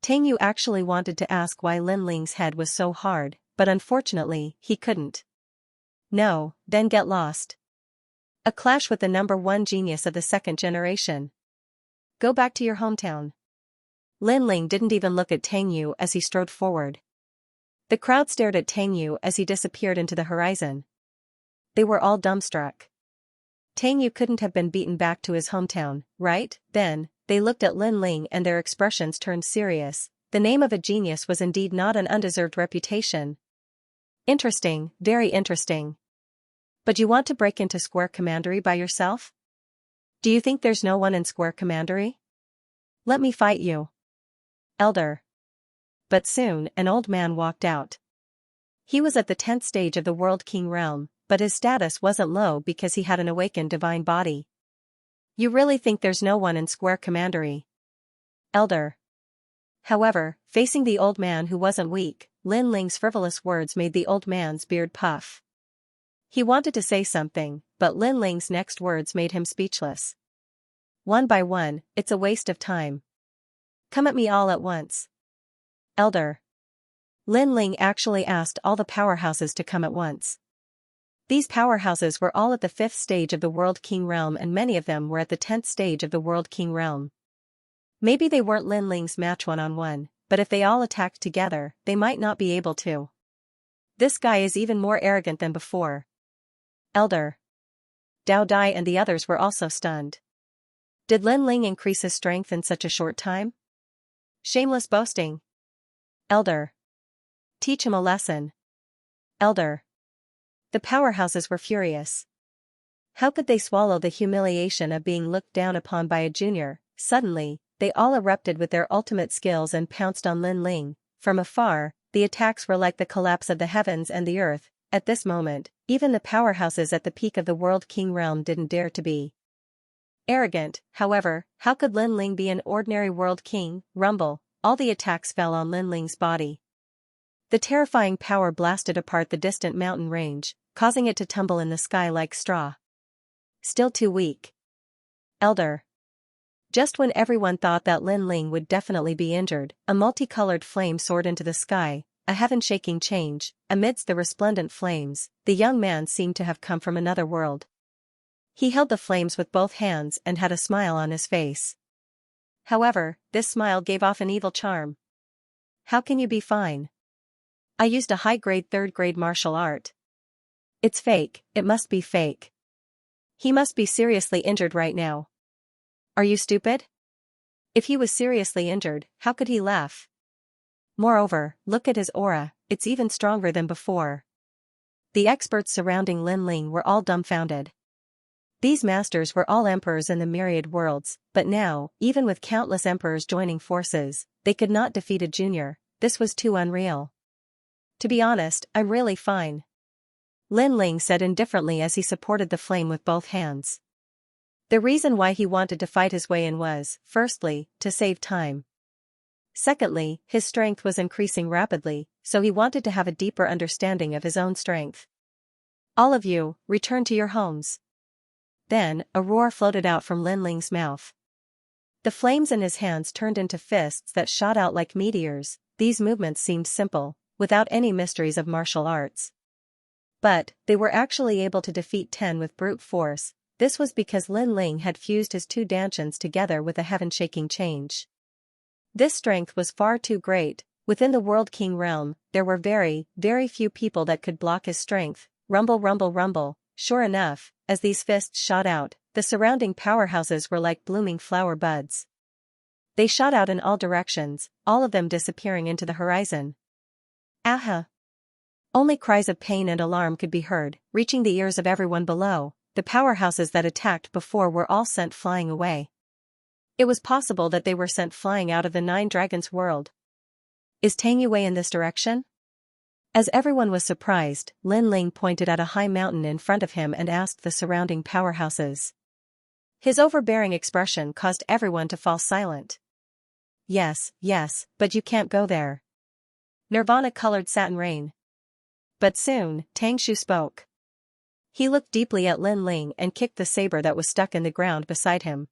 Tang Yu actually wanted to ask why Lin Ling's head was so hard, but unfortunately, he couldn't. "No, then get lost. A clash with the number one genius of the second generation. Go back to your hometown." Lin Ling didn't even look at Tang Yu as he strode forward. The crowd stared at Tang Yu as he disappeared into the horizon. They were all dumbstruck. Tang Yu couldn't have been beaten back to his hometown, right? Then, they looked at Lin Ling and their expressions turned serious. The name of a genius was indeed not an undeserved reputation. Interesting, very interesting. But you want to break into Square Commandery by yourself? Do you think there's no one in Square Commandery? Let me fight you. Elder. But soon, an old man walked out. He was at the 10th stage of the World King realm, but his status wasn't low because he had an awakened divine body. You really think there's no one in Square Commandery? Elder. However, facing the old man who wasn't weak, Lin Ling's frivolous words made the old man's beard puff. He wanted to say something, but Lin Ling's next words made him speechless. "One by one, it's a waste of time. Come at me all at once." Elder. Lin Ling actually asked all the powerhouses to come at once. These powerhouses were all at the 5th stage of the World King realm and many of them were at the 10th stage of the World King realm. Maybe they weren't Lin Ling's match one-on-one, but if they all attacked together, they might not be able to. This guy is even more arrogant than before. Elder. Dao Dai and the others were also stunned. Did Lin Ling increase his strength in such a short time? Shameless boasting. Elder. Teach him a lesson. Elder. The powerhouses were furious. How could they swallow the humiliation of being looked down upon by a junior? Suddenly, they all erupted with their ultimate skills and pounced on Lin Ling. From afar, the attacks were like the collapse of the heavens and the earth. At this moment, even the powerhouses at the peak of the World King realm didn't dare to be arrogant. However, how could Lin Ling be an ordinary World King? Rumble. All the attacks fell on Lin Ling's body. The terrifying power blasted apart the distant mountain range, causing it to tumble in the sky like straw. Still too weak. Elder. Just when everyone thought that Lin Ling would definitely be injured, a multicolored flame soared into the sky, a heaven-shaking change. Amidst the resplendent flames, the young man seemed to have come from another world. He held the flames with both hands and had a smile on his face. However, this smile gave off an evil charm. How can you be fine? I used a high-grade 3rd-grade martial art. It's fake, it must be fake. He must be seriously injured right now. Are you stupid? If he was seriously injured, how could he laugh? Moreover, look at his aura, it's even stronger than before. The experts surrounding Lin Ling were all dumbfounded. These masters were all emperors in the myriad worlds, but now, even with countless emperors joining forces, they could not defeat a junior. This was too unreal. To be honest, I'm really fine, Lin Ling said indifferently as he supported the flame with both hands. The reason why he wanted to fight his way in was, firstly, to save time. Secondly, his strength was increasing rapidly, so he wanted to have a deeper understanding of his own strength. All of you, return to your homes. Then, a roar floated out from Lin Ling's mouth. The flames in his hands turned into fists that shot out like meteors. These movements seemed simple, without any mysteries of martial arts. But, they were actually able to defeat 10 with brute force. This was because Lin Ling had fused his two dantians together with a heaven-shaking change. This strength was far too great. Within the World King realm, there were very, very few people that could block his strength. Rumble, rumble, rumble. Sure enough, as these fists shot out, the surrounding powerhouses were like blooming flower buds. They shot out in all directions, all of them disappearing into the horizon. Aha! Only cries of pain and alarm could be heard, reaching the ears of everyone below. The powerhouses that attacked before were all sent flying away. It was possible that they were sent flying out of the Nine Dragons world. Is Tang Yue in this direction? As everyone was surprised, Lin Ling pointed at a high mountain in front of him and asked the surrounding powerhouses. His overbearing expression caused everyone to fall silent. Yes, yes, but you can't go there. Nirvana-colored satin rain. But soon, Tang Shu spoke. He looked deeply at Lin Ling and kicked the saber that was stuck in the ground beside him.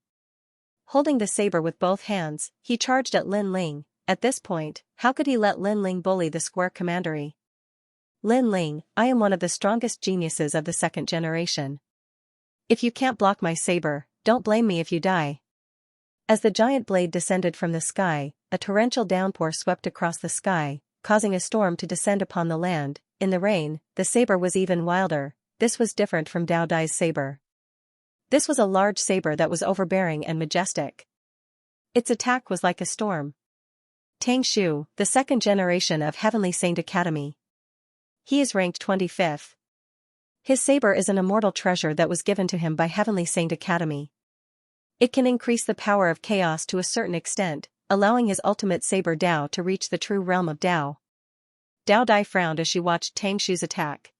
Holding the saber with both hands, he charged at Lin Ling. At this point, how could he let Lin Ling bully the square commandery? Lin Ling, I am one of the strongest geniuses of the second generation. If you can't block my saber, don't blame me if you die. As the giant blade descended from the sky, a torrential downpour swept across the sky, causing a storm to descend upon the land. In the rain, the saber was even wilder. This was different from Dao Dai's saber. This was a large saber that was overbearing and majestic. Its attack was like a storm. Tang Shu, the second generation of Heavenly Saint Academy. He is ranked 25th. His saber is an immortal treasure that was given to him by Heavenly Saint Academy. It can increase the power of chaos to a certain extent, allowing his ultimate saber Dao to reach the true realm of Dao. Dao Dai frowned as she watched Tang Shu's attack.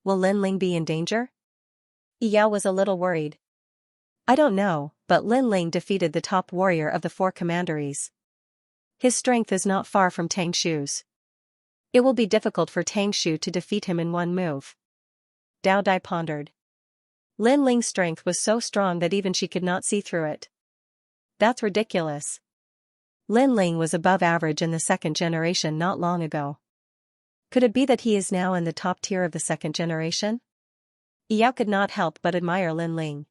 Will Lin Ling be in danger? Yao was a little worried. I don't know, but Lin Ling defeated the top warrior of the 4 commanderies. His strength is not far from Tang Shu's. It will be difficult for Tang Shu to defeat him in one move. Dao Dai pondered. Lin Ling's strength was so strong that even she could not see through it. That's ridiculous. Lin Ling was above average in the second generation not long ago. Could it be that he is now in the top tier of the second generation? Yao could not help but admire Lin Ling.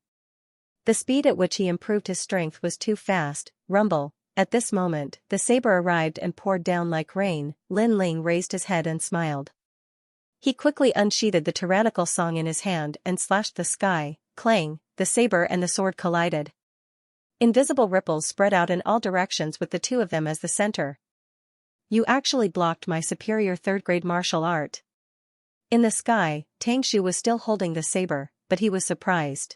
The speed at which he improved his strength was too fast. Rumble. At this moment, the saber arrived and poured down like rain. Lin Ling raised his head and smiled. He quickly unsheathed the tyrannical song in his hand and slashed the sky. Clang, the saber and the sword collided. Invisible ripples spread out in all directions with the two of them as the center. You actually blocked my superior third-grade martial art. In the sky, Tang Shu was still holding the saber, but he was surprised.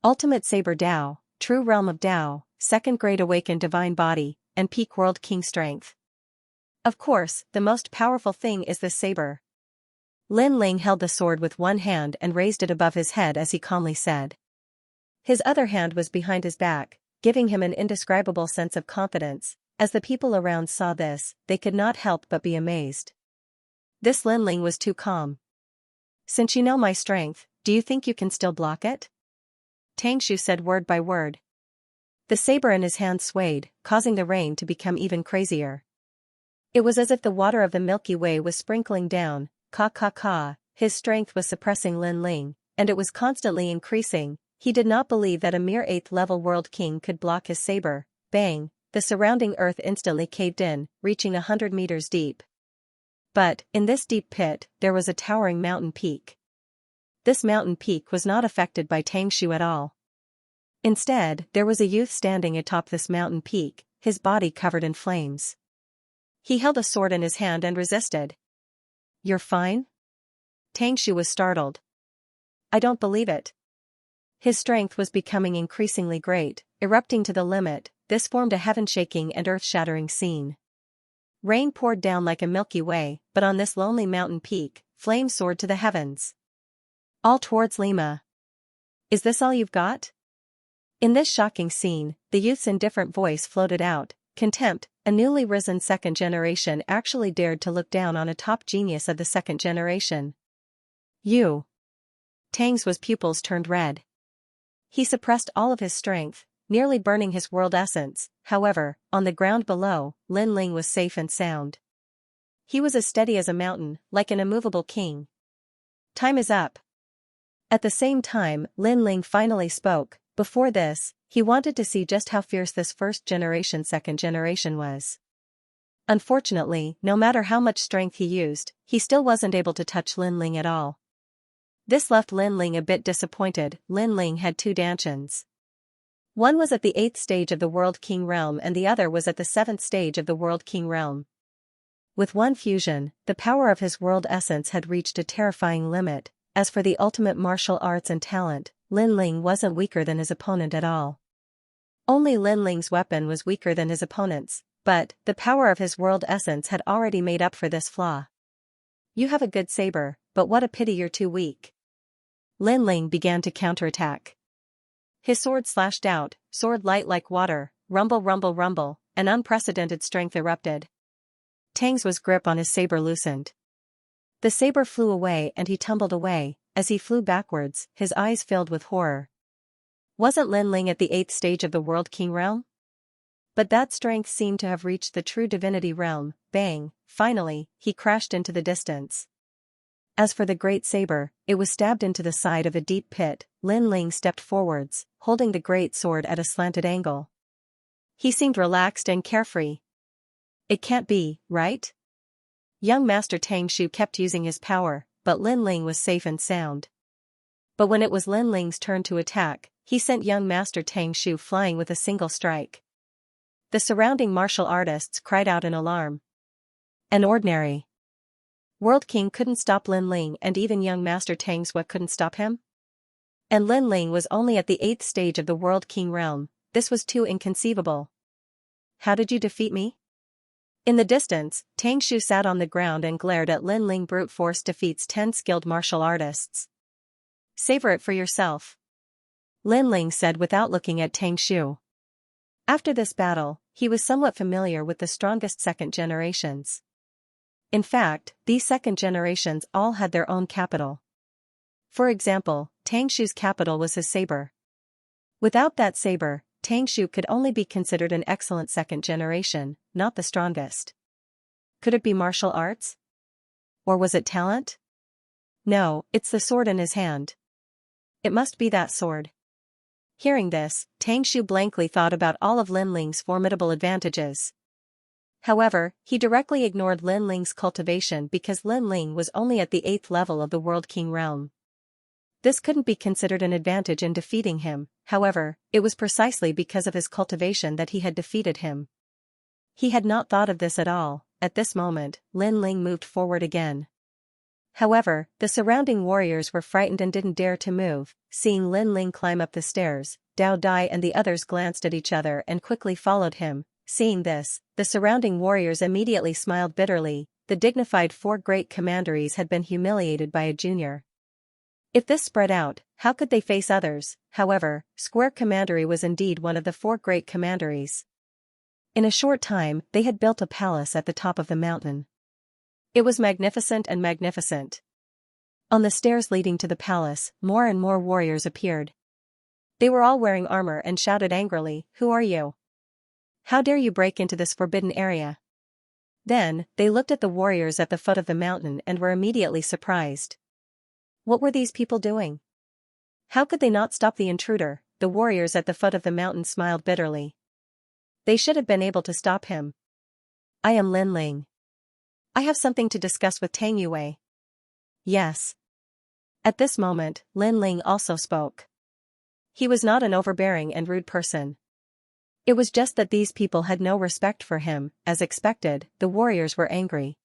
Ultimate Saber Dao, True Realm of Dao, Second Grade Awakened Divine Body, and Peak World King Strength. Of course, the most powerful thing is this saber. Lin Ling held the sword with one hand and raised it above his head as he calmly said. His other hand was behind his back, giving him an indescribable sense of confidence. As the people around saw this, they could not help but be amazed. This Lin Ling was too calm. Since you know my strength, do you think you can still block it? Tang Shu said word by word. The saber in his hand swayed, causing the rain to become even crazier. It was as if the water of the Milky Way was sprinkling down. Ka ka ka, his strength was suppressing Lin Ling, and it was constantly increasing. He did not believe that a mere 8th-level world king could block his saber. Bang, the surrounding earth instantly caved in, reaching 100 meters deep. But, in this deep pit, there was a towering mountain peak. This mountain peak was not affected by Tang Shu at all. Instead, there was a youth standing atop this mountain peak, his body covered in flames. He held a sword in his hand and resisted. "You're fine?" Xianxia was startled. "I don't believe it." His strength was becoming increasingly great, erupting to the limit. This formed a heaven-shaking and earth-shattering scene. Rain poured down like a Milky Way, but on this lonely mountain peak, flames soared to the heavens. All towards Lima. "Is this all you've got?" In this shocking scene, the youth's indifferent voice floated out, "Contempt, a newly risen second generation actually dared to look down on a top genius of the second generation. You." Xianxia's pupils turned red. He suppressed all of his strength, nearly burning his world essence. However, on the ground below, Linling was safe and sound. He was as steady as a mountain, like an immovable king. "Time is up." At the same time, Linling finally spoke. Before this, he wanted to see just how fierce this first-generation second generation was. Unfortunately, no matter how much strength he used, he still wasn't able to touch Linling at all. This left Linling a bit disappointed. Linling had two dantians. One was at the 8th stage of the World King realm and the other was at the 7th stage of the World King realm. With one fusion, the power of his world essence had reached a terrifying limit. As for the ultimate martial arts and talent, Linling wasn't weaker than his opponent at all. Only Linling's weapon was weaker than his opponent's, but the power of his world essence had already made up for this flaw. "You have a good saber, but what a pity you're too weak." Linling began to counterattack. His sword slashed out, sword light like water, rumble rumble rumble, an unprecedented strength erupted. Xianxia's grip on his saber loosened. The saber flew away and he tumbled away. As he flew backwards, his eyes filled with horror. Wasn't Linling at the 8th stage of the World King realm? But that strength seemed to have reached the true divinity realm. Bang! Finally, he crashed into the distance. As for the great saber, it was stabbed into the side of a deep pit. Linling stepped forwards, holding the great sword at a slanted angle. He seemed relaxed and carefree. "It can't be, right?" Young Master Xianxia kept using his power, but Linling was safe and sound. But when it was Linling's turn to attack, he sent young Master Xianxia flying with a single strike. The surrounding martial artists cried out in alarm. An ordinary World King couldn't stop Linling and even young Master Xianxia couldn't stop him? And Linling was only at the 8th stage of the World King realm. This was too inconceivable. "How did you defeat me?" In the distance, Xianxia sat on the ground and glared at Linling. Brute force defeats 10 skilled martial artists. "Savor it for yourself," Linling said without looking at Xianxia. After this battle, he was somewhat familiar with the strongest second generations. In fact, these second generations all had their own capital. For example, Xianxia's capital was his saber. Without that saber, Xianxia could only be considered an excellent second generation, not the strongest. Could it be martial arts? Or was it talent? No, it's the sword in his hand. It must be that sword. Hearing this, Xianxia blankly thought about all of Linling's formidable advantages. However, he directly ignored Linling's cultivation because Linling was only at the 8th level of the World King realm. This couldn't be considered an advantage in defeating him. However, it was precisely because of his cultivation that he had defeated him. He had not thought of this at all. At this moment, Linling moved forward again. However, the surrounding warriors were frightened and didn't dare to move. Seeing Linling climb up the stairs, Dao Dai and the others glanced at each other and quickly followed him. Seeing this, the surrounding warriors immediately smiled bitterly. The dignified 4 great commanderies had been humiliated by a junior. If this spread out, how could they face others? However, Square Commandery was indeed one of the 4 great commanderies. In a short time, they had built a palace at the top of the mountain. It was magnificent and magnificent. On the stairs leading to the palace, more and more warriors appeared. They were all wearing armor and shouted angrily, "Who are you? How dare you break into this forbidden area?" Then, they looked at the warriors at the foot of the mountain and were immediately surprised. What were these people doing? How could they not stop the intruder? The warriors at the foot of the mountain smiled bitterly. They should have been able to stop him. "I am Linling. I have something to discuss with Tang Yue." "Yes." At this moment, Linling also spoke. He was not an overbearing and rude person. It was just that these people had no respect for him. As expected, the warriors were angry.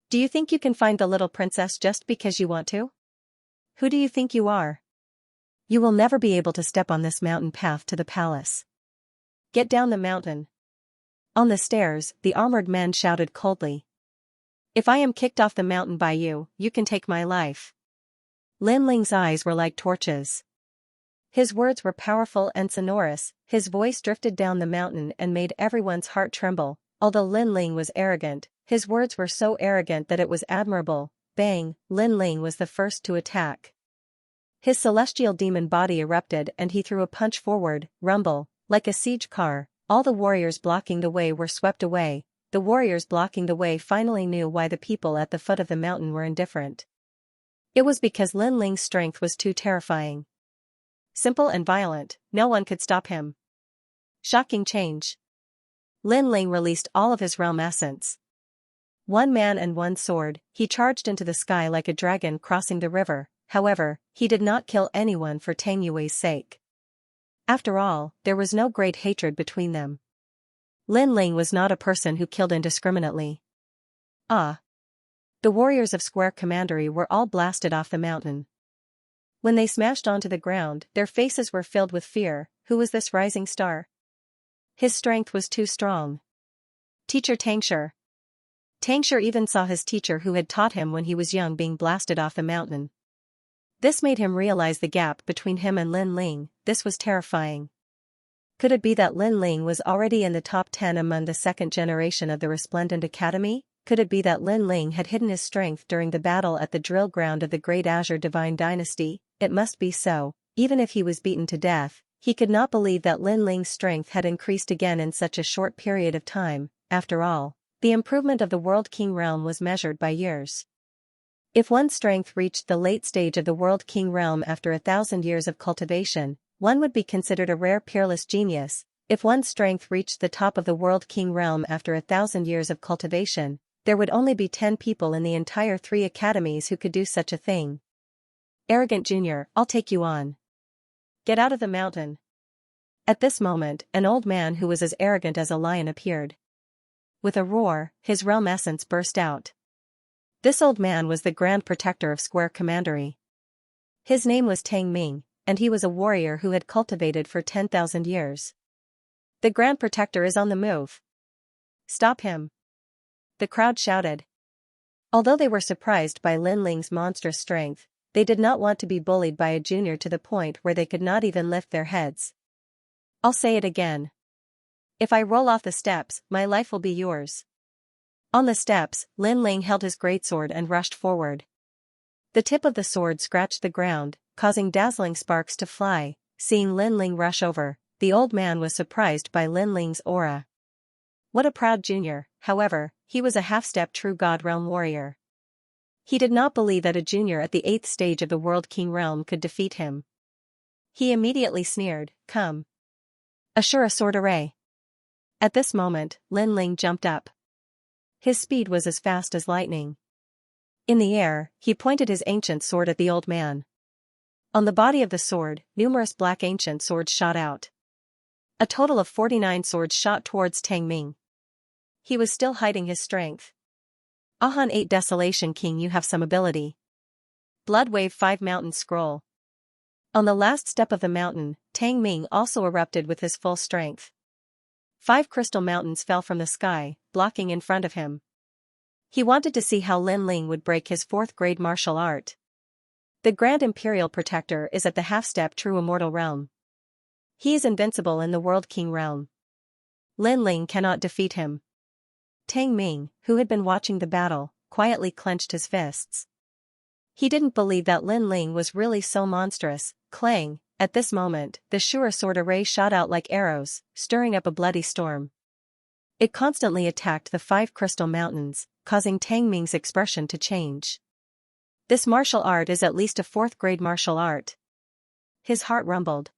Do you think you can find the little princess just because you want to? Who do you think you are? You will never be able to step on this mountain path to the palace. Get down the mountain. On the stairs, the armored men shouted coldly. If I am kicked off the mountain by you, you can take my life. Lin Ling's eyes were like torches. His words were powerful and sonorous, his voice drifted down the mountain and made everyone's heart tremble. Although Lin Ling was arrogant, his words were so arrogant that it was admirable. Bang, Lin Ling was the first to attack. His celestial demon body erupted and he threw a punch forward, rumble, like a siege car. All the warriors blocking the way were swept away. The warriors blocking the way finally knew why the people at the foot of the mountain were indifferent. It was because Lin Ling's strength was too terrifying. Simple and violent, no one could stop him. Shocking change. Lin Ling released all of his realm essence. One man and one sword, he charged into the sky like a dragon crossing the river. However, he did not kill anyone for Tang Yue's sake. After all, there was no great hatred between them. Lin Ling was not a person who killed indiscriminately. Ah! The warriors of Square Commandery were all blasted off the mountain. When they smashed onto the ground, their faces were filled with fear. Who was this rising star? His strength was too strong. Teacher Tangshi. Tangshi even saw his teacher who had taught him when he was young being blasted off the mountain. This made him realize the gap between him and Lin Ling. This was terrifying. Could it be that Lin Ling was already in the top 10 among the second generation of the Resplendent Academy? Could it be that Lin Ling had hidden his strength during the battle at the drill ground of the Great Azure Divine Dynasty? It must be so. Even if he was beaten to death, he could not believe that Lin Ling's strength had increased again in such a short period of time. After all, the improvement of the World King realm was measured by years. If one's strength reached the late stage of the World King realm after 1,000 years of cultivation, one would be considered a rare peerless genius. If one's strength reached the top of the World King realm after 1,000 years of cultivation, there would only be 10 people in the entire 3 academies who could do such a thing. Arrogant Junior, I'll take you on. Get out of the mountain. At this moment, an old man who was as arrogant as a lion appeared. With a roar, his realm essence burst out. This old man was the Grand Protector of Square Commandery. His name was Tang Ming, and he was a warrior who had cultivated for 10,000 years. The Grand Protector is on the move. Stop him. The crowd shouted. Although they were surprised by Lin Ling's monstrous strength, they did not want to be bullied by a junior to the point where they could not even lift their heads. I'll say it again. If I roll off the steps, my life will be yours. On the steps, Lin Ling held his greatsword and rushed forward. The tip of the sword scratched the ground, causing dazzling sparks to fly. Seeing Lin Ling rush over, the old man was surprised by Lin Ling's aura. What a proud junior. However, he was a half-step true God realm warrior. He did not believe that a junior at the 8th stage of the World King realm could defeat him. He immediately sneered, come. Assure a sword array. At this moment, Lin Ling jumped up. His speed was as fast as lightning. In the air, he pointed his ancient sword at the old man. On the body of the sword, numerous black ancient swords shot out. A total of 49 swords shot towards Tang Ming. He was still hiding his strength. Ahan 8 Desolation King, you have some ability. Blood Wave 5 Mountain Scroll. On the last step of the mountain, Tang Ming also erupted with his full strength. 5 crystal mountains fell from the sky, blocking in front of him. He wanted to see how Lin Ling would break his 4th grade martial art. The Grand Imperial Protector is at the half-step true immortal realm. He is invincible in the World King realm. Lin Ling cannot defeat him. Tang Ming, who had been watching the battle, quietly clenched his fists. He didn't believe that Lin Ling was really so monstrous. Clang! At this moment, the Shura sword array shot out like arrows, stirring up a bloody storm. It constantly attacked the 5 crystal mountains, causing Tang Ming's expression to change. This martial art is at least a 4th grade martial art. His heart rumbled.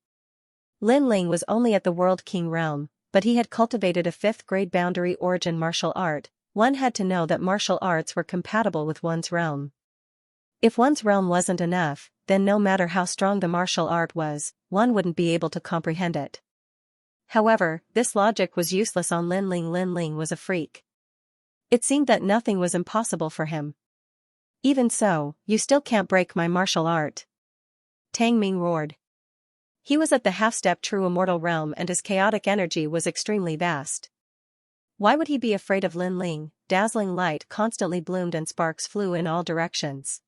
Lin Ling was only at the World King realm, but he had cultivated a 5th grade boundary origin martial art. One had to know that martial arts were compatible with one's realm. If one's realm wasn't enough, then no matter how strong the martial art was, one wouldn't be able to comprehend it. However, this logic was useless on Lin Ling. Lin Ling was a freak. It seemed that nothing was impossible for him. Even so, you still can't break my martial art. Tang Ming roared. He was at the half-step true immortal realm and his chaotic energy was extremely vast. Why would he be afraid of Lin Ling? Dazzling light constantly bloomed and sparks flew in all directions.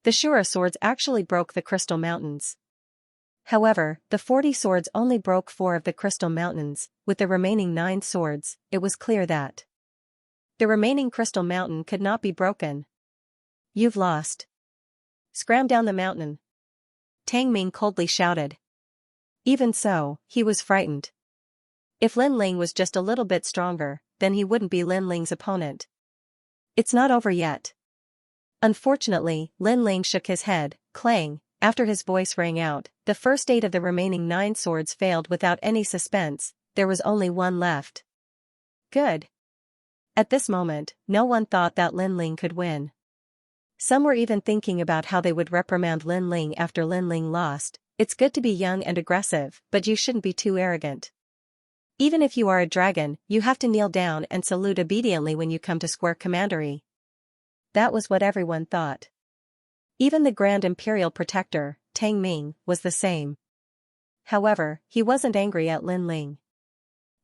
The Shura swords actually broke the crystal mountains. However, the 40 swords only broke 4 of the crystal mountains. With the remaining 9 swords, it was clear that the remaining crystal mountain could not be broken. You've lost. Scram down the mountain. Tang Ming coldly shouted. Even so, he was frightened. If Lin Ling was just a little bit stronger, then he wouldn't be Lin Ling's opponent. It's not over yet. Unfortunately, Lin Ling shook his head, clang, after his voice rang out. The first 8 of the remaining 9 swords failed without any suspense, there was only one left. Good. At this moment, no one thought that Lin Ling could win. Some were even thinking about how they would reprimand Lin Ling after Lin Ling lost. It's good to be young and aggressive, but you shouldn't be too arrogant. Even if you are a dragon, you have to kneel down and salute obediently when you come to square commandery. That was what everyone thought. Even the Grand Imperial Protector, Tang Ming, was the same. However, he wasn't angry at Lin Ling.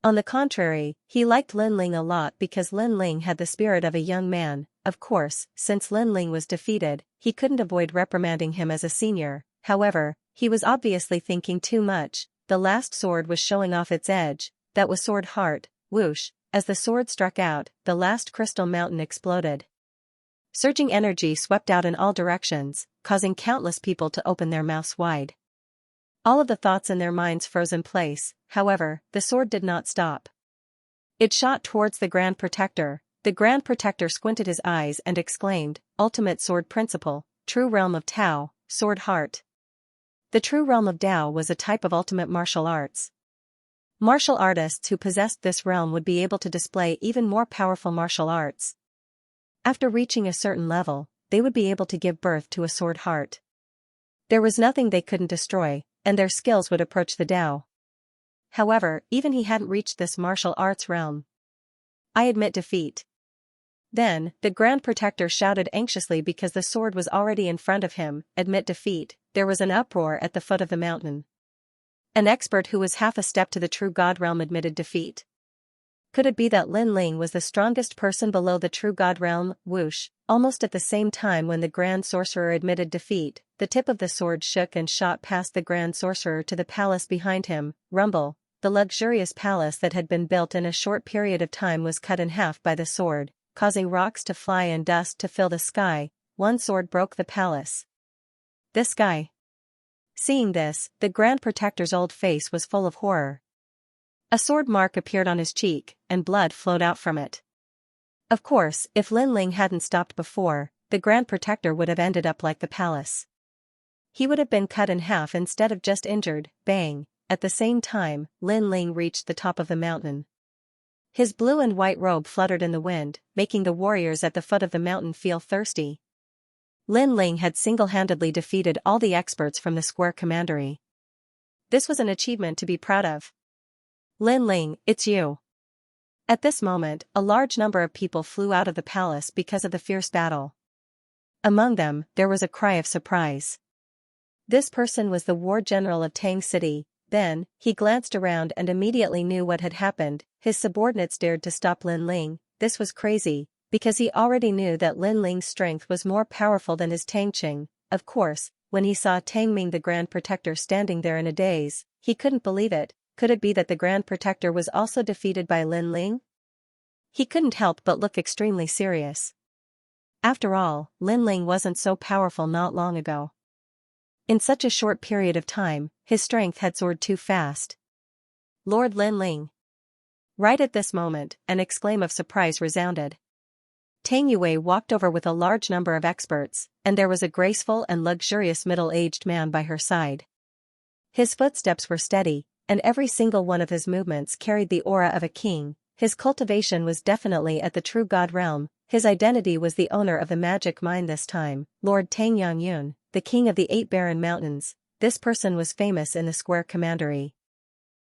On the contrary, he liked Lin Ling a lot because Lin Ling had the spirit of a young man. Of course, since Lin Ling was defeated, he couldn't avoid reprimanding him as a senior. However, he was obviously thinking too much. The last sword was showing off its edge. That was Sword Heart. Whoosh, as the sword struck out, the last crystal mountain exploded. Surging energy swept out in all directions, causing countless people to open their mouths wide. All of the thoughts in their minds froze in place. However, the sword did not stop. It shot towards the Grand Protector. The Grand Protector squinted his eyes and exclaimed, Ultimate Sword Principle, True Realm of Tao, Sword Heart. The True Realm of Tao was a type of ultimate martial arts. Martial artists who possessed this realm would be able to display even more powerful martial arts. After reaching a certain level, they would be able to give birth to a Sword Heart. There was nothing they couldn't destroy, and their skills would approach the Tao. However, even he hadn't reached this martial arts realm. I admit defeat. Then, the Grand Protector shouted anxiously because the sword was already in front of him. Admit defeat. There was an uproar at the foot of the mountain. An expert who was half a step to the true God realm admitted defeat. Could it be that Lin Ling was the strongest person below the true God realm? Whoosh, almost at the same time when the Grand Sorcerer admitted defeat, the tip of the sword shook and shot past the Grand Sorcerer to the palace behind him. Rumble, the luxurious palace that had been built in a short period of time was cut in half by the sword, causing rocks to fly and dust to fill the sky. One sword broke the palace. This guy. Seeing this, the Grand Protector's old face was full of horror. A sword mark appeared on his cheek, and blood flowed out from it. Of course, if Lin Ling hadn't stopped before, the Grand Protector would have ended up like the palace. He would have been cut in half instead of just injured. Bang! At the same time, Lin Ling reached the top of the mountain. His blue and white robe fluttered in the wind, making the warriors at the foot of the mountain feel thirsty. Lin Ling had single-handedly defeated all the experts from the square commandery. This was an achievement to be proud of. Lin Ling, it's you. At this moment, a large number of people flew out of the palace because of the fierce battle. Among them, there was a cry of surprise. This person was the war general of Tang City. Then, he glanced around and immediately knew what had happened. His subordinates dared to stop Lin Ling. This was crazy, because he already knew that Lin Ling's strength was more powerful than his Tangqing. Of course, when he saw Tang Ming the Grand Protector standing there in a daze, he couldn't believe it. Could it be that the Grand Protector was also defeated by Lin Ling? He couldn't help but look extremely serious. After all, Lin Ling wasn't so powerful not long ago. In such a short period of time, his strength had soared too fast. Lord Lin Ling. Right at this moment, an exclaim of surprise resounded. Tang Yue walked over with a large number of experts, and there was a graceful and luxurious middle-aged man by her side. His footsteps were steady, and every single one of his movements carried the aura of a king. His cultivation was definitely at the true God realm. His identity was the owner of the magic mine this time, Lord Tang Yangyun, the king of the 8 barren mountains. This person was famous in the square commandery.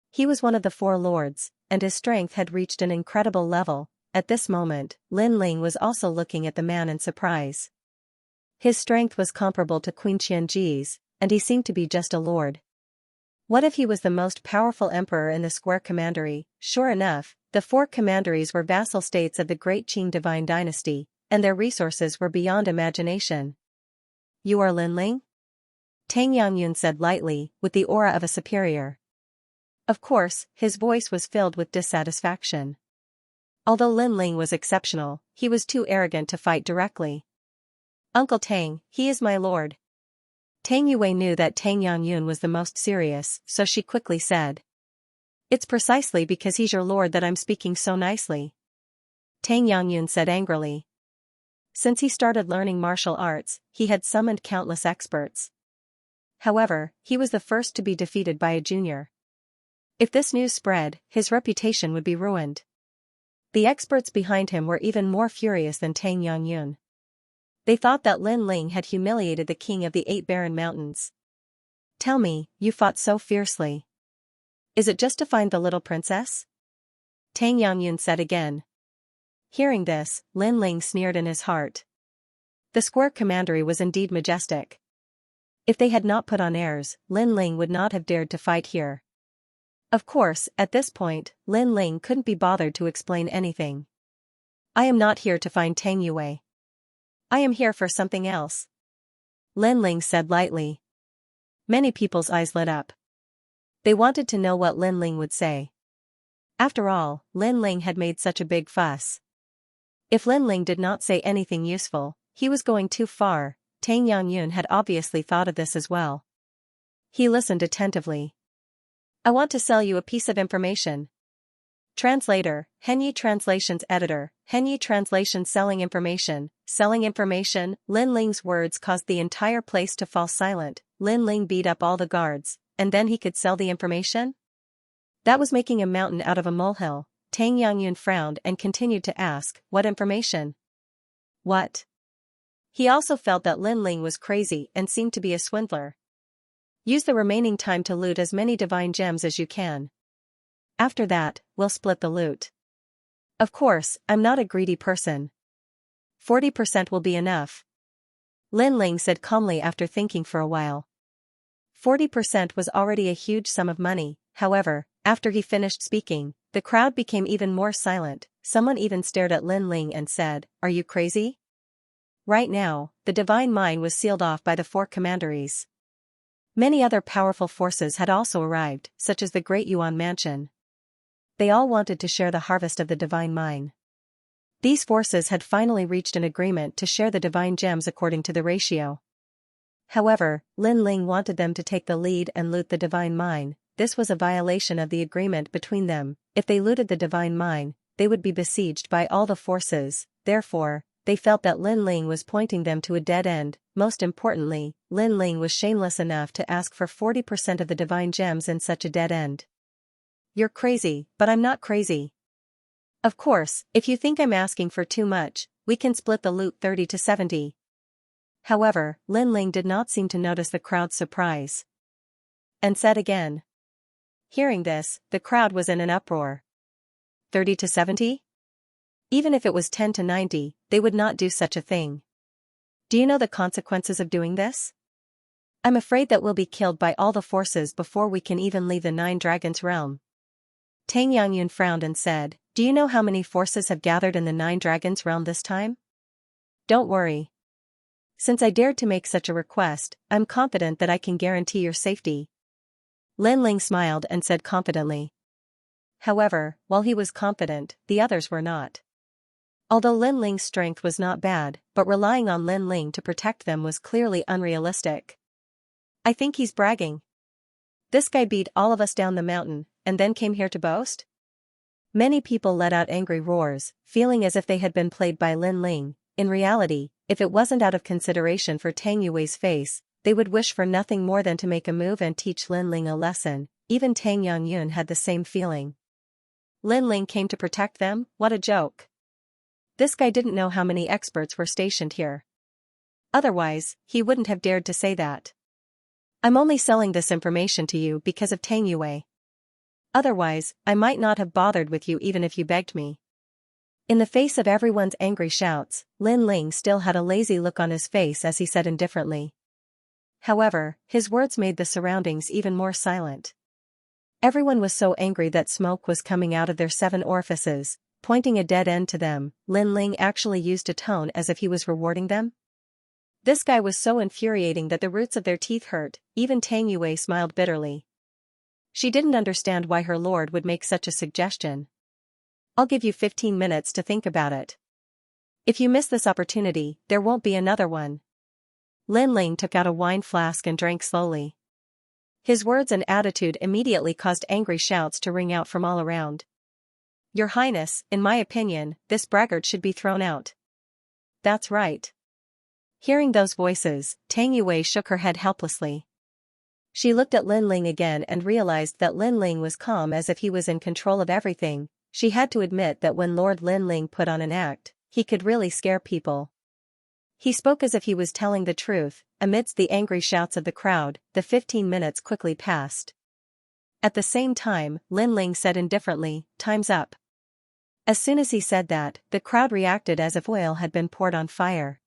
He was one of the 4 lords, and his strength had reached an incredible level. At this moment, Lin Ling was also looking at the man in surprise. His strength was comparable to Queen Xianxia's, and he seemed to be just a lord. What if he was the most powerful emperor in the square commandery? Sure enough, the 4 commanderies were vassal states of the great Qing divine dynasty, and their resources were beyond imagination. You are Lin Ling? Tang Yangyun said lightly, with the aura of a superior. Of course, his voice was filled with dissatisfaction. Although Lin Ling was exceptional, he was too arrogant to fight directly. Uncle Tang, he is my lord. Tang Yue knew that Tang Yangyun was the most serious, so she quickly said. It's precisely because he's your lord that I'm speaking so nicely. Tang Yangyun said angrily. Since he started learning martial arts, he had summoned countless experts. However, he was the first to be defeated by a junior. If this news spread, his reputation would be ruined. The experts behind him were even more furious than Tang Yangyun. They thought that Lin Ling had humiliated the king of the 8 barren mountains. Tell me, you fought so fiercely. Is it just to find the little princess? Tang Yangyun said again. Hearing this, Lin Ling sneered in his heart. The square commandery was indeed majestic. If they had not put on airs, Lin Ling would not have dared to fight here. Of course, at this point, Lin Ling couldn't be bothered to explain anything. I am not here to find Tang Yue. I am here for something else. Lin Ling said lightly. Many people's eyes lit up. They wanted to know what Lin Ling would say. After all, Lin Ling had made such a big fuss. If Lin Ling did not say anything useful, he was going too far. Tang Yangyun had obviously thought of this as well. He listened attentively. I want to sell you a piece of information. Translator, Henyi Translations Editor, Henyi Translation Selling Information. Lin Ling's words caused the entire place to fall silent. Lin Ling beat up all the guards, and then he could sell the information? That was making a mountain out of a molehill. Tang Yangyun frowned and continued to ask, what information? What? He also felt that Lin Ling was crazy and seemed to be a swindler. Use the remaining time to loot as many divine gems as you can. After that, we'll split the loot. Of course, I'm not a greedy person. 40% will be enough. Lin Ling said calmly after thinking for a while. 40% was already a huge sum of money. However, after he finished speaking, the crowd became even more silent. Someone even stared at Lin Ling and said, Are you crazy? Right now, the divine mine was sealed off by the 4 commanderies. Many other powerful forces had also arrived, such as the Great Yuan Mansion. They all wanted to share the harvest of the divine mine. These forces had finally reached an agreement to share the divine gems according to the ratio. However, Lin Ling wanted them to take the lead and loot the divine mine. This was a violation of the agreement between them. If they looted the divine mine, they would be besieged by all the forces. Therefore, they felt that Lin Ling was pointing them to a dead end. Most importantly, Lin Ling was shameless enough to ask for 40% of the divine gems in such a dead end. You're crazy, but I'm not crazy. Of course, if you think I'm asking for too much, we can split the loot 30 to 70. However, Lin Ling did not seem to notice the crowd's surprise. And said again. Hearing this, the crowd was in an uproar. 30 to 70? Even if it was 10 to 90, they would not do such a thing. Do you know the consequences of doing this? I'm afraid that we'll be killed by all the forces before we can even leave the 9 Dragons' realm. Tang Yangyun frowned and said, Do you know how many forces have gathered in the 9 Dragons' realm this time? Don't worry. Since I dared to make such a request, I'm confident that I can guarantee your safety. Lin Ling smiled and said confidently. However, while he was confident, the others were not. Although Lin Ling's strength was not bad, but relying on Lin Ling to protect them was clearly unrealistic. I think he's bragging. This guy beat all of us down the mountain, and then came here to boast? Many people let out angry roars, feeling as if they had been played by Lin Ling. In reality, if it wasn't out of consideration for Tang Yue's face, they would wish for nothing more than to make a move and teach Lin Ling a lesson. Even Tang Yangyun had the same feeling. Lin Ling came to protect them? What a joke. This guy didn't know how many experts were stationed here. Otherwise, he wouldn't have dared to say that. I'm only selling this information to you because of Tang Yue. Otherwise, I might not have bothered with you even if you begged me. In the face of everyone's angry shouts, Lin Ling still had a lazy look on his face as he said indifferently. However, his words made the surroundings even more silent. Everyone was so angry that smoke was coming out of their 7 orifices, pointing a dead end to them. Lin Ling actually used a tone as if he was rewarding them. This guy was so infuriating that the roots of their teeth hurt. Even Tang Yue smiled bitterly. She didn't understand why her lord would make such a suggestion. I'll give you 15 minutes to think about it. If you miss this opportunity, there won't be another one. Lin Ling took out a wine flask and drank slowly. His words and attitude immediately caused angry shouts to ring out from all around. Your Highness, in my opinion, this braggart should be thrown out. That's right. Hearing those voices, Tang Yue shook her head helplessly. She looked at Lin Ling again and realized that Lin Ling was calm as if he was in control of everything. She had to admit that when Lord Lin Ling put on an act, he could really scare people. He spoke as if he was telling the truth. Amidst the angry shouts of the crowd, the 15 minutes quickly passed. At the same time, Lin Ling said indifferently, "Time's up." As soon as he said that, the crowd reacted as if oil had been poured on fire.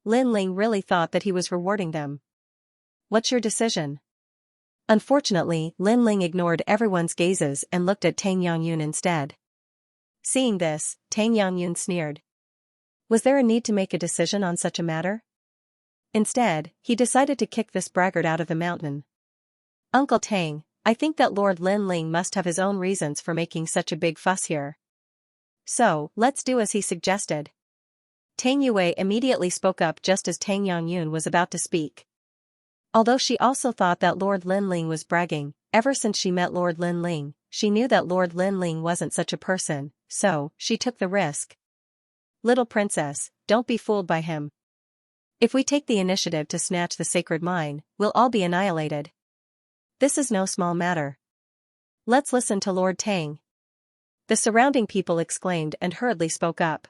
Lin Ling really thought that he was rewarding them. What's your decision? Unfortunately, Lin Ling ignored everyone's gazes and looked at Tang Yangyun instead. Seeing this, Tang Yangyun sneered. Was there a need to make a decision on such a matter? Instead, he decided to kick this braggart out of the mountain. Uncle Tang, I think that Lord Lin Ling must have his own reasons for making such a big fuss here. So, let's do as he suggested. Tang Yue immediately spoke up just as Tang Yangyun was about to speak. Although she also thought that Lord Lin Ling was bragging, ever since she met Lord Lin Ling, she knew that Lord Lin Ling wasn't such a person, so she took the risk. Little princess, don't be fooled by him. If we take the initiative to snatch the sacred mine, we'll all be annihilated. This is no small matter. Let's listen to Lord Tang. The surrounding people exclaimed and hurriedly spoke up.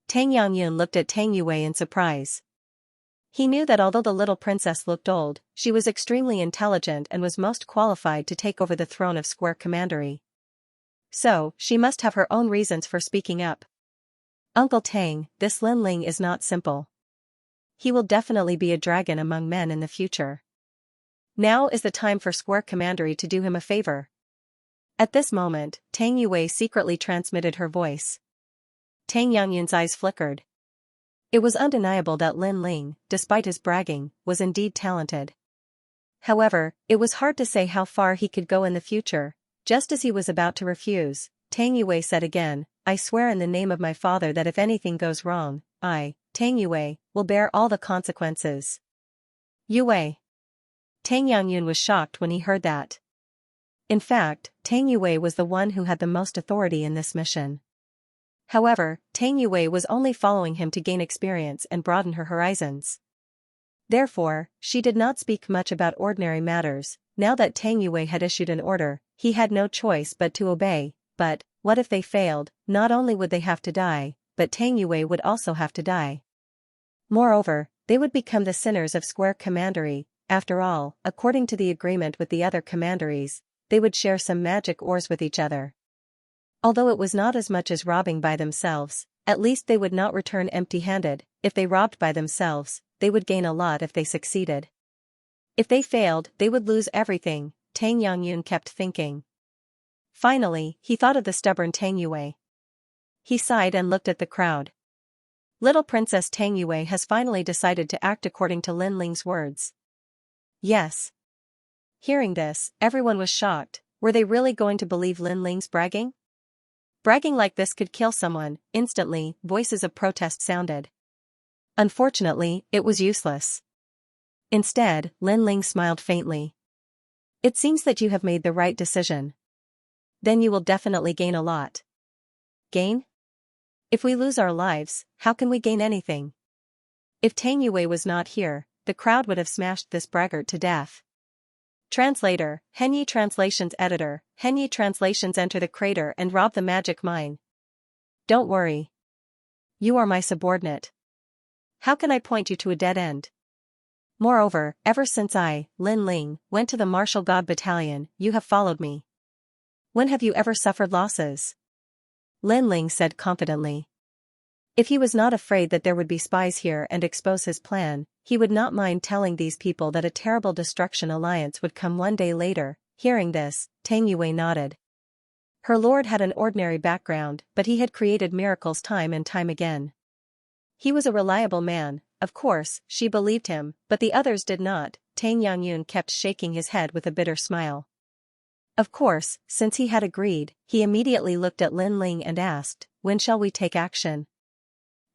Tang Yangyun looked at Tang Yue in surprise. He knew that although the little princess looked old, she was extremely intelligent and was most qualified to take over the throne of Square Commandery. So, she must have her own reasons for speaking up. Uncle Tang, this Lin Ling is not simple. He will definitely be a dragon among men in the future. Now is the time for Square Commandery to do him a favor. At this moment, Tang Yue secretly transmitted her voice. Tang Yangyun's eyes flickered. It was undeniable that Lin Ling, despite his bragging, was indeed talented. However, it was hard to say how far he could go in the future. Just as he was about to refuse, Tang Yue said again, I swear in the name of my father that if anything goes wrong, I, Tang Yue, will bear all the consequences. Yue. Tang Yangyun was shocked when he heard that. In fact, Tang Yue was the one who had the most authority in this mission. However, Tang Yue was only following him to gain experience and broaden her horizons. Therefore, she did not speak much about ordinary matters. Now that Tang Yue had issued an order, he had no choice but to obey. But, what if they failed? Not only would they have to die, but Tang Yue would also have to die. Moreover, they would become the sinners of Square Commandery. After all, according to the agreement with the other commanderies, they would share some magic ores with each other. Although it was not as much as robbing by themselves, at least they would not return empty-handed. If they robbed by themselves, they would gain a lot if they succeeded. If they failed, they would lose everything, Tang Yangyun kept thinking. Finally, he thought of the stubborn Tang Yue. He sighed and looked at the crowd. Little Princess Tang Yue has finally decided to act according to Lin Ling's words. Yes. Hearing this, everyone was shocked. Were they really going to believe Lin Ling's bragging? Bragging like this could kill someone. Instantly, voices of protest sounded. Unfortunately, it was useless. Instead, Lin Ling smiled faintly. It seems that you have made the right decision. Then you will definitely gain a lot. Gain? If we lose our lives, how can we gain anything? If Tang Yue was not here, the crowd would have smashed this braggart to death. Translator, Henyi Translations Editor, Henyi Translations enter the crater and rob the magic mine. Don't worry. You are my subordinate. How can I point you to a dead end? Moreover, ever since I, Lin Ling, went to the Martial God Battalion, you have followed me. When have you ever suffered losses? Lin Ling said confidently. If he was not afraid that there would be spies here and expose his plan, he would not mind telling these people that a terrible destruction alliance would come one day later. Hearing this, Tang Yue nodded. Her lord had an ordinary background, but he had created miracles time and time again. He was a reliable man, of course, she believed him, but the others did not. Tang Yangyun kept shaking his head with a bitter smile. Of course, since he had agreed, he immediately looked at Lin Ling and asked, when shall we take action?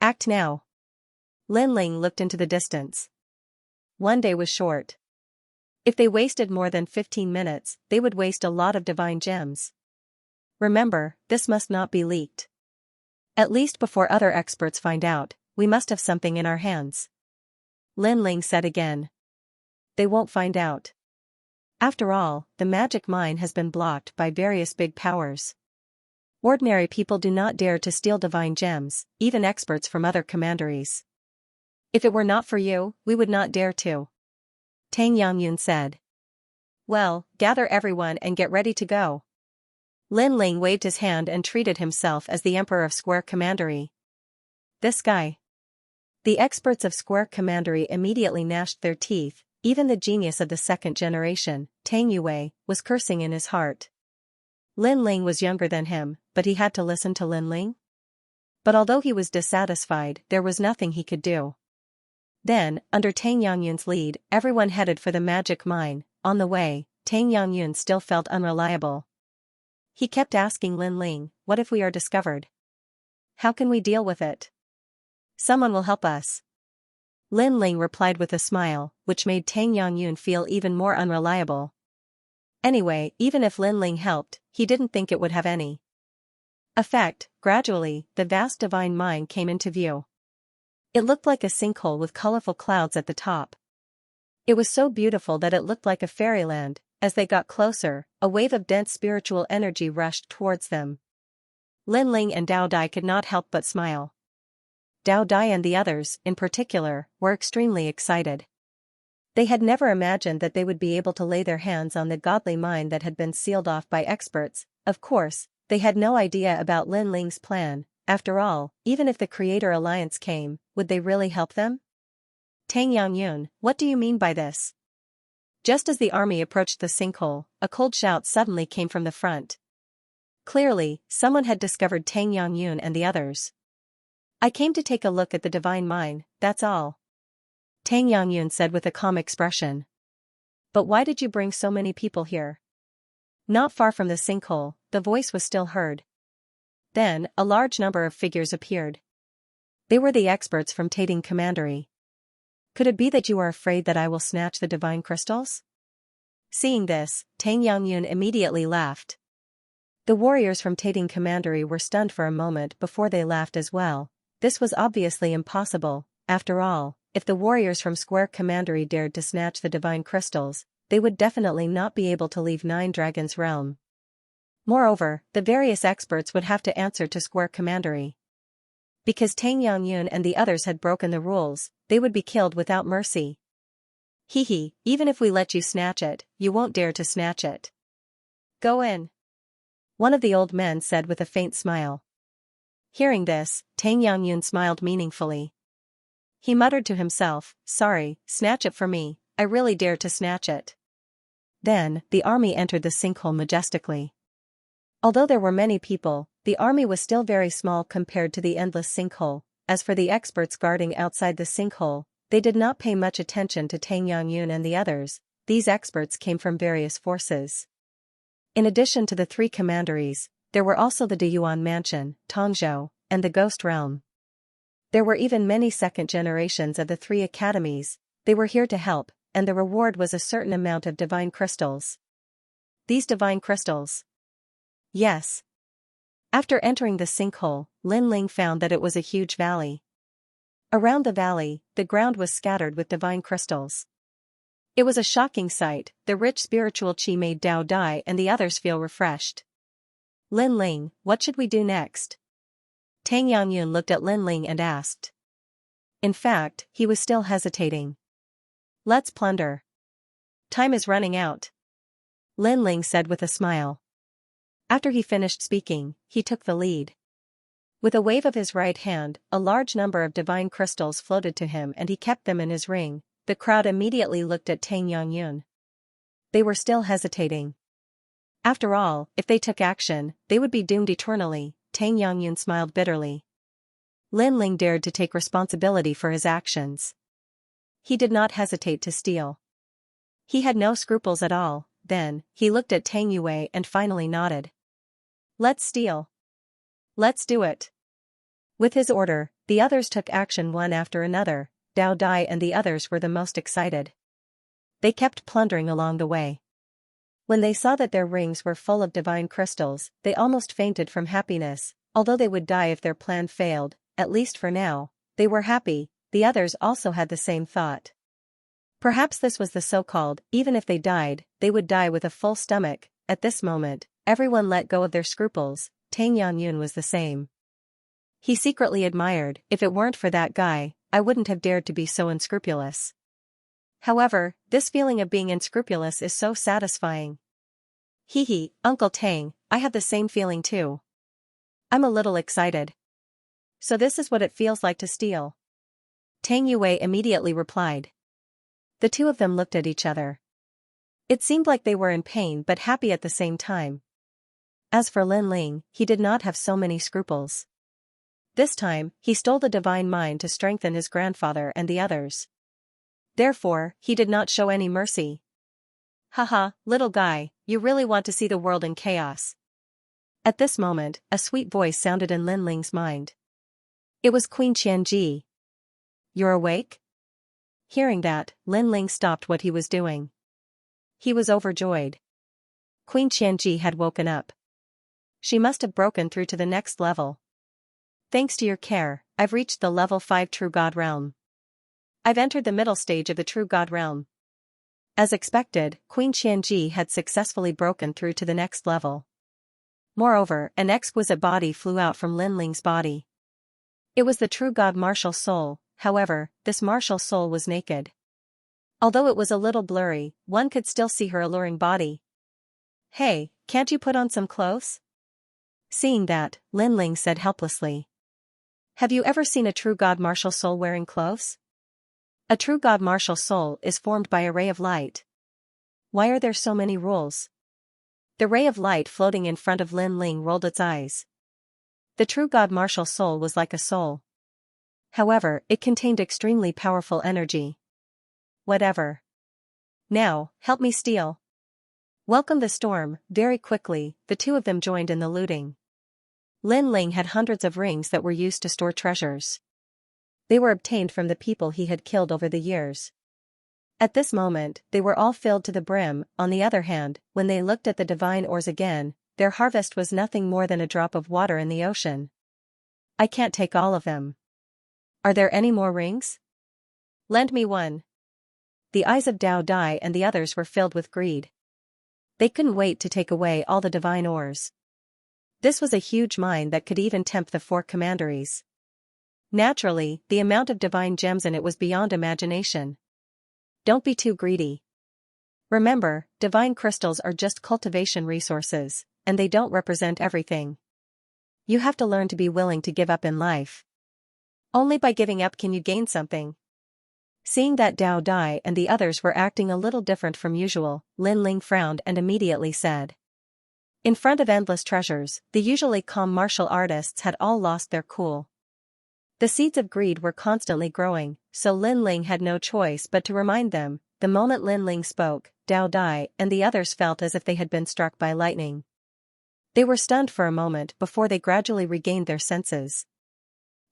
Act now. Lin Ling looked into the distance. One day was short. If they wasted more than 15 minutes, they would waste a lot of divine gems. Remember, this must not be leaked. At least before other experts find out, we must have something in our hands. Lin Ling said again. They won't find out. After all, the magic mine has been blocked by various big powers. Ordinary people do not dare to steal divine gems, even experts from other commanderies. If it were not for you, we would not dare to. Tang Yangyun said. Well, gather everyone and get ready to go. Lin Ling waved his hand and treated himself as the Emperor of Square Commandery. This guy. The experts of Square Commandery immediately gnashed their teeth. Even the genius of the second generation, Tang Yue, was cursing in his heart. Lin Ling was younger than him, but he had to listen to Lin Ling? But although he was dissatisfied, there was nothing he could do. Then, under Tang Yangyun's lead, everyone headed for the magic mine. On the way, Tang Yangyun still felt unreliable. He kept asking Lin Ling, what if we are discovered? How can we deal with it? Someone will help us. Lin Ling replied with a smile, which made Tang Yangyun feel even more unreliable. Anyway, even if Lin Ling helped, he didn't think it would have any effect. Gradually, the vast divine mine came into view. It looked like a sinkhole with colorful clouds at the top. It was so beautiful that it looked like a fairyland. As they got closer, a wave of dense spiritual energy rushed towards them. Lin Ling and Dao Dai could not help but smile. Dao Dai and the others, in particular, were extremely excited. They had never imagined that they would be able to lay their hands on the godly mine that had been sealed off by experts. Of course, they had no idea about Lin Ling's plan. After all, even if the Creator Alliance came, would they really help them? Tang Yangyun, what do you mean by this? Just as the army approached the sinkhole, a cold shout suddenly came from the front. Clearly, someone had discovered Tang Yangyun and the others. I came to take a look at the divine mine, that's all. Tang Yangyun said with a calm expression. But why did you bring so many people here? Not far from the sinkhole, the voice was still heard. Then, a large number of figures appeared. They were the experts from Tating Commandery. Could it be that you are afraid that I will snatch the divine crystals? Seeing this, Tang Yangyun immediately laughed. The warriors from Tating Commandery were stunned for a moment before they laughed as well. This was obviously impossible. After all, if the warriors from Square Commandery dared to snatch the divine crystals, they would definitely not be able to leave Nine Dragons' realm. Moreover, the various experts would have to answer to Square Commandery. Because Tang Yangyun and the others had broken the rules, they would be killed without mercy. Hee, even if we let you snatch it, you won't dare to snatch it. Go in. One of the old men said with a faint smile. Hearing this, Tang Yangyun smiled meaningfully. He muttered to himself, sorry, snatch it for me, I really dare to snatch it. Then, the army entered the sinkhole majestically. Although there were many people, the army was still very small compared to the endless sinkhole. As for the experts guarding outside the sinkhole, they did not pay much attention to Tang Yangyun and the others. These experts came from various forces. In addition to the three commanderies, there were also the Deyuan Mansion, Tongzhou, and the Ghost Realm. There were even many second generations of the three academies. They were here to help, and the reward was a certain amount of divine crystals. These divine crystals? Yes. After entering the sinkhole, Lin Ling found that it was a huge valley. Around the valley, the ground was scattered with divine crystals. It was a shocking sight. The rich spiritual qi made Dao Dai and the others feel refreshed. Lin Ling, what should we do next? Tang Yangyun looked at Lin Ling and asked. In fact, he was still hesitating. Let's plunder. Time is running out. Lin Ling said with a smile. After he finished speaking, he took the lead. With a wave of his right hand, a large number of divine crystals floated to him and he kept them in his ring. The crowd immediately looked at Tang Yangyun. They were still hesitating. After all, if they took action, they would be doomed eternally. Tang Yangyun smiled bitterly. Lin Ling dared to take responsibility for his actions. He did not hesitate to steal. He had no scruples at all. Then, he looked at Tang Yue and finally nodded. Let's steal. Let's do it. With his order, the others took action one after another. Dao Dai and the others were the most excited. They kept plundering along the way. When they saw that their rings were full of divine crystals, they almost fainted from happiness. Although they would die if their plan failed, at least for now, they were happy. The others also had the same thought. Perhaps this was the so-called, even if they died, they would die with a full stomach. At this moment, everyone let go of their scruples. Tang Yangyun was the same. He secretly admired, if it weren't for that guy, I wouldn't have dared to be so unscrupulous. However, this feeling of being unscrupulous is so satisfying. Hee, Uncle Tang, I have the same feeling too. I'm a little excited. So this is what it feels like to steal. Tang Yue immediately replied. The two of them looked at each other. It seemed like they were in pain but happy at the same time. As for Lin Ling, he did not have so many scruples. This time, he stole the divine mind to strengthen his grandfather and the others. Therefore, he did not show any mercy. Haha, little guy, you really want to see the world in chaos. At this moment, a sweet voice sounded in Lin Ling's mind. It was Queen Xianxia. You're awake? Hearing that, Lin Ling stopped what he was doing. He was overjoyed. Queen Xianxia had woken up. She must have broken through to the next level. Thanks to your care, I've reached the level 5 True God Realm. I've entered the middle stage of the True God Realm. As expected, Queen Xianxia had successfully broken through to the next level. Moreover, an exquisite body flew out from Lin Ling's body. It was the True God Martial Soul. However, this martial soul was naked. Although it was a little blurry, one could still see her alluring body. Hey, can't you put on some clothes? Seeing that, Lin Ling said helplessly. Have you ever seen a True God Martial Soul wearing clothes? A True God Martial Soul is formed by a ray of light. Why are there so many rules? The ray of light floating in front of Lin Ling rolled its eyes. The True God Martial Soul was like a soul. However, it contained extremely powerful energy. Whatever. Now, help me steal. Welcome the storm. Very quickly, the two of them joined in the looting. Lin Ling had hundreds of rings that were used to store treasures. They were obtained from the people he had killed over the years. At this moment, they were all filled to the brim. On the other hand, when they looked at the divine ores again, their harvest was nothing more than a drop of water in the ocean. I can't take all of them. Are there any more rings? Lend me one. The eyes of Dao Dai and the others were filled with greed. They couldn't wait to take away all the divine ores. This was a huge mine that could even tempt the 4 commanderies. Naturally, the amount of divine gems in it was beyond imagination. Don't be too greedy. Remember, divine crystals are just cultivation resources, and they don't represent everything. You have to learn to be willing to give up in life. Only by giving up can you gain something. Seeing that Dao Dai and the others were acting a little different from usual, Lin Ling frowned and immediately said. In front of endless treasures, the usually calm martial artists had all lost their cool. The seeds of greed were constantly growing, so Lin Ling had no choice but to remind them. The moment Lin Ling spoke, Dao Dai and the others felt as if they had been struck by lightning. They were stunned for a moment before they gradually regained their senses.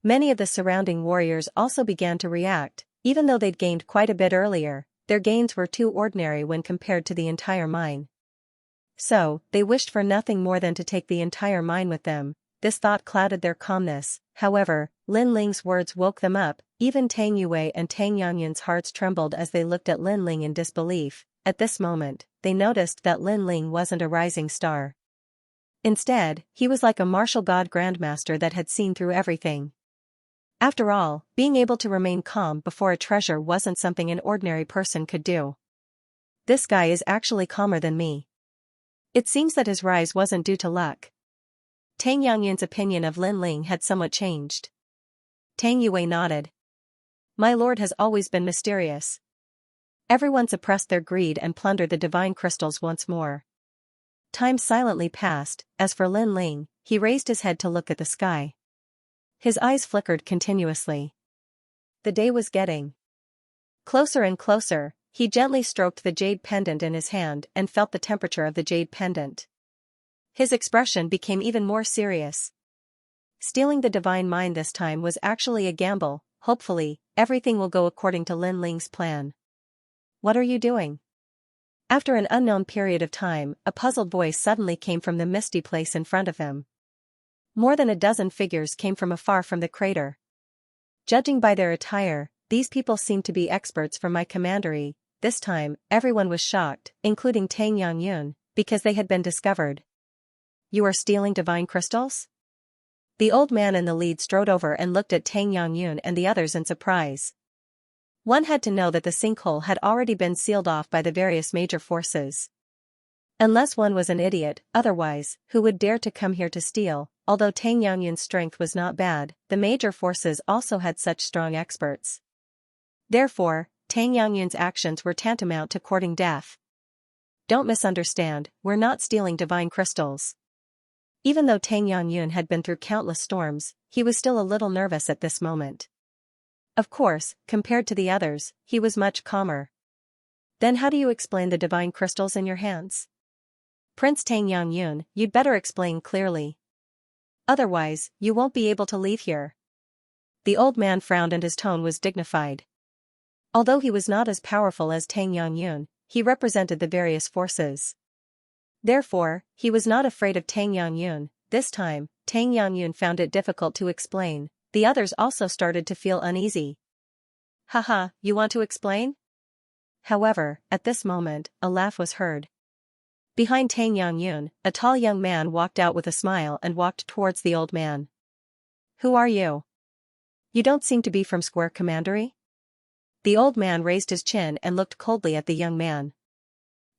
Many of the surrounding warriors also began to react. Even though they'd gained quite a bit earlier, their gains were too ordinary when compared to the entire mine. So, they wished for nothing more than to take the entire mine with them. This thought clouded their calmness. However, Lin Ling's words woke them up. Even Tang Yue and Tang Yanyan's hearts trembled as they looked at Lin Ling in disbelief. At this moment, they noticed that Lin Ling wasn't a rising star. Instead, he was like a martial god grandmaster that had seen through everything. After all, being able to remain calm before a treasure wasn't something an ordinary person could do. This guy is actually calmer than me. It seems that his rise wasn't due to luck. Tang Yangyun's opinion of Lin Ling had somewhat changed. Tang Yue nodded. My lord has always been mysterious. Everyone suppressed their greed and plundered the divine crystals once more. Time silently passed. As for Lin Ling, he raised his head to look at the sky. His eyes flickered continuously. The day was getting closer and closer. He gently stroked the jade pendant in his hand and felt the temperature of the jade pendant. His expression became even more serious. Stealing the divine mind this time was actually a gamble. Hopefully, everything will go according to Lin Ling's plan. What are you doing? After an unknown period of time, a puzzled voice suddenly came from the misty place in front of him. More than a dozen figures came from afar from the crater. Judging by their attire, these people seemed to be experts from my commandery. This time, everyone was shocked, including Tang Yangyun, because they had been discovered. You are stealing divine crystals? The old man in the lead strode over and looked at Tang Yangyun and the others in surprise. One had to know that the sinkhole had already been sealed off by the various major forces. Unless one was an idiot, otherwise, who would dare to come here to steal? Although Tang Yangyun's strength was not bad, the major forces also had such strong experts. Therefore, Tang Yangyun's actions were tantamount to courting death. Don't misunderstand, we're not stealing divine crystals. Even though Tang Yangyun had been through countless storms, he was still a little nervous at this moment. Of course, compared to the others, he was much calmer. Then how do you explain the divine crystals in your hands? Prince Tang Yangyun, you'd better explain clearly. Otherwise, you won't be able to leave here. The old man frowned and his tone was dignified. Although he was not as powerful as Tang Yangyun, he represented the various forces. Therefore, he was not afraid of Tang Yangyun. This time, Tang Yangyun found it difficult to explain. The others also started to feel uneasy. Haha, you want to explain? However, at this moment, a laugh was heard. Behind Tang Yangyun, a tall young man walked out with a smile and walked towards the old man. Who are you? You don't seem to be from Square Commandery? The old man raised his chin and looked coldly at the young man.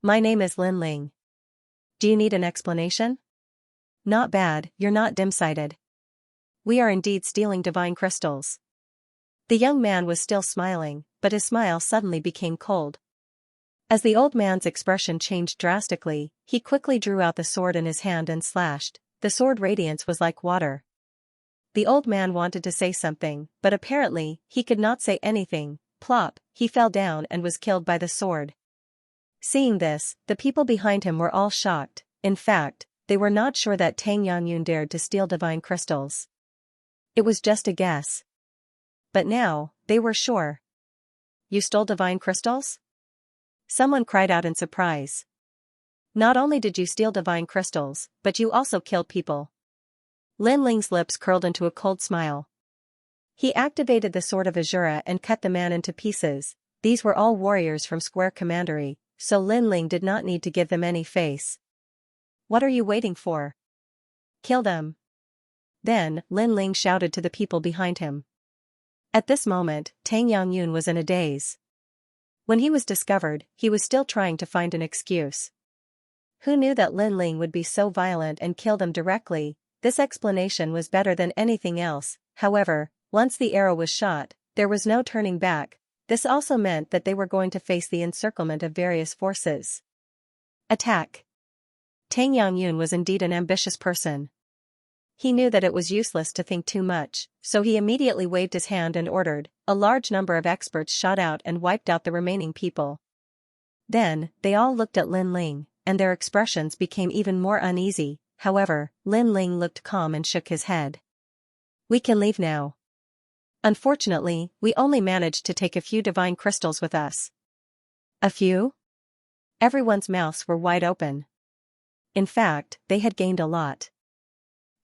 My name is Lin Ling. Do you need an explanation? Not bad, you're not dim-sighted. We are indeed stealing divine crystals. The young man was still smiling, but his smile suddenly became cold. As the old man's expression changed drastically, he quickly drew out the sword in his hand and slashed. The sword radiance was like water. The old man wanted to say something, but apparently, he could not say anything. Plop, he fell down and was killed by the sword. Seeing this, the people behind him were all shocked. In fact, they were not sure that Tang Yangyun dared to steal divine crystals. It was just a guess. But now, they were sure. You stole divine crystals? Someone cried out in surprise. Not only did you steal divine crystals, but you also killed people. Lin Ling's lips curled into a cold smile. He activated the Sword of Azura and cut the man into pieces. These were all warriors from Square Commandery, so Lin Ling did not need to give them any face. What are you waiting for? Kill them. Then, Lin Ling shouted to the people behind him. At this moment, Tang Yangyun was in a daze. When he was discovered, he was still trying to find an excuse. Who knew that Lin Ling would be so violent and kill them directly? This explanation was better than anything else. However, once the arrow was shot, there was no turning back. This also meant that they were going to face the encirclement of various forces. Attack. Tang Yangyun was indeed an ambitious person. He knew that it was useless to think too much, so he immediately waved his hand and ordered. A large number of experts shot out and wiped out the remaining people. Then, they all looked at Lin Ling, and their expressions became even more uneasy. However, Lin Ling looked calm and shook his head. We can leave now. Unfortunately, we only managed to take a few divine crystals with us. A few? Everyone's mouths were wide open. In fact, they had gained a lot.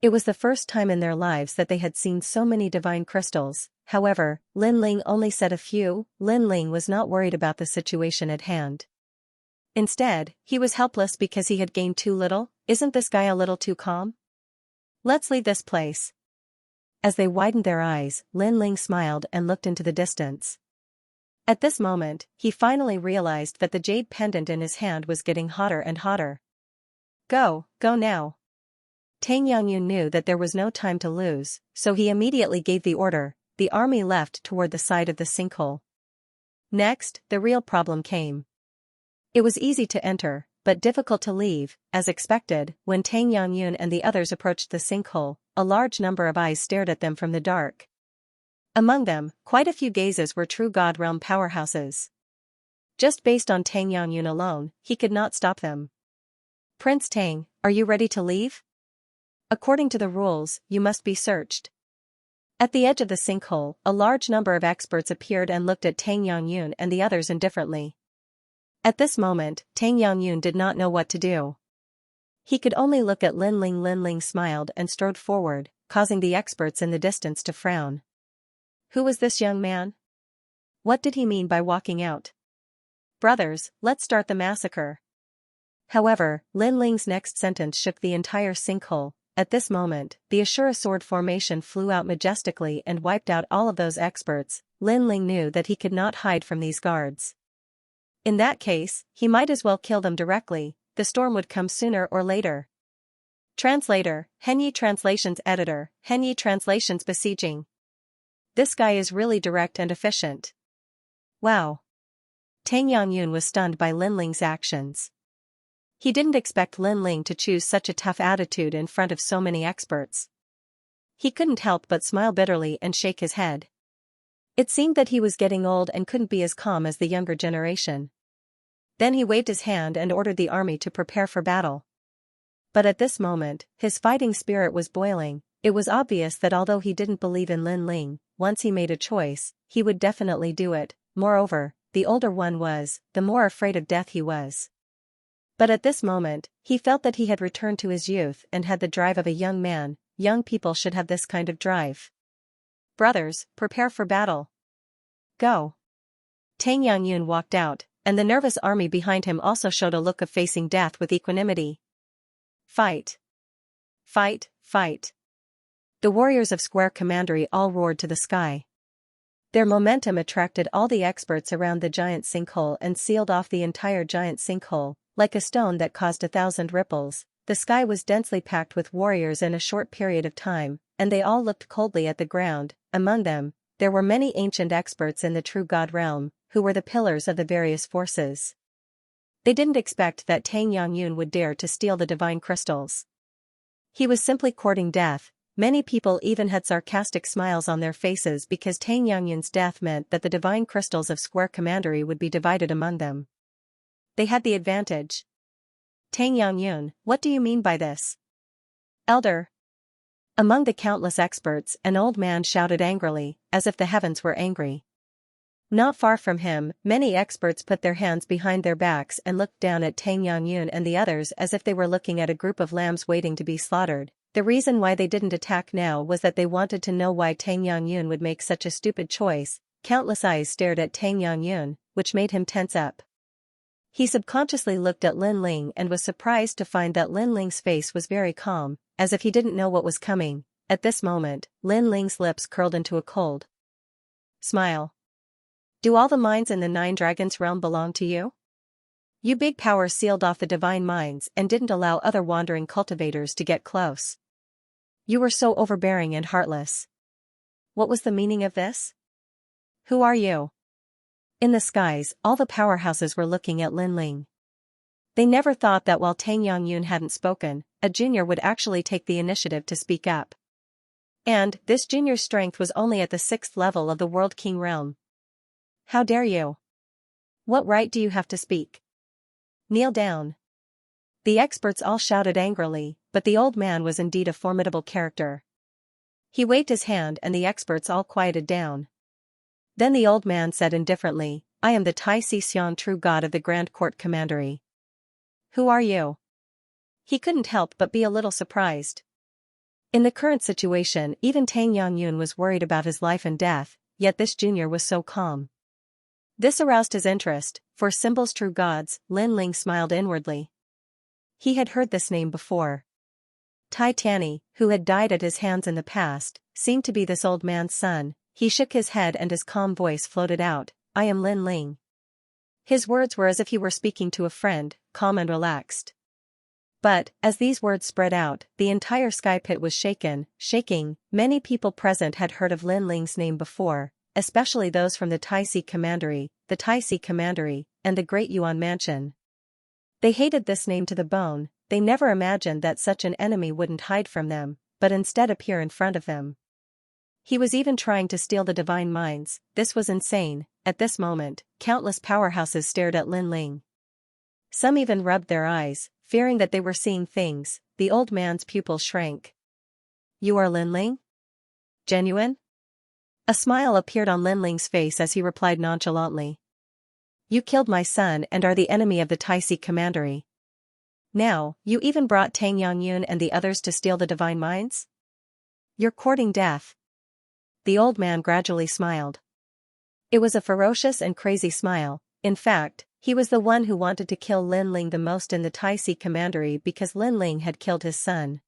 It was the first time in their lives that they had seen so many divine crystals. However, Lin Ling only said a few. Lin Ling was not worried about the situation at hand. Instead, he was helpless because he had gained too little. isn't this guy a little too calm? Let's leave this place. As they widened their eyes, Lin Ling smiled and looked into the distance. At this moment, he finally realized that the jade pendant in his hand was getting hotter and hotter. Go now. Tang Yangyun knew that there was no time to lose, so he immediately gave the order. The army left toward the side of the sinkhole. Next, the real problem came. It was easy to enter, but difficult to leave. As expected, when Tang Yangyun and the others approached the sinkhole, a large number of eyes stared at them from the dark. Among them, quite a few gazes were true God realm powerhouses. Just based on Tang Yangyun alone, he could not stop them. Prince Tang, are you ready to leave? According to the rules, you must be searched. At the edge of the sinkhole, a large number of experts appeared and looked at Tang Yangyun and the others indifferently. At this moment, Tang Yangyun did not know what to do. He could only look at Lin Ling. Lin Ling smiled and strode forward, causing the experts in the distance to frown. Who was this young man? What did he mean by walking out? Brothers, let's start the massacre. However, Lin Ling's next sentence shook the entire sinkhole. At this moment, the Ashura sword formation flew out majestically and wiped out all of those experts. Lin Ling knew that he could not hide from these guards. In that case, he might as well kill them directly. The storm would come sooner or later. Translator, Henyi Translations Editor, Henyi Translations Besieging. This guy is really direct and efficient. Wow. Tang Yangyun was stunned by Lin Ling's actions. He didn't expect Lin Ling to choose such a tough attitude in front of so many experts. He couldn't help but smile bitterly and shake his head. It seemed that he was getting old and couldn't be as calm as the younger generation. Then he waved his hand and ordered the army to prepare for battle. But at this moment, his fighting spirit was boiling. It was obvious that although he didn't believe in Lin Ling, once he made a choice, he would definitely do it. Moreover, the older one was, the more afraid of death he was. But at this moment, he felt that he had returned to his youth and had the drive of a young man. Young people should have this kind of drive. Brothers, prepare for battle. Go. Tang Yangyun walked out, and the nervous army behind him also showed a look of facing death with equanimity. Fight. Fight, fight. The warriors of Square Commandery all roared to the sky. Their momentum attracted all the experts around the giant sinkhole and sealed off the entire giant sinkhole. Like a stone that caused 1,000 ripples, the sky was densely packed with warriors in a short period of time, and they all looked coldly at the ground. Among them, there were many ancient experts in the true God realm, who were the pillars of the various forces. They didn't expect that Tang Yangyun would dare to steal the divine crystals. He was simply courting death. Many people even had sarcastic smiles on their faces because Tang Yangyun's death meant that the divine crystals of Square Commandery would be divided among them. They had the advantage. Tang Yangyun, what do you mean by this? Elder. Among the countless experts, an old man shouted angrily, as if the heavens were angry. Not far from him, many experts put their hands behind their backs and looked down at Tang Yangyun and the others as if they were looking at a group of lambs waiting to be slaughtered. The reason why they didn't attack now was that they wanted to know why Tang Yangyun would make such a stupid choice. Countless eyes stared at Tang Yangyun, which made him tense up. He subconsciously looked at Lin Ling and was surprised to find that Lin Ling's face was very calm, as if he didn't know what was coming. At this moment, Lin Ling's lips curled into a cold smile. Do all the minds in the 9 Dragons realm belong to you? You big power sealed off the divine minds and didn't allow other wandering cultivators to get close. You were so overbearing and heartless. What was the meaning of this? Who are you? In the skies, all the powerhouses were looking at Lin Ling. They never thought that while Tang Yangyun hadn't spoken, a junior would actually take the initiative to speak up. And this junior's strength was only at the 6th level of the World King realm. How dare you? What right do you have to speak? Kneel down. The experts all shouted angrily, but the old man was indeed a formidable character. He waved his hand and the experts all quieted down. Then the old man said indifferently, I am the Tai Si Xian true god of the Grand Court Commandery. Who are you? He couldn't help but be a little surprised. In the current situation, even Tang Yangyun was worried about his life and death, yet this junior was so calm. This aroused his interest. For symbols true gods, Lin Ling smiled inwardly. He had heard this name before. Tai Tianyi, who had died at his hands in the past, seemed to be this old man's son. He shook his head and his calm voice floated out, "I am Lin Ling." His words were as if he were speaking to a friend, calm and relaxed. But, as these words spread out, the entire sky pit was shaking. Many people present had heard of Lin Ling's name before, especially those from the Taixi Commandery, and the Great Yuan Mansion. They hated this name to the bone. They never imagined that such an enemy wouldn't hide from them, but instead appear in front of them. He was even trying to steal the divine minds. This was insane. At this moment, countless powerhouses stared at Lin Ling. Some even rubbed their eyes, fearing that they were seeing things. The old man's pupils shrank. "You are Lin Ling? Genuine?" A smile appeared on Lin Ling's face as he replied nonchalantly. "You killed my son and are the enemy of the Taixi Commandery. Now, you even brought Tang Yangyun and the others to steal the divine minds? You're courting death." The old man gradually smiled. It was a ferocious and crazy smile. In fact, he was the one who wanted to kill Lin Ling the most in the Taixi Commandery because Lin Ling had killed his son.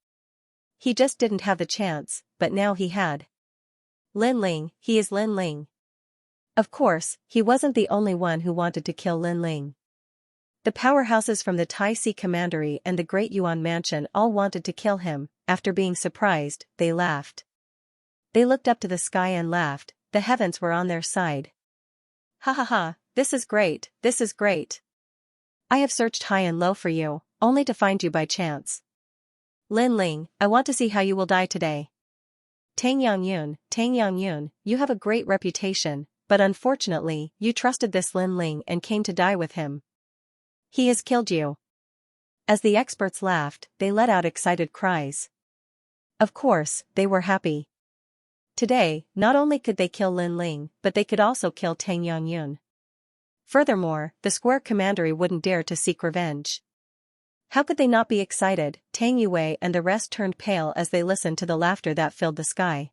He just didn't have the chance, but now he had. Lin Ling, he is Lin Ling. Of course, he wasn't the only one who wanted to kill Lin Ling. The powerhouses from the Taixi Commandery and the Great Yuan Mansion all wanted to kill him. After being surprised, they laughed. They looked up to the sky and laughed. The heavens were on their side. "Ha ha ha, this is great, this is great. I have searched high and low for you, only to find you by chance. Lin Ling, I want to see how you will die today. Tang Yangyun, you have a great reputation, but unfortunately, you trusted this Lin Ling and came to die with him. He has killed you." As the experts laughed, they let out excited cries. Of course, they were happy. Today, not only could they kill Lin Ling, but they could also kill Tang Yangyun. Furthermore, the Square Commandery wouldn't dare to seek revenge. How could they not be excited? Tang Yue and the rest turned pale as they listened to the laughter that filled the sky.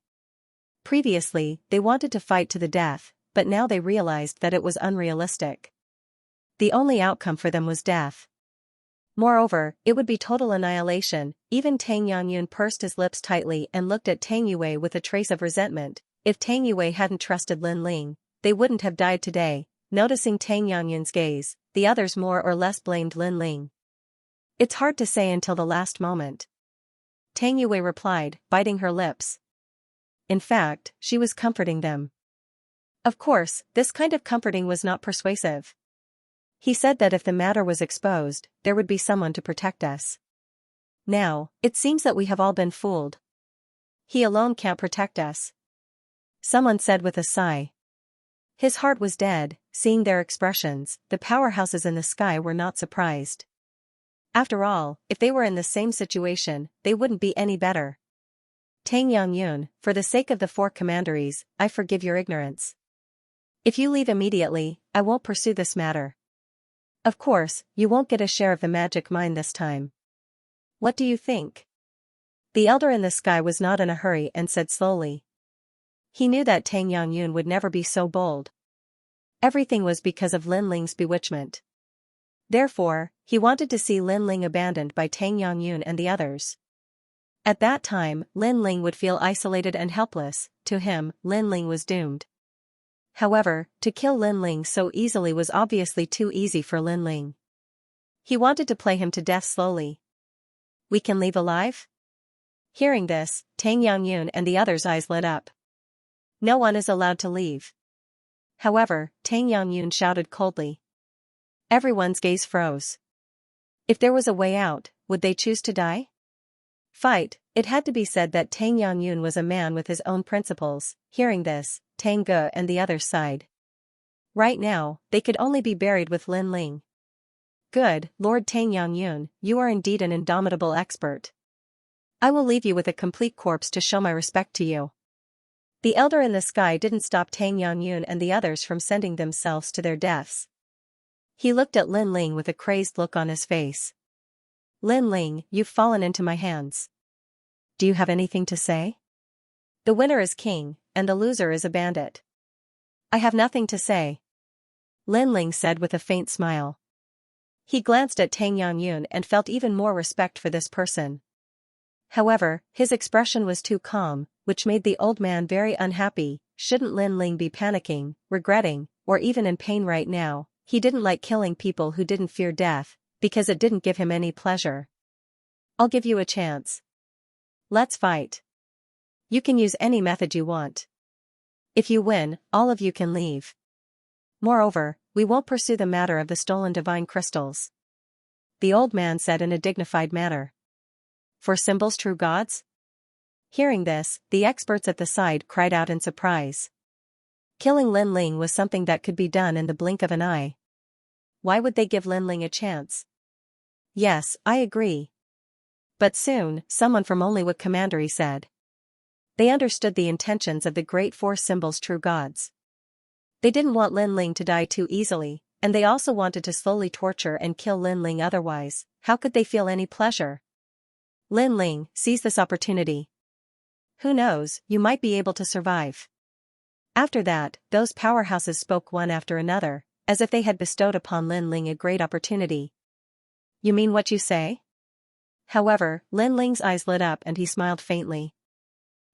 Previously, they wanted to fight to the death, but now they realized that it was unrealistic. The only outcome for them was death. Moreover, it would be total annihilation. Even Tang Yangyun pursed his lips tightly and looked at Tang Yue with a trace of resentment. If Tang Yue hadn't trusted Lin Ling, they wouldn't have died today. Noticing Tang Yangyun's gaze, the others more or less blamed Lin Ling. "It's hard to say until the last moment," Tang Yue replied, biting her lips. In fact, she was comforting them. Of course, this kind of comforting was not persuasive. He said that if the matter was exposed, there would be someone to protect us. Now, it seems that we have all been fooled. He alone can't protect us, someone said with a sigh. His heart was dead. Seeing their expressions, the powerhouses in the sky were not surprised. After all, if they were in the same situation, they wouldn't be any better. "Tang Yangyun, for the sake of the four commanderies, I forgive your ignorance. If you leave immediately, I won't pursue this matter. Of course, you won't get a share of the magic mine this time. What do you think?" The elder in the sky was not in a hurry and said slowly. He knew that Tang Yangyun would never be so bold. Everything was because of Lin Ling's bewitchment. Therefore, he wanted to see Lin Ling abandoned by Tang Yangyun and the others. At that time, Lin Ling would feel isolated and helpless. To him, Lin Ling was doomed. However, to kill Lin Ling so easily was obviously too easy for Lin Ling. He wanted to play him to death slowly. "We can leave alive?" Hearing this, Tang Yangyun and the others' eyes lit up. "No one is allowed to leave." However, Tang Yangyun shouted coldly. Everyone's gaze froze. If there was a way out, would they choose to die? Fight. It had to be said that Tang Yangyun was a man with his own principles. Hearing this, Tang Ge and the others sighed. Right now, they could only be buried with Lin Ling. "Good, Lord Tang Yangyun, you are indeed an indomitable expert. I will leave you with a complete corpse to show my respect to you." The elder in the sky didn't stop Tang Yangyun and the others from sending themselves to their deaths. He looked at Lin Ling with a crazed look on his face. "Lin Ling, you've fallen into my hands. Do you have anything to say? The winner is king, and the loser is a bandit." "I have nothing to say," Lin Ling said with a faint smile. He glanced at Tang Yangyun and felt even more respect for this person. However, his expression was too calm, which made the old man very unhappy. Shouldn't Lin Ling be panicking, regretting, or even in pain right now? He didn't like killing people who didn't fear death, because it didn't give him any pleasure. I'll give you a chance. Let's fight. You can use any method you want. If you win, all of you can leave. Moreover, we won't pursue the matter of the stolen divine crystals. The old man said in a dignified manner. For symbols, true gods? Hearing this, the experts at the side cried out in surprise. Killing Lin Ling was something that could be done in the blink of an eye. Why would they give Lin Ling a chance? Yes, I agree. But soon, someone from only what commandery said. They understood the intentions of the great four symbols, true gods. They didn't want Lin Ling to die too easily, and they also wanted to slowly torture and kill Lin Ling, otherwise, how could they feel any pleasure? Lin Ling, seize this opportunity. Who knows, you might be able to survive. After that, those powerhouses spoke one after another, as if they had bestowed upon Lin Ling a great opportunity. You mean what you say? However, Lin Ling's eyes lit up and he smiled faintly.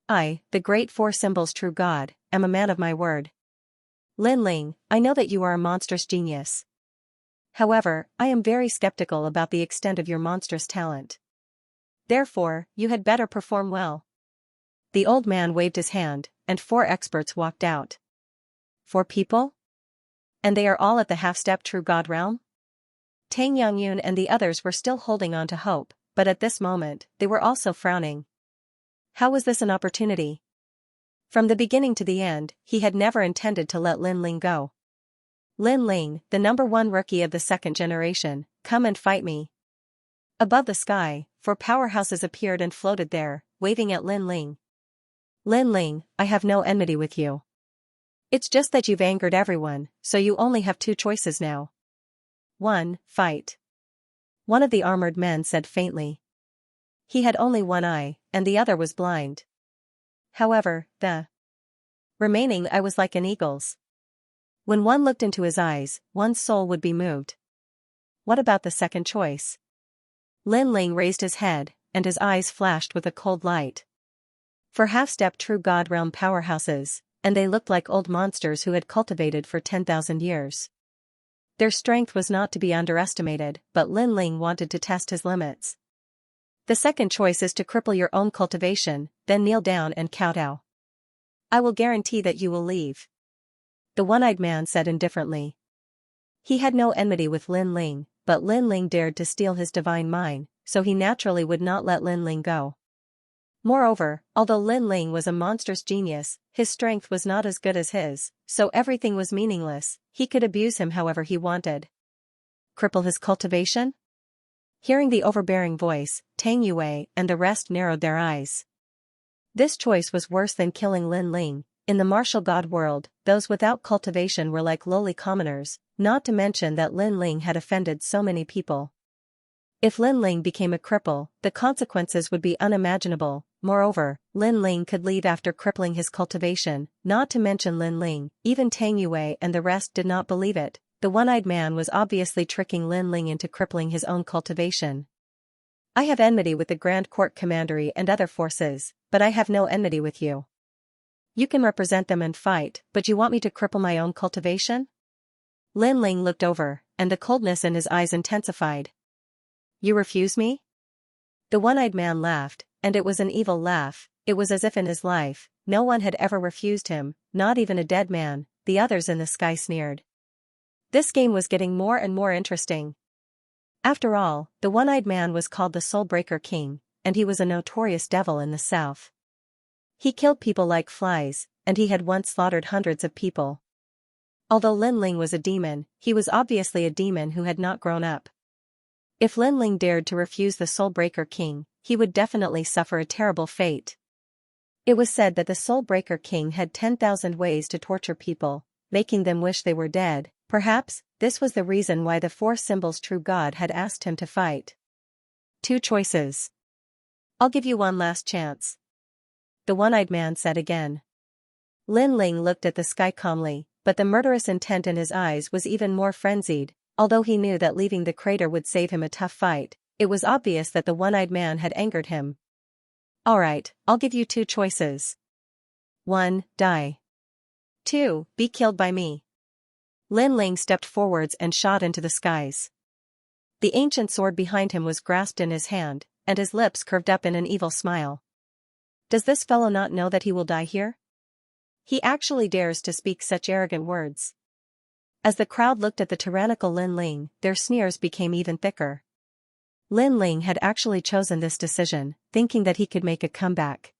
I, the great four symbols true god, am a man of my word. Lin Ling, I know that you are a monstrous genius. However, I am very skeptical about the extent of your monstrous talent. Therefore, you had better perform well. The old man waved his hand, and four experts walked out. 4 people? And they are all at the half-step true god realm? Tang Yangyun and the others were still holding on to hope, but at this moment, they were also frowning. How was this an opportunity? From the beginning to the end, he had never intended to let Lin Ling go. Lin Ling, the #1 rookie of the second generation, come and fight me. Above the sky, 4 powerhouses appeared and floated there, waving at Lin Ling. Lin Ling, I have no enmity with you. It's just that you've angered everyone, so you only have 2 choices now. 1. Fight. One of the armored men said faintly. He had only one eye, and the other was blind. However, the remaining eye was like an eagle's. When one looked into his eyes, one's soul would be moved. What about the second choice? Lin Ling raised his head, and his eyes flashed with a cold light. For half-step true god realm powerhouses, and they looked like old monsters who had cultivated for 10,000 years. Their strength was not to be underestimated, but Lin Ling wanted to test his limits. The second choice is to cripple your own cultivation, then kneel down and kowtow. I will guarantee that you will leave. The one-eyed man said indifferently. He had no enmity with Lin Ling, but Lin Ling dared to steal his divine mind, so he naturally would not let Lin Ling go. Moreover, although Lin Ling was a monstrous genius, his strength was not as good as his, so everything was meaningless. He could abuse him however he wanted. Cripple his cultivation? Hearing the overbearing voice, Tang Yue and the rest narrowed their eyes. This choice was worse than killing Lin Ling. In the martial god world, those without cultivation were like lowly commoners, not to mention that Lin Ling had offended so many people. If Lin Ling became a cripple, the consequences would be unimaginable. Moreover, Lin Ling could leave after crippling his cultivation, not to mention Lin Ling. Even Tang Yue and the rest did not believe it. The one-eyed man was obviously tricking Lin Ling into crippling his own cultivation. I have enmity with the Grand Court Commandery and other forces, but I have no enmity with you. You can represent them and fight, but you want me to cripple my own cultivation? Lin Ling looked over, and the coldness in his eyes intensified. You refuse me? The one-eyed man laughed, and it was an evil laugh. It was as if in his life, no one had ever refused him, not even a dead man. The others in the sky sneered. This game was getting more and more interesting. After all, the one-eyed man was called the Soul-Breaker King, and he was a notorious devil in the south. He killed people like flies, and he had once slaughtered hundreds of people. Although Lin Ling was a demon, he was obviously a demon who had not grown up. If Lin Ling dared to refuse the Soul-Breaker King, he would definitely suffer a terrible fate. It was said that the Soul-Breaker King had 10,000 ways to torture people, making them wish they were dead. Perhaps, this was the reason why the 4 symbols true god had asked him to fight. 2 choices. I'll give you one last chance. The one-eyed man said again. Lin Ling looked at the sky calmly, but the murderous intent in his eyes was even more frenzied. Although he knew that leaving the crater would save him a tough fight, it was obvious that the one-eyed man had angered him. Alright, I'll give you two choices. 1. Die. 2. Be killed by me. Lin Ling stepped forwards and shot into the skies. The ancient sword behind him was grasped in his hand, and his lips curved up in an evil smile. Does this fellow not know that he will die here? He actually dares to speak such arrogant words. As the crowd looked at the tyrannical Lin Ling, their sneers became even thicker. Lin Ling had actually chosen this decision, thinking that he could make a comeback.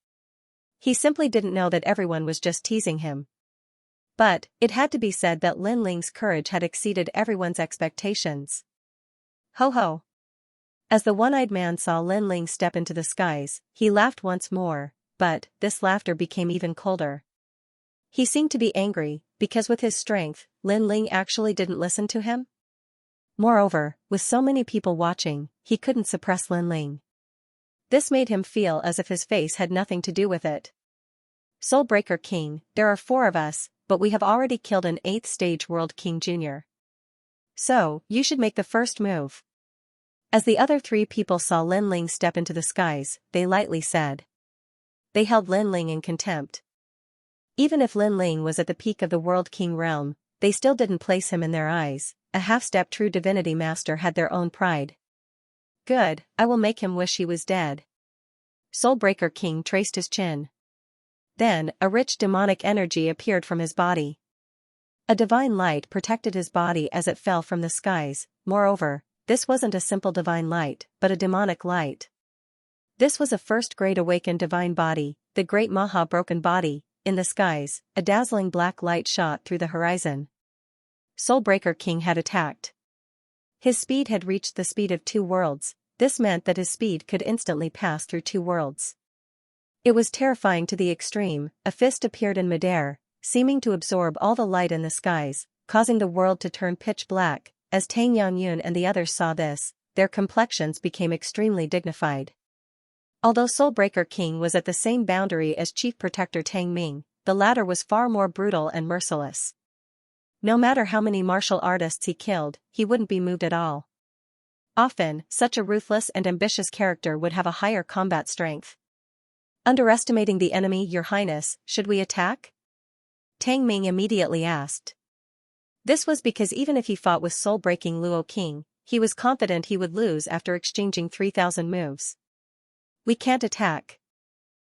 He simply didn't know that everyone was just teasing him. But, it had to be said that Lin Ling's courage had exceeded everyone's expectations. Ho ho! As the one-eyed man saw Lin Ling step into the skies, he laughed once more, but this laughter became even colder. He seemed to be angry, because with his strength, Lin Ling actually didn't listen to him. Moreover, with so many people watching, he couldn't suppress Lin Ling. This made him feel as if his face had nothing to do with it. Soulbreaker King, there are 4 of us, but we have already killed an 8th stage World King Jr. So, you should make the first move. As the other 3 people saw Lin Ling step into the skies, they lightly said. They held Lin Ling in contempt. Even if Lin Ling was at the peak of the World King realm, they still didn't place him in their eyes. A half-step true divinity master had their own pride. Good, I will make him wish he was dead. Soulbreaker King traced his chin. Then, a rich demonic energy appeared from his body. A divine light protected his body as it fell from the skies. Moreover, this wasn't a simple divine light, but a demonic light. This was a first grade awakened divine body, the great Maha broken body. In the skies, a dazzling black light shot through the horizon. Soulbreaker King had attacked. His speed had reached the speed of 2 worlds. This meant that his speed could instantly pass through 2 worlds. It was terrifying to the extreme. A fist appeared in midair, seeming to absorb all the light in the skies, causing the world to turn pitch black. As Tang Yangyun and the others saw this, their complexions became extremely dignified. Although Soulbreaker King was at the same boundary as Chief Protector Tang Ming, the latter was far more brutal and merciless. No matter how many martial artists he killed, he wouldn't be moved at all. Often, such a ruthless and ambitious character would have a higher combat strength. Underestimating the enemy, Your Highness, should we attack? Tang Ming immediately asked. This was because even if he fought with soul-breaking Luo King, he was confident he would lose after exchanging 3,000 moves. We can't attack.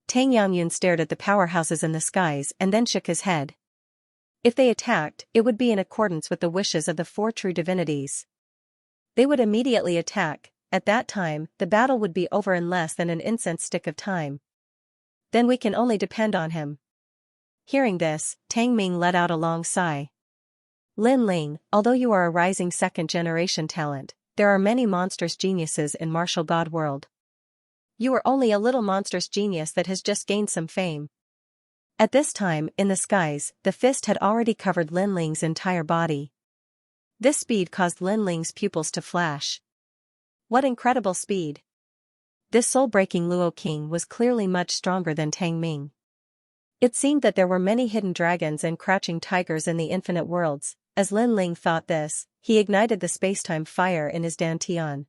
Tang Yangyun stared at the powerhouses in the skies and then shook his head. If they attacked, it would be in accordance with the wishes of the 4 true divinities. They would immediately attack. At that time, the battle would be over in less than an incense stick of time. Then we can only depend on him. Hearing this, Tang Ming let out a long sigh. Lin Ling, although you are a rising 2nd-generation talent, there are many monstrous geniuses in martial god world. You are only a little monstrous genius that has just gained some fame. At this time, in the skies, the fist had already covered Lin Ling's entire body. This speed caused Lin Ling's pupils to flash. What incredible speed! This soul-breaking Luo King was clearly much stronger than Tang Ming. It seemed that there were many hidden dragons and crouching tigers in the infinite worlds. As Lin Ling thought this, he ignited the spacetime fire in his dantian.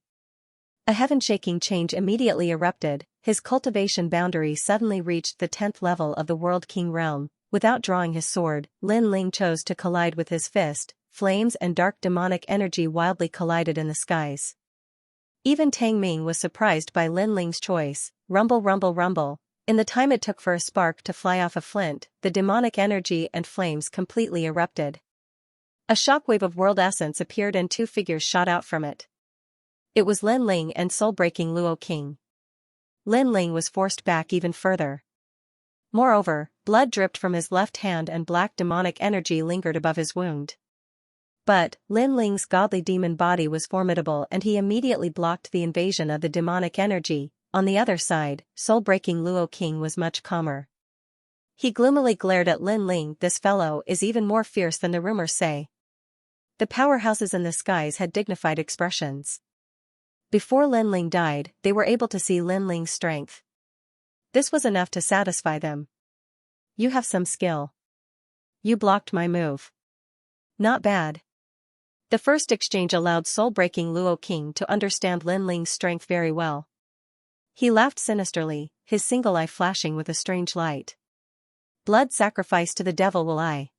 A heaven-shaking change immediately erupted. His cultivation boundary suddenly reached the 10th level of the World King realm. Without drawing his sword, Lin Ling chose to collide with his fist. Flames and dark demonic energy wildly collided in the skies. Even Tang Ming was surprised by Lin Ling's choice. Rumble rumble rumble. In the time it took for a spark to fly off a flint, the demonic energy and flames completely erupted. A shockwave of world essence appeared and 2 figures shot out from it. It was Lin Ling and soul-breaking Luo King. Lin Ling was forced back even further. Moreover, blood dripped from his left hand and black demonic energy lingered above his wound. But, Lin Ling's godly demon body was formidable and he immediately blocked the invasion of the demonic energy. On the other side, soul-breaking Luo King was much calmer. He gloomily glared at Lin Ling. This fellow is even more fierce than the rumors say. The powerhouses in the skies had dignified expressions. Before Lin Ling died, they were able to see Lin Ling's strength. This was enough to satisfy them. You have some skill. You blocked my move. Not bad. The first exchange allowed soul-breaking Luo King to understand Lin Ling's strength very well. He laughed sinisterly, his single eye flashing with a strange light. Blood sacrifice to the devil will I.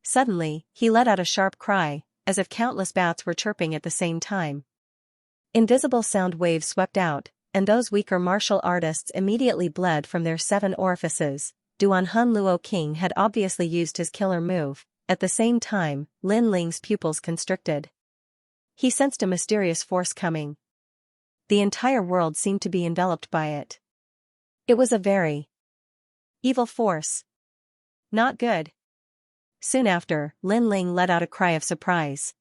Suddenly, he let out a sharp cry, as if countless bats were chirping at the same time. Invisible sound waves swept out, and those weaker martial artists immediately bled from their 7 orifices. Duan Hun Luo King had obviously used his killer move. At the same time, Lin Ling's pupils constricted. He sensed a mysterious force coming. The entire world seemed to be enveloped by it. It was a very evil force. Not good. Soon after, Lin Ling let out a cry of surprise.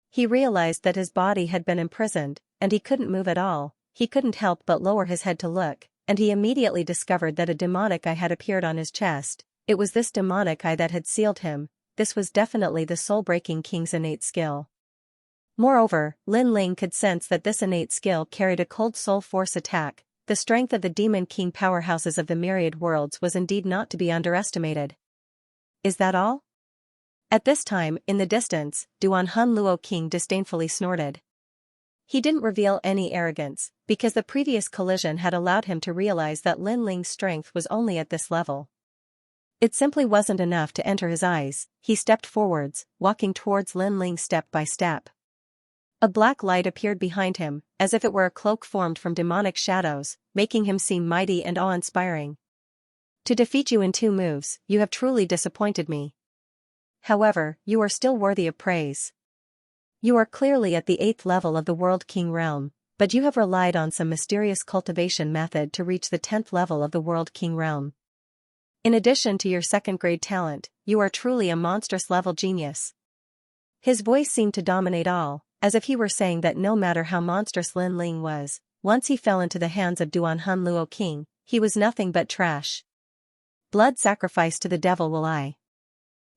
He realized that his body had been imprisoned, and he couldn't move at all. He couldn't help but lower his head to look, and he immediately discovered that a demonic eye had appeared on his chest. It was this demonic eye that had sealed him. This was definitely the soul-breaking king's innate skill. Moreover, Lin Ling could sense that this innate skill carried a cold soul force attack. The strength of the demon king powerhouses of the myriad worlds was indeed not to be underestimated. Is that all? At this time, in the distance, Duan Hun Luo King disdainfully snorted. He didn't reveal any arrogance, because the previous collision had allowed him to realize that Lin Ling's strength was only at this level. It simply wasn't enough to enter his eyes. He stepped forwards, walking towards Lin Ling step by step. A black light appeared behind him, as if it were a cloak formed from demonic shadows, making him seem mighty and awe-inspiring. To defeat you in 2 moves, you have truly disappointed me. However, you are still worthy of praise. You are clearly at the 8th level of the World King realm, but you have relied on some mysterious cultivation method to reach the 10th level of the World King realm. In addition to your 2nd-grade talent, you are truly a monstrous-level genius. His voice seemed to dominate all, as if he were saying that no matter how monstrous Lin Ling was, once he fell into the hands of Duan Hun Luo King, he was nothing but trash. Blood sacrifice to the devil will I.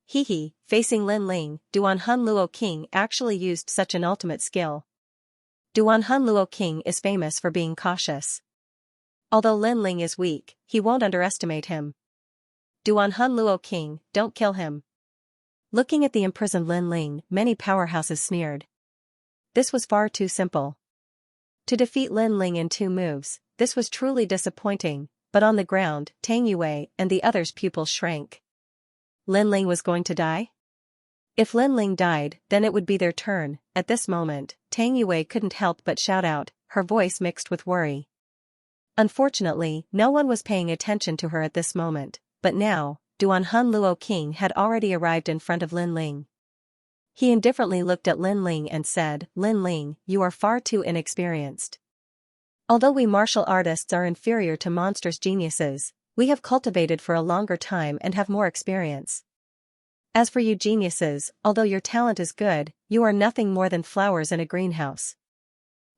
Hee. Facing Lin Ling, Duan Hun Luo King actually used such an ultimate skill. Duan Hun Luo King is famous for being cautious. Although Lin Ling is weak, he won't underestimate him. Duan Hun Luo King, don't kill him. Looking at the imprisoned Lin Ling, many powerhouses sneered. This was far too simple. To defeat Lin Ling in 2 moves, this was truly disappointing, but on the ground, Tang Yue and the others' pupils shrank. Lin Ling was going to die? If Lin Ling died, then it would be their turn. At this moment, Tang Yue couldn't help but shout out, her voice mixed with worry. Unfortunately, no one was paying attention to her at this moment, but now, Duan Hun Luo King had already arrived in front of Lin Ling. He indifferently looked at Lin Ling and said, Lin Ling, you are far too inexperienced. Although we martial artists are inferior to monstrous geniuses, we have cultivated for a longer time and have more experience. As for you geniuses, although your talent is good, you are nothing more than flowers in a greenhouse.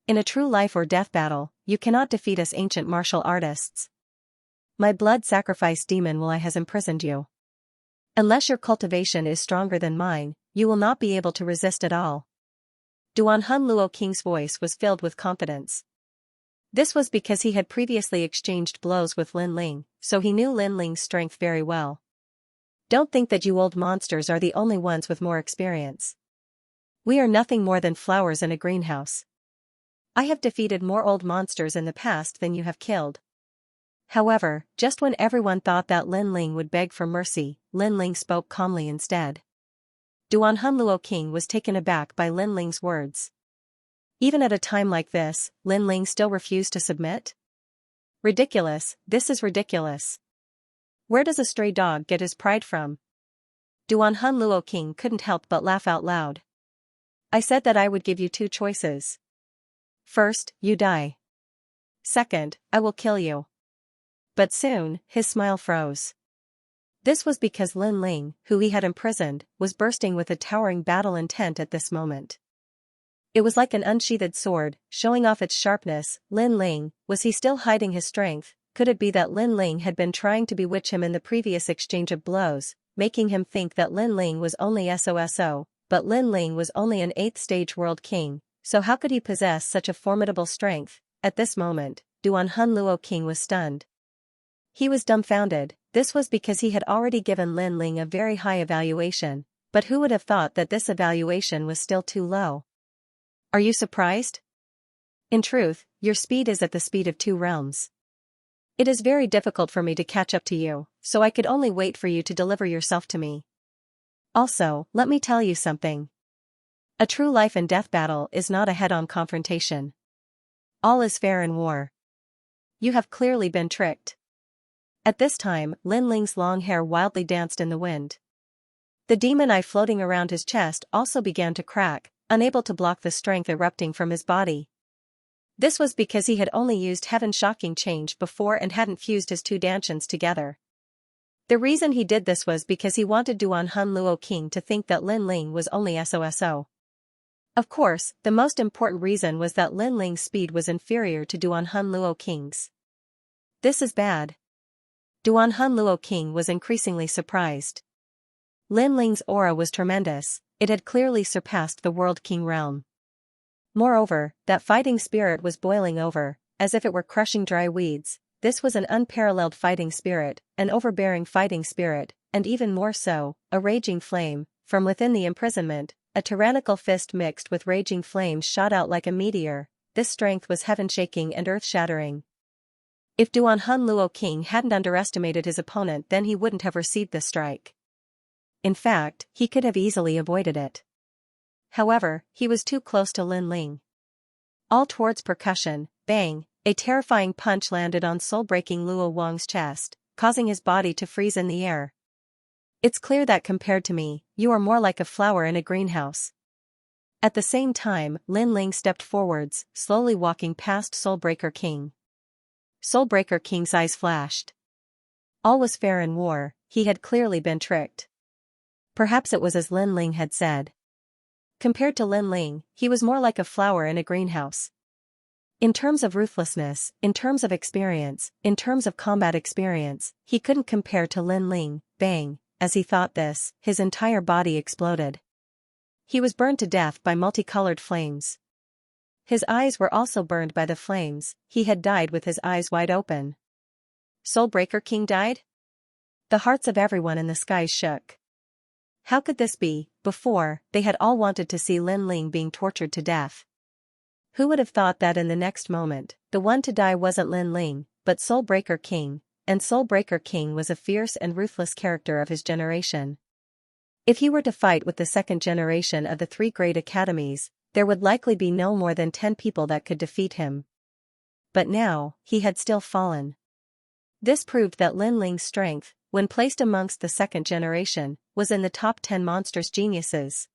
In a true life or death battle, you cannot defeat us ancient martial artists. My blood sacrifice demon will I has imprisoned you. Unless your cultivation is stronger than mine, you will not be able to resist at all. Duan Hun Luo King's voice was filled with confidence. This was because he had previously exchanged blows with Lin Ling, so he knew Lin Ling's strength very well. Don't think that you old monsters are the only ones with more experience. We are nothing more than flowers in a greenhouse. I have defeated more old monsters in the past than you have killed. However, just when everyone thought that Lin Ling would beg for mercy, Lin Ling spoke calmly instead. Duan Hun Luo King was taken aback by Lin Ling's words. Even at a time like this, Lin Ling still refused to submit? Ridiculous, this is ridiculous. Where does a stray dog get his pride from? Duan Hun Luo King couldn't help but laugh out loud. I said that I would give you 2 choices. First, you die. Second, I will kill you. But soon, his smile froze. This was because Lin Ling, who he had imprisoned, was bursting with a towering battle intent at this moment. It was like an unsheathed sword, showing off its sharpness. Lin Ling, was he still hiding his strength? Could it be that Lin Ling had been trying to bewitch him in the previous exchange of blows, making him think that Lin Ling was only SOSO, but Lin Ling was only an 8th stage world king, so how could he possess such a formidable strength? At this moment, Duan Hun Luo King was stunned. He was dumbfounded. This was because he had already given Lin Ling a very high evaluation, but who would have thought that this evaluation was still too low? Are you surprised? In truth, your speed is at the speed of 2 realms. It is very difficult for me to catch up to you, so I could only wait for you to deliver yourself to me. Also, let me tell you something. A true life and death battle is not a head-on confrontation. All is fair in war. You have clearly been tricked. At this time, Lin Ling's long hair wildly danced in the wind. The demon eye floating around his chest also began to crack, unable to block the strength erupting from his body. This was because he had only used Heaven's Shocking Change before and hadn't fused his 2 dantians together. The reason he did this was because he wanted Duan Hun Luo King to think that Lin Ling was only SOSO. Of course, the most important reason was that Lin Ling's speed was inferior to Duan Hun Luo King's. This is bad. Duan Hun Luo King was increasingly surprised. Lin Ling's aura was tremendous, it had clearly surpassed the World King realm. Moreover, that fighting spirit was boiling over, as if it were crushing dry weeds. This was an unparalleled fighting spirit, an overbearing fighting spirit, and even more so, a raging flame. From within the imprisonment, a tyrannical fist mixed with raging flames shot out like a meteor. This strength was heaven-shaking and earth-shattering. If Duan Hun Luo King hadn't underestimated his opponent, then he wouldn't have received this strike. In fact, he could have easily avoided it. However, he was too close to Lin Ling. All towards percussion, bang, a terrifying punch landed on soul-breaking Luo Wang's chest, causing his body to freeze in the air. It's clear that compared to me, you are more like a flower in a greenhouse. At the same time, Lin Ling stepped forwards, slowly walking past Soulbreaker King. Soulbreaker King's eyes flashed. All was fair in war, he had clearly been tricked. Perhaps it was as Lin Ling had said. Compared to Lin Ling, he was more like a flower in a greenhouse. In terms of ruthlessness, in terms of experience, in terms of combat experience, he couldn't compare to Lin Ling. Bang, as he thought this, his entire body exploded. He was burned to death by multicolored flames. His eyes were also burned by the flames, he had died with his eyes wide open. Soulbreaker King died? The hearts of everyone in the skies shook. How could this be? Before, they had all wanted to see Lin Ling being tortured to death. Who would have thought that in the next moment, the one to die wasn't Lin Ling, but Soulbreaker King, and Soulbreaker King was a fierce and ruthless character of his generation. If he were to fight with the 2nd generation of the 3 great academies, there would likely be no more than 10 people that could defeat him. But now, he had still fallen. This proved that Lin Ling's strength, when placed amongst the 2nd generation, was in the top 10 monstrous geniuses.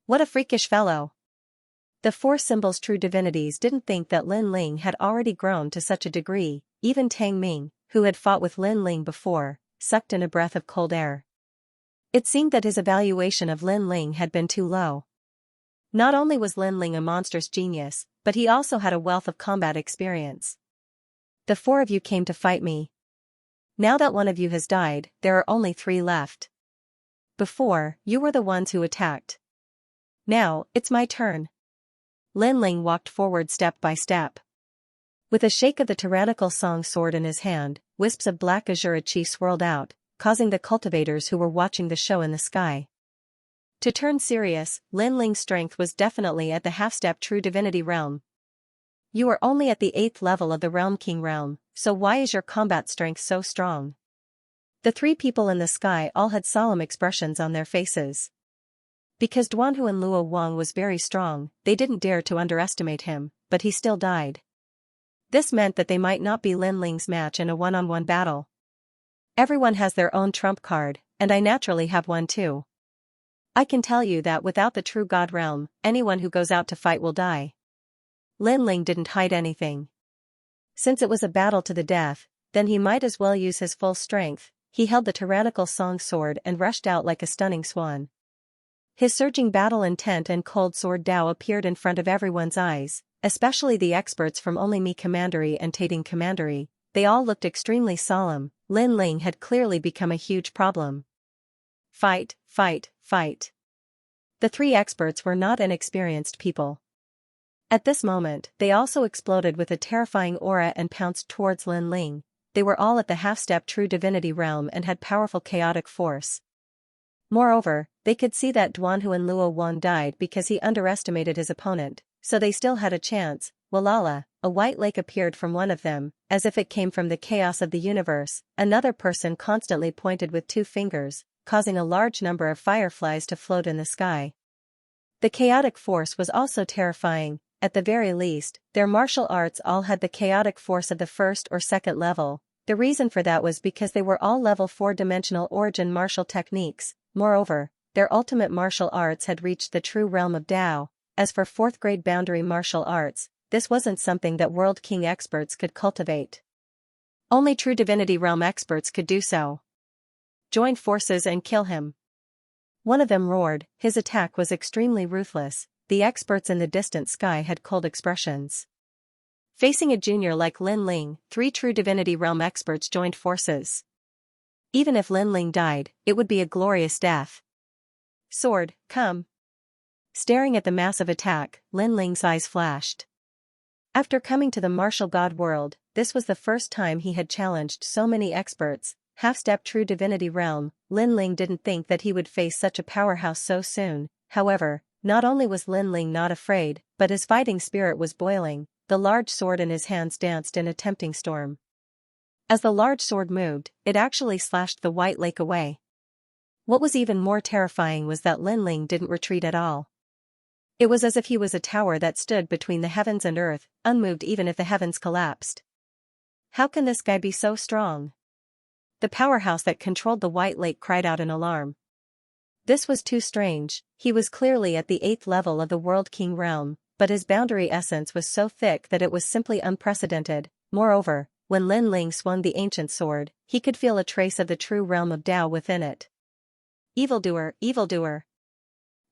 What a freakish fellow! The 4 symbols true divinities didn't think that Lin Ling had already grown to such a degree. Even Tang Ming, who had fought with Lin Ling before, sucked in a breath of cold air. It seemed that his evaluation of Lin Ling had been too low. Not only was Lin Ling a monstrous genius, but he also had a wealth of combat experience. The 4 of you came to fight me. Now that one of you has died, there are only 3 left. Before, you were the ones who attacked. Now, it's my turn. Lin Ling walked forward step by step. With a shake of the tyrannical song sword in his hand, wisps of black azure chi swirled out, causing the cultivators who were watching the show in the sky to turn serious. Lin Ling's strength was definitely at the half-step true divinity realm. You are only at the 8th level of the Realm King realm, so why is your combat strength so strong? The 3 people in the sky all had solemn expressions on their faces. Because Duanhu and Luo Wang was very strong, they didn't dare to underestimate him, but he still died. This meant that they might not be Lin Ling's match in a one-on-one battle. Everyone has their own trump card, and I naturally have one too. I can tell you that without the true God realm, anyone who goes out to fight will die. Lin Ling didn't hide anything. Since it was a battle to the death, then he might as well use his full strength. He held the tyrannical song sword and rushed out like a stunning swan. His surging battle intent and cold sword Dao appeared in front of everyone's eyes, especially the experts from Only Me Commandery and Tating Commandery. They all looked extremely solemn. Lin Ling had clearly become a huge problem. Fight, fight, fight. The 3 experts were not inexperienced people. At this moment, they also exploded with a terrifying aura and pounced towards Lin Ling. They were all at the half-step true divinity realm and had powerful chaotic force. Moreover, they could see that Duanhuan Luo Wan died because he underestimated his opponent, so they still had a chance. Walala, a white lake appeared from one of them, as if it came from the chaos of the universe. Another person constantly pointed with 2 fingers, causing a large number of fireflies to float in the sky. The chaotic force was also terrifying. At the very least, their martial arts all had the chaotic force of the first or second level. The reason for that was because they were all level 4-dimensional origin martial techniques. Moreover, their ultimate martial arts had reached the true realm of Tao. As for 4th grade boundary martial arts, this wasn't something that World King experts could cultivate. Only true divinity realm experts could do so. Join forces and kill him. One of them roared. His attack was extremely ruthless. The experts in the distant sky had cold expressions. Facing a junior like Lin Ling, 3 true divinity realm experts joined forces. Even if Lin Ling died, it would be a glorious death. Sword, come. Staring at the massive attack, Lin Ling's eyes flashed. After coming to the martial god world, this was the first time he had challenged so many experts. Half-step true divinity realm, Lin Ling didn't think that he would face such a powerhouse so soon. However, not only was Lin Ling not afraid, but his fighting spirit was boiling. The large sword in his hands danced in a tempting storm. As the large sword moved, it actually slashed the white lake away. What was even more terrifying was that Lin Ling didn't retreat at all. It was as if he was a tower that stood between the heavens and earth, unmoved even if the heavens collapsed. How can this guy be so strong? The powerhouse that controlled the white lake cried out in alarm. This was too strange. He was clearly at the 8th level of the World King realm, but his boundary essence was so thick that it was simply unprecedented. Moreover, when Lin Ling swung the ancient sword, he could feel a trace of the true realm of Tao within it. Evildoer, evildoer.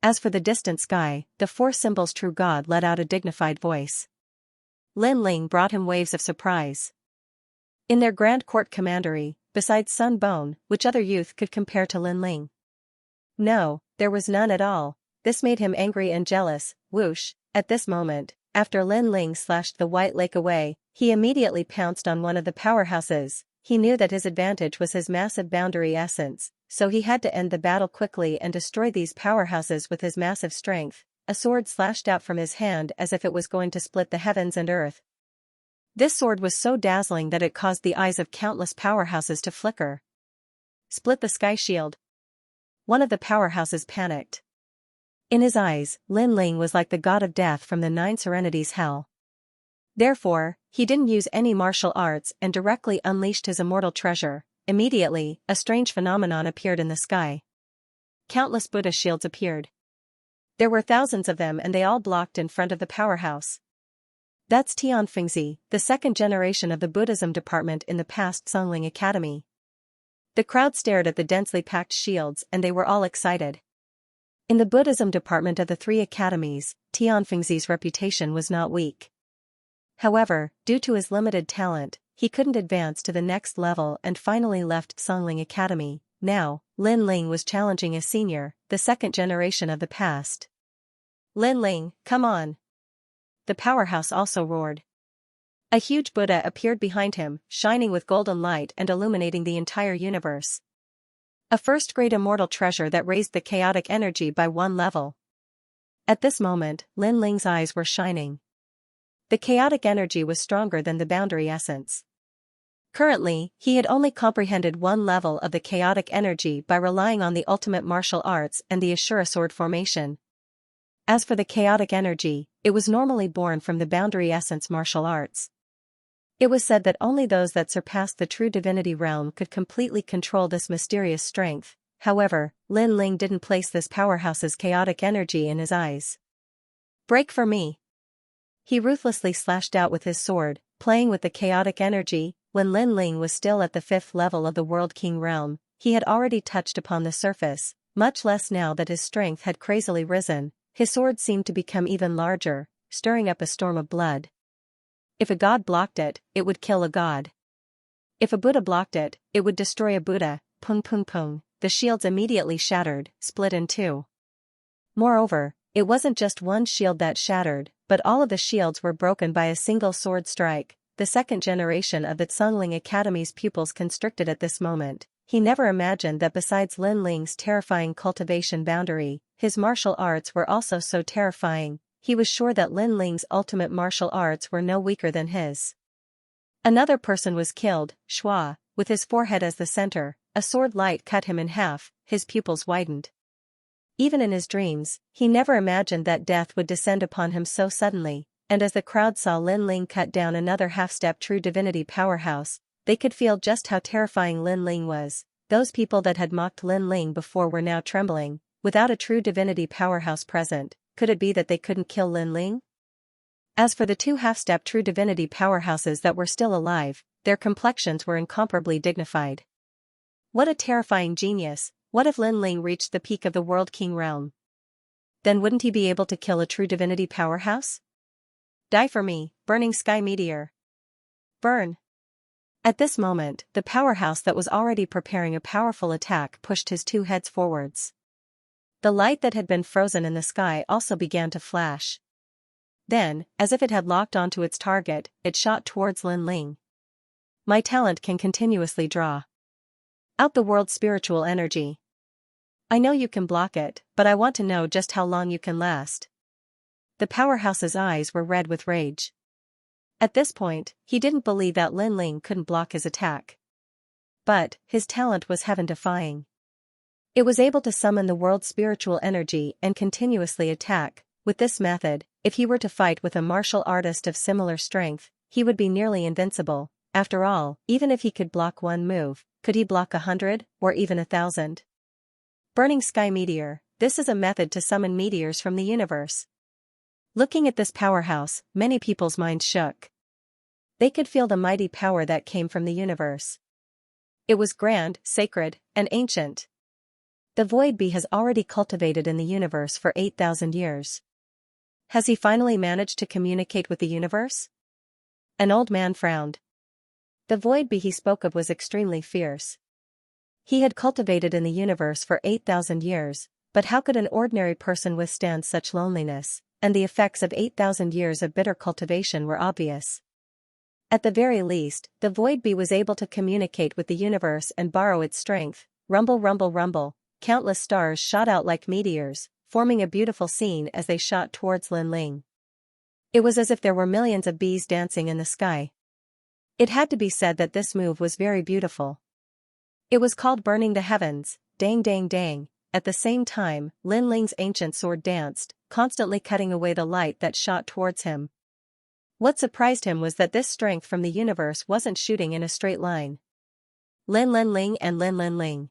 As for the distant sky, the 4 symbols true god let out a dignified voice. Lin Ling brought him waves of surprise. In their grand court commandery, besides Sun Bone, which other youth could compare to Lin Ling? No, there was none at all. This made him angry and jealous. Whoosh, at this moment, after Lin Ling slashed the white lake away, he immediately pounced on one of the powerhouses. He knew that his advantage was his massive boundary essence, so he had to end the battle quickly and destroy these powerhouses with his massive strength. A sword slashed out from his hand as if it was going to split the heavens and earth. This sword was so dazzling that it caused the eyes of countless powerhouses to flicker. Split the sky shield. One of the powerhouses panicked. In his eyes, Lin Ling was like the god of death from the 9 Serenities hell. Therefore, he didn't use any martial arts and directly unleashed his immortal treasure. Immediately, a strange phenomenon appeared in the sky. Countless Buddha shields appeared. There were thousands of them and they all blocked in front of the powerhouse. That's Tianfengzi, the 2nd generation of the Buddhism department in the past Songling Academy. The crowd stared at the densely packed shields and they were all excited. In the Buddhism department of the 3 academies, Tianfengzi's reputation was not weak. However, due to his limited talent, he couldn't advance to the next level and finally left Songling Academy. Now, Lin Ling was challenging a senior, the 2nd generation of the past. Lin Ling, come on. The powerhouse also roared. A huge Buddha appeared behind him, shining with golden light and illuminating the entire universe. A 1st grade immortal treasure that raised the chaotic energy by 1 level. At this moment, Lin Ling's eyes were shining. The chaotic energy was stronger than the boundary essence. Currently, he had only comprehended 1 level of the chaotic energy by relying on the ultimate martial arts and the Ashura sword formation. As for the chaotic energy, it was normally born from the boundary essence martial arts. It was said that only those that surpassed the true divinity realm could completely control this mysterious strength. However, Lin Ling didn't place this powerhouse's chaotic energy in his eyes. Break for me. He ruthlessly slashed out with his sword, playing with the chaotic energy. When Lin Ling was still at the 5th level of the World King realm, he had already touched upon the surface, much less now that his strength had crazily risen. His sword seemed to become even larger, stirring up a storm of blood. If a god blocked it, it would kill a god. If a Buddha blocked it, it would destroy a Buddha. Pung pung pung, the shields immediately shattered, split in 2. Moreover, it wasn't just one shield that shattered, but all of the shields were broken by a single sword strike. The 2nd generation of the Songling Academy's pupils constricted at this moment. he never imagined that besides Lin Ling's terrifying cultivation boundary, his martial arts were also so terrifying. He was sure that Lin Ling's ultimate martial arts were no weaker than his. Another person was killed, Shua, with his forehead as the center. A sword light cut him in half, his pupils widened. Even in his dreams, he never imagined that death would descend upon him so suddenly, and as the crowd saw Lin Ling cut down another half-step true divinity powerhouse, they could feel just how terrifying Lin Ling was. Those people that had mocked Lin Ling before were now trembling. Without a true divinity powerhouse present, could it be that they couldn't kill Lin Ling? As for the two half-step true divinity powerhouses that were still alive, their complexions were incomparably dignified. What a terrifying genius! What if Lin Ling reached the peak of the World King realm? Then wouldn't he be able to kill a true divinity powerhouse? Die for me, burning sky meteor. Burn! At this moment, the powerhouse that was already preparing a powerful attack pushed his two heads forwards. The light that had been frozen in the sky also began to flash. Then, as if it had locked onto its target, it shot towards Lin Ling. My talent can continuously draw out the world's spiritual energy. I know you can block it, but I want to know just how long you can last. The powerhouse's eyes were red with rage. At this point, he didn't believe that Lin Ling couldn't block his attack. But, his talent was heaven-defying. It was able to summon the world's spiritual energy and continuously attack. With this method, if he were to fight with a martial artist of similar strength, he would be nearly invincible. After all, even if he could block one move, could he block 100, or even 1,000? Burning sky meteor, this is a method to summon meteors from the universe. Looking at this powerhouse, many people's minds shook. They could feel the mighty power that came from the universe. It was grand, sacred, and ancient. The Void Bee has already cultivated in the universe for 8,000 years. Has he finally managed to communicate with the universe? An old man frowned. The Void Bee he spoke of was extremely fierce. He had cultivated in the universe for 8,000 years, but how could an ordinary person withstand such loneliness? And the effects of 8,000 years of bitter cultivation were obvious. At the very least, the Void Bee was able to communicate with the universe and borrow its strength. Rumble, rumble, rumble, countless stars shot out like meteors, forming a beautiful scene as they shot towards Lin Ling. It was as if there were millions of bees dancing in the sky. It had to be said that this move was very beautiful. It was called burning the heavens. Dang, dang, dang. At the same time, Lin Ling's ancient sword danced, constantly cutting away the light that shot towards him. What surprised him was that this strength from the universe wasn't shooting in a straight line. Lin Ling and Lin Ling.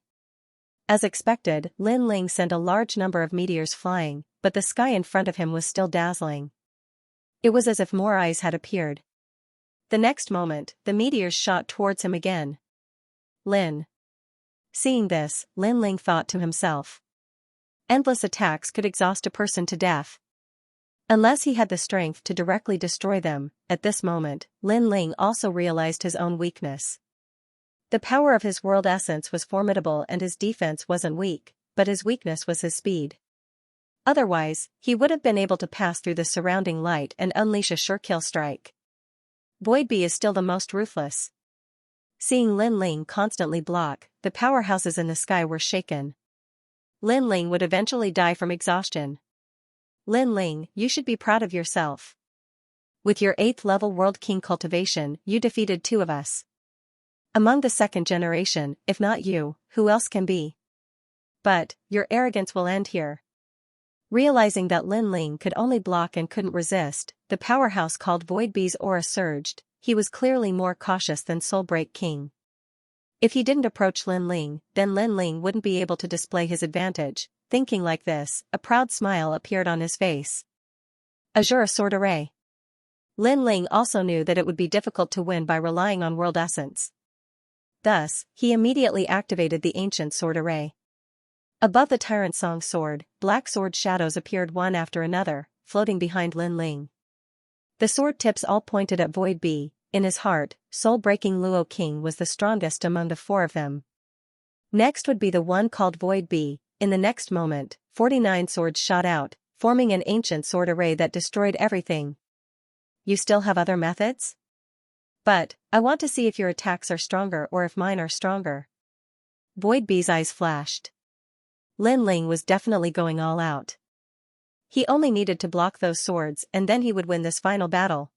As expected, Lin Ling sent a large number of meteors flying, but the sky in front of him was still dazzling. It was as if more eyes had appeared. The next moment, the meteors shot towards him again. Lin. Seeing this, Lin Ling thought to himself. Endless attacks could exhaust a person to death. Unless he had the strength to directly destroy them. At this moment, Lin Ling also realized his own weakness. The power of his world essence was formidable and his defense wasn't weak, but his weakness was his speed. Otherwise, he would have been able to pass through the surrounding light and unleash a sure kill strike. Void Bee is still the most ruthless. Seeing Lin Ling constantly block, the powerhouses in the sky were shaken. Lin Ling would eventually die from exhaustion. Lin Ling, you should be proud of yourself. With your 8th level World King cultivation, you defeated 2 of us. Among the 2nd generation, if not you, who else can be? But, your arrogance will end here. Realizing that Lin Ling could only block and couldn't resist, the powerhouse called Void Bee's aura surged. He was clearly more cautious than Soulbreak King. If he didn't approach Lin Ling, then Lin Ling wouldn't be able to display his advantage. Thinking like this, a proud smile appeared on his face. Azure Sword Array. Lin Ling also knew that it would be difficult to win by relying on world essence. Thus, he immediately activated the ancient sword array. Above the Tyrant Song sword, black sword shadows appeared one after another, floating behind Lin Ling. The sword tips all pointed at Void Bee. In his heart, soul-breaking Luo King was the strongest among the 4 of them. Next would be the one called Void Bee. In the next moment, 49 swords shot out, forming an ancient sword array that destroyed everything. You still have other methods? But, I want to see if your attacks are stronger or if mine are stronger. Void B's eyes flashed. Lin Ling was definitely going all out. He only needed to block those swords and then he would win this final battle.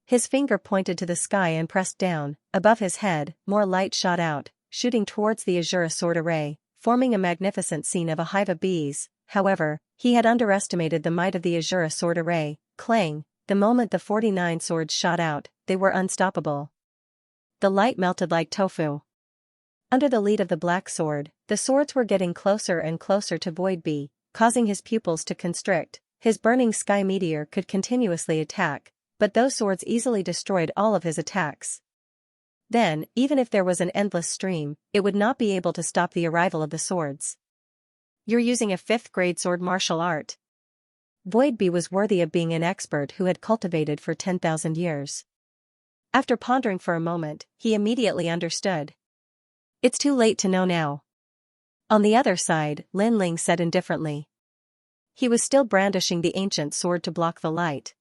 His finger pointed to the sky and pressed down. Above his head, more light shot out, shooting towards the azure sword array, forming a magnificent scene of a hive of bees. However, he had underestimated the might of the azure sword array. Clang! The moment the 49 swords shot out, they were unstoppable. The light melted like tofu. Under the lead of the black sword, the swords were getting closer and closer to Void B, causing his pupils to constrict. His burning sky meteor could continuously attack, but those swords easily destroyed all of his attacks. Then, even if there was an endless stream, it would not be able to stop the arrival of the swords. You're using a 5th grade sword martial art. Void B was worthy of being an expert who had cultivated for 10,000 years. After pondering for a moment, he immediately understood. It's too late to know now. On the other side, Lin Ling said indifferently. He was still brandishing the ancient sword to block the light.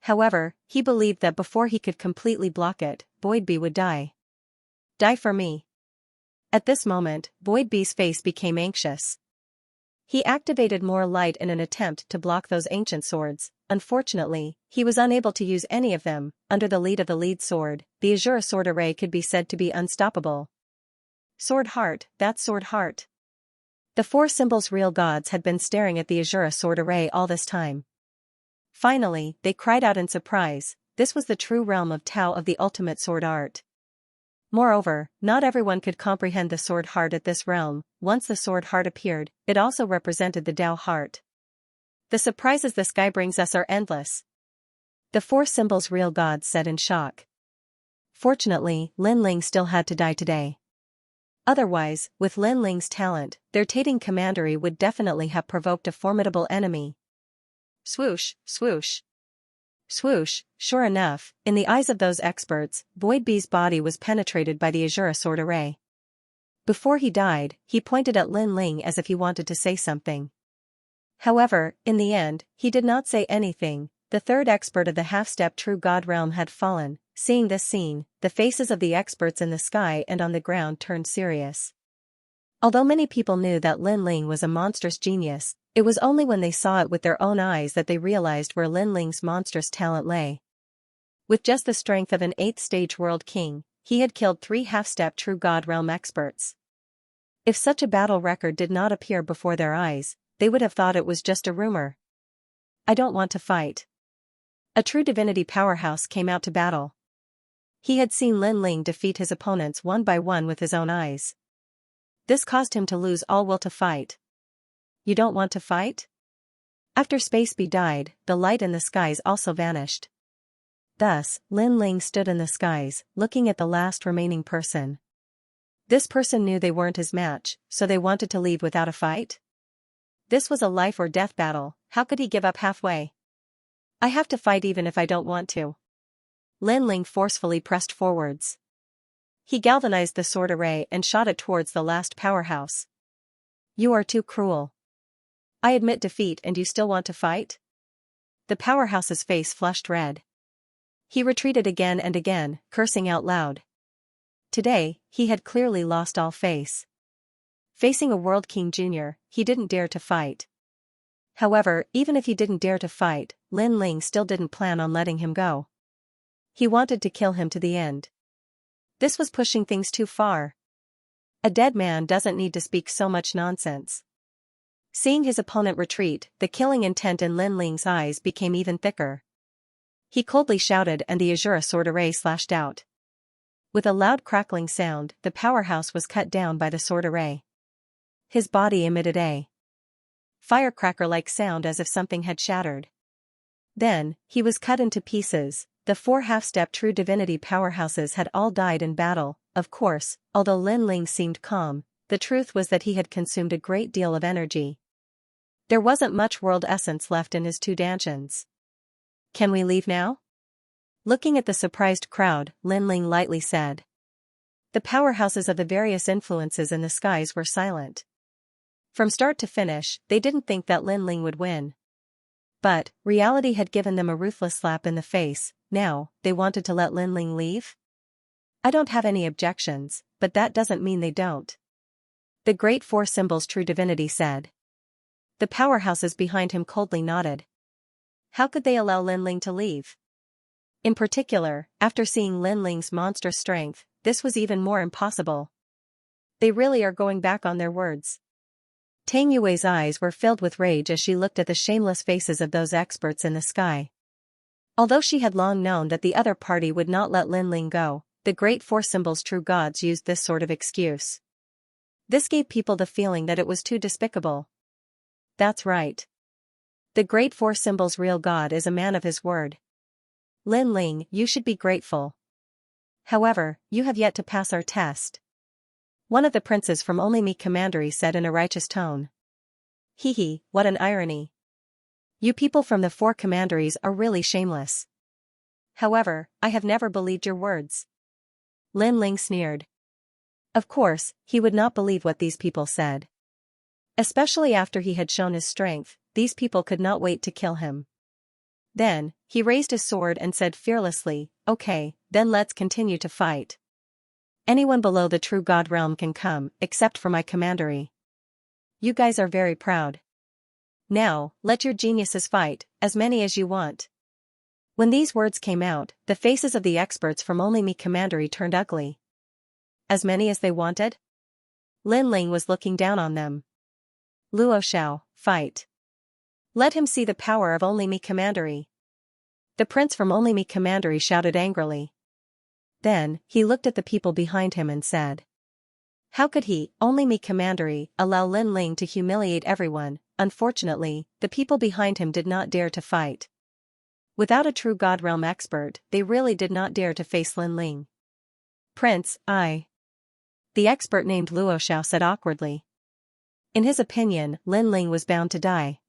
However, he believed that before he could completely block it, Void B would die. Die for me. At this moment, Void B's face became anxious. He activated more light in an attempt to block those ancient swords. Unfortunately, he was unable to use any of them. Under the lead of the lead sword, the azure sword array could be said to be unstoppable. Sword Heart, that's Sword Heart. The 4 symbols real gods had been staring at the azure sword array all this time. Finally, they cried out in surprise. This was the true realm of Tao of the ultimate sword art. Moreover, not everyone could comprehend the sword heart at this realm. Once the sword heart appeared, it also represented the Tao heart. The surprises the sky brings us are endless. The 4 symbols real gods said in shock. Fortunately, Lin Ling still had to die today. Otherwise, with Lin Ling's talent, their Tating commandery would definitely have provoked a formidable enemy. Swoosh, swoosh. Swoosh, sure enough, in the eyes of those experts, Void B's body was penetrated by the azure sword array. Before he died, he pointed at Lin Ling as if he wanted to say something. However, in the end, he did not say anything. The 3rd expert of the half-step true god realm had fallen. Seeing this scene, the faces of the experts in the sky and on the ground turned serious. Although many people knew that Lin Ling was a monstrous genius, it was only when they saw it with their own eyes that they realized where Lin Ling's monstrous talent lay. With just the strength of an 8th-stage world king, he had killed 3 half-step true god realm experts. If such a battle record did not appear before their eyes, they would have thought it was just a rumor. I don't want to fight. A true divinity powerhouse came out to battle. He had seen Lin Ling defeat his opponents one by one with his own eyes. This caused him to lose all will to fight. You don't want to fight? After Space B died, the light in the skies also vanished. Thus, Lin Ling stood in the skies, looking at the last remaining person. This person knew they weren't his match, so they wanted to leave without a fight? This was a life or death battle. How could he give up halfway? I have to fight even if I don't want to. Lin Ling forcefully pressed forwards. He galvanized the sword array and shot it towards the last powerhouse. You are too cruel. I admit defeat and you still want to fight? The powerhouse's face flushed red. He retreated again and again, cursing out loud. Today, he had clearly lost all face. Facing a World King Jr., he didn't dare to fight. However, even if he didn't dare to fight, Lin Ling still didn't plan on letting him go. He wanted to kill him to the end. This was pushing things too far. A dead man doesn't need to speak so much nonsense. Seeing his opponent retreat, the killing intent in Lin Ling's eyes became even thicker. He coldly shouted and the azure sword array slashed out. With a loud crackling sound, the powerhouse was cut down by the sword array. His body emitted a firecracker-like sound as if something had shattered. Then, he was cut into pieces. The 4 half-step true divinity powerhouses had all died in battle. Of course, although Lin Ling seemed calm, the truth was that he had consumed a great deal of energy. There wasn't much world essence left in his 2 dungeons. Can we leave now? Looking at the surprised crowd, Lin Ling lightly said. The powerhouses of the various influences in the skies were silent. From start to finish, they didn't think that Lin Ling would win. But, reality had given them a ruthless slap in the face. Now, they wanted to let Lin Ling leave? I don't have any objections, but that doesn't mean they don't. The great four symbols true divinity said. The powerhouses behind him coldly nodded. How could they allow Lin Ling to leave? In particular, after seeing Lin Ling's monstrous strength, this was even more impossible. They really are going back on their words. Tang Yue's eyes were filled with rage as she looked at the shameless faces of those experts in the sky. Although she had long known that the other party would not let Lin Ling go, the great four symbols true gods used this sort of excuse. This gave people the feeling that it was too despicable. That's right. The great four symbols real god is a man of his word. Lin Ling, you should be grateful. However, you have yet to pass our test. One of the princes from Only Me Commandery said in a righteous tone. Hee, what an irony. You people from the four commanderies are really shameless. However, I have never believed your words. Lin Ling sneered. Of course, he would not believe what these people said. Especially after he had shown his strength, these people could not wait to kill him. Then, he raised his sword and said fearlessly, okay, then let's continue to fight. Anyone below the true god realm can come, except for my commandery. You guys are very proud. Now, let your geniuses fight, as many as you want. When these words came out, the faces of the experts from Only Me Commandery turned ugly. As many as they wanted? Lin Ling was looking down on them. Luo Xiao, fight. Let him see the power of Only Me Commandery. The prince from Only Me Commandery shouted angrily. Then, he looked at the people behind him and said. How could he, Only Me Commandery, allow Lin Ling to humiliate everyone? Unfortunately, the people behind him did not dare to fight. Without a true God Realm expert, they really did not dare to face Lin Ling. Prince, the expert named Luo Xiao said awkwardly. In his opinion, Lin Ling was bound to die.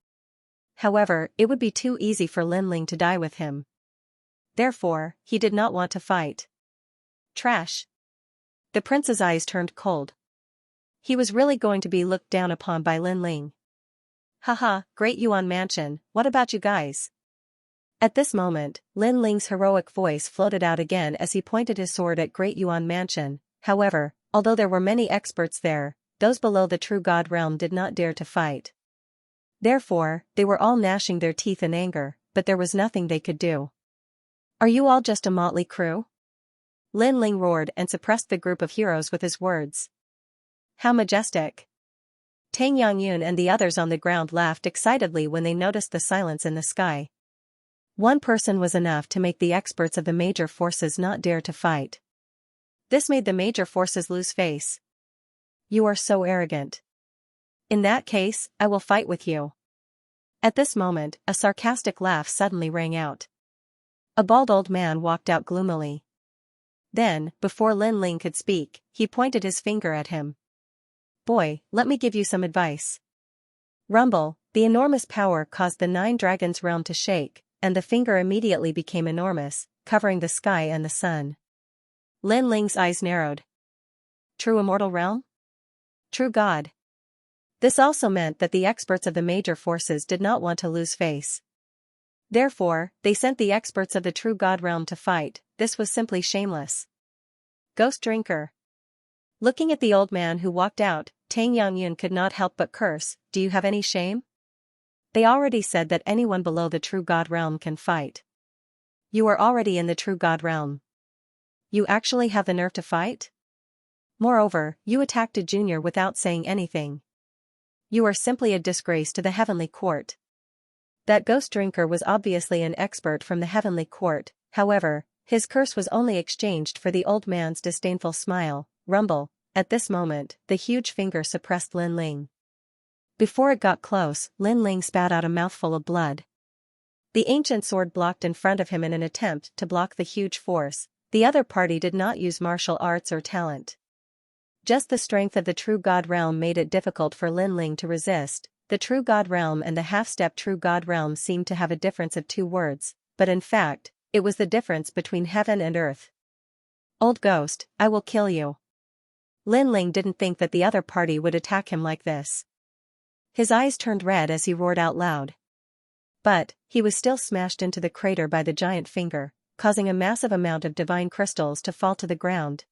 However, it would be too easy for Lin Ling to die with him. Therefore, he did not want to fight. Trash. The prince's eyes turned cold. He was really going to be looked down upon by Lin Ling. Haha, Great Yuan Mansion, what about you guys? At this moment, Lin Ling's heroic voice floated out again as he pointed his sword at Great Yuan Mansion. However, although there were many experts there, those below the true god realm did not dare to fight. Therefore, they were all gnashing their teeth in anger, but there was nothing they could do. Are you all just a motley crew? Lin Ling roared and suppressed the group of heroes with his words. How majestic. Tang Yangyun and the others on the ground laughed excitedly when they noticed the silence in the sky. One person was enough to make the experts of the major forces not dare to fight. This made the major forces lose face. You are so arrogant. In that case, I will fight with you. At this moment, a sarcastic laugh suddenly rang out. A bald old man walked out gloomily. Then, before Lin Ling could speak, he pointed his finger at him. Boy, let me give you some advice. Rumble, the enormous power caused the 9 dragons realm to shake, and the finger immediately became enormous, covering the sky and the sun. Lin Ling's eyes narrowed. True immortal realm? True God. This also meant that the experts of the major forces did not want to lose face. Therefore, they sent the experts of the true God realm to fight. This was simply shameless. Ghost drinker. Looking at the old man who walked out, Tang Yangyun could not help but curse. Do you have any shame? They already said that anyone below the true God realm can fight. You are already in the true God realm. You actually have the nerve to fight? Moreover, you attacked a junior without saying anything. You are simply a disgrace to the heavenly court. That ghost drinker was obviously an expert from the heavenly court, however, his curse was only exchanged for the old man's disdainful smile. Rumble. At this moment, the huge finger suppressed Lin Ling. Before it got close, Lin Ling spat out a mouthful of blood. The ancient sword blocked in front of him in an attempt to block the huge force. The other party did not use martial arts or talent. Just the strength of the true God realm made it difficult for Lin Ling to resist. The true God realm and the half-step true God realm seemed to have a difference of 2 words, but in fact, it was the difference between heaven and earth. Old ghost, I will kill you. Lin Ling didn't think that the other party would attack him like this. His eyes turned red as he roared out loud. But, he was still smashed into the crater by the giant finger, causing a massive amount of divine crystals to fall to the ground.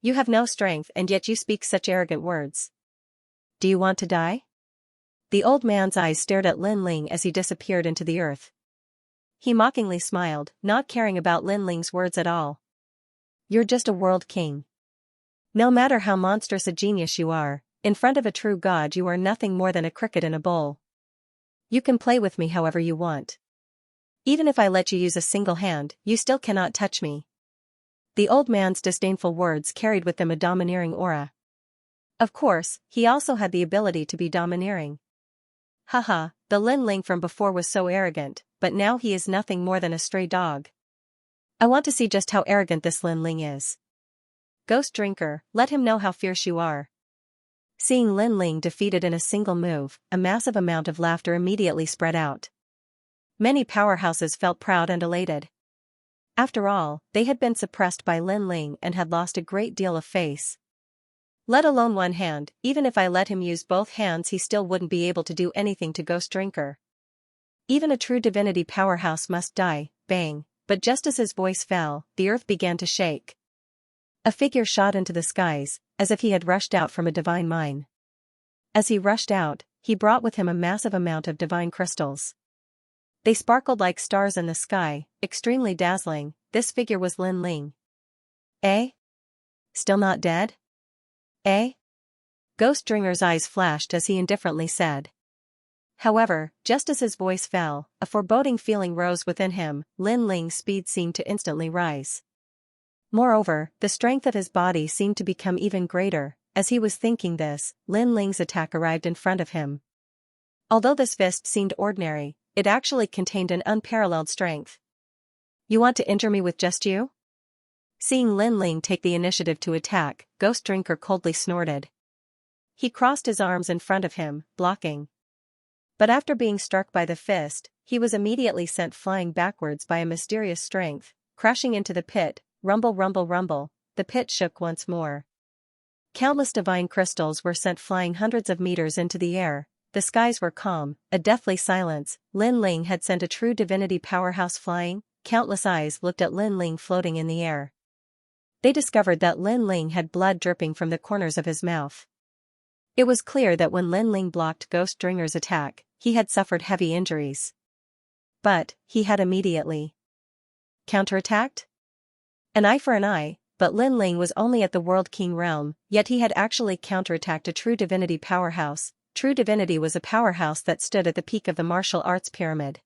You have no strength and yet you speak such arrogant words. Do you want to die? The old man's eyes stared at Lin Ling as he disappeared into the earth. He mockingly smiled, not caring about Lin Ling's words at all. You're just a world king. No matter how monstrous a genius you are, in front of a true god you are nothing more than a cricket in a bowl. You can play with me however you want. Even if I let you use a single hand, you still cannot touch me. The old man's disdainful words carried with them a domineering aura. Of course, he also had the ability to be domineering. Haha, the Lin Ling from before was so arrogant, but now he is nothing more than a stray dog. I want to see just how arrogant this Lin Ling is. Ghost Drinker, let him know how fierce you are. Seeing Lin Ling defeated in a single move, a massive amount of laughter immediately spread out. Many powerhouses felt proud and elated. After all, they had been suppressed by Lin Ling and had lost a great deal of face. Let alone one hand, even if I let him use both hands he still wouldn't be able to do anything to Ghost Drinker. Even a true divinity powerhouse must die, bang, but just as his voice fell, the earth began to shake. A figure shot into the skies, as if he had rushed out from a divine mine. As he rushed out, he brought with him a massive amount of divine crystals. They sparkled like stars in the sky, extremely dazzling. This figure was Lin Ling. Eh? Still not dead? Eh? Ghost Drinker's eyes flashed as he indifferently said. However, just as his voice fell, a foreboding feeling rose within him. Lin Ling's speed seemed to instantly rise. Moreover, the strength of his body seemed to become even greater. As he was thinking this, Lin Ling's attack arrived in front of him. Although this fist seemed ordinary, it actually contained an unparalleled strength. You want to injure me with just you? Seeing Lin Ling take the initiative to attack, Ghost Drinker coldly snorted. He crossed his arms in front of him, blocking. But after being struck by the fist, he was immediately sent flying backwards by a mysterious strength, crashing into the pit. Rumble, rumble, rumble, the pit shook once more. Countless divine crystals were sent flying hundreds of meters into the air. The skies were calm, a deathly silence. Lin Ling had sent a true divinity powerhouse flying. Countless eyes looked at Lin Ling floating in the air. They discovered that Lin Ling had blood dripping from the corners of his mouth. It was clear that when Lin Ling blocked Ghost Drinker's attack, he had suffered heavy injuries. But, he had immediately counterattacked? An eye for an eye, but Lin Ling was only at the World King realm, yet he had actually counterattacked a true divinity powerhouse. True divinity was a powerhouse that stood at the peak of the martial arts pyramid.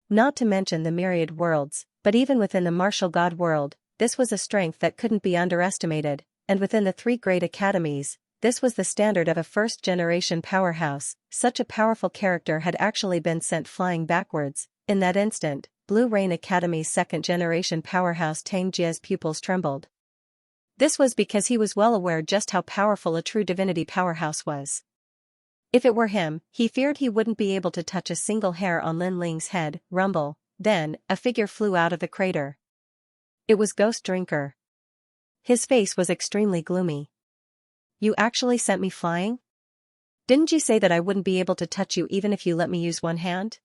Not to mention the myriad worlds, but even within the martial god world, this was a strength that couldn't be underestimated, and within the 3 great academies, this was the standard of a first-generation powerhouse. Such a powerful character had actually been sent flying backwards. In that instant, Blue Rain Academy's second-generation powerhouse Tang Jie's pupils trembled. This was because he was well aware just how powerful a true divinity powerhouse was. If it were him, he feared he wouldn't be able to touch a single hair on Lin Ling's head. Rumble. Then, a figure flew out of the crater. It was Ghost Drinker. His face was extremely gloomy. You actually sent me flying? Didn't you say that I wouldn't be able to touch you even if you let me use one hand?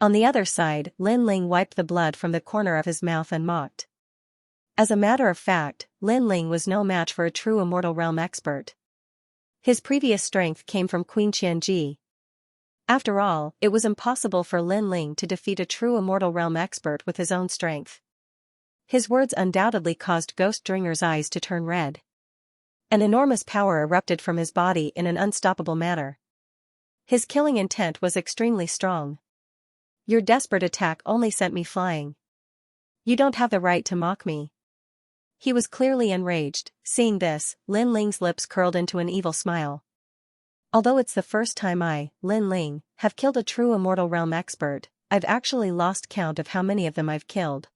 On the other side, Lin Ling wiped the blood from the corner of his mouth and mocked. As a matter of fact, Lin Ling was no match for a true immortal realm expert. His previous strength came from Queen Xianxia. After all, it was impossible for Lin Ling to defeat a true immortal realm expert with his own strength. His words undoubtedly caused Ghost Drinker's eyes to turn red. An enormous power erupted from his body in an unstoppable manner. His killing intent was extremely strong. Your desperate attack only sent me flying. You don't have the right to mock me. He was clearly enraged. Seeing this, Lin Ling's lips curled into an evil smile. Although it's the first time I, Lin Ling, have killed a true immortal realm expert, I've actually lost count of how many of them I've killed.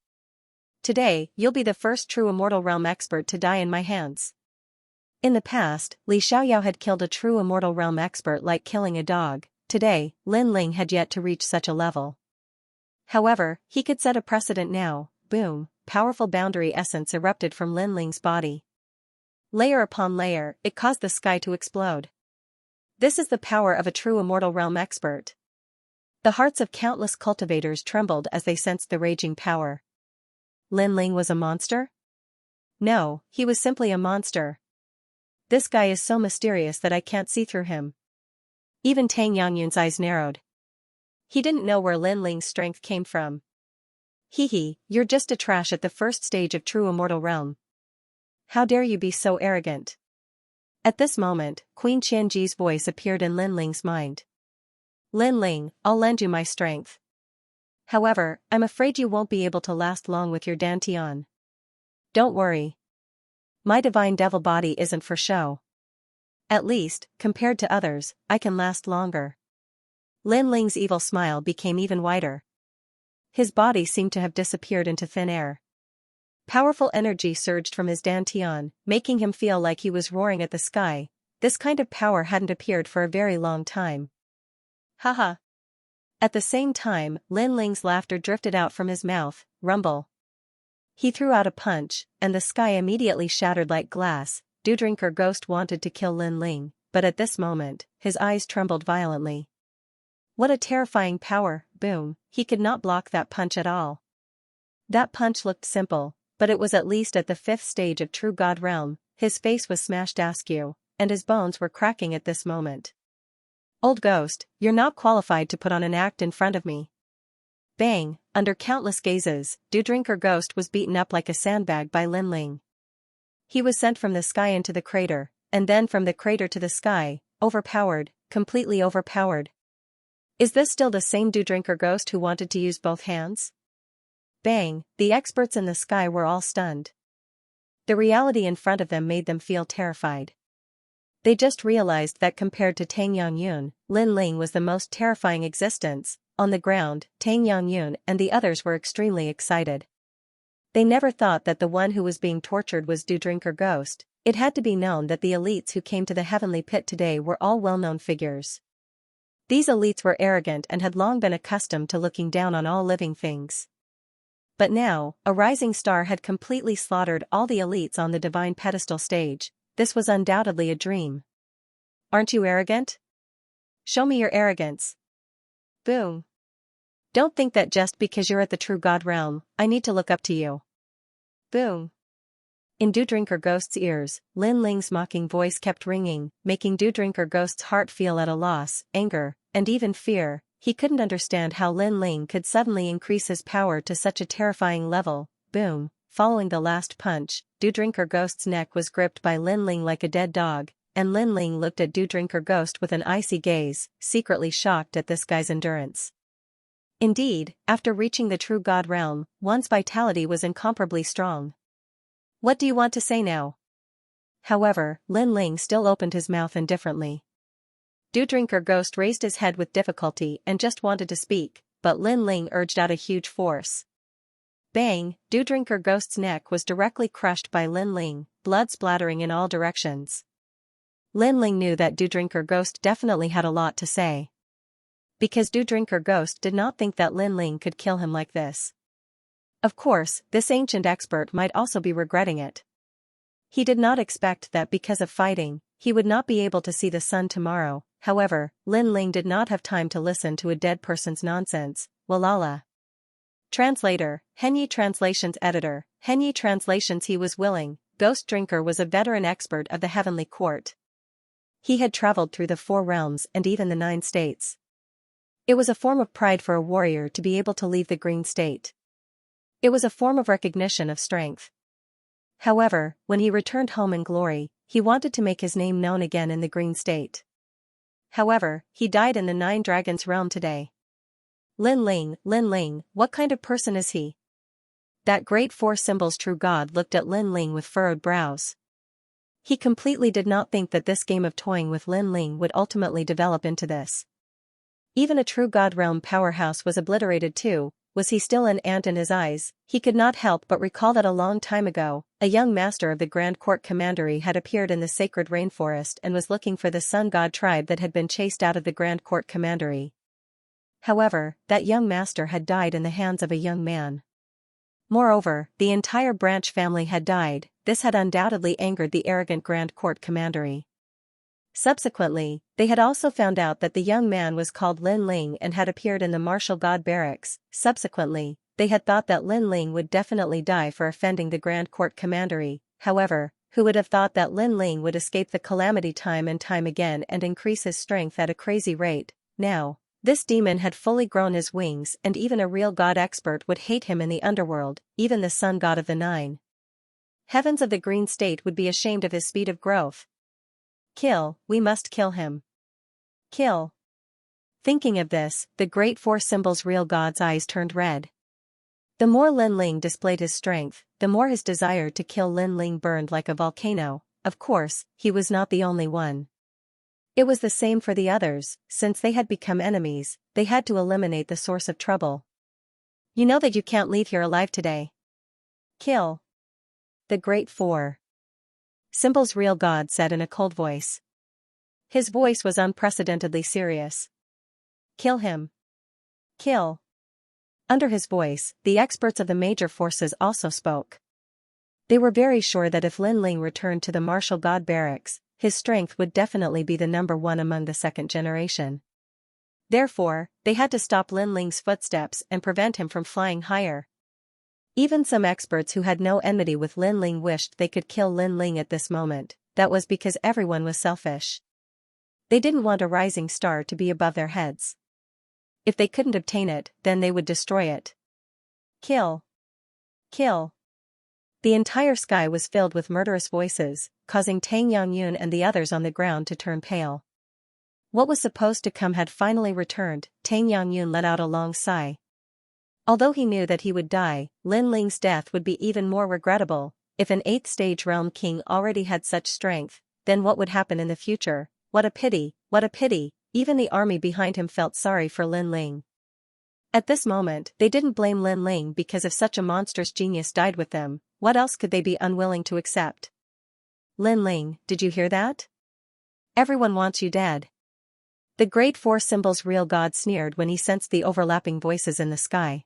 Today, you'll be the first true immortal realm expert to die in my hands. In the past, Li Xiaoyao had killed a true immortal realm expert like killing a dog. Today, Lin Ling had yet to reach such a level. However, he could set a precedent now. Boom, powerful boundary essence erupted from Lin Ling's body. Layer upon layer, it caused the sky to explode. This is the power of a true immortal realm expert. The hearts of countless cultivators trembled as they sensed the raging power. Lin Ling was a monster? No, he was simply a monster. this guy is so mysterious that I can't see through him. Even Tang Yangyun's eyes narrowed. He didn't know where Lin Ling's strength came from. Hee, you're just a trash at the first stage of true immortal realm. How dare you be so arrogant? At this moment, Queen Qianji's voice appeared in Lin Ling's mind. Lin Ling, I'll lend you my strength. However, I'm afraid you won't be able to last long with your dantian. Don't worry. My divine devil body isn't for show. At least, compared to others, I can last longer. Lin Ling's evil smile became even wider. His body seemed to have disappeared into thin air. Powerful energy surged from his dantian, making him feel like he was roaring at the sky. This kind of power hadn't appeared for a very long time. Haha. At the same time, Lin Ling's laughter drifted out from his mouth. Rumble. He threw out a punch, and the sky immediately shattered like glass. Dewdrinker Ghost wanted to kill Lin Ling, but at this moment, his eyes trembled violently. What a terrifying power, boom, he could not block that punch at all. That punch looked simple, but it was at least at the 5th stage of true god realm. His face was smashed askew, and his bones were cracking at this moment. Old ghost, you're not qualified to put on an act in front of me. Bang, under countless gazes, Dewdrinker Ghost was beaten up like a sandbag by Lin Ling. He was sent from the sky into the crater, and then from the crater to the sky, overpowered, completely overpowered. Is this still the same Dewdrinker Ghost who wanted to use both hands? Bang, the experts in the sky were all stunned. The reality in front of them made them feel terrified. They just realized that compared to Tang Yangyun, Lin Ling was the most terrifying existence. On the ground, Tang Yangyun and the others were extremely excited. They never thought that the one who was being tortured was Dewdrinker Ghost. It had to be known that the elites who came to the heavenly pit today were all well-known figures. These elites were arrogant and had long been accustomed to looking down on all living things. But now, a rising star had completely slaughtered all the elites on the divine pedestal stage. This was undoubtedly a dream. Aren't you arrogant? Show me your arrogance. Boom. Don't think that just because you're at the true god realm, I need to look up to you. Boom. In Dewdrinker Ghost's ears, Lin Ling's mocking voice kept ringing, making Dewdrinker Ghost's heart feel at a loss, anger, and even fear. He couldn't understand how Lin Ling could suddenly increase his power to such a terrifying level. Boom. Following the last punch, Dewdrinker Ghost's neck was gripped by Lin Ling like a dead dog, and Lin Ling looked at Dewdrinker Ghost with an icy gaze, secretly shocked at this guy's endurance. Indeed, after reaching the true god realm, one's vitality was incomparably strong. What do you want to say now? However, Lin Ling still opened his mouth indifferently. Dewdrinker Ghost raised his head with difficulty and just wanted to speak, but Lin Ling urged out a huge force. Bang, Dewdrinker Ghost's neck was directly crushed by Lin Ling, blood splattering in all directions. Lin Ling knew that Dewdrinker Ghost definitely had a lot to say. Because Dewdrinker Ghost did not think that Lin Ling could kill him like this. Of course, this ancient expert might also be regretting it. He did not expect that because of fighting, he would not be able to see the sun tomorrow. However, Lin Ling did not have time to listen to a dead person's nonsense. Walala. Translator, Henyi Translations Editor, Henyi Translations. He was willing. Ghost Drinker was a veteran expert of the Heavenly Court. He had traveled through the 4 realms and even the 9 states. It was a form of pride for a warrior to be able to leave the green state. It was a form of recognition of strength. However, when he returned home in glory, he wanted to make his name known again in the green state. However, he died in the 9 Dragons realm today. Lin Ling, what kind of person is he? That great 4 symbols true god looked at Lin Ling with furrowed brows. He completely did not think that this game of toying with Lin Ling would ultimately develop into this. Even a true god realm powerhouse was obliterated too. Was he still an ant in his eyes? He could not help but recall that a long time ago, a young master of the Grand Court Commandery had appeared in the sacred rainforest and was looking for the sun god tribe that had been chased out of the Grand Court Commandery. However, that young master had died in the hands of a young man. Moreover, the entire branch family had died. This had undoubtedly angered the arrogant Grand Court Commandery. Subsequently, they had also found out that the young man was called Lin Ling and had appeared in the martial god barracks. Subsequently, they had thought that Lin Ling would definitely die for offending the Grand Court Commandery. However, Who would have thought that Lin Ling would escape the calamity time and time again and increase his strength at a crazy rate? Now, this demon had fully grown his wings, and even a real god expert would hate him in the underworld, even the sun god of the Nine Heavens of the Green State would be ashamed of his speed of growth. Kill, we must kill him. Kill. Thinking of this, the great Four Symbols real god's eyes turned red. The more Lin Ling displayed his strength, the more his desire to kill Lin Ling burned like a volcano. Of course, he was not the only one. It was the same for the others. Since they had become enemies, they had to eliminate the source of trouble. You know that you can't leave here alive today. Kill. The Great Four Symbols real god said in a cold voice. His voice was unprecedentedly serious. Kill him. Kill. Under his voice, the experts of the major forces also spoke. They were very sure that if Lin Ling returned to the martial god barracks, his strength would definitely be the number one among the second generation. Therefore, they had to stop Lin Ling's footsteps and prevent him from flying higher. Even some experts who had no enmity with Lin Ling wished they could kill Lin Ling at this moment. That was because everyone was selfish. They didn't want a rising star to be above their heads. If they couldn't obtain it, then they would destroy it. Kill. Kill. The entire sky was filled with murderous voices, causing Tang Yangyun and the others on the ground to turn pale. What was supposed to come had finally returned. Tang Yangyun let out a long sigh. Although he knew that he would die, Lin Ling's death would be even more regrettable. If an 8th stage realm king already had such strength, then what would happen in the future? What a pity, what a pity. Even the army behind him felt sorry for Lin Ling. At this moment, they didn't blame Lin Ling because if such a monstrous genius died with them, what else could they be unwilling to accept? Lin Ling, did you hear that? Everyone wants you dead. The Great Four Symbols real god sneered when he sensed the overlapping voices in the sky.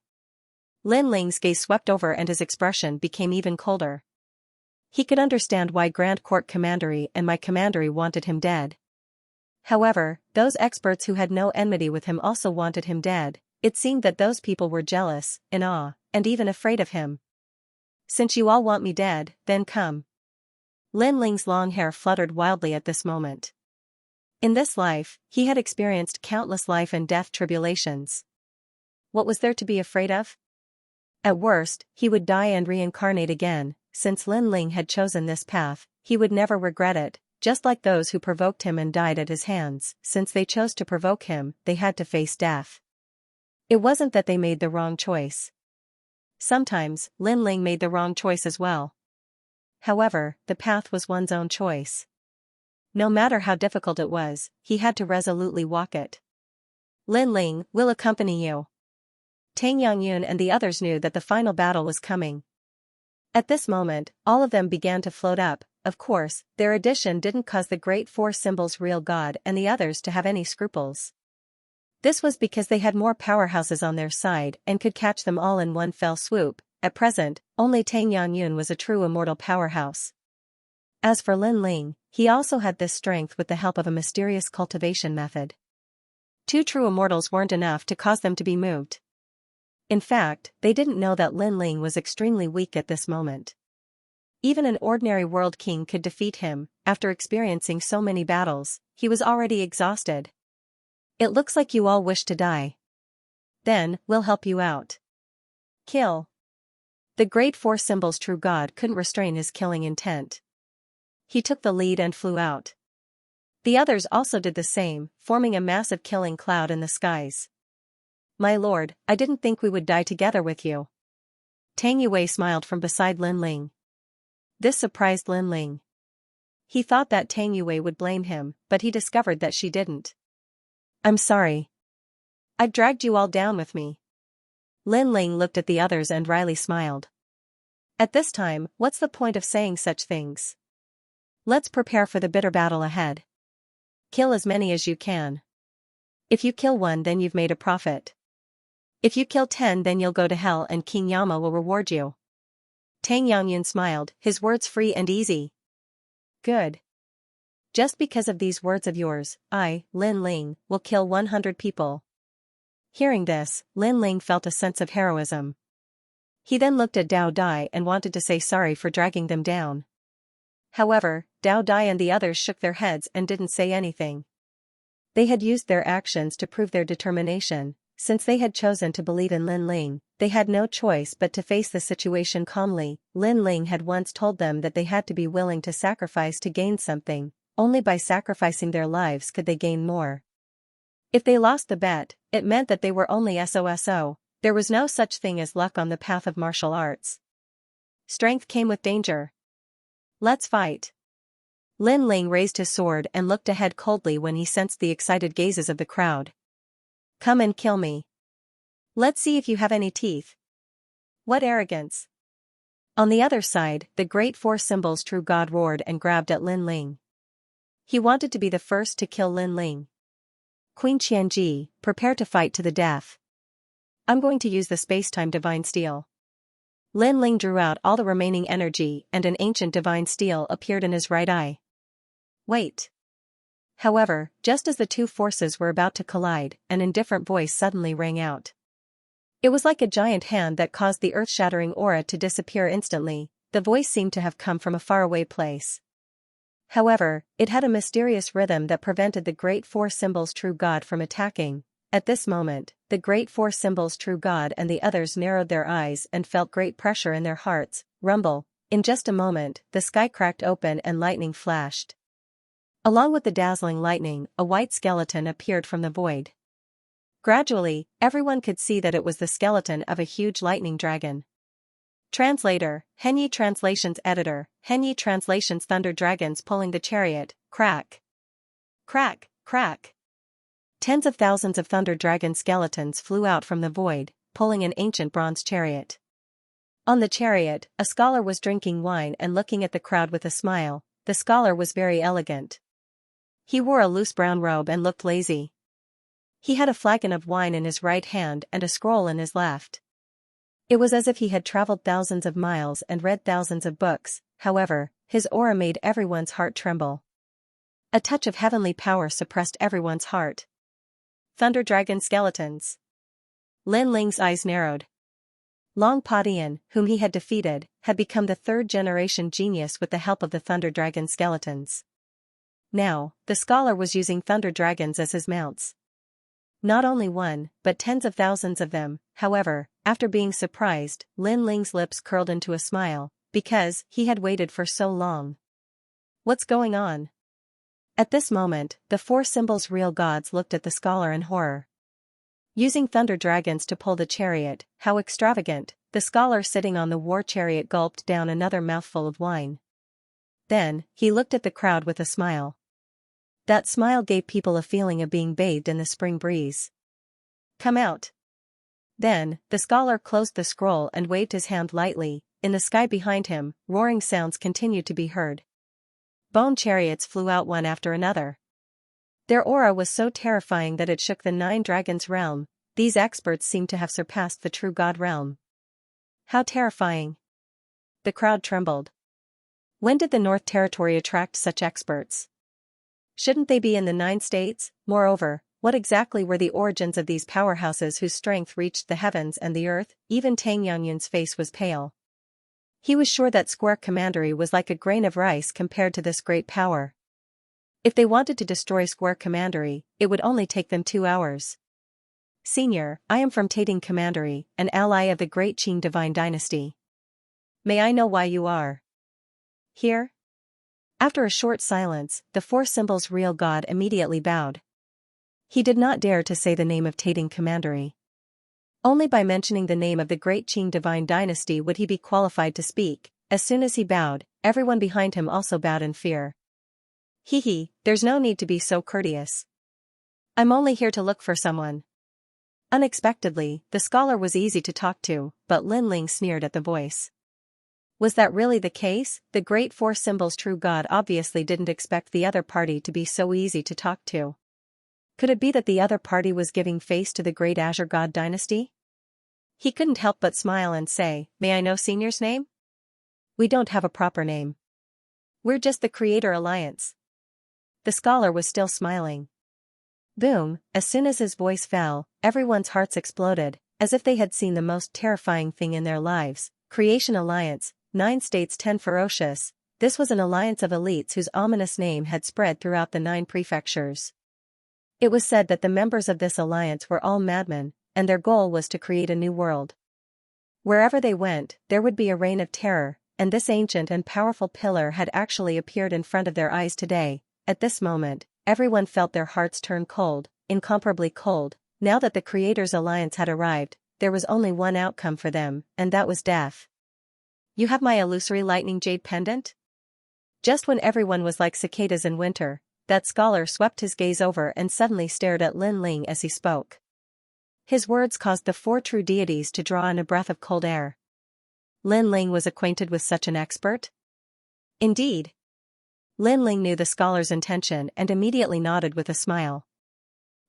Lin Ling's gaze swept over and his expression became even colder. He could understand why Grand Court Commandery and my Commandery wanted him dead. However, those experts who had no enmity with him also wanted him dead. It seemed that those people were jealous, in awe, and even afraid of him. Since you all want me dead, then come. Lin Ling's long hair fluttered wildly at this moment. In this life, he had experienced countless life and death tribulations. What was there to be afraid of? At worst, he would die and reincarnate again. Since Lin Ling had chosen this path, he would never regret it. Just like those who provoked him and died at his hands, since they chose to provoke him, they had to face death. It wasn't that they made the wrong choice. Sometimes, Lin Ling made the wrong choice as well. However, the path was one's own choice. No matter how difficult it was, he had to resolutely walk it. Lin Ling will accompany you. Tang Yangyun and the others knew that the final battle was coming. At this moment, all of them began to float up. Of course, their addition didn't cause the Great Four Symbols real god and the others to have any scruples. This was because they had more powerhouses on their side and could catch them all in one fell swoop. At present, only Tang Yangyun was a true immortal powerhouse. As for Lin Ling, he also had this strength with the help of a mysterious cultivation method. 2 true immortals weren't enough to cause them to be moved. In fact, they didn't know that Lin Ling was extremely weak at this moment. Even an ordinary world king could defeat him. After experiencing so many battles, he was already exhausted. It looks like you all wish to die. Then, we'll help you out. Kill. The Great Four Symbols true god couldn't restrain his killing intent. He took the lead and flew out. The others also did the same, forming a massive killing cloud in the skies. My lord, I didn't think we would die together with you. Tang Yue smiled from beside Lin Ling. This surprised Lin Ling. He thought that Tang Yue would blame him, but he discovered that she didn't. I'm sorry. I've dragged you all down with me. Lin Ling looked at the others and wryly smiled. At this time, what's the point of saying such things? Let's prepare for the bitter battle ahead. Kill as many as you can. If you kill 1, then you've made a profit. If you kill 10, then you'll go to hell and King Yama will reward you. Tang Yangyun smiled, his words free and easy. Good. Just because of these words of yours, I, Lin Ling, will kill 100 people. Hearing this, Lin Ling felt a sense of heroism. He then looked at Dao Dai and wanted to say sorry for dragging them down. However, Dao Dai and the others shook their heads and didn't say anything. They had used their actions to prove their determination. Since they had chosen to believe in Lin Ling, they had no choice but to face the situation calmly. Lin Ling had once told them that they had to be willing to sacrifice to gain something. Only by sacrificing their lives could they gain more. If they lost the bet, it meant that they were only SOSO. There was no such thing as luck on the path of martial arts. Strength came with danger. Let's fight. Lin Ling raised his sword and looked ahead coldly when he sensed the excited gazes of the crowd. Come and kill me. Let's see if you have any teeth. What arrogance. On the other side, the great four symbols true god roared and grabbed at Lin Ling. He wanted to be the first to kill Lin Ling. Queen Xianxia, prepare to fight to the death. I'm going to use the space-time divine steel. Lin Ling drew out all the remaining energy and an ancient divine steel appeared in his right eye. Wait. However, just as the two forces were about to collide, an indifferent voice suddenly rang out. It was like a giant hand that caused the earth-shattering aura to disappear instantly. The voice seemed to have come from a faraway place. However, it had a mysterious rhythm that prevented the great four symbols true god from attacking. At this moment, the great four symbols true god and the others narrowed their eyes and felt great pressure in their hearts. Rumble. In just a moment, the sky cracked open and lightning flashed. Along with the dazzling lightning, a white skeleton appeared from the void. Gradually, everyone could see that it was the skeleton of a huge lightning dragon. Translator, Henyi Translations Editor, Henyi Translations Thunder Dragons pulling the chariot, crack. Crack, crack. Tens of thousands of thunder dragon skeletons flew out from the void, pulling an ancient bronze chariot. On the chariot, a scholar was drinking wine and looking at the crowd with a smile. The scholar was very elegant. He wore a loose brown robe and looked lazy. He had a flagon of wine in his right hand and a scroll in his left. It was as if he had traveled thousands of miles and read thousands of books. However, his aura made everyone's heart tremble. A touch of heavenly power suppressed everyone's heart. Thunder dragon skeletons. Lin Ling's eyes narrowed. Long Padian, whom he had defeated, had become the third-generation genius with the help of the thunder dragon skeletons. Now, the scholar was using thunder dragons as his mounts. Not only one, but tens of thousands of them. However, after being surprised, Lin Ling's lips curled into a smile, because he had waited for so long. What's going on? At this moment, the four symbols real gods looked at the scholar in horror. Using thunder dragons to pull the chariot, how extravagant. The scholar sitting on the war chariot gulped down another mouthful of wine. Then, he looked at the crowd with a smile. That smile gave people a feeling of being bathed in the spring breeze. Come out. Then, the scholar closed the scroll and waved his hand lightly. In the sky behind him, roaring sounds continued to be heard. Bone chariots flew out one after another. Their aura was so terrifying that it shook the Nine Dragons realm. These experts seemed to have surpassed the true god realm. How terrifying. The crowd trembled. When did the North Territory attract such experts? Shouldn't they be in the 9 states? Moreover, what exactly were the origins of these powerhouses whose strength reached the heavens and the earth? Even Tang Yanyan's face was pale. He was sure that Square Commandery was like a grain of rice compared to this great power. If they wanted to destroy Square Commandery, it would only take them 2 hours. Senior, I am from Tating Commandery, an ally of the Great Qing Divine Dynasty. May I know why you are here? After a short silence, the four symbols real god immediately bowed. He did not dare to say the name of Tating Commandery. Only by mentioning the name of the Great Qing Divine Dynasty would he be qualified to speak. As soon as he bowed, everyone behind him also bowed in fear. Hee, there's no need to be so courteous. I'm only here to look for someone. Unexpectedly, the scholar was easy to talk to, but Lin Ling sneered at the voice. Was that really the case? The great four symbols true god obviously didn't expect the other party to be so easy to talk to. Could it be that the other party was giving face to the great Azure god dynasty? He couldn't help but smile and say, May I know Senior's name? We don't have a proper name. We're just the Creator Alliance. The scholar was still smiling. Boom, as soon as his voice fell, everyone's hearts exploded, as if they had seen the most terrifying thing in their lives. Creation Alliance, 9 states 10 ferocious. This was an alliance of elites whose ominous name had spread throughout the 9 prefectures. It was said that the members of this alliance were all madmen, and their goal was to create a new world. Wherever they went, there would be a reign of terror, and this ancient and powerful pillar had actually appeared in front of their eyes today. At this moment, everyone felt their hearts turn cold, incomparably cold. Now that the Creator's alliance had arrived, there was only one outcome for them, and that was death. "You have my illusory lightning jade pendant?" Just when everyone was like cicadas in winter, that scholar swept his gaze over and suddenly stared at Lin Ling as he spoke. His words caused the 4 true deities to draw in a breath of cold air. Lin Ling was acquainted with such an expert? Indeed. Lin Ling knew the scholar's intention and immediately nodded with a smile.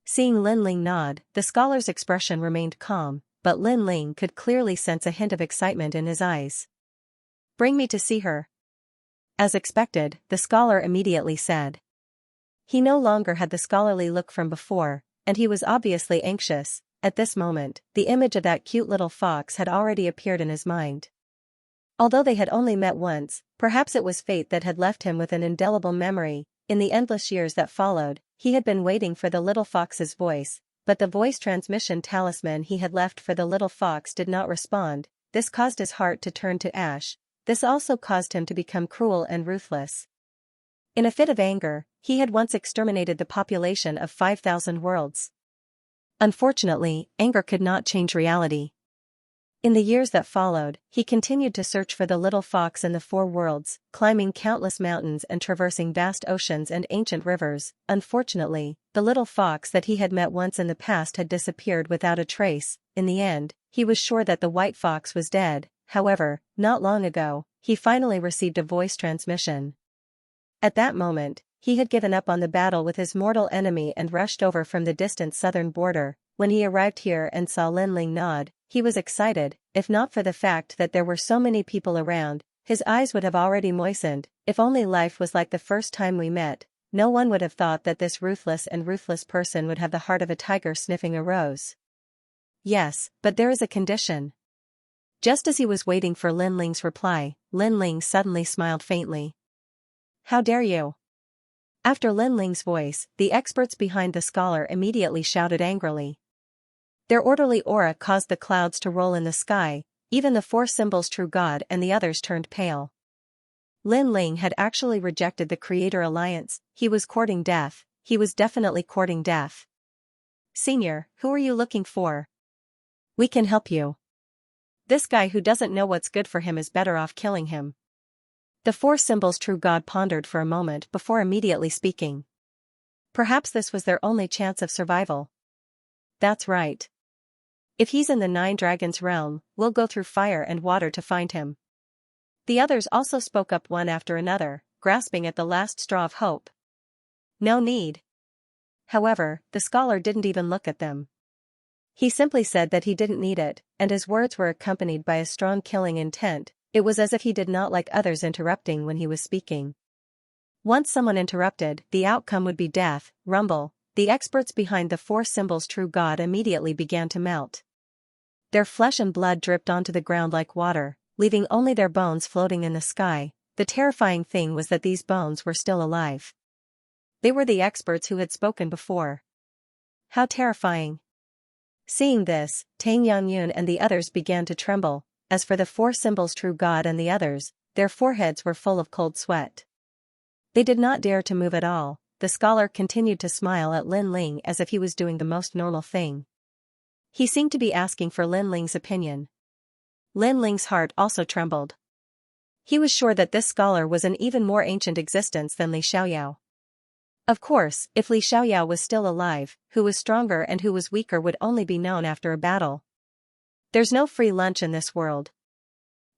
Seeing Lin Ling nod, the scholar's expression remained calm, but Lin Ling could clearly sense a hint of excitement in his eyes. "Bring me to see her." As expected, the scholar immediately said. He no longer had the scholarly look from before, and he was obviously anxious. At this moment, the image of that cute little fox had already appeared in his mind. Although they had only met once, perhaps it was fate that had left him with an indelible memory. In the endless years that followed, he had been waiting for the little fox's voice, but the voice transmission talisman he had left for the little fox did not respond. This caused his heart to turn to ash. This also caused him to become cruel and ruthless. In a fit of anger, he had once exterminated the population of 5,000 worlds. Unfortunately, anger could not change reality. In the years that followed, he continued to search for the little fox in the 4 worlds, climbing countless mountains and traversing vast oceans and ancient rivers. Unfortunately, the little fox that he had met once in the past had disappeared without a trace. In the end, he was sure that the white fox was dead. However, not long ago, he finally received a voice transmission. At that moment, he had given up on the battle with his mortal enemy and rushed over from the distant southern border. When he arrived here and saw Lin Ling nod, he was excited. If not for the fact that there were so many people around, his eyes would have already moistened. If only life was like the first time we met. No one would have thought that this ruthless person would have the heart of a tiger sniffing a rose. "Yes, but there is a condition." Just as he was waiting for Lin Ling's reply, Lin Ling suddenly smiled faintly. "How dare you?" After Lin Ling's voice, the experts behind the scholar immediately shouted angrily. Their orderly aura caused the clouds to roll in the sky. Even the 4 symbols True God and the others turned pale. Lin Ling had actually rejected the Creator Alliance. He was courting death. He was definitely courting death. "Senior, who are you looking for?" "We can help you. This guy who doesn't know what's good for him is better off killing him." The 4 symbols True God pondered for a moment before immediately speaking. Perhaps this was their only chance of survival. "That's right. If he's in the 9 dragons realm, we'll go through fire and water to find him." The others also spoke up one after another, grasping at the last straw of hope. "No need." However, the scholar didn't even look at them. He simply said that he didn't need it, and his words were accompanied by a strong killing intent. It was as if he did not like others interrupting when he was speaking. Once someone interrupted, the outcome would be death. Rumble. The experts behind the 4 symbols True God immediately began to melt. Their flesh and blood dripped onto the ground like water, leaving only their bones floating in the sky. The terrifying thing was that these bones were still alive. They were the experts who had spoken before. How terrifying. Seeing this, Tang Yangyun and the others began to tremble. As for the 4 symbols True God and the others, their foreheads were full of cold sweat. They did not dare to move at all. The scholar continued to smile at Lin Ling as if he was doing the most normal thing. He seemed to be asking for Lin Ling's opinion. Lin Ling's heart also trembled. He was sure that this scholar was an even more ancient existence than Li Xiaoyao. Of course, if Li Xiaoyao was still alive, who was stronger and who was weaker would only be known after a battle. There's no free lunch in this world.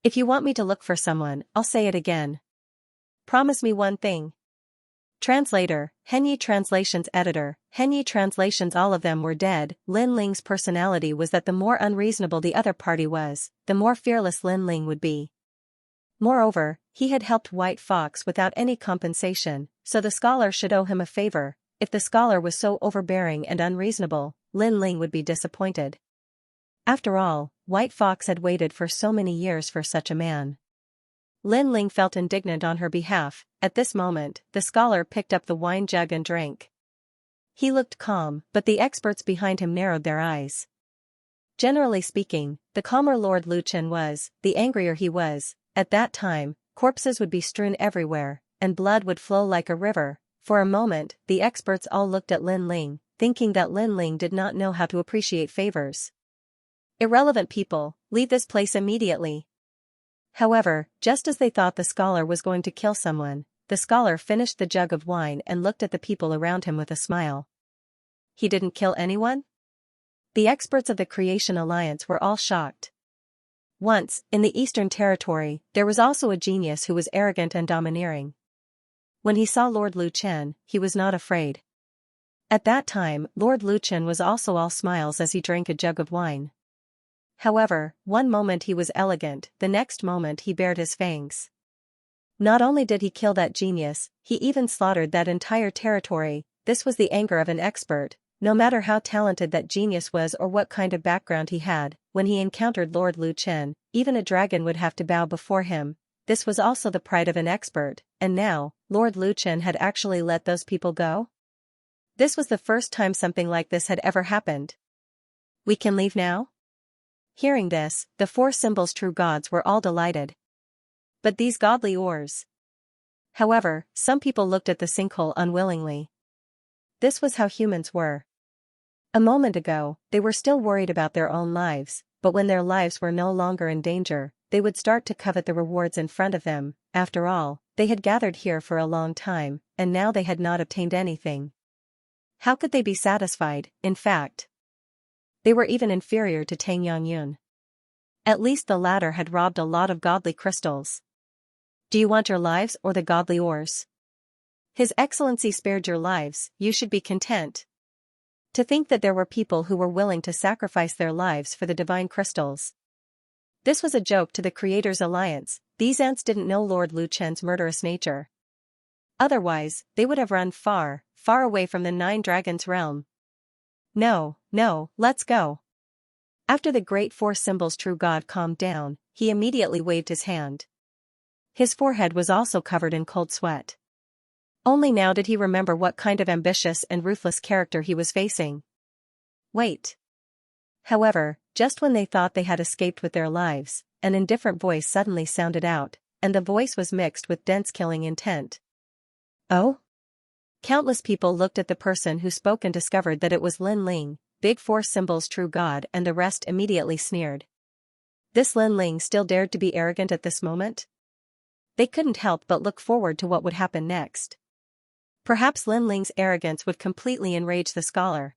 If you want me to look for someone, I'll say it again. Promise me one thing. Translator, Henyi Translations Editor, Henyi Translations. All of them were dead. Lin Ling's personality was that the more unreasonable the other party was, the more fearless Lin Ling would be. Moreover, he had helped White Fox without any compensation, so the scholar should owe him a favor. If the scholar was so overbearing and unreasonable, Lin Ling would be disappointed. After all, White Fox had waited for so many years for such a man. Lin Ling felt indignant on her behalf. At this moment, the scholar picked up the wine jug and drank. He looked calm, but the experts behind him narrowed their eyes. Generally speaking, the calmer Lord Luchen was, the angrier he was. At that time, corpses would be strewn everywhere, and blood would flow like a river. For a moment, the experts all looked at Lin Ling, thinking that Lin Ling did not know how to appreciate favors. Irrelevant people, leave this place immediately. However, just as they thought the scholar was going to kill someone, the scholar finished the jug of wine and looked at the people around him with a smile. He didn't kill anyone? The experts of the Creation Alliance were all shocked. Once, in the Eastern Territory, there was also a genius who was arrogant and domineering. When he saw Lord Luchen, he was not afraid. At that time, Lord Luchen was also all smiles as he drank a jug of wine. However, one moment he was elegant, the next moment he bared his fangs. Not only did he kill that genius, he even slaughtered that entire territory. This was the anger of an expert. No matter how talented that genius was or what kind of background he had, when he encountered Lord Luchen, even a dragon would have to bow before him. This was also the pride of an expert, and now, Lord Luchen had actually let those people go? This was the first time something like this had ever happened. We can leave now? Hearing this, the four symbols true gods were all delighted. But these godly ores. However, some people looked at the sinkhole unwillingly. This was how humans were. A moment ago, they were still worried about their own lives, but when their lives were no longer in danger, they would start to covet the rewards in front of them. After all, they had gathered here for a long time, and now they had not obtained anything. How could they be satisfied? In fact, they were even inferior to Tang Yangyun. At least the latter had robbed a lot of godly crystals. Do you want your lives or the godly ores? His Excellency spared your lives, you should be content. To think that there were people who were willing to sacrifice their lives for the divine crystals. This was a joke to the Creators' Alliance. These ants didn't know Lord Luchen's murderous nature. Otherwise, they would have run far, far away from the Nine Dragons' realm. No, let's go. After the great four symbols true god calmed down, he immediately waved his hand. His forehead was also covered in cold sweat. Only now did he remember what kind of ambitious and ruthless character he was facing. Wait. However, just when they thought they had escaped with their lives, an indifferent voice suddenly sounded out, and the voice was mixed with dense killing intent. Oh? Countless people looked at the person who spoke and discovered that it was Lin Ling, big four symbols true god, and the rest immediately sneered. This Lin Ling still dared to be arrogant at this moment? They couldn't help but look forward to what would happen next. Perhaps Lin Ling's arrogance would completely enrage the scholar.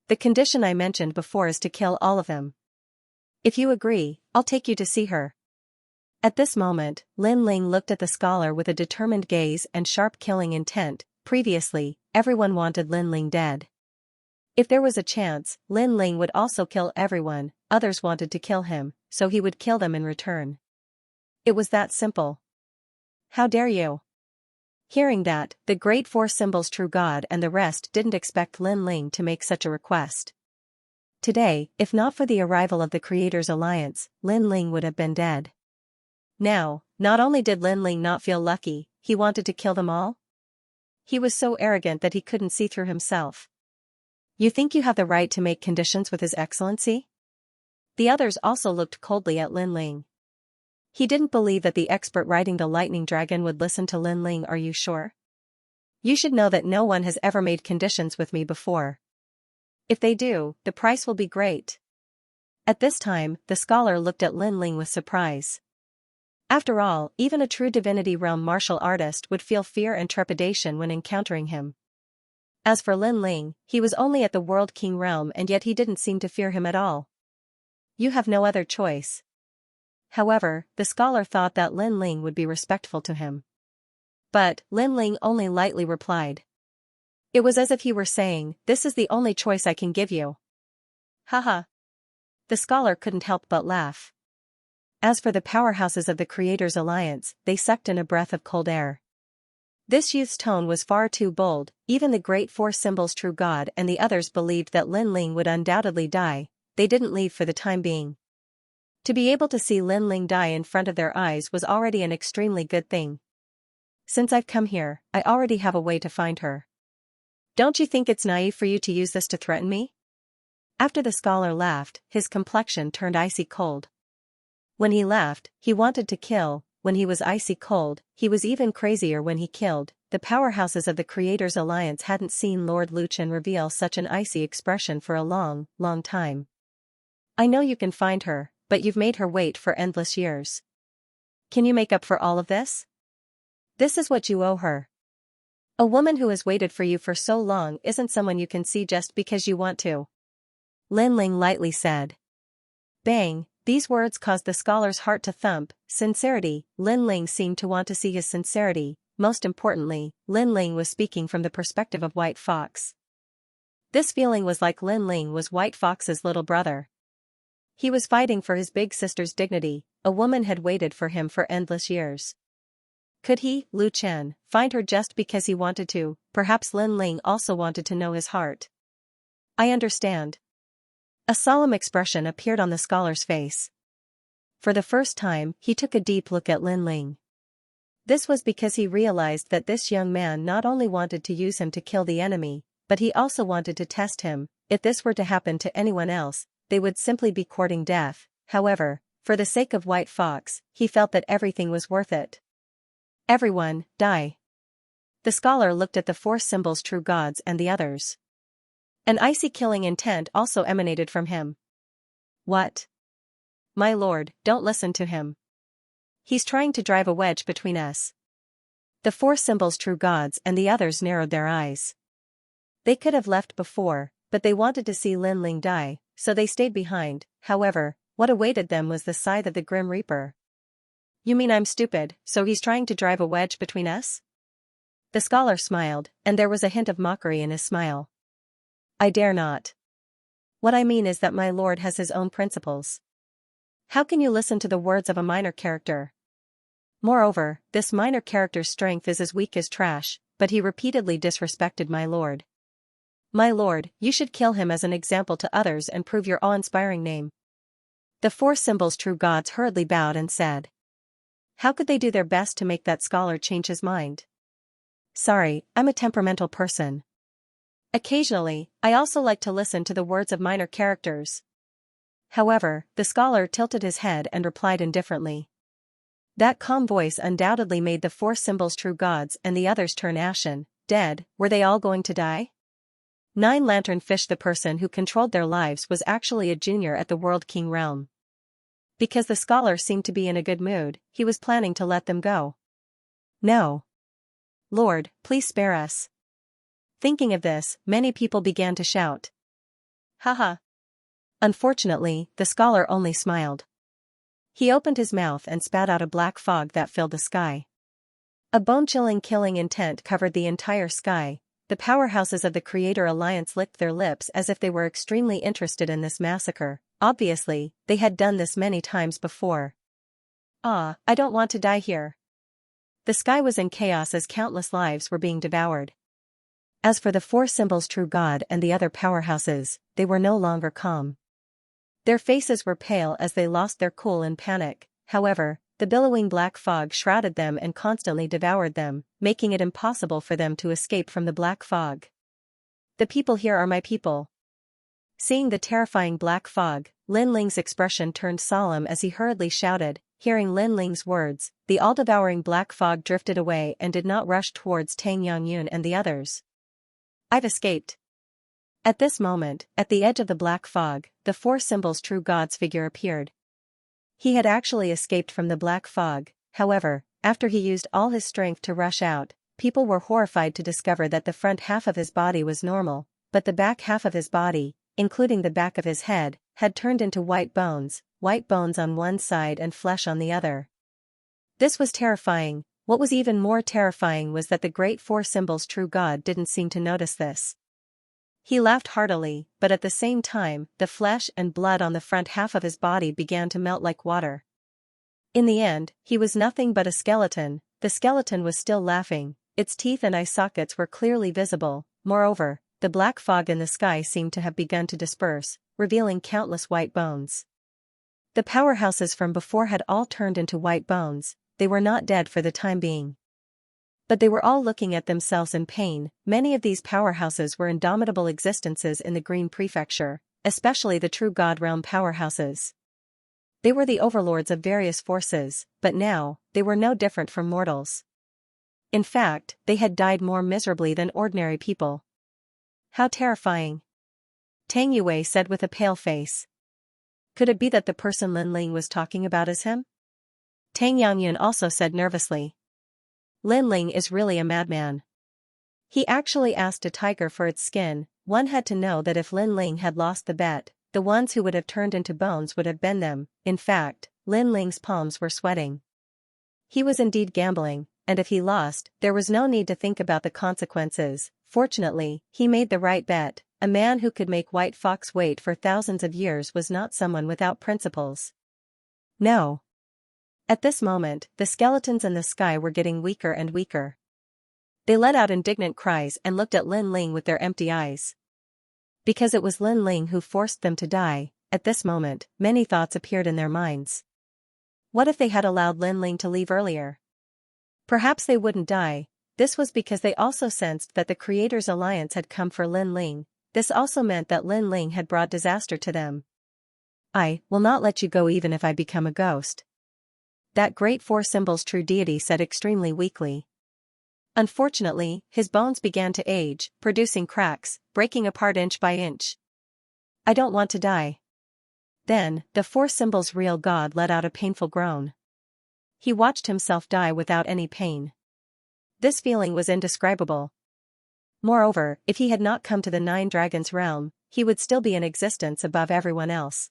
The condition I mentioned before is to kill all of them. If you agree, I'll take you to see her. At this moment, Lin Ling looked at the scholar with a determined gaze and sharp killing intent. Previously, everyone wanted Lin Ling dead. If there was a chance, Lin Ling would also kill everyone. Others wanted to kill him, so he would kill them in return. It was that simple. How dare you? Hearing that, the great four symbols true god and the rest didn't expect Lin Ling to make such a request. Today, if not for the arrival of the Creators' Alliance, Lin Ling would have been dead. Now, not only did Lin Ling not feel lucky, he wanted to kill them all? He was so arrogant that he couldn't see through himself. You think you have the right to make conditions with His Excellency? The others also looked coldly at Lin Ling. He didn't believe that the expert riding the lightning dragon would listen to Lin Ling. Are you sure? You should know that no one has ever made conditions with me before. If they do, the price will be great. At this time, the scholar looked at Lin Ling with surprise. After all, even a true Divinity Realm martial artist would feel fear and trepidation when encountering him. As for Lin Ling, he was only at the World King realm and yet he didn't seem to fear him at all. You have no other choice. However, the scholar thought that Lin Ling would be respectful to him. But, Lin Ling only lightly replied. It was as if he were saying, "This is the only choice I can give you." Haha. The scholar couldn't help but laugh. As for the powerhouses of the Creators' Alliance, they sucked in a breath of cold air. This youth's tone was far too bold. Even the great four symbols true god and the others believed that Lin Ling would undoubtedly die. They didn't leave for the time being. To be able to see Lin Ling die in front of their eyes was already an extremely good thing. Since I've come here, I already have a way to find her. Don't you think it's naive for you to use this to threaten me? After the scholar laughed, his complexion turned icy cold. When he laughed, he wanted to kill. When he was icy cold, he was even crazier when he killed. The powerhouses of the Creators Alliance hadn't seen Lord Lucian reveal such an icy expression for a long, long time. I know you can find her, but you've made her wait for endless years. Can you make up for all of this? This is what you owe her. A woman who has waited for you for so long isn't someone you can see just because you want to. Lin Ling lightly said. Bang, these words caused the scholar's heart to thump. Sincerity. Lin Ling seemed to want to see his sincerity. Most importantly, Lin Ling was speaking from the perspective of White Fox. This feeling was like Lin Ling was White Fox's little brother. He was fighting for his big sister's dignity. A woman had waited for him for endless years. Could he, Lu Chen, find her just because he wanted to? Perhaps Lin Ling also wanted to know his heart. I understand. A solemn expression appeared on the scholar's face. For the first time, he took a deep look at Lin Ling. This was because he realized that this young man not only wanted to use him to kill the enemy, but he also wanted to test him. If this were to happen to anyone else, they would simply be courting death. However, for the sake of White Fox, he felt that everything was worth it. Everyone, die. The scholar looked at the four symbols true gods and the others. An icy killing intent also emanated from him. What? My lord, don't listen to him. He's trying to drive a wedge between us. The four symbols true gods and the others narrowed their eyes. They could have left before, but they wanted to see Lin Ling die, so they stayed behind. However, what awaited them was the scythe of the Grim Reaper. You mean I'm stupid, so he's trying to drive a wedge between us? The scholar smiled, and there was a hint of mockery in his smile. I dare not. What I mean is that my lord has his own principles. How can you listen to the words of a minor character? Moreover, this minor character's strength is as weak as trash, but he repeatedly disrespected my lord. My lord, you should kill him as an example to others and prove your awe-inspiring name. The four symbols true gods hurriedly bowed and said. How could they do their best to make that scholar change his mind? Sorry, I'm a temperamental person. Occasionally, I also like to listen to the words of minor characters. However, the scholar tilted his head and replied indifferently. That calm voice undoubtedly made the four symbols true gods and the others turn ashen. Dead, were they all going to die? Nine Lantern Fish. The person who controlled their lives was actually a junior at the World King realm. Because the scholar seemed to be in a good mood, he was planning to let them go. No. Lord, please spare us. Thinking of this, many people began to shout. Haha. Unfortunately, the scholar only smiled. He opened his mouth and spat out a black fog that filled the sky. A bone-chilling killing intent covered the entire sky. The powerhouses of the Creator Alliance licked their lips as if they were extremely interested in this massacre. Obviously, they had done this many times before. Ah, I don't want to die here. The sky was in chaos as countless lives were being devoured. As for the four symbols true god and the other powerhouses, they were no longer calm. Their faces were pale as they lost their cool in panic. However, the billowing black fog shrouded them and constantly devoured them, making it impossible for them to escape from the black fog. The people here are my people. Seeing the terrifying black fog, Lin Ling's expression turned solemn as he hurriedly shouted. Hearing Lin Ling's words, the all-devouring black fog drifted away and did not rush towards Tang Yongyun and the others. I've escaped. At this moment, at the edge of the black fog, the four symbols true god's figure appeared. He had actually escaped from the black fog. However, after he used all his strength to rush out, people were horrified to discover that the front half of his body was normal, but the back half of his body, including the back of his head, had turned into white bones on one side and flesh on the other. This was terrifying. What was even more terrifying was that the great four symbols true god didn't seem to notice this. He laughed heartily, but at the same time, the flesh and blood on the front half of his body began to melt like water. In the end, he was nothing but a skeleton. The skeleton was still laughing, its teeth and eye sockets were clearly visible. Moreover, the black fog in the sky seemed to have begun to disperse, revealing countless white bones. The powerhouses from before had all turned into white bones. They were not dead for the time being. But they were all looking at themselves in pain. Many of these powerhouses were indomitable existences in the Green Prefecture, especially the true God Realm powerhouses. They were the overlords of various forces, but now, they were no different from mortals. In fact, they had died more miserably than ordinary people. How terrifying! Tang Yue said with a pale face. Could it be that the person Lin Ling was talking about is him? Tang Yangyun also said nervously. Lin Ling is really a madman. He actually asked a tiger for its skin. One had to know that if Lin Ling had lost the bet, the ones who would have turned into bones would have been them. In fact, Lin Ling's palms were sweating. He was indeed gambling, and if he lost, there was no need to think about the consequences. Fortunately, he made the right bet. A man who could make White Fox wait for thousands of years was not someone without principles. No. At this moment, the skeletons in the sky were getting weaker and weaker. They let out indignant cries and looked at Lin Ling with their empty eyes. Because it was Lin Ling who forced them to die, at this moment, many thoughts appeared in their minds. What if they had allowed Lin Ling to leave earlier? Perhaps they wouldn't die. This was because they also sensed that the Creators' Alliance had come for Lin Ling. This also meant that Lin Ling had brought disaster to them. I will not let you go even if I become a ghost. That great Four Symbols true deity said extremely weakly. Unfortunately, his bones began to age, producing cracks, breaking apart inch by inch. I don't want to die. Then, the Four Symbols real god let out a painful groan. He watched himself die without any pain. This feeling was indescribable. Moreover, if he had not come to the Nine Dragons realm, he would still be in existence above everyone else.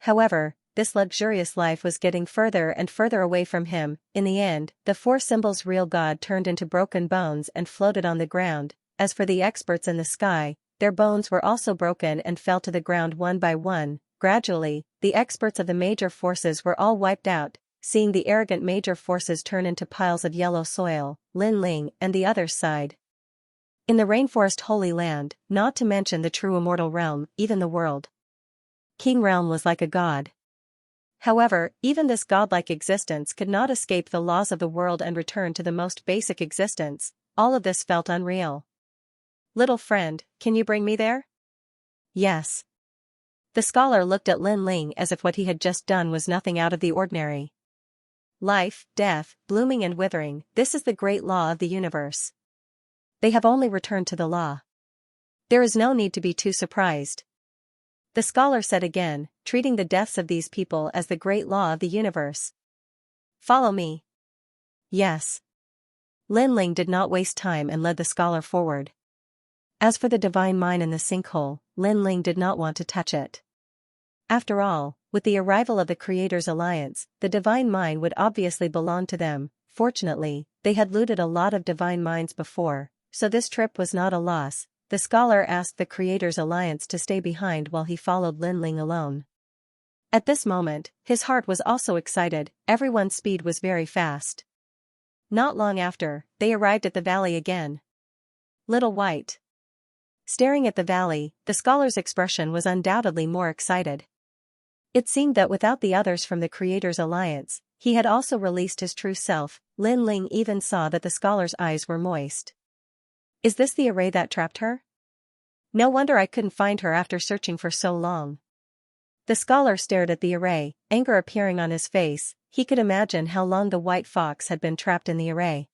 However, this luxurious life was getting further and further away from him. In the end, the Four Symbols real god turned into broken bones and floated on the ground. As for the experts in the sky, their bones were also broken and fell to the ground one by one. Gradually, the experts of the major forces were all wiped out. Seeing the arrogant major forces turn into piles of yellow soil, Lin Ling and the others sighed. In the rainforest Holy Land, not to mention the true immortal realm, even the world King realm was like a god. However, even this godlike existence could not escape the laws of the world and return to the most basic existence. All of this felt unreal. Little friend, can you bring me there? Yes. The scholar looked at Lin Ling as if what he had just done was nothing out of the ordinary. Life, death, blooming and withering, this is the great law of the universe. They have only returned to the law. There is no need to be too surprised. The scholar said again, treating the deaths of these people as the great law of the universe. Follow me. Yes. Lin Ling did not waste time and led the scholar forward. As for the divine mine in the sinkhole, Lin Ling did not want to touch it. After all, with the arrival of the Creators' Alliance, the divine mine would obviously belong to them. Fortunately, they had looted a lot of divine mines before, so this trip was not a loss. The scholar asked the Creators' Alliance to stay behind while he followed Lin Ling alone. At this moment, his heart was also excited. Everyone's speed was very fast. Not long after, they arrived at the valley again. Little White. Staring at the valley, the scholar's expression was undoubtedly more excited. It seemed that without the others from the Creators' Alliance, he had also released his true self. Lin Ling even saw that the scholar's eyes were moist. Is this the array that trapped her? No wonder I couldn't find her after searching for so long. The scholar stared at the array, anger appearing on his face. He could imagine how long the white fox had been trapped in the array.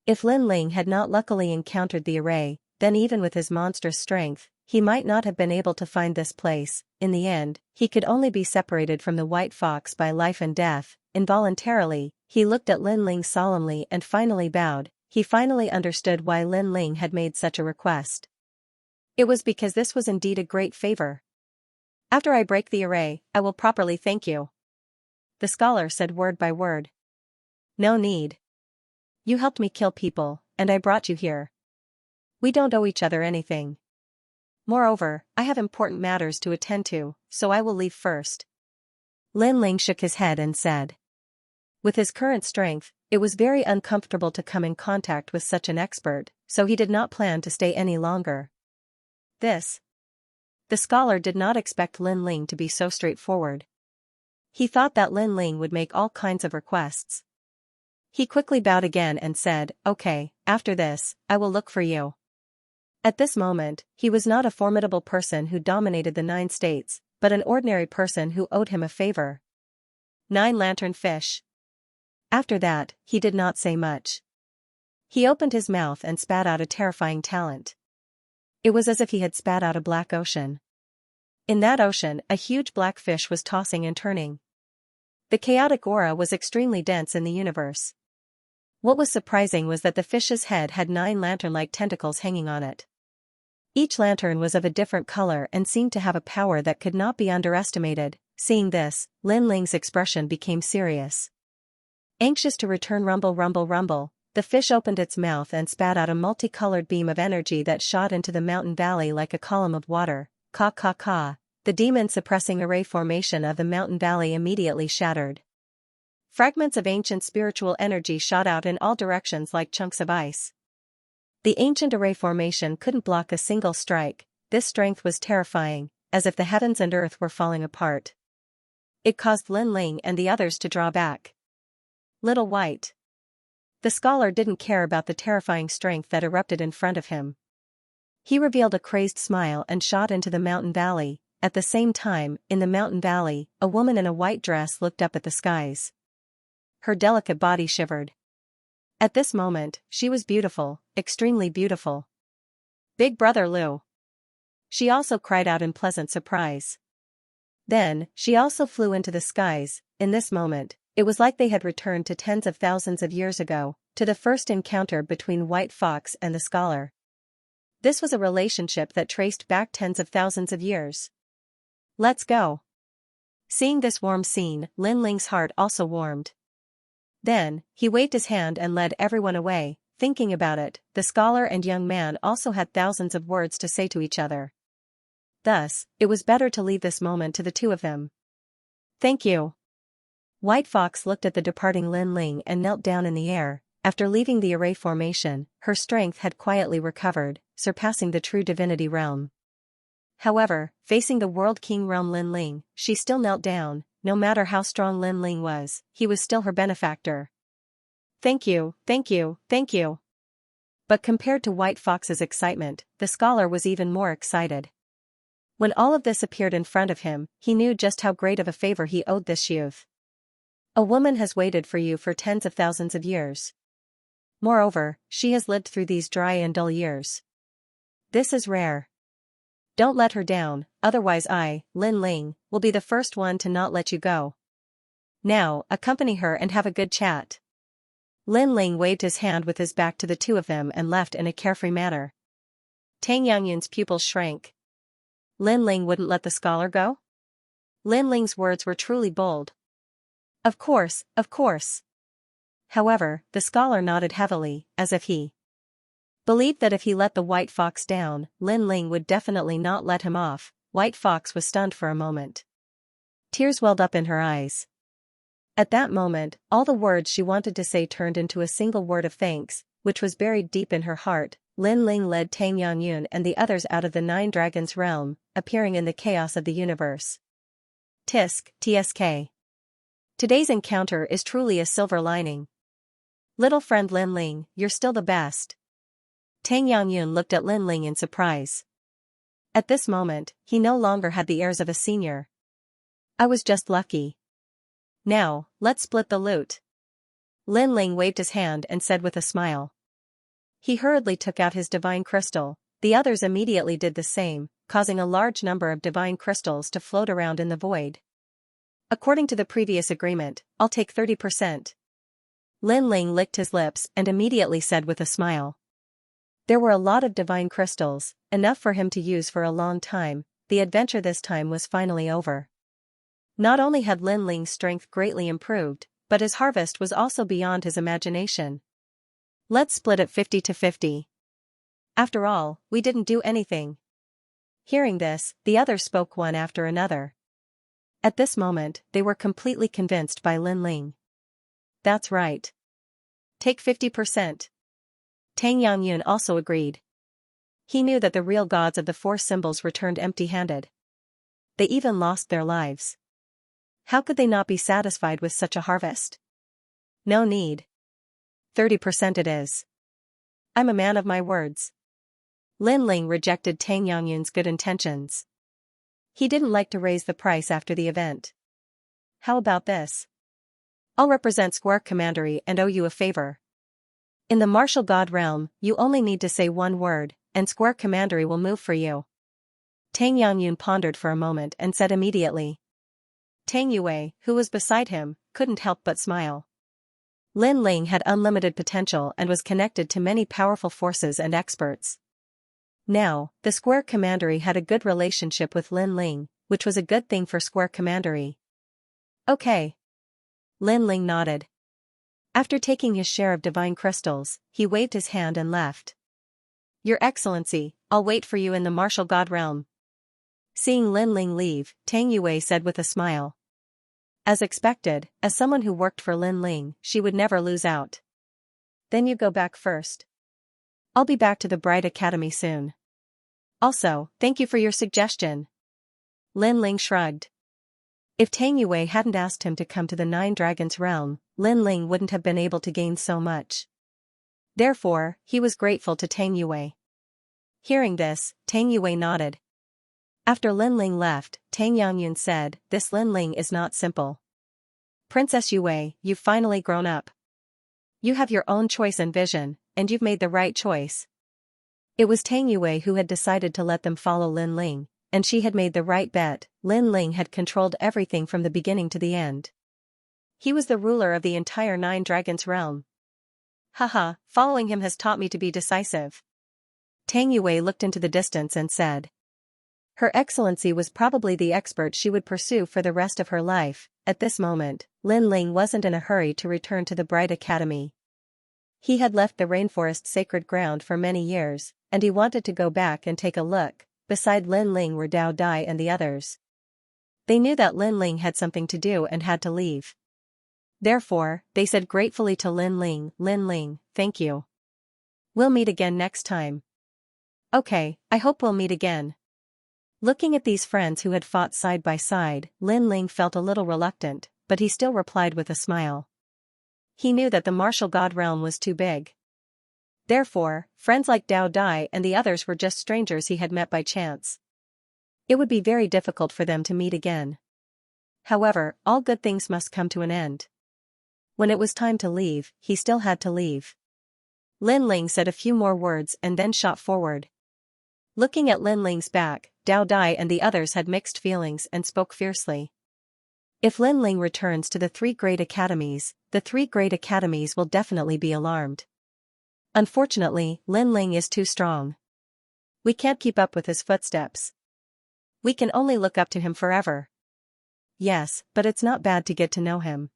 If Lin Ling had not luckily encountered the array, then even with his monstrous strength, he might not have been able to find this place. In the end, he could only be separated from the white fox by life and death. Involuntarily, he looked at Lin Ling solemnly and finally bowed. He finally understood why Lin Ling had made such a request. It was because this was indeed a great favor. After I break the array, I will properly thank you. The scholar said word by word. No need. You helped me kill people, and I brought you here. We don't owe each other anything. Moreover, I have important matters to attend to, so I will leave first. Lin Ling shook his head and said. With his current strength, it was very uncomfortable to come in contact with such an expert, so he did not plan to stay any longer. The scholar did not expect Lin Ling to be so straightforward. He thought that Lin Ling would make all kinds of requests. He quickly bowed again and said, "Okay, after this, I will look for you." At this moment, he was not a formidable person who dominated the 9 states, but an ordinary person who owed him a favor. 9 lantern fish. After that, he did not say much. He opened his mouth and spat out a terrifying talent. It was as if he had spat out a black ocean. In that ocean, a huge black fish was tossing and turning. The chaotic aura was extremely dense in the universe. What was surprising was that the fish's head had 9 lantern-like tentacles hanging on it. Each lantern was of a different color and seemed to have a power that could not be underestimated. Seeing this, Lin Ling's expression became serious. Anxious to return rumble rumble rumble, the fish opened its mouth and spat out a multicolored beam of energy that shot into the mountain valley like a column of water. Ka ka ka. The demon-suppressing array formation of the mountain valley immediately shattered. Fragments of ancient spiritual energy shot out in all directions like chunks of ice. The ancient array formation couldn't block a single strike. This strength was terrifying, as if the heavens and earth were falling apart. It caused Lin Ling and the others to draw back. Little White. The scholar didn't care about the terrifying strength that erupted in front of him. He revealed a crazed smile and shot into the mountain valley. At the same time, in the mountain valley, a woman in a white dress looked up at the skies. Her delicate body shivered. At this moment, she was beautiful, extremely beautiful. "Big Brother Lu!" She also cried out in pleasant surprise. Then, she also flew into the skies. In this moment, it was like they had returned to tens of thousands of years ago, to the first encounter between White Fox and the scholar. This was a relationship that traced back tens of thousands of years. "Let's go." Seeing this warm scene, Lin Ling's heart also warmed. Then, he waved his hand and led everyone away. Thinking about it, the scholar and young man also had thousands of words to say to each other. Thus, it was better to leave this moment to the two of them. "Thank you." White Fox looked at the departing Lin Ling and knelt down in the air. After leaving the array formation, her strength had quietly recovered, surpassing the true divinity realm. However, facing the World King realm Lin Ling, she still knelt down. No matter how strong Lin Ling was, he was still her benefactor. "Thank you, thank you, thank you." But compared to White Fox's excitement, the scholar was even more excited. When all of this appeared in front of him, he knew just how great of a favor he owed this youth. A woman has waited for you for tens of thousands of years. Moreover, she has lived through these dry and dull years. This is rare. Don't let her down, otherwise I, Lin Ling, will be the first one to not let you go. Now, accompany her and have a good chat. Lin Ling waved his hand with his back to the two of them and left in a carefree manner. Tang Yangyun's pupils shrank. Lin Ling wouldn't let the scholar go? Lin Ling's words were truly bold. Of course, of course. However, the scholar nodded heavily, as if he believed that if he let the White Fox down, Lin Ling would definitely not let him off. White Fox was stunned for a moment. Tears welled up in her eyes. At that moment, all the words she wanted to say turned into a single word of thanks, which was buried deep in her heart. Lin Ling led Tang Yangyun and the others out of the 9 Dragons realm, appearing in the chaos of the universe. Tisk, TSK. Today's encounter is truly a silver lining. Little friend Lin Ling, you're still the best. Tang Yangyun looked at Lin Ling in surprise. At this moment, he no longer had the airs of a senior. I was just lucky. Now, let's split the loot. Lin Ling waved his hand and said with a smile. He hurriedly took out his divine crystal. The others immediately did the same, causing a large number of divine crystals to float around in the void. According to the previous agreement, I'll take 30%. Lin Ling licked his lips and immediately said with a smile. There were a lot of divine crystals, enough for him to use for a long time. The adventure this time was finally over. Not only had Lin Ling's strength greatly improved, but his harvest was also beyond his imagination. Let's split it 50-50. After all, we didn't do anything. Hearing this, the others spoke one after another. At this moment, they were completely convinced by Lin Ling. That's right. Take 50%. Tang Yangyun also agreed. He knew that the real gods of the 4 symbols returned empty-handed. They even lost their lives. How could they not be satisfied with such a harvest? No need. 30% it is. I'm a man of my words. Lin Ling rejected Tang Yangyun's good intentions. He didn't like to raise the price after the event. How about this? I'll represent Square Commandery and owe you a favor. In the martial god realm, you only need to say one word, and Square Commandery will move for you. Tang Yangyun pondered for a moment and said immediately. Tang Yue, who was beside him, couldn't help but smile. Lin Ling had unlimited potential and was connected to many powerful forces and experts. Now, the Square Commandery had a good relationship with Lin Ling, which was a good thing for Square Commandery. Okay. Lin Ling nodded. After taking his share of divine crystals, he waved his hand and left. Your Excellency, I'll wait for you in the martial god realm. Seeing Lin Ling leave, Tang Yue said with a smile. As expected, as someone who worked for Lin Ling, she would never lose out. Then you go back first. I'll be back to the Bright Academy soon. Also, thank you for your suggestion. Lin Ling shrugged. If Tang Yue hadn't asked him to come to the Nine Dragons realm, Lin Ling wouldn't have been able to gain so much. Therefore, he was grateful to Tang Yue. Hearing this, Tang Yue nodded. After Lin Ling left, Tang Yangyun said, This Lin Ling is not simple. Princess Yue, you've finally grown up. You have your own choice and vision, and you've made the right choice. It was Tang Yue who had decided to let them follow Lin Ling, and she had made the right bet. Lin Ling had controlled everything from the beginning to the end. He was the ruler of the entire Nine Dragons realm. Haha, following him has taught me to be decisive. Tang Yue looked into the distance and said. Her Excellency was probably the expert she would pursue for the rest of her life. At this moment, Lin Ling wasn't in a hurry to return to the Bright Academy. He had left the rainforest sacred ground for many years, and he wanted to go back and take a look. Beside Lin Ling were Dao Dai and the others. They knew that Lin Ling had something to do and had to leave. Therefore, they said gratefully to Lin Ling, thank you. We'll meet again next time. Okay, I hope we'll meet again. Looking at these friends who had fought side by side, Lin Ling felt a little reluctant, but he still replied with a smile. He knew that the martial god realm was too big. Therefore, friends like Dao Dai and the others were just strangers he had met by chance. It would be very difficult for them to meet again. However, all good things must come to an end. When it was time to leave, he still had to leave. Lin Ling said a few more words and then shot forward. Looking at Lin Ling's back, Dao Dai and the others had mixed feelings and spoke fiercely. If Lin Ling returns to the three great academies, the three great academies will definitely be alarmed. Unfortunately, Lin Ling is too strong. We can't keep up with his footsteps. We can only look up to him forever. Yes, but it's not bad to get to know him.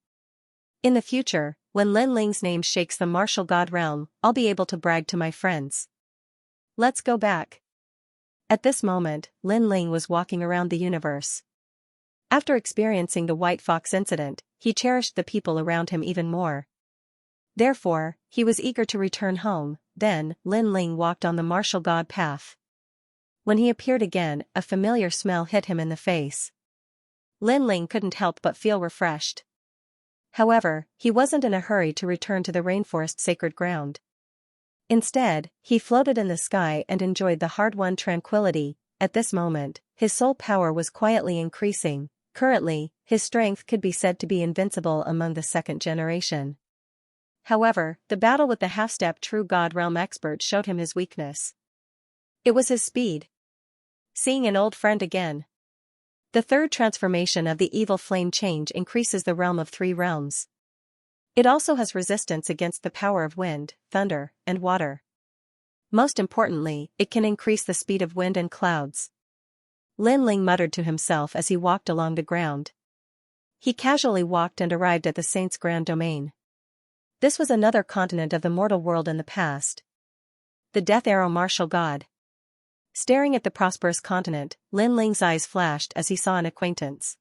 In the future, when Lin Ling's name shakes the martial god realm, I'll be able to brag to my friends. Let's go back. At this moment, Lin Ling was walking around the universe. After experiencing the White Fox incident, he cherished the people around him even more. Therefore, he was eager to return home. Then, Lin Ling walked on the martial god path. When he appeared again, a familiar smell hit him in the face. Lin Ling couldn't help but feel refreshed. However, he wasn't in a hurry to return to the rainforest sacred ground. Instead, he floated in the sky and enjoyed the hard-won tranquility. At this moment, his soul power was quietly increasing. Currently, his strength could be said to be invincible among the second generation. However, the battle with the half-step true god realm expert showed him his weakness. It was his speed. Seeing an old friend again. The third transformation of the evil flame change increases the realm of three realms. It also has resistance against the power of wind, thunder, and water. Most importantly, it can increase the speed of wind and clouds. Lin Ling muttered to himself as he walked along the ground. He casually walked and arrived at the Saint's grand domain. This was another continent of the mortal world in the past. The Death Arrow martial god. Staring at the prosperous continent, Lin Ling's eyes flashed as he saw an acquaintance.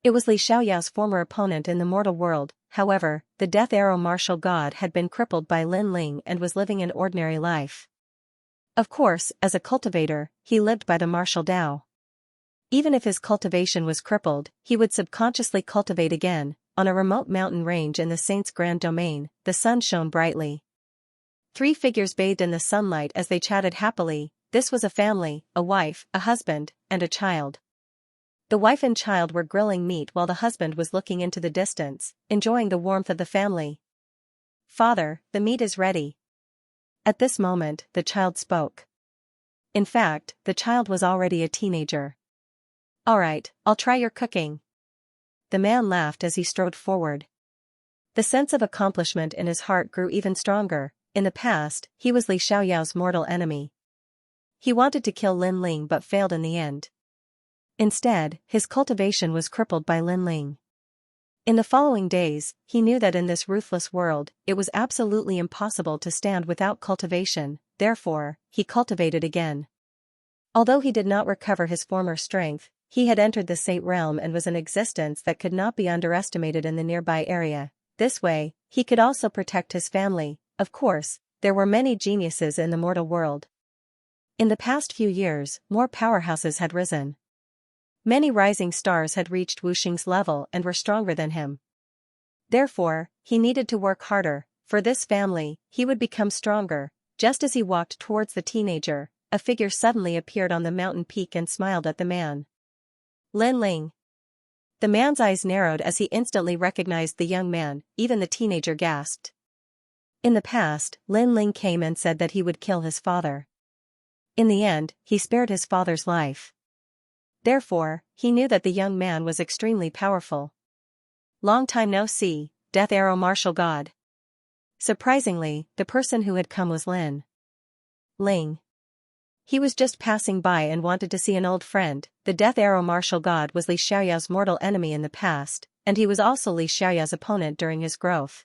It was Li Xiaoyao's former opponent in the mortal world. However, the Death Arrow martial god had been crippled by Lin Ling and was living an ordinary life. Of course, as a cultivator, he lived by the martial Tao. Even if his cultivation was crippled, he would subconsciously cultivate again. On a remote mountain range in the saint's grand domain, the sun shone brightly. 3 figures bathed in the sunlight as they chatted happily. This was a family, a wife, a husband, and a child. The wife and child were grilling meat while the husband was looking into the distance, enjoying the warmth of the family. "Father, the meat is ready." At this moment, the child spoke. In fact, the child was already a teenager. "All right, I'll try your cooking." The man laughed as he strode forward. The sense of accomplishment in his heart grew even stronger. In the past, he was Li Xiaoyao's mortal enemy. He wanted to kill Lin Ling but failed in the end. Instead, his cultivation was crippled by Lin Ling. In the following days, he knew that in this ruthless world, it was absolutely impossible to stand without cultivation, therefore, he cultivated again. Although he did not recover his former strength, he had entered the Saint realm and was an existence that could not be underestimated in the nearby area. This way, he could also protect his family. Of course, there were many geniuses in the mortal world. In the past few years, more powerhouses had risen. Many rising stars had reached Wu Xing's level and were stronger than him. Therefore, he needed to work harder. For this family, he would become stronger. Just as he walked towards the teenager, a figure suddenly appeared on the mountain peak and smiled at the man. Lin Ling. The man's eyes narrowed as he instantly recognized the young man. Even the teenager gasped. In the past, Lin Ling came and said that he would kill his father. In the end, he spared his father's life. Therefore, he knew that the young man was extremely powerful. "Long time no see, Death Arrow Martial God." Surprisingly, the person who had come was Lin Ling. He was just passing by and wanted to see an old friend. The Death Arrow Martial God was Li Xiaoyao's mortal enemy in the past, and he was also Li Xiaoyao's opponent during his growth.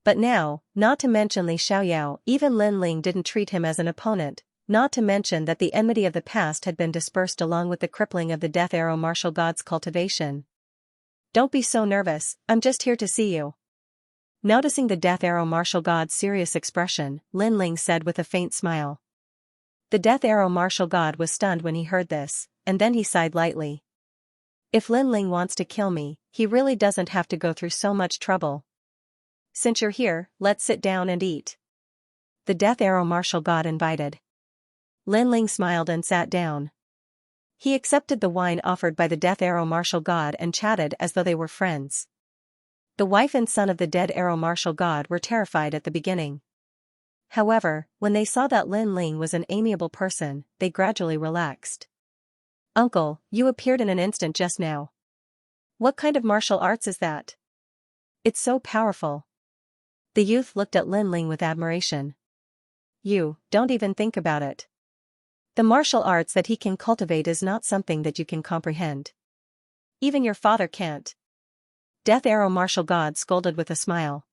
But now, not to mention Li Xiaoyao, even Lin Ling didn't treat him as an opponent, not to mention that the enmity of the past had been dispersed along with the crippling of the Death Arrow Martial God's cultivation. "Don't be so nervous, I'm just here to see you." Noticing the Death Arrow Martial God's serious expression, Lin Ling said with a faint smile. The Death Arrow Martial God was stunned when he heard this, and then he sighed lightly. "If Lin Ling wants to kill me, he really doesn't have to go through so much trouble. Since you're here, let's sit down and eat." The Death Arrow Martial God invited. Lin Ling smiled and sat down. He accepted the wine offered by the Death Arrow Martial God and chatted as though they were friends. The wife and son of the Dead Arrow Martial God were terrified at the beginning. However, when they saw that Lin Ling was an amiable person, they gradually relaxed. "Uncle, you appeared in an instant just now. What kind of martial arts is that? It's so powerful." The youth looked at Lin Ling with admiration. "You, don't even think about it. The martial arts that he can cultivate is not something that you can comprehend. Even your father can't." Death Arrow Martial God scolded with a smile.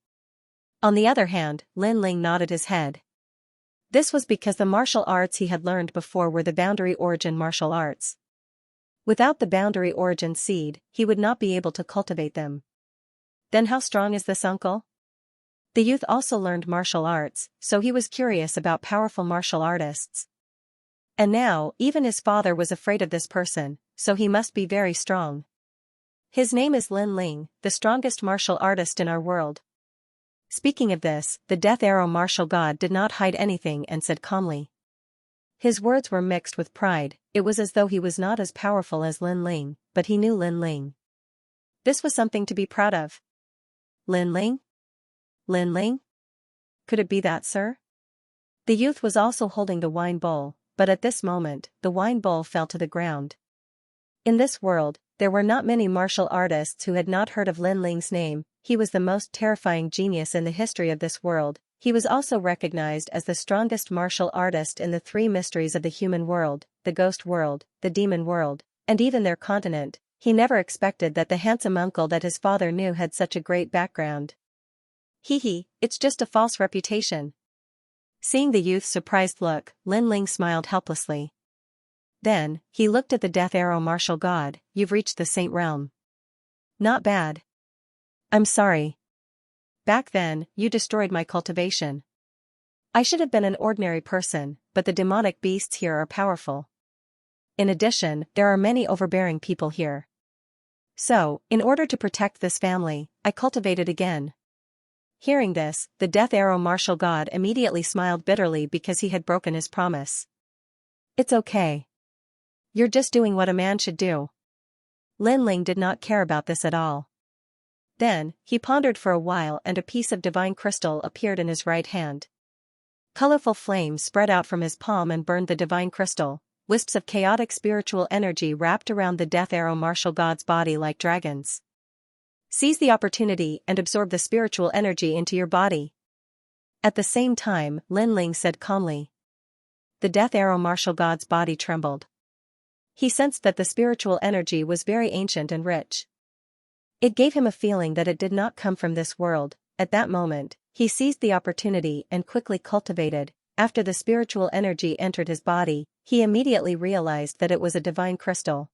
On the other hand, Lin Ling nodded his head. This was because the martial arts he had learned before were the boundary origin martial arts. Without the boundary origin seed, he would not be able to cultivate them. "Then how strong is this uncle?" The youth also learned martial arts, so he was curious about powerful martial artists. And now, even his father was afraid of this person, so he must be very strong. "His name is Lin Ling, the strongest martial artist in our world." Speaking of this, the Death Arrow Martial God did not hide anything and said calmly. His words were mixed with pride. It was as though he was not as powerful as Lin Ling, but he knew Lin Ling. This was something to be proud of. "Lin Ling? Lin Ling? Could it be that, sir?" The youth was also holding the wine bowl, but at this moment, the wine bowl fell to the ground. In this world, there were not many martial artists who had not heard of Lin Ling's name. He was the most terrifying genius in the history of this world. He was also recognized as the strongest martial artist in the 3 mysteries of the human world, the ghost world, the demon world, and even their continent. He never expected that the handsome uncle that his father knew had such a great background. "Hee, it's just a false reputation." Seeing the youth's surprised look, Lin Ling smiled helplessly. Then, he looked at the Death Arrow Martial God. "You've reached the Saint realm. Not bad. I'm sorry. Back then, you destroyed my cultivation. I should have been an ordinary person, but the demonic beasts here are powerful." in addition, there are many overbearing people here. So, in order to protect this family, I cultivated again. Hearing this, the Death Arrow martial god immediately smiled bitterly because he had broken his promise. It's okay. You're just doing what a man should do. Lin Ling did not care about this at all. Then, he pondered for a while and a piece of divine crystal appeared in his right hand. Colorful flames spread out from his palm and burned the divine crystal. Wisps of chaotic spiritual energy wrapped around the Death Arrow martial god's body like dragons. Seize the opportunity and absorb the spiritual energy into your body. At the same time, Lin Ling said calmly. The Death Arrow martial god's body trembled. He sensed that the spiritual energy was very ancient and rich. It gave him a feeling that it did not come from this world. At that moment, he seized the opportunity and quickly cultivated. After the spiritual energy entered his body, he immediately realized that it was a divine crystal.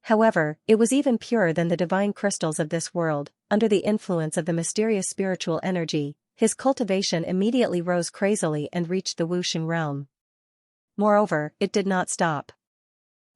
However, it was even purer than the divine crystals of this world. Under the influence of the mysterious spiritual energy, his cultivation immediately rose crazily and reached the Wuxing realm. Moreover, it did not stop.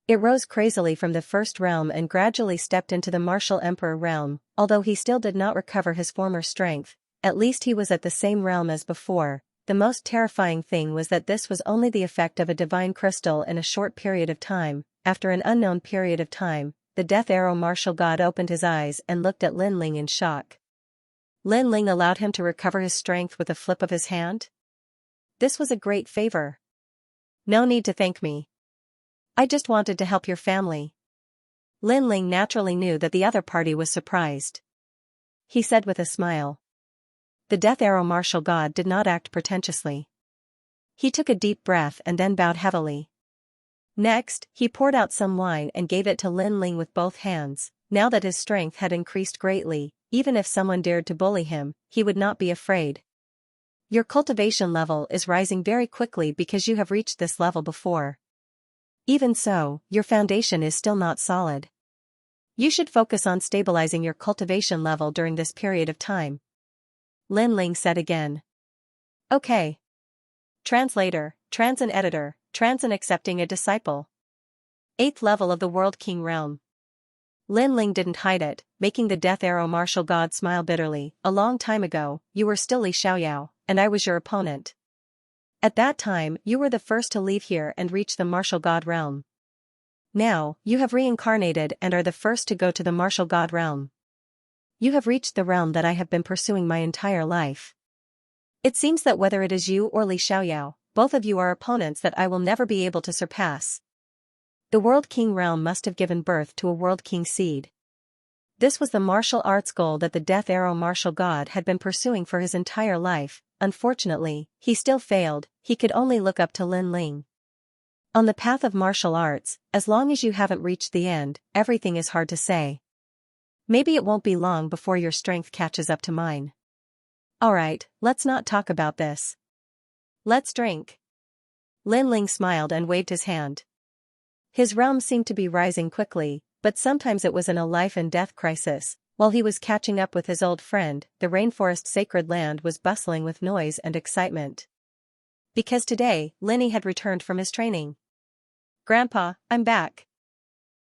It rose crazily from the first realm and gradually stepped into the martial emperor realm. Although he still did not recover his former strength, at least he was at the same realm as before. The most terrifying thing was that this was only the effect of a divine crystal in a short period of time. After an unknown period of time, the Death Arrow martial god opened his eyes and looked at Lin Ling in shock. Lin Ling allowed him to recover his strength with a flip of his hand? This was a great favor. No need to thank me. I just wanted to help your family. Lin Ling naturally knew that the other party was surprised. He said with a smile. The Death Arrow martial god did not act pretentiously. He took a deep breath and then bowed heavily. Next, he poured out some wine and gave it to Lin Ling with both hands. Now that his strength had increased greatly, even if someone dared to bully him, he would not be afraid. Your cultivation level is rising very quickly because you have reached this level before. Even so, your foundation is still not solid. You should focus on stabilizing your cultivation level during this period of time. Lin Ling said again. Okay. Translator, Transin editor, Transin accepting a disciple. 8th level of the World King realm. Lin Ling didn't hide it, making the Death Arrow martial god smile bitterly. A long time ago, you were still Xianxia, and I was your opponent. At that time, you were the first to leave here and reach the martial god realm. Now, you have reincarnated and are the first to go to the martial god realm. You have reached the realm that I have been pursuing my entire life. It seems that whether it is you or Xianxia, both of you are opponents that I will never be able to surpass. The World King realm must have given birth to a World King seed. This was the martial arts goal that the Death Arrow martial god had been pursuing for his entire life. Unfortunately, he still failed. He could only look up to Lin Ling. On the path of martial arts, as long as you haven't reached the end, everything is hard to say. Maybe it won't be long before your strength catches up to mine. Alright, let's not talk about this. Let's drink. Lin Ling smiled and waved his hand. His realm seemed to be rising quickly, but sometimes it was in a life and death crisis. While he was catching up with his old friend, the rainforest sacred land was bustling with noise and excitement. Because today, Linny had returned from his training. Grandpa, I'm back.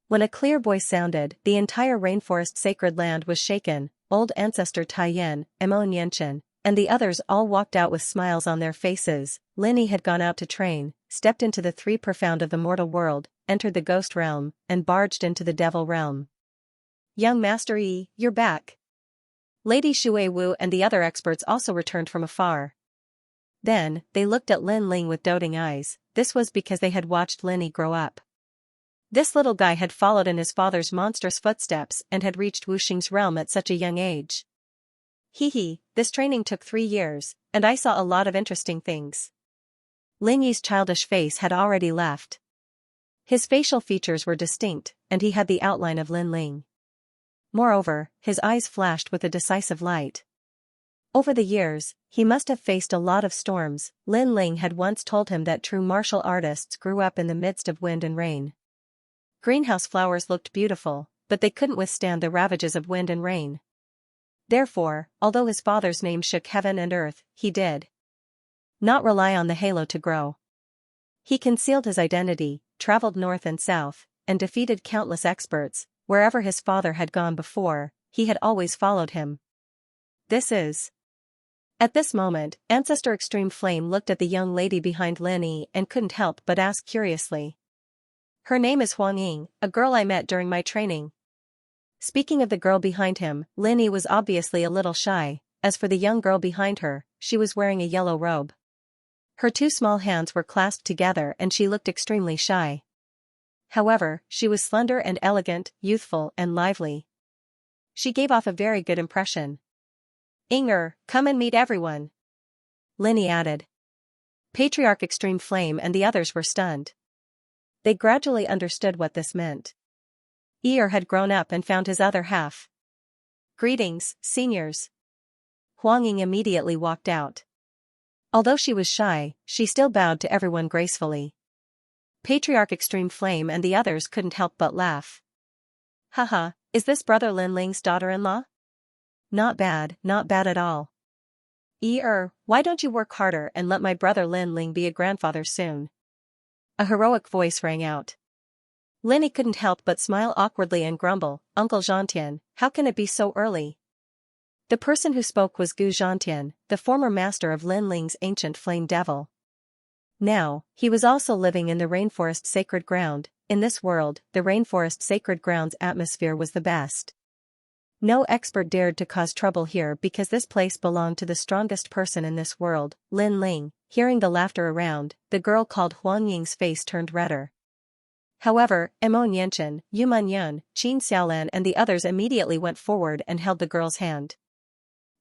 When a clear voice sounded, the entire rainforest sacred land was shaken. Old ancestor Taiyan, Mo Nianchen, and the others all walked out with smiles on their faces. Linny had gone out to train, stepped into the 3 profound of the mortal world, entered the ghost realm, and barged into the devil realm. Young Master Yi, you're back. Lady Shui Wu and the other experts also returned from afar. Then, they looked at Lin Ling with doting eyes. This was because they had watched Linny grow up. This little guy had followed in his father's monstrous footsteps and had reached Wuxing's realm at such a young age. Hee, this training took 3 years, and I saw a lot of interesting things. Lin Yi's childish face had already left. His facial features were distinct, and he had the outline of Lin Ling. Moreover, his eyes flashed with a decisive light. Over the years, he must have faced a lot of storms. Lin Ling had once told him that true martial artists grew up in the midst of wind and rain. Greenhouse flowers looked beautiful, but they couldn't withstand the ravages of wind and rain. Therefore, although his father's name shook heaven and earth, he did not rely on the halo to grow. He concealed his identity, traveled north and south, and defeated countless experts. Wherever his father had gone before, he had always followed him. This is. At this moment, Ancestor Extreme Flame looked at the young lady behind Lin Yi and couldn't help but ask curiously. Her name is Huang Ying, a girl I met during my training. Speaking of the girl behind him, Lin Yi was obviously a little shy. As for the young girl behind her, she was wearing a yellow robe. Her two small hands were clasped together and she looked extremely shy. However, she was slender and elegant, youthful and lively. She gave off a very good impression. Inger, come and meet everyone. Lin Yi added. Patriarch Extreme Flame and the others were stunned. They gradually understood what this meant. Inger had grown up and found his other half. Greetings, seniors. Huang Ying immediately walked out. Although she was shy, she still bowed to everyone gracefully. Patriarch Extreme Flame and the others couldn't help but laugh. Haha, is this brother Lin Ling's daughter-in-law? Not bad at all. Why don't you work harder and let my brother Lin Ling be a grandfather soon? A heroic voice rang out. Lin Yi couldn't help but smile awkwardly and grumble, Uncle Zhantian, how can it be so early? The person who spoke was Gu Zhantian, the former master of Lin Ling's ancient flame devil. Now, he was also living in the rainforest sacred ground. In this world, the rainforest sacred ground's atmosphere was the best. No expert dared to cause trouble here because this place belonged to the strongest person in this world, Lin Ling. Hearing the laughter around, the girl called Huang Ying's face turned redder. However, Mo Nianchen, Yu Manyun, Qin Xiaolan and the others immediately went forward and held the girl's hand.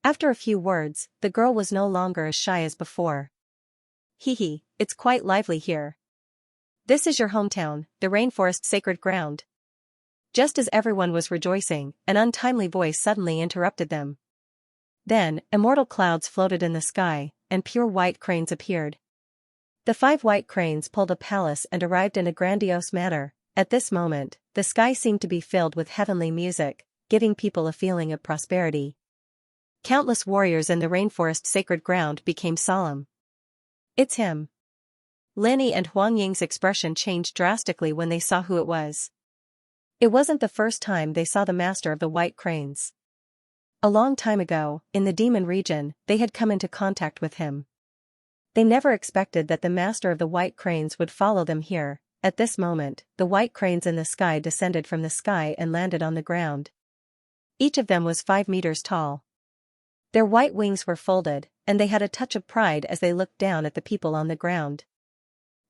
After a few words, the girl was no longer as shy as before. Hehe, it's quite lively here. This is your hometown, the rainforest sacred ground. Just as everyone was rejoicing, an untimely voice suddenly interrupted them. Then, immortal clouds floated in the sky, and pure white cranes appeared. The 5 white cranes pulled a palace and arrived in a grandiose manner. At this moment, the sky seemed to be filled with heavenly music, giving people a feeling of prosperity. Countless warriors in the rainforest sacred ground became solemn. It's him. Lin Yi and Huang Ying's expression changed drastically when they saw who it was. It wasn't the first time they saw the master of the white cranes. A long time ago, in the demon region, they had come into contact with him. They never expected that the master of the white cranes would follow them here. At this moment, the white cranes in the sky descended from the sky and landed on the ground. Each of them was 5 meters tall. Their white wings were folded, and they had a touch of pride as they looked down at the people on the ground.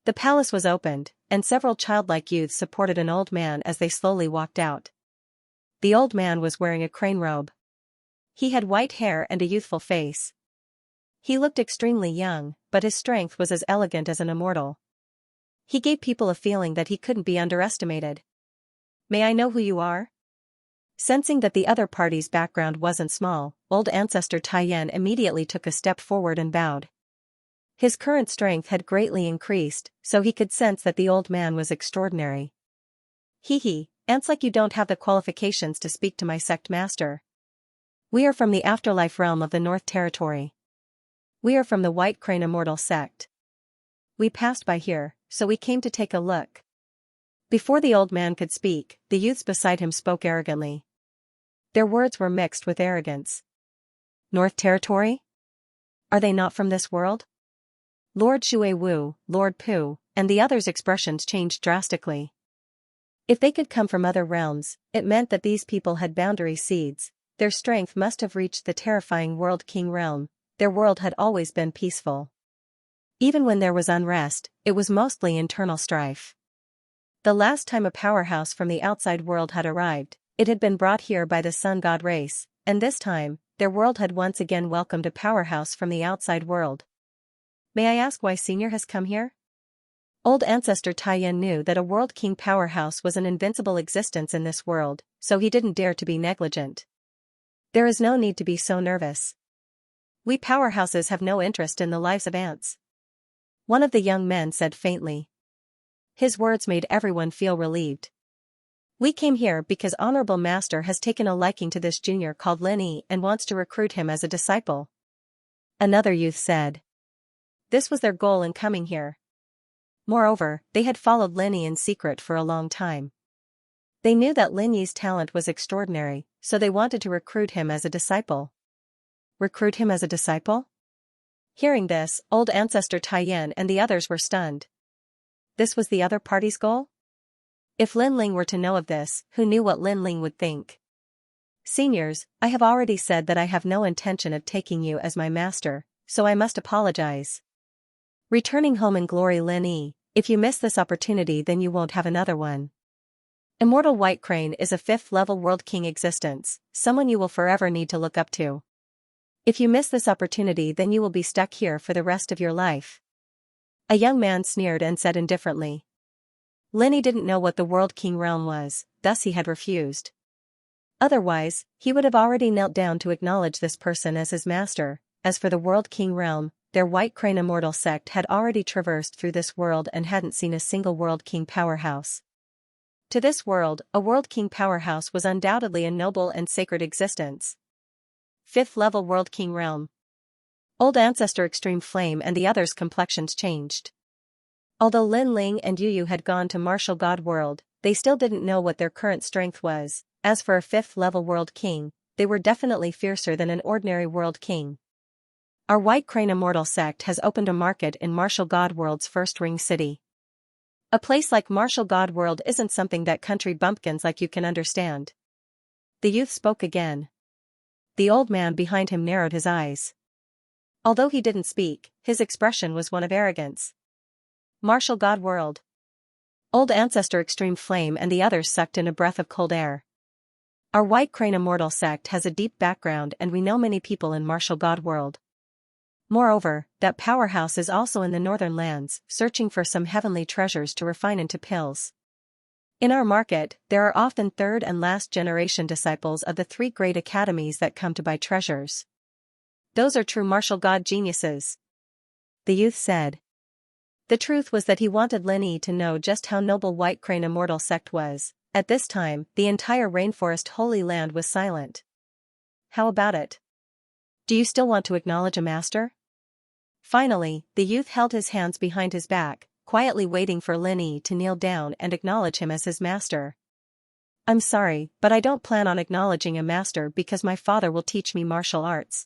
The palace was opened, and several childlike youths supported an old man as they slowly walked out. The old man was wearing a crane robe. He had white hair and a youthful face. He looked extremely young, but his strength was as elegant as an immortal. He gave people a feeling that he couldn't be underestimated. May I know who you are? Sensing that the other party's background wasn't small, old ancestor Taiyan immediately took a step forward and bowed. His current strength had greatly increased, so he could sense that the old man was extraordinary. Hehe, ants like you don't have the qualifications to speak to my sect master. We are from the afterlife realm of the North Territory. We are from the White Crane Immortal sect. We passed by here, so we came to take a look. Before the old man could speak, the youths beside him spoke arrogantly. Their words were mixed with arrogance. North Territory? Are they not from this world? Lord Shui Wu, Lord Pu, and the others' expressions changed drastically. If they could come from other realms, it meant that these people had boundary seeds. Their strength must have reached the terrifying World King realm. Their world had always been peaceful. Even when there was unrest, it was mostly internal strife. The last time a powerhouse from the outside world had arrived, it had been brought here by the Sun God race, and this time, their world had once again welcomed a powerhouse from the outside world. May I ask why Senior has come here? Old ancestor Taiyan knew that a World King powerhouse was an invincible existence in this world, so he didn't dare to be negligent. There is no need to be so nervous. We powerhouses have no interest in the lives of ants. One of the young men said faintly. His words made everyone feel relieved. We came here because Honorable Master has taken a liking to this junior called Lin Yi and wants to recruit him as a disciple. Another youth said. This was their goal in coming here. Moreover, they had followed Lin Yi in secret for a long time. They knew that Lin Yi's talent was extraordinary, so they wanted to recruit him as a disciple. Recruit him as a disciple? Hearing this, old ancestor Taiyan and the others were stunned. This was the other party's goal? If Lin Ling were to know of this, who knew what Lin Ling would think? Seniors, I have already said that I have no intention of taking you as my master, so I must apologize. Returning home in glory, Lin Yi, if you miss this opportunity then you won't have another one. Immortal White Crane is a 5th-level World King existence, someone you will forever need to look up to. If you miss this opportunity then you will be stuck here for the rest of your life. A young man sneered and said indifferently. Lin Yi didn't know what the World King realm was, thus he had refused. Otherwise, he would have already knelt down to acknowledge this person as his master. As for the World King realm, their White Crane immortal sect had already traversed through this world and hadn't seen a single World King powerhouse. To this world, a World King powerhouse was undoubtedly a noble and sacred existence. 5th-level World King realm. Old Ancestor Extreme Flame and the others' complexions changed. Although Lin Ling and Yu Yu had gone to Martial God World, they still didn't know what their current strength was. As for a 5th-level World King, they were definitely fiercer than an ordinary World King. Our White Crane Immortal sect has opened a market in Martial God World's first ring city. A place like Martial God World isn't something that country bumpkins like you can understand. The youth spoke again. The old man behind him narrowed his eyes. Although he didn't speak, his expression was one of arrogance. Martial God World. Old Ancestor Extreme Flame and the others sucked in a breath of cold air. Our White Crane Immortal sect has a deep background and we know many people in Martial God World. Moreover, that powerhouse is also in the northern lands, searching for some heavenly treasures to refine into pills. In our market, there are often third and last generation disciples of the 3 great academies that come to buy treasures. Those are true martial god geniuses. The youth said. The truth was that he wanted Lin Yi to know just how noble White Crane Immortal sect was. At this time, the entire rainforest Holy Land was silent. How about it? Do you still want to acknowledge a master? Finally, the youth held his hands behind his back, quietly waiting for Lin Yi to kneel down and acknowledge him as his master. I'm sorry, but I don't plan on acknowledging a master because my father will teach me martial arts.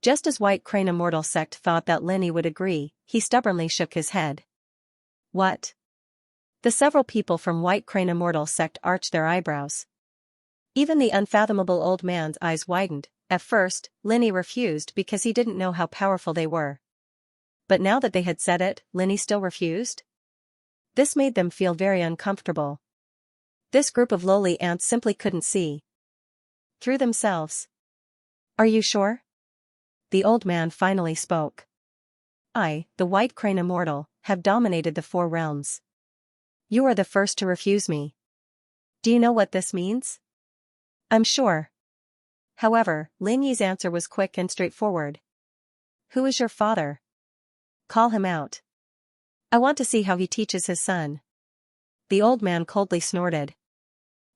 Just as White Crane Immortal sect thought that Lin Yi would agree, he stubbornly shook his head. What? The several people from White Crane Immortal sect arched their eyebrows. Even the unfathomable old man's eyes widened. At first, Lin Yi refused because he didn't know how powerful they were. But now that they had said it, Lin Yi still refused? This made them feel very uncomfortable. This group of lowly ants simply couldn't see through themselves. Are you sure? The old man finally spoke. I, the White Crane Immortal, have dominated the 4 realms. You are the first to refuse me. Do you know what this means? I'm sure. However, Lin Yi's answer was quick and straightforward. Who is your father? Call him out. I want to see how he teaches his son. The old man coldly snorted.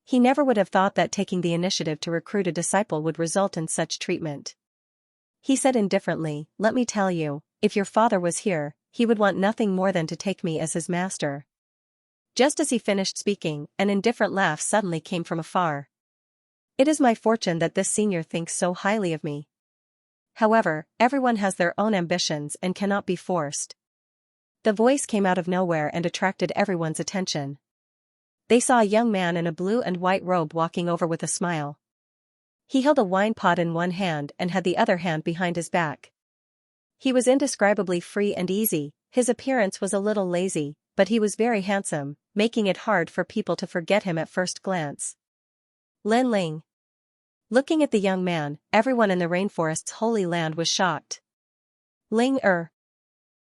He never would have thought that taking the initiative to recruit a disciple would result in such treatment. He said indifferently, let me tell you, if your father was here, he would want nothing more than to take me as his master. Just as he finished speaking, an indifferent laugh suddenly came from afar. It is my fortune that this senior thinks so highly of me. However, everyone has their own ambitions and cannot be forced. The voice came out of nowhere and attracted everyone's attention. They saw a young man in a blue and white robe walking over with a smile. He held a wine pot in one hand and had the other hand behind his back. He was indescribably free and easy, his appearance was a little lazy, but he was very handsome, making it hard for people to forget him at first glance. Lin Ling. Looking at the young man, everyone in the rainforest's holy land was shocked. Ling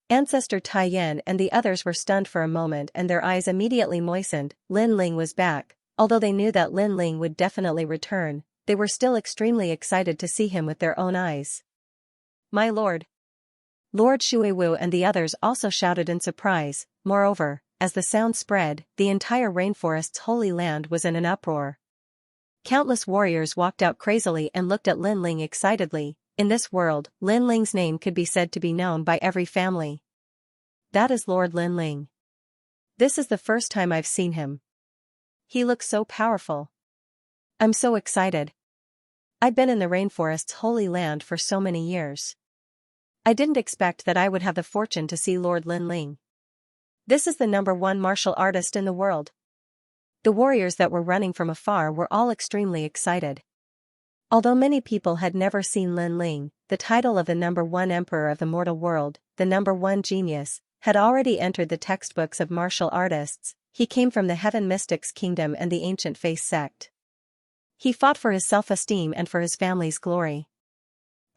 Ancestor Taiyan and the others were stunned for a moment and their eyes immediately moistened. Lin Ling was back. Although they knew that Lin Ling would definitely return, they were still extremely excited to see him with their own eyes. My lord. Lord Shuiwu and the others also shouted in surprise. Moreover, as the sound spread, the entire rainforest's holy land was in an uproar. Countless warriors walked out crazily and looked at Lin Ling excitedly. In this world, Lin Ling's name could be said to be known by every family. That is Lord Lin Ling. This is the first time I've seen him. He looks so powerful. I'm so excited. I've been in the rainforest's holy land for so many years. I didn't expect that I would have the fortune to see Lord Linling. This is the #1 martial artist in the world. The warriors that were running from afar were all extremely excited. Although many people had never seen Linling, the title of the #1 emperor of the mortal world, the #1 genius, had already entered the textbooks of martial artists. He came from the Heaven Mystics Kingdom and the Ancient Face sect. He fought for his self-esteem and for his family's glory.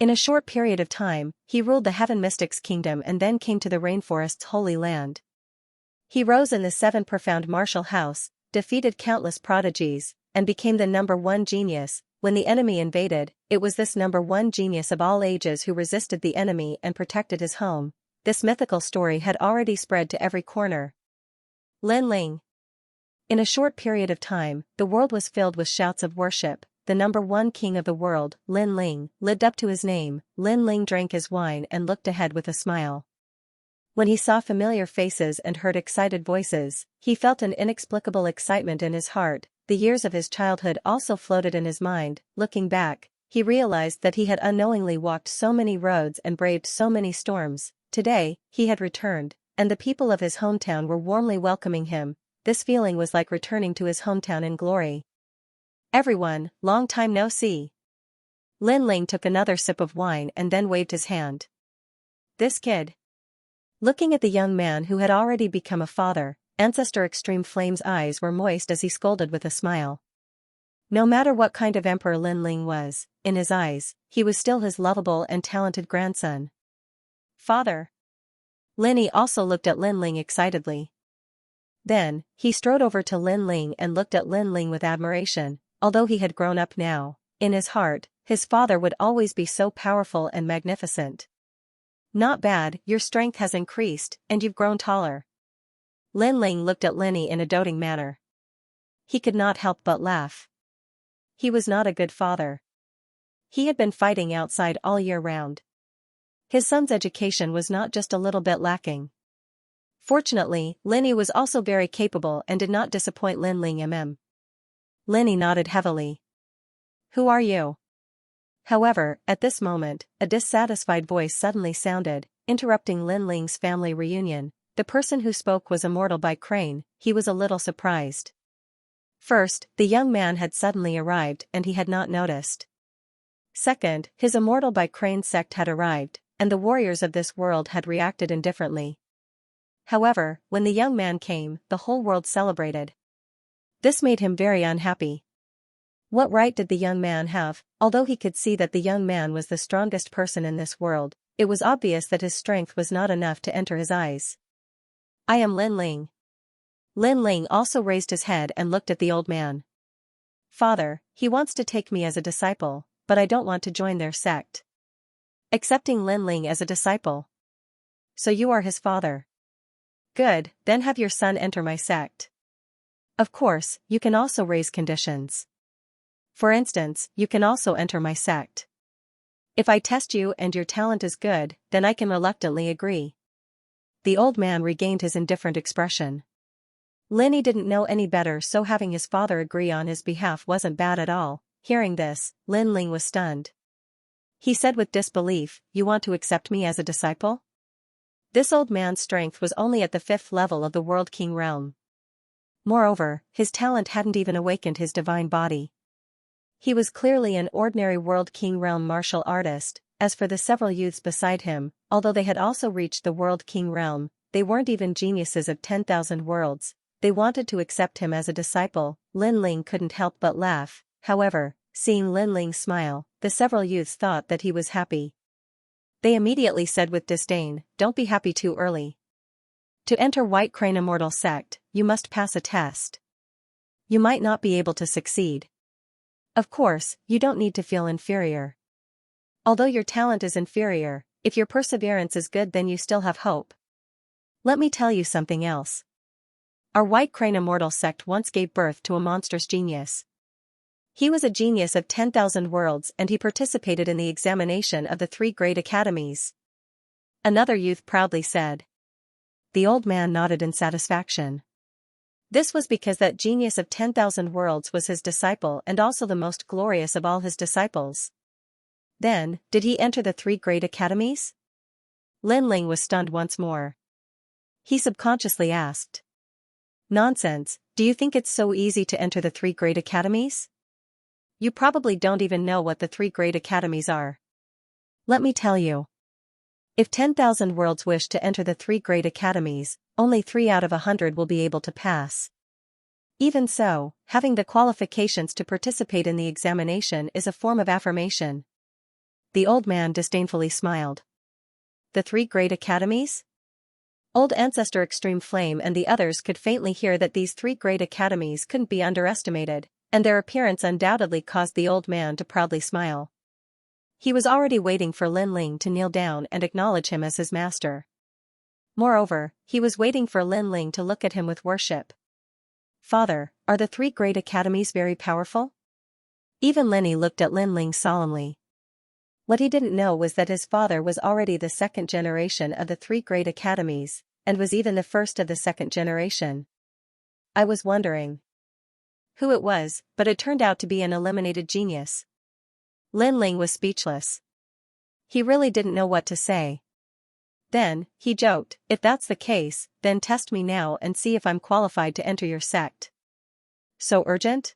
In a short period of time, he ruled the Heaven Mystics Kingdom and then came to the rainforest's holy land. He rose in the 7 profound martial house, defeated countless prodigies, and became the #1 genius. When the enemy invaded, it was this #1 genius of all ages who resisted the enemy and protected his home. This mythical story had already spread to every corner. Linling. In a short period of time, the world was filled with shouts of worship. The #1 king of the world, Linling, lived up to his name. Linling drank his wine and looked ahead with a smile. When he saw familiar faces and heard excited voices, he felt an inexplicable excitement in his heart. The years of his childhood also floated in his mind. Looking back, he realized that he had unknowingly walked so many roads and braved so many storms. Today, he had returned, and the people of his hometown were warmly welcoming him. This feeling was like returning to his hometown in glory. Everyone, long time no see. Linling took another sip of wine and then waved his hand. This kid. Looking at the young man who had already become a father, Ancestor Extreme Flame's eyes were moist as he scolded with a smile. No matter what kind of emperor Linling was, in his eyes, he was still his lovable and talented grandson. Father. Linny also looked at Linling excitedly. Then, he strode over to Linling and looked at Linling with admiration. Although he had grown up now, in his heart, his father would always be so powerful and magnificent. Not bad, your strength has increased, and you've grown taller. Linling looked at Linny in a doting manner. He could not help but laugh. He was not a good father. He had been fighting outside all year round. His son's education was not just a little bit lacking. Fortunately, Linny was also very capable and did not disappoint Linling. Linny nodded heavily. Who are you? However, at this moment, a dissatisfied voice suddenly sounded, interrupting Linling's family reunion. The person who spoke was Immortal by Crane. He was a little surprised. First, the young man had suddenly arrived and he had not noticed. Second, his Immortal by Crane sect had arrived, and the warriors of this world had reacted indifferently. However, when the young man came, the whole world celebrated. This made him very unhappy. What right did the young man have? Although he could see that the young man was the strongest person in this world, it was obvious that his strength was not enough to enter his eyes. I am Linling. Linling also raised his head and looked at the old man. Father, he wants to take me as a disciple, but I don't want to join their sect. Accepting Linling as a disciple. So you are his father. Good, then have your son enter my sect. Of course, you can also raise conditions. For instance, you can also enter my sect. If I test you and your talent is good, then I can reluctantly agree. The old man regained his indifferent expression. Linny didn't know any better, so having his father agree on his behalf wasn't bad at all. Hearing this, Linling was stunned. He said with disbelief, "You want to accept me as a disciple?" This old man's strength was only at the 5th level of the World King realm. Moreover, his talent hadn't even awakened his divine body. He was clearly an ordinary World King realm martial artist. As for the several youths beside him, although they had also reached the World King realm, they weren't even geniuses of 10,000 worlds. They wanted to accept him as a disciple. Linling couldn't help but laugh. However, seeing Linling smile, the several youths thought that he was happy. They immediately said with disdain, "Don't be happy too early. To enter White Crane Immortal Sect, you must pass a test. You might not be able to succeed. Of course, you don't need to feel inferior. Although your talent is inferior, if your perseverance is good, then you still have hope. Let me tell you something else. Our White Crane Immortal Sect once gave birth to a monstrous genius. He was a genius of 10,000 worlds and he participated in the examination of the 3 great academies." Another youth proudly said. The old man nodded in satisfaction. This was because that genius of 10,000 worlds was his disciple and also the most glorious of all his disciples. Then, did he enter the 3 great academies? Lin Ling was stunned once more. He subconsciously asked. Nonsense, do you think it's so easy to enter the 3 great academies? You probably don't even know what the 3 great academies are. Let me tell you. If 10,000 worlds wish to enter the 3 great academies, only 3 out of 100 will be able to pass. Even so, having the qualifications to participate in the examination is a form of affirmation. The old man disdainfully smiled. The 3 great academies? Old Ancestor Extreme Flame and the others could faintly hear that these 3 great academies couldn't be underestimated, and their appearance undoubtedly caused the old man to proudly smile. He was already waiting for Lin Ling to kneel down and acknowledge him as his master. Moreover, he was waiting for Lin Ling to look at him with worship. Father, are the 3 great academies very powerful? Even Lenny looked at Lin Ling solemnly. What he didn't know was that his father was already the 2nd generation of the 3 great academies, and was even the first of the 2nd generation. I was wondering who it was, but it turned out to be an eliminated genius. Lin Ling was speechless. He really didn't know what to say. Then, he joked, if that's the case, then test me now and see if I'm qualified to enter your sect. So urgent?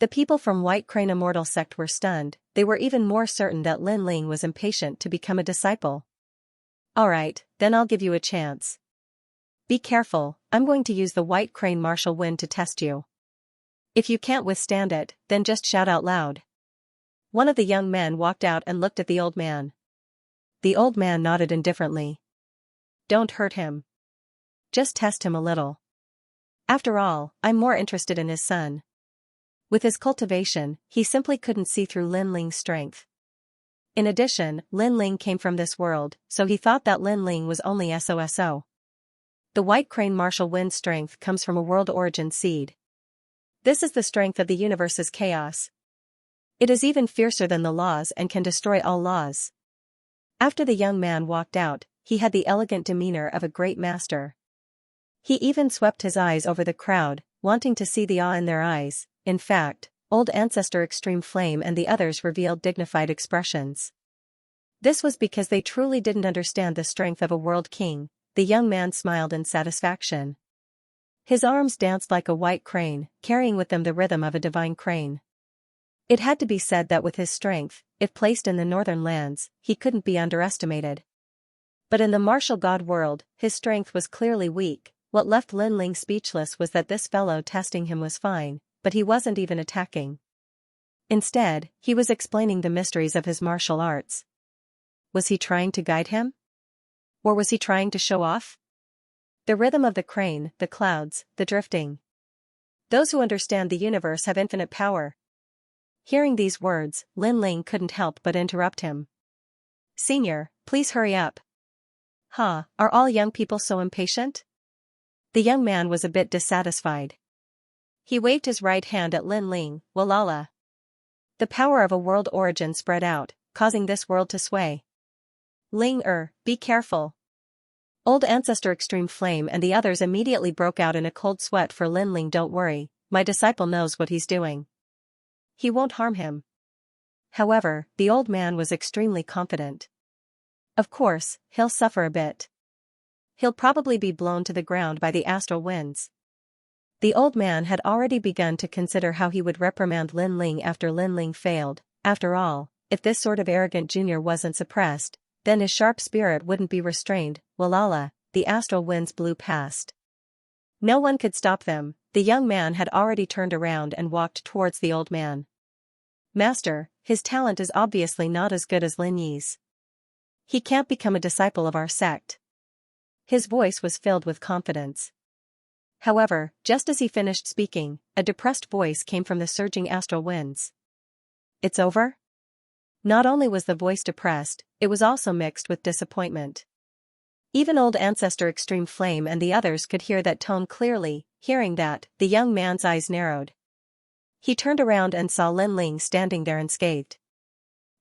The people from White Crane Immortal sect were stunned. They were even more certain that Lin Ling was impatient to become a disciple. Alright, then I'll give you a chance. Be careful, I'm going to use the White Crane Martial Wind to test you. If you can't withstand it, then just shout out loud. One of the young men walked out and looked at the old man. The old man nodded indifferently. Don't hurt him. Just test him a little. After all, I'm more interested in his son. With his cultivation, he simply couldn't see through Lin Ling's strength. In addition, Lin Ling came from this world, so he thought that Lin Ling was only SOSO. The White Crane Martial Wind strength comes from a world origin seed. This is the strength of the universe's chaos. It is even fiercer than the laws and can destroy all laws. After the young man walked out, he had the elegant demeanor of a great master. He even swept his eyes over the crowd, wanting to see the awe in their eyes. In fact, Old Ancestor Extreme Flame and the others revealed dignified expressions. This was because they truly didn't understand the strength of a world king. The young man smiled in satisfaction. His arms danced like a white crane, carrying with them the rhythm of a divine crane. It had to be said that with his strength, if placed in the northern lands, he couldn't be underestimated. But in the martial god world, his strength was clearly weak. What left Lin Ling speechless was that this fellow testing him was fine, but he wasn't even attacking. Instead, he was explaining the mysteries of his martial arts. Was he trying to guide him? Or was he trying to show off? The rhythm of the crane, the clouds, the drifting. Those who understand the universe have infinite power. Hearing these words, Lin Ling couldn't help but interrupt him. Senior, please hurry up. Huh, are all young people so impatient? The young man was a bit dissatisfied. He waved his right hand at Lin Ling, Walala. The power of a world origin spread out, causing this world to sway. Ling be careful. Old Ancestor Extreme Flame and the others immediately broke out in a cold sweat for Lin Ling. Don't worry, my disciple knows what he's doing. He won't harm him. However, the old man was extremely confident. Of course, he'll suffer a bit. He'll probably be blown to the ground by the astral winds. The old man had already begun to consider how he would reprimand Lin Ling after Lin Ling failed. After all, if this sort of arrogant junior wasn't suppressed, then his sharp spirit wouldn't be restrained. Walala, the astral winds blew past. No one could stop them. The young man had already turned around and walked towards the old man. Master, his talent is obviously not as good as Lin Yi's. He can't become a disciple of our sect. His voice was filled with confidence. However, just as he finished speaking, a depressed voice came from the surging astral winds. It's over? Not only was the voice depressed, it was also mixed with disappointment. Even Old Ancestor Extreme Flame and the others could hear that tone clearly. Hearing that, the young man's eyes narrowed. He turned around and saw Lin Ling standing there unscathed.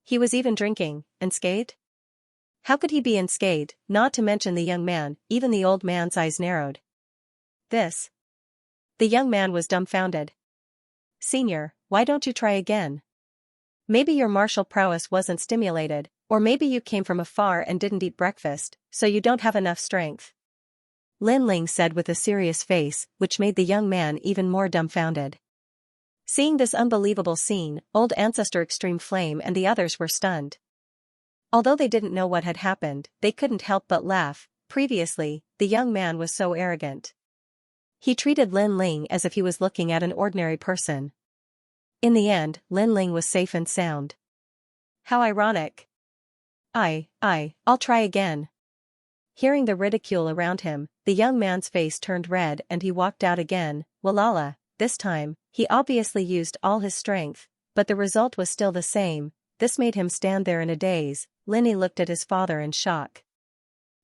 He was even drinking, unscathed? How could he be unscathed? Not to mention the young man, even the old man's eyes narrowed. This The young man was dumbfounded. Senior, why don't you try again? Maybe your martial prowess wasn't stimulated, or maybe you came from afar and didn't eat breakfast, so you don't have enough strength. Lin Ling said with a serious face, which made the young man even more dumbfounded. Seeing this unbelievable scene, Old Ancestor Extreme Flame and the others were stunned. Although they didn't know what had happened, they couldn't help but laugh. Previously, the young man was so arrogant. He treated Lin Ling as if he was looking at an ordinary person. In the end, Lin Ling was safe and sound. How ironic. I'll try again. Hearing the ridicule around him, the young man's face turned red and he walked out again. Walala, this time, he obviously used all his strength, but the result was still the same. This made him stand there in a daze. Linny looked at his father in shock.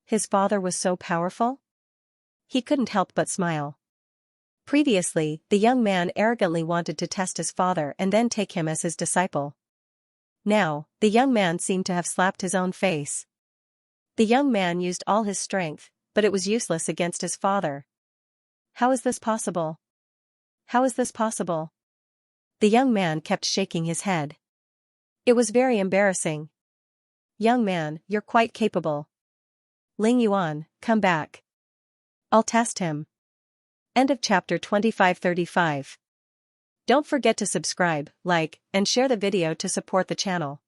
His father was so powerful? He couldn't help but smile. Previously, the young man arrogantly wanted to test his father and then take him as his disciple. Now, the young man seemed to have slapped his own face. The young man used all his strength, but it was useless against his father. How is this possible? How is this possible? The young man kept shaking his head. It was very embarrassing. Young man, you're quite capable. Ling Yuan, come back. I'll test him. End of chapter 2535. Don't forget to subscribe, like, and share the video to support the channel.